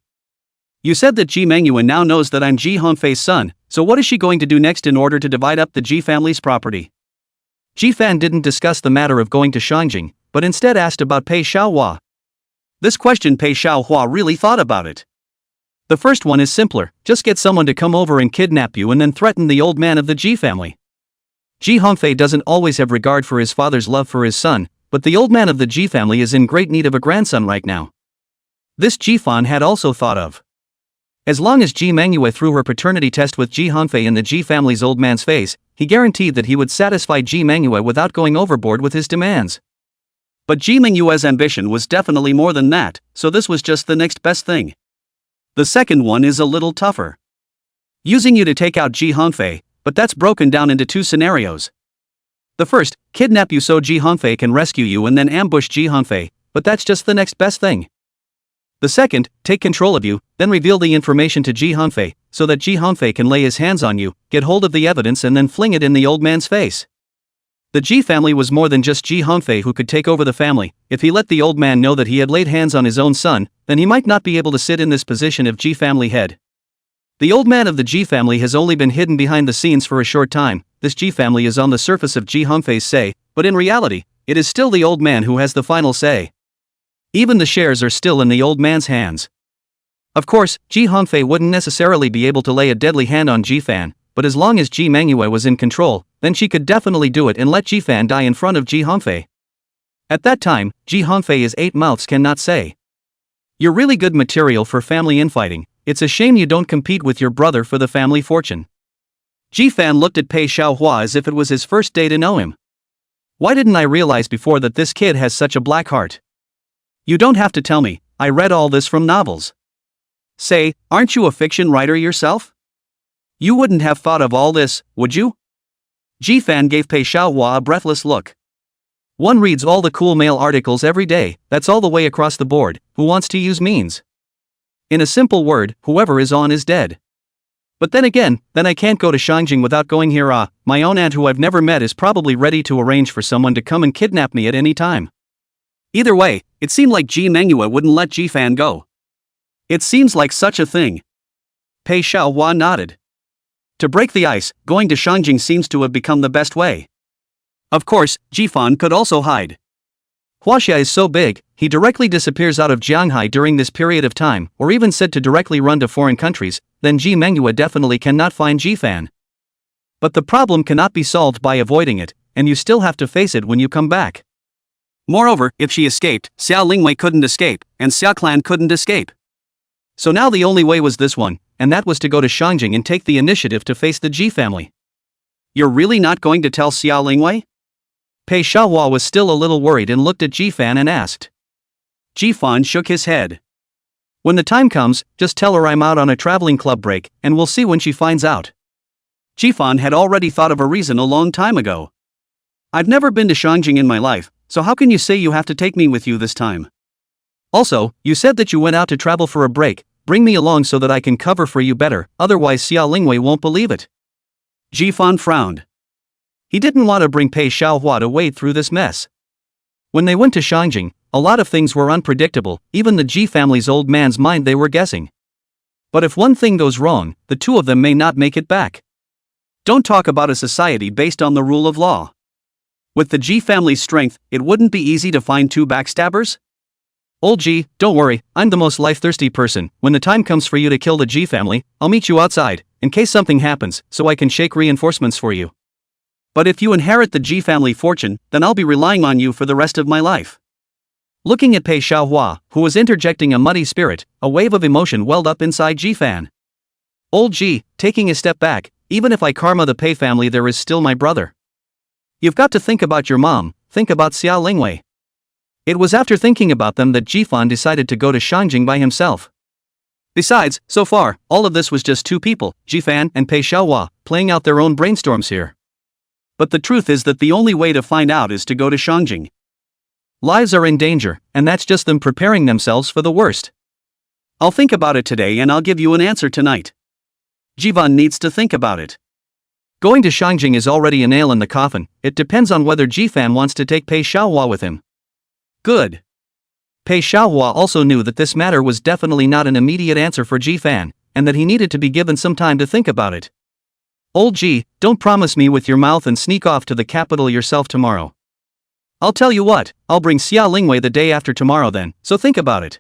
You said that Ji Mengyuan now knows that I'm Ji Hongfei's son, so what is she going to do next in order to divide up the Ji family's property? Jifan didn't discuss the matter of going to Shangjing, but instead asked about Pei Xiaohua. This question Pei Xiaohua really thought about it. The first one is simpler, just get someone to come over and kidnap you and then threaten the old man of the Ji family. Ji Hongfei doesn't always have regard for his father's love for his son, but the old man of the Ji family is in great need of a grandson right now. This Jifan had also thought of. As long as Ji Manhwa threw her paternity test with Ji Hongfei in the Ji family's old man's face, he guaranteed that he would satisfy Ji Manhwa without going overboard with his demands. But Ji Manhwa's ambition was definitely more than that, so this was just the next best thing. The second one is a little tougher. Using you to take out Ji Hongfei, but that's broken down into 2 scenarios. The first, kidnap you so Ji Hongfei can rescue you and then ambush Ji Hongfei, but that's just the next best thing. The second, take control of you, then reveal the information to Ji Hongfei, so that Ji Hongfei can lay his hands on you, get hold of the evidence and then fling it in the old man's face. The Ji family was more than just Ji Hongfei who could take over the family. If he let the old man know that he had laid hands on his own son, then he might not be able to sit in this position of Ji family head. The old man of the Ji family has only been hidden behind the scenes for a short time. This Ji family is on the surface of Ji Hongfei's say, but in reality, it is still the old man who has the final say. Even the shares are still in the old man's hands. Of course, Ji Hongfei wouldn't necessarily be able to lay a deadly hand on Ji Fan, but as long as Ji Manhwa was in control, then she could definitely do it and let Ji Fan die in front of Ji Hongfei. At that time, Ji Hongfei is 8 mouths cannot say. You're really good material for family infighting. It's a shame you don't compete with your brother for the family fortune. Ji Fan looked at Pei Xiaohua as if it was his first day to know him. Why didn't I realize before that this kid has such a black heart? You don't have to tell me, I read all this from novels. Say, aren't you a fiction writer yourself? You wouldn't have thought of all this, would you? Ji Fan gave Pei Xiaohua a breathless look. One reads all the cool male articles every day, that's all the way across the board, who wants to use means? In a simple word, whoever is on is dead. But then again, then I can't go to Shangjing without going here. My own aunt who I've never met is probably ready to arrange for someone to come and kidnap me at any time. Either way, it seemed like Ji Manhwa wouldn't let Ji Fan go. It seems like such a thing. Pei Xiaohua nodded. To break the ice, going to Shangjing seems to have become the best way. Of course, Ji Fan could also hide. Huaxia is so big, he directly disappears out of Jianghai during this period of time, or even said to directly run to foreign countries, then Ji Manhwa definitely cannot find Ji Fan. But the problem cannot be solved by avoiding it, and you still have to face it when you come back. Moreover, if she escaped, Xiao Lingwei couldn't escape, and Xiao Clan couldn't escape. So now the only way was this one, and that was to go to Shangjing and take the initiative to face the Ji family. You're really not going to tell Xiao Lingwei? Pei Xiaohua was still a little worried and looked at Ji Fan and asked. Ji Fan shook his head. When the time comes, just tell her I'm out on a traveling club break, and we'll see when she finds out. Ji Fan had already thought of a reason a long time ago. I've never been to Shangjing in my life, so how can you say you have to take me with you this time? Also, you said that you went out to travel for a break, bring me along so that I can cover for you better, otherwise Xiao Lingwei won't believe it. Ji Fan frowned. He didn't want to bring Pei Xiaohua to wade through this mess. When they went to Shangjing, a lot of things were unpredictable, even the Ji family's old man's mind they were guessing. But if one thing goes wrong, the two of them may not make it back. Don't talk about a society based on the rule of law. With the Ji family's strength, it wouldn't be easy to find two backstabbers? Old Ji, don't worry, I'm the most life-thirsty person. When the time comes for you to kill the Ji family, I'll meet you outside, in case something happens, so I can shake reinforcements for you. But if you inherit the Ji family fortune, then I'll be relying on you for the rest of my life. Looking at Pei Xiaohua, who was interjecting a muddy spirit, a wave of emotion welled up inside Ji Fan. Old Ji, taking a step back, even if I karma the Pei family, there is still my brother. You've got to think about your mom, think about Xiao Lingwei. It was after thinking about them that Ji Fan decided to go to Shangjing by himself. Besides, so far, all of this was just two people, Ji Fan and Pei Xiaohua, playing out their own brainstorms here. But the truth is that the only way to find out is to go to Shangjing. Lives are in danger, and that's just them preparing themselves for the worst. I'll think about it today and I'll give you an answer tonight. Ji Fan needs to think about it. Going to Shangjing is already a nail in the coffin, it depends on whether Ji Fan wants to take Pei Xiaohua with him. Good. Pei Xiaohua also knew that this matter was definitely not an immediate answer for Ji Fan, and that he needed to be given some time to think about it. Old Ji, don't promise me with your mouth and sneak off to the capital yourself tomorrow. I'll tell you what, I'll bring Xiao Lingwei the day after tomorrow then, so think about it.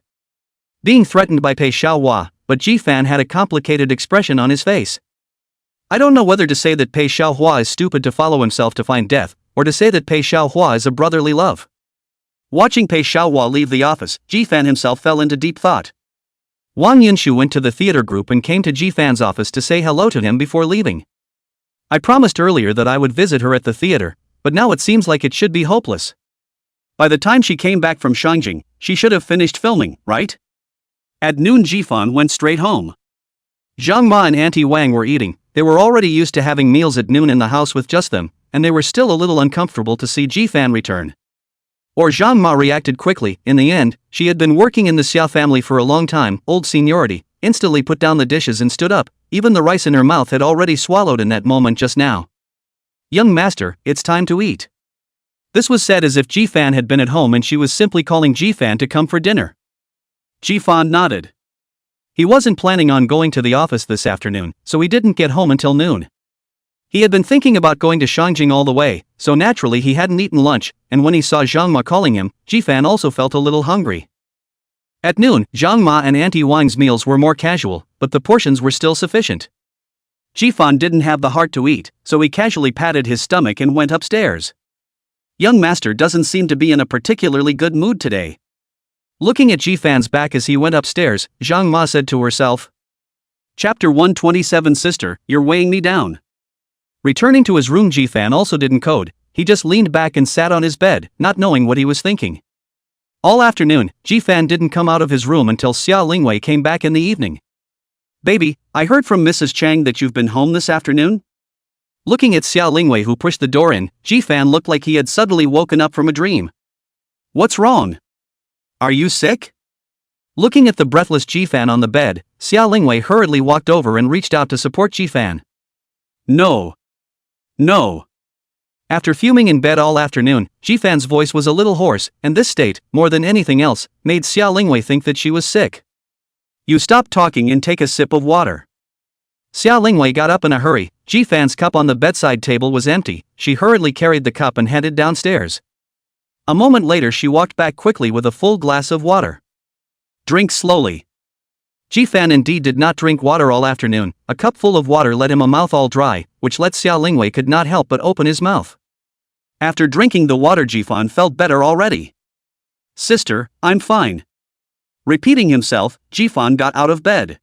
Being threatened by Pei Xiaohua, but Ji Fan had a complicated expression on his face. I don't know whether to say that Pei Xiaohua is stupid to follow himself to find death, or to say that Pei Xiaohua is a brotherly love. Watching Pei Xiaohua leave the office, Ji Fan himself fell into deep thought. Wang Yunshu went to the theater group and came to Ji Fan's office to say hello to him before leaving. I promised earlier that I would visit her at the theater, but now it seems like it should be hopeless. By the time she came back from Shangjing, she should have finished filming, right? At noon Ji Fan went straight home. Zhang Ma and Auntie Wang were eating, they were already used to having meals at noon in the house with just them, and they were still a little uncomfortable to see Ji Fan return. Or Zhang Ma reacted quickly, in the end, she had been working in the Xiao family for a long time, old seniority, instantly put down the dishes and stood up, even the rice in her mouth had already swallowed in that moment just now. Young master, it's time to eat. This was said as if Ji-fan had been at home and she was simply calling Ji-fan to come for dinner. Ji-fan nodded. He wasn't planning on going to the office this afternoon, so he didn't get home until noon. He had been thinking about going to Shangjing all the way, so naturally he hadn't eaten lunch, and when he saw Zhang Ma calling him, Ji-fan also felt a little hungry. At noon, Zhang Ma and Auntie Wang's meals were more casual, but the portions were still sufficient. Ji-fan didn't have the heart to eat, so he casually patted his stomach and went upstairs. Young master doesn't seem to be in a particularly good mood today. Looking at Ji-fan's back as he went upstairs, Zhang Ma said to herself. Chapter 127 Sister, you're weighing me down. Returning to his room, Ji-fan also didn't code, he just leaned back and sat on his bed, not knowing what he was thinking. All afternoon, Ji-fan didn't come out of his room until Xia Lingwei came back in the evening. Baby, I heard from Mrs. Chang that you've been home this afternoon? Looking at Xia Lingwei who pushed the door in, Ji-fan looked like he had suddenly woken up from a dream. What's wrong? Are you sick? Looking at the breathless Ji-fan on the bed, Xia Lingwei hurriedly walked over and reached out to support Ji-fan. No. After fuming in bed all afternoon, Ji-fan's voice was a little hoarse, and this state, more than anything else, made Xia Lingwei think that she was sick. You stop talking and take a sip of water. Xia Lingwei got up in a hurry. Ji-fan's cup on the bedside table was empty. She hurriedly carried the cup and headed downstairs. A moment later she walked back quickly with a full glass of water. Drink slowly. Ji-fan indeed did not drink water all afternoon. A cup full of water left him a mouth all dry, which let Xia Lingwei could not help but open his mouth. After drinking the water, Ji-fan felt better already. Sister, I'm fine. Repeating himself, Ji-fan got out of bed.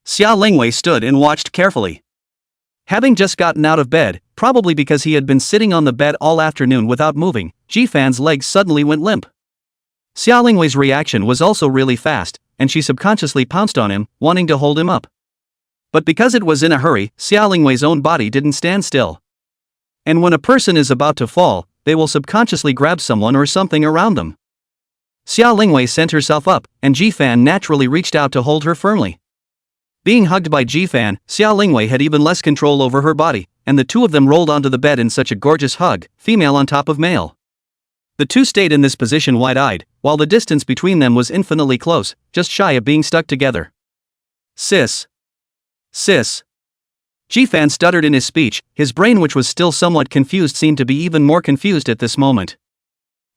Xia Lingwei stood and watched carefully. Having just gotten out of bed, probably because he had been sitting on the bed all afternoon without moving, Ji-fan's legs suddenly went limp. Xia Lingwei's reaction was also really fast, and she subconsciously pounced on him, wanting to hold him up. But because it was in a hurry, Xia Lingwei's own body didn't stand still. And when a person is about to fall, they will subconsciously grab someone or something around them. Xia Lingwei sent herself up, and Ji-fan naturally reached out to hold her firmly. Being hugged by Ji-fan, Xia Lingwei had even less control over her body, and the two of them rolled onto the bed in such a gorgeous hug, female on top of male. The two stayed in this position wide-eyed, while the distance between them was infinitely close, just shy of being stuck together. Sis. Ji-fan stuttered in his speech, his brain which was still somewhat confused seemed to be even more confused at this moment.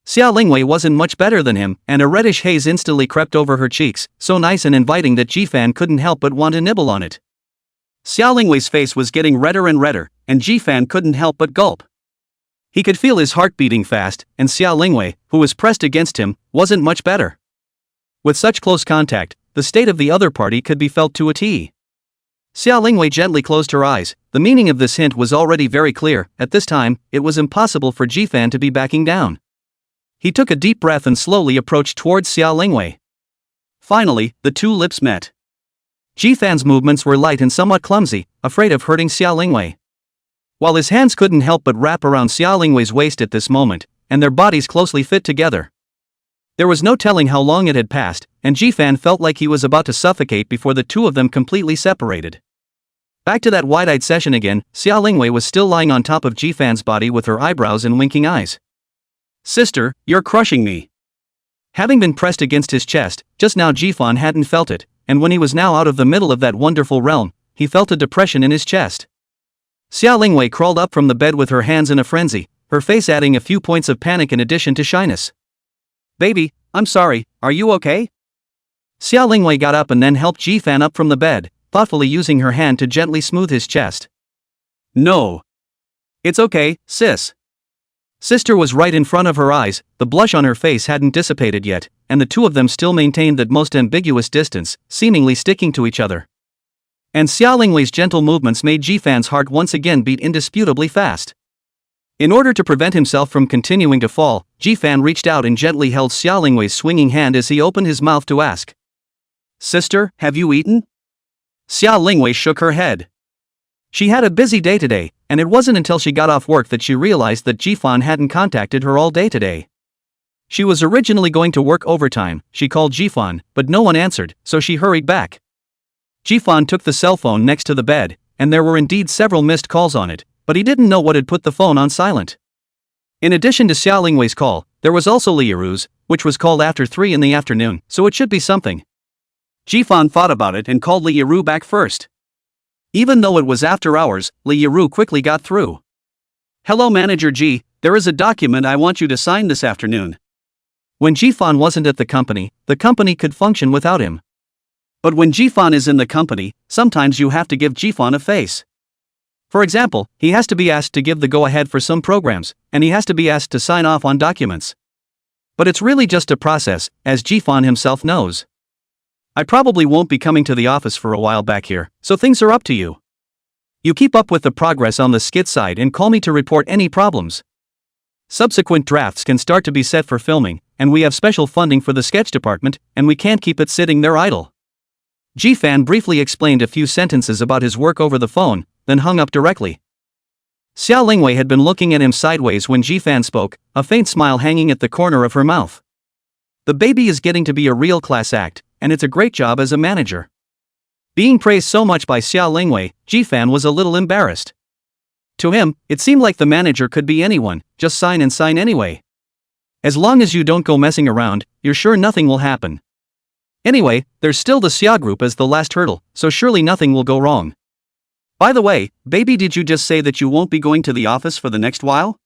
Xia Lingwei wasn't much better than him, and a reddish haze instantly crept over her cheeks, so nice and inviting that Ji-fan couldn't help but want to nibble on it. Xia Lingwei's face was getting redder and redder, and Ji-fan couldn't help but gulp. He could feel his heart beating fast, and Xia Lingwei, who was pressed against him, wasn't much better. With such close contact, the state of the other party could be felt to a T. Xia Lingwei gently closed her eyes. The meaning of this hint was already very clear. At this time, it was impossible for Ji-fan to be backing down. He took a deep breath and slowly approached towards Xia Lingwei. Finally, the two lips met. Ji-fan's movements were light and somewhat clumsy, afraid of hurting Xia Lingwei. While his hands couldn't help but wrap around Xia Lingwei's waist at this moment, and their bodies closely fit together. There was no telling how long it had passed, and Ji-fan felt like he was about to suffocate before the two of them completely separated. Back to that wide-eyed session again, Xia Lingwei was still lying on top of Ji-fan's body with her eyebrows and winking eyes. Sister, you're crushing me. Having been pressed against his chest, just now Ji-fan hadn't felt it, and when he was now out of the middle of that wonderful realm, he felt a depression in his chest. Xia Lingwei crawled up from the bed with her hands in a frenzy, her face adding a few points of panic in addition to shyness. Baby, I'm sorry, are you okay? Xia Lingwei got up and then helped Ji-fan up from the bed, thoughtfully using her hand to gently smooth his chest. No. It's okay, sis. Sister was right in front of her eyes, the blush on her face hadn't dissipated yet, and the two of them still maintained that most ambiguous distance, seemingly sticking to each other. And Xia Lingwei's gentle movements made Ji-fan's heart once again beat indisputably fast. In order to prevent himself from continuing to fall, Ji-fan reached out and gently held Xia Lingwei's swinging hand as he opened his mouth to ask. Sister, have you eaten? Xia Lingwei shook her head. She had a busy day today, and it wasn't until she got off work that she realized that Ji-fan hadn't contacted her all day today. She was originally going to work overtime. She called Ji-fan, but no one answered, so she hurried back. Ji-fan took the cell phone next to the bed, and there were indeed several missed calls on it, but he didn't know what had put the phone on silent. In addition to Xiao Lingwei's call, there was also Li Yiru's, which was called after 3 in the afternoon, so it should be something. Jifan thought about it and called Li Yiru back first. Even though it was after hours, Li Yiru quickly got through. Hello Manager Ji, there is a document I want you to sign this afternoon. When Jifan wasn't at the company could function without him. But when Jifan is in the company, sometimes you have to give Jifan a face. For example, he has to be asked to give the go-ahead for some programs, and he has to be asked to sign off on documents. But it's really just a process, as Jifan himself knows. I probably won't be coming to the office for a while back here, so things are up to you. You keep up with the progress on the skit side and call me to report any problems. Subsequent drafts can start to be set for filming, and we have special funding for the sketch department, and we can't keep it sitting there idle. Jifan briefly explained a few sentences about his work over the phone, then hung up directly. Xiao Lingwei had been looking at him sideways when Jifan spoke, a faint smile hanging at the corner of her mouth. The baby is getting to be a real class act, and it's a great job as a manager. Being praised so much by Xiao Lingwei, Jifan was a little embarrassed. To him, it seemed like the manager could be anyone, just sign and sign anyway. As long as you don't go messing around, you're sure nothing will happen. Anyway, there's still the Xia group as the last hurdle, so surely nothing will go wrong. By the way, baby, did you just say that you won't be going to the office for the next while?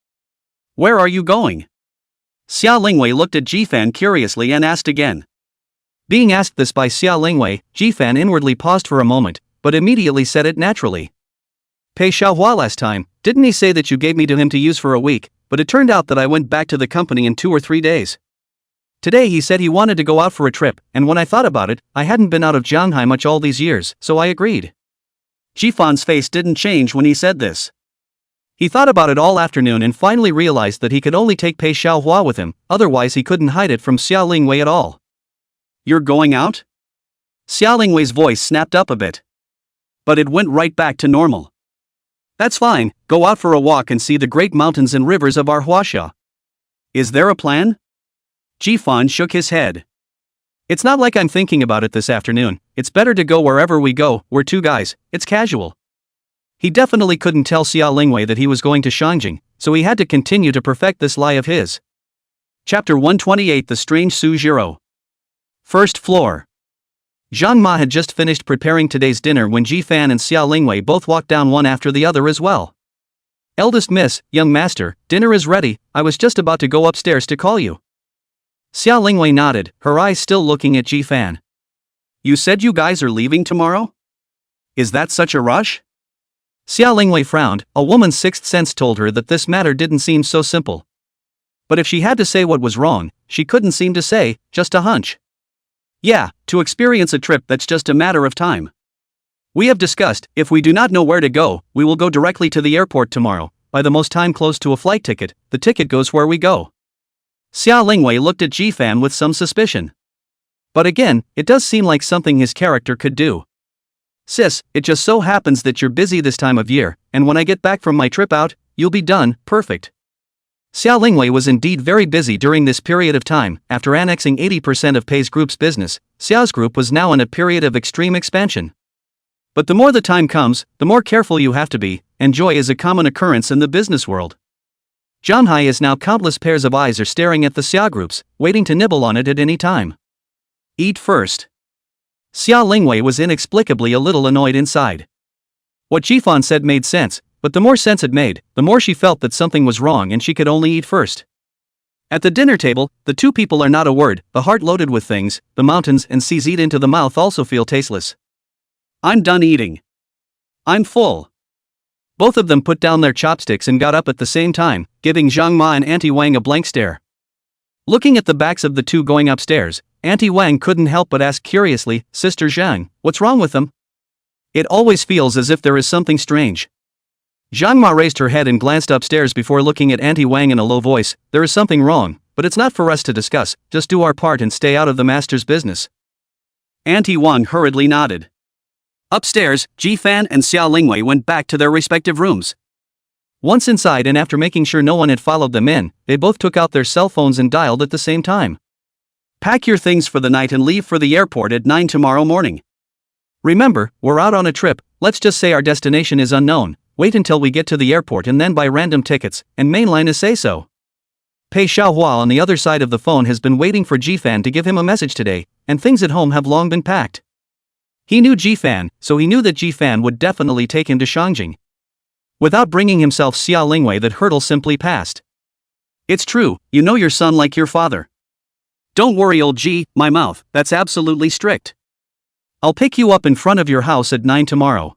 Where are you going? Xiao Lingwei looked at Jifan curiously and asked again. Being asked this by Xiao Lingwei, Jifan inwardly paused for a moment, but immediately said it naturally. Pei Xiaohua last time, didn't he say that you gave me to him to use for a week, but it turned out that I went back to the company in 2 or 3 days. Today he said he wanted to go out for a trip, and when I thought about it, I hadn't been out of Shanghai much all these years, so I agreed. Jifan's face didn't change when he said this. He thought about it all afternoon and finally realized that he could only take Pei Xiaohua with him, otherwise he couldn't hide it from Xiao Lingwei at all. You're going out? Xiao Lingwei's voice snapped up a bit. But it went right back to normal. That's fine, go out for a walk and see the great mountains and rivers of our Huaxia. Is there a plan? Jifan shook his head. It's not like I'm thinking about it this afternoon, it's better to go wherever we go, we're 2 guys, it's casual. He definitely couldn't tell Xiao Lingwei that he was going to Shangjing, so he had to continue to perfect this lie of his. Chapter 128 The Strange Sujiro. First floor. Zhang Ma had just finished preparing today's dinner when Jifan and Xiao Lingwei both walked down one after the other as well. Eldest miss, young master, dinner is ready, I was just about to go upstairs to call you. Xiao Lingwei nodded, her eyes still looking at Jifan. You said you guys are leaving tomorrow? Is that such a rush? Xiao Lingwei frowned, a woman's sixth sense told her that this matter didn't seem so simple. But if she had to say what was wrong, she couldn't seem to say, just a hunch. Yeah, to experience a trip that's just a matter of time. We have discussed, if we do not know where to go, we will go directly to the airport tomorrow, by the most time close to a flight ticket, the ticket goes where we go. Xiao Lingwei looked at Jifan with some suspicion. But again, it does seem like something his character could do. Sis, it just so happens that you're busy this time of year, and when I get back from my trip out, you'll be done, perfect. Xiao Lingwei was indeed very busy during this period of time. After annexing 80% of Pei's group's business, Xiao's group was now in a period of extreme expansion. But the more the time comes, the more careful you have to be, and joy is a common occurrence in the business world. Shanghai is now countless pairs of eyes are staring at the Xia groups, waiting to nibble on it at any time. Eat first. Xiao Lingwei was inexplicably a little annoyed inside. What Jifan said made sense, but the more sense it made, the more she felt that something was wrong and she could only eat first. At the dinner table, the two people are not a word, the heart loaded with things, the mountains and seas eat into the mouth also feel tasteless. I'm done eating. I'm full. Both of them put down their chopsticks and got up at the same time, giving Zhang Ma and Auntie Wang a blank stare. Looking at the backs of the two going upstairs, Auntie Wang couldn't help but ask curiously, Sister Zhang, what's wrong with them? It always feels as if there is something strange. Zhang Ma raised her head and glanced upstairs before looking at Auntie Wang in a low voice. There is something wrong, but it's not for us to discuss, just do our part and stay out of the master's business. Auntie Wang hurriedly nodded. Upstairs, Jifan and Xiao Lingwei went back to their respective rooms. Once inside and after making sure no one had followed them in, they both took out their cell phones and dialed at the same time. Pack your things for the night and leave for the airport at 9 tomorrow morning. Remember, we're out on a trip, let's just say our destination is unknown. Wait until we get to the airport and then buy random tickets, and mainline is say so. Pei Xiaohua on the other side of the phone has been waiting for Jifan to give him a message today, and things at home have long been packed. He knew Jifan, so he knew that Jifan would definitely take him to Shangjing. Without bringing himself Xia Lingwei, that hurdle simply passed. It's true, you know your son like your father. Don't worry old G, my mouth, that's absolutely strict. I'll pick you up in front of your house at 9 tomorrow.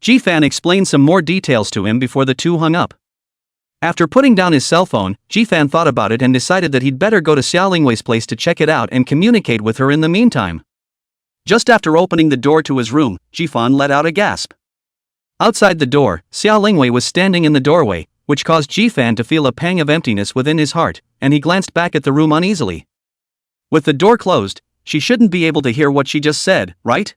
Jifan explained some more details to him before the two hung up. After putting down his cell phone, Jifan thought about it and decided that he'd better go to Xia Lingwei's place to check it out and communicate with her in the meantime. Just after opening the door to his room, Jifan let out a gasp. Outside the door, Xia Lingwei was standing in the doorway, which caused Jifan to feel a pang of emptiness within his heart, and he glanced back at the room uneasily. With the door closed, she shouldn't be able to hear what she just said, right?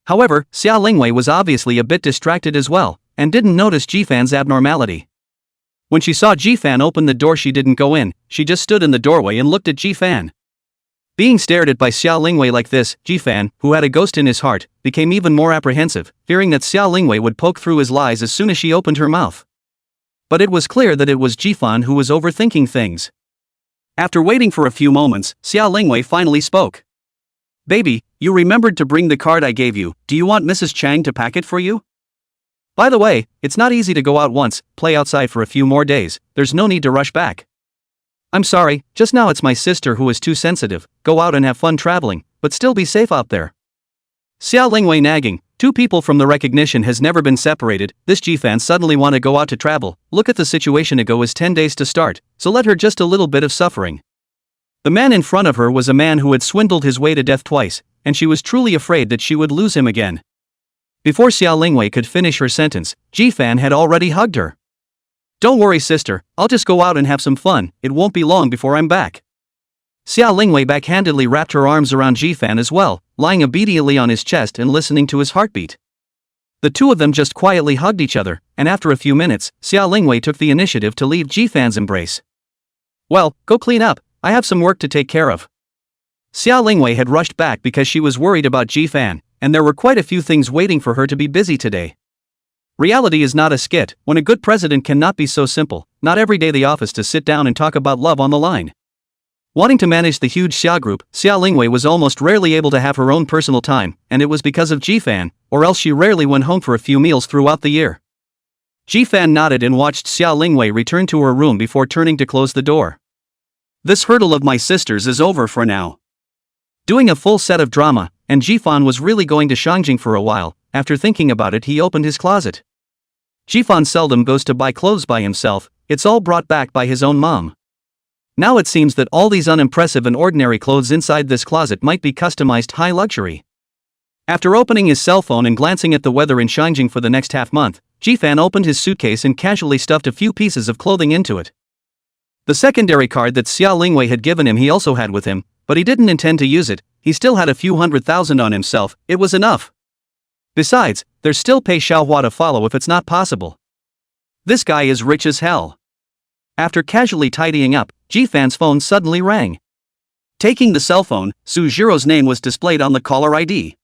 However, Xia Lingwei was obviously a bit distracted as well, and didn't notice Jifan's abnormality. When she saw Jifan open the door, she didn't go in, she just stood in the doorway and looked at Jifan. Being stared at by Xia Lingwei like this, Jifan, who had a ghost in his heart, became even more apprehensive, fearing that Xia Lingwei would poke through his lies as soon as she opened her mouth. But it was clear that it was Jifan who was overthinking things. After waiting for a few moments, Xia Lingwei finally spoke. Baby, you remembered to bring the card I gave you, do you want Mrs. Chang to pack it for you? By the way, it's not easy to go out once, play outside for a few more days, there's no need to rush back. I'm sorry, just now it's my sister who is too sensitive, go out and have fun traveling, but still be safe out there. Xia Lingwei nagging, two people from the recognition has never been separated, this Jifan suddenly want to go out to travel, look at the situation ago is 10 days to start, so let her just a little bit of suffering. The man in front of her was a man who had swindled his way to death twice, and she was truly afraid that she would lose him again. Before Xia Lingwei could finish her sentence, Jifan had already hugged her. Don't worry sister, I'll just go out and have some fun, it won't be long before I'm back. Xia Lingwei backhandedly wrapped her arms around Jifan as well, lying obediently on his chest and listening to his heartbeat. The two of them just quietly hugged each other, and after a few minutes, Xia Lingwei took the initiative to leave Jifan's embrace. Well, go clean up, I have some work to take care of. Xia Lingwei had rushed back because she was worried about Jifan, and there were quite a few things waiting for her to be busy today. Reality is not a skit, when a good president cannot be so simple, not every day the office to sit down and talk about love on the line. Wanting to manage the huge Xia group, Xia Lingwei was almost rarely able to have her own personal time, and it was because of Jifan, or else she rarely went home for a few meals throughout the year. Jifan nodded and watched Xia Lingwei return to her room before turning to close the door. This hurdle of my sister's is over for now. Doing a full set of drama, and Jifan was really going to Shangjing for a while. After thinking about it, he opened his closet. Jifan seldom goes to buy clothes by himself, it's all brought back by his own mom. Now it seems that all these unimpressive and ordinary clothes inside this closet might be customized high luxury. After opening his cell phone and glancing at the weather in Shangjing for the next half month, Jifan opened his suitcase and casually stuffed a few pieces of clothing into it. The secondary card that Xia Lingwei had given him he also had with him, but he didn't intend to use it, he still had a few $100,000 on himself, it was enough. Besides, there's still Pei Xiaohua to follow if it's not possible. This guy is rich as hell. After casually tidying up, Jifan's phone suddenly rang. Taking the cell phone, Sujiro's name was displayed on the caller ID.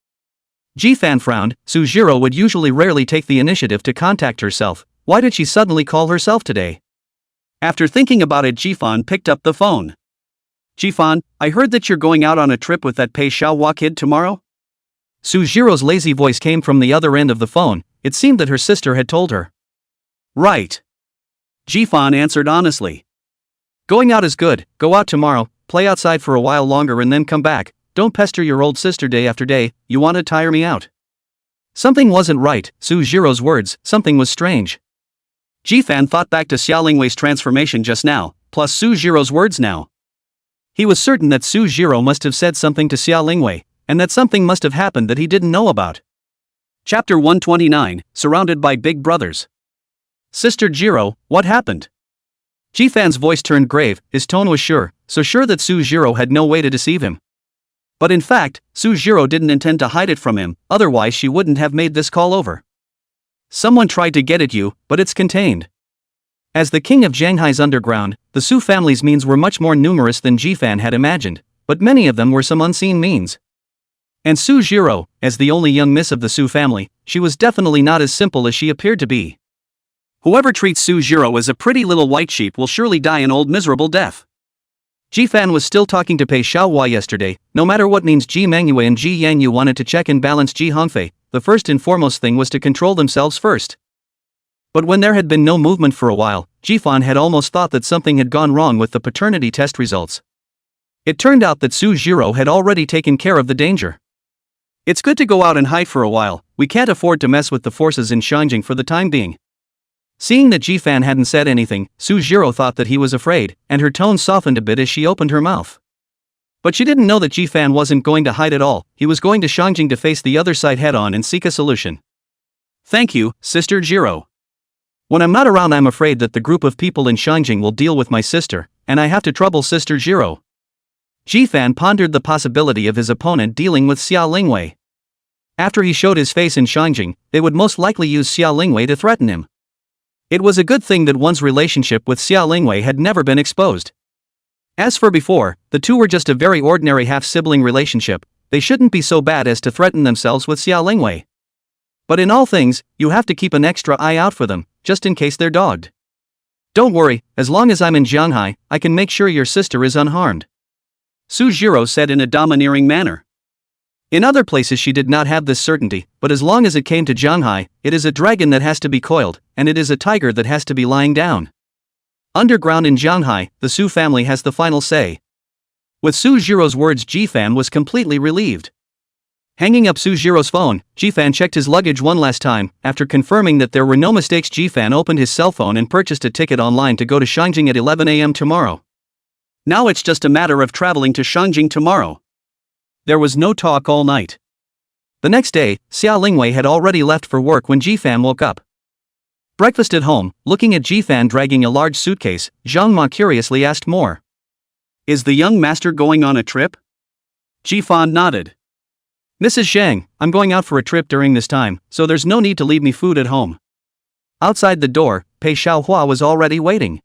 Jifan frowned, Sujiro would usually rarely take the initiative to contact herself, why did she suddenly call herself today? After thinking about it, Jifan picked up the phone. Jifan, I heard that you're going out on a trip with that Pei Xiaohua kid tomorrow? Sujiro's lazy voice came from the other end of the phone, it seemed that her sister had told her. Right. Jifan answered honestly. Going out is good, go out tomorrow, play outside for a while longer and then come back, don't pester your old sister day after day, you want to tire me out. Something wasn't right, Sujiro's words, something was strange. Jifan thought back to Xia Lingwei's transformation just now, plus Sujiro's words now. He was certain that Sujiro must have said something to Xia Lingwei, and that something must have happened that he didn't know about. Chapter 129, Surrounded by Big Brothers. Sister Jiro, what happened? Jifan's voice turned grave, his tone was sure, so sure that Sujiro had no way to deceive him. But in fact, Sujiro didn't intend to hide it from him, otherwise she wouldn't have made this call over. Someone tried to get at you, but it's contained. As the king of Shanghai's underground, the Su family's means were much more numerous than Jifan had imagined, but many of them were some unseen means. And Sujiro, as the only young miss of the Su family, she was definitely not as simple as she appeared to be. Whoever treats Sujiro as a pretty little white sheep will surely die an old miserable death. Jifan was still talking to Pei Xiaohua yesterday. No matter what means Ji Mangyue and Ji Yangyu wanted to check and balance Ji Hongfei, the first and foremost thing was to control themselves first. But when there had been no movement for a while, Jifan had almost thought that something had gone wrong with the paternity test results. It turned out that Sujiro had already taken care of the danger. It's good to go out and hide for a while, we can't afford to mess with the forces in Shanjing for the time being. Seeing that Jifan hadn't said anything, Sujiro thought that he was afraid, and her tone softened a bit as she opened her mouth. But she didn't know that Jifan wasn't going to hide at all. He was going to Shanjing to face the other side head-on and seek a solution. Thank you, Sister Jiro. When I'm not around, I'm afraid that the group of people in Shanjing will deal with my sister, and I have to trouble Sister Jiro. Jifan pondered the possibility of his opponent dealing with Xia Lingwei. After he showed his face in Shanjing, they would most likely use Xia Lingwei to threaten him. It was a good thing that one's relationship with Xia Lingwei had never been exposed. As for before, the two were just a very ordinary half-sibling relationship. They shouldn't be so bad as to threaten themselves with Xia Lingwei. But in all things, you have to keep an extra eye out for them, just in case they're dogged. Don't worry, as long as I'm in Jianghai, I can make sure your sister is unharmed, Sujiro said in a domineering manner. In other places she did not have this certainty, but as long as it came to Jianghai, it is a dragon that has to be coiled, and it is a tiger that has to be lying down. Underground in Jianghai, the Su family has the final say. With Sujiro's words, Jifan was completely relieved. Hanging up Sujiro's phone, Jifan checked his luggage one last time. After confirming that there were no mistakes, Jifan opened his cell phone and purchased a ticket online to go to Shanjing at 11 a.m. tomorrow. Now it's just a matter of traveling to Shanjing tomorrow. There was no talk all night. The next day, Xia Lingwei had already left for work when Jifan woke up. Breakfast at home, looking at Jifan dragging a large suitcase, Zhang Ma curiously asked more. Is the young master going on a trip? Jifan nodded. Mrs. Zhang, I'm going out for a trip during this time, so there's no need to leave me food at home. Outside the door, Pei Xiaohua was already waiting.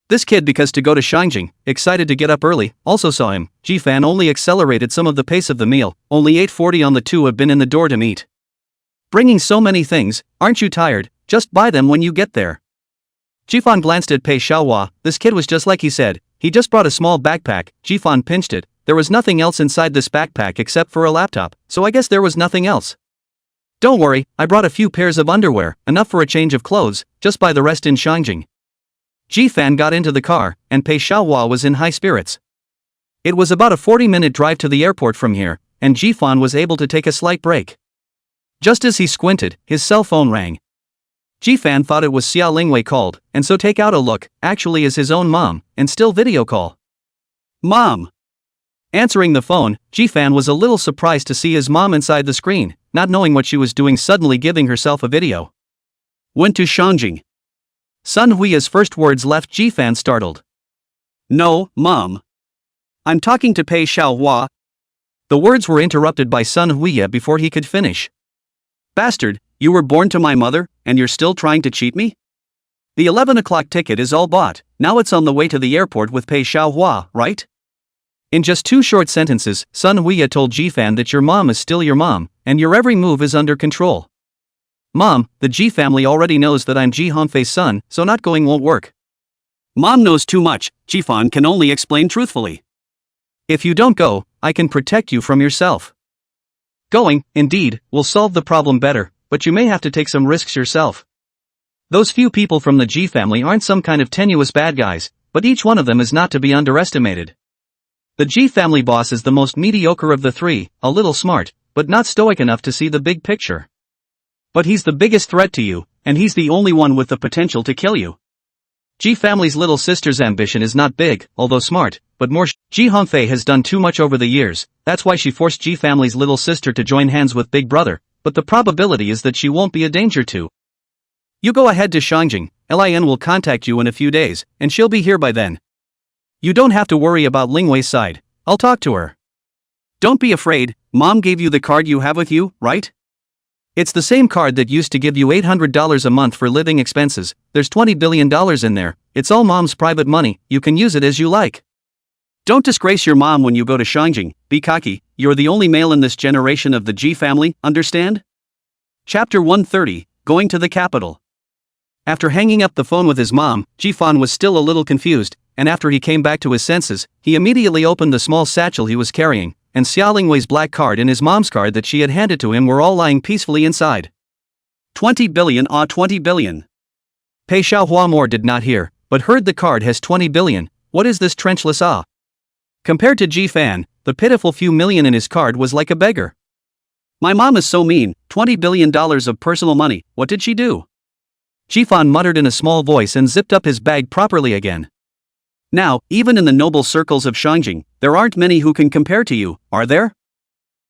This kid, because to go to Shanjing, excited to get up early, also saw him. Jifan only accelerated some of the pace of the meal. Only 8:40 on the two have been in the door to meet. Bringing so many things, aren't you tired? Just buy them when you get there. Jifan glanced at Pei Xiaohua. This kid was just like he said. He just brought a small backpack. Jifan pinched it. There was nothing else inside this backpack except for a laptop, so I guess there was nothing else. Don't worry, I brought a few pairs of underwear, enough for a change of clothes. Just buy the rest in Shanjing. Jifan got into the car, and Pei Xiaohua was in high spirits. It was about a 40-minute drive to the airport from here, and Jifan was able to take a slight break. Just as he squinted, his cell phone rang. Jifan thought it was Xia Lingwei called, and so take out a look, actually is his own mom, and still video call. Mom! Answering the phone, Jifan was a little surprised to see his mom inside the screen, not knowing what she was doing, suddenly giving herself a video. Went to Shanjing. Sun Hui's first words left Jifan startled. No, Mom. I'm talking to Pei Xiaohua. The words were interrupted by Sun Hui before he could finish. Bastard, you were born to my mother, and you're still trying to cheat me? The 11 o'clock ticket is all bought, now it's on the way to the airport with Pei Xiaohua, right? In just 2 short sentences, Sun Hui told Jifan that your mom is still your mom, and your every move is under control. Mom, the Ji family already knows that I'm Ji Hongfei's son, so not going won't work. Mom knows too much. Jifan can only explain truthfully. If you don't go, I can protect you from yourself. Going, indeed, will solve the problem better, but you may have to take some risks yourself. Those few people from the Ji family aren't some kind of tenuous bad guys, but each one of them is not to be underestimated. The Ji family boss is the most mediocre of the 3, a little smart, but not stoic enough to see the big picture. But he's the biggest threat to you, and he's the only one with the potential to kill you. Ji family's little sister's ambition is not big, although smart, but more. Ji Hongfei has done too much over the years, that's why she forced Ji family's little sister to join hands with Big Brother, but the probability is that she won't be a danger to. You go ahead to Shanjing, Lin will contact you in a few days, and she'll be here by then. You don't have to worry about Lingwei's side, I'll talk to her. Don't be afraid, Mom gave you the card you have with you, right? It's the same card that used to give you $800 a month for living expenses. There's $20 billion in there. It's all Mom's private money, you can use it as you like. Don't disgrace your mom when you go to Shanjing, be cocky, you're the only male in this generation of the Ji family, understand? Chapter 130, Going to the Capital. After hanging up the phone with his mom, Jifan was still a little confused, and after he came back to his senses, he immediately opened the small satchel he was carrying, and Xiaolingwei's black card and his mom's card that she had handed to him were all lying peacefully inside. 20 billion, 20 billion. Pei Xiaohua did not hear, but heard the card has 20 billion, what is this trenchless ah? Compared to Jifan, the pitiful few million in his card was like a beggar. My mom is so mean, $20 billion of personal money, what did she do? Jifan muttered in a small voice and zipped up his bag properly again. Now, even in the noble circles of Shangjing, there aren't many who can compare to you, are there?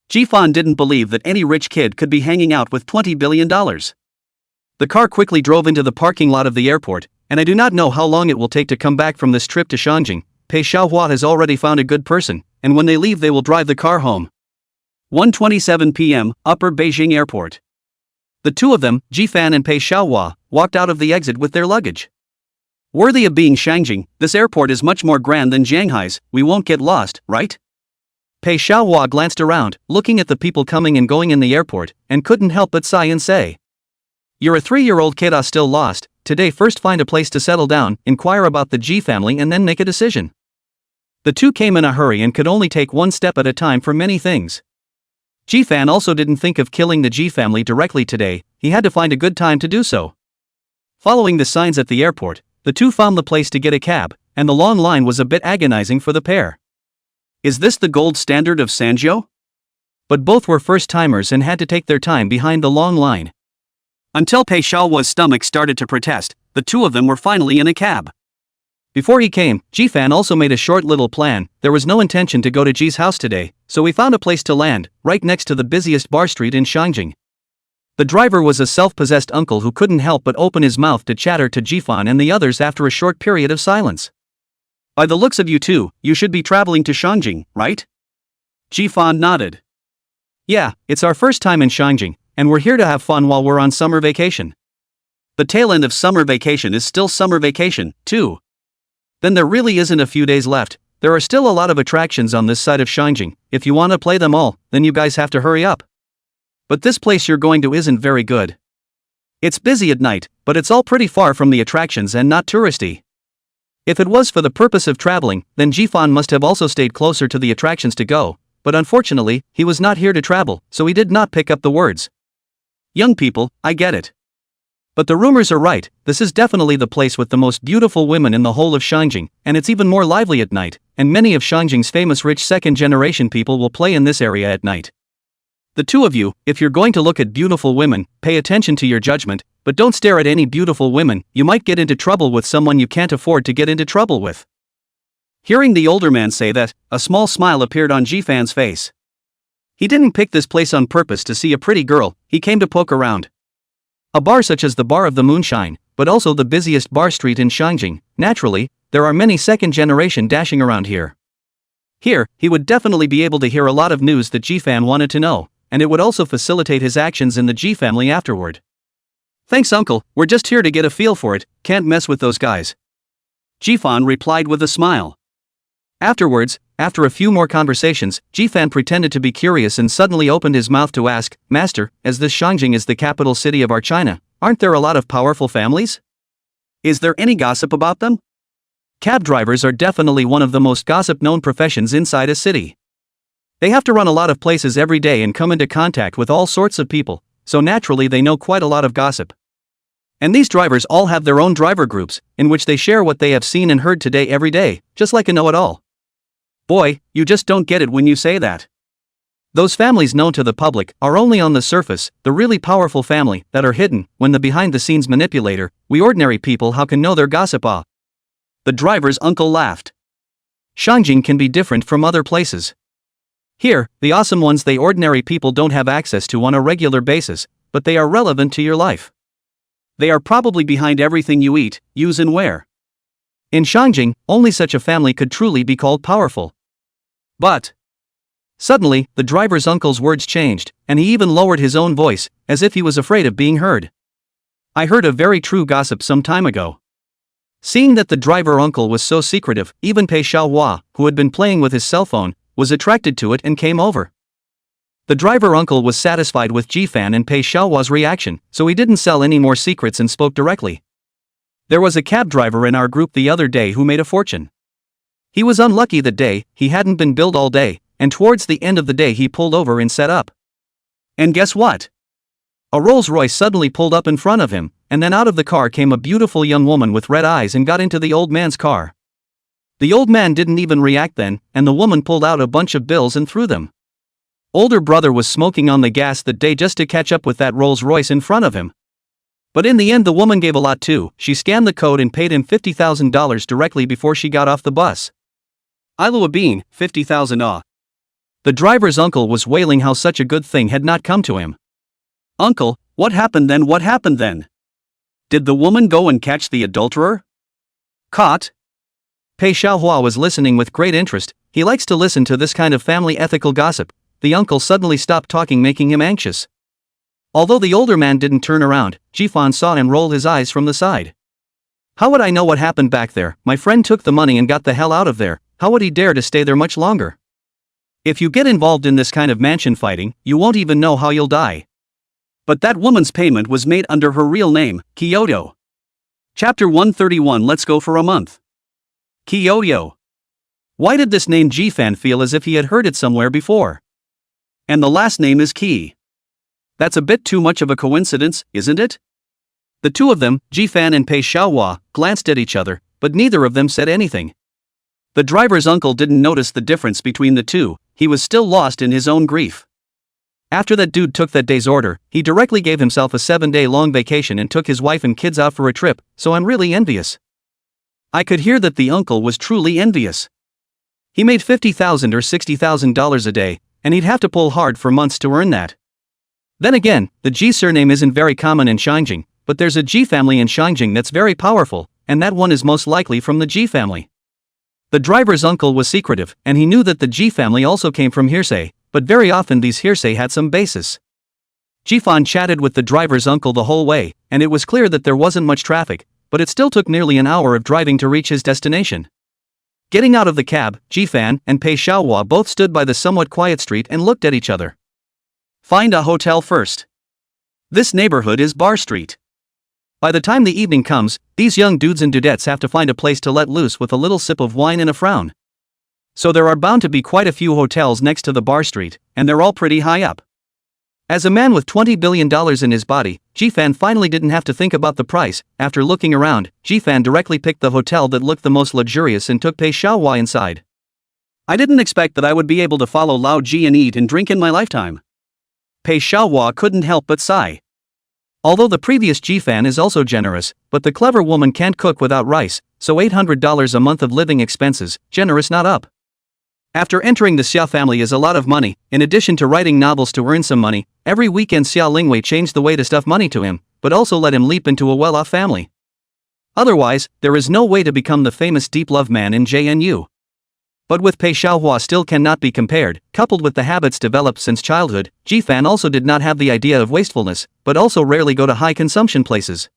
Jifan didn't believe that any rich kid could be hanging out with $20 billion. The car quickly drove into the parking lot of the airport, and I do not know how long it will take to come back from this trip to Shangjing. Pei Xiaohua has already found a good person, and when they leave they will drive the car home. 1:27 p.m., Upper Beijing Airport. The two of them, Jifan and Pei Xiaohua, walked out of the exit with their luggage. Worthy of being Shangjing, this airport is much more grand than Shanghai's, we won't get lost, right? Pei Xiaohua glanced around, looking at the people coming and going in the airport, and couldn't help but sigh and say, "You're a 3-year-old kid still lost, today first find a place to settle down, inquire about the Ji family and then make a decision." The two came in a hurry and could only take one step at a time for many things. Jifan also didn't think of killing the Ji family directly today, he had to find a good time to do so. Following the signs at the airport, the two found the place to get a cab, and the long line was a bit agonizing for the pair. Is this the gold standard of Sanzhou? But both were first-timers and had to take their time behind the long line. Until Pei Xiaohua's stomach started to protest, the two of them were finally in a cab. Before he came, Jifan also made a short little plan. There was no intention to go to Ji's house today, so we found a place to land, right next to the busiest bar street in Shangjing. The driver was a self-possessed uncle who couldn't help but open his mouth to chatter to Jifan and the others after a short period of silence. By the looks of you two, you should be traveling to Shangjing, right? Jifan nodded. Yeah, it's our first time in Shangjing, and we're here to have fun while we're on summer vacation. The tail end of summer vacation is still summer vacation, too. Then there really isn't a few days left. There are still a lot of attractions on this side of Shangjing. If you want to play them all, then you guys have to hurry up. But this place you're going to isn't very good. It's busy at night, but it's all pretty far from the attractions and not touristy. If it was for the purpose of traveling, then Jifan must have also stayed closer to the attractions to go, but unfortunately, he was not here to travel, so he did not pick up the words. Young people, I get it. But the rumors are right, this is definitely the place with the most beautiful women in the whole of Shangjing, and it's even more lively at night, and many of Shangjing's famous rich second-generation people will play in this area at night. The two of you, if you're going to look at beautiful women, pay attention to your judgment, but don't stare at any beautiful women, you might get into trouble with someone you can't afford to get into trouble with. Hearing the older man say that, a small smile appeared on Jifan's face. He didn't pick this place on purpose to see a pretty girl, he came to poke around. A bar such as the Bar of the Moonshine, but also the busiest bar street in Shangjing, naturally, there are many second-generation dashing around here. Here, he would definitely be able to hear a lot of news that Jifan wanted to know, and it would also facilitate his actions in the Ji family afterward. Thanks uncle, we're just here to get a feel for it, can't mess with those guys. Jifan replied with a smile. Afterwards, after a few more conversations, Jifan pretended to be curious and suddenly opened his mouth to ask, "Master, as this Shangjing is the capital city of our China, aren't there a lot of powerful families? Is there any gossip about them?" Cab drivers are definitely one of the most gossip-known professions inside a city. They have to run a lot of places every day and come into contact with all sorts of people, so naturally they know quite a lot of gossip. And these drivers all have their own driver groups, in which they share what they have seen and heard today every day, just like a know-it-all. Boy, you just don't get it when you say that. Those families known to the public are only on the surface, the really powerful family that are hidden, when the behind-the-scenes manipulator, we ordinary people how can know their gossip ah? The driver's uncle laughed. Shangjing can be different from other places. Here, the awesome ones they ordinary people don't have access to on a regular basis, but they are relevant to your life. They are probably behind everything you eat, use and wear. In Shangjing, only such a family could truly be called powerful. But suddenly, the driver's uncle's words changed, and he even lowered his own voice, as if he was afraid of being heard. I heard a very true gossip some time ago. Seeing that the driver uncle was so secretive, even Pei Xiaohua, who had been playing with his cell phone, was attracted to it and came over. The driver uncle was satisfied with Jifan and Pei Xiaohua's reaction, so he didn't sell any more secrets and spoke directly. There was a cab driver in our group the other day who made a fortune. He was unlucky that day, he hadn't been billed all day, and towards the end of the day he pulled over and set up. And guess what? A Rolls-Royce suddenly pulled up in front of him, and then out of the car came a beautiful young woman with red eyes and got into the old man's car. The old man didn't even react then, and the woman pulled out a bunch of bills and threw them. Older brother was smoking on the gas that day just to catch up with that Rolls-Royce in front of him. But in the end the woman gave a lot too. She scanned the code and paid him $50,000 directly before she got off the bus. Ilua Bean, 50,000 ah. The driver's uncle was wailing how such a good thing had not come to him. Uncle, what happened then? What happened then? Did the woman go and catch the adulterer? Caught? Pei Xiaohua was listening with great interest. He likes to listen to this kind of family ethical gossip. The uncle suddenly stopped talking, making him anxious. Although the older man didn't turn around, Jifan saw him roll his eyes from the side. How would I know what happened back there? My friend took the money and got the hell out of there. How would he dare to stay there much longer? If you get involved in this kind of mansion fighting, you won't even know how you'll die. But that woman's payment was made under her real name, Kyoto. Chapter 131. Let's go for a month. Kyoto. Why did this name Jifan feel as if he had heard it somewhere before? And the last name is Ki. That's a bit too much of a coincidence, isn't it? The two of them, Jifan and Pei Xiaohua, glanced at each other, but neither of them said anything. The driver's uncle didn't notice the difference between the two. He was still lost in his own grief. After that dude took that day's order, he directly gave himself a 7-day-long vacation and took his wife and kids out for a trip, so I'm really envious. I could hear that the uncle was truly envious. He made $50,000 or $60,000 a day, and he'd have to pull hard for months to earn that. Then again, the Ji surname isn't very common in Shangjing, but there's a Ji family in Shangjing that's very powerful, and that one is most likely from the Ji family. The driver's uncle was secretive, and he knew that the Ji family also came from hearsay, but very often these hearsay had some basis. Jifan chatted with the driver's uncle the whole way, and it was clear that there wasn't much traffic, but it still took nearly an hour of driving to reach his destination. Getting out of the cab, Jifan and Pei Xiaohua both stood by the somewhat quiet street and looked at each other. Find a hotel first. This neighborhood is Bar Street. By the time the evening comes, these young dudes and dudettes have to find a place to let loose with a little sip of wine and a frown. So there are bound to be quite a few hotels next to the Bar Street, and they're all pretty high up. As a man with $20 billion in his body, Jifan finally didn't have to think about the price. After looking around, Jifan directly picked the hotel that looked the most luxurious and took Pei Xiaohua inside. I didn't expect that I would be able to follow Lao Ji and eat and drink in my lifetime. Pei Xiaohua couldn't help but sigh. Although the previous Jifan is also generous, but the clever woman can't cook without rice, so $800 a month of living expenses, generous not up. After entering the Xia family is a lot of money. In addition to writing novels to earn some money, every weekend Xia Lingwei changed the way to stuff money to him, but also let him leap into a well-off family. Otherwise, there is no way to become the famous deep love man in JNU. But with Pei Xiaohua still cannot be compared, coupled with the habits developed since childhood, Jifan also did not have the idea of wastefulness, but also rarely go to high consumption places.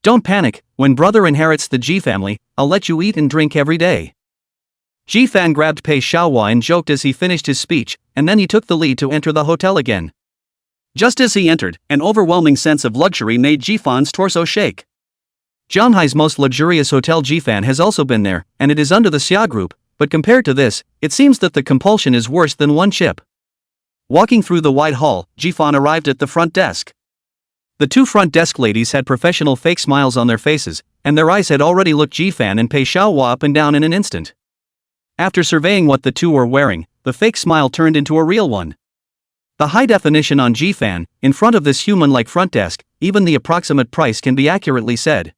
Don't panic, when brother inherits the Ji family, I'll let you eat and drink every day. Jifan grabbed Pei Xiaohua and joked as he finished his speech, and then he took the lead to enter the hotel again. Just as he entered, an overwhelming sense of luxury made Jifan's torso shake. Shanghai's most luxurious hotel Jifan has also been there, and it is under the Xia group. But compared to this, it seems that the compulsion is worse than one chip. Walking through the wide hall, Jifan arrived at the front desk. The two front desk ladies had professional fake smiles on their faces, and their eyes had already looked Jifan and Pei Xiaohua up and down in an instant. After surveying what the two were wearing, the fake smile turned into a real one. The high definition on Jifan, in front of this human-like front desk, even the approximate price can be accurately said.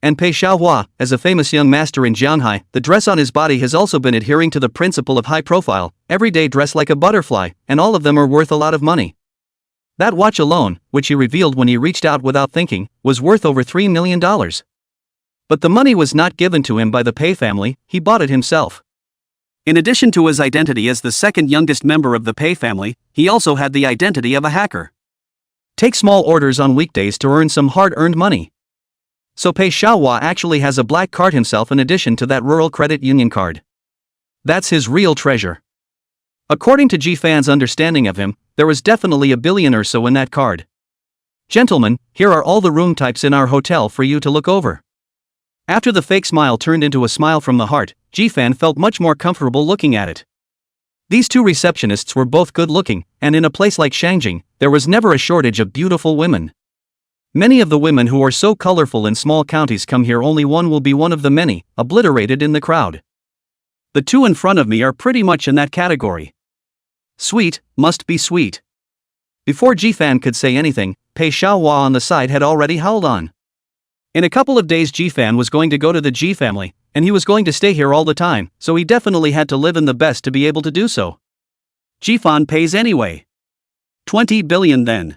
And Pei Xiaohua, as a famous young master in Shanghai, the dress on his body has also been adhering to the principle of high profile, everyday dress like a butterfly, and all of them are worth a lot of money. That watch alone, which he revealed when he reached out without thinking, was worth over $3 million. But the money was not given to him by the Pei family, he bought it himself. In addition to his identity as the second youngest member of the Pei family, he also had the identity of a hacker. Take small orders on weekdays to earn some hard-earned money. So Pei Xiaohua actually has a black card himself in addition to that rural credit union card. That's his real treasure. According to Jifan's understanding of him, there was definitely $1 billion or so in that card. Gentlemen, here are all the room types in our hotel for you to look over. After the fake smile turned into a smile from the heart, Ji-fan felt much more comfortable looking at it. These two receptionists were both good-looking, and in a place like Shangjing, there was never a shortage of beautiful women. Many of the women who are so colorful in small counties come here, only one will be one of the many, obliterated in the crowd. The two in front of me are pretty much in that category. Sweet, must be sweet. Before Ji-fan could say anything, Pei Xiaohua on the side had already howled on. In a couple of days Ji-fan was going to go to the Ji family, and he was going to stay here all the time, so he definitely had to live in the best to be able to do so. Ji-fan pays anyway. 20 billion then.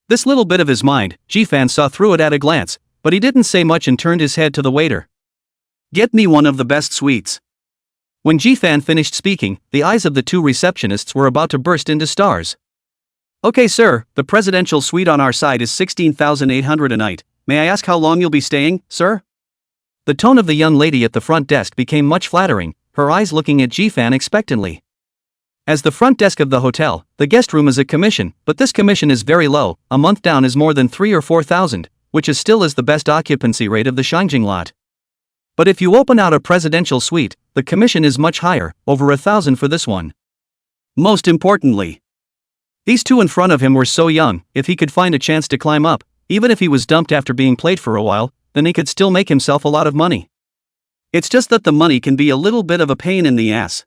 This little bit of his mind, Ji-fan saw through it at a glance, but he didn't say much and turned his head to the waiter. Get me one of the best sweets. When Ji-fan finished speaking, the eyes of the two receptionists were about to burst into stars. Okay sir, the presidential suite on our side is 16,800 a night. May I ask how long you'll be staying, sir? The tone of the young lady at the front desk became much flattering, her eyes looking at Ji-fan expectantly. As the front desk of the hotel, the guest room is a commission, but this commission is very low, a month down is more than 3 or 4,000, which is still the best occupancy rate of the Shangjing lot. But if you open out a presidential suite, the commission is much higher, over 1,000 for this one. Most importantly, these two in front of him were so young, if he could find a chance to climb up, even if he was dumped after being played for a while, then he could still make himself a lot of money. It's just that the money can be a little bit of a pain in the ass.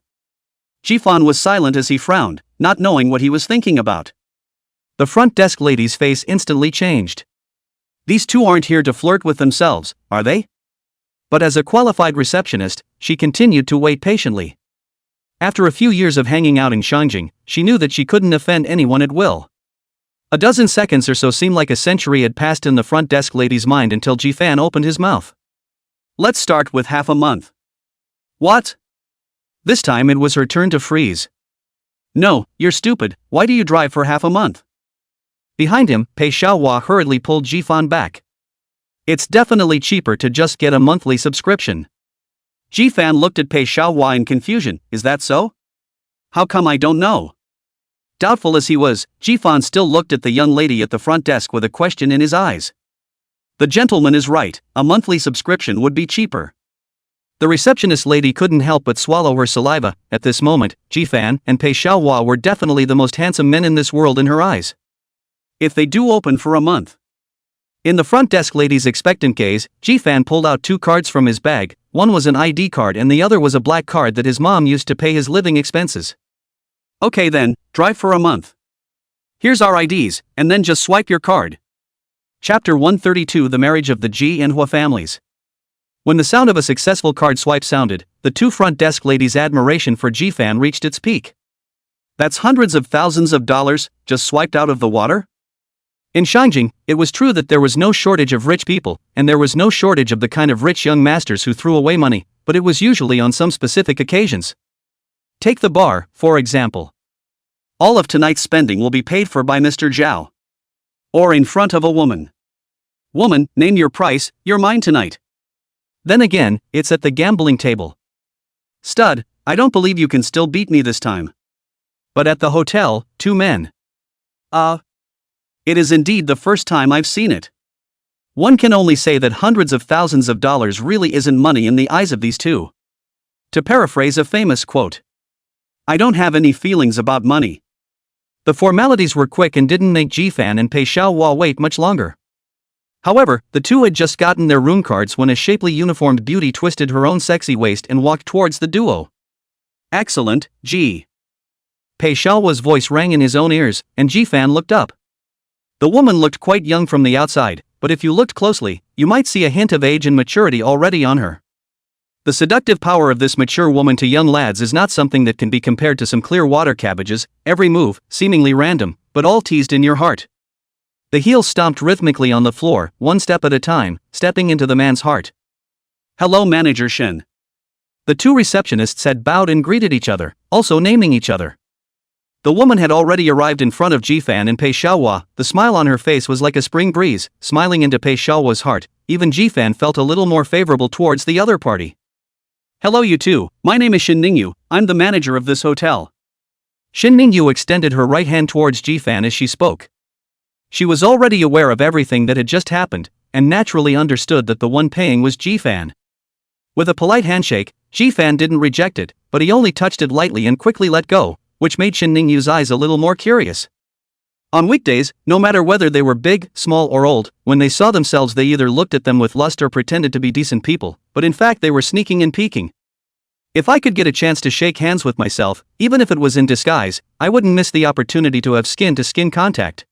Ji-fan was silent as he frowned, not knowing what he was thinking about. The front desk lady's face instantly changed. These two aren't here to flirt with themselves, are they? But as a qualified receptionist, she continued to wait patiently. After a few years of hanging out in Shangjing, she knew that she couldn't offend anyone at will. A dozen seconds or so seemed like a century had passed in the front desk lady's mind until Ji-fan opened his mouth. Let's start with half a month. What? This time it was her turn to freeze. No, you're stupid, why do you drive for half a month? Behind him, Pei Xiaohua hurriedly pulled Ji-fan back. It's definitely cheaper to just get a monthly subscription. Ji-fan looked at Pei Xiaohua in confusion, is that so? How come I don't know? Doubtful as he was, Ji-fan still looked at the young lady at the front desk with a question in his eyes. The gentleman is right, a monthly subscription would be cheaper. The receptionist lady couldn't help but swallow her saliva. At this moment, Ji-fan and Pei Xiaohua were definitely the most handsome men in this world in her eyes. If they do open for a month. In the front desk lady's expectant gaze, Ji-fan pulled out 2 cards from his bag, one was an ID card and the other was a black card that his mom used to pay his living expenses. Okay then, drive for a month. Here's our IDs, and then just swipe your card. Chapter 132 The Marriage of the Ji and Hua Families. When the sound of a successful card swipe sounded, the two front desk ladies' admiration for Ji-fan reached its peak. That's hundreds of thousands of dollars, just swiped out of the water? In Shangjing, it was true that there was no shortage of rich people, and there was no shortage of the kind of rich young masters who threw away money, but it was usually on some specific occasions. Take the bar, for example. All of tonight's spending will be paid for by Mr. Zhao. Or in front of a woman. Woman, name your price, you're mine tonight. Then again, it's at the gambling table. Stud, I don't believe you can still beat me this time. But at the hotel, 2 men. It is indeed the first time I've seen it. One can only say that hundreds of thousands of dollars really isn't money in the eyes of these two. To paraphrase a famous quote. I don't have any feelings about money. The formalities were quick and didn't make Ji-fan and Pei Xiaohua wait much longer. However, the two had just gotten their room cards when a shapely uniformed beauty twisted her own sexy waist and walked towards the duo. Excellent, Ji. Pei Xiaohua's voice rang in his own ears, and Ji-fan looked up. The woman looked quite young from the outside, but if you looked closely, you might see a hint of age and maturity already on her. The seductive power of this mature woman to young lads is not something that can be compared to some clear water cabbages, every move, seemingly random, but all teased in your heart. The heels stomped rhythmically on the floor, one step at a time, stepping into the man's heart. Hello, Manager Shen. The two receptionists had bowed and greeted each other, also naming each other. The woman had already arrived in front of Ji-fan and Pei Xiaohua. The smile on her face was like a spring breeze, smiling into Pei Xiaohua's heart. Even Ji-fan felt a little more favorable towards the other party. Hello you two, my name is Shin Ningyu, I'm the manager of this hotel. Shin Ningyu extended her right hand towards Ji-fan as she spoke. She was already aware of everything that had just happened, and naturally understood that the one paying was Ji-fan. With a polite handshake, Ji-fan didn't reject it, but he only touched it lightly and quickly let go, which made Shin Ningyu's eyes a little more curious. On weekdays, no matter whether they were big, small or old, when they saw themselves they either looked at them with lust or pretended to be decent people, but in fact they were sneaking and peeking. If I could get a chance to shake hands with myself, even if it was in disguise, I wouldn't miss the opportunity to have skin-to-skin contact.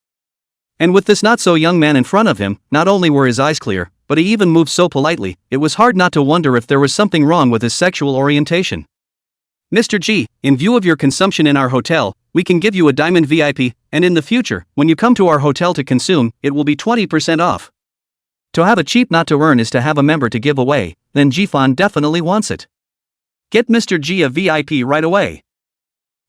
And with this not-so-young man in front of him, not only were his eyes clear, but he even moved so politely, it was hard not to wonder if there was something wrong with his sexual orientation. Mr. G, in view of your consumption in our hotel, we can give you a diamond VIP, and in the future, when you come to our hotel to consume, it will be 20% off. To have a cheap not to earn is to have a member to give away, then Ji-fan definitely wants it. Get Mr. G a VIP right away.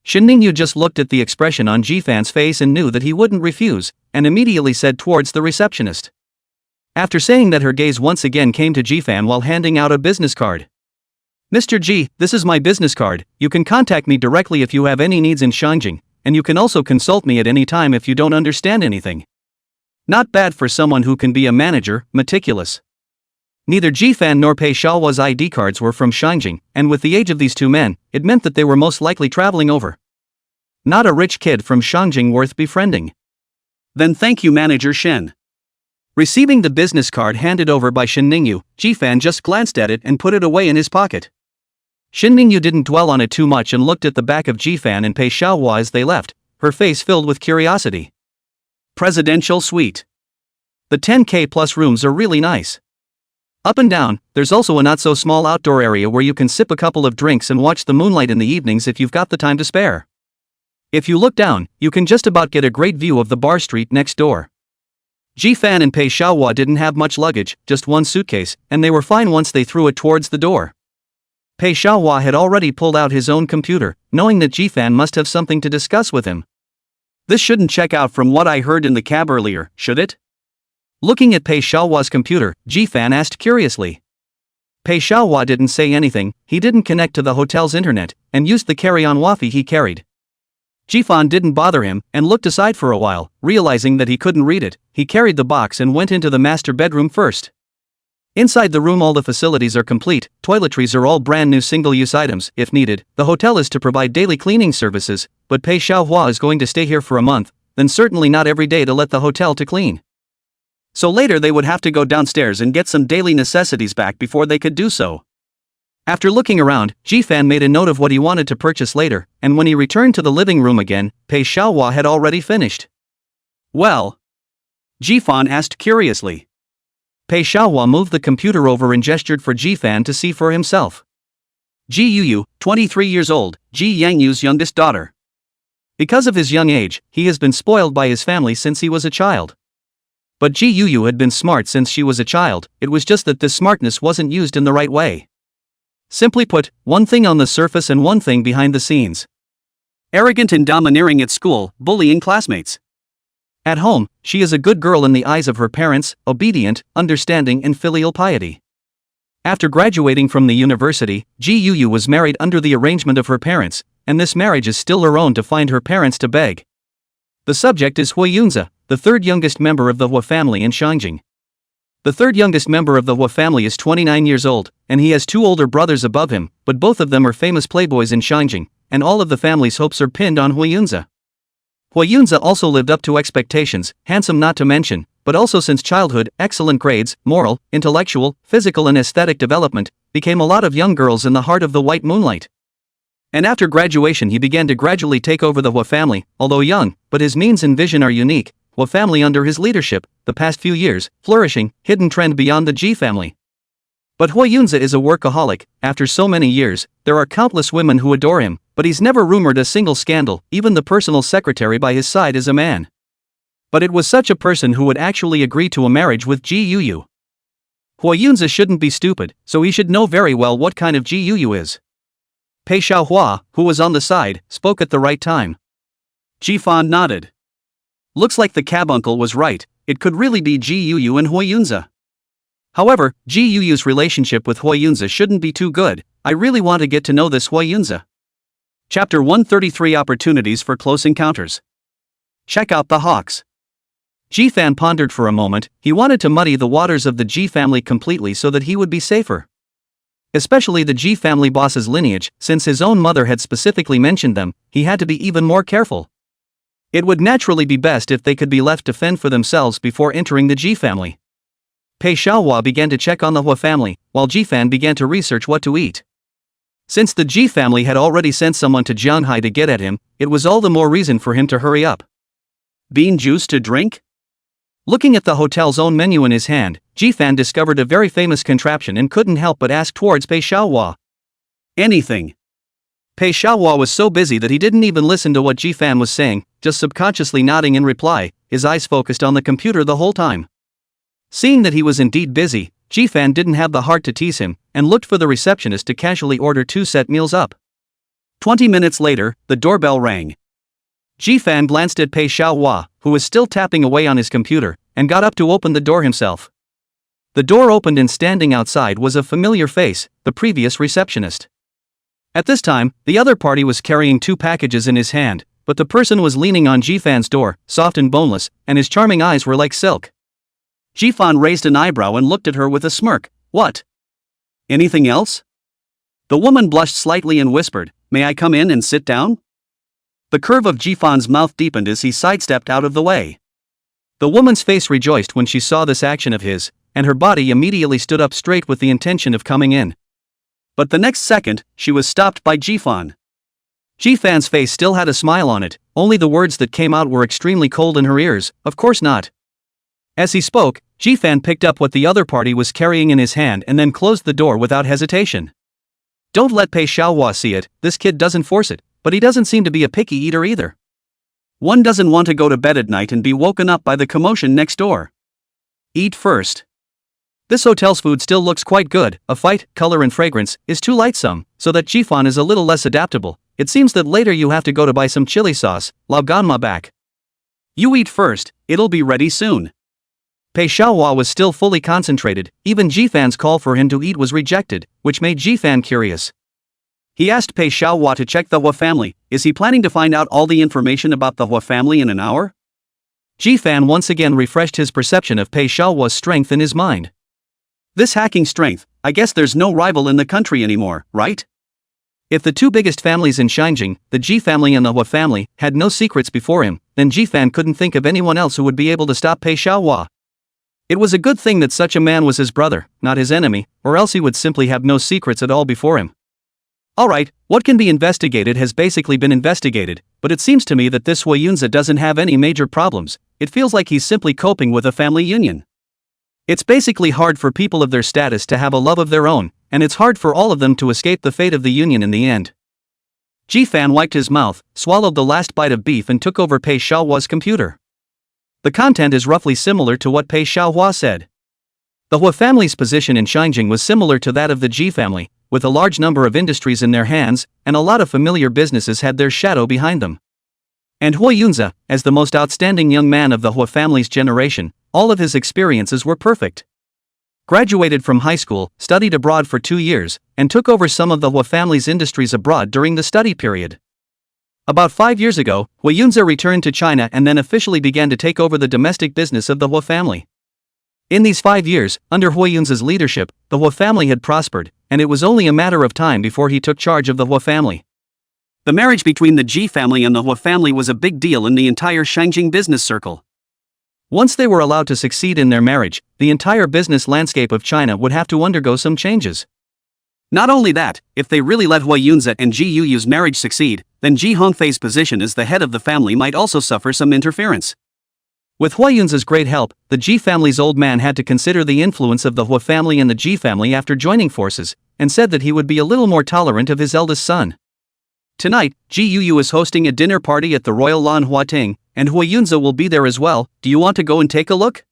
Shin Ningyu just looked at the expression on Ji-fan's face and knew that he wouldn't refuse, and immediately said towards the receptionist. After saying that, her gaze once again came to Ji-fan while handing out a business card. Mr. G, this is my business card. You can contact me directly if you have any needs in Shangjing, and you can also consult me at any time if you don't understand anything. Not bad for someone who can be a manager, meticulous. Neither Ji-fan nor Pei Xiaohua's ID cards were from Shangjing, and with the age of these two men, it meant that they were most likely traveling over. Not a rich kid from Shangjing worth befriending. Then thank you, Manager Shen. Receiving the business card handed over by Shin Ningyu, Ji-fan just glanced at it and put it away in his pocket. Shin Ningyu didn't dwell on it too much and looked at the back of Ji-fan and Pei Xiaohua as they left, her face filled with curiosity. Presidential suite. The 10K plus rooms are really nice. Up and down, there's also a not-so-small outdoor area where you can sip a couple of drinks and watch the moonlight in the evenings if you've got the time to spare. If you look down, you can just about get a great view of the bar street next door. Ji-fan and Pei Xiaohua didn't have much luggage, just one suitcase, and they were fine once they threw it towards the door. Pei Xiaohua had already pulled out his own computer, knowing that Ji-fan must have something to discuss with him. This shouldn't check out from what I heard in the cab earlier, should it? Looking at Pei Xiaohua's computer, Ji-fan asked curiously. Pei Xiaohua didn't say anything. He didn't connect to the hotel's internet, and used the carry-on Wi-Fi he carried. Ji-fan didn't bother him, and looked aside for a while, realizing that he couldn't read it. He carried the box and went into the master bedroom first. Inside the room all the facilities are complete, toiletries are all brand new single-use items, if needed. The hotel is to provide daily cleaning services, but Pei Xiaohua is going to stay here for a month, then certainly not every day to let the hotel to clean. So later they would have to go downstairs and get some daily necessities back before they could do so. After looking around, Ji-fan made a note of what he wanted to purchase later, and when he returned to the living room again, Pei Xiaohua had already finished. Well? Ji-fan asked curiously. Pei Xiaohua moved the computer over and gestured for Ji-fan to see for himself. Ji Yuyu, 23 years old, Ji Yangyu's youngest daughter. Because of his young age, he has been spoiled by his family since he was a child. But Ji Yuyu had been smart since she was a child, it was just that this smartness wasn't used in the right way. Simply put, one thing on the surface and one thing behind the scenes. Arrogant and domineering at school, bullying classmates. At home, she is a good girl in the eyes of her parents, obedient, understanding and filial piety. After graduating from the university, Ji Yuyu was married under the arrangement of her parents, and this marriage is still her own to find her parents to beg. The subject is Hui Yunzi, the third youngest member of the Hua family in Shangjing. The third youngest member of the Hua family is 29 years old, and he has two older brothers above him, but both of them are famous playboys in Shangjing, and all of the family's hopes are pinned on Hui Yunzi. Hui Yunzi also lived up to expectations, handsome not to mention, but also since childhood, excellent grades, moral, intellectual, physical and aesthetic development, became a lot of young girls in the heart of the white moonlight. And after graduation he began to gradually take over the Hua family, although young, but his means and vision are unique. Hua family under his leadership, the past few years, flourishing, hidden trend beyond the Ji family. But Hui Yunzi is a workaholic. After so many years, there are countless women who adore him, but he's never rumored a single scandal, even the personal secretary by his side is a man. But it was such a person who would actually agree to a marriage with Ji Yuyu. Hui Yunzi shouldn't be stupid, so he should know very well what kind of Ji Yuyu is. Pei Xiaohua, who was on the side, spoke at the right time. Ji-fan nodded. Looks like the cab uncle was right, it could really be Ji Yuyu and Hui Yunzi. However, Ji Yuyu's relationship with Hui Yunzi shouldn't be too good. I really want to get to know this Hui Yunzi. Chapter 133 Opportunities for Close Encounters. Check out the hawks. Ji-fan pondered for a moment. He wanted to muddy the waters of the Ji family completely so that he would be safer. Especially the Ji family boss's lineage, since his own mother had specifically mentioned them, he had to be even more careful. It would naturally be best if they could be left to fend for themselves before entering the Ji family. Pei Xiaohua began to check on the Hua family, while Ji-fan began to research what to eat. Since the Ji family had already sent someone to Jianhai to get at him, it was all the more reason for him to hurry up. Bean juice to drink? Looking at the hotel's own menu in his hand, Ji-fan discovered a very famous contraption and couldn't help but ask towards Pei Xiaohua. Anything. Pei Xiaohua was so busy that he didn't even listen to what Ji-fan was saying, just subconsciously nodding in reply, his eyes focused on the computer the whole time. Seeing that he was indeed busy, Ji-fan didn't have the heart to tease him, and looked for the receptionist to casually order 2 set meals up. 20 minutes later, the doorbell rang. Ji-fan glanced at Pei Xiaohua, who was still tapping away on his computer, and got up to open the door himself. The door opened and standing outside was a familiar face, the previous receptionist. At this time, the other party was carrying 2 packages in his hand, but the person was leaning on Ji-fan's door, soft and boneless, and his charming eyes were like silk. Ji-fan raised an eyebrow and looked at her with a smirk. What? Anything else? The woman blushed slightly and whispered, "May I come in and sit down?" The curve of Ji-fan's mouth deepened as he sidestepped out of the way. The woman's face rejoiced when she saw this action of his, and her body immediately stood up straight with the intention of coming in. But the next second, she was stopped by Ji-fan. Ji-fan's face still had a smile on it, only the words that came out were extremely cold in her ears, "Of course not." As he spoke, Ji-fan picked up what the other party was carrying in his hand and then closed the door without hesitation. Don't let Pei Xiaohua see it, this kid doesn't force it, but he doesn't seem to be a picky eater either. One doesn't want to go to bed at night and be woken up by the commotion next door. Eat first. This hotel's food still looks quite good, a fight, color and fragrance, is too lightsome, so that Ji-fan is a little less adaptable. It seems that later you have to go to buy some chili sauce, lao ganma back. You eat first, it'll be ready soon. Pei Xiaohua was still fully concentrated, even Ji-fan's call for him to eat was rejected, which made Ji-fan curious. He asked Pei Xiaohua to check the Hua family. Is he planning to find out all the information about the Hua family in an hour? Ji-fan once again refreshed his perception of Pei Xiaohua's strength in his mind. This hacking strength, I guess there's no rival in the country anymore, right? If the 2 biggest families in Xinjiang, the Ji family and the Hua family, had no secrets before him, then Ji-fan couldn't think of anyone else who would be able to stop Pei Xiaohua. It was a good thing that such a man was his brother, not his enemy, or else he would simply have no secrets at all before him. Alright, what can be investigated has basically been investigated, but it seems to me that this Hua Yunzi doesn't have any major problems. It feels like he's simply coping with a family union. It's basically hard for people of their status to have a love of their own, and it's hard for all of them to escape the fate of the union in the end. Ji-fan wiped his mouth, swallowed the last bite of beef and took over Pei Xiaohua's computer. The content is roughly similar to what Pei Xiaohua said. The Hua family's position in Xinjiang was similar to that of the Ji family, with a large number of industries in their hands, and a lot of familiar businesses had their shadow behind them. And Hua Yunzi, as the most outstanding young man of the Hua family's generation, all of his experiences were perfect. Graduated from high school, studied abroad for 2 years, and took over some of the Hua family's industries abroad during the study period. About 5 years ago, Hua Yunzi returned to China and then officially began to take over the domestic business of the Hua family. In these 5 years, under Hua Yunzi's leadership, the Hua family had prospered, and it was only a matter of time before he took charge of the Hua family. The marriage between the Ji family and the Hua family was a big deal in the entire Xinjiang business circle. Once they were allowed to succeed in their marriage, the entire business landscape of China would have to undergo some changes. Not only that, if they really let Hua Yunzi and Ji Yuyu's marriage succeed, then Ji Hongfei's position as the head of the family might also suffer some interference. With Hua Yunzi's great help, the Ji family's old man had to consider the influence of the Hua family and the Ji family after joining forces, and said that he would be a little more tolerant of his eldest son. Tonight, Ji Yuyu is hosting a dinner party at the Royal Lan Huating, and Hua Yunzi will be there as well. Do you want to go and take a look?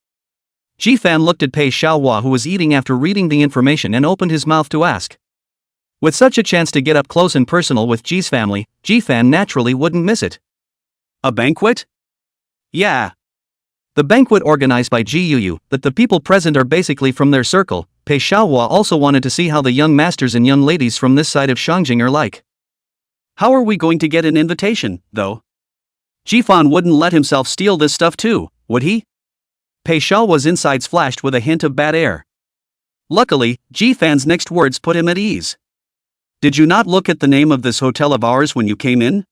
Ji-fan looked at Pei Xiaohua, who was eating after reading the information, and opened his mouth to ask. With such a chance to get up close and personal with Ji's family, Ji-fan naturally wouldn't miss it. A banquet? Yeah. The banquet organized by Ji Yuyu, that the people present are basically from their circle. Pei Xiaohua also wanted to see how the young masters and young ladies from this side of Xinjiang are like. How are we going to get an invitation, though? Ji-fan wouldn't let himself steal this stuff too, would he? Pei Xiaohua's insides flashed with a hint of bad air. Luckily, Ji Fan's next words put him at ease. Did you not look at the name of this hotel of ours when you came in?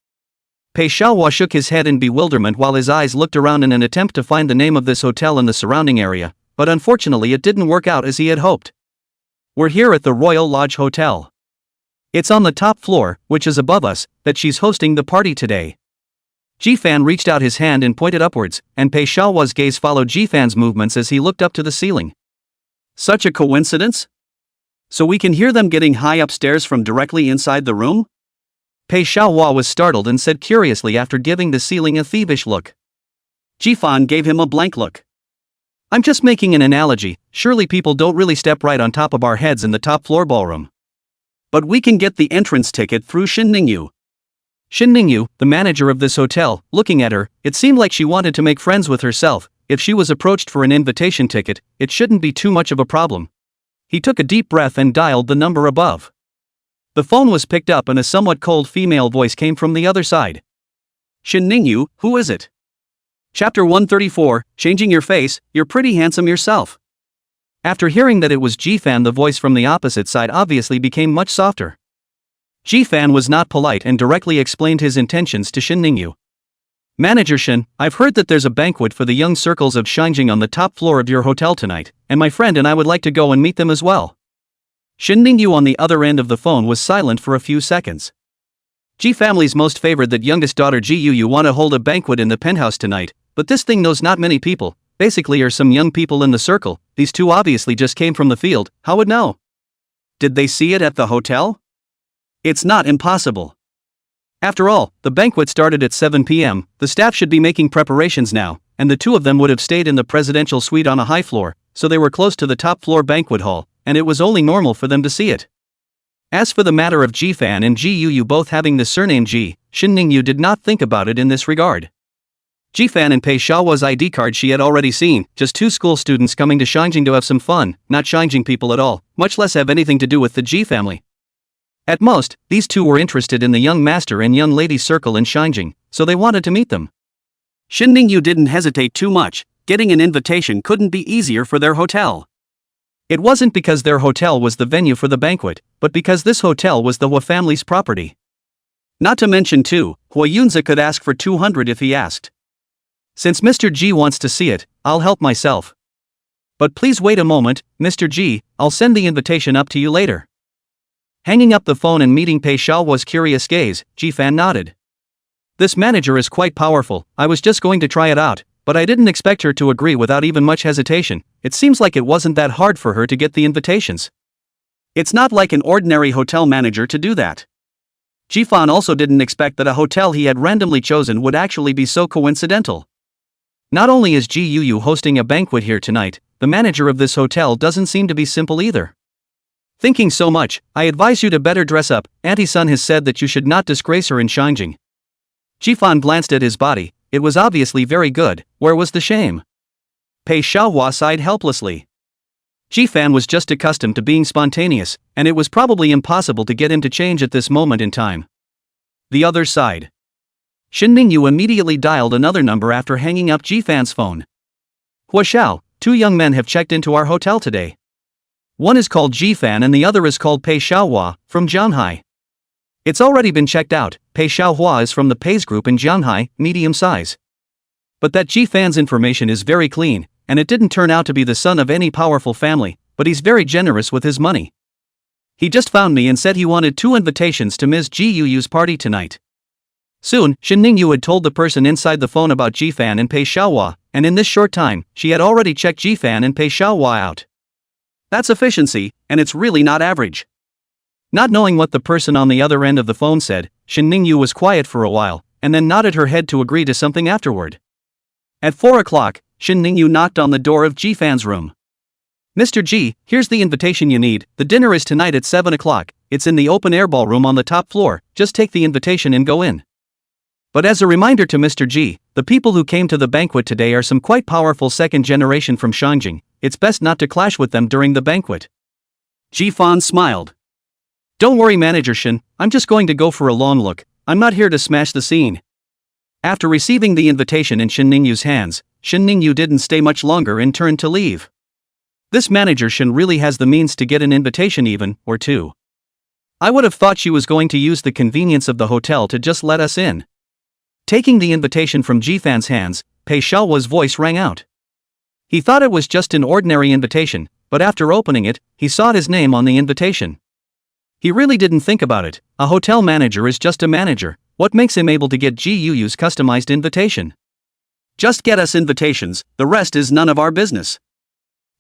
Pei Xiaohua shook his head in bewilderment while his eyes looked around in an attempt to find the name of this hotel in the surrounding area, but unfortunately it didn't work out as he had hoped. We're here at the Royal Lodge Hotel. It's on the top floor, which is above us, that she's hosting the party today. Ji Fan reached out his hand and pointed upwards, and Pei Xiaohua's gaze followed Ji Fan's movements as he looked up to the ceiling. Such a coincidence? So we can hear them getting high upstairs from directly inside the room? Pei Xiaohua was startled and said curiously after giving the ceiling a thievish look. Ji Fan gave him a blank look. I'm just making an analogy, surely people don't really step right on top of our heads in the top floor ballroom. But we can get the entrance ticket through Shin Ningyu. Shin Ningyu, the manager of this hotel, looking at her, it seemed like she wanted to make friends with herself. If she was approached for an invitation ticket, it shouldn't be too much of a problem. He took a deep breath and dialed the number above. The phone was picked up and a somewhat cold female voice came from the other side. Shin Ningyu, who is it? Chapter 134, Changing Your Face, You're Pretty Handsome Yourself. After hearing that it was Ji Fan, the voice from the opposite side obviously became much softer. Ji Fan was not polite and directly explained his intentions to Shin Ningyu. Manager Shin, I've heard that there's a banquet for the young circles of Shinjing on the top floor of your hotel tonight, and my friend and I would like to go and meet them as well. Shin Ningyu on the other end of the phone was silent for a few seconds. Ji family's most favored that youngest daughter Ji Yu want to hold a banquet in the penthouse tonight, but this thing knows not many people, basically are some young people in the circle. These two obviously just came from the field, how would know? Did they see it at the hotel? It's not impossible. After all, the banquet started at 7 p.m., the staff should be making preparations now, and the two of them would have stayed in the presidential suite on a high floor, so they were close to the top floor banquet hall, and it was only normal for them to see it. As for the matter of Ji Fan and Ji Yu both having the surname Ji, Shin Ningyu did not think about it in this regard. Ji Fan and Pei Xiaohua's ID card she had already seen, just two school students coming to Shinjing to have some fun, not Shinjing people at all, much less have anything to do with the Ji family. At most, these two were interested in the young master and young lady circle in Shinjing, so they wanted to meet them. Shin Ningyu didn't hesitate too much, getting an invitation couldn't be easier for their hotel. It wasn't because their hotel was the venue for the banquet, but because this hotel was the Hua family's property. Not to mention too, Hua Yunzi could ask for 200 if he asked. Since Mr. Ji wants to see it, I'll help myself. But please wait a moment, Mr. Ji, I'll send the invitation up to you later. Hanging up the phone and meeting Pei Xiaohua's curious gaze, Ji Fan nodded. This manager is quite powerful, I was just going to try it out, but I didn't expect her to agree without even much hesitation. It seems like it wasn't that hard for her to get the invitations. It's not like an ordinary hotel manager to do that. Ji Fan also didn't expect that a hotel he had randomly chosen would actually be so coincidental. Not only is Ji Yu hosting a banquet here tonight, the manager of this hotel doesn't seem to be simple either. Thinking so much, I advise you to better dress up. Auntie Sun has said that you should not disgrace her in Shinjing. Ji Fan glanced at his body, it was obviously very good, where was the shame? Pei Xiaohua sighed helplessly. Ji Fan was just accustomed to being spontaneous, and it was probably impossible to get him to change at this moment in time. The other side. Shin Ningyu immediately dialed another number after hanging up Ji Fan's phone. Hua Xiao, two young men have checked into our hotel today. One is called Ji Fan and the other is called Pei Xiaohua, from Jianhai. It's already been checked out, Pei Xiaohua is from the Pei's group in Jianhai, medium size. But that Ji Fan's information is very clean, and it didn't turn out to be the son of any powerful family, but he's very generous with his money. He just found me and said he wanted 2 invitations to Ms. Ji Yu's party tonight. Soon, Shin Ningyu had told the person inside the phone about Ji Fan and Pei Xiaohua, and in this short time, she had already checked Ji Fan and Pei Xiaohua out. That's efficiency, and it's really not average. Not knowing what the person on the other end of the phone said, Shin Ningyu was quiet for a while, and then nodded her head to agree to something afterward. At 4 o'clock, Shin Ningyu knocked on the door of Ji Fan's room. Mr. Ji, here's the invitation you need, the dinner is tonight at 7 o'clock, it's in the open-air ballroom on the top floor, just take the invitation and go in. But as a reminder to Mr. Ji, the people who came to the banquet today are some quite powerful second generation from Shanjing, it's best not to clash with them during the banquet. Ji Fan smiled. Don't worry Manager Shin, I'm just going to go for a long look, I'm not here to smash the scene. After receiving the invitation in Shin Ningyu's hands, Shin Ningyu didn't stay much longer and turned to leave. This manager Shin really has the means to get an invitation even, or two. I would have thought she was going to use the convenience of the hotel to just let us in. Taking the invitation from Jifan's hands, Pei Xiaohua's voice rang out. He thought it was just an ordinary invitation, but after opening it, he saw his name on the invitation. He really didn't think about it. A hotel manager is just a manager. What makes him able to get GUU's customized invitation? Just get us invitations, the rest is none of our business.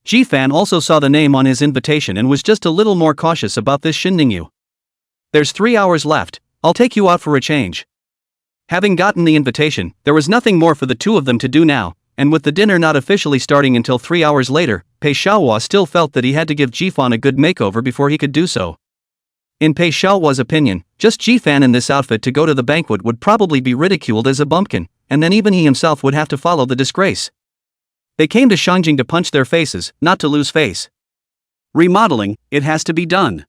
Jifan also saw the name on his invitation and was just a little more cautious about this Shin Ningyu. There's 3 hours left, I'll take you out for a change. Having gotten the invitation, there was nothing more for the two of them to do now, and with the dinner not officially starting until 3 hours later, Pei Xiaohua still felt that he had to give Jifan a good makeover before he could do so. In Pei Xiaohua's opinion, just Jifan in this outfit to go to the banquet would probably be ridiculed as a bumpkin, and then even he himself would have to follow the disgrace. They came to Shangjing to punch their faces, not to lose face. Remodeling, it has to be done.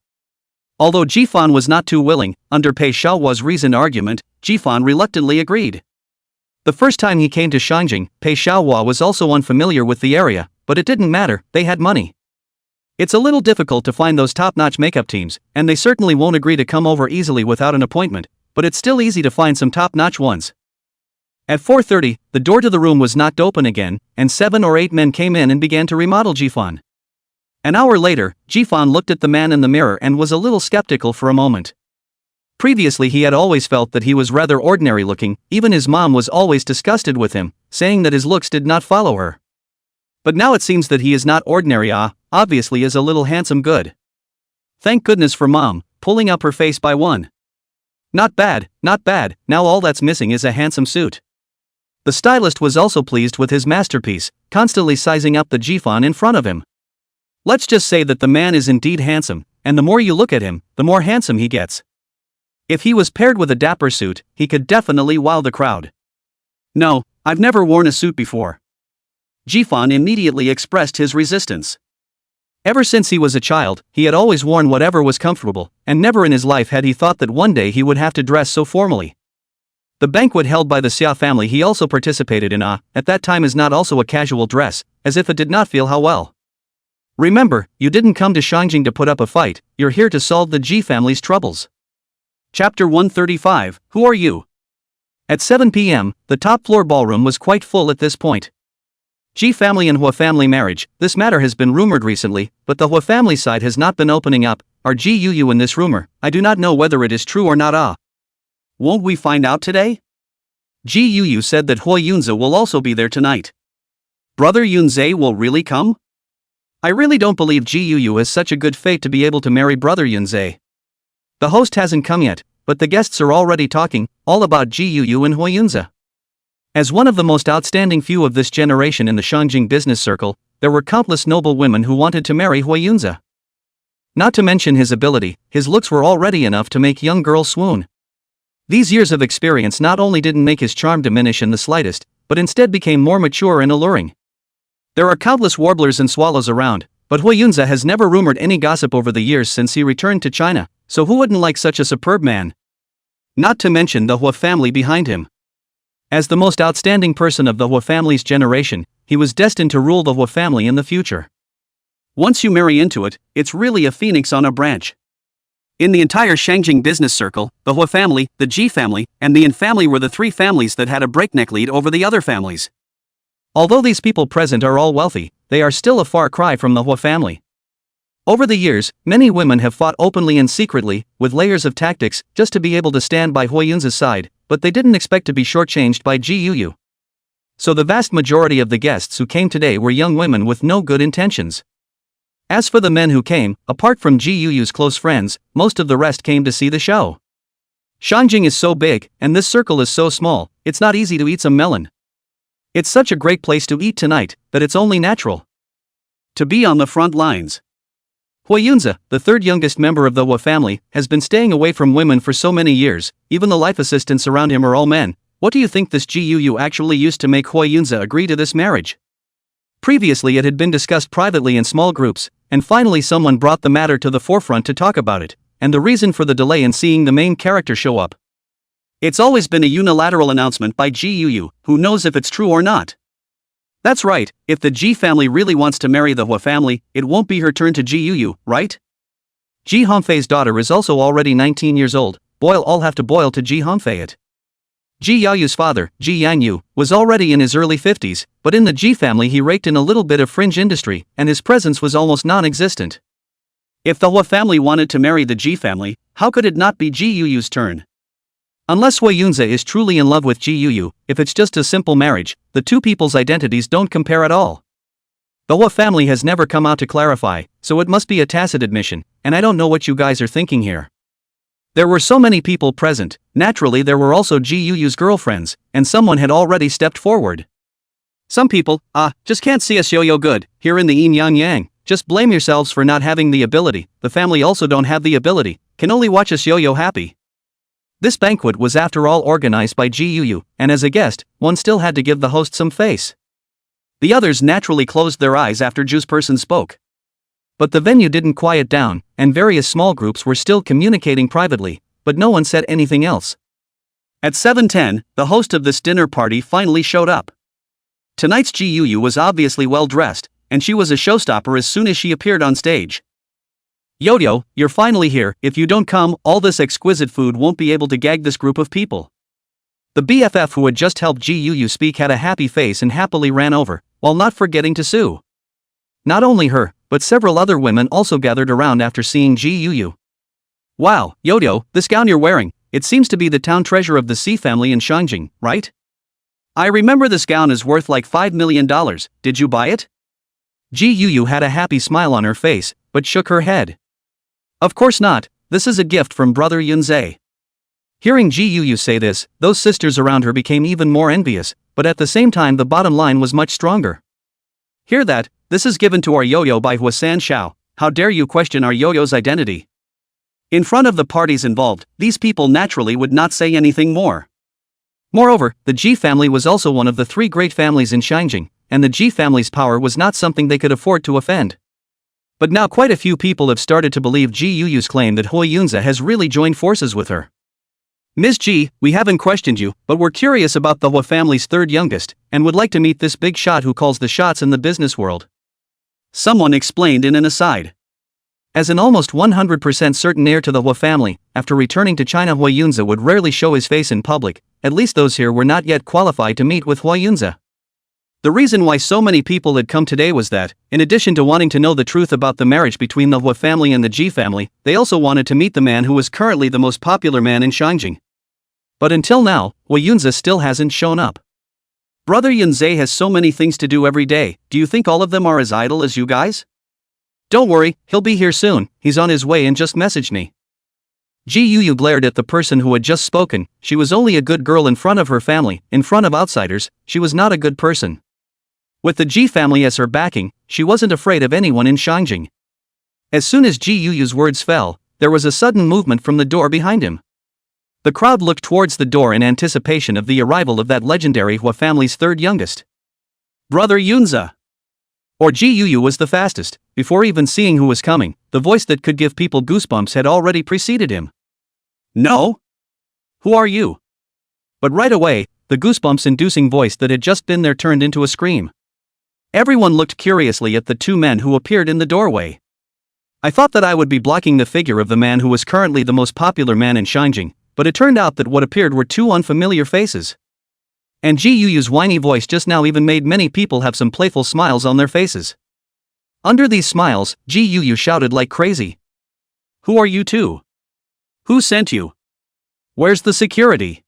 Although Jifan was not too willing, under Pei Xiaohua's reasoned argument, Jifan reluctantly agreed. The first time he came to Shangjing, Pei Xiaohua was also unfamiliar with the area, but it didn't matter, they had money. It's a little difficult to find those top-notch makeup teams, and they certainly won't agree to come over easily without an appointment, but it's still easy to find some top-notch ones. At 4:30, the door to the room was knocked open again, and 7 or 8 men came in and began to remodel Jifan. An hour later, Jifan looked at the man in the mirror and was a little skeptical for a moment. Previously he had always felt that he was rather ordinary looking, even his mom was always disgusted with him, saying that his looks did not follow her. But now it seems that he is not ordinary, obviously is a little handsome good. Thank goodness for mom, pulling up her face by one. Not bad, now all that's missing is a handsome suit. The stylist was also pleased with his masterpiece, constantly sizing up the Jifan in front of him. Let's just say that the man is indeed handsome, and the more you look at him, the more handsome he gets. If he was paired with a dapper suit, he could definitely wow the crowd. No, I've never worn a suit before. Jifan immediately expressed his resistance. Ever since he was a child, he had always worn whatever was comfortable, and never in his life had he thought that one day he would have to dress so formally. The banquet held by the Xia family he also participated in at that time is not also a casual dress, as if it did not feel how well. Remember, you didn't come to Shangjing to put up a fight, you're here to solve the Ji family's troubles. Chapter 135, Who Are You? At 7 p.m., the top floor ballroom was quite full at this point. Ji family and Hua family marriage, this matter has been rumored recently, but the Hua family side has not been opening up. Are Ji Yu in this rumor? I do not know whether it is true or not. Won't we find out today? Ji Yu said that Hua Yunze will also be there tonight. Brother Yunze will really come? I really don't believe Ji Yu has such a good fate to be able to marry Brother Yunze. The host hasn't come yet, but the guests are already talking, all about Ji Yu and Hua Yunze. As one of the most outstanding few of this generation in the Shangjing business circle, there were countless noble women who wanted to marry Hua Yunze. Not to mention his ability, his looks were already enough to make young girls swoon. These years of experience not only didn't make his charm diminish in the slightest, but instead became more mature and alluring. There are countless warblers and swallows around, but Hua Yunze has never rumored any gossip over the years since he returned to China, so who wouldn't like such a superb man? Not to mention the Hua family behind him. As the most outstanding person of the Hua family's generation, he was destined to rule the Hua family in the future. Once you marry into it, it's really a phoenix on a branch. In the entire Shangjing business circle, the Hua family, the Ji family, and the Yin family were the three families that had a breakneck lead over the other families. Although these people present are all wealthy, they are still a far cry from the Hua family. Over the years, many women have fought openly and secretly, with layers of tactics, just to be able to stand by Hua Yunze's side, but they didn't expect to be shortchanged by Ji Yu. So the vast majority of the guests who came today were young women with no good intentions. As for the men who came, apart from Ji Yu's close friends, most of the rest came to see the show. Shangjing is so big, and this circle is so small, it's not easy to eat some melon. It's such a great place to eat tonight, that it's only natural to be on the front lines. Hua Yunze, the third youngest member of the Hua family, has been staying away from women for so many years, even the life assistants around him are all men. What do you think this Ji Yu actually used to make Hua Yunze agree to this marriage? Previously it had been discussed privately in small groups, and finally someone brought the matter to the forefront to talk about it, and the reason for the delay in seeing the main character show up. It's always been a unilateral announcement by Ji Yuyu, who knows if it's true or not. That's right, if the Ji family really wants to marry the Hua family, it won't be her turn to Ji Yuyu, right? Ji Hongfei's daughter is also already 19 years old, boil all have to boil to Ji Hongfei it. Ji Yaoyu's father, Ji Yangyu, was already in his early 50s, but in the Ji family he raked in a little bit of fringe industry, and his presence was almost non-existent. If the Hua family wanted to marry the Ji family, how could it not be Ji Yuyu's turn? Unless Hua Yunze is truly in love with Ji Yuyu, if it's just a simple marriage, the two people's identities don't compare at all. The Hua family has never come out to clarify, so it must be a tacit admission, and I don't know what you guys are thinking here. There were so many people present, naturally there were also Ji Yuyu's girlfriends, and someone had already stepped forward. Some people, just can't see us yo-yo good, here in the yin yang yang, just blame yourselves for not having the ability, the family also don't have the ability, can only watch us yo-yo happy. This banquet was after all organized by Ji Yuyu, and as a guest, one still had to give the host some face. The others naturally closed their eyes after Ju's person spoke. But the venue didn't quiet down, and various small groups were still communicating privately, but no one said anything else. At 7:10, the host of this dinner party finally showed up. Tonight's Ji Yuyu was obviously well dressed, and she was a showstopper as soon as she appeared on stage. Yo-yo, you're finally here, if you don't come, all this exquisite food won't be able to gag this group of people. The BFF who had just helped Ji Yuyu speak had a happy face and happily ran over, while not forgetting to sue. Not only her, but several other women also gathered around after seeing Ji Yuyu. Wow, Yo-yo, this gown you're wearing, it seems to be the town treasure of the C family in Shangjing, right? I remember this gown is worth like $5 million, did you buy it? Ji Yuyu had a happy smile on her face, but shook her head. Of course not, this is a gift from brother Yunze. Hearing Ji Yuyu say this, those sisters around her became even more envious, but at the same time the bottom line was much stronger. Hear that, this is given to our yo-yo by Huasan Xiao, how dare you question our yo-yo's identity? In front of the parties involved, these people naturally would not say anything more. Moreover, the Ji family was also one of the three great families in Shangjing, and the Ji family's power was not something they could afford to offend. But now quite a few people have started to believe Ji Yuyu's claim that Hua Yunze has really joined forces with her. Ms. Ji, we haven't questioned you, but we're curious about the Hua family's third youngest, and would like to meet this big shot who calls the shots in the business world. Someone explained in an aside. As an almost 100% certain heir to the Hua family, after returning to China Hua Yunze would rarely show his face in public, at least those here were not yet qualified to meet with Hua Yunze. The reason why so many people had come today was that, in addition to wanting to know the truth about the marriage between the Hua family and the Ji family, they also wanted to meet the man who was currently the most popular man in Shangjing. But until now, Hua Yunze still hasn't shown up. Brother Yunze has so many things to do every day, do you think all of them are as idle as you guys? Don't worry, he'll be here soon, he's on his way and just messaged me. Ji Yuyu glared at the person who had just spoken, she was only a good girl in front of her family, in front of outsiders, she was not a good person. With the Ji family as her backing, she wasn't afraid of anyone in Shangjing. As soon as Ji Yuyu's words fell, there was a sudden movement from the door behind him. The crowd looked towards the door in anticipation of the arrival of that legendary Hua family's third youngest. Brother Yunze. Or Ji Yuyu was the fastest, before even seeing who was coming, the voice that could give people goosebumps had already preceded him. No? Who are you? But right away, the goosebumps-inducing voice that had just been there turned into a scream. Everyone looked curiously at the two men who appeared in the doorway. I thought that I would be blocking the figure of the man who was currently the most popular man in Shangjing, but it turned out that what appeared were two unfamiliar faces. And Ji Yuyu's whiny voice just now even made many people have some playful smiles on their faces. Under these smiles, Ji Yuyu shouted like crazy. Who are you two? Who sent you? Where's the security?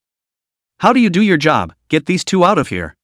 How do you do your job? Get these two out of here.